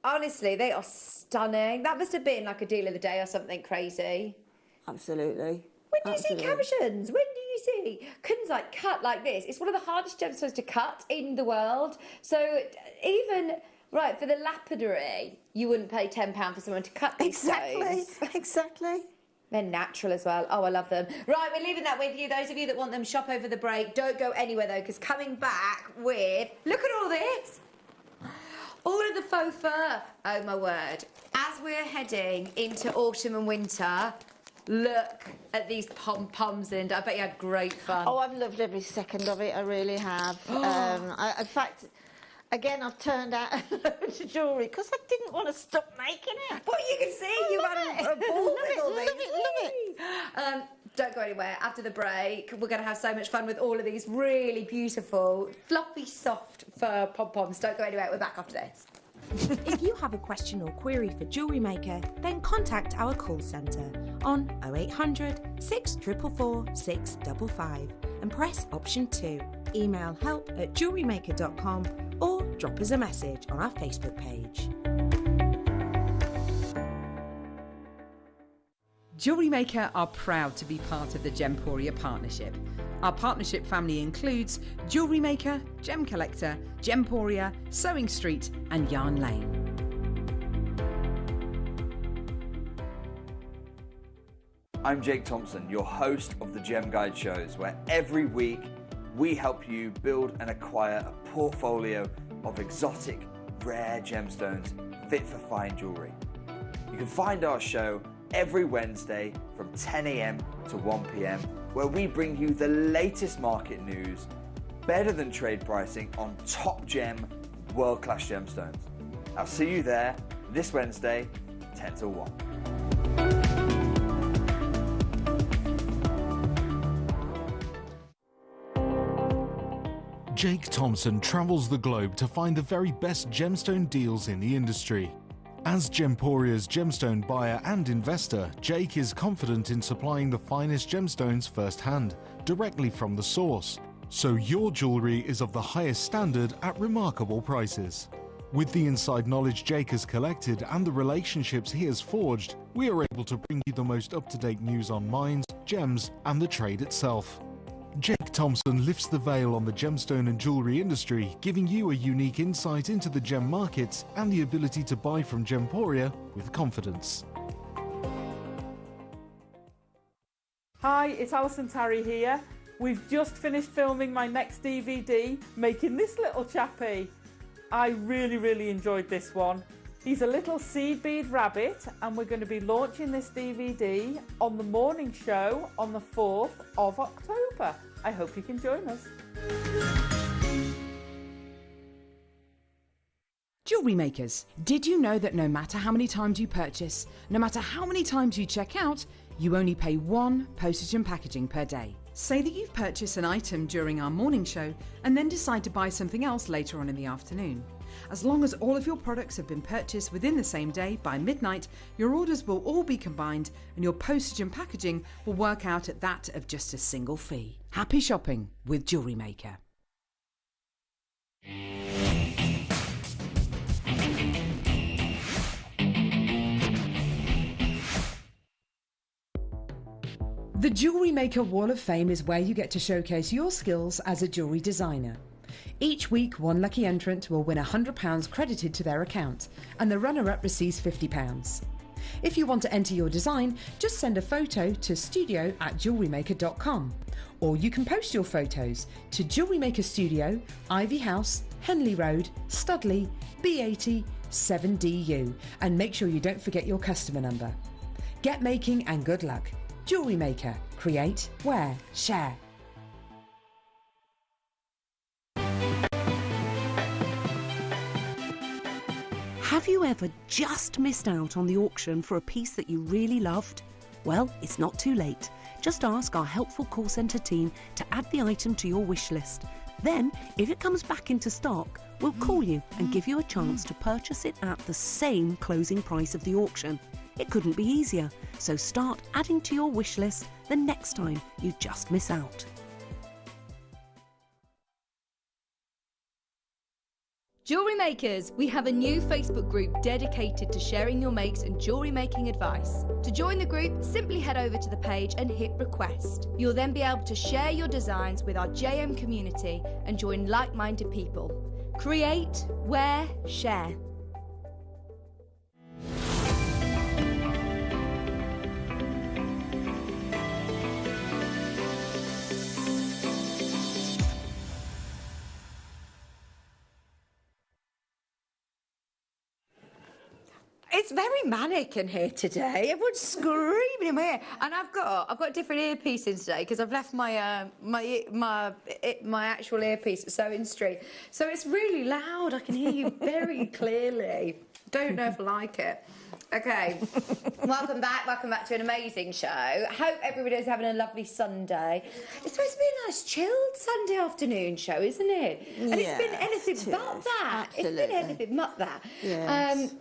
Honestly, they are stunning. That must have been like a deal of the day or something crazy. Absolutely. When do you see cabochons? When do you see kunzite cut like this? It's one of the hardest gemstones to cut in the world. So even, right, for the lapidary, you wouldn't pay £10 for someone to cut these stones. Exactly. They're natural as well. Oh, I love them. Right, we're leaving that with you. Those of you that want them, shop over the break. Don't go anywhere, though, because coming back with... Look at all this. All of the faux fur. Oh, my word. As we're heading into autumn and winter... Look at these pom-poms, and I bet you had great fun. Oh, I've loved every second of it. I really have. In fact, again, I've turned out loads of jewellery because I didn't want to stop making it. Well, you can see you had a ball with all these. Love it. Don't go anywhere. After the break, we're going to have so much fun with all of these really beautiful, fluffy, soft fur pom-poms. Don't go anywhere. We're back after this. If you have a question or query for Jewellery Maker, then contact our call centre on 0800 644 655 and press option 2. Email help@jewellerymaker.com or drop us a message on our Facebook page. Jewellery Maker are proud to be part of the Gemporia partnership. Our partnership family includes Jewellery Maker, Gem Collector, Gemporia, Sewing Street and Yarn Lane. I'm Jake Thompson, your host of the Gem Guide shows, where every week we help you build and acquire a portfolio of exotic, rare gemstones fit for fine jewellery. You can find our show every Wednesday from 10 a.m. to 1 p.m, where we bring you the latest market news, better than trade pricing on top gem, world-class gemstones. I'll see you there this Wednesday, 10 till 1. Jake Thompson travels the globe to find the very best gemstone deals in the industry. As Gemporia's gemstone buyer and investor, Jake is confident in supplying the finest gemstones firsthand, directly from the source. So your jewellery is of the highest standard at remarkable prices. With the inside knowledge Jake has collected and the relationships he has forged, we are able to bring you the most up-to-date news on mines, gems, and the trade itself. Jake Thompson lifts the veil on the gemstone and jewellery industry, giving you a unique insight into the gem markets and the ability to buy from Gemporia with confidence. Hi, it's Alison Tarry here. We've just finished filming my next DVD, making this little chappie. I really enjoyed this one. He's a little seed bead rabbit, and we're going to be launching this DVD on the morning show on the 4th of October. I hope you can join us. Jewellery makers, did you know that no matter how many times you purchase, no matter how many times you check out, you only pay 1 postage and packaging per day? Say that you've purchased an item during our morning show and then decide to buy something else later on in the afternoon. As long as all of your products have been purchased within the same day by midnight, your orders will all be combined and your postage and packaging will work out at that of just a single fee. Happy shopping with Jewellery Maker. The Jewellery Maker Wall of Fame is where you get to showcase your skills as a jewellery designer. Each week, one lucky entrant will win £100 credited to their account, and the runner-up receives £50. If you want to enter your design, just send a photo to studio@jewellerymaker.com, or you can post your photos to Jewellery Maker Studio, Ivy House, Henley Road, Studley, B80 7DU, and make sure you don't forget your customer number. Get making and good luck. Jewellery Maker. Create, wear, share. Have you ever just missed out on the auction for a piece that you really loved? Well, it's not too late. Just ask our helpful call centre team to add the item to your wish list. Then, if it comes back into stock, we'll call you and give you a chance to purchase it at the same closing price of the auction. It couldn't be easier, so start adding to your wish list the next time you just miss out. Jewellery Makers, we have a new Facebook group dedicated to sharing your makes and jewellery making advice. To join the group, simply head over to the page and hit request. You'll then be able to share your designs with our JM community and join like-minded people. Create, wear, share. It's very manic in here today. Everyone's screaming in my ear, and I've got different earpieces today because I've left my my actual earpiece at Sewing Street, so it's really loud. I can hear you very clearly. Don't know if I like it. Okay, welcome back to an amazing show. Hope everybody's having a lovely Sunday. It's supposed to be a nice chilled Sunday afternoon show, isn't it? And it's been anything but that. Absolutely. It's been anything but that. Yes.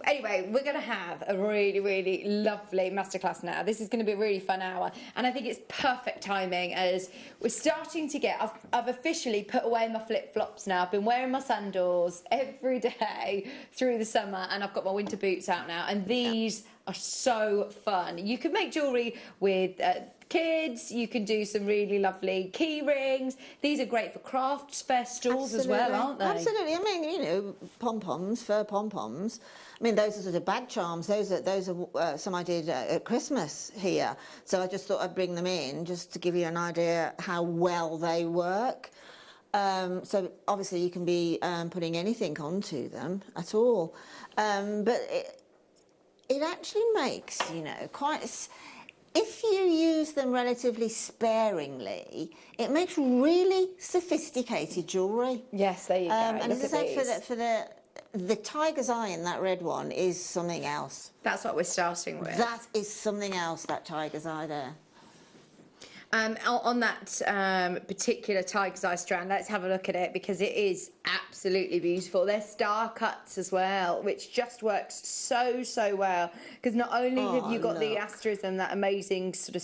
Anyway, we're going to have a really, really lovely masterclass now. This is going to be a really fun hour, and I think it's perfect timing as we're starting to get... I've officially put away my flip-flops now. I've been wearing my sandals every day through the summer, and I've got my winter boots out now, and these are so fun. You can make jewellery with... kids, you can do some really lovely key rings. These are great for craft fair stalls as well, aren't they? Absolutely. I mean, you know, pom-poms, fur pom-poms. I mean, those are sort of bag charms. Those are some I did at Christmas here. So I just thought I'd bring them in just to give you an idea how well they work. So obviously you can be putting anything onto them at all. But it actually makes, you know, quite... If you use them relatively sparingly, it makes really sophisticated jewellery. Yes, there you go. And as I say, for the tiger's eye in that red one is something else. That's what we're starting with. That is something else, that tiger's eye there. On that particular tiger's eye strand, let's have a look at it because it is absolutely beautiful. They're star cuts as well, which just works so well because not only have you got the asterism, that amazing sort of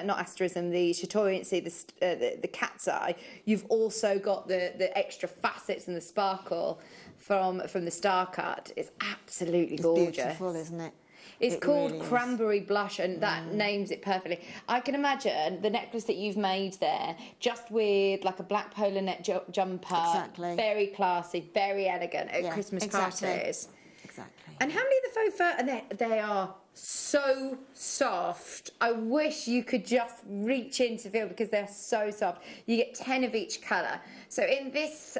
not asterism, the chatoyancy, the cat's eye, you've also got the extra facets and the sparkle from the star cut. It's absolutely gorgeous. It's beautiful, isn't it? It's called really Cranberry Blush, and that names it perfectly. I can imagine the necklace that you've made there, just with like a black polo neck jumper. Exactly. Very classy, very elegant at Christmas parties. Exactly. And how many of the faux fur? And they are so soft. I wish you could just reach in to feel, because they're so soft. You get 10 of each colour. So in this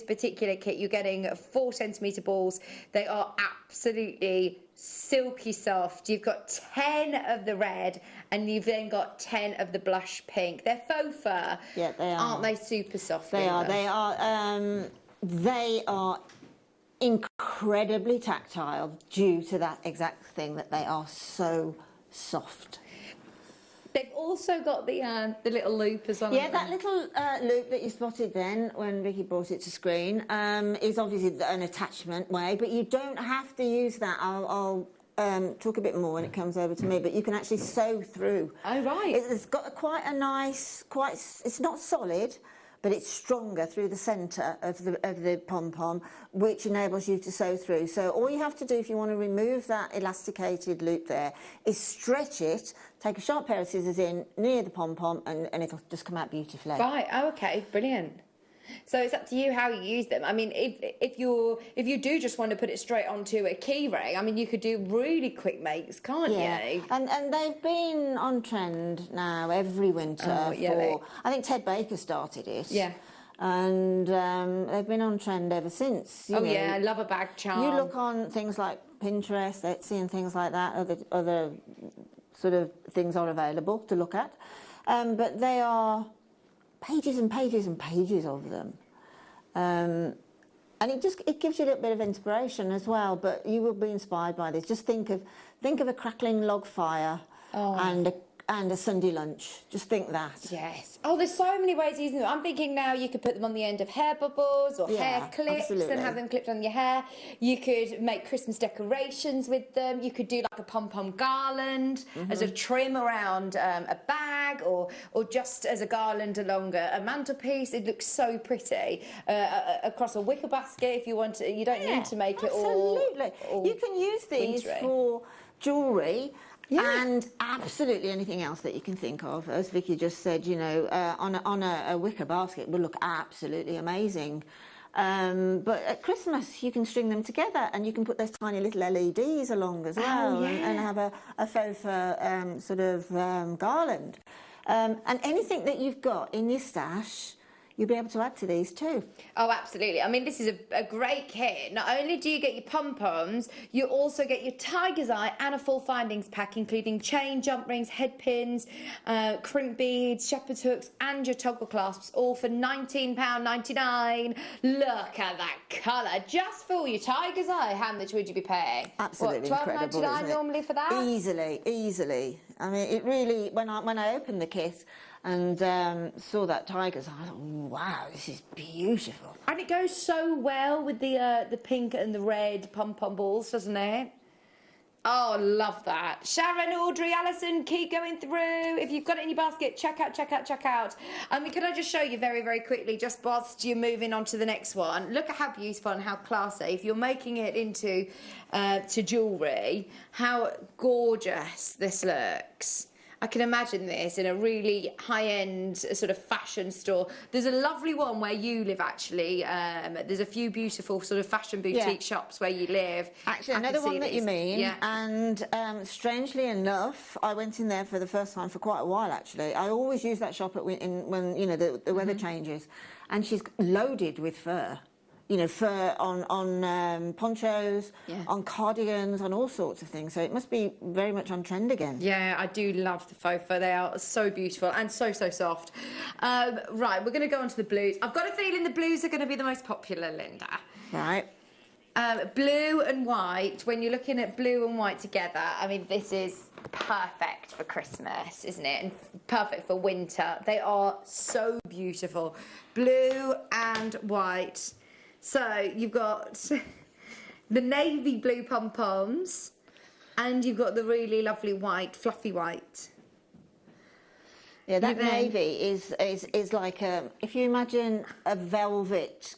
particular kit, you're getting 4 centimetre balls. They are absolutely silky soft. You've got 10 of the red, and you've then got 10 of the blush pink. They're faux fur. Yeah, they are. Aren't they super soft? They are. They are incredibly tactile due to that exact thing, that they are so soft. They've also got the little loop as well. Yeah, that little loop that you spotted then when Vicky brought it to screen is obviously an attachment way, but you don't have to use that. I'll talk a bit more when it comes over to me, but you can actually sew through. Oh, right. It's got quite a nice, it's not solid, but it's stronger through the centre of the pom-pom, which enables you to sew through. So all you have to do if you want to remove that elasticated loop there is stretch it, take a sharp pair of scissors in near the pom-pom, and it'll just come out beautifully. Right, oh, okay, brilliant. So it's up to you how you use them. I mean, if you do just want to put it straight onto a key ring, I mean, you could do really quick makes, can't you? And they've been on trend now every winter. I think Ted Baker started it. Yeah. And they've been on trend ever since. You know. Yeah, I love a bag charm. You look on things like Pinterest, Etsy and things like that, other sort of things are available to look at. But they are pages and pages and pages of them. And it gives you a little bit of inspiration as well, but you will be inspired by this. Just think of a crackling log fire and a Sunday lunch. Just think that. Yes. Oh, there's so many ways of using them. I'm thinking now you could put them on the end of hair bubbles or hair clips and have them clipped on your hair. You could make Christmas decorations with them. You could do like a pom-pom garland as a trim around a bag, or just as a garland along a mantelpiece. It looks so pretty. Across a wicker basket if you want to. You don't need to make it all. Absolutely. You can use these for jewellery. Yeah. And absolutely anything else that you can think of. As Vicky just said, you know, on a wicker basket would look absolutely amazing. But at Christmas, you can string them together and you can put those tiny little LEDs along as well, and have a faux fur sort of garland. And anything that you've got in your stash, you'll be able to add to these too. Oh, absolutely. I mean, this is a great kit. Not only do you get your pom-poms, you also get your tiger's eye and a full findings pack, including chain, jump rings, head pins, crimp beads, shepherd's hooks, and your toggle clasps, all for £19.99. Look at that colour. Just for your tiger's eye, how much would you be paying? Absolutely incredible, £12.99 normally for that? Easily. I mean, it really, when I opened the kit and saw that tiger's eye, I thought, wow, this is beautiful. And it goes so well with the pink and the red pom-pom balls, doesn't it? Oh, love that. Sharon, Audrey, Alison, keep going through. If you've got it in your basket, check out. Can I just show you very, very quickly, just whilst you're moving on to the next one? Look at how beautiful and how classy. If you're making it into to jewellery, how gorgeous this looks. I can imagine this in a really high-end sort of fashion store. There's a lovely one where you live, actually. There's a few beautiful sort of fashion boutique shops where you live. Actually, another one that you mean. Yeah. And strangely enough, I went in there for the first time for quite a while, actually. I always use that shop when you know, the weather changes. And she's loaded with fur. You know, fur on ponchos, on cardigans, on all sorts of things. So it must be very much on trend again. Yeah, I do love the faux fur. They are so beautiful and so soft. Right, we're going to go on to the blues. I've got a feeling the blues are going to be the most popular, Linda. Right. Blue and white, when you're looking at blue and white together, I mean, this is perfect for Christmas, isn't it? And perfect for winter. They are so beautiful. Blue and white. So you've got the navy blue pom-poms and you've got the really lovely white, fluffy white. Yeah, that navy is like if you imagine a velvet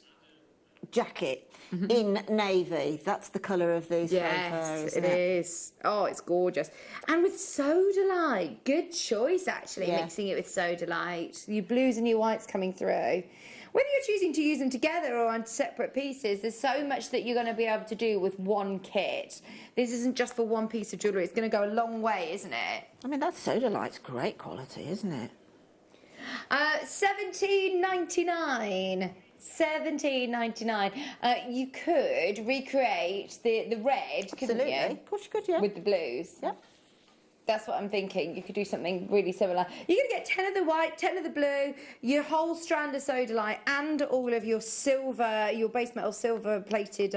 jacket in navy, that's the colour of these faux fur, isn't it? It is. Oh, it's gorgeous. And with Sodalite, good choice actually, mixing it with Sodalite. Your blues and your whites coming through. Whether you're choosing to use them together or on separate pieces, there's so much that you're going to be able to do with one kit. This isn't just for one piece of jewellery. It's going to go a long way, isn't it? I mean, that sodalite's great quality, isn't it? $17.99. $17.99. You could recreate the red, couldn't you? Of course you could, yeah. With the blues. Yep. That's what I'm thinking. You could do something really similar. You're going to get 10 of the white, 10 of the blue, your whole strand of sodalite, and all of your silver, your base metal silver plated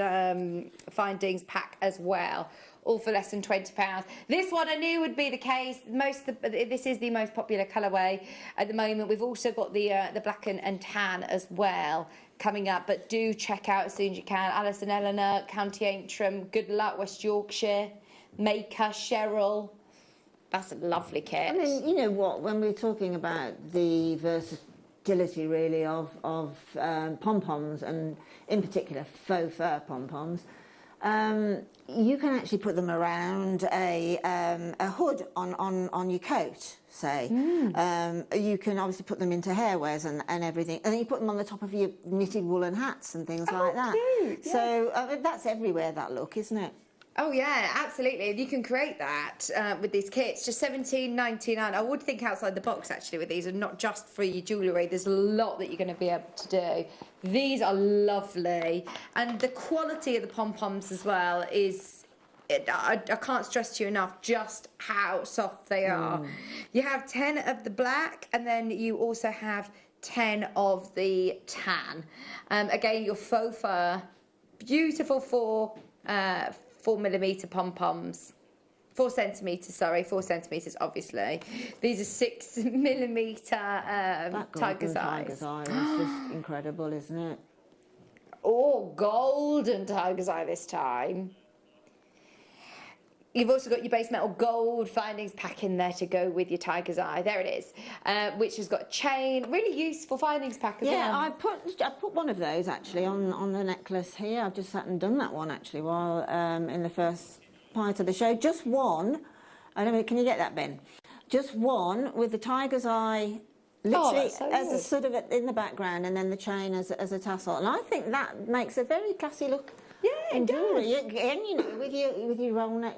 findings pack as well. All for less than £20. This one I knew would be the case. This is the most popular colourway at the moment. We've also got the black and tan as well coming up. But do check out as soon as you can. Alice and Eleanor, County Antrim, Good Luck, West Yorkshire, Maker, Cheryl. That's a lovely kit. I mean, you know what? When we're talking about the versatility, really, of pom-poms, and in particular faux fur pom-poms, you can actually put them around a hood on your coat, say. You can obviously put them into hairwares and everything, and then you put them on the top of your knitted woolen hats and things like that. Cute, yeah. So that's everywhere, that look, isn't it? Oh yeah, absolutely. You can create that with these kits. Just $17.99. I would think outside the box actually with these, and not just for your jewellery. There's a lot that you're going to be able to do. These are lovely, and the quality of the pom-poms as well is. I can't stress to you enough just how soft they are. You have 10 of the black, and then you also have 10 of the tan. Again, your faux fur, beautiful 4mm pom-poms. 4 centimetres, sorry, 4 centimetres, obviously. These are 6mm tiger's eyes. Tiger's eye is just incredible, isn't it? Oh, golden tiger's eye this time. You've also got your base metal gold findings pack in there to go with your tiger's eye. There it is, which has got a chain. Really useful findings pack as well. Yeah, I put one of those actually on the necklace here. I've just sat and done that one actually while in the first part of the show. Just one. I don't know. Can you get that, Ben? Just one with the tiger's eye, literally as a sort of in the background, and then the chain as a tassel. And I think that makes a very classy look. Yeah, in jewellery. Again, you know, with your roll neck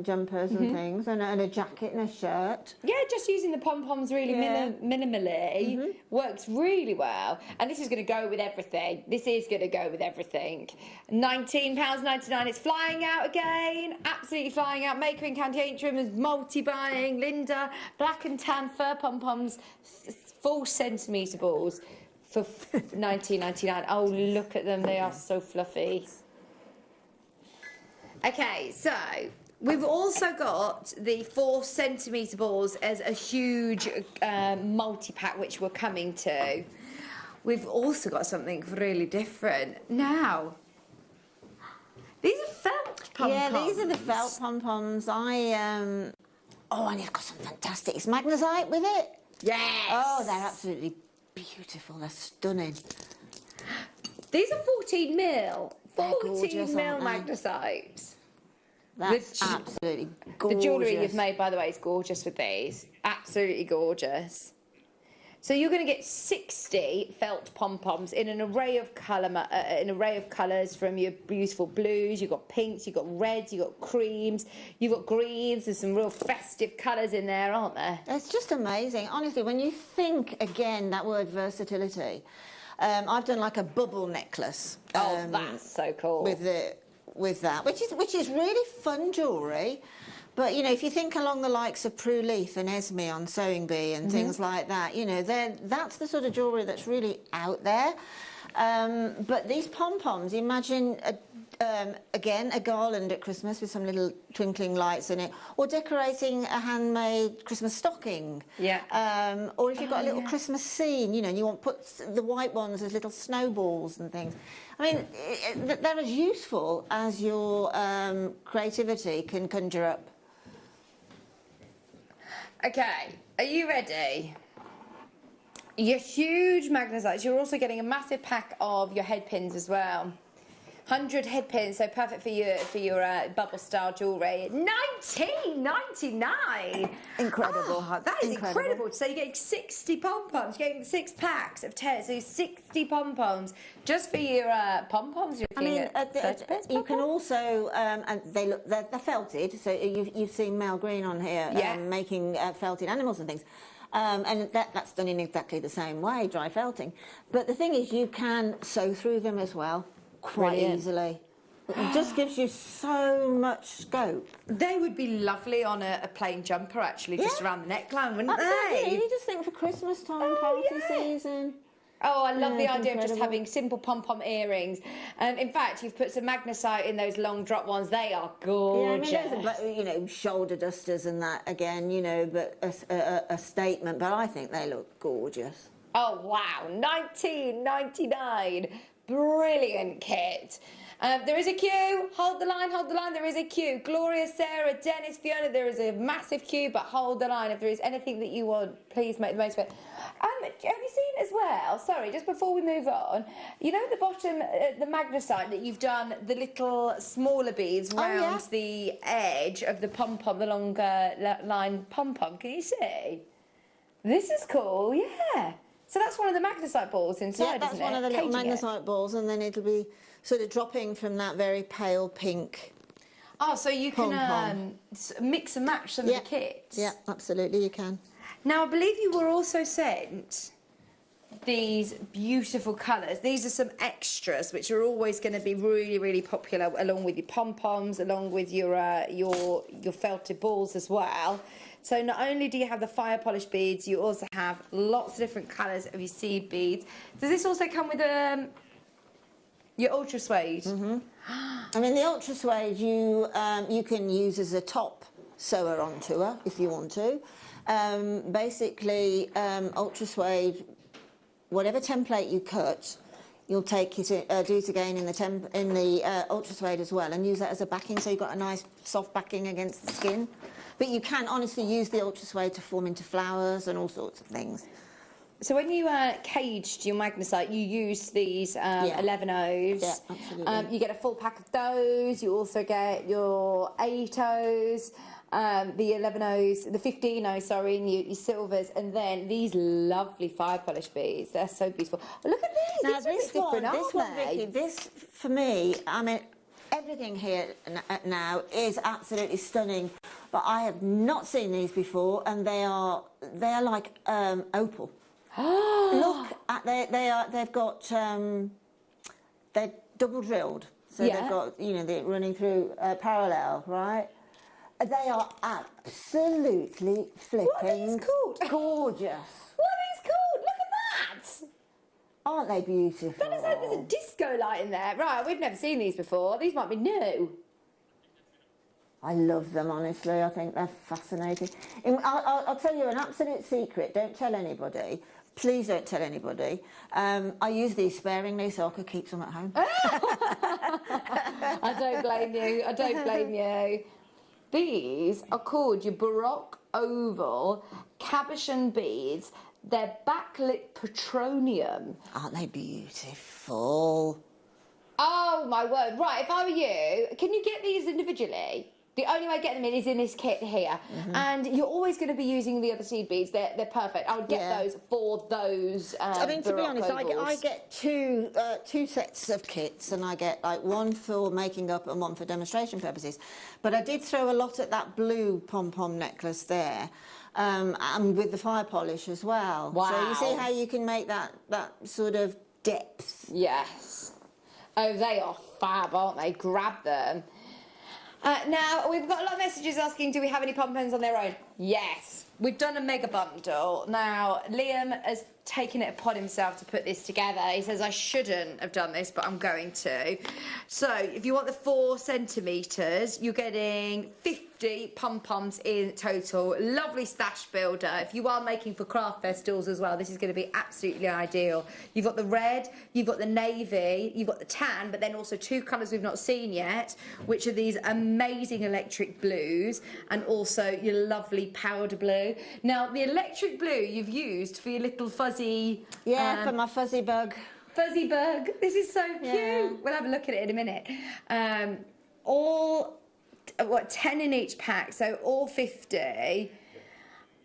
jumpers and things, and a jacket and a shirt. Yeah, just using the pom-poms really minimally works really well. And this is going to go with everything. This is going to go with everything. £19.99. It's flying out again. Absolutely flying out. Maker in County Antrim is multi-buying. Linda, black and tan fur pom-poms, 4 centimetre balls for £19.99. Oh, look at them. They are so fluffy. Okay, so we've also got the 4 centimetre balls as a huge multi-pack which we're coming to. We've also got something really different. Now, these are felt pom-poms. Yeah, these are the felt pom-poms. And it's got some fantastic. It's magnesite with it. Yes. Oh, they're absolutely beautiful. They're stunning. These are 14 mil. 14 mil magnesite. That's absolutely gorgeous. The jewellery you've made, by the way, is gorgeous with these. Absolutely gorgeous. So you're going to get 60 felt pom-poms in an array of colours from your beautiful blues. You've got pinks, you've got reds, you've got creams, you've got greens. There's some real festive colours in there, aren't there? It's just amazing. Honestly, when you think, again, that word versatility, I've done like a bubble necklace. That's so cool. With that, which is really fun jewellery. But, you know, if you think along the likes of Prue Leaf and Esme on Sewing Bee and things like that, you know, that's the sort of jewellery that's really out there. But these pom-poms, imagine, again, a garland at Christmas with some little twinkling lights in it, or decorating a handmade Christmas stocking. Yeah. Or if you've got a little Christmas scene, you know, and you want to put the white ones as little snowballs and things. I mean, they're as useful as your creativity can conjure up. Okay, are you ready? Your huge magnesites. You're also getting a massive pack of your head pins as well. 100 head pins, so perfect for your bubble style jewellery. 19.99. Incredible. Oh, that is incredible. So you're getting 60 pom-poms. You're getting 6 packs of 10, so 60 pom-poms just for your pom-poms. I mean, you can also, and they're felted. So you've seen Mel Green on here making felted animals and things. And that's done in exactly the same way, dry felting. But the thing is, you can sew through them as well quite easily. It just gives you so much scope. They would be lovely on a plain jumper, actually, just around the neckline, wouldn't they? You just think for Christmas time, party season. Oh, I love the idea of just having simple pom-pom earrings. In fact, you've put some magnesite in those long drop ones. They are gorgeous. Yeah, I mean, there's you know, shoulder dusters and that again, you know, but a statement. But I think they look gorgeous. Oh wow, 19.99, brilliant kit. There is a queue. Hold the line, hold the line. There is a queue. Gloria, Sarah, Dennis, Fiona, there is a massive queue, but hold the line. If there is anything that you want, please make the most of it. Have you seen as well, sorry, just before we move on, you know at the bottom, the magnesite, that you've done the little smaller beads around the edge of the pom-pom, the longer line pom-pom. Can you see? This is cool, yeah. So that's one of the magnesite balls inside, yeah, that's isn't one it? of the little magnesite balls, and then it'll be sort of dropping from that very pale pink. Oh, so you can mix and match some of the kits? Yeah, absolutely, you can. Now, I believe you were also sent these beautiful colours. These are some extras, which are always going to be really, really popular, along with your pom-poms, along with your felted balls as well. So not only do you have the fire polished beads, you also have lots of different colours of your seed beads. Does this also come with your ultra suede? Mm-hmm. I mean, the ultra suede you can use as a top sewer on tour if you want to. Basically, ultra suede, whatever template you cut, you'll take it, do it again in the ultra suede as well, and use that as a backing, so you've got a nice soft backing against the skin. But you can honestly use the ultra suede to form into flowers and all sorts of things. So when you caged your magnesite, you used these 11Os. Yeah, absolutely. You get a full pack of those. You also get your 8Os. The 11Os, the 15Os, sorry, and your silvers, and then these lovely fire polish beads. They're so beautiful. Oh, look at these. Now, these are different, aren't they? Vicky, this for me, I mean, everything here now is absolutely stunning, but I have not seen these before, and they are like opal. Look at they've got they're double drilled, so they've got, you know, they're running through parallel, right? They are absolutely flipping gorgeous. What is called? Look at that! Aren't they beautiful? That is like there's a disco light in there. Right, we've never seen these before. These might be new. I love them, honestly. I think they're fascinating. I'll tell you an absolute secret. Don't tell anybody. Please don't tell anybody. I use these sparingly so I could keep some at home. I don't blame you. I don't blame you. These are called your Baroque Oval Cabochon beads. They're backlit petroleum. Aren't they beautiful? Oh, my word. Right, if I were you, can you get these individually? The only way I get them in is in this kit here. Mm-hmm. And you're always going to be using the other seed beads. They're perfect. I would get those for those I mean, to be Baroque honest, ovals. I get two sets of kits, and I get like one for making up and one for demonstration purposes. But I did throw a lot at that blue pom-pom necklace there, and with the fire polish as well. Wow. So you see how you can make that sort of depth. Yes. Oh, they are fab, aren't they? Grab them. Now, we've got a lot of messages asking, do we have any pom-poms on their own? Yes. We've done a mega bundle. Now, Liam has taken it upon himself to put this together. He says, I shouldn't have done this, but I'm going to. So, if you want the 4 centimetres, you're getting 50 pom-poms in total. Lovely stash builder. If you are making for craft festivals as well, this is going to be absolutely ideal. You've got the red, you've got the navy, you've got the tan, but then also 2 colours we've not seen yet, which are these amazing electric blues, and also your lovely powder blue. Now, the electric blue you've used for your little fuzzy... Yeah, for my fuzzy bug. fuzzy bug. This is so cute. Yeah. We'll have a look at it in a minute. All, 10 in each pack, so all 50.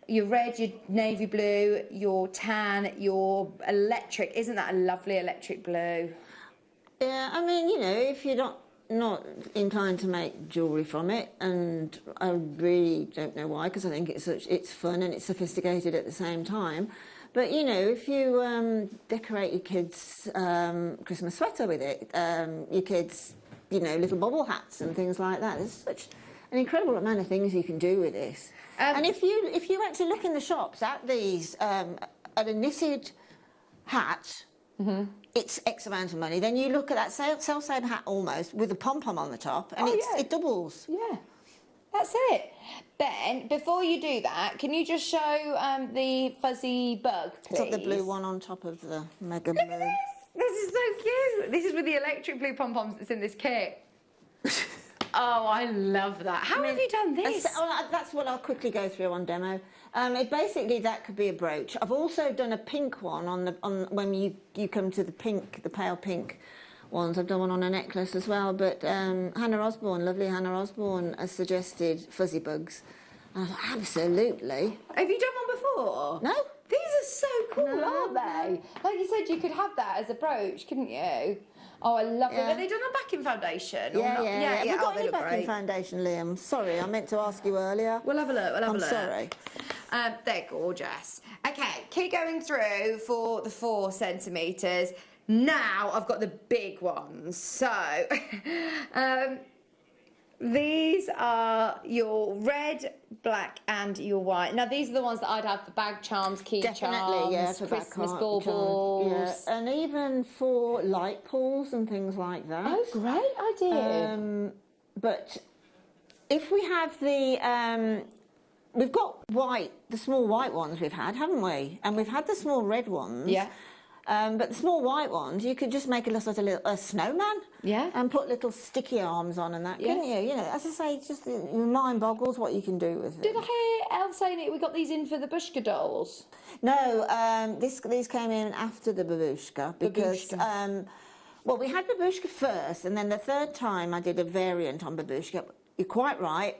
Your red, your navy blue, your tan, your electric. Isn't that a lovely electric blue? Yeah, I mean, you know, if you're not inclined to make jewellery from it, and I really don't know why, because I think it's fun and it's sophisticated at the same time. But, you know, if you decorate your kids' Christmas sweater with it, your kids, you know, little bobble hats and things like that, there's such an incredible amount of things you can do with this. And if you actually look in the shops at these, at a knitted hat, it's X amount of money. Then you look at that self-same hat almost with a pom-pom on the top, and it doubles. Yeah, that's it. Ben, before you do that, can you just show the fuzzy bug, please? Put the blue one on top of the mega blue. This is so cute. This is with the electric blue pom-poms that's in this kit. Oh, I love that. How have you done this? That's what I'll quickly go through on demo. Basically, that could be a brooch. I've also done a pink one on when you come to the pale pink ones. I've done one on a necklace as well. But Hannah Osborne, lovely Hannah Osborne, has suggested fuzzy bugs. And I thought, absolutely. Have you done one before? No. These are so cool, aren't they? Like you said, you could have that as a brooch, couldn't you? Oh, I love them. Are they done on backing foundation? Yeah. Have you got any look backing great. foundation, Liam? Sorry, I meant to ask you earlier. We'll have a look. I'm sorry. They're gorgeous. Okay, keep going through for the 4 centimetres. Now I've got the big ones. So, these are your red, black, and your white. Now these are the ones that I'd have for bag charms, key charms, for Christmas bag baubles. Yeah. And even for light pools and things like that. Oh, great idea. But if we have we've got the small white ones we've had, haven't we? And we've had the small red ones. Yeah. But the small white ones, you could just make a snowman. Yeah. And put little sticky arms on and that, couldn't you? You know, as I say, just your mind boggles what you can do with it. Did I hear Elle saying it? We got these in for the Bushka dolls. No, these came in after the babushka because, well, we had babushka first, and then the third time I did a variant on babushka. You're quite right.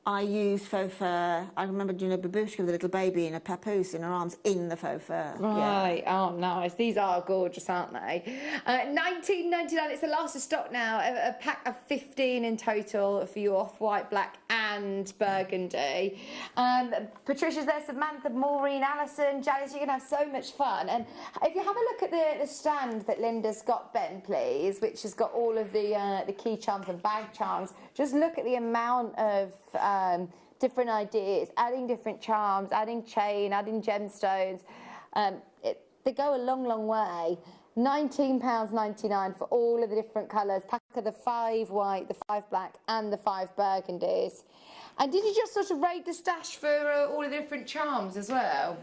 I used faux fur. I remember doing a babushka with a little baby in a papoose in her arms in the faux fur. Right. Yeah. Oh, nice. These are gorgeous, aren't they? $19.99. It's the last of stock now. A pack of 15 in total for you, off-white, black, and burgundy. Patricia's there, Samantha, Maureen, Alison, Janice. You're going to have so much fun. And if you have a look at the stand that Linda's got, Ben, please, which has got all of the key charms and bag charms, just look at the amount of different ideas, adding different charms, adding chain, adding gemstones. They go a long, long way. £19.99 for all of the different colours. Pack of the 5 white, the 5 black, and the 5 burgundies. And did you just sort of raid the stash for all of the different charms as well?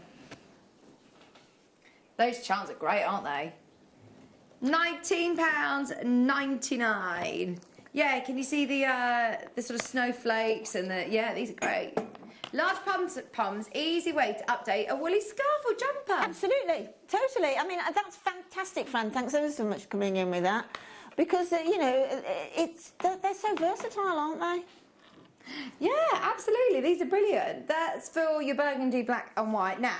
Those charms are great, aren't they? £19.99. Yeah, can you see the sort of snowflakes and these are great. Large poms, easy way to update a woolly scarf or jumper. Absolutely, totally. I mean, that's fantastic, Fran. Thanks ever so much for coming in with that. Because, you know, they're so versatile, aren't they? Yeah, absolutely. These are brilliant. That's for your burgundy, black and white. Now,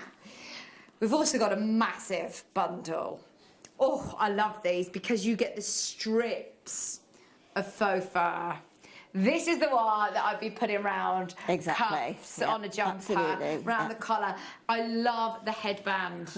we've also got a massive bundle. Oh, I love these because you get the strips of faux fur. This is the one that I'd be putting around cuffs on a jumper, around the collar. I love the headband.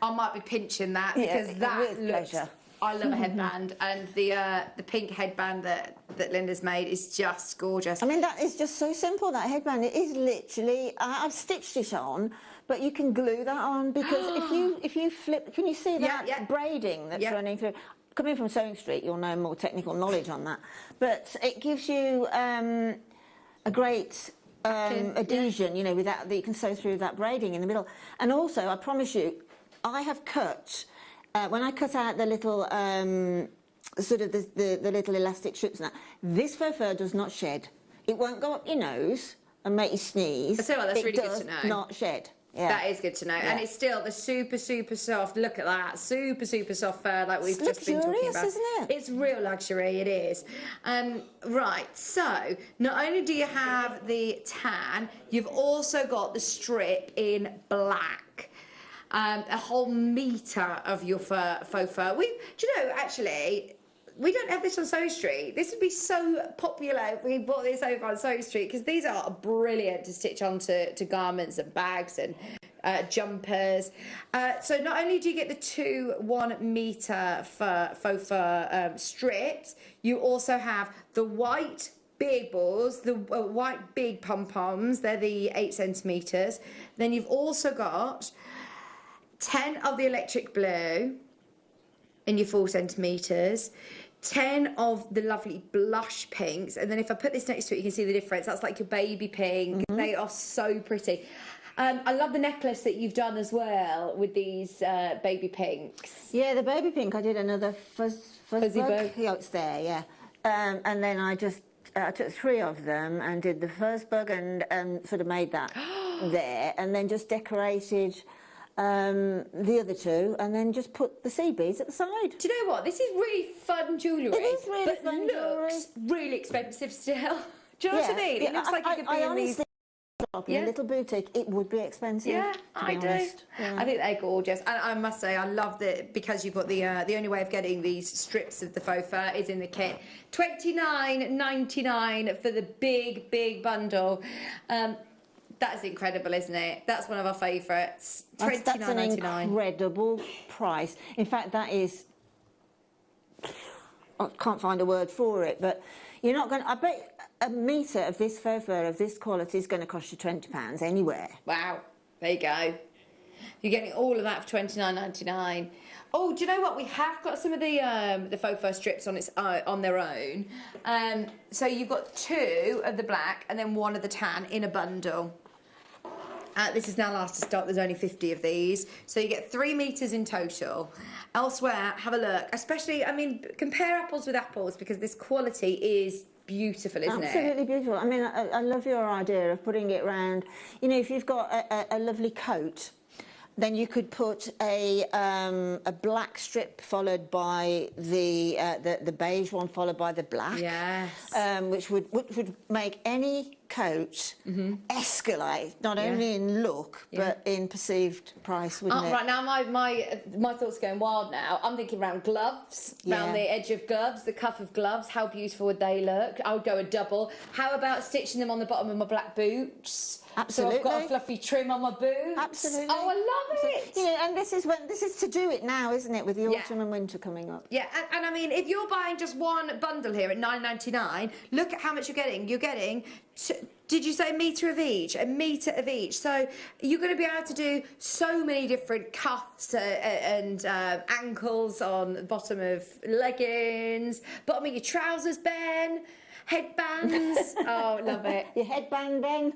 I might be pinching that because that looks... Pleasure. I love a headband, and the pink headband that Linda's made is just gorgeous. I mean, that is just so simple, that headband. It is literally... I've stitched it on, but you can glue that on because if you flip... Can you see that braiding that's running through? Coming from Sewing Street, you'll know more technical knowledge on that. But it gives you a great adhesion, you know, that you can sew through that braiding in the middle. And also, I promise you, I have cut, when I cut out the little, sort of the little elastic strips and that, this faux fur does not shed. It won't go up your nose and make you sneeze. I tell you what, that's really good to know. It does not shed. Yeah. That is good to know. And it's still the super, super soft. Look at that. Super, super soft fur like we've just been talking about. Isn't it? It's real luxury, it is. Right, so not only do you have the tan, you've also got the strip in black. A whole metre of your faux fur. Do you know, actually, we don't have this on Sew Street. This would be so popular if we bought this over on Sew Street, because these are brilliant to stitch onto garments and bags and jumpers. So not only do you get the 2 1 metre faux fur strips, you also have the white big balls, the white big pom-poms. They're the 8 centimetres. Then you've also got 10 of the electric blue in your 4 centimetres. 10 of the lovely blush pinks, and then if I put this next to it, you can see the difference. That's like your baby pink. They are so pretty. I love the necklace that you've done as well with these baby pinks. Yeah, the baby pink, I did another fuzzy bug. Yeah, it's there, yeah. And then I took 3 of them and did the first bug and sort of made that there, and then just decorated the other 2, and then just put the sea beads at the side. Do you know what? This is really fun jewellery. It is really fun jewellery. Looks really expensive still. Do you know what I mean? It looks like it could be in these... in a little boutique, it would be expensive. Yeah, I do. Yeah. I think they're gorgeous, and I must say, I love that, because you've got the only way of getting these strips of the faux fur is in the kit. $29.99 for the big bundle. That's incredible, isn't it? That's one of our favourites. That's an incredible price. In fact, that is... I can't find a word for it, but you're not going to... I bet a metre of this faux fur of this quality is going to cost you £20 anywhere. Wow. There you go. You're getting all of that for $29.99. Oh, do you know what? We have got some of the faux fur strips on their own. So you've got 2 of the black and then 1 of the tan in a bundle. This is now last to stock. There's only 50 of these. So you get 3 metres in total. Elsewhere, have a look. Especially, I mean, compare apples with apples, because this quality is beautiful, isn't it? Absolutely beautiful. I mean, I love your idea of putting it round. You know, if you've got a lovely coat, then you could put a black strip followed by the beige one followed by the black. Yes. Which would make any coat escalate, not only in look but in perceived price, wouldn't it? Right now, my thoughts are going wild now. I'm thinking around gloves, around the edge of gloves, the cuff of gloves. How beautiful would they look? I would go a double. How about stitching them on the bottom of my black boots? Absolutely. So I've got a fluffy trim on my boots. Absolutely. Oh, I love it. You know, and this is to do it now, isn't it, with the autumn and winter coming up? Yeah, and I mean, if you're buying just one bundle here at $9.99, look at how much you're getting. You're getting, did you say a metre of each? A metre of each. So you're going to be able to do so many different cuffs and ankles on the bottom of leggings, bottom of your trousers, Ben, headbands. Oh, love it. Your headband, Ben.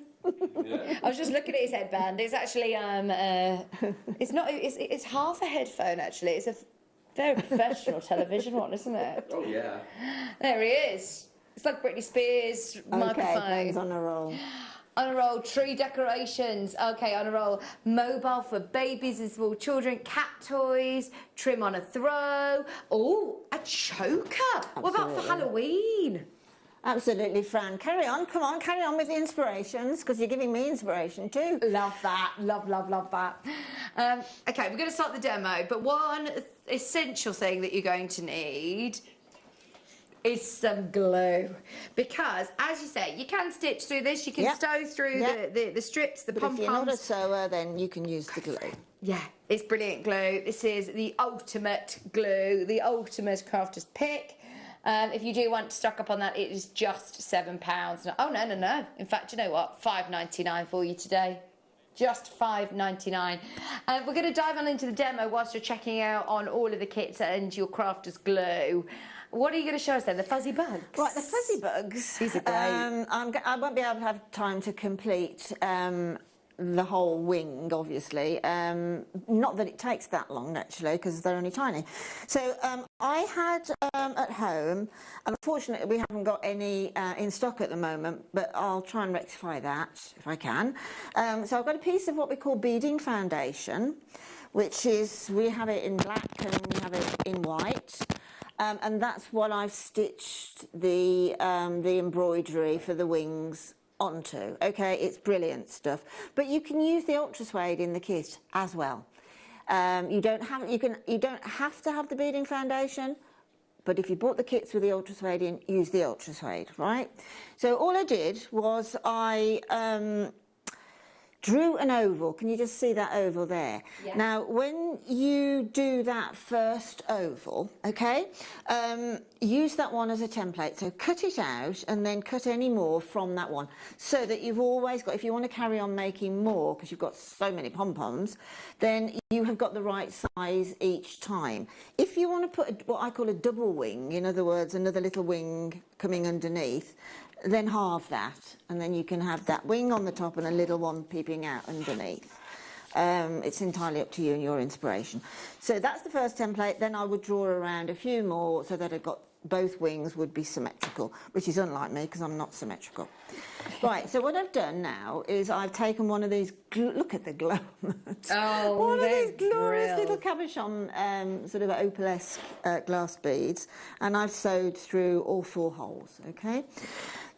Yeah. I was just looking at his headband. It's actually it's not. It's half a headphone actually. It's a very professional television one, isn't it? Oh yeah. There he is. It's like Britney Spears microphone. Okay, on a roll. On a roll, tree decorations. Okay, on a roll. Mobile for babies and small children. Cat toys. Trim on a throw. Oh, a choker. Absolutely. What about for Halloween? Absolutely, Fran. Carry on. Come on, carry on with the inspirations, because you're giving me inspiration too. Love that. Love that. Okay, we're going to start the demo, but one essential thing that you're going to need is some glue, because, as you say, you can stitch through this, you can sew through the strips, the pom-poms. If you're not a sewer, then you can use the glue. Yeah, it's brilliant glue. This is the ultimate glue, the ultimate crafter's pick. If you do want to stock up on that, it is just £7. Oh, no. In fact, you know what? $5.99 for you today. Just $5.99. We're going to dive on into the demo whilst you're checking out on all of the kits and your crafter's glue. What are you going to show us then? The fuzzy bugs? Right, the fuzzy bugs. These are great. I won't be able to have time to complete the whole wing, obviously. Not that it takes that long, actually, because they're only tiny. So I had at home, unfortunately we haven't got any in stock at the moment, but I'll try and rectify that if I can. So I've got a piece of what we call beading foundation, which is, we have it in black and we have it in white. And that's what I've stitched the embroidery for the wings onto. Okay, it's brilliant stuff. But you can use the ultra suede in the kit as well. You don't have to have the beading foundation, but if you bought the kits with the ultra suede in, use the ultra suede, right? So all I did was I drew an oval. Can you just see that oval there? Yeah. Now, when you do that first oval, okay, use that one as a template. So cut it out and then cut any more from that one, so that you've always got, if you want to carry on making more, because you've got so many pom-poms, then you have got the right size each time. If you want to put what I call a double wing, in other words, another little wing coming underneath, then halve that, and then you can have that wing on the top and a little one peeping out underneath. It's entirely up to you and your inspiration. So that's the first template. Then I would draw around a few more so that I've got both wings would be symmetrical, which is unlike me because I'm not symmetrical. Right, so what I've done now is I've taken one of these, look at the glow. Oh, one of these glorious brilliant. little cabochon sort of opalesque glass beads, and I've sewed through all 4 holes, okay?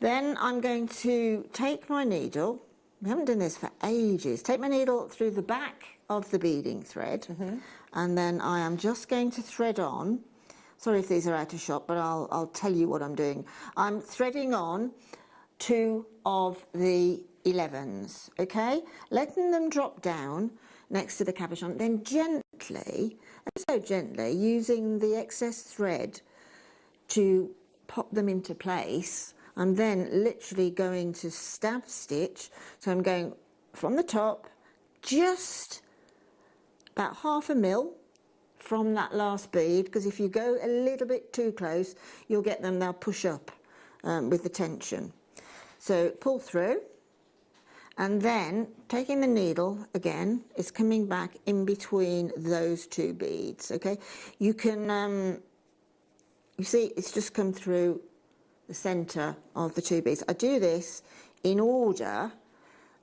Then I'm going to take my needle, we haven't done this for ages, take my needle through the back of the beading thread, and then I am just going to thread on, sorry if these are out of shot, but I'll tell you what I'm doing. I'm threading on 2 of the 11s, okay? Letting them drop down next to the cabochon, then gently, so gently, using the excess thread to pop them into place. I'm then literally going to stab stitch, so I'm going from the top, just about 1/2 mil from that last bead, because if you go a little bit too close, you'll get them, they'll push up with the tension. So pull through, and then taking the needle again, it's coming back in between those 2 beads, okay? You can, you see, it's just come through the centre of the 2 beads. I do this in order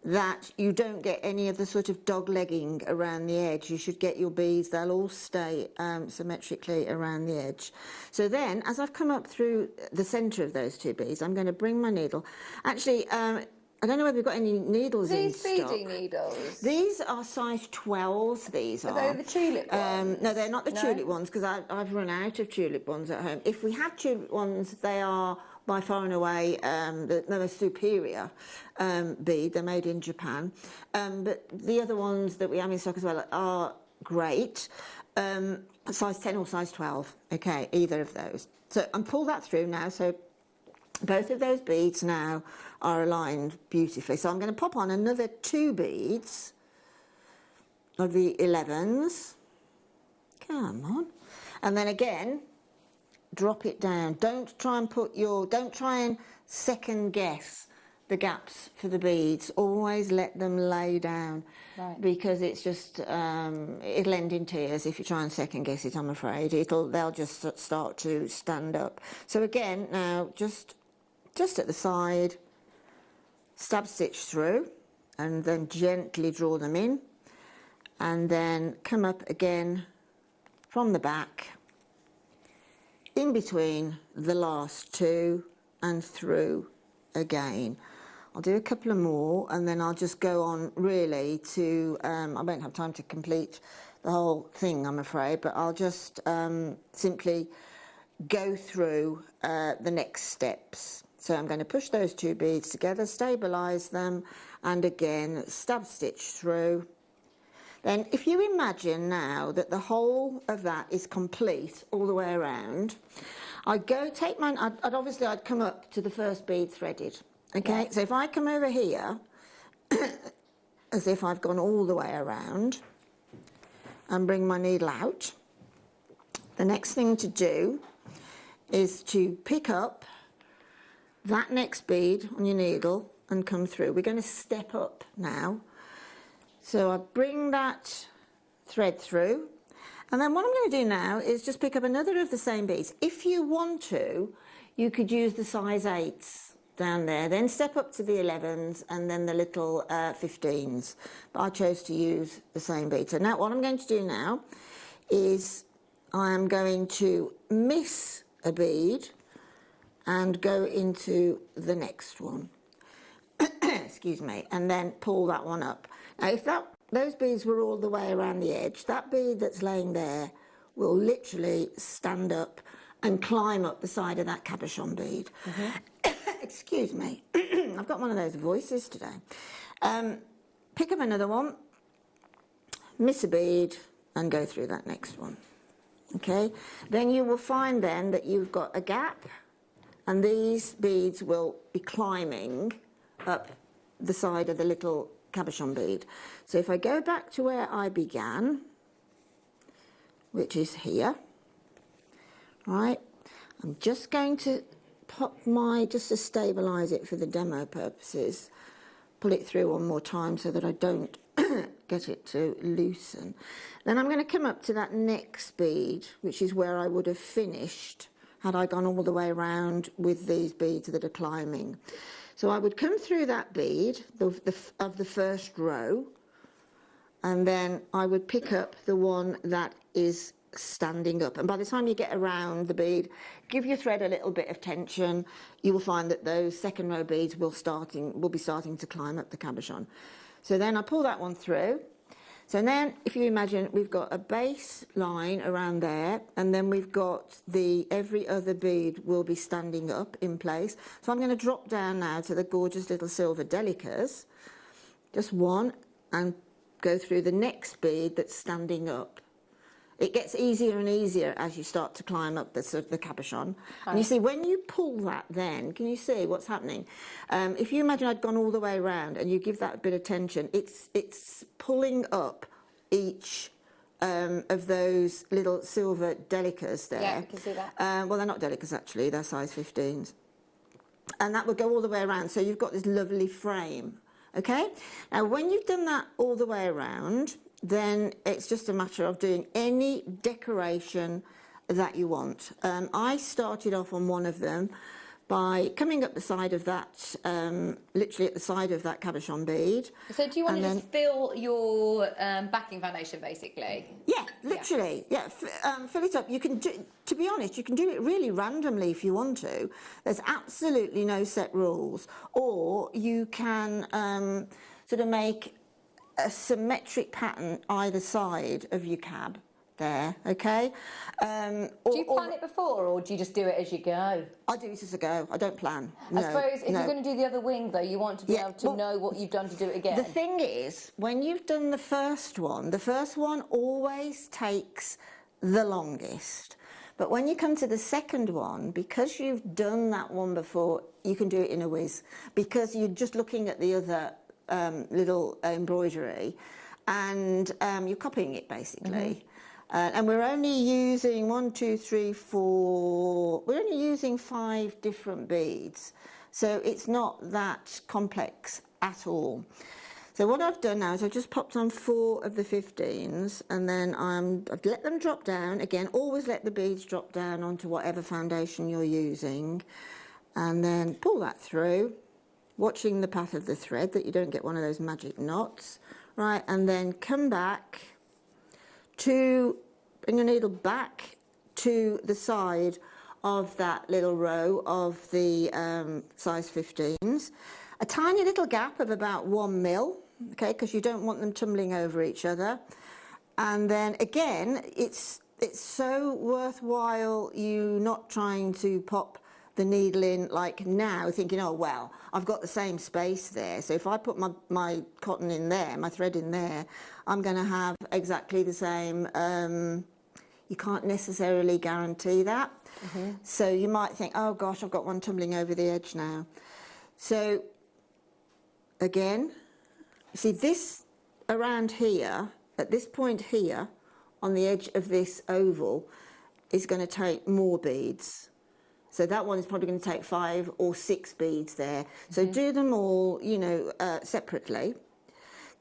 that you don't get any of the sort of dog-legging around the edge. You should get your beads, they'll all stay symmetrically around the edge. So then, as I've come up through the centre of those 2 beads, I'm going to bring my needle. Actually, I don't know whether we've got any needles in stock. These beading needles? These are size 12s, these are. Are they the tulip ones? No, they're not the tulip ones, because I've run out of tulip ones at home. If we have tulip ones, they are by far and away the most superior bead. They're made in Japan. But the other ones that we have in stock as well are great. Size 10 or size 12, okay, either of those. So I'm pull that through now, so both of those beads now are aligned beautifully. So I'm going to pop on another 2 beads of the 11s. Come on. And then again, drop it down. Don't try and second guess the gaps for the beads. Always let them lay down, because it's just it'll end in tears if you try and second guess it. I'm afraid they'll just start to stand up. So again, now just at the side, stab stitch through, and then gently draw them in, and then come up again from the back, in between the last 2 and through again. I'll do a couple of more, and then I'll just go on really to, I won't have time to complete the whole thing, I'm afraid, but I'll just simply go through the next steps. So I'm going to push those 2 beads together, stabilise them, and again stab stitch through. Then if you imagine now that the whole of that is complete all the way around, I'd come up to the first bead threaded, okay? So if I come over here, as if I've gone all the way around, and bring my needle out, the next thing to do is to pick up that next bead on your needle and come through. We're going to step up now. So I bring that thread through, and then what I'm going to do now is just pick up another of the same beads. If you want to, you could use the size 8s down there, then step up to the 11s and then the little 15s. But I chose to use the same bead. So now what I'm going to do now is I am going to miss a bead and go into the next one. Excuse me, and then pull that one up. Now if those beads were all the way around the edge, that bead that's laying there will literally stand up and climb up the side of that cabochon bead. Excuse me, I've got one of those voices today. Pick up another one, miss a bead, and go through that next one. Okay, then you will find then that you've got a gap, and these beads will be climbing up the side of the little cabochon bead. So if I go back to where I began, which is here, right, I'm just going to pop just to stabilise it for the demo purposes, pull it through one more time so that I don't get it to loosen. Then I'm going to come up to that next bead, which is where I would have finished had I gone all the way around with these beads that are climbing. So I would come through that bead of the first row, and then I would pick up the one that is standing up. And by the time you get around the bead, give your thread a little bit of tension. You will find that those second row beads will be starting to climb up the cabochon. So then I pull that one through. So then, if you imagine, we've got a base line around there, and then we've got every other bead will be standing up in place. So I'm going to drop down now to the gorgeous little silver delicas, just one, and go through the next bead that's standing up. It gets easier and easier as you start to climb up the cabochon. And you see, when you pull that then, can you see what's happening? If you imagine I'd gone all the way around and you give that a bit of tension, it's pulling up each of those little silver delicas there. Yeah, I can see that. Well, they're not delicas actually, they're size 15s. And that will go all the way around, so you've got this lovely frame, okay? Now, when you've done that all the way around, then it's just a matter of doing any decoration that you want. I started off on one of them by coming up the side of that, literally at the side of that cabochon bead. So do you want to just fill your backing foundation, basically? Yeah, literally. Yeah, fill it up. You can do, to be honest, you can do it really randomly if you want to. There's absolutely no set rules. Or you can sort of make a symmetric pattern either side of your cab there, okay? Do you plan it before, or do you just do it as you go? I do it as I go. I don't plan. I suppose if you're going to do the other wing, though, you want to be able to know what you've done to do it again. The thing is, when you've done the first one always takes the longest. But when you come to the second one, because you've done that one before, you can do it in a whiz, because you're just looking at the other little embroidery, and you're copying it basically. And we're only using 1, 2, 3, 4. We're only using 5 different beads, so it's not that complex at all. So what I've done now is I've just popped on 4 of the 15s, and then I've let them drop down. Again, always let the beads drop down onto whatever foundation you're using, and then pull that through, watching the path of the thread that you don't get one of those magic knots, right? And then come back to, bring your needle back to the side of that little row of the size 15s. A tiny little gap of about 1 mil, okay, because you don't want them tumbling over each other. And then again, it's so worthwhile you not trying to pop the needle in like now, thinking, oh well, I've got the same space there, so if I put my cotton in there, my thread in there, I'm going to have exactly the same. You can't necessarily guarantee that. So you might think, oh gosh, I've got one tumbling over the edge now. So again, see this around here, at this point here, on the edge of this oval, is going to take more beads. So that one is probably going to take 5 or 6 beads there. So do them all, you know, separately.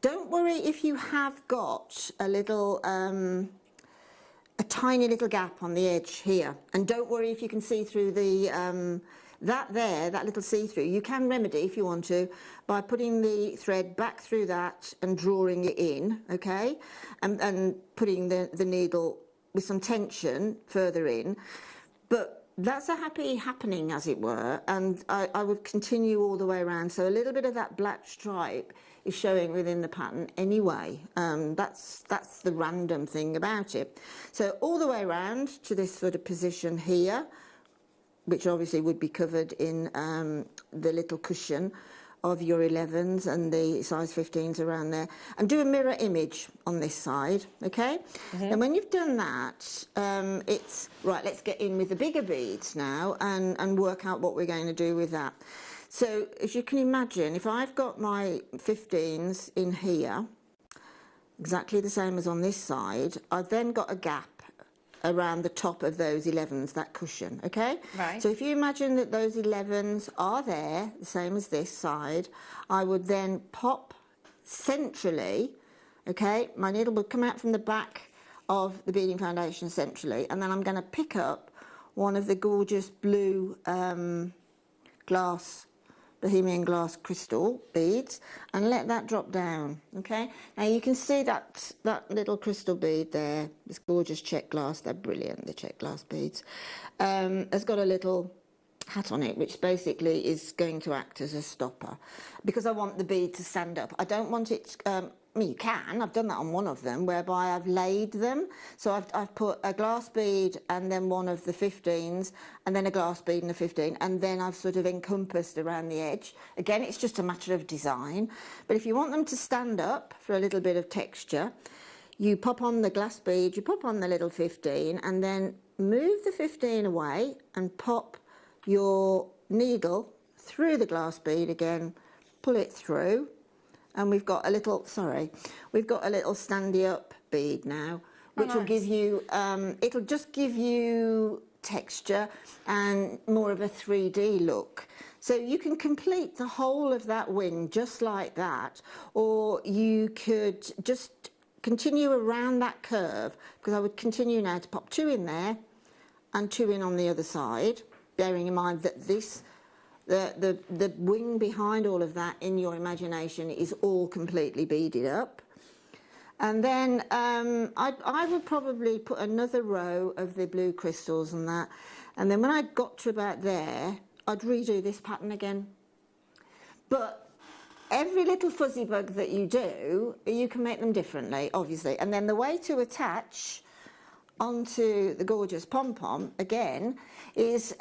Don't worry if you have got a little, a tiny little gap on the edge here. And don't worry if you can see through the, that little see-through. You can remedy, if you want to, by putting the thread back through that and drawing it in, okay? And putting the needle with some tension further in. But that's a happy happening, as it were, and I would continue all the way around. So a little bit of that black stripe is showing within the pattern anyway. That's the random thing about it. So all the way around to this sort of position here, which obviously would be covered in the little cushion of your 11s and the size 15s around there, and do a mirror image on this side, okay? And when you've done that, it's right, let's get in with the bigger beads now and work out what we're going to do with that. So as you can imagine, if I've got my 15s in here, exactly the same as on this side, I've then got a gap around the top of those 11s, that cushion, okay? Right. So if you imagine that those 11s are there, the same as this side, I would then pop centrally, okay? My needle would come out from the back of the beading foundation centrally, and then I'm going to pick up one of the gorgeous blue Bohemian glass crystal beads and let that drop down, okay? Now you can see that little crystal bead there, this gorgeous check glass, they're brilliant, the check glass beads, has got a little hat on it, which basically is going to act as a stopper, because I want the bead to stand up. I don't want it, I mean, you can, I've done that on one of them, whereby I've laid them. So I've put a glass bead and then one of the 15s, and then a glass bead and a 15, and then I've sort of encompassed around the edge. Again, it's just a matter of design. But if you want them to stand up for a little bit of texture, you pop on the glass bead, you pop on the little 15, and then move the 15 away and pop your needle through the glass bead again, pull it through, and we've got a little, we've got a little standy up bead now, which will give you, it'll just give you texture and more of a 3D look. So you can complete the whole of that wing just like that, or you could just continue around that curve, because I would continue now to pop 2 in there and 2 in on the other side, bearing in mind that this, the wing behind all of that in your imagination is all completely beaded up. And then I would probably put another row of the blue crystals on that, and then when I got to about there, I'd redo this pattern again. But every little fuzzy bug that you do, you can make them differently, obviously. And then the way to attach onto the gorgeous pom-pom, again, is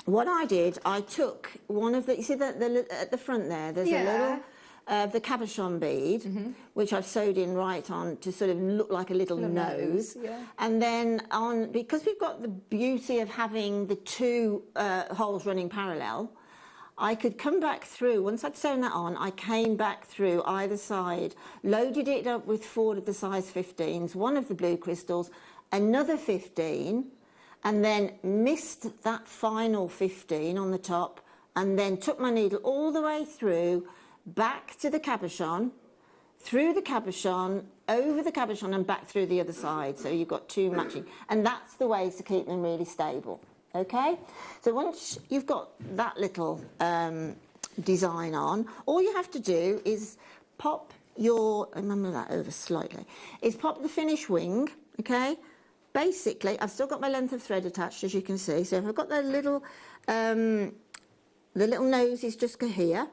what I did, I took one of the, you see at the front there, there's a little, the cabochon bead, which I've sewed in right on to sort of look like a little nose. And then because we've got the beauty of having the 2 holes running parallel, I could come back through, once I'd sewn that on, I came back through either side, loaded it up with 4 of the size 15s, 1 of the blue crystals, another 15, and then missed that final 15 on the top, and then took my needle all the way through, back to the cabochon, through the cabochon, over the cabochon, and back through the other side. So you've got 2 matching. And that's the way to keep them really stable, okay? So once you've got that little design on, all you have to do is pop your, remember that over slightly, is pop the finish wing, okay? Basically, I've still got my length of thread attached, as you can see. So if I've got the little nose is just here.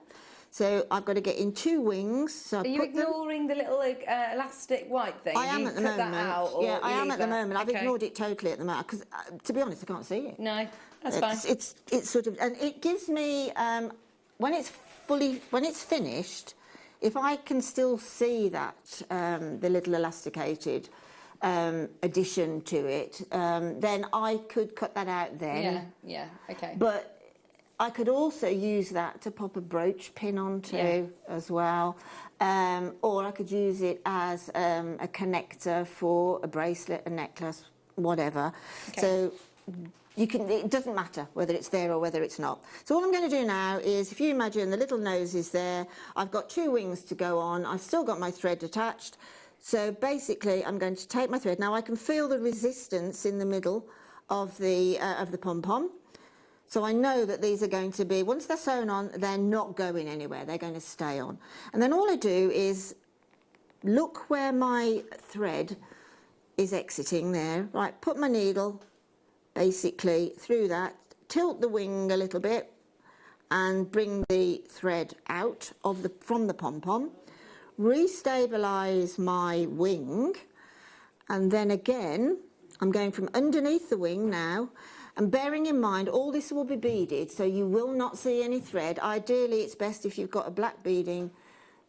So I've got to get in 2 wings. So Are you ignoring the little elastic white thing? I am at the moment. Yeah, I am at the moment. I've ignored it totally at the moment because, to be honest, I can't see it. No, that's fine. It's sort of, and it gives me when it's finished, if I can still see that the little elasticated addition to it, then I could cut that out then. Yeah, okay. But I could also use that to pop a brooch pin onto as well, or I could use it as a connector for a bracelet, a necklace, whatever. Okay. So it doesn't matter whether it's there or whether it's not. So all I'm going to do now is, if you imagine the little nose is there, I've got 2 wings to go on, I've still got my thread attached. So basically I'm going to take my thread. Now I can feel the resistance in the middle of the pom-pom. So I know that these are going to be, once they're sewn on, they're not going anywhere, they're going to stay on. And then all I do is look where my thread is exiting there. Right, put my needle basically through that, tilt the wing a little bit and bring the thread out of from the pom-pom, restabilise my wing, and then again I'm going from underneath the wing now, and bearing in mind all this will be beaded, so you will not see any thread. Ideally it's best if you've got a black beading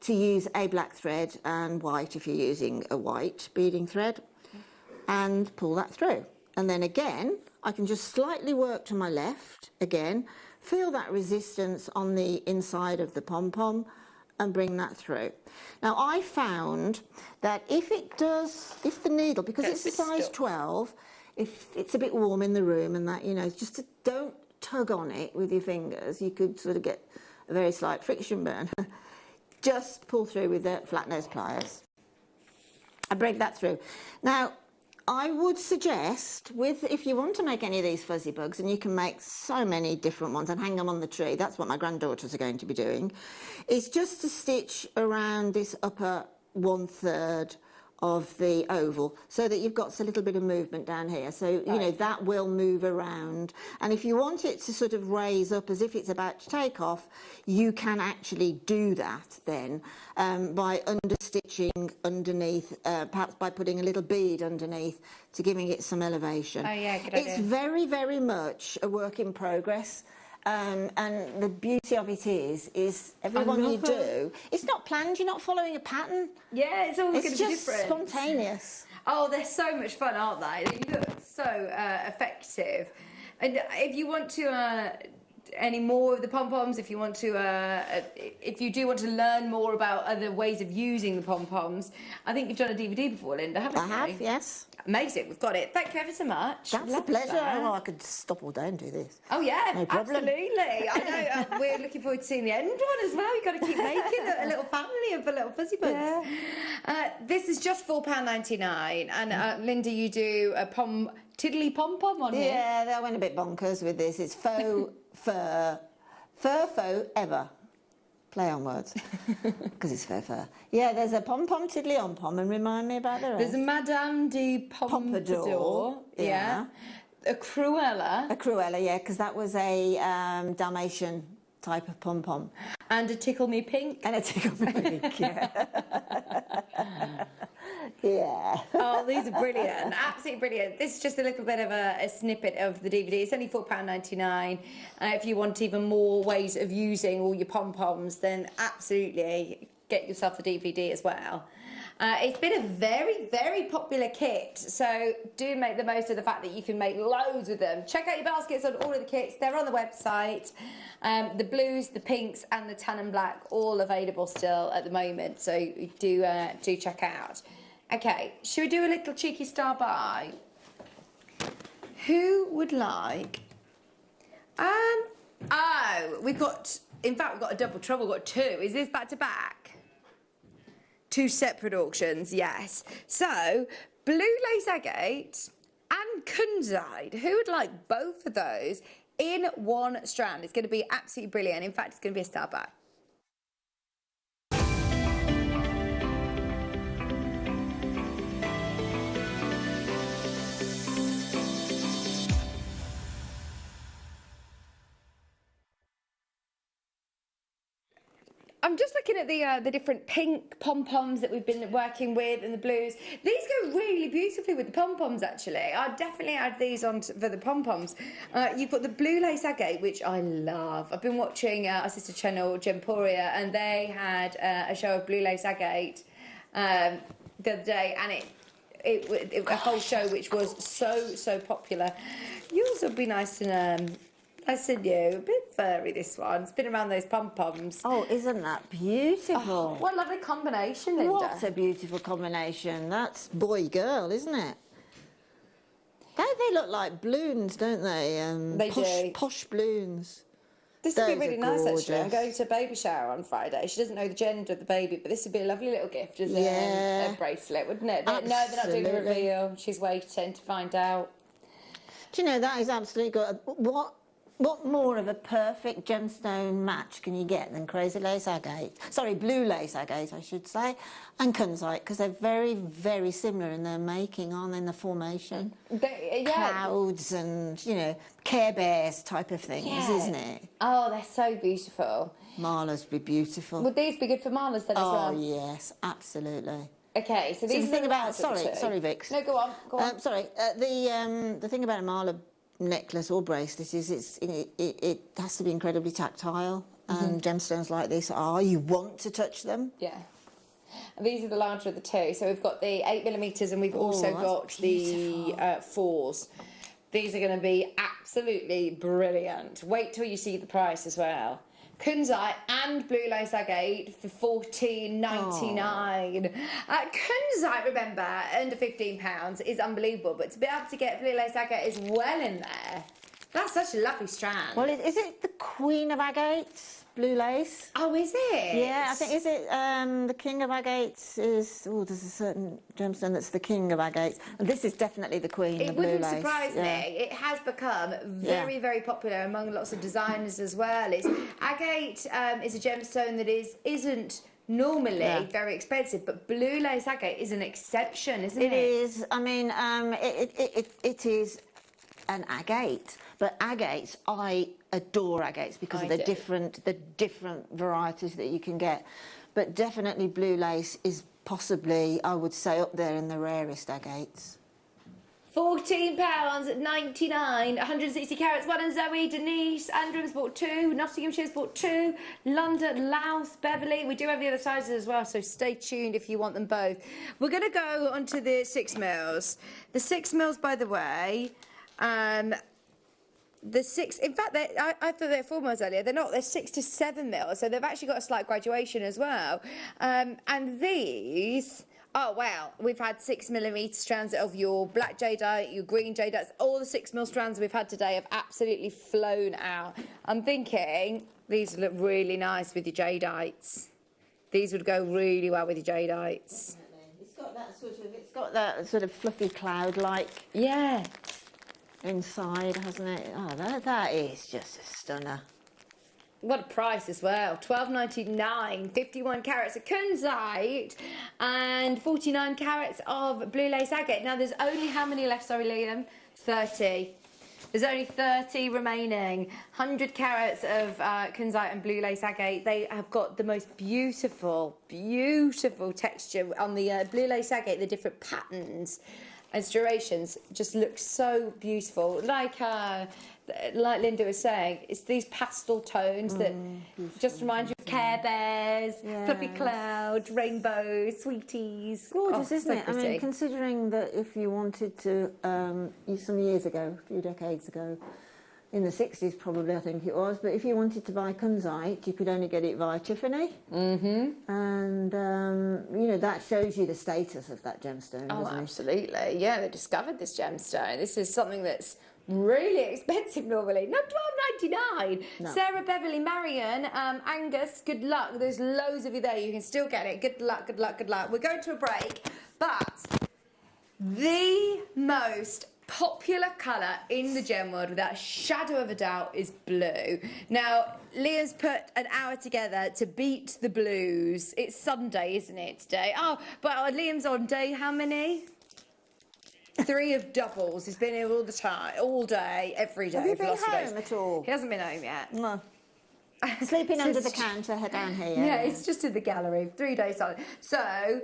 to use a black thread, and white if you're using a white beading thread, and pull that through. And then again I can just slightly work to my left again, feel that resistance on the inside of the pom-pom and bring that through. Now I found that if the needle, because it's a size 12, if it's a bit warm in the room and that, you know, just don't tug on it with your fingers, you could sort of get a very slight friction burn. Just pull through with the flat nose pliers and break that through. Now I would suggest, if you want to make any of these fuzzy bugs, and you can make so many different ones and hang them on the tree, that's what my granddaughters are going to be doing, is just to stitch around this upper 1/3 of the oval, so that you've got a little bit of movement down here. So, you know, that will move around. And if you want it to sort of raise up as if it's about to take off, you can actually do that then by understitching underneath, perhaps by putting a little bead underneath to giving it some elevation. Oh yeah, good idea. It's very, very much a work in progress. And the beauty of it is every one you do, it's not planned, you're not following a pattern. Yeah, it's always going to be just different. Spontaneous. Oh, they're so much fun, aren't they? They look so effective. And if you want to any more of the pom-poms, if you want to if you do want to learn more about other ways of using the pom-poms, I think you've done a DVD before, Linda, haven't you? I have, yes. Amazing, we've got it. Thank you ever so much. That's a pleasure. Oh, I could stop all day and do this. Oh yeah, no problem. Absolutely. I know. We're looking forward to seeing the end one as well. You've got to keep making a little family of the little fuzzy bugs. Yeah. This is just £4.99, and Linda, you do a tiddly pom-pom on here. Yeah, I went a bit bonkers with this. It's faux fur ever. Play on words, because it's fur. Yeah, there's a pom-pom tiddly on pom, and remind me about the rest. There's a Madame de Pompadour. Yeah. A Cruella. A Cruella, yeah, because that was a Dalmatian type of pom-pom. And a Tickle Me Pink. And a Tickle Me Pink, yeah. Yeah. Oh, these are brilliant. Absolutely brilliant. This is just a little bit of a snippet of the DVD. It's only £4.99. If you want even more ways of using all your pom-poms, then absolutely get yourself the DVD as well. It's been a very, very popular kit, so do make the most of the fact that you can make loads with them. Check out your baskets on all of the kits. They're on the website. The blues, the pinks and the tan and black, all available still at the moment, so do check out. Okay, should we do a little cheeky star by? Who would like... we've got a double trouble, we've got 2. Is this back to back? 2 separate auctions, yes. So, blue lace agate and kunzite. Who would like both of those in one strand? It's going to be absolutely brilliant. In fact, it's going to be a star buy. I'm just looking at the different pink pom-poms that we've been working with and the blues. These go really beautifully with the pom-poms, actually. I'd definitely add these on for the pom-poms. You've got the blue lace agate, which I love. I've been watching our sister channel, Gemporia, and they had a show of blue lace agate the other day, and it a whole show which was so popular. Yours would be nice and... I said you, a bit furry this one. It's been around those pom-poms. Oh, isn't that beautiful? Oh, what a lovely combination, Linda. What a beautiful combination. That's boy-girl, isn't it? They look like balloons, don't they? They do. Posh balloons. This would be Those really are nice, actually. I'm gorgeous. going to a baby shower on Friday. She doesn't know the gender of the baby, but this would be a lovely little gift as a bracelet, wouldn't it? No, they're not doing a Absolutely. reveal. She's waiting to find out. Do you know, that is absolutely good. What more of a perfect gemstone match can you get than crazy lace agate? Sorry, blue lace agate, I should say, and kunzite, because they're very, very similar in their making, aren't they, in the formation? Clouds and, you know, Care Bears type of things, isn't it? Oh, they're so beautiful. Malas be beautiful. Would these be good for malas then as well? Oh, yes, absolutely. Okay, so these the are thing the about, last of the two. sorry, Vix. No, go on, go on. The thing about a mala necklace or bracelet is it has to be incredibly tactile, and gemstones like this you want to touch them. Yeah. And these are the larger of the two. So we've got the 8mm and we've also got the 4s. These are going to be absolutely brilliant. Wait till you see the price as well. Kunzite and blue lace agate for $14.99. Kunzite, remember, under £15 is unbelievable, but to be able to get blue lace agate as well in there, that's such a lovely strand. Well, is it the Queen of Agates, blue lace? Oh, is it? Yeah, I think, is it the King of Agates is... Oh, there's a certain gemstone that's the King of Agates. And this is definitely the Queen, the blue lace. It wouldn't surprise me. It has become very, very popular among lots of designers as well. Agate is a gemstone that isn't normally very expensive, but blue lace agate is an exception, isn't it? It is. I mean, it is an agate. But agates, I adore agates because of the different varieties that you can get. But definitely blue lace is possibly, I would say, up there in the rarest agates. £14.99, 160 carats, one, and Zoe, Denise, Andrew's bought 2, Nottinghamshire's bought 2, London, Louth, Beverley. We do have the other sizes as well, so stay tuned if you want them both. We're going to go on to the 6mm. The 6mm, by the way, the 6, in fact, I thought they were 4mm earlier. They're not. They're 6 to 7mm, so they've actually got a slight graduation as well. And these, oh well, we've had 6mm strands of your black jadeite, your green jadeite. All the 6mm strands we've had today have absolutely flown out. I'm thinking these look really nice with your jadeites. These would go really well with your jadeites. It's got that sort of fluffy cloud-like. Yeah. Inside, hasn't it? Oh, that is just a stunner. What a price as well. $12.99, 51 carats of kunzite and 49 carats of blue lace agate. Now, there's only how many left, sorry, Liam? 30. There's only 30 remaining. 100 carats of kunzite and blue lace agate. They have got the most beautiful, beautiful texture on the blue lace agate, the different patterns and striations just look so beautiful. Like Linda was saying, it's these pastel tones that just remind you of Care Bears, fluffy clouds, rainbows, sweeties. Gorgeous, isn't so it? I mean, considering that if you wanted to, some years ago, a few decades ago, in the 60s probably, I think it was, but if you wanted to buy kunzite, you could only get it via Tiffany. And, you know, that shows you the status of that gemstone, doesn't it? Absolutely. Yeah, they discovered this gemstone. This is something that's really expensive normally. Not $12.99. No. Sarah, Beverly, Marion, Angus, good luck. There's loads of you there. You can still get it. Good luck, good luck, good luck. We're going to a break, but the most popular colour in the gem world, without a shadow of a doubt, is blue. Now, Liam's put an hour together to beat the blues. It's Sunday, isn't it, today? Oh, but Liam's on day how many? 3 of doubles. He's been here all the time, all day, every day. Have you been for lots of home days. at all? He hasn't been home yet. No. Sleeping under the counter down here. Yeah, it's just in the gallery. 3 days on. So,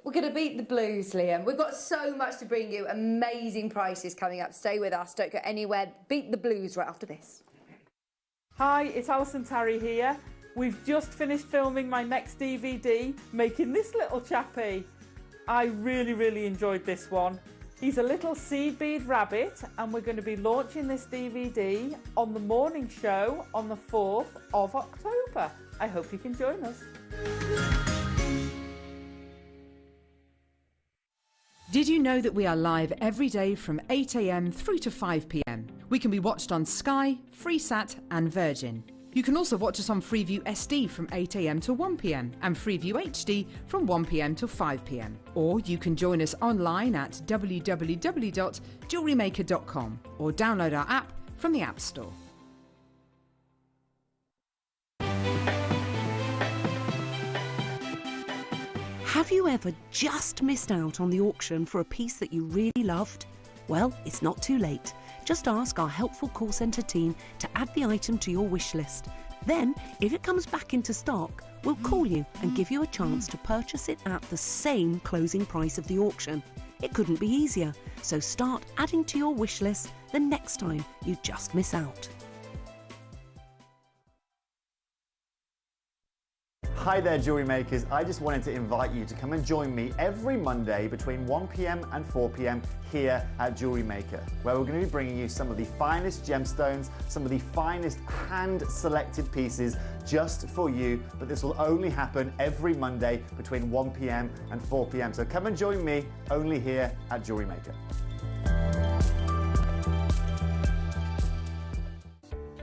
we're going to beat the blues, Liam. We've got so much to bring you. Amazing prices coming up. Stay with us. Don't go anywhere. Beat the blues right after this. Hi, it's Alison Tarry here. We've just finished filming my next DVD, making this little chappie. I really, really enjoyed this one. He's a little seed bead rabbit, and we're going to be launching this DVD on the morning show on the 4th of October. I hope you can join us. Did you know that we are live every day from 8 a.m. through to 5 p.m? We can be watched on Sky, Freesat and Virgin. You can also watch us on Freeview SD from 8 a.m. to 1 p.m. and Freeview HD from 1 p.m. to 5 p.m. Or you can join us online at www.JewelleryMaker.com or download our app from the App Store. Have you ever just missed out on the auction for a piece that you really loved? Well, it's not too late. Just ask our helpful call centre team to add the item to your wish list. Then, if it comes back into stock, we'll call you and give you a chance to purchase it at the same closing price of the auction. It couldn't be easier, so start adding to your wish list the next time you just miss out. Hi there, jewellery makers. I just wanted to invite you to come and join me every Monday between 1 p.m. and 4 p.m. here at Jewellery Maker, where we're going to be bringing you some of the finest gemstones, some of the finest hand-selected pieces just for you. But this will only happen every Monday between 1 p.m. and 4 p.m. So come and join me only here at Jewellery Maker.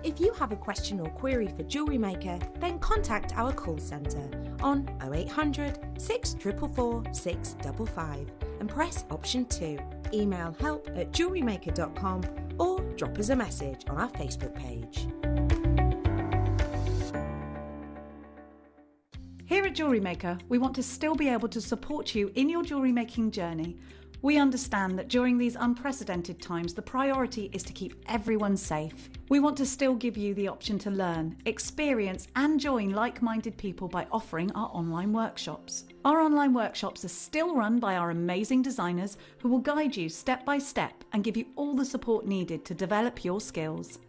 If you have a question or query for Jewellery Maker, then contact our call centre on 0800 644 655 and press option 2. Email help@jewellerymaker.com or drop us a message on our Facebook page. Here at Jewellery Maker, we want to still be able to support you in your jewellery making journey. We understand that during these unprecedented times, the priority is to keep everyone safe. We want to still give you the option to learn, experience and join like-minded people by offering our online workshops. Our online workshops are still run by our amazing designers who will guide you step by step and give you all the support needed to develop your skills.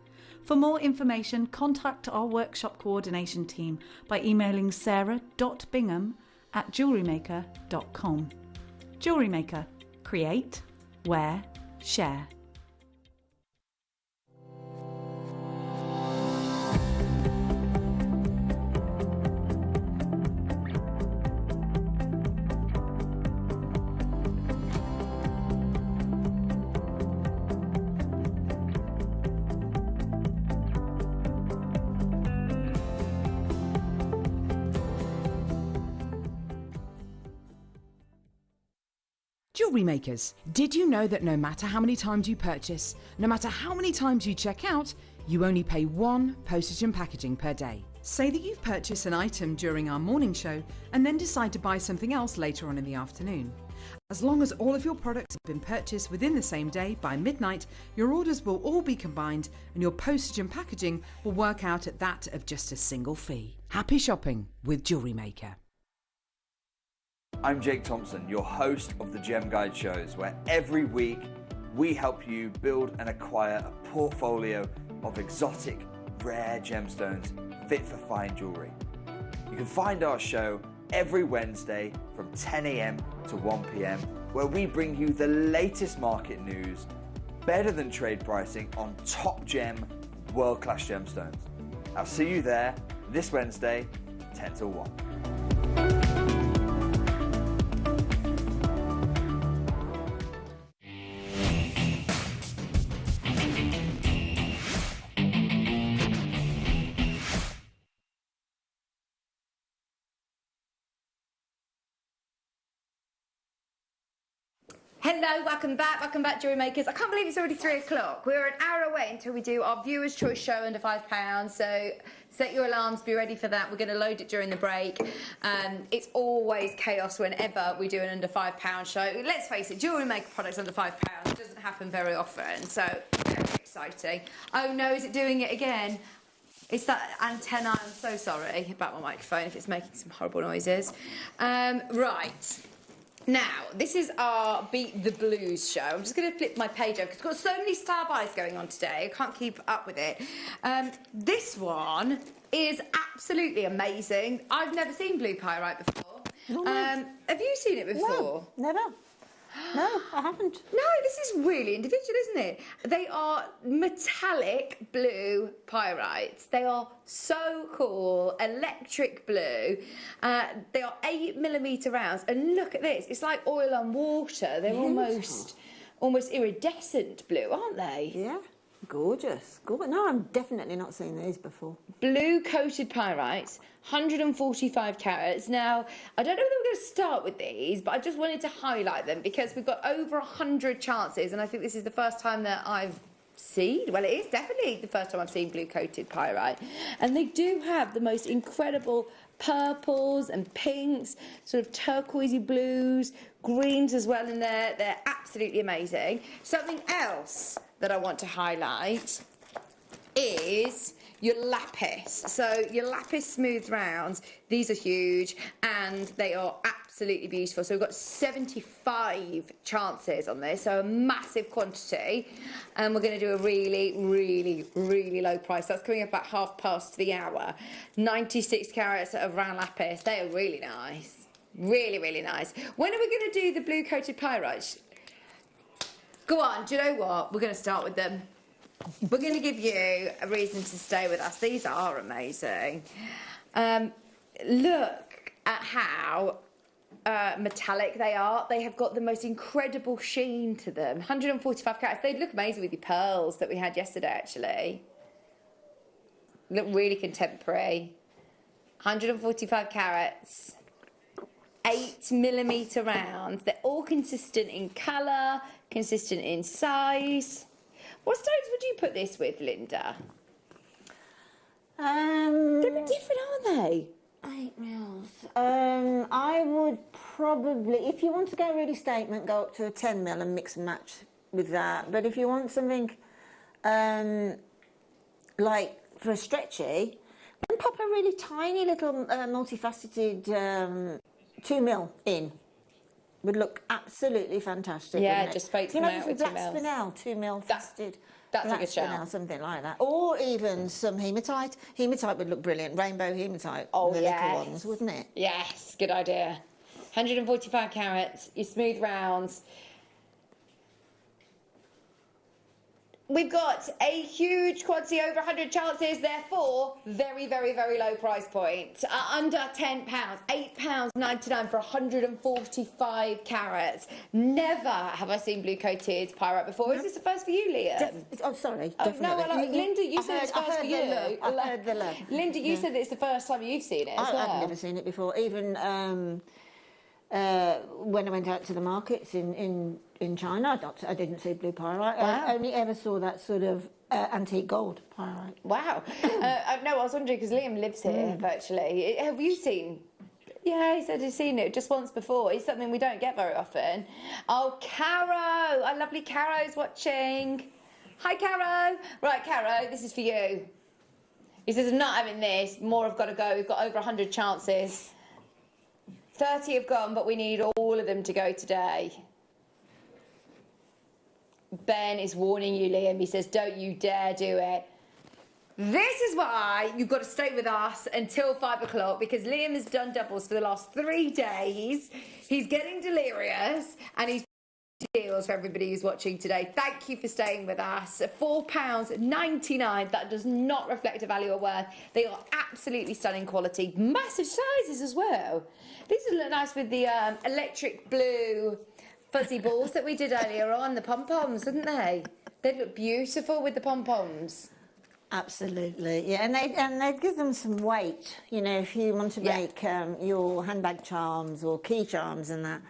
For more information, contact our workshop coordination team by emailing sarah.bingham@jewellerymaker.com. Jewellery Maker. Create, wear, share. Jewellery makers, did you know that no matter how many times you purchase, no matter how many times you check out, you only pay 1 postage and packaging per day? Say that you've purchased an item during our morning show and then decide to buy something else later on in the afternoon. As long as all of your products have been purchased within the same day by midnight, your orders will all be combined and your postage and packaging will work out at that of just a single fee. Happy shopping with Jewellery Maker. I'm Jake Thompson, your host of the Gem Guide shows, where every week we help you build and acquire a portfolio of exotic, rare gemstones fit for fine jewellery. You can find our show every Wednesday from 10 a.m. to 1 p.m, where we bring you the latest market news, better than trade pricing on top gem, world-class gemstones. I'll see you there this Wednesday, 10 till 1. Hello, welcome back Jewellery Makers. I can't believe it's already 3 o'clock. We're an hour away until we do our Viewers' Choice show under £5, so set your alarms, be ready for that. We're going to load it during the break. It's always chaos whenever we do an under £5 show. Let's face it, Jewellery Maker products under £5 doesn't happen very often, so very exciting. Oh no, is it doing it again? It's that antenna. I'm so sorry about my microphone if it's making some horrible noises. Right. Now, this is our Beat the Blues show. I'm just going to flip my page over because we've got so many star buys going on today. I can't keep up with it. This one is absolutely amazing. I've never seen blue pyrite before. Have you seen it before? No, never. No, I haven't. No, this is really individual, isn't it? They are metallic blue pyrites. They are so cool, electric blue. They are 8mm rounds, and look at this. It's like oil and water. They're almost iridescent blue, aren't they? Yeah. Gorgeous. No, I've definitely not seen these before. Blue coated pyrites, 145 carats. Now, I don't know whether we're going to start with these, but I just wanted to highlight them because we've got over 100 chances, and I think this is the first time that I've seen, well, it is definitely the first time I've seen blue coated pyrite. And they do have the most incredible purples and pinks, sort of turquoisey blues, greens as well in there. They're absolutely amazing. Something else that I want to highlight is your lapis. So your lapis smooth rounds, these are huge and they are absolutely beautiful. So we've got 75 chances on this, so a massive quantity. And we're going to do a really, really, really low price. That's coming up about hour. 96 carats of round lapis. They are really nice. Really, really nice. When are we going to do the blue coated pyrites? Go on, do you know what? We're going to start with them. We're going to give you a reason to stay with us. These are amazing. Look at how metallic they are. They have got the most incredible sheen to them. 145 carats. They look amazing with your pearls that we had yesterday, actually. Look really contemporary. 145 carats. 8mm rounds. They're all consistent in colour, consistent in size. What stones would you put this with, Linda? They're a bit different, aren't they? 8 mils. I would probably, if you want to go really statement, go up to a 10mm and mix and match with that. But if you want something like for a stretchy, then pop a really tiny little multifaceted 2mm in. Would look absolutely fantastic. Yeah, just fakes them out with 2 mils. Spinel, 2mm faceted. That's a good shout. Something like that. Or even some hematite. Hematite would look brilliant. Rainbow hematite. Oh, the yes. little ones, wouldn't it? Yes, good idea. 145 carats, your smooth rounds. We've got a huge quantity, over 100 chances, therefore, very, very, very low price point. Under £10, £8.99 for 145 carats. Never have I seen blue coated pyrite before. Is this the first for you, Liam? Oh, sorry. Oh, no, Linda, you said it's first for you. I heard the low. Linda, you said it's the first time you've seen it as well. I've never seen it before. Even when I went out to the markets in China, I didn't see blue pyrite. Wow. I only ever saw that sort of antique gold pyrite. Wow. No, I was wondering because Liam lives here virtually. Have you seen? Yeah, he said he's seen it just once before. It's something we don't get very often. Oh, Caro! Our lovely Caro's watching. Hi, Caro. Right, Caro, this is for you. He says, I'm not having this. More have got to go. We've got over 100 chances. 30 have gone, but we need all of them to go today. Ben is warning you, Liam. He says, don't you dare do it. This is why you've got to stay with us until 5 o'clock, because Liam has done doubles for the last 3 days. He's getting delirious, and he's deals for everybody who's watching today. Thank you for staying with us. £4.99. That does not reflect a value or worth. They are absolutely stunning quality. Massive sizes as well. These would look nice with the electric blue fuzzy balls that we did earlier on, the pom-poms, wouldn't they? They'd look beautiful with the pom-poms. Absolutely, yeah, and they give them some weight. You know, if you want to make your handbag charms or key charms and that,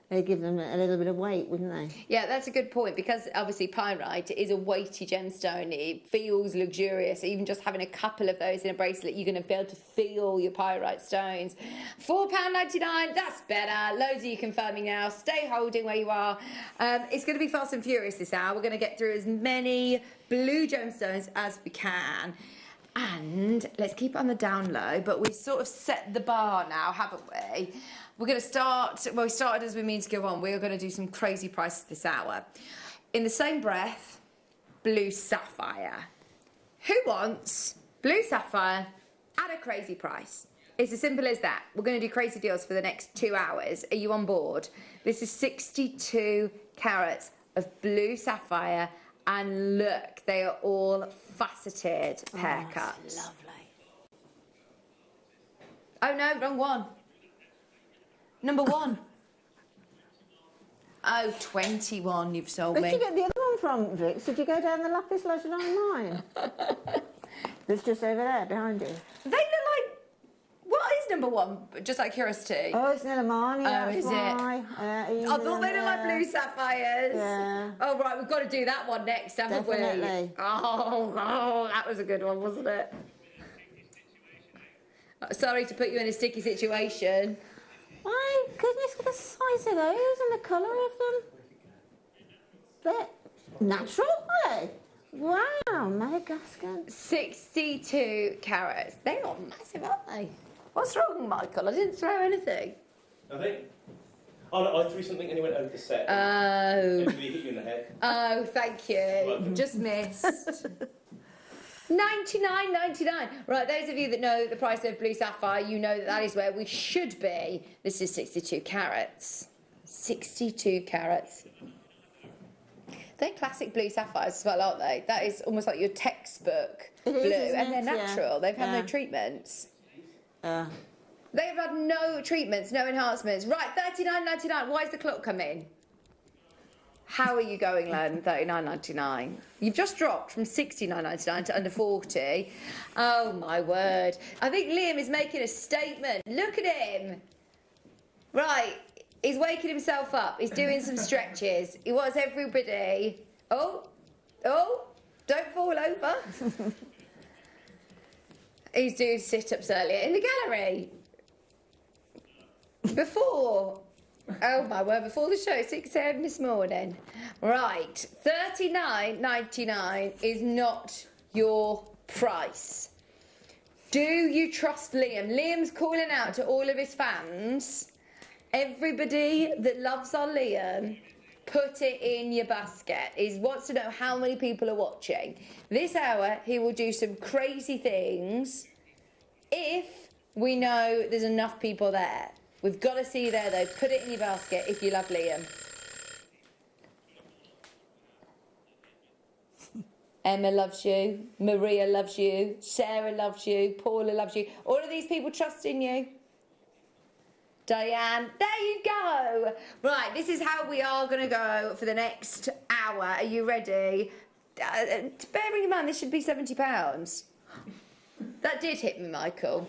they give them a little bit of weight, wouldn't they? Yeah, that's a good point, because obviously pyrite is a weighty gemstone. It feels luxurious. Even just having a couple of those in a bracelet, you're going to be able to feel your pyrite stones. £4.99, that's better. Loads of you confirming now. Stay holding where you are. It's going to be fast and furious this hour. We're going to get through as many blue gemstones as we can. And let's keep it on the down low, but we've sort of set the bar now, haven't we? We're going to start, well, we started as we mean to go on. We are going to do some crazy prices this hour. In the same breath, blue sapphire. Who wants blue sapphire at a crazy price? It's as simple as that. We're going to do crazy deals for the next 2 hours. Are you on board? This is 62 carats of blue sapphire, and look, they are all faceted haircuts. Lovely. Oh no, wrong one. Number 1. Oh, 21 you've sold Where me. did you get the other one from, Vix? Did you go down the lapis lazuli mine? It's just over there, behind you. They look like... What is number 1? Just out of curiosity. Oh, it's Nilamani, that's is it? why. I thought they looked like blue sapphires. Yeah. Oh, right, we've got to do that one next, haven't we? Definitely. Oh, that was a good one, wasn't it? Sorry to put you in a sticky situation. My goodness, the size of those and the colour of them. They're natural, are they? Wow, Madagascar. 62 carats. They are massive, aren't they? What's wrong, Michael? I didn't throw anything. Nothing? Oh, no, I threw something and it went over the set. Oh. Maybe it hit you in the head. Oh, thank you. Just missed. 99.99. Right, those of you that know the price of blue sapphire, you know that that is where we should be. This is 62 carats. 62 carats. They're classic blue sapphires as well, aren't they? That is almost like your textbook blue, and they're natural. They've had no treatments. They've had no treatments, no enhancements. Right, 39.99. Why is the clock coming? How are you going, Len? 39.99. You've just dropped from 69.99 to under 40. Oh my word! I think Liam is making a statement. Look at him. Right, he's waking himself up. He's doing some stretches. He wants everybody. Oh, don't fall over. He's doing sit-ups earlier in the gallery. Oh my word, before the show, 6 a.m. this morning. Right, $39.99 is not your price. Do you trust Liam? Liam's calling out to all of his fans. Everybody that loves our Liam, put it in your basket. He wants to know how many people are watching. This hour, he will do some crazy things if we know there's enough people there. We've got to see you there, though. Put it in your basket if you love Liam. Emma loves you. Maria loves you. Sarah loves you. Paula loves you. All of these people trust in you. Diane, there you go. Right, this is how we are going to go for the next hour. Are you ready? Bearing in mind, this should be £70. That did hit me, Michael.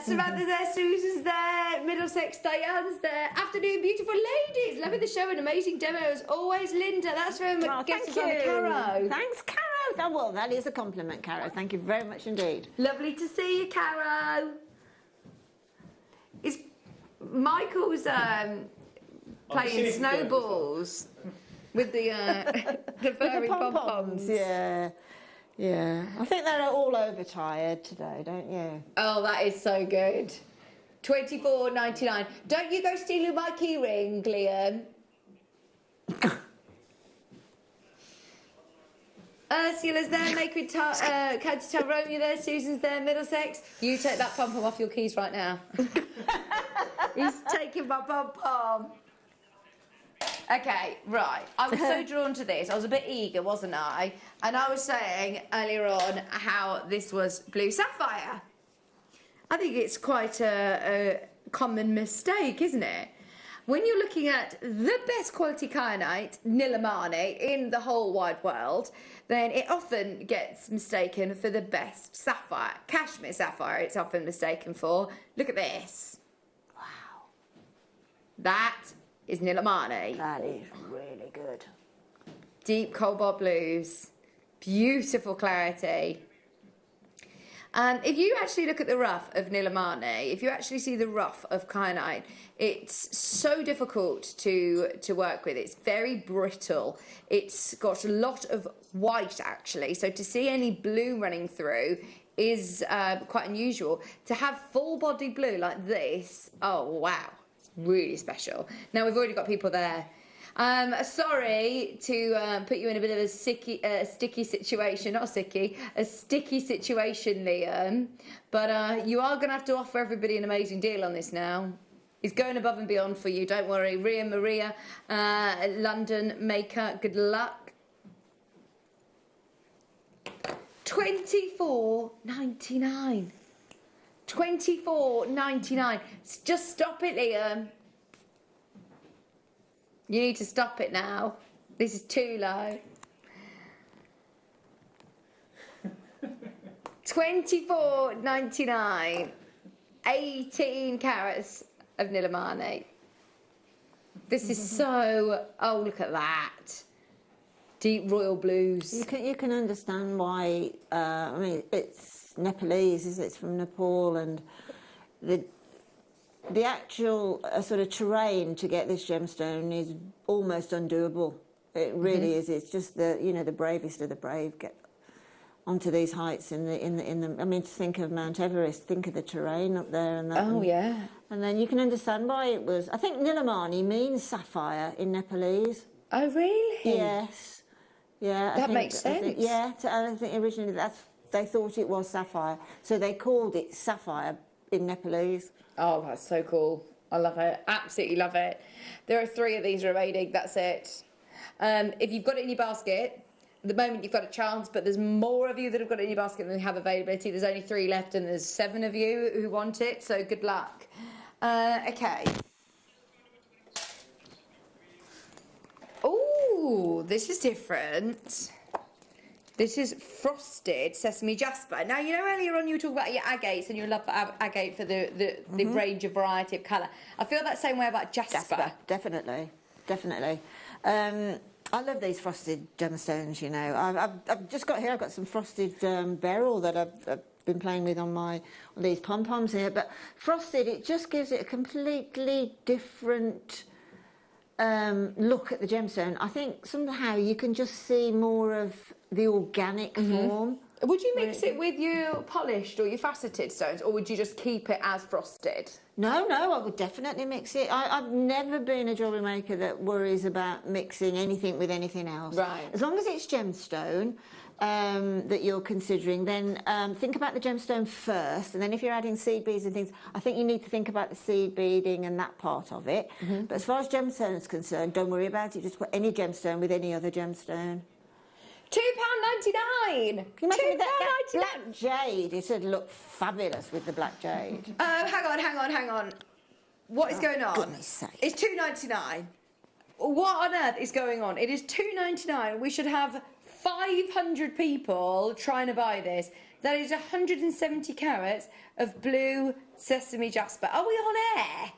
Samantha's there, Susan's there, Middlesex, Diane's there. Afternoon, beautiful ladies. Loving the show and amazing demos. Always Linda. That's from Guesses on Caro. Thanks, Caro. Oh, well, that is a compliment, Caro. Thank you very much indeed. Lovely to see you, Caro. Is Michael's playing snowballs with the furry pom-poms? Yeah. I think they're all overtired today, don't you? Oh, that is so good. $24.99. Don't you go stealing my key ring, Liam. Ursula's there, Maker County Tyrone, you're there, Susan's there, Middlesex. You take that pom-pom off your keys right now. He's taking my pom-pom. Okay, right. I was so drawn to this. I was a bit eager, wasn't I? And I was saying earlier on how this was blue sapphire. I think it's quite a common mistake, isn't it? When you're looking at the best quality kyanite, Nilamani, in the whole wide world, then it often gets mistaken for the best sapphire. Cashmere sapphire it's often mistaken for. Look at this. Wow. That is Nilamani. That is really good. Deep cobalt blues. Beautiful clarity. And if you actually look at the rough of Nilamani, if you actually see the rough of kyanite, it's so difficult to work with. It's very brittle. It's got a lot of white, actually. So to see any blue running through is quite unusual. To have full body blue like this, oh, wow. It's really special. Now, we've already got people there. Sorry to put you in a bit of a sticky situation, not sticky, a sticky situation, Liam. But you are going to have to offer everybody an amazing deal on this now. He's going above and beyond for you, don't worry. Ria Maria, London Maker, good luck. $24.99. $24.99. Just stop it, Liam. You need to stop it now. This is too low. $24.99. 18 carats of Nilamani. This is so... Oh, look at that. Deep royal blues. You can understand why. I mean, it's Nepalese, it's from Nepal, and the actual sort of terrain to get this gemstone is almost undoable. It really is. It's just the the bravest of the brave get onto these heights in the. I mean, to think of Mount Everest, think of the terrain up there and that. Oh yeah. And then you can understand why it was. I think Nilamani means sapphire in Nepalese. Oh really? Yes. Yeah, that makes sense. I think originally they thought it was sapphire, so they called it sapphire in Nepalese. Oh, that's so cool. I love it. Absolutely love it. There are 3 of these remaining. That's it. If you've got it in your basket, at the moment you've got a chance, but there's more of you that have got it in your basket than have availability. There's only 3 left, and there's 7 of you who want it. So good luck. Okay. Ooh, this is different. This is frosted sesame jasper. Now, you know earlier on you were talking about your agates and your love for agate for the range of variety of colour. I feel that same way about jasper. Definitely. I love these frosted gemstones, you know. I've just got here, I've got some frosted beryl that I've been playing with on these pom-poms here. But frosted, it just gives it a completely different... look at the gemstone. I think somehow you can just see more of the organic form. Would you mix it with your polished or your faceted stones, or would you just keep it as frosted? No, I would definitely mix it. I've never been a jewellery maker that worries about mixing anything with anything else. Right. As long as it's gemstone that you're considering, then think about the gemstone first, and then if you're adding seed beads and things, I think you need to think about the seed beading and that part of it. But as far as gemstone is concerned, don't worry about it. Just put any gemstone with any other gemstone. £2.99. Can you imagine with that black jade? It would look fabulous with the black jade. Hang on. What is going on? Goodness sake. It's £2.99. What on earth is going on? It is £2.99. We should have 500 people trying to buy this. That is 170 carats of blue sesame jasper. Are we on air?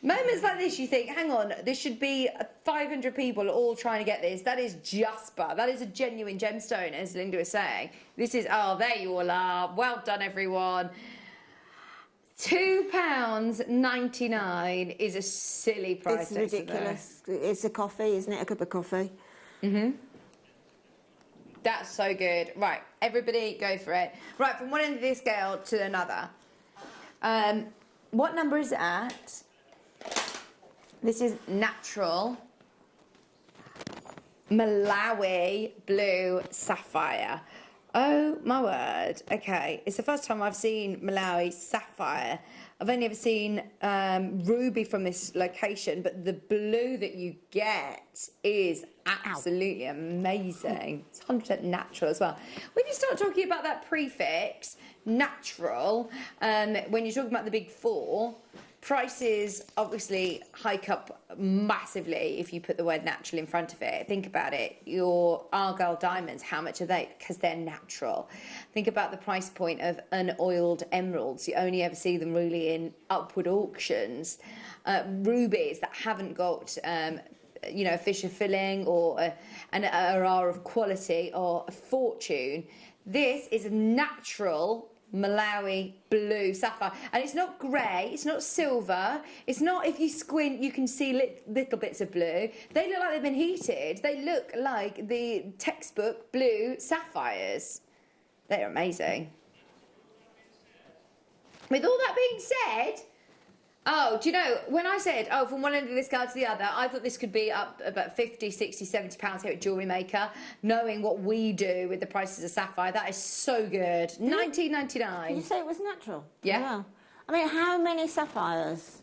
Moments like this, you think, hang on, there should be 500 people all trying to get this. That is jasper. That is a genuine gemstone, as Linda was saying. This is, oh, there you all are. Well done, everyone. £2.99 is a silly price. It's ridiculous. It's a coffee, isn't it? A cup of coffee. That's so good. Right, everybody go for it. Right, from one end of the scale to another. What number is it at? This is natural Malawi blue sapphire. Oh my word. Okay, it's the first time I've seen Malawi sapphire. I've only ever seen ruby from this location, but the blue that you get is absolutely amazing. It's 100% natural as well. When you start talking about that prefix, natural, when you're talking about the big 4, prices obviously hike up massively if you put the word natural in front of it. Think about it. Your Argyle diamonds, how much are they? Because they're natural. Think about the price point of unoiled emeralds. You only ever see them really in upward auctions. Rubies that haven't got a Fisher filling or are of quality or a fortune. This is a natural Malawi blue sapphire, and it's not grey, it's not silver, it's not, if you squint you can see little bits of blue. They look like they've been heated. They look like the textbook blue sapphires. They're amazing. With all that being said, Oh, do you know, when I said, from one end of this scale to the other, I thought this could be up about 50, 60, 70 pounds here at Jewellery Maker, knowing what we do with the prices of sapphire. That is so good. $19.99. Did you say it was natural? Yeah. I mean, how many sapphires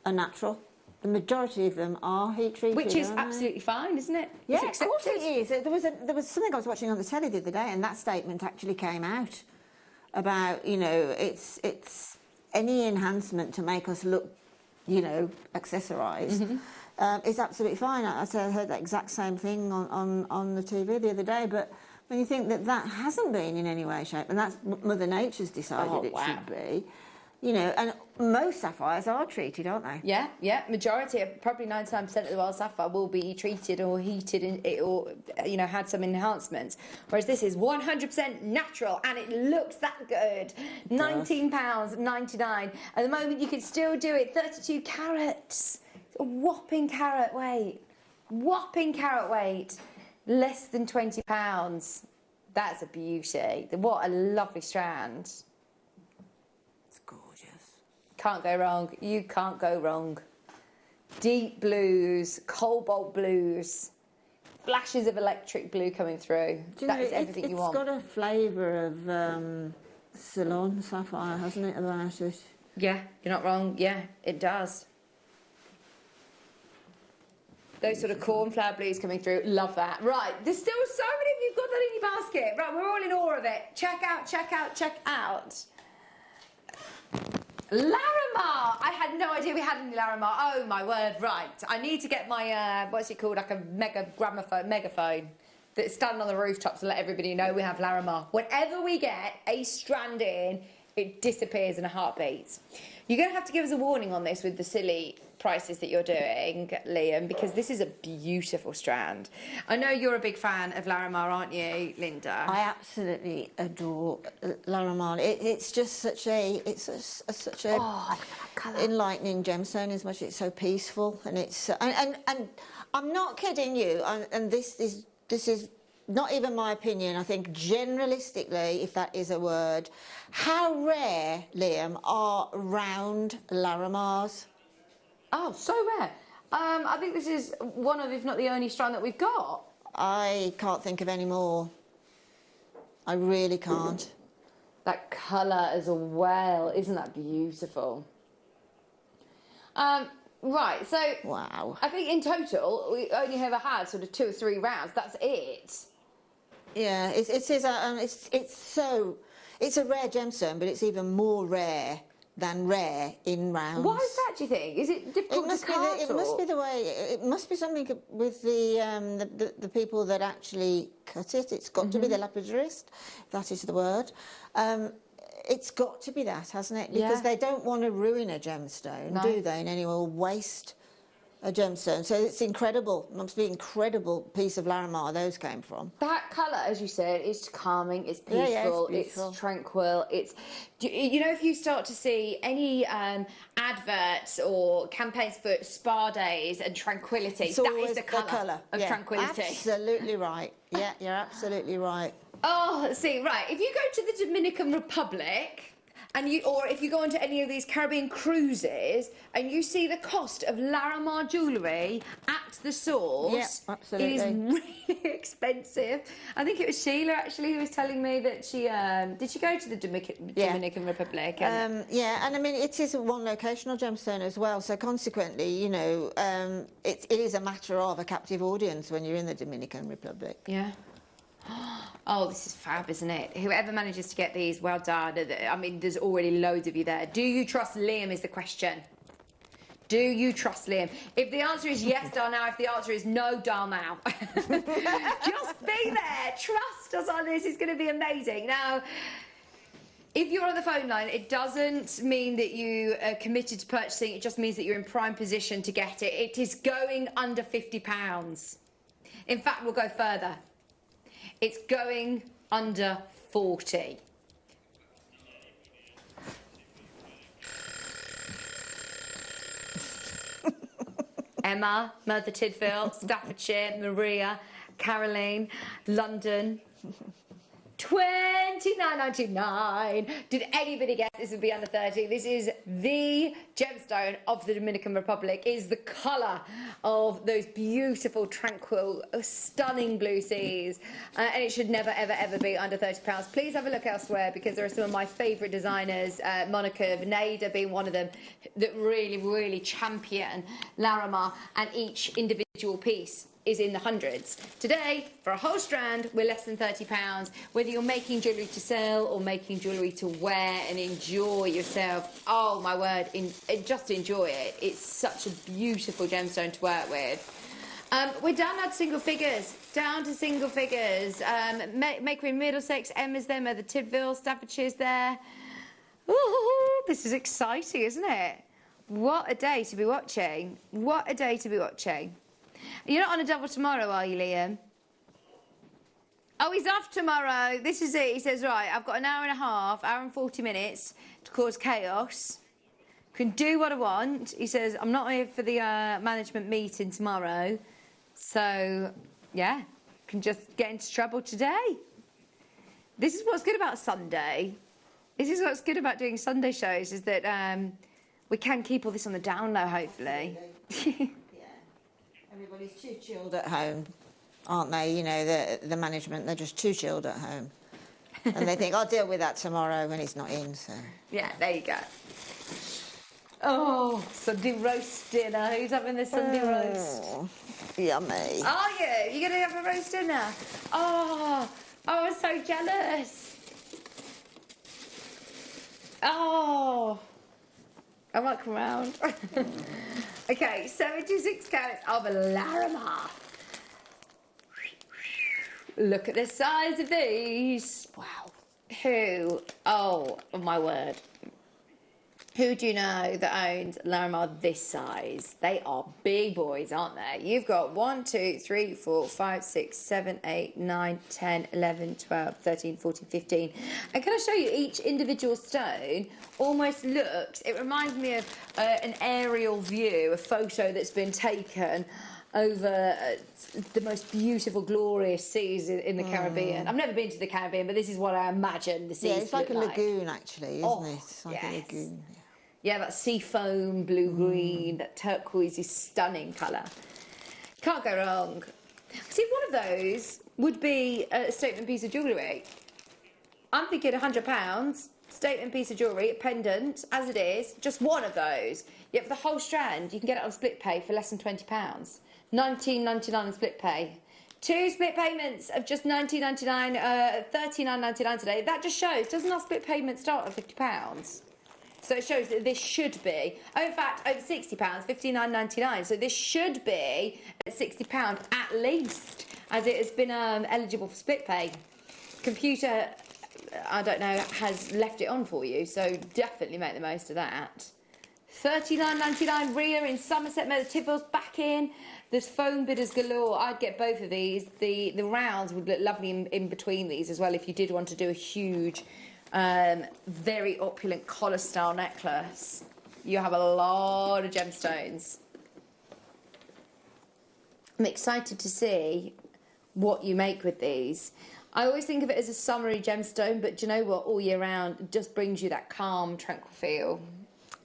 are natural? The majority of them are heat treated. Which is absolutely fine, isn't it? Yeah, of course it is. There was something I was watching on the telly the other day, and that statement actually came out about, you know, it's any enhancement to make us look, you know, accessorised is absolutely fine. I heard that exact same thing on the TV the other day, but when you think that that hasn't been in any way, shape, and that's Mother Nature's decided it should be, you know, and most sapphires are treated, aren't they? Yeah, yeah. Majority, probably 99% of the world's sapphire will be treated or heated or, you know, had some enhancements. Whereas this is 100% natural and it looks that good. £19.99. At the moment, you can still do it. 32 carats. A whopping carat weight. Whopping carat weight. Less than £20. That's a beauty. What a lovely strand. Can't go wrong. You can't go wrong. Deep blues, cobalt blues, flashes of electric blue coming through. That is everything you want. It's got a flavour of Ceylon sapphire, hasn't it, about it? Yeah, you're not wrong. Yeah, it does. Those sort of cornflower blues coming through. Love that. Right, there's still so many of you got that in your basket. Right, we're all in awe of it. Check out, check out, check out. Larimar! I had no idea we had any Larimar. Oh my word, right. I need to get my, what's it called, like a megaphone that's standing on the rooftops to let everybody know we have Larimar. Whenever we get a strand in, it disappears in a heartbeat. You're going to have to give us a warning on this with the silly prices that you're doing, Liam, because this is a beautiful strand. I know you're a big fan of Larimar, aren't you, Linda? I absolutely adore Larimar. It's just such a enlightening gemstone, as much as it's so peaceful, and it's and I'm not kidding you. And this is not even my opinion. I think generalistically, if that is a word, how rare, Liam, are round Larimars? Oh, so rare. I think this is one of, if not the only strand that we've got. I can't think of any more. I really can't. That colour as well, isn't that beautiful? Right, so... Wow. I think in total, we only ever had sort of 2 or 3 rounds. That's it. Yeah, it's a rare gemstone, but it's even more rare than rare in rounds. Why is that, do you think? Is it difficult to cut? It must be the way. It must be something with the people that actually cut it. It's got to be the lapidarist, if that is the word. It's got to be that, hasn't it? Because they don't want to ruin a gemstone, do they? In any way, or waste a gemstone. So it's incredible. It must be an incredible piece of Larimar those came from. That colour, as you said, is calming, it's peaceful, it's tranquil. It's, you know, if you start to see any adverts or campaigns for spa days and tranquility, that is the colour of tranquility. Absolutely right. Yeah, you're absolutely right. Oh, see, right. If you go to the Dominican Republic, or if you go onto any of these Caribbean cruises and you see the cost of Larimar jewellery at the source, absolutely. It is really expensive. I think it was Sheila actually who was telling me that she did she go to the Dominican Republic? Yeah, and I mean it is a one locational gemstone as well. So consequently, you know, it is a matter of a captive audience when you're in the Dominican Republic. Yeah. Oh, this is fab, isn't it? Whoever manages to get these, well done. I mean, there's already loads of you there. Do you trust Liam is the question. Do you trust Liam? If the answer is yes, dial now. If the answer is no, dial now. Just be there. Trust us on this. It's going to be amazing. Now, if you're on the phone line, it doesn't mean that you are committed to purchasing. It just means that you're in prime position to get it. It is going under £50. In fact, we'll go further. It's going under 40. Emma, Mother Tidfield, Staffordshire, Maria, Caroline, London. £25. $79.99. Did anybody guess this would be under 30? This is the gemstone of the Dominican Republic. It is the colour of those beautiful, tranquil, stunning blue seas. And it should never, ever, ever be under £30. Please have a look elsewhere because there are some of my favourite designers, Monica Veneda being one of them, that really, really champion larimar, and each individual piece is in the hundreds. Today, for a whole strand, we're less than £30. Whether you're making jewellery to sell or making jewellery to wear and enjoy yourself, oh my word, just enjoy it. It's such a beautiful gemstone to work with. We're down now to single figures. Down to single figure in Middlesex, Emma's there, Mother Tidville, Staffordshire's there. Ooh, this is exciting, isn't it? What a day to be watching. What a day to be watching. You're not on a double tomorrow, are you, Liam? Oh, he's off tomorrow. This is it. He says, right, I've got an hour and a half, hour and 40 minutes to cause chaos. Can do what I want. He says, I'm not here for the management meeting tomorrow. So, yeah, can just get into trouble today. This is what's good about Sunday. This is what's good about doing Sunday shows, is that we can keep all this on the down low, hopefully. Everybody's too chilled at home, aren't they? You know, the management, they're just too chilled at home. And they think, I'll deal with that tomorrow when he's not in, so... Yeah, there you go. Oh, Sunday roast dinner. Who's having the Sunday roast? Yummy. Are you? You're going to have a roast dinner? Oh, I'm so jealous. Oh, I might come round. Okay, 76 carats of larimar. Look at the size of these. Wow. Oh my word. Who do you know that owns larimar this size? They are big boys, aren't they? You've got 1, 2, 3, 4, 5, 6, 7, 8, 9, 10, 11, 12, 13, 14, 15. And can I show you each individual stone almost looks, it reminds me of an aerial view, a photo that's been taken over the most beautiful, glorious seas in the Caribbean. I've never been to the Caribbean, but this is what I imagine the seas Yeah, it's like a look lagoon, actually, isn't it? It's like a lagoon. Yeah, that sea foam, blue-green, that turquoisey, stunning colour. Can't go wrong. See, one of those would be a statement piece of jewellery. I'm thinking £100, statement piece of jewellery, a pendant, as it is, just one of those. Yet for the whole strand, you can get it on split pay for less than £20. $19.99 on split pay. 2 split payments of just $19.99, $39.99 today. That just shows, doesn't our split payment start at £50? So it shows that this should be, in fact, over £60, $59.99. So this should be at £60 at least, as it has been eligible for split pay. Computer, I don't know, has left it on for you, so definitely make the most of that. $39.99 Rhea in Somerset, Mother Tidville's back in. There's foam bidders galore. I'd get both of these. The rounds would look lovely in between these as well if you did want to do a huge, very opulent collar style necklace. You have a lot of gemstones. I'm excited to see what you make with these. I always think of it as a summery gemstone, but do you know what? All year round, it just brings you that calm, tranquil feel.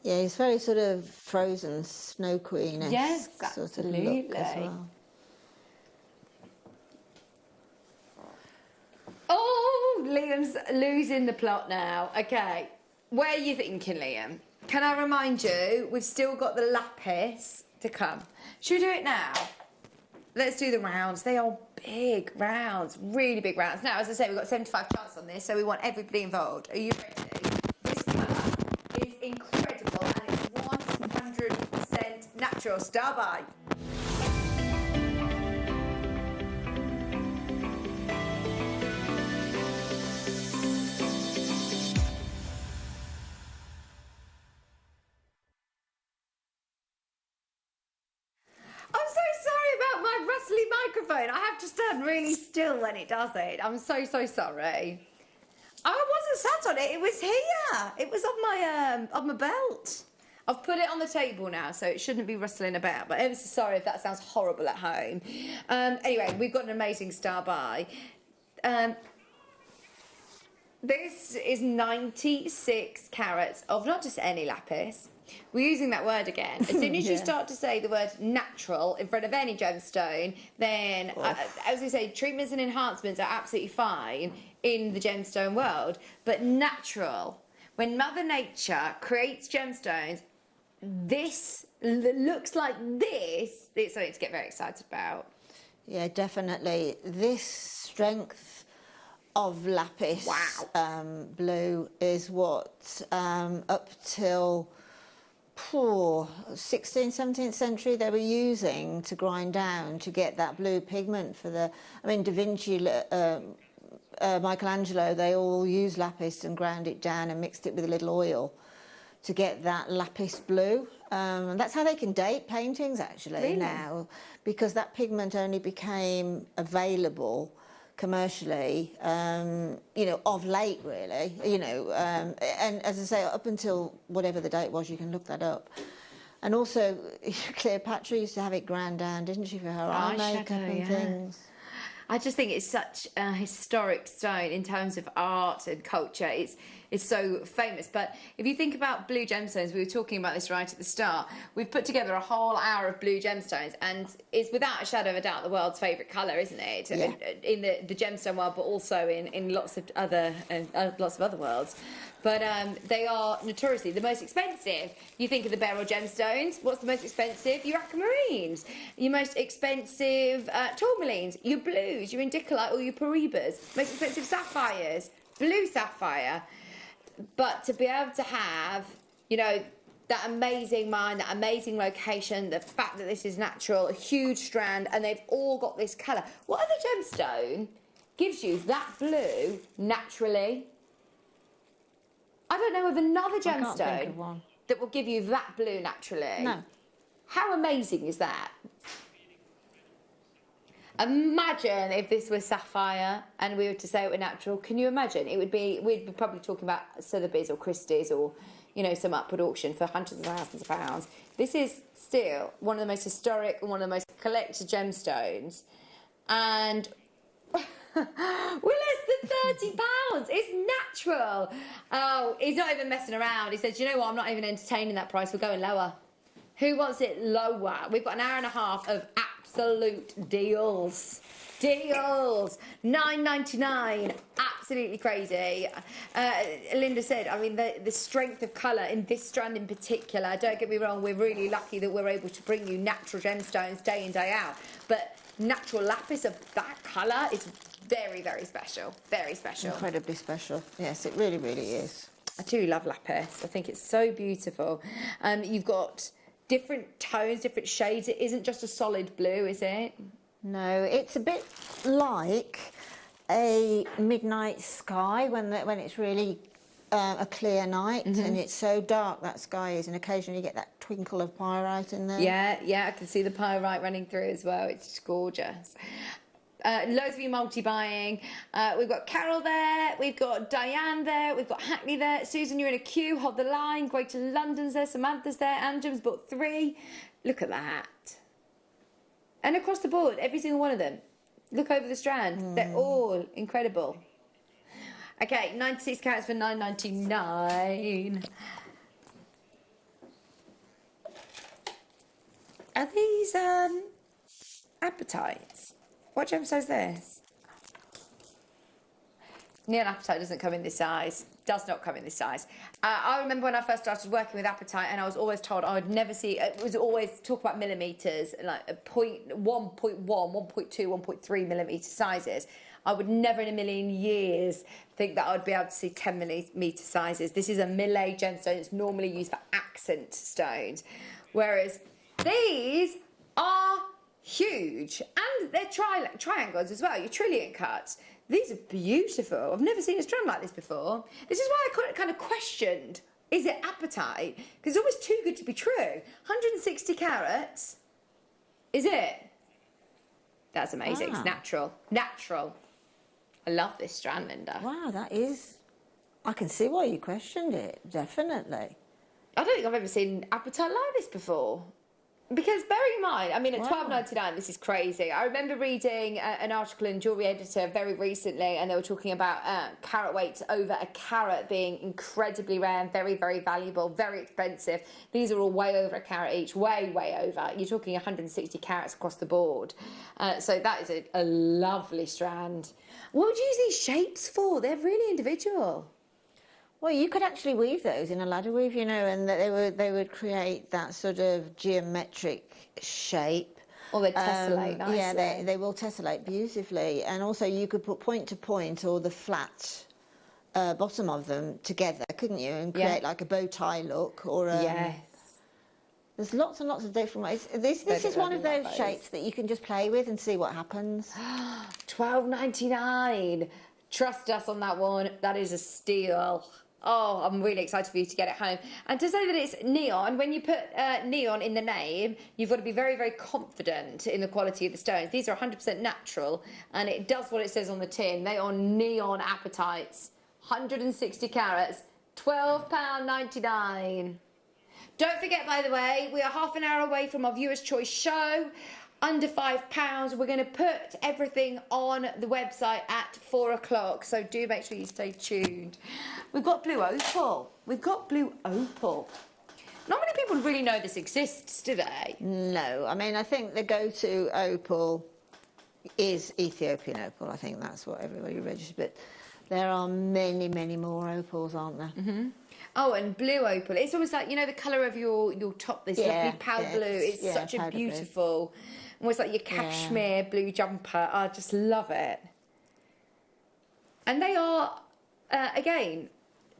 Yeah, it's very sort of frozen, snow queen-esque Yes, sort of look as well. Oh, Liam's losing the plot now. Okay, where are you thinking, Liam? Can I remind you, we've still got the lapis to come. Should we do it now? Let's do the rounds. They are big rounds, really big rounds. Now, as I say, we've got 75 charts on this, so we want everybody involved. Are you ready? This colour is incredible and it's 100% natural. Star by. Microphone. I have to stand really still when it does it. I'm so sorry. I wasn't sat on it. It was here. It was on my belt. I've put it on the table now, so it shouldn't be rustling about. But I'm so sorry if that sounds horrible at home. Anyway, we've got an amazing star by. This is 96 carats of not just any lapis. We're using that word again. As soon as you start to say the word natural in front of any gemstone, then, as we say, treatments and enhancements are absolutely fine in the gemstone world. But natural, when Mother Nature creates gemstones, this looks like this. It's something to get very excited about. Yeah, definitely. This strength of lapis blue is what up till 16th, 17th century they were using to grind down to get that blue pigment for the... I mean, Da Vinci, Michelangelo, they all used lapis and ground it down and mixed it with a little oil to get that lapis blue. And that's how they can date paintings, actually, now, because that pigment only became available commercially, you know, of late, really, you know, and as I say, up until whatever the date was, you can look that up. And also, Cleopatra used to have it ground down, didn't she, for her eye makeup and things. I just think it's such a historic stone in terms of art and culture. It's so famous. But if you think about blue gemstones, we were talking about this right at the start, we've put together a whole hour of blue gemstones, and it's without a shadow of a doubt the world's favourite colour, isn't it? Yeah. In the gemstone world, but also in lots of other worlds. But they are notoriously the most expensive. You think of the beryl gemstones, what's the most expensive? Your aquamarines. Your most expensive tourmalines, your blues, your indicolite or your paribas. Most expensive sapphires, blue sapphire. But to be able to have, you know, that amazing mine, that amazing location, the fact that this is natural, a huge strand, and they've all got this colour. What other gemstone gives you that blue naturally? I don't know of another gemstone that will give you that blue naturally. No. How amazing is that? Imagine if this was sapphire and we were to say it were natural. Can you imagine? It would be, we'd be probably talking about Sotheby's or Christie's or, you know, some upward auction for hundreds of thousands of pounds. This is still one of the most historic and one of the most collected gemstones. And we're less than £30. It's natural. Oh, he's not even messing around. He says, you know what, I'm not even entertaining that price. We're going lower. Who wants it lower? We've got an hour and a half of absolute deals. Deals. $9.99. Absolutely crazy. Linda said, I mean, the strength of colour in this strand in particular, don't get me wrong, we're really lucky that we're able to bring you natural gemstones day in, day out. But natural lapis of that colour is very, very special. Very special. Incredibly special. Yes, it really, really is. I do love lapis. I think it's so beautiful. You've got different tones, different shades. It isn't just a solid blue, is it? No, it's a bit like a midnight sky when it's really a clear night and it's so dark, that sky is, and occasionally you get that twinkle of pyrite in there. Yeah, I can see the pyrite running through as well. It's just gorgeous. Loads of you multi-buying. We've got Carol there, we've got Diane there, we've got Hackney there. Susan, you're in a queue, hold the line. Greater London's there, Samantha's there, Anjum's bought 3. Look at that. And across the board, every single one of them. Look over the strand. They're all incredible. Okay, 96 carats for $9.99. Are these apatites? What gemstone is this? Neon-apatite doesn't come in this size. Does not come in this size. I remember when I first started working with apatite, and I was always told I would never see. It was always talk about millimeters, like 1.1, 1.2, 1.3 millimeter sizes. I would never in a million years think that I would be able to see 10 millimeter sizes. This is a Millet gemstone. It's normally used for accent stones, whereas these are huge, and they're triangles as well. Your trillion cuts. These are beautiful. I've never seen a strand like this before. This is why I kind of questioned, is it apatite? Because it's almost too good to be true. 160 carats. Is it? That's amazing. It's natural. Natural. I love this strand, Linda. Wow, that is... I can see why you questioned it, definitely. I don't think I've ever seen apatite like this before. Because bearing in mind, I mean, at £12.99, this is crazy. I remember reading an article in Jewellery Editor very recently, and they were talking about carat weights over a carat being incredibly rare and very, very valuable, very expensive. These are all way over a carat each, way, way over. You're talking 160 carats across the board. So that is a lovely strand. What would you use these shapes for? They're really individual. Well, you could actually weave those in a ladder weave, you know, and they would create that sort of geometric shape. Or they tessellate nicely. Yeah, they will tessellate beautifully. And also you could put point to point or the flat bottom of them together, couldn't you? And create like a bow tie look or a... Yes. There's lots and lots of different ways. This is one of those shapes that you can just play with and see what happens. £12.99. Trust us on that one. That is a steal. Oh, I'm really excited for you to get it home. And to say that it's neon, when you put neon in the name, you've got to be very, very confident in the quality of the stones. These are 100% natural, and it does what it says on the tin. They are neon apatites. 160 carats, £12.99. Don't forget, by the way, we are half an hour away from our Viewer's Choice show. Under £5. We're going to put everything on the website at 4 o'clock, so do make sure you stay tuned. We've got blue opal. We've got blue opal. Not many people really know this exists, do they? No, I mean, I think the go-to opal is Ethiopian opal. I think that's what everybody registers, but there are many, many more opals, aren't there? Mm-hmm. Oh, and blue opal. It's almost like, you know, the colour of your top, this lovely powder blue. It's such a beautiful, almost like your cashmere blue jumper. I just love it. And they are, again,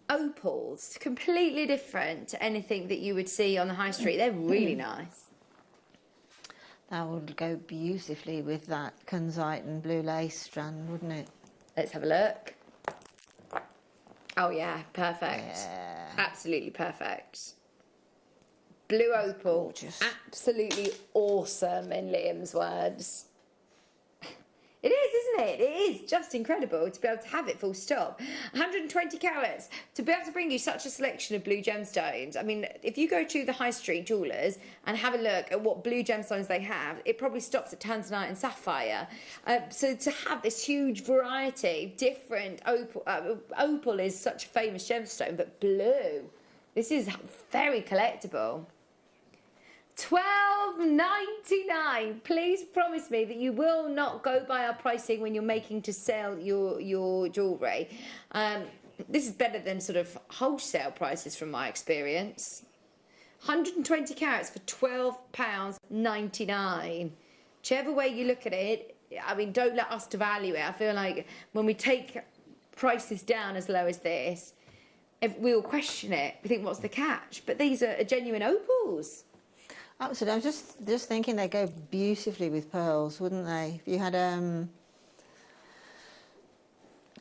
opals, completely different to anything that you would see on the high street. They're really nice. That would go beautifully with that kunzite and blue lace strand, wouldn't it? Let's have a look. Oh yeah, perfect. Yeah. Absolutely perfect. Blue opal. Gorgeous. Absolutely awesome in Liam's words. It is, isn't it? It is just incredible to be able to have it full stop. 120 carats, to be able to bring you such a selection of blue gemstones. I mean, if you go to the high street jewellers and have a look at what blue gemstones they have, it probably stops at tanzanite and sapphire. So to have this huge variety, different opal, opal is such a famous gemstone, but blue, this is very collectible. £12.99. Please promise me that you will not go by our pricing when you're making to sell your jewellery. This is better than sort of wholesale prices from my experience. 120 carats for £12.99. Whichever way you look at it, I mean, don't let us devalue it. I feel like when we take prices down as low as this, we'll question it. We think, what's the catch? But these are genuine opals. Absolutely. I'm just thinking they go beautifully with pearls, wouldn't they? If you had do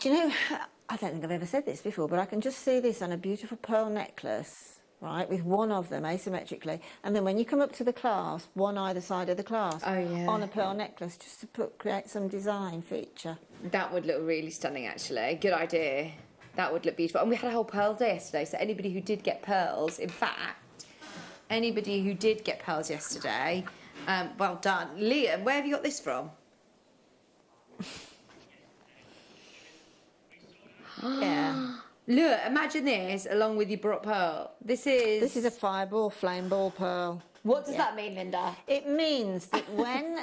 you know, I don't think I've ever said this before, but I can just see this on a beautiful pearl necklace, right, with one of them asymmetrically, and then when you come up to the clasp, one either side of the clasp, on a pearl necklace, just to create some design feature. That would look really stunning, actually. Good idea. That would look beautiful. And we had a whole pearl day yesterday, so anybody who did get pearls, in fact, anybody who did get pearls yesterday, well done. Liam, where have you got this from? Yeah. Look, imagine this along with your brought pearl. This is a fireball, flame ball pearl. What does that mean, Linda? It means that when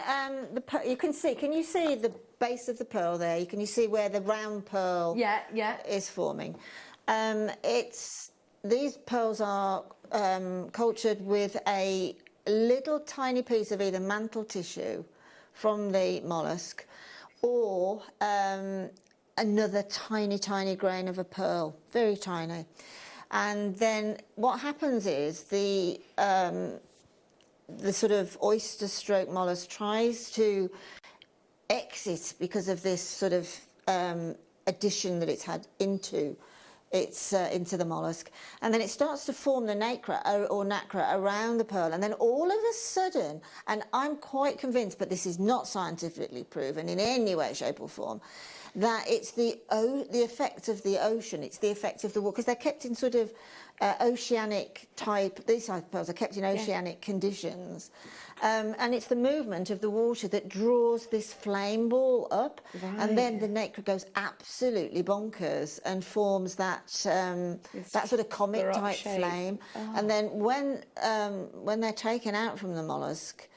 you can you see the base of the pearl there? Can you see where the round pearl is forming? These pearls are cultured with a little tiny piece of either mantle tissue from the mollusk or another tiny grain of a pearl, very tiny. And then what happens is the sort of oyster stroke mollusk tries to exit because of this sort of addition that it's had into the mollusk, and then it starts to form the nacre or nacre around the pearl, and then all of a sudden, and I'm quite convinced, but this is not scientifically proven in any way, shape or form, that it's the effect of the ocean, it's the effect of the water, because they're kept in sort of oceanic type, these type of pearls are kept in oceanic conditions. And it's the movement of the water that draws this flame ball up, and then the nacre goes absolutely bonkers and forms that that sort of comet type flame. And then when they're taken out from the mollusk,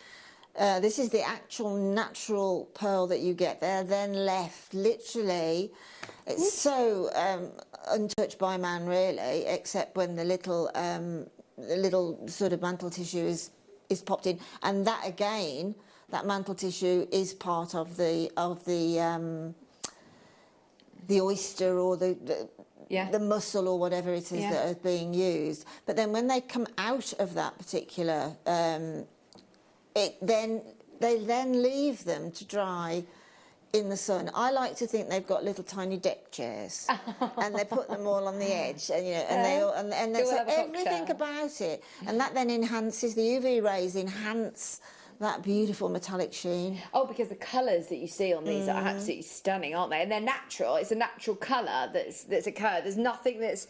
this is the actual natural pearl that you get. They're then left literally. It's so untouched by man, really, except when the little sort of mantle tissue is popped in, and that again, that mantle tissue is part of the oyster or the mussel or whatever it is that is being used. But then when they come out of that particular, they then leave them to dry in the sun. I like to think they've got little tiny deck chairs, and they put them all on the edge, and and there's everything about it, and that then enhances the UV rays, enhance that beautiful metallic sheen. Oh, because the colours that you see on these are absolutely stunning, aren't they? And they're natural. It's a natural colour that's occurred. There's nothing that's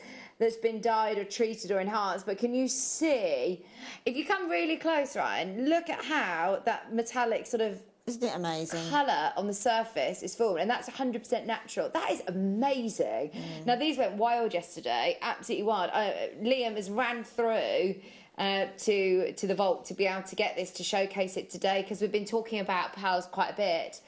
been dyed or treated or enhanced. But can you see, if you come really close, Ryan, look at how that metallic sort of, isn't it amazing? Colour on the surface is formed, and that's 100% natural. That is amazing. Now, these went wild yesterday, absolutely wild. Liam has ran through to the vault to be able to get this, to showcase it today, because we've been talking about pearls quite a bit.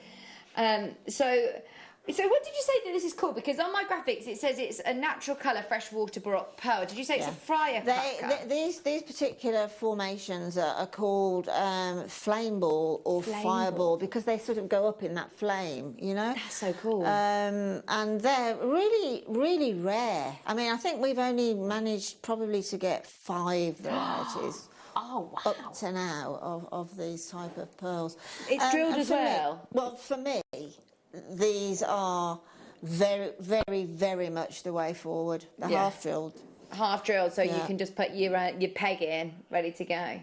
So what did you say that this is called? Because on my graphics it says it's a natural colour freshwater Baroque pearl. Did you say it's a firecracker? These particular formations are called flame ball or fireball, because they sort of go up in that flame, you know? That's so cool. And they're really, really rare. I mean, I think we've only managed probably to get 5 varieties. Oh, wow. Up to now of these type of pearls. It's drilled as well? Well, for me, these are very, very, very much the way forward. They're half drilled. Half drilled, so you can just put your peg in, ready to go.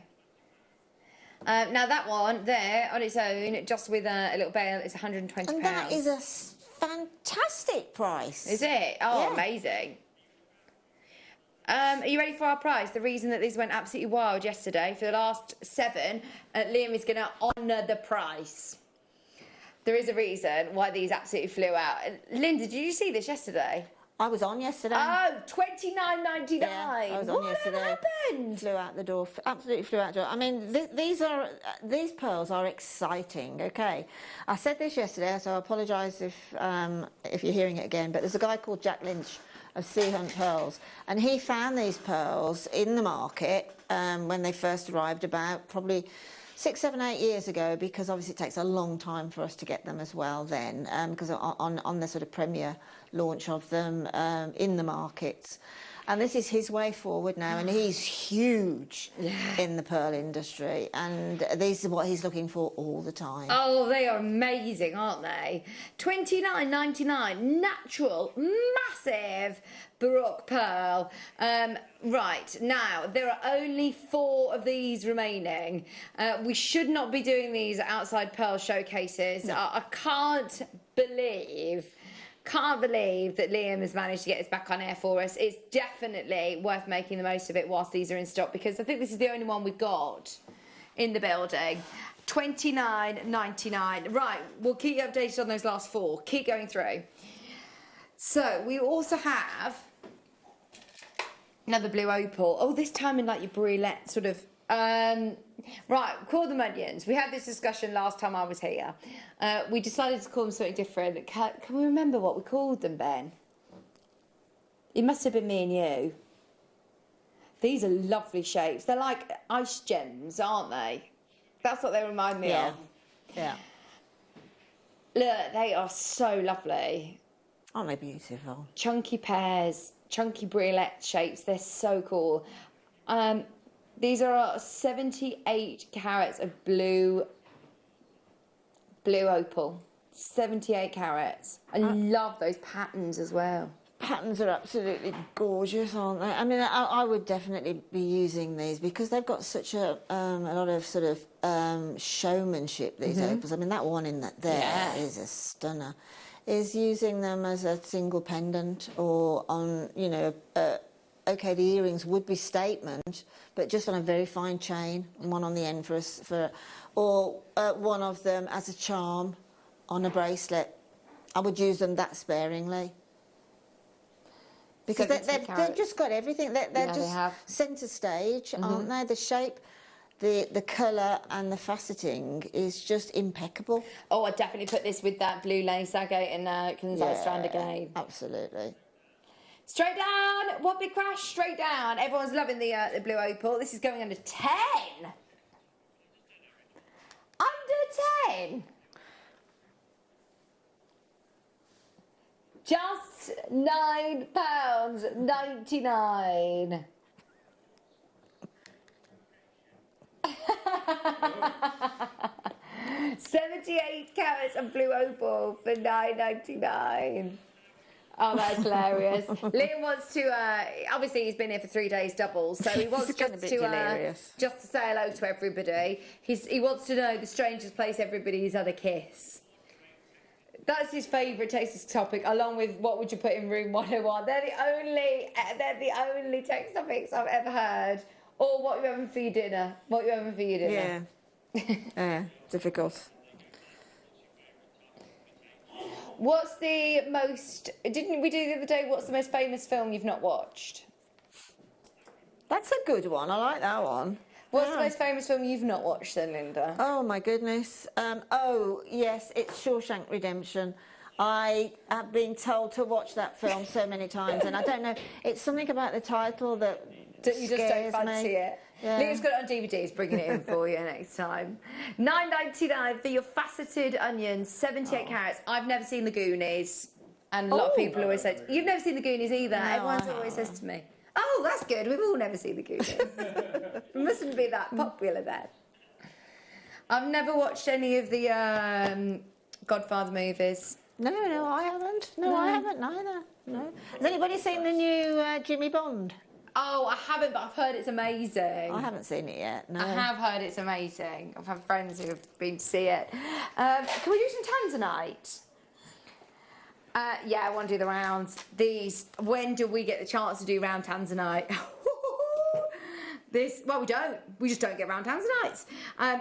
Now that one there, on its own, just with a little bail, is £120. And that is a fantastic price. Is it? Oh, amazing. Are you ready for our prize? The reason that these went absolutely wild yesterday, for the last 7, Liam is going to honour the price. There is a reason why these absolutely flew out. Linda, did you see this yesterday? I was on yesterday. Oh, $29.99. Yeah, I was on yesterday. What happened? Flew out the door. Absolutely flew out the door. I mean, these pearls are exciting. Okay, I said this yesterday, so I apologise if you're hearing it again. But there's a guy called Jack Lynch of Sea Hunt Pearls, and he found these pearls in the market when they first arrived, about probably 6, 7, 8 years ago, because obviously it takes a long time for us to get them as well then, because on the sort of premier launch of them in the markets. And this is his way forward now, and he's huge in the pearl industry, and these are what he's looking for all the time. Oh, they are amazing, aren't they? $29.99, natural, massive Baroque pearl. Right, now, there are only 4 of these remaining. We should not be doing these outside pearl showcases. No. I can't believe that Liam has managed to get this back on air for us. It's definitely worth making the most of it whilst these are in stock, because I think this is the only one we've got in the building. $29.99. Right, we'll keep you updated on those last 4. Keep going through. So we also have another blue opal. Oh, this time in like your brulette sort of. Right, call them onions. We had this discussion last time I was here. We decided to call them something different. Can we remember what we called them, Ben? It must have been me and you. These are lovely shapes. They're like ice gems, aren't they? That's what they remind me of. Yeah. Look, they are so lovely. Aren't they beautiful? Chunky pears, chunky brulette shapes. They're so cool. These are 78 carats of blue opal. 78 carats. I love those patterns as well. Patterns are absolutely gorgeous, aren't they? I mean, I would definitely be using these, because they've got such a lot of sort of showmanship, these opals. I mean, that one in there is a stunner. is using them as a single pendant or on, you know, okay, the earrings would be statement, but just on a very fine chain, and one on the end or one of them as a charm on a bracelet. I would use them that sparingly. Because they've just got everything. They're just centre stage, aren't they? The shape, the colour and the faceting is just impeccable. Oh, I'd definitely put this with that blue lace agate and Kunzite strand again. Absolutely. Straight down, one big crash, straight down. Everyone's loving the blue opal. This is going under 10. Under 10. Just £9.99. $78 carats of blue opal for $9.99. Oh, that's hilarious. Liam wants to, obviously he's been here for 3 days doubles, so he wants just to say hello to everybody. He wants to know the strangest place everybody's had a kiss. That's his favourite tasteless topic, along with what would you put in room 101. They're the only text topics I've ever heard. Or what you having for your dinner. What you having for your dinner. Yeah. Difficult. What's the most... Didn't we do the other day, what's the most famous film you've not watched? That's a good one. I like that one. What's the most famous film you've not watched then, Linda? Oh, my goodness. Oh, yes, it's Shawshank Redemption. I have been told to watch that film so many times, and I don't know, it's something about the title that you just don't fancy it. Yeah. Liam's got it on DVD, he's bringing it in for you next time. $9.99 for your faceted onions, 78 carats. I've never seen The Goonies, and a lot of people always say, you've never seen The Goonies either. No, Everyone's always says to me, oh, that's good, we've all never seen The Goonies. It mustn't be that popular then. I've never watched any of the Godfather movies. No, I haven't. No, I haven't neither. No. Has anybody seen the new Jimmy Bond? Oh, I haven't, but I've heard it's amazing. I haven't seen it yet, no. I have heard it's amazing. I've had friends who have been to see it. Can we do some tanzanite? Yeah, I want to do the rounds. When do we get the chance to do round tanzanite? Well, we don't. We just don't get round tanzanites.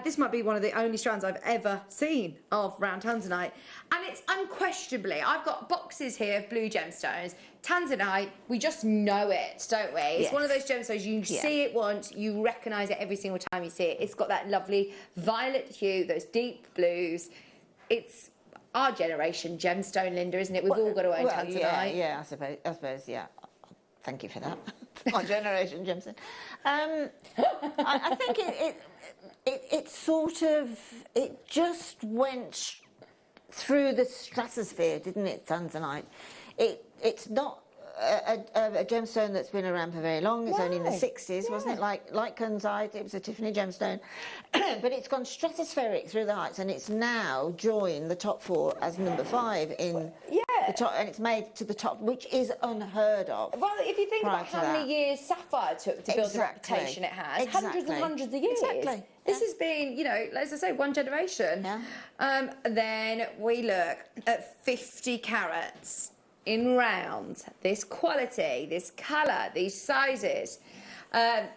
This might be one of the only strands I've ever seen of round tanzanite. And it's unquestionably, I've got boxes here of blue gemstones. Tanzanite, we just know it, don't we? It's one of those gemstones, you see it once, you recognise it every single time you see it. It's got that lovely violet hue, those deep blues. It's our generation gemstone, Linda, isn't it? We've all got to own tanzanite. Yeah, I suppose, yeah. Thank you for that. My generation, Jimson. I think it sort of, it just went through the stratosphere, didn't it, tanzanite? It's not a gemstone that's been around for very long. It's only in the 60s, wasn't it? Like Kunzite, it was a Tiffany gemstone. But it's gone stratospheric through the heights, and it's now joined the top 4 as number 5 in the top, and it's made to the top, which is unheard of. Well, if you think about how many years Sapphire took to build the reputation it has, hundreds and hundreds of years. Exactly. This has been, you know, as I say, one generation. Then we look at 50 carats. In round, this quality, this colour, these sizes.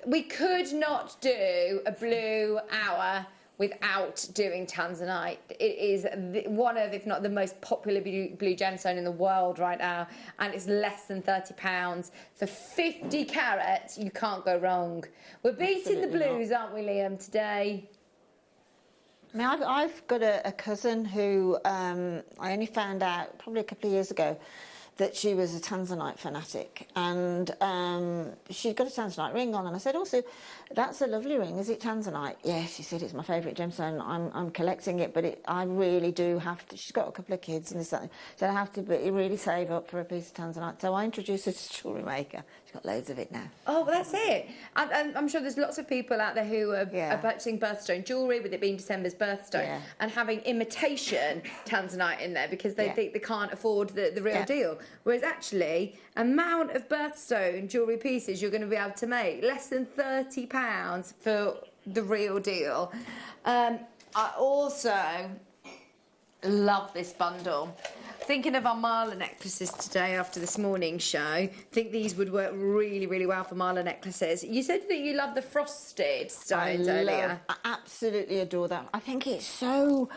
We could not do a blue hour without doing tanzanite. It is one of, if not the most popular blue gemstone in the world right now, and it's less than £30. For 50 carats, you can't go wrong. We're beating the blues, aren't we, Liam, today? I mean, I've got a cousin who I only found out probably a couple of years ago that she was a tanzanite fanatic, and she'd got a tanzanite ring on, and I said, also, that's a lovely ring, is it tanzanite? Yeah, she said, it's my favourite gemstone, I'm collecting it, but I really do have to, she's got a couple of kids and this, that, so I have to really save up for a piece of tanzanite. So I introduced her to Jewellery Maker. She's got loads of it now. Oh, well, that's it. And I'm sure there's lots of people out there who are purchasing birthstone jewellery, with it being December's birthstone, and having imitation tanzanite in there because they think they can't afford the real deal. Whereas actually, amount of birthstone jewellery pieces you're going to be able to make, less than £30 for the real deal. I also Love this bundle. Thinking of our Marla necklaces today after this morning's show, I think these would work really, really well for Marla necklaces. You said that you love the frosted stones earlier. I absolutely adore that. I think it's so...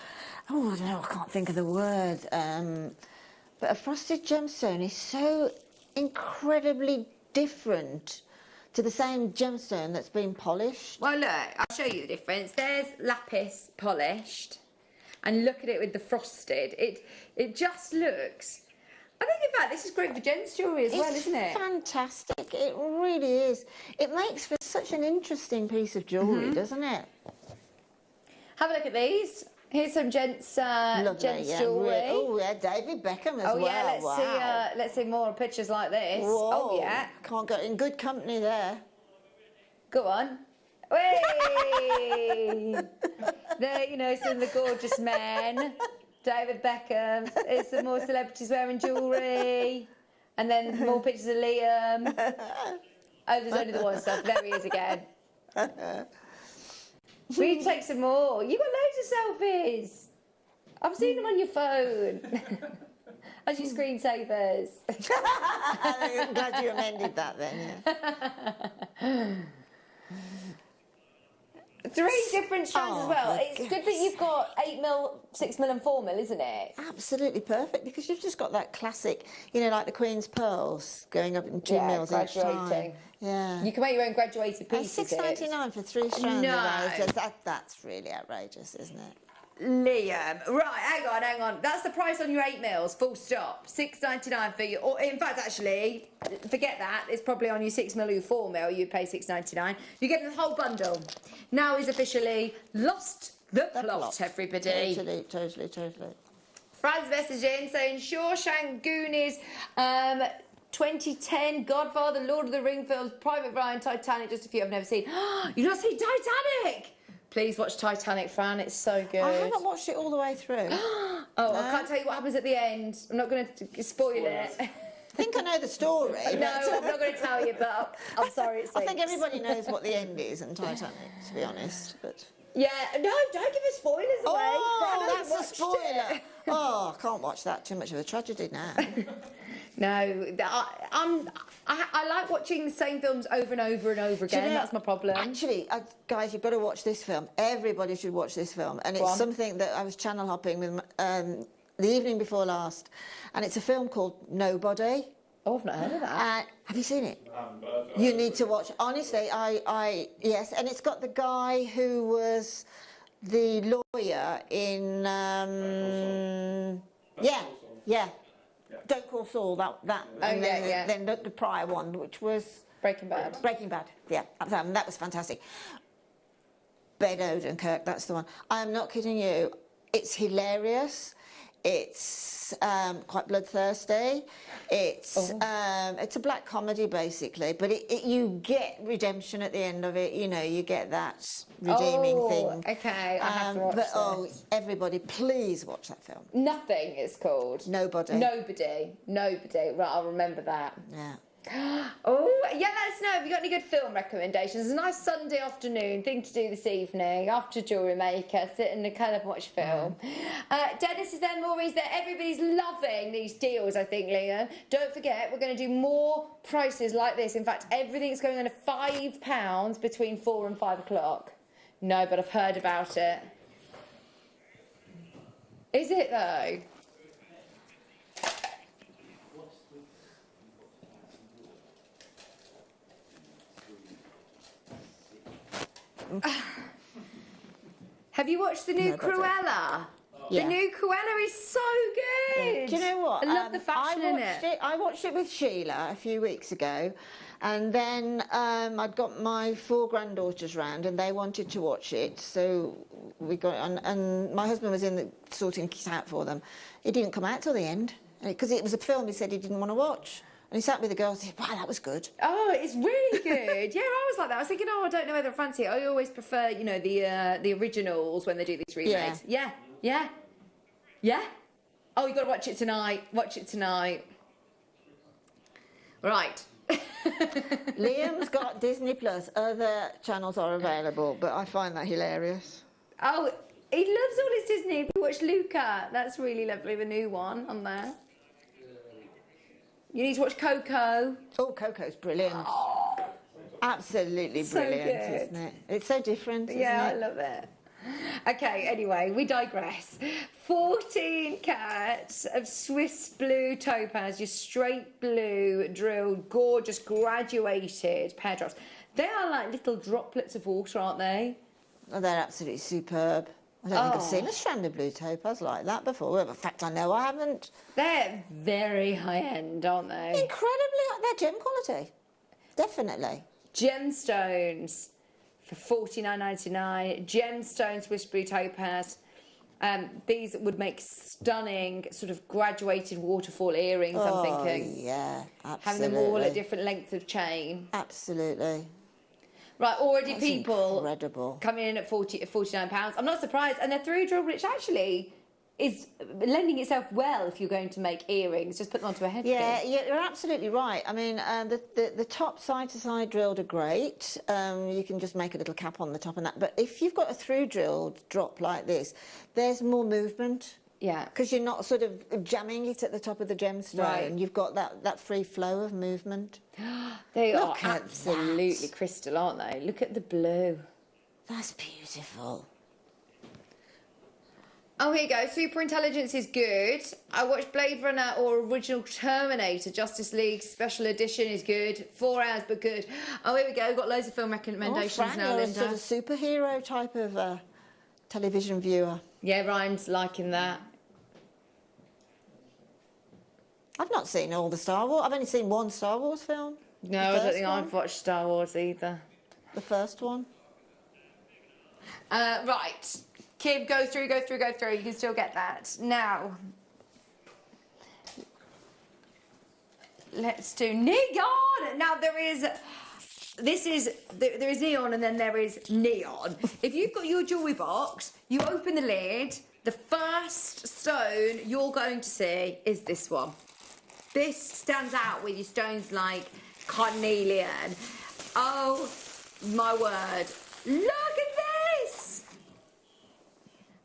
Oh, I don't know, I can't think of the word. But a frosted gemstone is so incredibly different to the same gemstone that's been polished. Well, look, I'll show you the difference. There's lapis polished. And look at it with the frosted. It just looks... I think, in fact, this is great for gents jewellery as well, isn't it? It's fantastic. It really is. It makes for such an interesting piece of jewellery, doesn't it? Have a look at these. Here's some gents jewellery. Oh, yeah, David Beckham as well. Oh, yeah, let's see more pictures like this. Whoa. Oh, yeah. Can't go in good company there. Go on. Hey! There, you know, some of the gorgeous men. David Beckham. There's some more celebrities wearing jewellery. And then more pictures of Liam. Oh, there's only the one stuff. There he is again. We need to take some more. You got loads of selfies. I've seen them on your phone. As your screensavers. I'm glad you amended that then, yeah. 3 different strands as well. It's good that you've got 8mm, 6mm and 4mm, isn't it? Absolutely perfect, because you've just got that classic, you know, like the Queen's pearls going up in 2 mils each time. Yeah. You can make your own graduated pieces. $6.99 for 3 strands of those. That's really outrageous, isn't it? Liam, right, hang on. That's the price on your 8mm, full stop. $6.99 for your. Or in fact, actually, forget that. It's probably on your 6mm or your 4mm. You'd pay $6.99. You get the whole bundle. Now is officially lost the plot, everybody. Totally. Fran's messaging saying Shawshank Goonies, 2010, Godfather, Lord of the Ring films, Private Ryan, Titanic, just a few I've never seen. You've not seen Titanic? Please watch Titanic, Fran. It's so good. I haven't watched it all the way through. I can't tell you what happens at the end. I'm not going to spoil it. I think I know the story. No, I'm not going to tell you, but I'm sorry it's I think everybody knows what the end is in Titanic, to be honest. But yeah, no, don't give us spoilers away. Oh, that's a spoiler. Oh, I can't watch that. Too much of a tragedy now. No, I like watching the same films over and over and over again. That's my problem. Actually, guys, you've got to watch this film. Everybody should watch this film. And it's something that I was channel hopping with the evening before last. And it's a film called Nobody. Oh, I've not heard of that. Have you seen it? You need to watch. Honestly, yes. And it's got the guy who was the lawyer in... Yeah. Don't Call Saul, then the prior one, which was... Breaking Bad. Yeah. That was fantastic. Ben Odenkirk, that's the one. I am not kidding you. It's hilarious. It's quite bloodthirsty. It's a black comedy, basically, but you get redemption at the end of it. You know, you get that redeeming thing. Okay, I have to watch this. Everybody, please watch that film. Nothing is called. Nobody. Right, I'll remember that. Yeah. Oh, yeah, let us know if you've got any good film recommendations. It's a nice Sunday afternoon thing to do this evening after Jewellery Maker, sit in the kind of watch film. Dennis is there, Maureen's there. Everybody's loving these deals, I think, Liam. Don't forget, we're going to do more prices like this. In fact, everything's going on at £5 between 4 and 5 o'clock. No, but I've heard about it. Is it, though? Have you watched the new Cruella? Yeah. The new Cruella is so good. Yeah. Do you know what? I love the fashion in it. I watched it with Sheila a few weeks ago, and then I'd got my 4 granddaughters round, and they wanted to watch it, so we got it, and my husband was sorting it out for them. It didn't come out till the end because it was a film he said he didn't want to watch. And he sat with the girls and said, wow, that was good. Oh, it's really good. Yeah, I was like that. I was thinking, I don't know whether I fancy it. I always prefer, the originals when they do these remakes. Yeah. Oh, you've got to watch it tonight. Right. Liam's got Disney Plus. Other channels are available, but I find that hilarious. Oh, He loves all his Disney. If you watch Luca, that's really lovely, the new one on there. You need to watch Coco. Oh, Coco's brilliant. Oh, absolutely brilliant, isn't it? It's so different, isn't it? I love it. Okay, anyway, we digress. 14 carats of Swiss blue topaz, your straight blue drilled, gorgeous graduated pear drops. They are like little droplets of water, aren't they? Oh, they're absolutely superb. I don't think I've seen a strand of blue topaz like that before. In fact, I know I haven't. They're very high-end, aren't they? Incredibly, they're gem quality. Definitely. Gemstones for $49.99. Gemstone Swiss blue topaz. These would make stunning sort of graduated waterfall earrings, I'm thinking. Yeah, absolutely. Having them all at different lengths of chain. Absolutely. Right, already That's people incredible. coming in at £49. I'm not surprised. And they're through drill, which actually is lending itself well if you're going to make earrings. Just put them onto a headpiece. Yeah, you're absolutely right. I mean, the top side-to-side drilled are great. You can just make a little cap on the top and that. But if you've got a through-drilled drop like this, there's more movement. Yeah. Because you're not sort of jamming it at the top of the gemstone. Right. You've got that free flow of movement. They Look are at absolutely that. crystal, aren't they? Look at the blue. That's beautiful. Oh, here you go. Super Intelligence is good. I watched Blade Runner or Original Terminator. Justice League Special Edition is good. 4 hours, but good. Oh, here we go. We've got loads of film recommendations Fran, now, you're Linda. a sort of superhero type of television viewer. Yeah, Ryan's liking that. I've not seen all the Star Wars. I've only seen one Star Wars film. No, I don't think I've watched Star Wars either. The first one. Right. Kim, go through. You can still get that. Now, let's do neon. Now, there is neon and then there is neon. If you've got your jewellery box, you open the lid, the first stone you're going to see is this one. This stands out with your stones like carnelian. Oh, my word. Look at this!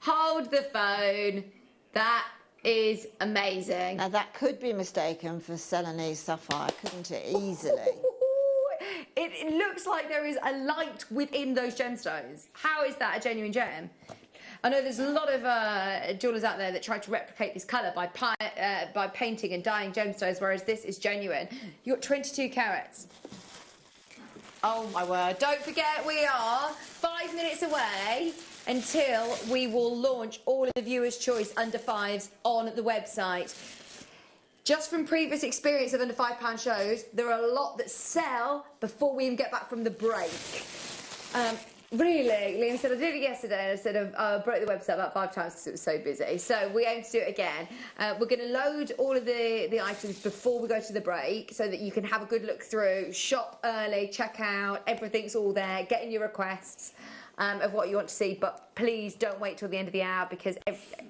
Hold the phone. That is amazing. Now, that could be mistaken for Celanese sapphire, couldn't it? Easily. It looks like there is a light within those gemstones. How is that a genuine gem? I know there's a lot of jewellers out there that try to replicate this colour by painting and dyeing gemstones, whereas this is genuine. You've got 22 carats. Oh my word. Don't forget, we are 5 minutes away until we will launch all of the viewers' choice under fives on the website. Just from previous experience of under £5 shows, there are a lot that sell before we even get back from the break. Really, Liam said I did it yesterday and I said I broke the website about 5 times because it was so busy. So we aim to do it again. We're going to load all of the items before we go to the break so that you can have a good look through, shop early, check out, everything's all there, get in your requests of what you want to see. But please don't wait till the end of the hour because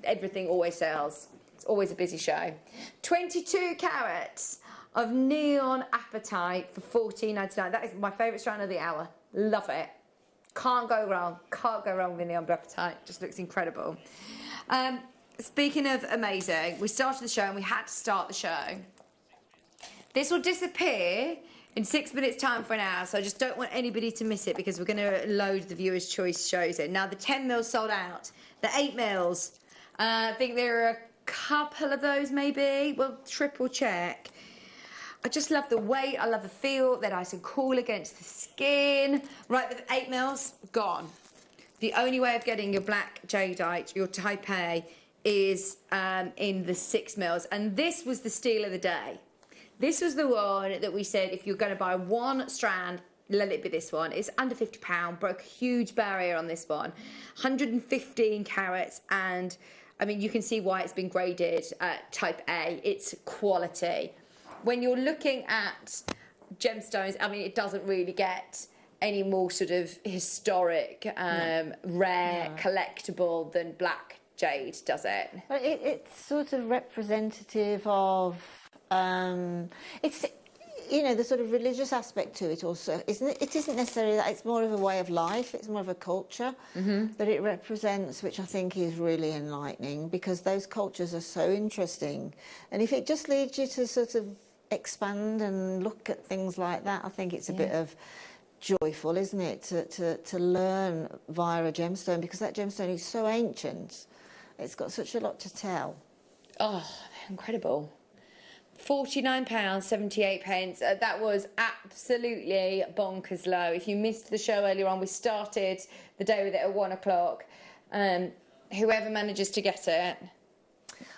everything always sells. It's always a busy show. 22 carats of neon apatite for $14.99. That is my favourite strand of the hour. Love it. Can't go wrong. Can't go wrong with neon apatite. Just looks incredible. Speaking of amazing, we started the show and we had to start the show. This will disappear in 6 minutes time for an hour, so I just don't want anybody to miss it because we're going to load the viewers' choice shows in. Now, the 10 mils sold out. The 8 mils, I think there are a couple of those maybe. We'll triple check. I just love the weight, I love the feel, they're nice and cool against the skin. Right, the 8 mils, gone. The only way of getting your black jadeite, your type A, is in the 6 mils. And this was the steal of the day. This was the one that we said if you're going to buy one strand, let it be this one. It's under £50, broke a huge barrier on this one. 115 carats, and I mean, you can see why it's been graded type A. It's quality. When you're looking at gemstones, I mean, it doesn't really get any more sort of historic, rare, collectible than black jade, does it? But it's sort of representative of... you know, the sort of religious aspect to it also, isn't it? It isn't necessarily that, it's more of a way of life, it's more of a culture that it represents, which I think is really enlightening, because those cultures are so interesting. And if it just leads you to sort of expand and look at things like that, I think it's a bit of joyful, isn't it, to learn via a gemstone, because that gemstone is so ancient. It's got such a lot to tell. Oh, incredible. £49.78. That was absolutely bonkers low. If you missed the show earlier on, we started the day with it at 1 o'clock. Whoever manages to get it.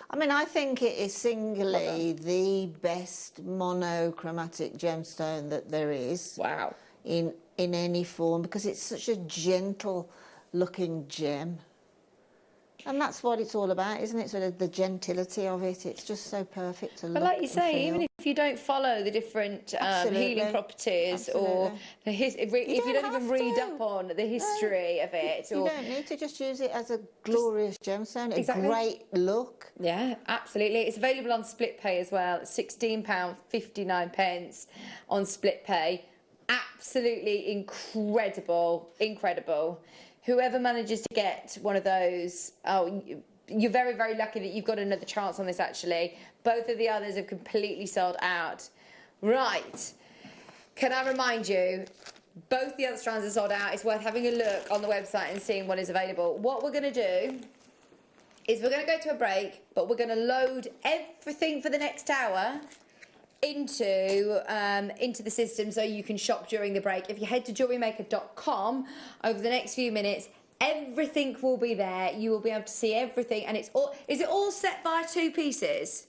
I mean, I think it is singularly the best monochromatic gemstone that there is. Wow. In any form, because it's such a gentle looking gem. And that's what it's all about, isn't it? Sort of the gentility of it. It's just so perfect to look. But like you say, and feel. even if you don't follow the different healing properties or the if you don't even read up on the history of it, you don't need to just use it as a glorious gemstone. A great look. Yeah, absolutely. It's available on split pay as well. £16.59 on split pay. Absolutely incredible, incredible. Whoever manages to get one of those, you're very, very lucky that you've got another chance on this, actually. Both of the others have completely sold out. Right. Can I remind you, both the other strands are sold out. It's worth having a look on the website and seeing what is available. What we're going to do is we're going to go to a break, but we're going to load everything for the next hour into the system so you can shop during the break. If you head to JewelleryMaker.com over the next few minutes, everything will be there. You will be able to see everything, and it's all. Is it all set by 2 pieces?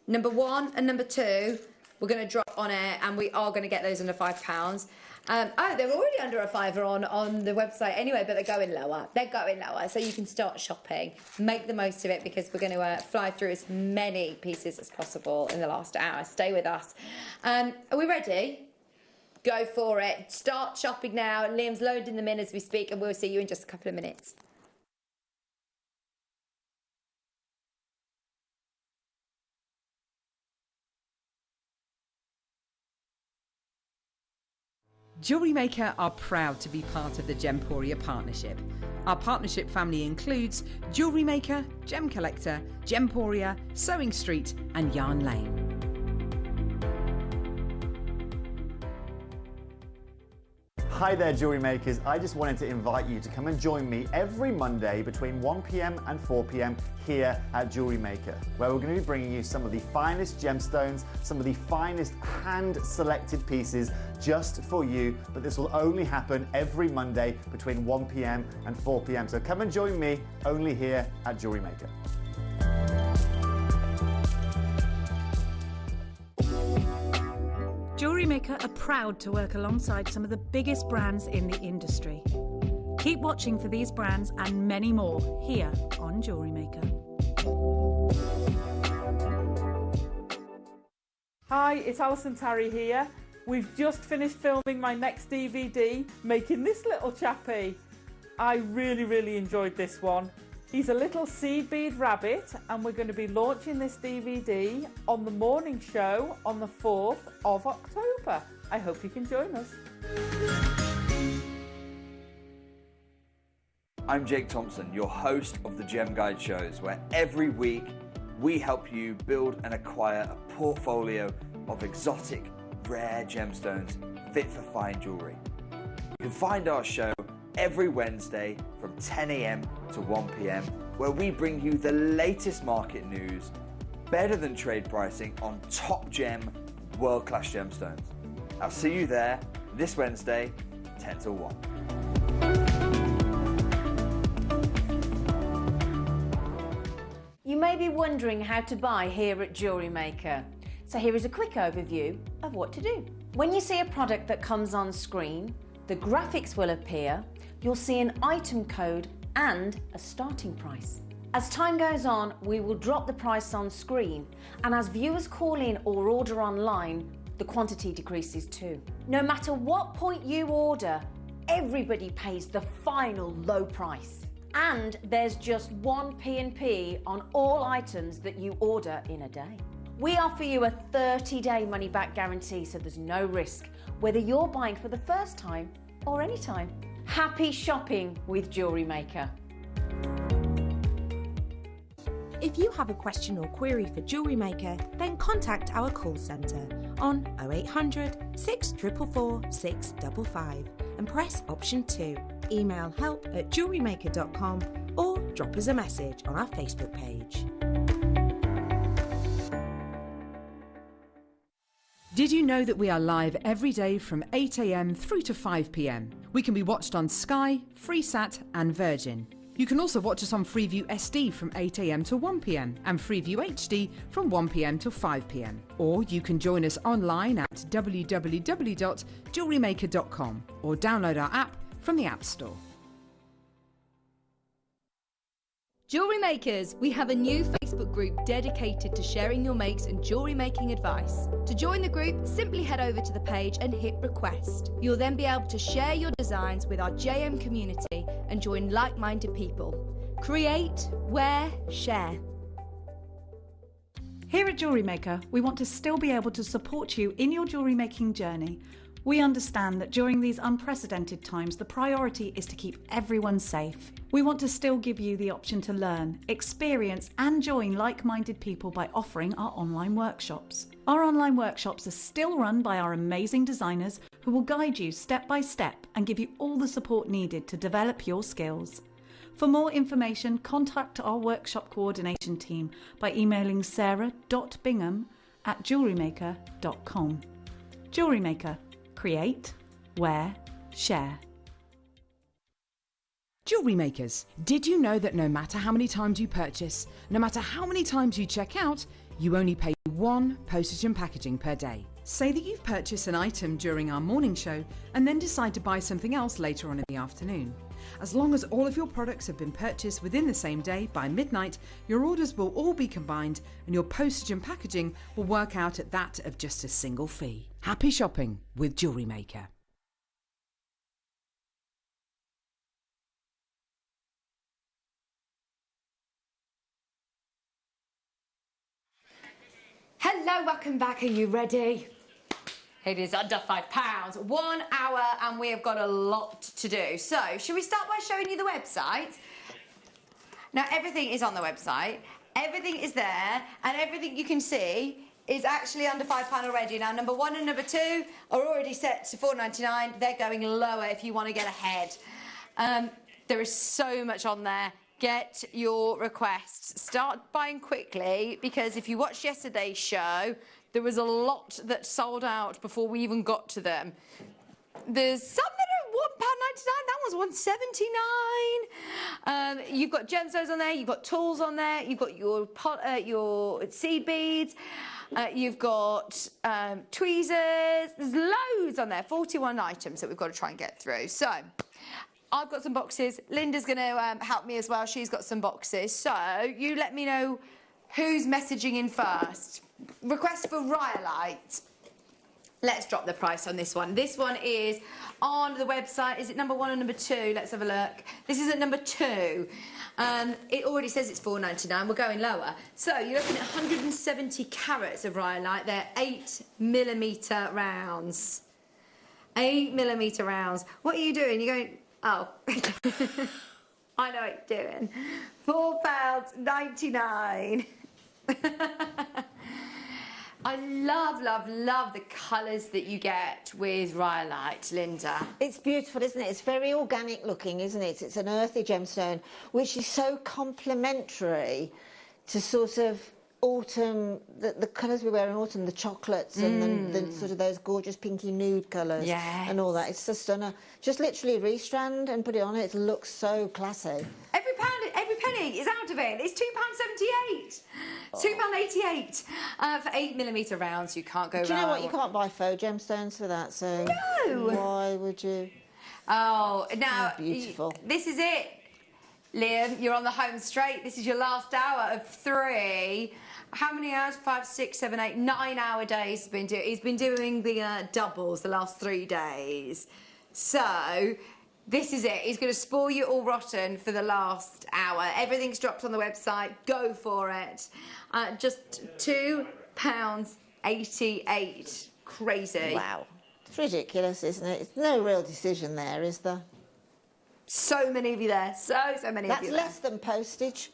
Number 1 and number 2, we're going to drop on air, and we are going to get those under £5. They're already under a £5 on the website anyway, but they're going lower. They're going lower, so you can start shopping. Make the most of it, because we're going to fly through as many pieces as possible in the last hour. Stay with us. Are we ready? Go for it. Start shopping now. Liam's loading them in as we speak, and we'll see you in just a couple of minutes. Jewellery Maker are proud to be part of the Gemporia partnership. Our partnership family includes Jewellery Maker, Gem Collector, Gemporia, Sewing Street and Yarn Lane. Hi there, jewellery makers. I just wanted to invite you to come and join me every Monday between 1 p.m. and 4 p.m. here at Jewellery Maker, where we're going to be bringing you some of the finest gemstones, some of the finest hand-selected pieces just for you. But this will only happen every Monday between 1 p.m. and 4 p.m. So come and join me only here at Jewellery Maker. Jewellery Maker are proud to work alongside some of the biggest brands in the industry. Keep watching for these brands and many more here on Jewellery Maker. Hi, it's Alison Tarry here. We've just finished filming my next DVD, making this little chappie. I really, really enjoyed this one. He's a little seed bead rabbit, and we're going to be launching this DVD on the morning show on the 4th of October. I hope you can join us. I'm Jake Thompson, your host of the Gem Guide shows, where every week we help you build and acquire a portfolio of exotic, rare gemstones fit for fine jewellery. You can find our show every Wednesday from 10 a.m. to 1 p.m, where we bring you the latest market news, better than trade pricing on top gem, world-class gemstones. I'll see you there this Wednesday, 10 till 1. You may be wondering how to buy here at Jewellery Maker. So here is a quick overview of what to do. When you see a product that comes on screen, the graphics will appear, you'll see an item code and a starting price. As time goes on, we will drop the price on screen, and as viewers call in or order online, the quantity decreases too. No matter what point you order, everybody pays the final low price. And there's just one P&P on all items that you order in a day. We offer you a 30-day money-back guarantee, so there's no risk, whether you're buying for the first time or any time. Happy shopping with Jewellery Maker. If you have a question or query for Jewellery Maker, then contact our call centre on 0800 644 655 and press option 2. Email help@jewellerymaker.com or drop us a message on our Facebook page. Did you know that we are live every day from 8 a.m. through to 5 p.m? We can be watched on Sky, Freesat and Virgin. You can also watch us on Freeview SD from 8 a.m. to 1 p.m. and Freeview HD from 1 p.m. to 5 p.m. Or you can join us online at www.jewellerymaker.com or download our app from the App Store. Jewellery Makers, we have a new Facebook group dedicated to sharing your makes and jewellery making advice. To join the group, simply head over to the page and hit request. You'll then be able to share your designs with our JM community and join like-minded people. Create, wear, share. Here at Jewellery Maker, we want to still be able to support you in your jewellery making journey. We understand that during these unprecedented times, the priority is to keep everyone safe. We want to still give you the option to learn, experience and join like-minded people by offering our online workshops. Our online workshops are still run by our amazing designers who will guide you step by step and give you all the support needed to develop your skills. For more information, contact our workshop coordination team by emailing sarah.bingham@jewellerymaker.com. Jewellery Maker. Create, wear, share. Jewellery Makers, did you know that no matter how many times you purchase, no matter how many times you check out, you only pay 1 postage and packaging per day? Say that you've purchased an item during our morning show and then decide to buy something else later on in the afternoon. As long as all of your products have been purchased within the same day by midnight, your orders will all be combined and your postage and packaging will work out at that of just a single fee. Happy shopping with Jewellery Maker. Hello, welcome back. Are you ready? It is under £5, 1 hour, and we have got a lot to do. So, should we start by showing you the website? Now, everything is on the website. Everything is there, and everything you can see is actually under £5 already. Now, number 1 and number 2 are already set to £4.99. They're going lower if you want to get ahead. There is so much on there. Get your requests. Start buying quickly, because if you watched yesterday's show, there was a lot that sold out before we even got to them. There's some that are £1.99. That one's £1.79. You've got gemstones on there. You've got tools on there. You've got your seed beads. You've got tweezers. There's loads on there. 41 items that we've got to try and get through. So I've got some boxes. Linda's going to help me as well. She's got some boxes. So you let me know who's messaging in first. Request for Rhyolite. Let's drop the price on this one. This one is on the website. Is it number 1 or number 2? Let's have a look. This is at number 2. It already says it's £4.99. We're going lower. So you're looking at 170 carats of Rhyolite. They're 8mm rounds. 8mm rounds. What are you doing? You're going... Oh. I know what you're doing. £4.99. I love, love, love the colours that you get with Rhyolite, Linda. It's beautiful, isn't it? It's very organic looking, isn't it? It's an earthy gemstone, which is so complementary to sort of autumn, the colours we wear in autumn, the chocolates and the sort of those gorgeous pinky nude colours and all that. It's just stunning. Just literally restrand and put it on. It looks so classy. Every penny is out of it. It's £2.78. £2.88 for 8mm rounds. You can't go wrong. Do you know what? You can't buy faux gemstones for that, so no. Why would you? Oh, now beautiful. This is it, Liam. You're on the home straight. This is your last hour of 3. How many hours? 5, 6, 7, 8, 9 hour days. He's been doing the doubles the last 3 days. So this is it. He's going to spoil you all rotten for the last hour. Everything's dropped on the website. Go for it. Just 2 £5.88. Crazy. Wow. It's ridiculous, isn't it? There's no real decision there, is there? So many of you there. So many of you there. That's less than postage.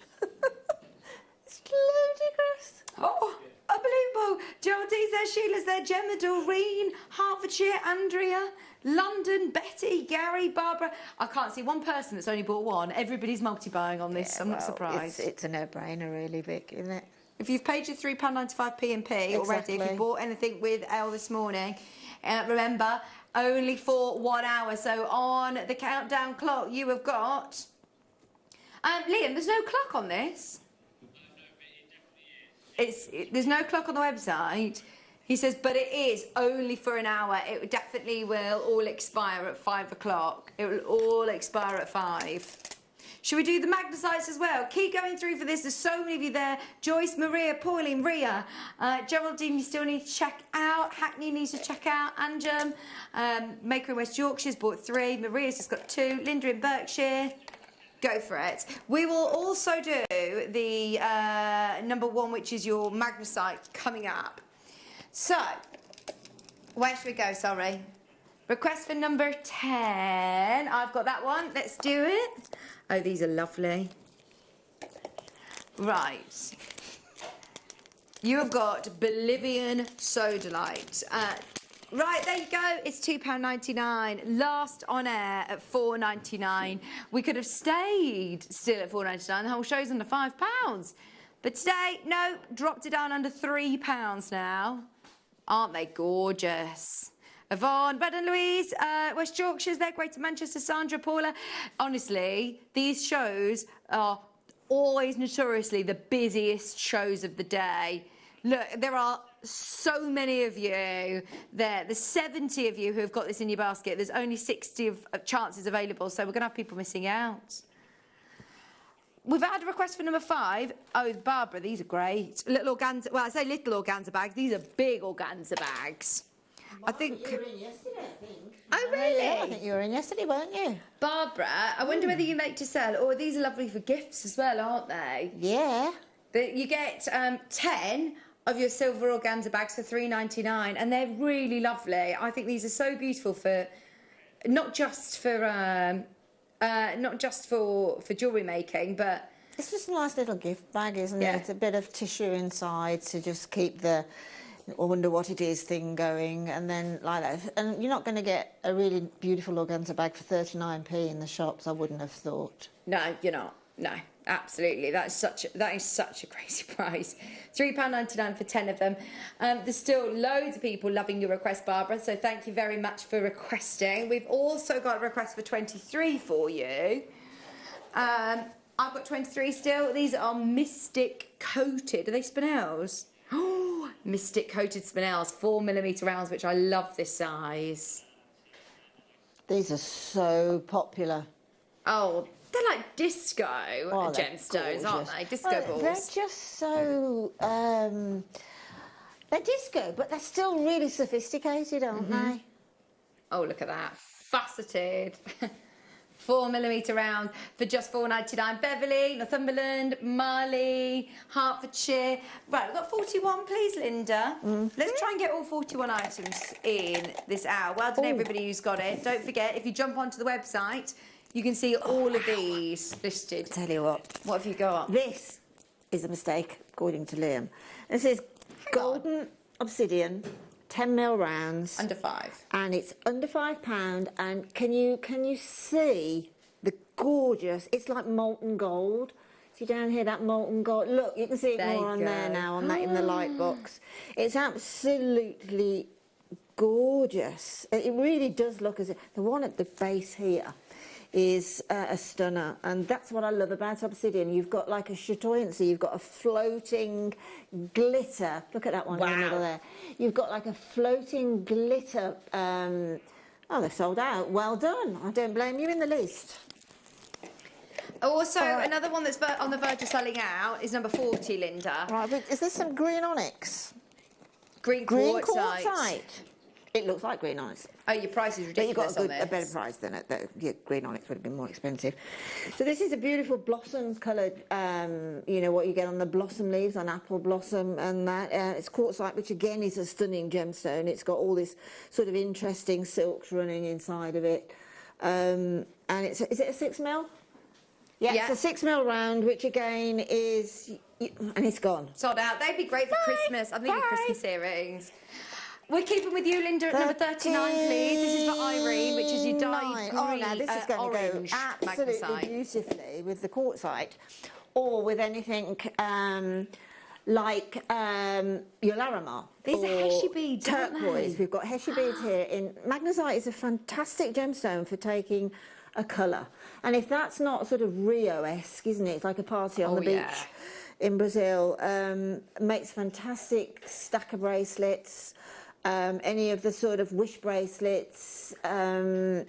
It's ludicrous. Oh, unbelievable. Geraldine's there, Sheila's there, Gemma, Doreen, Hertfordshire, Andrea, London, Betty, Gary, Barbara. I can't see one person that's only bought one. Everybody's multi-buying on this. Yeah, I'm not surprised. It's a no-brainer, really, Vic, isn't it? If you've paid your £3.95 P&P already, if you bought anything with Elle this morning, remember, only for 1 hour. So on the countdown clock, you have got... Liam, there's no clock on this. There's no clock on the website. He says, but it is only for an hour. It definitely will all expire at 5 o'clock. It will all expire at 5. Should we do the magnesites as well? Keep going through for this. There's so many of you there. Joyce, Maria, Pauline, Ria. Geraldine, you still need to check out. Hackney needs to check out. Anjum. Maker in West Yorkshire's bought 3. Maria's just got 2. Linda in Berkshire. Go for it. We will also do the number 1, which is your magnesite, coming up. So, where should we go? Sorry. Request for number 10. I've got that one. Let's do it. Oh, these are lovely. Right. You have got Bolivian sodalite. Right, there you go. It's £2.99. Last on air at £4.99. We could have stayed still at £4.99. The whole show's under £5. But today, no, dropped it down under £3 now. Aren't they gorgeous? Yvonne, Red and Louise, West Yorkshire's there, Greater Manchester, Sandra, Paula. Honestly, these shows are always notoriously the busiest shows of the day. Look, there are so many of you there. There's 70 of you who have got this in your basket. There's only 60 of chances available, so we're going to have people missing out. We've had a request for number 5. Oh, Barbara, these are great. Little organza, well, I say little organza bags. These are big organza bags. I think... You were in yesterday, I think. Oh, really? Yeah, I think you were in yesterday, weren't you? Barbara, I wonder whether you make to sell, or these are lovely for gifts as well, aren't they? Yeah. You get 10 of your silver organza bags for $3.99, and they're really lovely. I think these are so beautiful for... Not just for jewellery making, but... It's just a nice little gift bag, isn't it? It's a bit of tissue inside to just keep the... I wonder what it is thing going, and then like that. And you're not going to get a really beautiful organza bag for 39p in the shops, I wouldn't have thought. No, you're not. No, absolutely. That is such a crazy price. £3.99 for 10 of them. There's still loads of people loving your request, Barbara, so thank you very much for requesting. We've also got a request for 23 for you. I've got 23 still. These are Mystic Coated. Are they spinels? Oh, Mystic Coated spinels, 4mm rounds, which I love this size. These are so popular. Oh, they're like disco gemstones, aren't they? Disco balls. They're just so... they're disco, but they're still really sophisticated, aren't they? Oh, look at that. Faceted. 4mm round for just $4.99. Beverley, Northumberland, Marley, Hertfordshire. Right, we've got 41, please, Linda. Let's try and get all 41 items in this hour. Well done, everybody who's got it. Don't forget, if you jump onto the website, you can see all of these listed. Tell you what. What have you got? This is a mistake, according to Liam. This is golden obsidian, 10mm rounds. Under 5. And it's under £5. And can you see the gorgeous? It's like molten gold. See down here, that molten gold. Look, you can see it more on there now, on that in the light box. It's absolutely gorgeous. It really does look as if the one at the base here is a stunner, and that's what I love about obsidian. You've got like a chatoyancy, you've got a floating glitter. Look at that one in the middle there. You've got like a floating glitter. Oh, they're sold out. Well done. I don't blame you in the least. Also, another one that's on the verge of selling out is number 40, Linda. Right, but is this some green onyx? Green quartzite. It looks like green onyx. Oh, your price is But you got ridiculous on a better this. price than it. Yeah, green onyx would have been more expensive. So this is a beautiful blossom coloured, you know, what you get on the blossom leaves, on apple blossom and that. It's quartzite, which again is a stunning gemstone. It's got all this sort of interesting silks running inside of it. And is it a 6 mil? Yeah, it's a 6 mil round, which again is, and it's gone. Sold out. They'd be great for Christmas. I'm thinking Christmas earrings. We're keeping with you, Linda, at number 39, please. This is for Irene, which is your dyed green, Oh, now this is going orange to go absolutely magnesite. beautifully with the quartzite, or with anything like your larimar. These are heshy beads, aren't they? Turquoise. We've got heshy beads here. Magnesite is a fantastic gemstone for taking a colour. And if that's not sort of Rio-esque, isn't it? It's like a party on the beach in Brazil. Makes fantastic stacker bracelets. Any of the sort of wish bracelets, and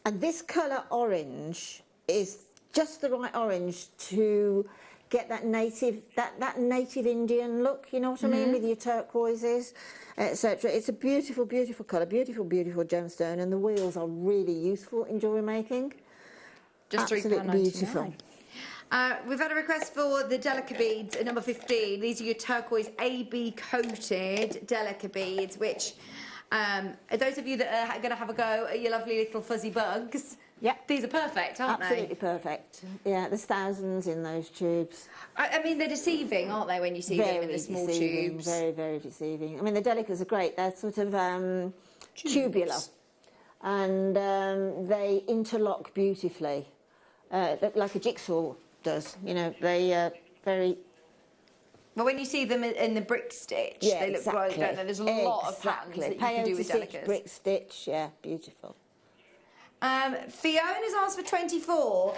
this colour orange is just the right orange to get that native Indian look. You know what I mean, with your turquoises, etc. It's a beautiful, beautiful colour, beautiful, beautiful gemstone, and the wheels are really useful in jewellery making. Just absolutely beautiful. We've had a request for the Delica beads at number 15. These are your turquoise AB coated Delica beads, which those of you that are going to have a go at your lovely little fuzzy bugs, these are perfect, aren't they? Absolutely perfect. Yeah, there's thousands in those tubes. I mean, they're deceiving, aren't they, when you see them in the small tubes? Very, very deceiving. I mean, the Delicas are great. They're sort of tubular, and they interlock beautifully, like a jigsaw does. You know, they very. Well, when you see them in the brick stitch, they look great, don't they? There's a lot of patterns that you can do with Delicas. Brick stitch, yeah, beautiful. Fiona's asked for 24.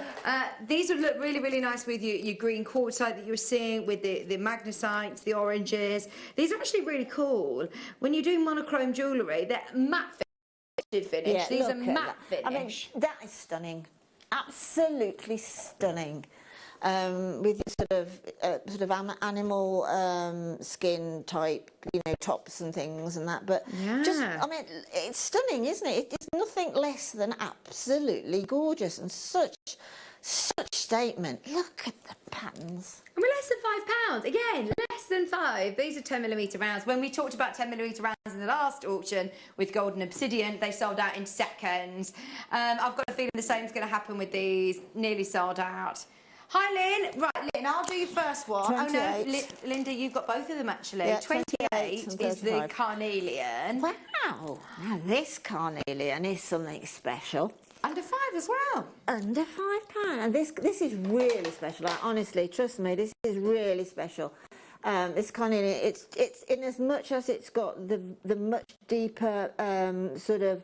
These would look really, really nice with your green quartzite that you were seeing, with the magnesites, the oranges. These are actually really cool. When you're doing monochrome jewellery, they're matte finish. Yeah, These are matte finish. I mean, that is stunning. Absolutely stunning. With sort of animal skin type, you know, tops and things and that. But just, I mean, it's stunning, isn't it? It's nothing less than absolutely gorgeous, and such statement. Look at the patterns. I mean, less than £5. Again, less than 5. These are 10mm rounds. When we talked about 10mm rounds in the last auction with gold and obsidian, they sold out in seconds. I've got a feeling the same's going to happen with these. Nearly sold out. Hi, Lynn. Right, Lynn, I'll do your first one. 28. Oh, no, Linda, you've got both of them, actually. Yeah, 28 is the carnelian. Wow. Now, this carnelian is something special. Under 5 as well. Under £5. And this is really special. Like, honestly, trust me, this is really special. This carnelian, it's in as much as it's got the much deeper sort of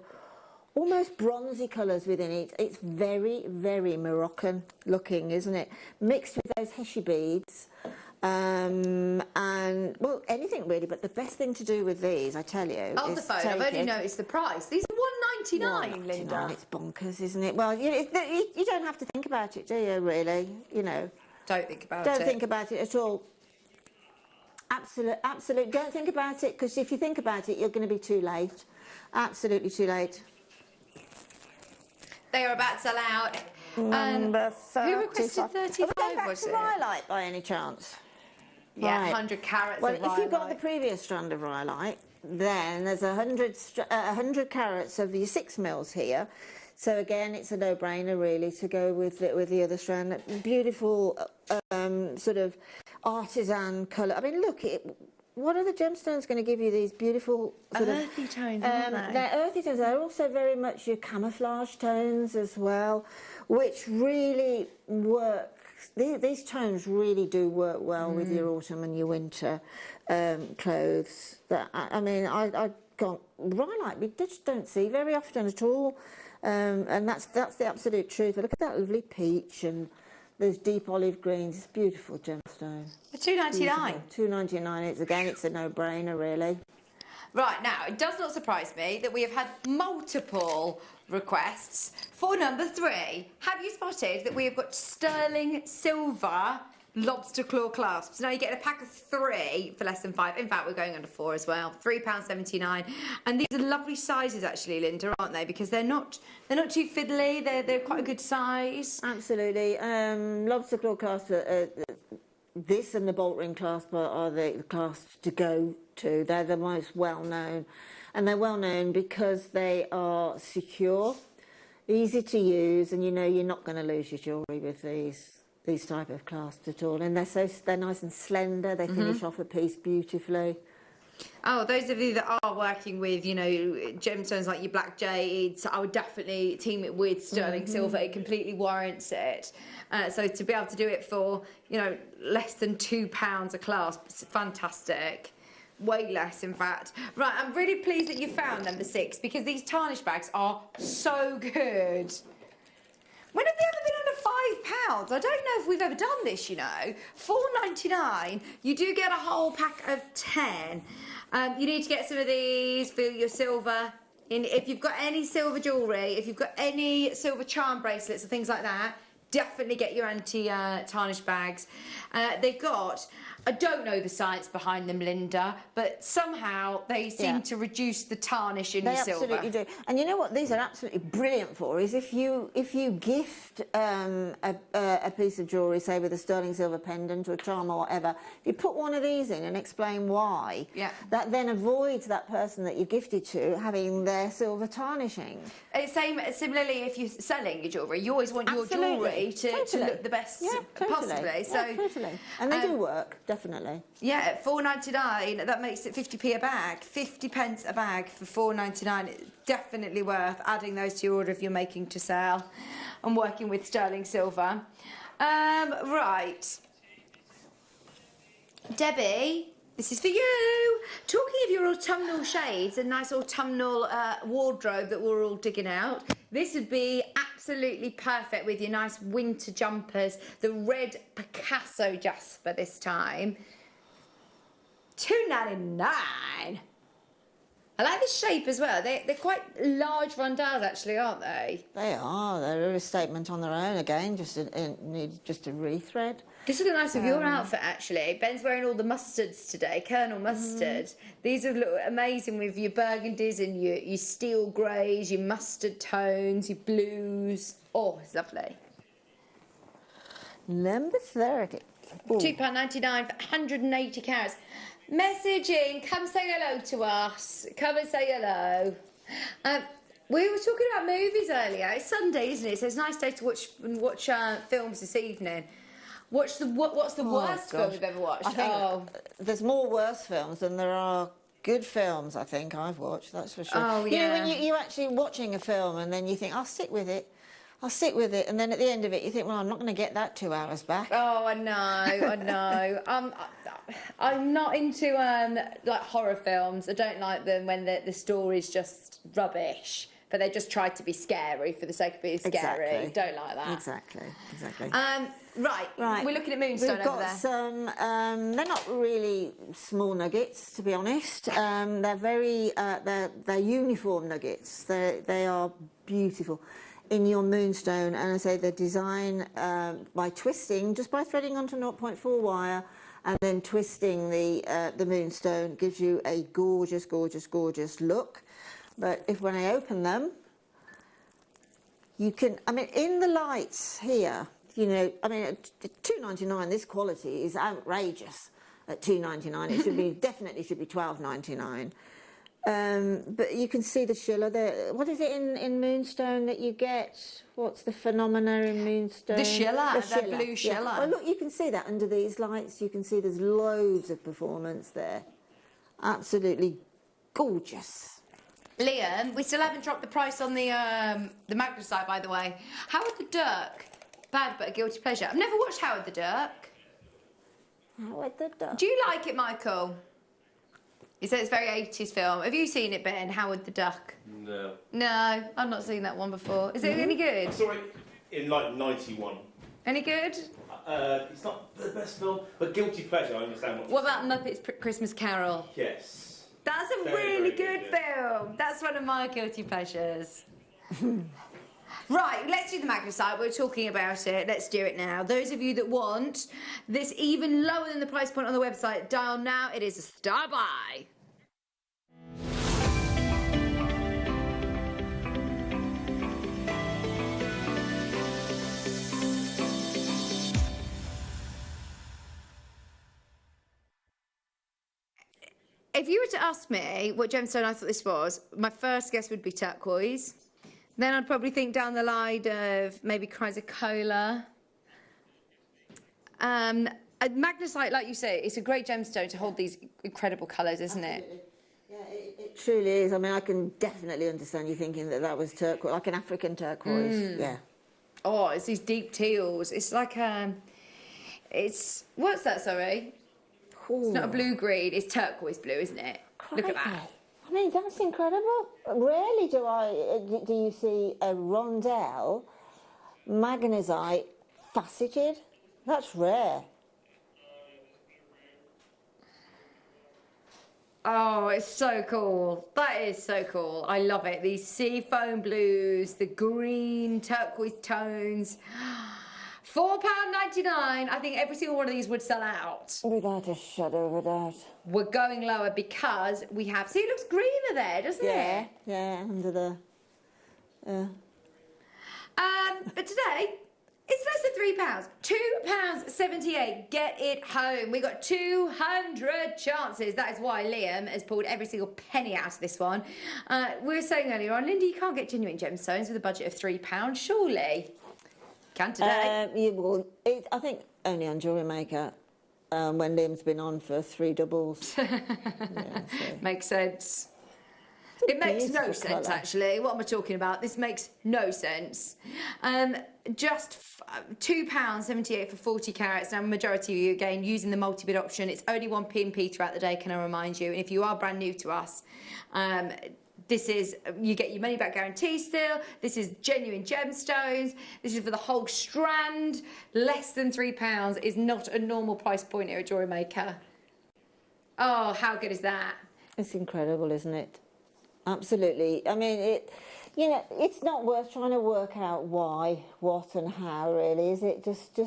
almost bronzy colours within it. It's very, very Moroccan looking, isn't it? Mixed with those heshy beads. And, well, anything really, but the best thing to do with these, I tell you, On the phone, I've only noticed the price. These are £1.99, Linda. It's bonkers, isn't it? Well, you don't have to think about it, do you, really? You know. Don't think about it. Don't think about it at all. Absolute. Don't think about it, because if you think about it, you're going to be too late. Absolutely too late. They are about to sell out. Number 35. Who requested 35, was it? Rhyolite, by any chance? Yeah, Right. 100 carats Well, of if you've got the rhyolite. previous strand of rhyolite, then there's 100 carats of your 6 mils here. So again, it's a no-brainer really to go with the other strand. Beautiful sort of artisan colour. I mean, look, what are the gemstones going to give you these beautiful sort earthy of tones, aren't they? They're earthy tones. They're also very much your camouflage tones as well, which really work. These tones really do work well with your autumn and your winter clothes. I mean, I can't rhyolite. We just don't see very often at all, and that's the absolute truth. Look at that lovely peach and those deep olive greens. It's beautiful gemstone. $2.99. $2.99. It's a no-brainer, really. Right, now, it does not surprise me that we have had multiple requests for number 3. Have you spotted that we have got sterling silver lobster claw clasps. Now you get a pack of 3 for less than £5. In fact, we're going under 4 as well. £3.79. And these are lovely sizes, actually, Linda, aren't they? Because they're not too fiddly. They're quite a good size. Absolutely. Lobster claw clasp. This and the bolt ring clasp are the clasps to go to. They're the most well known, and they're well known because they are secure, easy to use, and you know you're not going to lose your jewellery with these type of clasps at all. And they're nice and slender. They finish off a piece beautifully. Oh, those of you that are working with, you know, gemstones like your black jades, I would definitely team it with sterling silver. It completely warrants it. So to be able to do it for, you know, less than £2 a clasp, it's fantastic. Way less, in fact. Right, I'm really pleased that you found number 6 because these tarnish bags are so good. When have they ever been under £5? I don't know if we've ever done this, you know. £4.99. You do get a whole pack of 10. You need to get some of these for your silver. If you've got any silver jewellery, if you've got any silver charm bracelets and things like that, definitely get your anti-tarnish bags. They've got, I don't know the science behind them, Linda, but somehow they seem to reduce the tarnish in your silver. They absolutely do. And you know what these are absolutely brilliant for is if you gift a piece of jewellery, say with a sterling silver pendant or a charm or whatever, if you put one of these in and explain why, that then avoids that person that you gifted to having their silver tarnishing. Similarly, if you're selling your jewellery, you always want your jewellery to look the best possibly. So, totally. And they do work. Definitely. Yeah, at £4.99, that makes it 50p a bag. 50p a bag for £4.99. It's definitely worth adding those to your order if you're making to sell and working with sterling silver. Right. Debbie, this is for you. Talking of your autumnal shades, a nice autumnal wardrobe that we're all digging out, this would be absolutely perfect with your nice winter jumpers. The red Picasso jasper this time. £2.99. I like the shape as well. They're quite large rondelles, actually, aren't they? They are. They're a statement on their own. Again, just a rethread. This would look nice with your outfit, actually. Ben's wearing all the mustards today, Colonel Mustard. These would look amazing with your burgundies and your steel greys, your mustard tones, your blues. Oh, it's lovely. Number 30. £2.99 for 180 carats. Messaging, come say hello to us. Come and say hello. We were talking about movies earlier. It's Sunday, isn't it? So it's a nice day to watch films this evening. What's the worst film you've ever watched? I think there's more worse films than there are good films, I think, I've watched, that's for sure. Oh, you know, when you're actually watching a film and then you think, I'll stick with it, and then at the end of it you think, well, I'm not going to get that 2 hours back. Oh, I know. I'm not into like horror films. I don't like them when the story's just rubbish. But they just try to be scary for the sake of being scary. Exactly. Don't like that. Exactly. Right. We're looking at Moonstone We've got over there. some. They're not really small nuggets, to be honest. They're very. They're uniform nuggets. They are beautiful in your Moonstone, and I say the design by twisting, just by threading onto 0.4 wire, and then twisting the Moonstone gives you a gorgeous, gorgeous, gorgeous look. But when I open them, you can, I mean, in the lights here, you know, I mean, at $2.99, this quality is outrageous at $2.99. It should be, definitely should be $12.99. But you can see the schiller there. What is it in Moonstone that you get? What's the phenomena in Moonstone? The schiller, the blue schiller. Yeah. Oh, look, you can see that under these lights. You can see there's loads of performance there. Absolutely gorgeous. Liam, we still haven't dropped the price on the Magnusite, by the way. Howard the Duck, bad but a guilty pleasure. I've never watched Howard the Duck. Howard the Duck. Do you like it, Michael? He said it's a very 80s film. Have you seen it, Ben, Howard the Duck? No. No, I've not seen that one before. Is it any good? I saw it in like 91. Any good? It's not the best film, but guilty pleasure, I understand What about Muppets Christmas Carol? Yes. That's a really good film. That's one of my guilty pleasures. Right, let's do the magnesite. We're talking about it. Let's do it now. Those of you that want this even lower than the price point on the website, dial now. It is a star buy. If you were to ask me what gemstone I thought this was, my first guess would be turquoise. Then I'd probably think down the line of maybe chrysocolla. A magnesite, like you say, it's a great gemstone to hold these incredible colours, isn't it? Yeah, it truly is. I mean, I can definitely understand you thinking that that was turquoise, like an African turquoise. Yeah. Oh, it's these deep teals. It's like it's what's that? Sorry. Ooh. It's not a blue-green, it's turquoise blue, isn't it? Look at that. I mean, that's incredible. Rarely do you see a rondelle magnesite faceted. That's rare. Oh, it's so cool. That is so cool. I love it. These sea foam blues, the green turquoise tones. £4.99. I think every single one of these would sell out. Without a shadow of a doubt. We're going lower because we have... See, it looks greener there, doesn't it? Yeah, under the... But today, it's less than £3. £2.78. Get it home. We got 200 chances. That is why Liam has pulled every single penny out of this one. We were saying earlier on, Linda, you can't get genuine gemstones with a budget of £3, surely. Can today. I think only on Jewellery Maker when Liam's been on for 3 doubles. Makes sense. It makes no sense, actually. What am I talking about? This makes no sense. Just £2.78 for 40 carats. Now, majority of you, again, using the multi-bid option. It's only 1p throughout the day, can I remind you? And if you are brand new to us, this is, you get your money back guarantee still. This is genuine gemstones. This is for the whole strand. Less than £3 is not a normal price point here at Jewellery Maker. Oh, how good is that? It's incredible, isn't it? Absolutely. I mean, it's not worth trying to work out why, what and how, really, is it? Just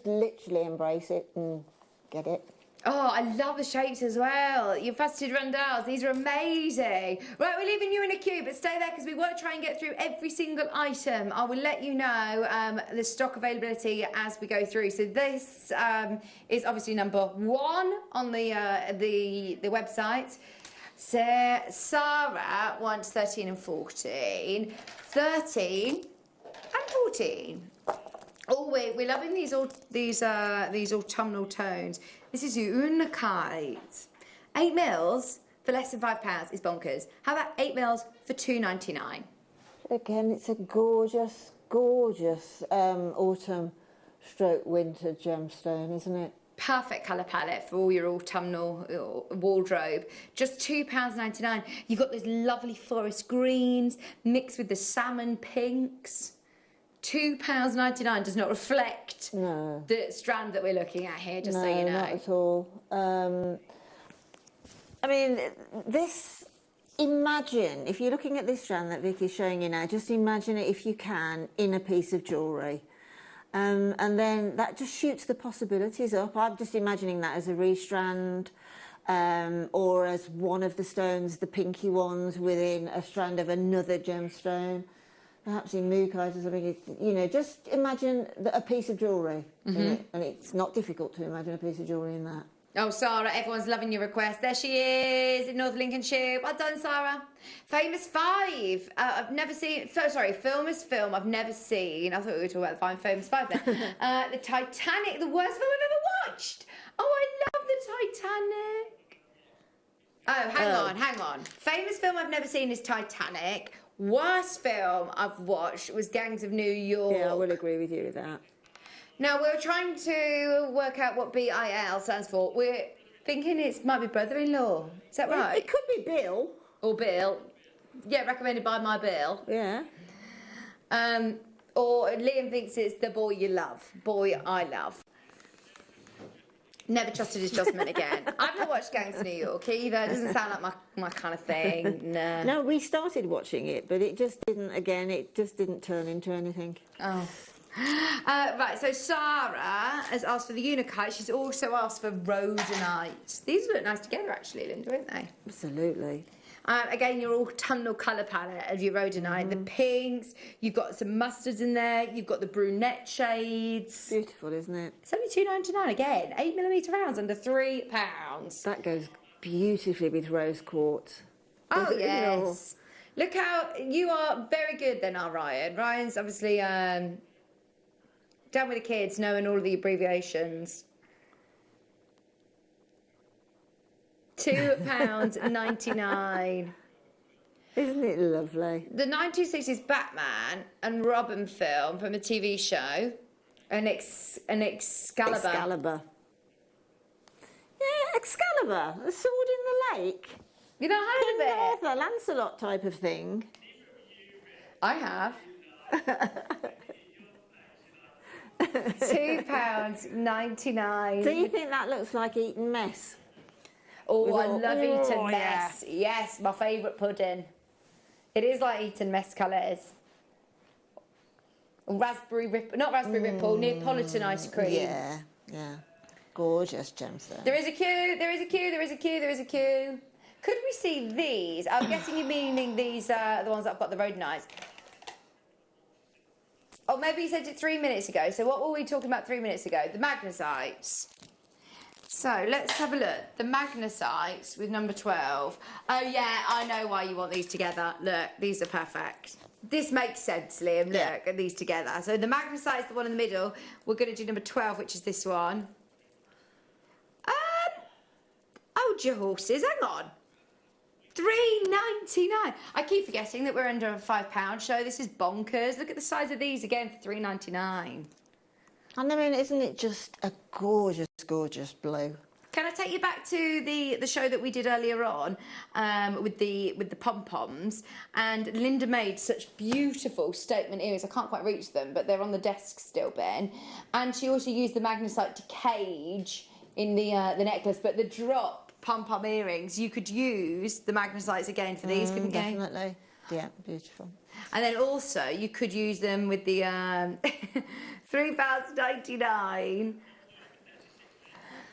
literally embrace it and get it. Oh, I love the shapes as well. Your faceted rondelles, these are amazing. Right, we're leaving you in a queue, but stay there because we won't try and get through every single item. I will let you know the stock availability as we go through. So this is obviously number 1 on the website. So Sarah wants 13 and 14, 13 and 14. Oh, we're loving these autumnal tones. This is your unakite. 8 mils for less than £5 is bonkers. How about 8 mils for £2.99? Again, it's a gorgeous, gorgeous autumn stroke winter gemstone, isn't it? Perfect colour palette for all your autumnal wardrobe. Just £2.99. You've got those lovely forest greens mixed with the salmon pinks. £2.99 does not reflect the strand that we're looking at here, just so you know. Not at all. I mean, imagine, if you're looking at this strand that Vicky's showing you now, just imagine it, if you can, in a piece of jewellery. And then that just shoots the possibilities up. I'm just imagining that as a restrand, or as one of the stones, the pinky ones, within a strand of another gemstone. Perhaps in mookaite or something, just imagine a piece of jewellery in it, and it's not difficult to imagine a piece of jewellery in that. Oh, Sarah, everyone's loving your request. There she is in North Lincolnshire. Well done, Sarah. Famous 5. I've never seen... Sorry, Famous Film I've never seen. I thought we were talking about the Famous 5 there. The Titanic, the worst film I've ever watched. Oh, I love the Titanic. Oh, hang on. Famous film I've never seen is Titanic. Worst film I've watched was Gangs of New York. Yeah, I will agree with you with that. Now, we're trying to work out what BIL stands for. We're thinking it might be brother-in-law. Is that right? It could be Bill. Or Bill. Yeah, recommended by my Bill. Yeah. Or Liam thinks it's the boy you love. Boy I love. Never trusted his judgment again. I've not watched Gangs of New York either. It doesn't sound like my kind of thing. No. No, we started watching it, but it just didn't. Again, it just didn't turn into anything. Oh. Right, so Sarah has asked for the unakite. She's also asked for rhodonite. These look nice together, actually, Linda, don't they? Absolutely. Again, your autumnal colour palette of your rhodonite. The pinks, you've got some mustards in there, you've got the brunette shades. Beautiful, isn't it? It's only $2.99 again. 8mm rounds under £3. That goes beautifully with rose quartz. Oh, yes. Look how you are very good then, our Ryan. Ryan's obviously down with the kids, knowing all of the abbreviations. £2.99. Isn't it lovely? The 1960s Batman and Robin film from a TV show, an Excalibur. Yeah, Excalibur, a sword in the lake. You know, I King Arthur, Lancelot type of thing. I have. £2.99. Do you think that looks like Eton mess? Oh, I love Eton mess. Yeah. Yes, my favourite pudding. It is like Eton mess colours. Raspberry ripple, not raspberry ripple, Neapolitan ice cream. Yeah, yeah. Gorgeous gemstone. There is a queue, there is a queue, there is a queue, there is a queue. Could we see these? I'm guessing you're meaning these are the ones that I've got the rhodonites. Oh, maybe you said it 3 minutes ago. So what were we talking about 3 minutes ago? The magnesites. So let's have a look. The magnesites with number 12. Oh yeah, I know why you want these together. Look, these are perfect. This makes sense, Liam. Look at these together. So the magnesite is the one in the middle. We're going to do number 12, which is this one. Hold your horses. Hang on. $3.99. I keep forgetting that we're under a £5 show. This is bonkers. Look at the size of these again for $3.99. And I mean, isn't it just a gorgeous, gorgeous blue? Can I take you back to the show that we did earlier on with the pom-poms? And Linda made such beautiful statement earrings. I can't quite reach them, but they're on the desk still, Ben. And she also used the magnesite to cage in the necklace, but the drop pom-pom earrings, you could use the magnesites again for these, couldn't you? Definitely. Yeah, beautiful. And then also you could use them with the £3.99.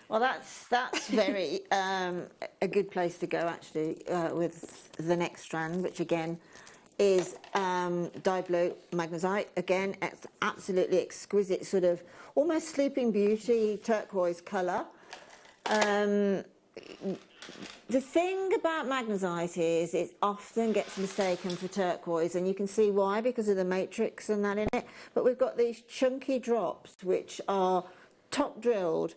Well, that's very a good place to go actually with the next strand, which again is dyed blue magnesite. Again, it's absolutely exquisite, sort of almost Sleeping Beauty turquoise colour. The thing about magnesite is it often gets mistaken for turquoise, and you can see why, because of the matrix and that in it. But we've got these chunky drops which are top drilled,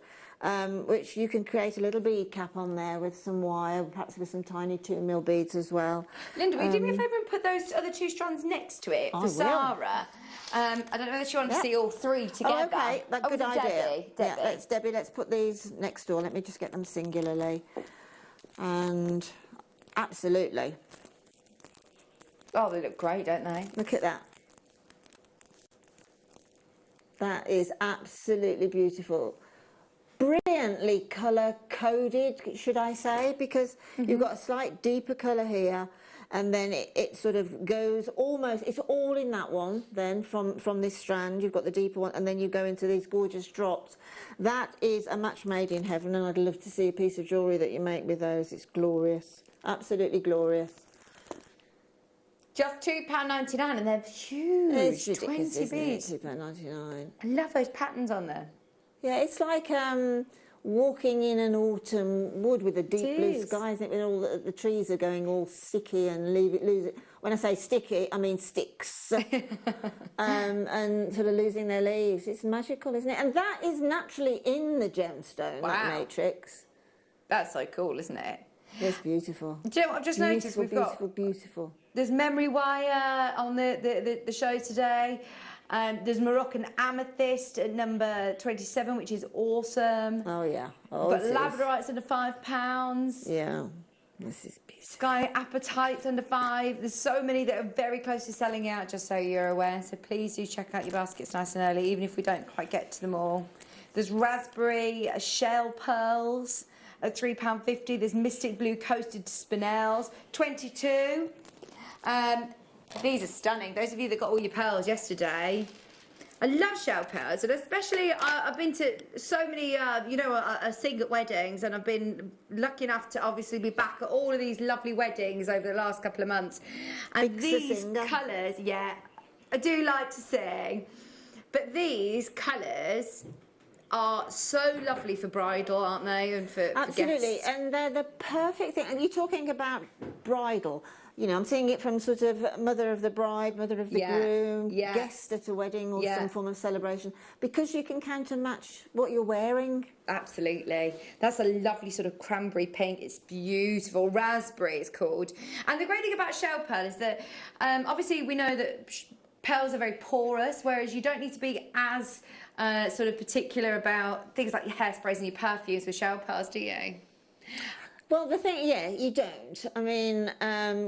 which you can create a little bead cap on there with some wire, perhaps with some tiny 2mm beads as well. Linda, will you do me a favour and put those other two strands next to it for Sarah? I don't know whether she wants to see all three together. Oh, okay, that's a good idea. Debbie. Debbie, let's put these next door. Let me just get them singularly. And absolutely. Oh, they look great, don't they? Look at that. That is absolutely beautiful. Brilliantly colour coded, should I say, because you've got a slight deeper colour here, and then it sort of goes almost, it's all in that one then from this strand. You've got the deeper one, and then you go into these gorgeous drops. That is a match made in heaven, and I'd love to see a piece of jewellery that you make with those. It's glorious, absolutely glorious. Just £2.99, and they're huge. It's ridiculous, 20 beads. £2.99. I love those patterns on them. Yeah, it's like walking in an autumn wood with a deep blue sky, isn't it? With all the trees are going all sticky and lose it. When I say sticky, I mean sticks. And sort of losing their leaves. It's magical, isn't it? And that is naturally in the gemstone, that matrix. That's so cool, isn't it? It's beautiful. Do you know what I've just noticed? We've got beautiful. There's memory wire on the show today. There's Moroccan amethyst at number 27, which is awesome. Oh, yeah. We've got labradorites under £5. Yeah. This is beautiful. Sky apatites under £5. There's so many that are very close to selling out, just so you're aware. So please do check out your baskets nice and early, even if we don't quite get to them all. There's raspberry shell pearls at £3.50. There's mystic blue coated spinels, 22. These are stunning. Those of you that got all your pearls yesterday. I love shell pearls, and especially I've been to so many, single weddings, and I've been lucky enough to obviously be back at all of these lovely weddings over the last couple of months. And these colours, yeah, I do like to sing, but these colours are so lovely for bridal, aren't they? And for absolutely, guests. and they're the perfect thing. And you're talking about bridal. You know, I'm seeing it from sort of mother of the bride, mother of the groom, guest at a wedding or some form of celebration, because you can counter match what you're wearing. Absolutely. That's a lovely sort of cranberry pink. It's beautiful. Raspberry it's called. And the great thing about shell pearl is that obviously we know that pearls are very porous, whereas you don't need to be as sort of particular about things like your hairsprays and your perfumes with shell pearls, do you? Well, the thing, you don't. I mean,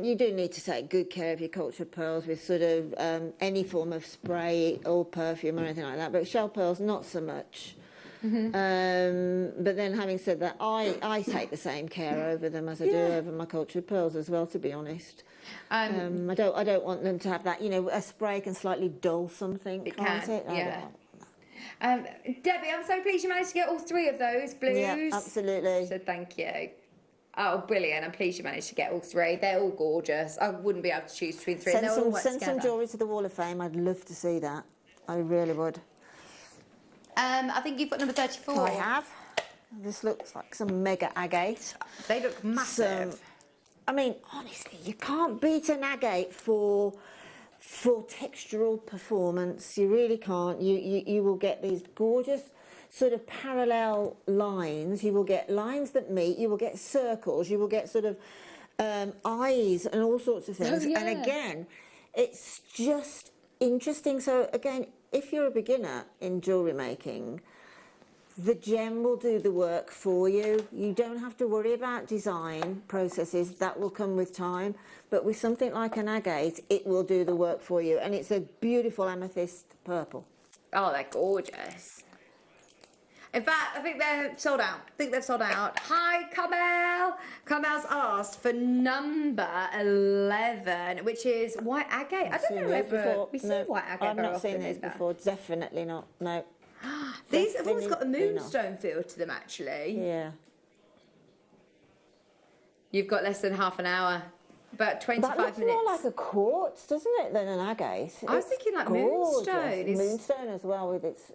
you do need to take good care of your cultured pearls with sort of any form of spray or perfume or anything like that, but shell pearls, not so much. Mm-hmm. But then having said that, I take the same care over them as I do over my cultured pearls as well, to be honest. I don't want them to have that, a spray can slightly dull something, can't it? Debbie, I'm so pleased you managed to get all 3 of those blues. Yeah, absolutely. So thank you. Oh, brilliant. I'm pleased you managed to get all 3. They're all gorgeous. I wouldn't be able to choose between 3. Send some jewellery to the Wall of Fame. I'd love to see that. I really would. I think you've got number 34. I have. This looks like some mega agate. They look massive. I mean, honestly, you can't beat an agate for textural performance. You really can't. You will get these gorgeous sort of parallel lines. You will get lines that meet. You will get circles. You will get sort of eyes and all sorts of things. And again, it's just interesting. So again, if you're a beginner in jewellery making, the gem will do the work for you. You don't have to worry about design processes. That will come with time. But with something like an agate, it will do the work for you. And it's a beautiful amethyst purple. Oh, they're gorgeous. In fact, I think they're sold out. Hi, Carmel. Carmel's asked for number 11, which is white agate. I don't know whether we've seen white agate. I've not seen these before. Definitely not. No. These have always got a moonstone feel to them, actually. Yeah. You've got less than half an hour. About 25 minutes. That looks more like a quartz, doesn't it, than an agate? I was thinking like moonstone. Moonstone as well with its,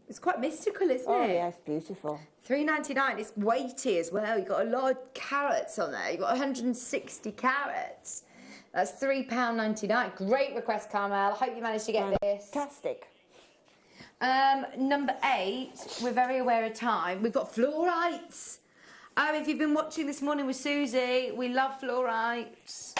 It's quite mystical, isn't it? Oh, yeah, it's beautiful. $3.99. It's weighty as well. You've got a lot of carats on there. You've got 160 carats. That's £3.99. Great request, Carmel. I hope you managed to get this. Fantastic. Number 8, we're very aware of time. We've got fluorites. If you've been watching this morning with Susie, we love fluorites.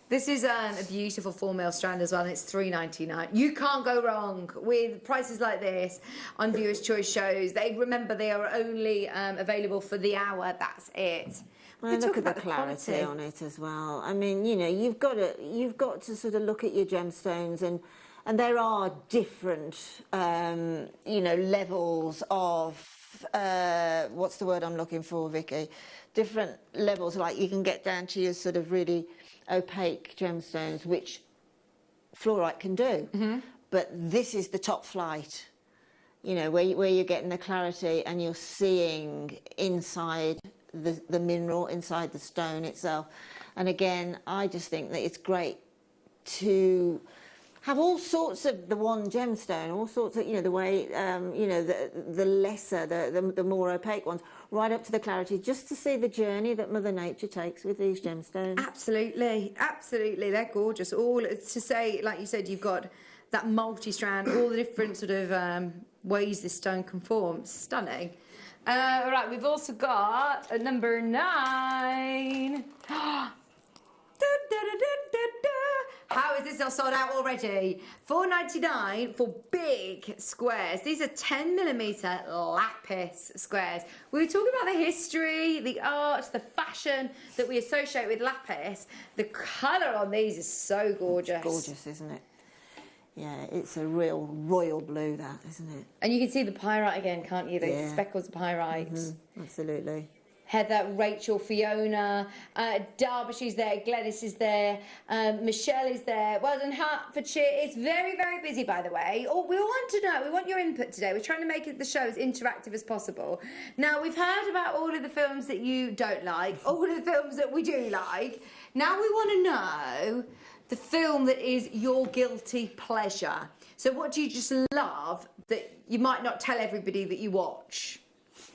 This is a beautiful 4mm strand as well, and it's $3.99. You can't go wrong with prices like this on Viewers' Choice shows. They are only available for the hour. That's it. Well, look at the clarity on it as well. I mean, you've got to sort of look at your gemstones, and there are different, levels of. What's the word I'm looking for, Vicky? Different levels, like you can get down to your sort of really opaque gemstones, which fluorite can do. Mm-hmm. But this is the top flight, where you're getting the clarity and you're seeing inside the mineral, inside the stone itself. And again, I just think that it's great to have all sorts of the one gemstone, all sorts of, the way, the lesser, the more opaque ones, right up to the clarity, just to see the journey that Mother Nature takes with these gemstones. Absolutely, absolutely. They're gorgeous. All to say, like you said, you've got that multi-strand, all the different sort of ways this stone can form. Stunning. All right, we've also got a number 9. How is this not sold out already? $4.99 for big squares. These are 10mm lapis squares. We were talking about the history, the art, the fashion that we associate with lapis. The colour on these is so gorgeous. It's gorgeous, isn't it? Yeah, it's a real royal blue, that, isn't it? And you can see the pyrite again, can't you? Those speckles of pyrite. Absolutely. Heather, Rachel, Fiona, Derbyshire's there, Glenys is there, Michelle is there. Well done, Hertfordshire. It's very, very busy, by the way. Oh, we want to know, we want your input today. We're trying to make the show as interactive as possible. Now, we've heard about all of the films that you don't like, all of the films that we do like. Now we want to know the film that is your guilty pleasure. So what do you just love that you might not tell everybody that you watch?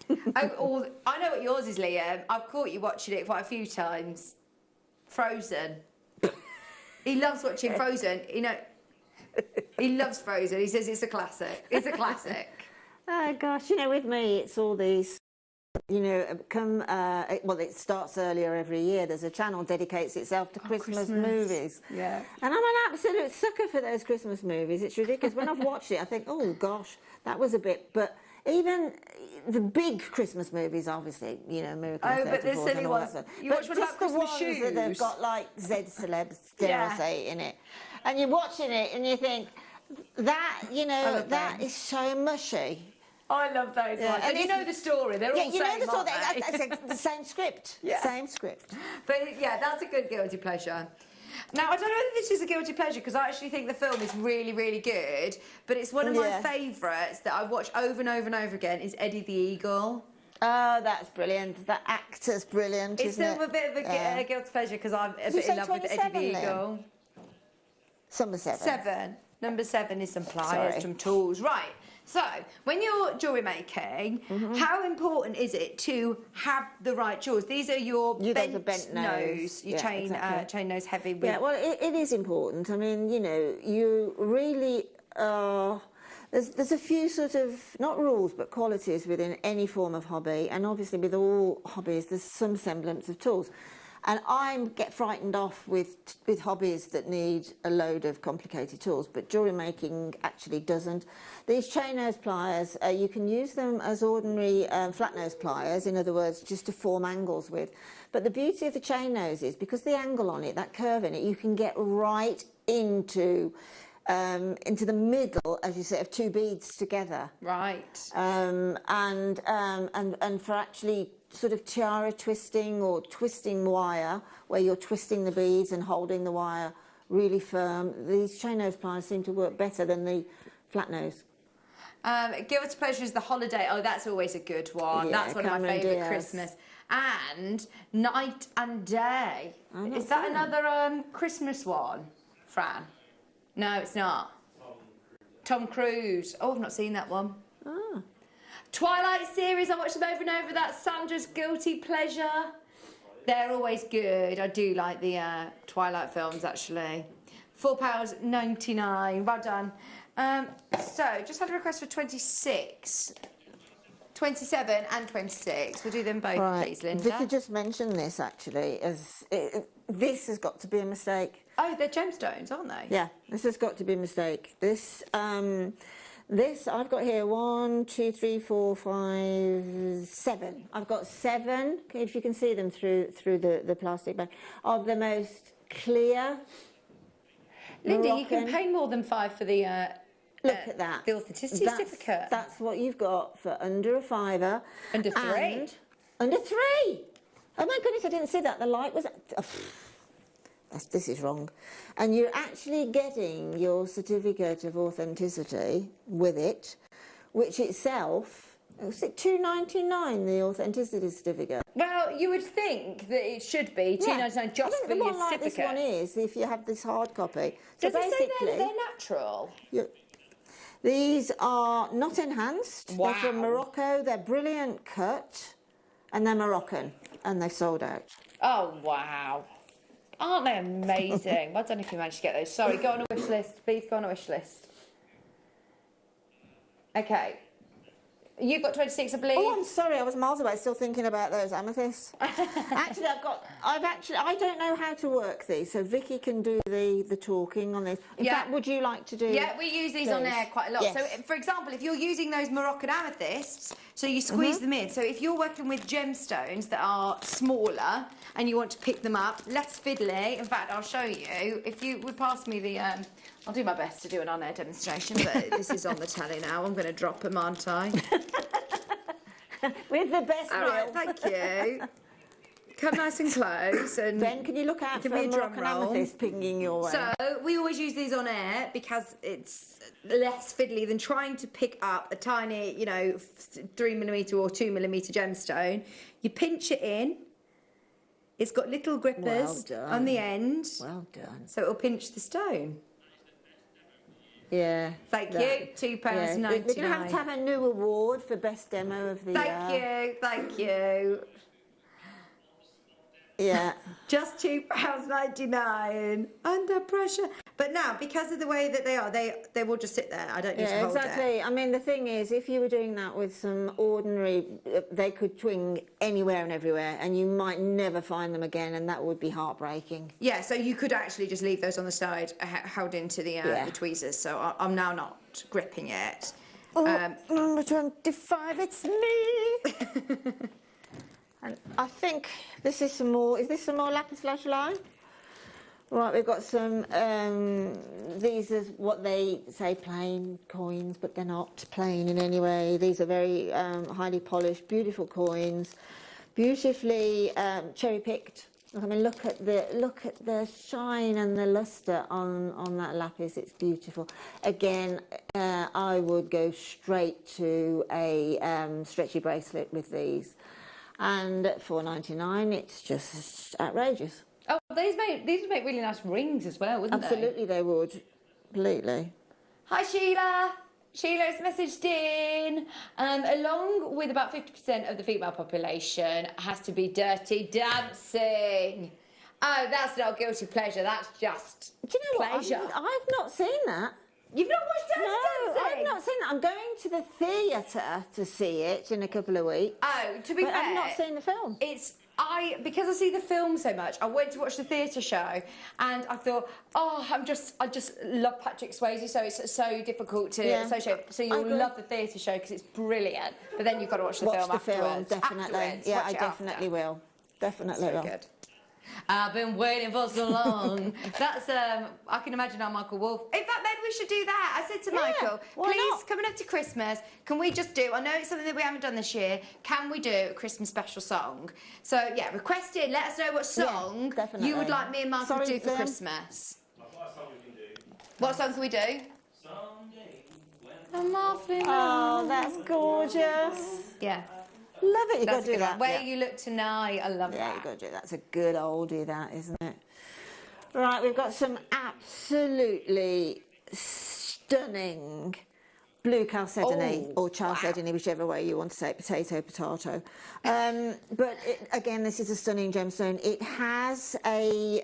I know what yours is, Liam. I've caught you watching it quite a few times. Frozen. He loves watching Frozen. You know, he loves Frozen. He says it's a classic. It's a classic. Oh gosh, you know, with me, it's all these. You know, well, it starts earlier every year. There's a channel dedicates itself to Christmas movies. Yeah. And I'm an absolute sucker for those Christmas movies. It's ridiculous. When I've watched it, I think, oh gosh, that was a bit. But even the big Christmas movies, obviously, you know, Miracle on 34th but there's silly and all ones. that stuff. You But watch what just about the Christmas ones shoes? that have got like Z celebs, dare I say, in it, and you're watching it and you think that, you know, that is so mushy. I love those ones. And you know the story. They're all you know same, the story. aren't they? It's the same script. Yeah. Same script. But yeah, that's a good guilty pleasure. Now, I don't know whether this is a guilty pleasure because I actually think the film is really, really good, but it's one of my favourites that I watch over and over and over again is Eddie the Eagle. Oh, that's brilliant. That actor's brilliant, It's still a bit of a guilty pleasure because I'm a bit in love with Eddie the Eagle. Number 7. Number 7 is some pliers, some tools. Right. So, when you're jewellery making, how important is it to have the right jewels? These are your bent nose. You chain nose heavy. With... Yeah, well, it is important. I mean, you know, you really there's a few sort of, not rules, but qualities within any form of hobby. And obviously with all hobbies, there's some semblance of tools. And I get frightened off with hobbies that need a load of complicated tools, but jewellery making actually doesn't. These chain nose pliers, you can use them as ordinary flat nose pliers, in other words, just to form angles with. But the beauty of the chain nose is, because the angle on it, that curve in it, you can get right into the middle, as you say, of two beads together. Right. And for actually sort of tiara twisting or twisting wire, where you're twisting the beads and holding the wire really firm, these chain nose pliers seem to work better than the flat nose. Guilty pleasure is the holiday. Oh, that's always a good one. Yeah, that's one of my favourite Christmas. And Night and Day. Is that another Christmas one, Fran? No, it's not. Tom Cruise. Oh, I've not seen that one. Oh. Twilight series, I watch them over and over. That's Sandra's guilty pleasure. They're always good. I do like the Twilight films, actually. £4.99. Well done. So, just had a request for 26. 27 and 26. We'll do them both, please, Linda. Vicky just mentioned this, actually, as this has got to be a mistake. Oh, they're gemstones, aren't they? Yeah, this has got to be a mistake. This I've got here 1, 2, 3, 4, 5, 7. I've got 7, if you can see them through the plastic bag, of the most clear. Linda, Moroccan. you can pay more than 5 for the. Look at that. The authenticity certificate. That's what you've got for under a £5. Under 3. Under 3. Oh my goodness, I didn't see that. The light was. This is wrong. And you're actually getting your certificate of authenticity with it, which itself, was it £2.99, the authenticity certificate? Well, you would think that it should be £2.99 just for your certificate. Like this one is, if you have this hard copy. Does So it say basically, they're natural? These are not enhanced. Wow. They're from Morocco. They're brilliant cut, and they're Moroccan, and they've sold out. Oh, wow. Aren't they amazing? Well done if you managed to get those. Sorry, go on a wish list. Please go on a wish list. Okay. You've got 26, I believe. Oh, I'm sorry, I was miles away still thinking about those amethysts. Actually, I don't know how to work these, so Vicky can do the talking on this. In fact, would you like to do? Yeah, we use these on there quite a lot. Yes. So, for example, if you're using those Moroccan amethysts, so you squeeze them in. So if you're working with gemstones that are smaller and you want to pick them up, less fiddly. In fact, I'll show you. If you would pass me the, I'll do my best to do an on-air demonstration, but this is on the telly now. I'm going to drop them, aren't I? With the best will. All right, thank you. Come nice and close. And Ben, can you look out for a Moroccan amethyst pinging your way? So we always use these on air because it's less fiddly than trying to pick up a tiny, 3mm or 2mm gemstone. You pinch it in. It's got little grippers on the end. Well done. So it'll pinch the stone. Yeah. Thank you. £2.99. We're going to have a new award for best demo of the year. Thank you. Yeah. Just £2.99 under pressure. But now, because of the way that they are, they will just sit there. I don't need to hold exactly. it. I mean, the thing is, if you were doing that with some ordinary, they could twing anywhere and everywhere, and you might never find them again, and that would be heartbreaking. Yeah, so you could actually just leave those on the side, held into the tweezers. So I'm now not gripping it. Number 25, it's me. And I think this is some more. Is this some more lapis lazuli? Right, we've got some. These are what they say plain coins, but they're not plain in any way. These are very highly polished, beautiful coins, beautifully cherry picked. I mean, look at the shine and the luster on that lapis. It's beautiful. Again, I would go straight to a stretchy bracelet with these, and at $4.99, it's just outrageous. Oh, these would make really nice rings as well, wouldn't they? Absolutely, they would. Completely. Hi, Sheila. Sheila's messaged in. Along with about 50% of the female population has to be dirty dancing. Oh, that's not guilty pleasure. That's just pleasure. I've not seen that. You've not watched Dirty Dancing? I've not seen that. I'm going to the theatre to see it in a couple of weeks. Oh, to be fair, I've not seen the film. Because I see the film so much, I went to watch the theatre show and I thought, I just love Patrick Swayze, so it's so difficult to associate. So you'll love the theatre show because it's brilliant, but then you've got to watch the film afterwards. Definitely. Yeah, I definitely will. Definitely will. Good. I've been waiting for so long. That's I can imagine our Michael Wolf. In fact, maybe we should do that. I said to Michael, please, coming up to Christmas, can we just do, I know it's something that we haven't done this year, can we do a Christmas special song? So yeah, request in, let us know what song you would like me and Michael to do for Christmas. I've got a song we can do. What song can we do? Someday I'm awfully that's gorgeous. Yeah. Love it. You've got to do that. Where you look tonight, I love that. Yeah, you've got to do that. That's a good oldie, that, isn't it? Right, we've got some absolutely stunning blue chalcedony, or chalcedony, whichever way you want to say it, potato. But again, this is a stunning gemstone. It has a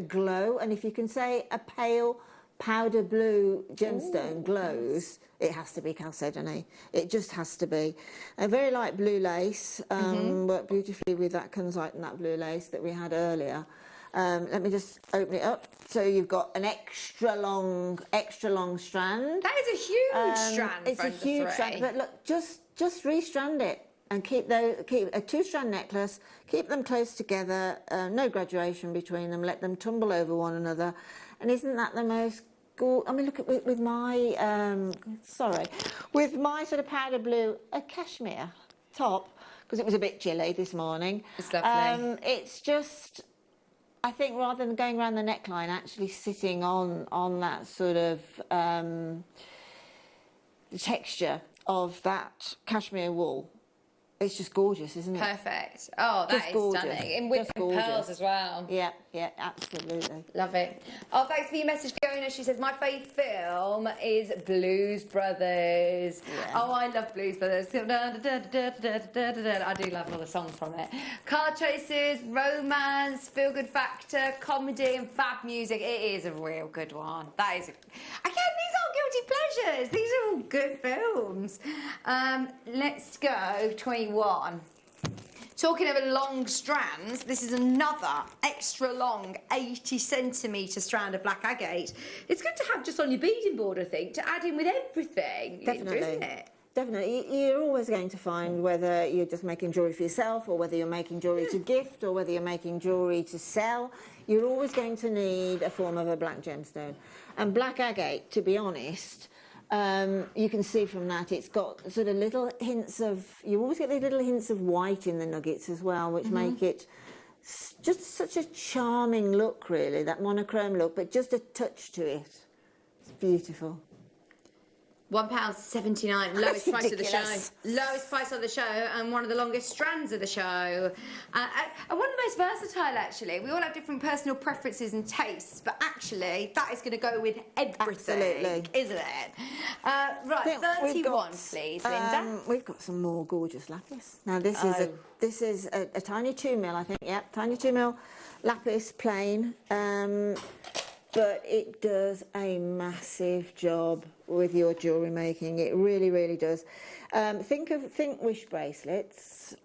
glow, and if you can say a pale powder blue gemstone glows, it has to be chalcedony. It just has to be. A very light blue lace, worked beautifully with that kunzite and that blue lace that we had earlier. Let me just open it up. So you've got an extra long strand. That is a huge strand. It's a huge strand, but look, just restrand it and keep a 2-strand necklace. Keep them close together. No graduation between them. Let them tumble over one another. And isn't that the most gorgeous? I mean, look at with my with my sort of powder blue cashmere top, because it was a bit chilly this morning. It's lovely. It's just, I think, rather than going around the neckline, actually sitting on that sort of the texture of that cashmere wool. It's just gorgeous, isn't it? Perfect. Oh, that is stunning. In with pearls as well. Yeah, absolutely. Love it. Oh, thanks for your message, Fiona. She says, my favourite film is Blues Brothers. Yeah. Oh, I love Blues Brothers. I do love all the songs from it. Car chases, romance, feel-good factor, comedy and fab music. It is a real good one. That is... Again, these aren't guilty gorgeous. These are all good films. Let's go 21. Talking of long strands, this is another extra long 80 centimetre strand of black agate. It's good to have just on your beading board, I think, to add in with everything, Definitely. isn't it? Definitely. You're always going to find whether you're just making jewellery for yourself or whether you're making jewellery to gift or whether you're making jewellery to sell, you're always going to need a form of a black gemstone. And black agate, to be honest, you can see from that it's got sort of little hints of, you always get the little hints of white in the nuggets as well, which make it just such a charming look, really, that monochrome look, but just a touch to it. It's beautiful. £1.79, lowest price of the show. Lowest price of the show and one of the longest strands of the show. And one of the most versatile, actually. We all have different personal preferences and tastes, but actually, that is going to go with everything, Absolutely. isn't it? Right, 31, please, Linda. We've got some more gorgeous lapis. Now, this is a tiny 2mm, I think. Yeah, tiny 2mm lapis, plain. But it does a massive job with your jewellery making. It really, really does. Think wish bracelets.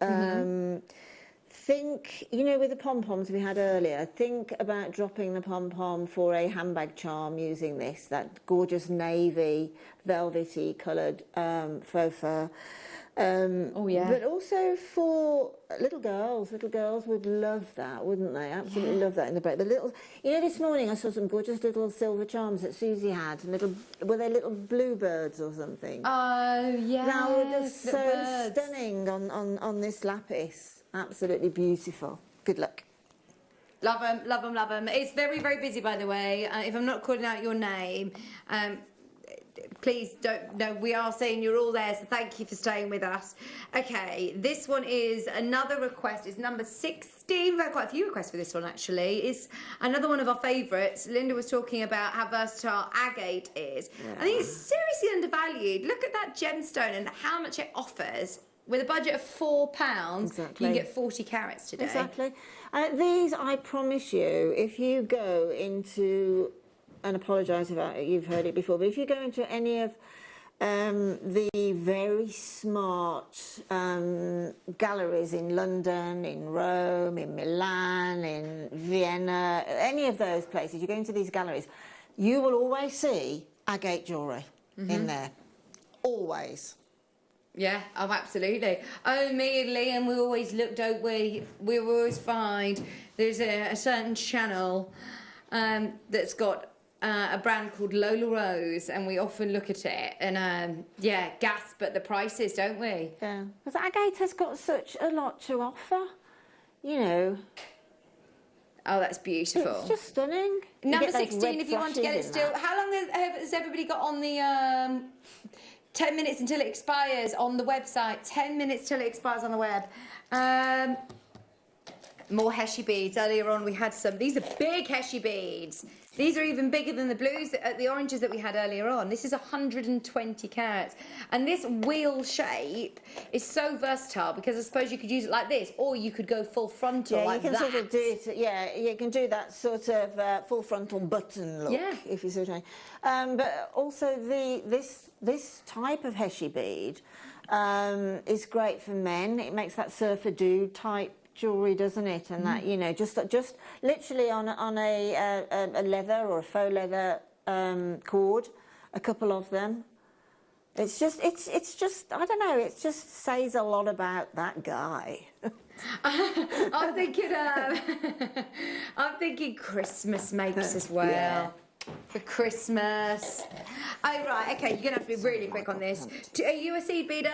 Think, you know, with the pom-poms we had earlier, think about dropping the pom-pom for a handbag charm using this, that gorgeous navy, velvety coloured faux fur. Oh, yeah. But also for little girls would love that, wouldn't they? Absolutely love that in the break. The little, you know, this morning I saw some gorgeous little silver charms that Susie had. Were they little bluebirds or something? Oh, yeah. They were just so stunning on this lapis. Absolutely beautiful. Good luck. Love them, love them, love them. It's very, very busy, by the way. If I'm not calling out your name, please don't. No, we are saying you're all there, so thank you for staying with us. Okay, this one is another request. It's number 16. We've had quite a few requests for this one, actually. It's another one of our favourites. Linda was talking about how versatile agate is. Yeah. I think it's seriously undervalued. Look at that gemstone and how much it offers. With a budget of £4, exactly. You can get 40 carats today. Exactly. These, I promise you, if you go into, and apologise if you've heard it before, but if you go into any of the very smart galleries in London, in Rome, in Milan, in Vienna, any of those places, you go into these galleries, you will always see agate jewellery in there. Always. Yeah, oh, absolutely. Oh, me and Liam, we always look, don't we? We always find there's a certain channel that's got a brand called Lola Rose, and we often look at it and, yeah, gasp at the prices, don't we? Yeah, because agate has got such a lot to offer, you know. Oh, that's beautiful. It's just stunning. Number 16, if you want to get it still. How long has everybody got on the... 10 minutes until it expires on the website. 10 minutes till it expires on the web. More Heshi beads. Earlier on we had some. These are big Heshi beads. These are even bigger than the blues, the oranges that we had earlier on. This is 120 carats. And this wheel shape is so versatile because I suppose you could use it like this or you could go full frontal like that. Yeah, you can sort of do it, yeah, you can do that sort of full frontal button look, if you see what I mean. But also this type of Heshi bead is great for men. It makes that surfer dude type jewellery, doesn't it? And that, you know, just literally on a leather or a faux leather cord, a couple of them. It's just I don't know. It just says a lot about that guy. I'm thinking Christmas makes as well. Yeah. For Christmas. Oh, right, okay, you're going to have to be really quick on this. Are you a seed beader?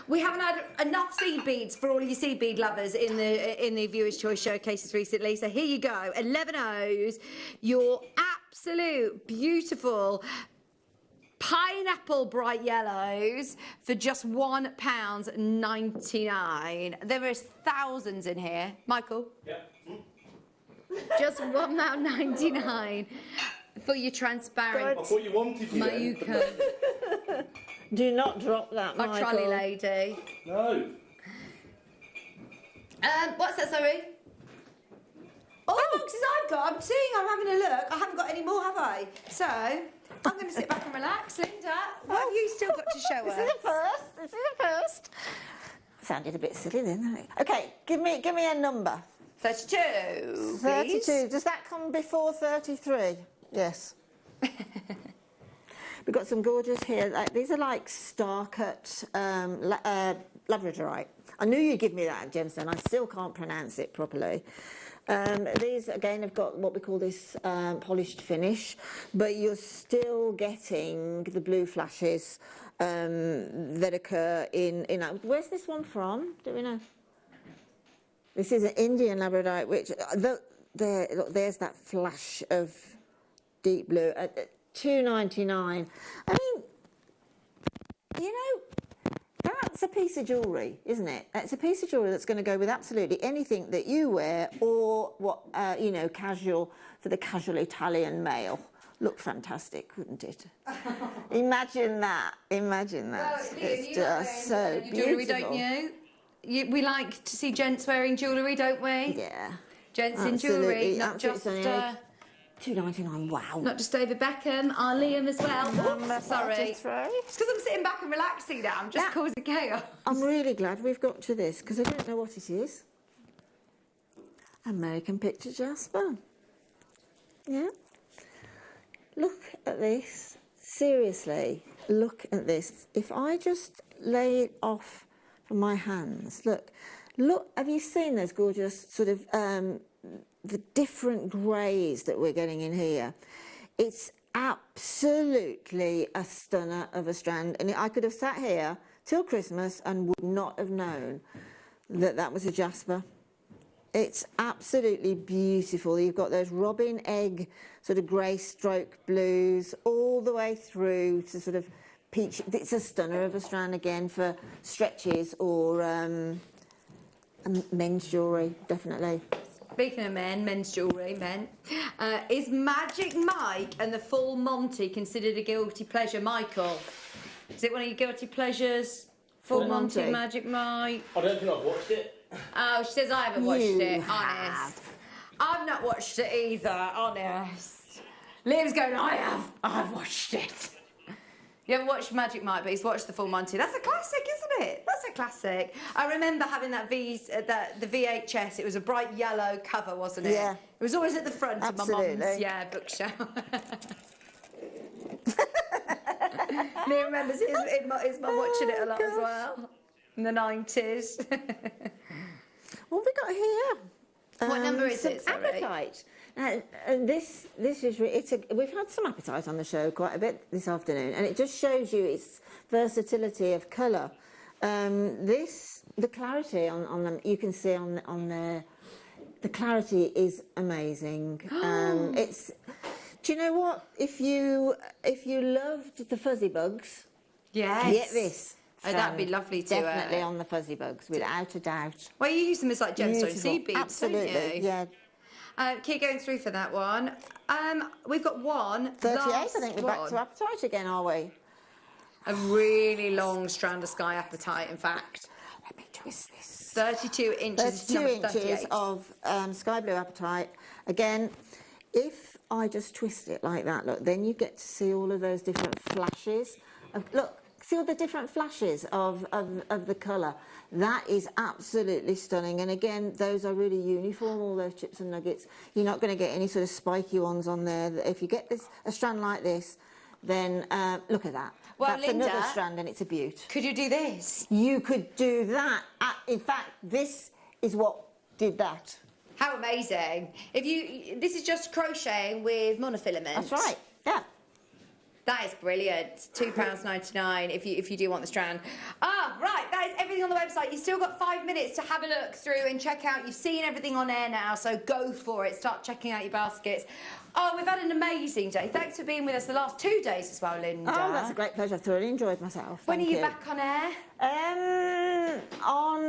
We haven't had enough seed beads for all of you seed bead lovers in the Viewers' Choice showcases recently, so here you go. 11 O's, your absolute beautiful pineapple bright yellows for just £1.99. There is thousands in here. Michael? Yeah. Just £1.99. For your transparent. I thought you wanted me. Mayuko. Do not drop that, Michael. My trolley lady. No. What's that, sorry? All the boxes I've got, I'm seeing, I'm having a look. I haven't got any more, have I? So, I'm going to sit back and relax. Linda, what have you still got to show us? This is the first. This is the first. Sounded a bit silly then, didn't it? Okay, give me a number. 32, 32. please. Does that come before 33? Yes. We've got some gorgeous here. These are like star-cut labradorite. I knew you'd give me that gemstone. I still can't pronounce it properly. These, again, have got what we call this polished finish, but you're still getting the blue flashes that occur in... Where's this one from? Do we know? This is an Indian labradorite, which... look, there's that flash of deep blue at $2.99. I mean, you know, that's a piece of jewellery, isn't it? It's a piece of jewellery that's going to go with absolutely anything that you wear, or what you know, casual, for the casual Italian male. Look fantastic, wouldn't it? Imagine that. Imagine that. Well, it's you just so beautiful. Jewellery, don't you? We like to see gents wearing jewellery, don't we? Yeah. Gents in jewellery, not just... $2.99, wow. Not just David Beckham, our Liam as well. Oops, sorry. It's because I'm sitting back and relaxing now, I'm just causing chaos. I'm really glad we've got to this, because I don't know what it is. American picture jasper. Yeah. Look at this. Seriously, look at this. If I just lay it off from my hands, look, have you seen those gorgeous sort of the different greys that we're getting in here? It's absolutely a stunner of a strand, and I could have sat here till Christmas and would not have known that that was a jasper. It's absolutely beautiful. You've got those robin egg sort of grey stroke blues all the way through to sort of peach. It's a stunner of a strand again for stretches or men's jewellery, definitely. Speaking of men's jewellery, is Magic Mike and the Full Monty considered a guilty pleasure, Michael? Is it one of your guilty pleasures? Full Monty, Magic Mike? I don't think I've watched it. Oh, she says I haven't watched it, honest. I've not watched it either, honest. Liam's going, I've watched it. You haven't watched Magic Mike, but he's watched the Full Monty. That's a classic, isn't it? That's a classic. I remember having the VHS. It was a bright yellow cover, wasn't it? Yeah. It was always at the front of my mum's bookshelf. Liam remembers his mum watching it a lot as well in the 90s. What have we got here? What number is it? Apatite. This is we've had some apatite on the show quite a bit this afternoon, and it just shows you its versatility of colour. The clarity on them, you can see on there, the clarity is amazing. It's, do you know what? If you loved the fuzzy bugs, yes, get this. Oh, that'd be lovely to definitely on the fuzzy bugs, without a doubt. Well, you use them as like gemstone seed beads, absolutely, don't you? Yeah. Keep going through for that one. We've got one. 38. I think we're back to apatite again, are we? A really long strand of sky apatite, in fact. Let me twist this. 32 inches. 32 inches of sky blue apatite. Again, if I just twist it like that, look, then you get to see all of those different flashes. Look. See all the different flashes of the colour. That is absolutely stunning. And again, those are really uniform, all those chips and nuggets. You're not going to get any sort of spiky ones on there. If you get a strand like this, then look at that. Well, that's Linda, another strand and it's a beaut. Could you do this? You could do that. In fact, this is what did that. How amazing. This is just crocheting with monofilament. That's right, yeah. That is brilliant. £2.99 if you do want the strand. Right, that is everything on the website. You've still got 5 minutes to have a look through and check out. You've seen everything on air now, so go for it. Start checking out your baskets. Oh, we've had an amazing day. Thanks for being with us the last 2 days as well, Linda. Oh, that's a great pleasure. I've thoroughly enjoyed myself. When are you back on air? On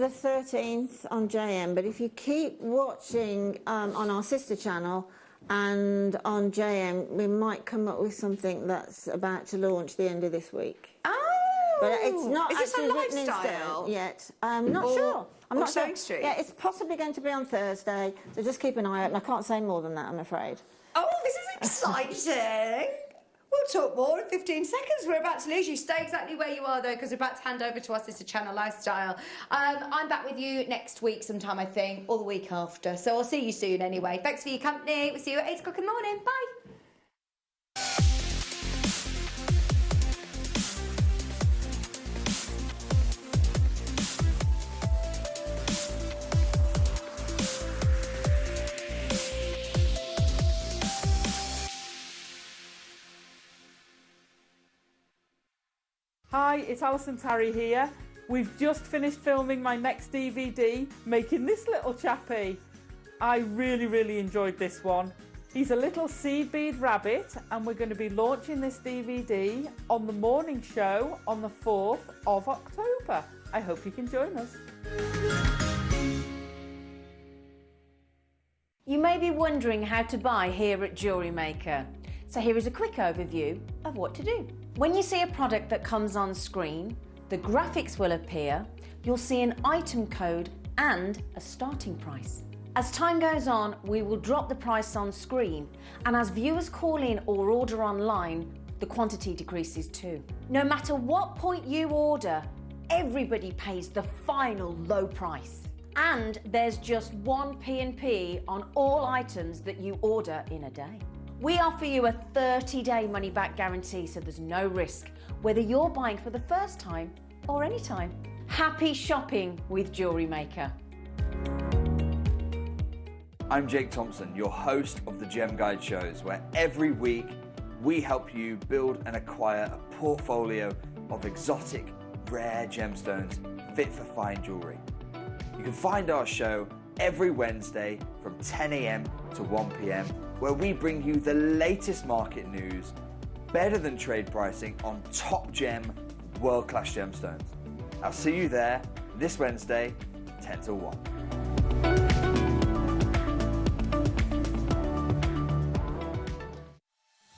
the 13th on JM, but if you keep watching on our sister channel, and on JM, we might come up with something that's about to launch the end of this week. Oh, but it's not Is this a actually written in lifestyle? stone yet. I'm not sure. I'm not Sewing sure. Street? Yeah, it's possibly going to be on Thursday, so just keep an eye out. And I can't say more than that, I'm afraid. Oh, this is exciting. We'll talk more in 15 seconds. We're about to lose you. Stay exactly where you are, though, because we're about to hand over to us. It's a channel lifestyle. I'm back with you next week sometime, I think, or the week after. So I'll see you soon anyway. Thanks for your company. We'll see you at 8 o'clock in the morning. Bye. Hi, it's Alison Tarry here. We've just finished filming my next DVD, making this little chappie. I really enjoyed this one. He's a little seed bead rabbit, and we're going to be launching this DVD on the morning show on the 4th of October. I hope you can join us. You may be wondering how to buy here at Jewellery Maker. So here is a quick overview of what to do. When you see a product that comes on screen, the graphics will appear, you'll see an item code and a starting price. As time goes on, we will drop the price on screen, and as viewers call in or order online, the quantity decreases too. No matter what point you order, everybody pays the final low price. And there's just one P&P on all items that you order in a day. We offer you a 30-day money-back guarantee, so there's no risk, whether you're buying for the first time or any time. Happy shopping with Jewellery Maker. I'm Jake Thompson, your host of the Gem Guide shows, where every week we help you build and acquire a portfolio of exotic, rare gemstones fit for fine jewellery. You can find our show every Wednesday from 10 AM to 1 PM, where we bring you the latest market news, better than trade pricing on top gem, world-class gemstones. I'll see you there this Wednesday, 10 till 1.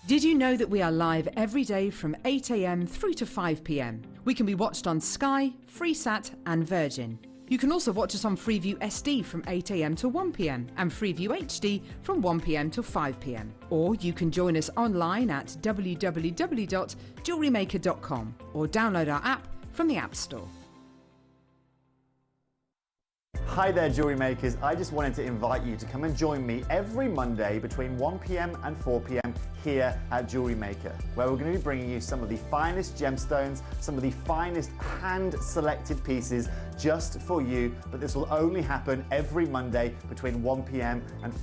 Did you know that we are live every day from 8 AM through to 5 PM? We can be watched on Sky, Freesat and Virgin. You can also watch us on Freeview SD from 8 AM to 1 PM and Freeview HD from 1 PM till 5 PM. Or you can join us online at www.jewellerymaker.com or download our app from the App Store. Hi there, jewellery makers. I just wanted to invite you to come and join me every Monday between 1 PM and 4 PM here at Jewellery Maker, where we're going to be bringing you some of the finest gemstones, some of the finest hand-selected pieces just for you. But this will only happen every Monday between 1 PM and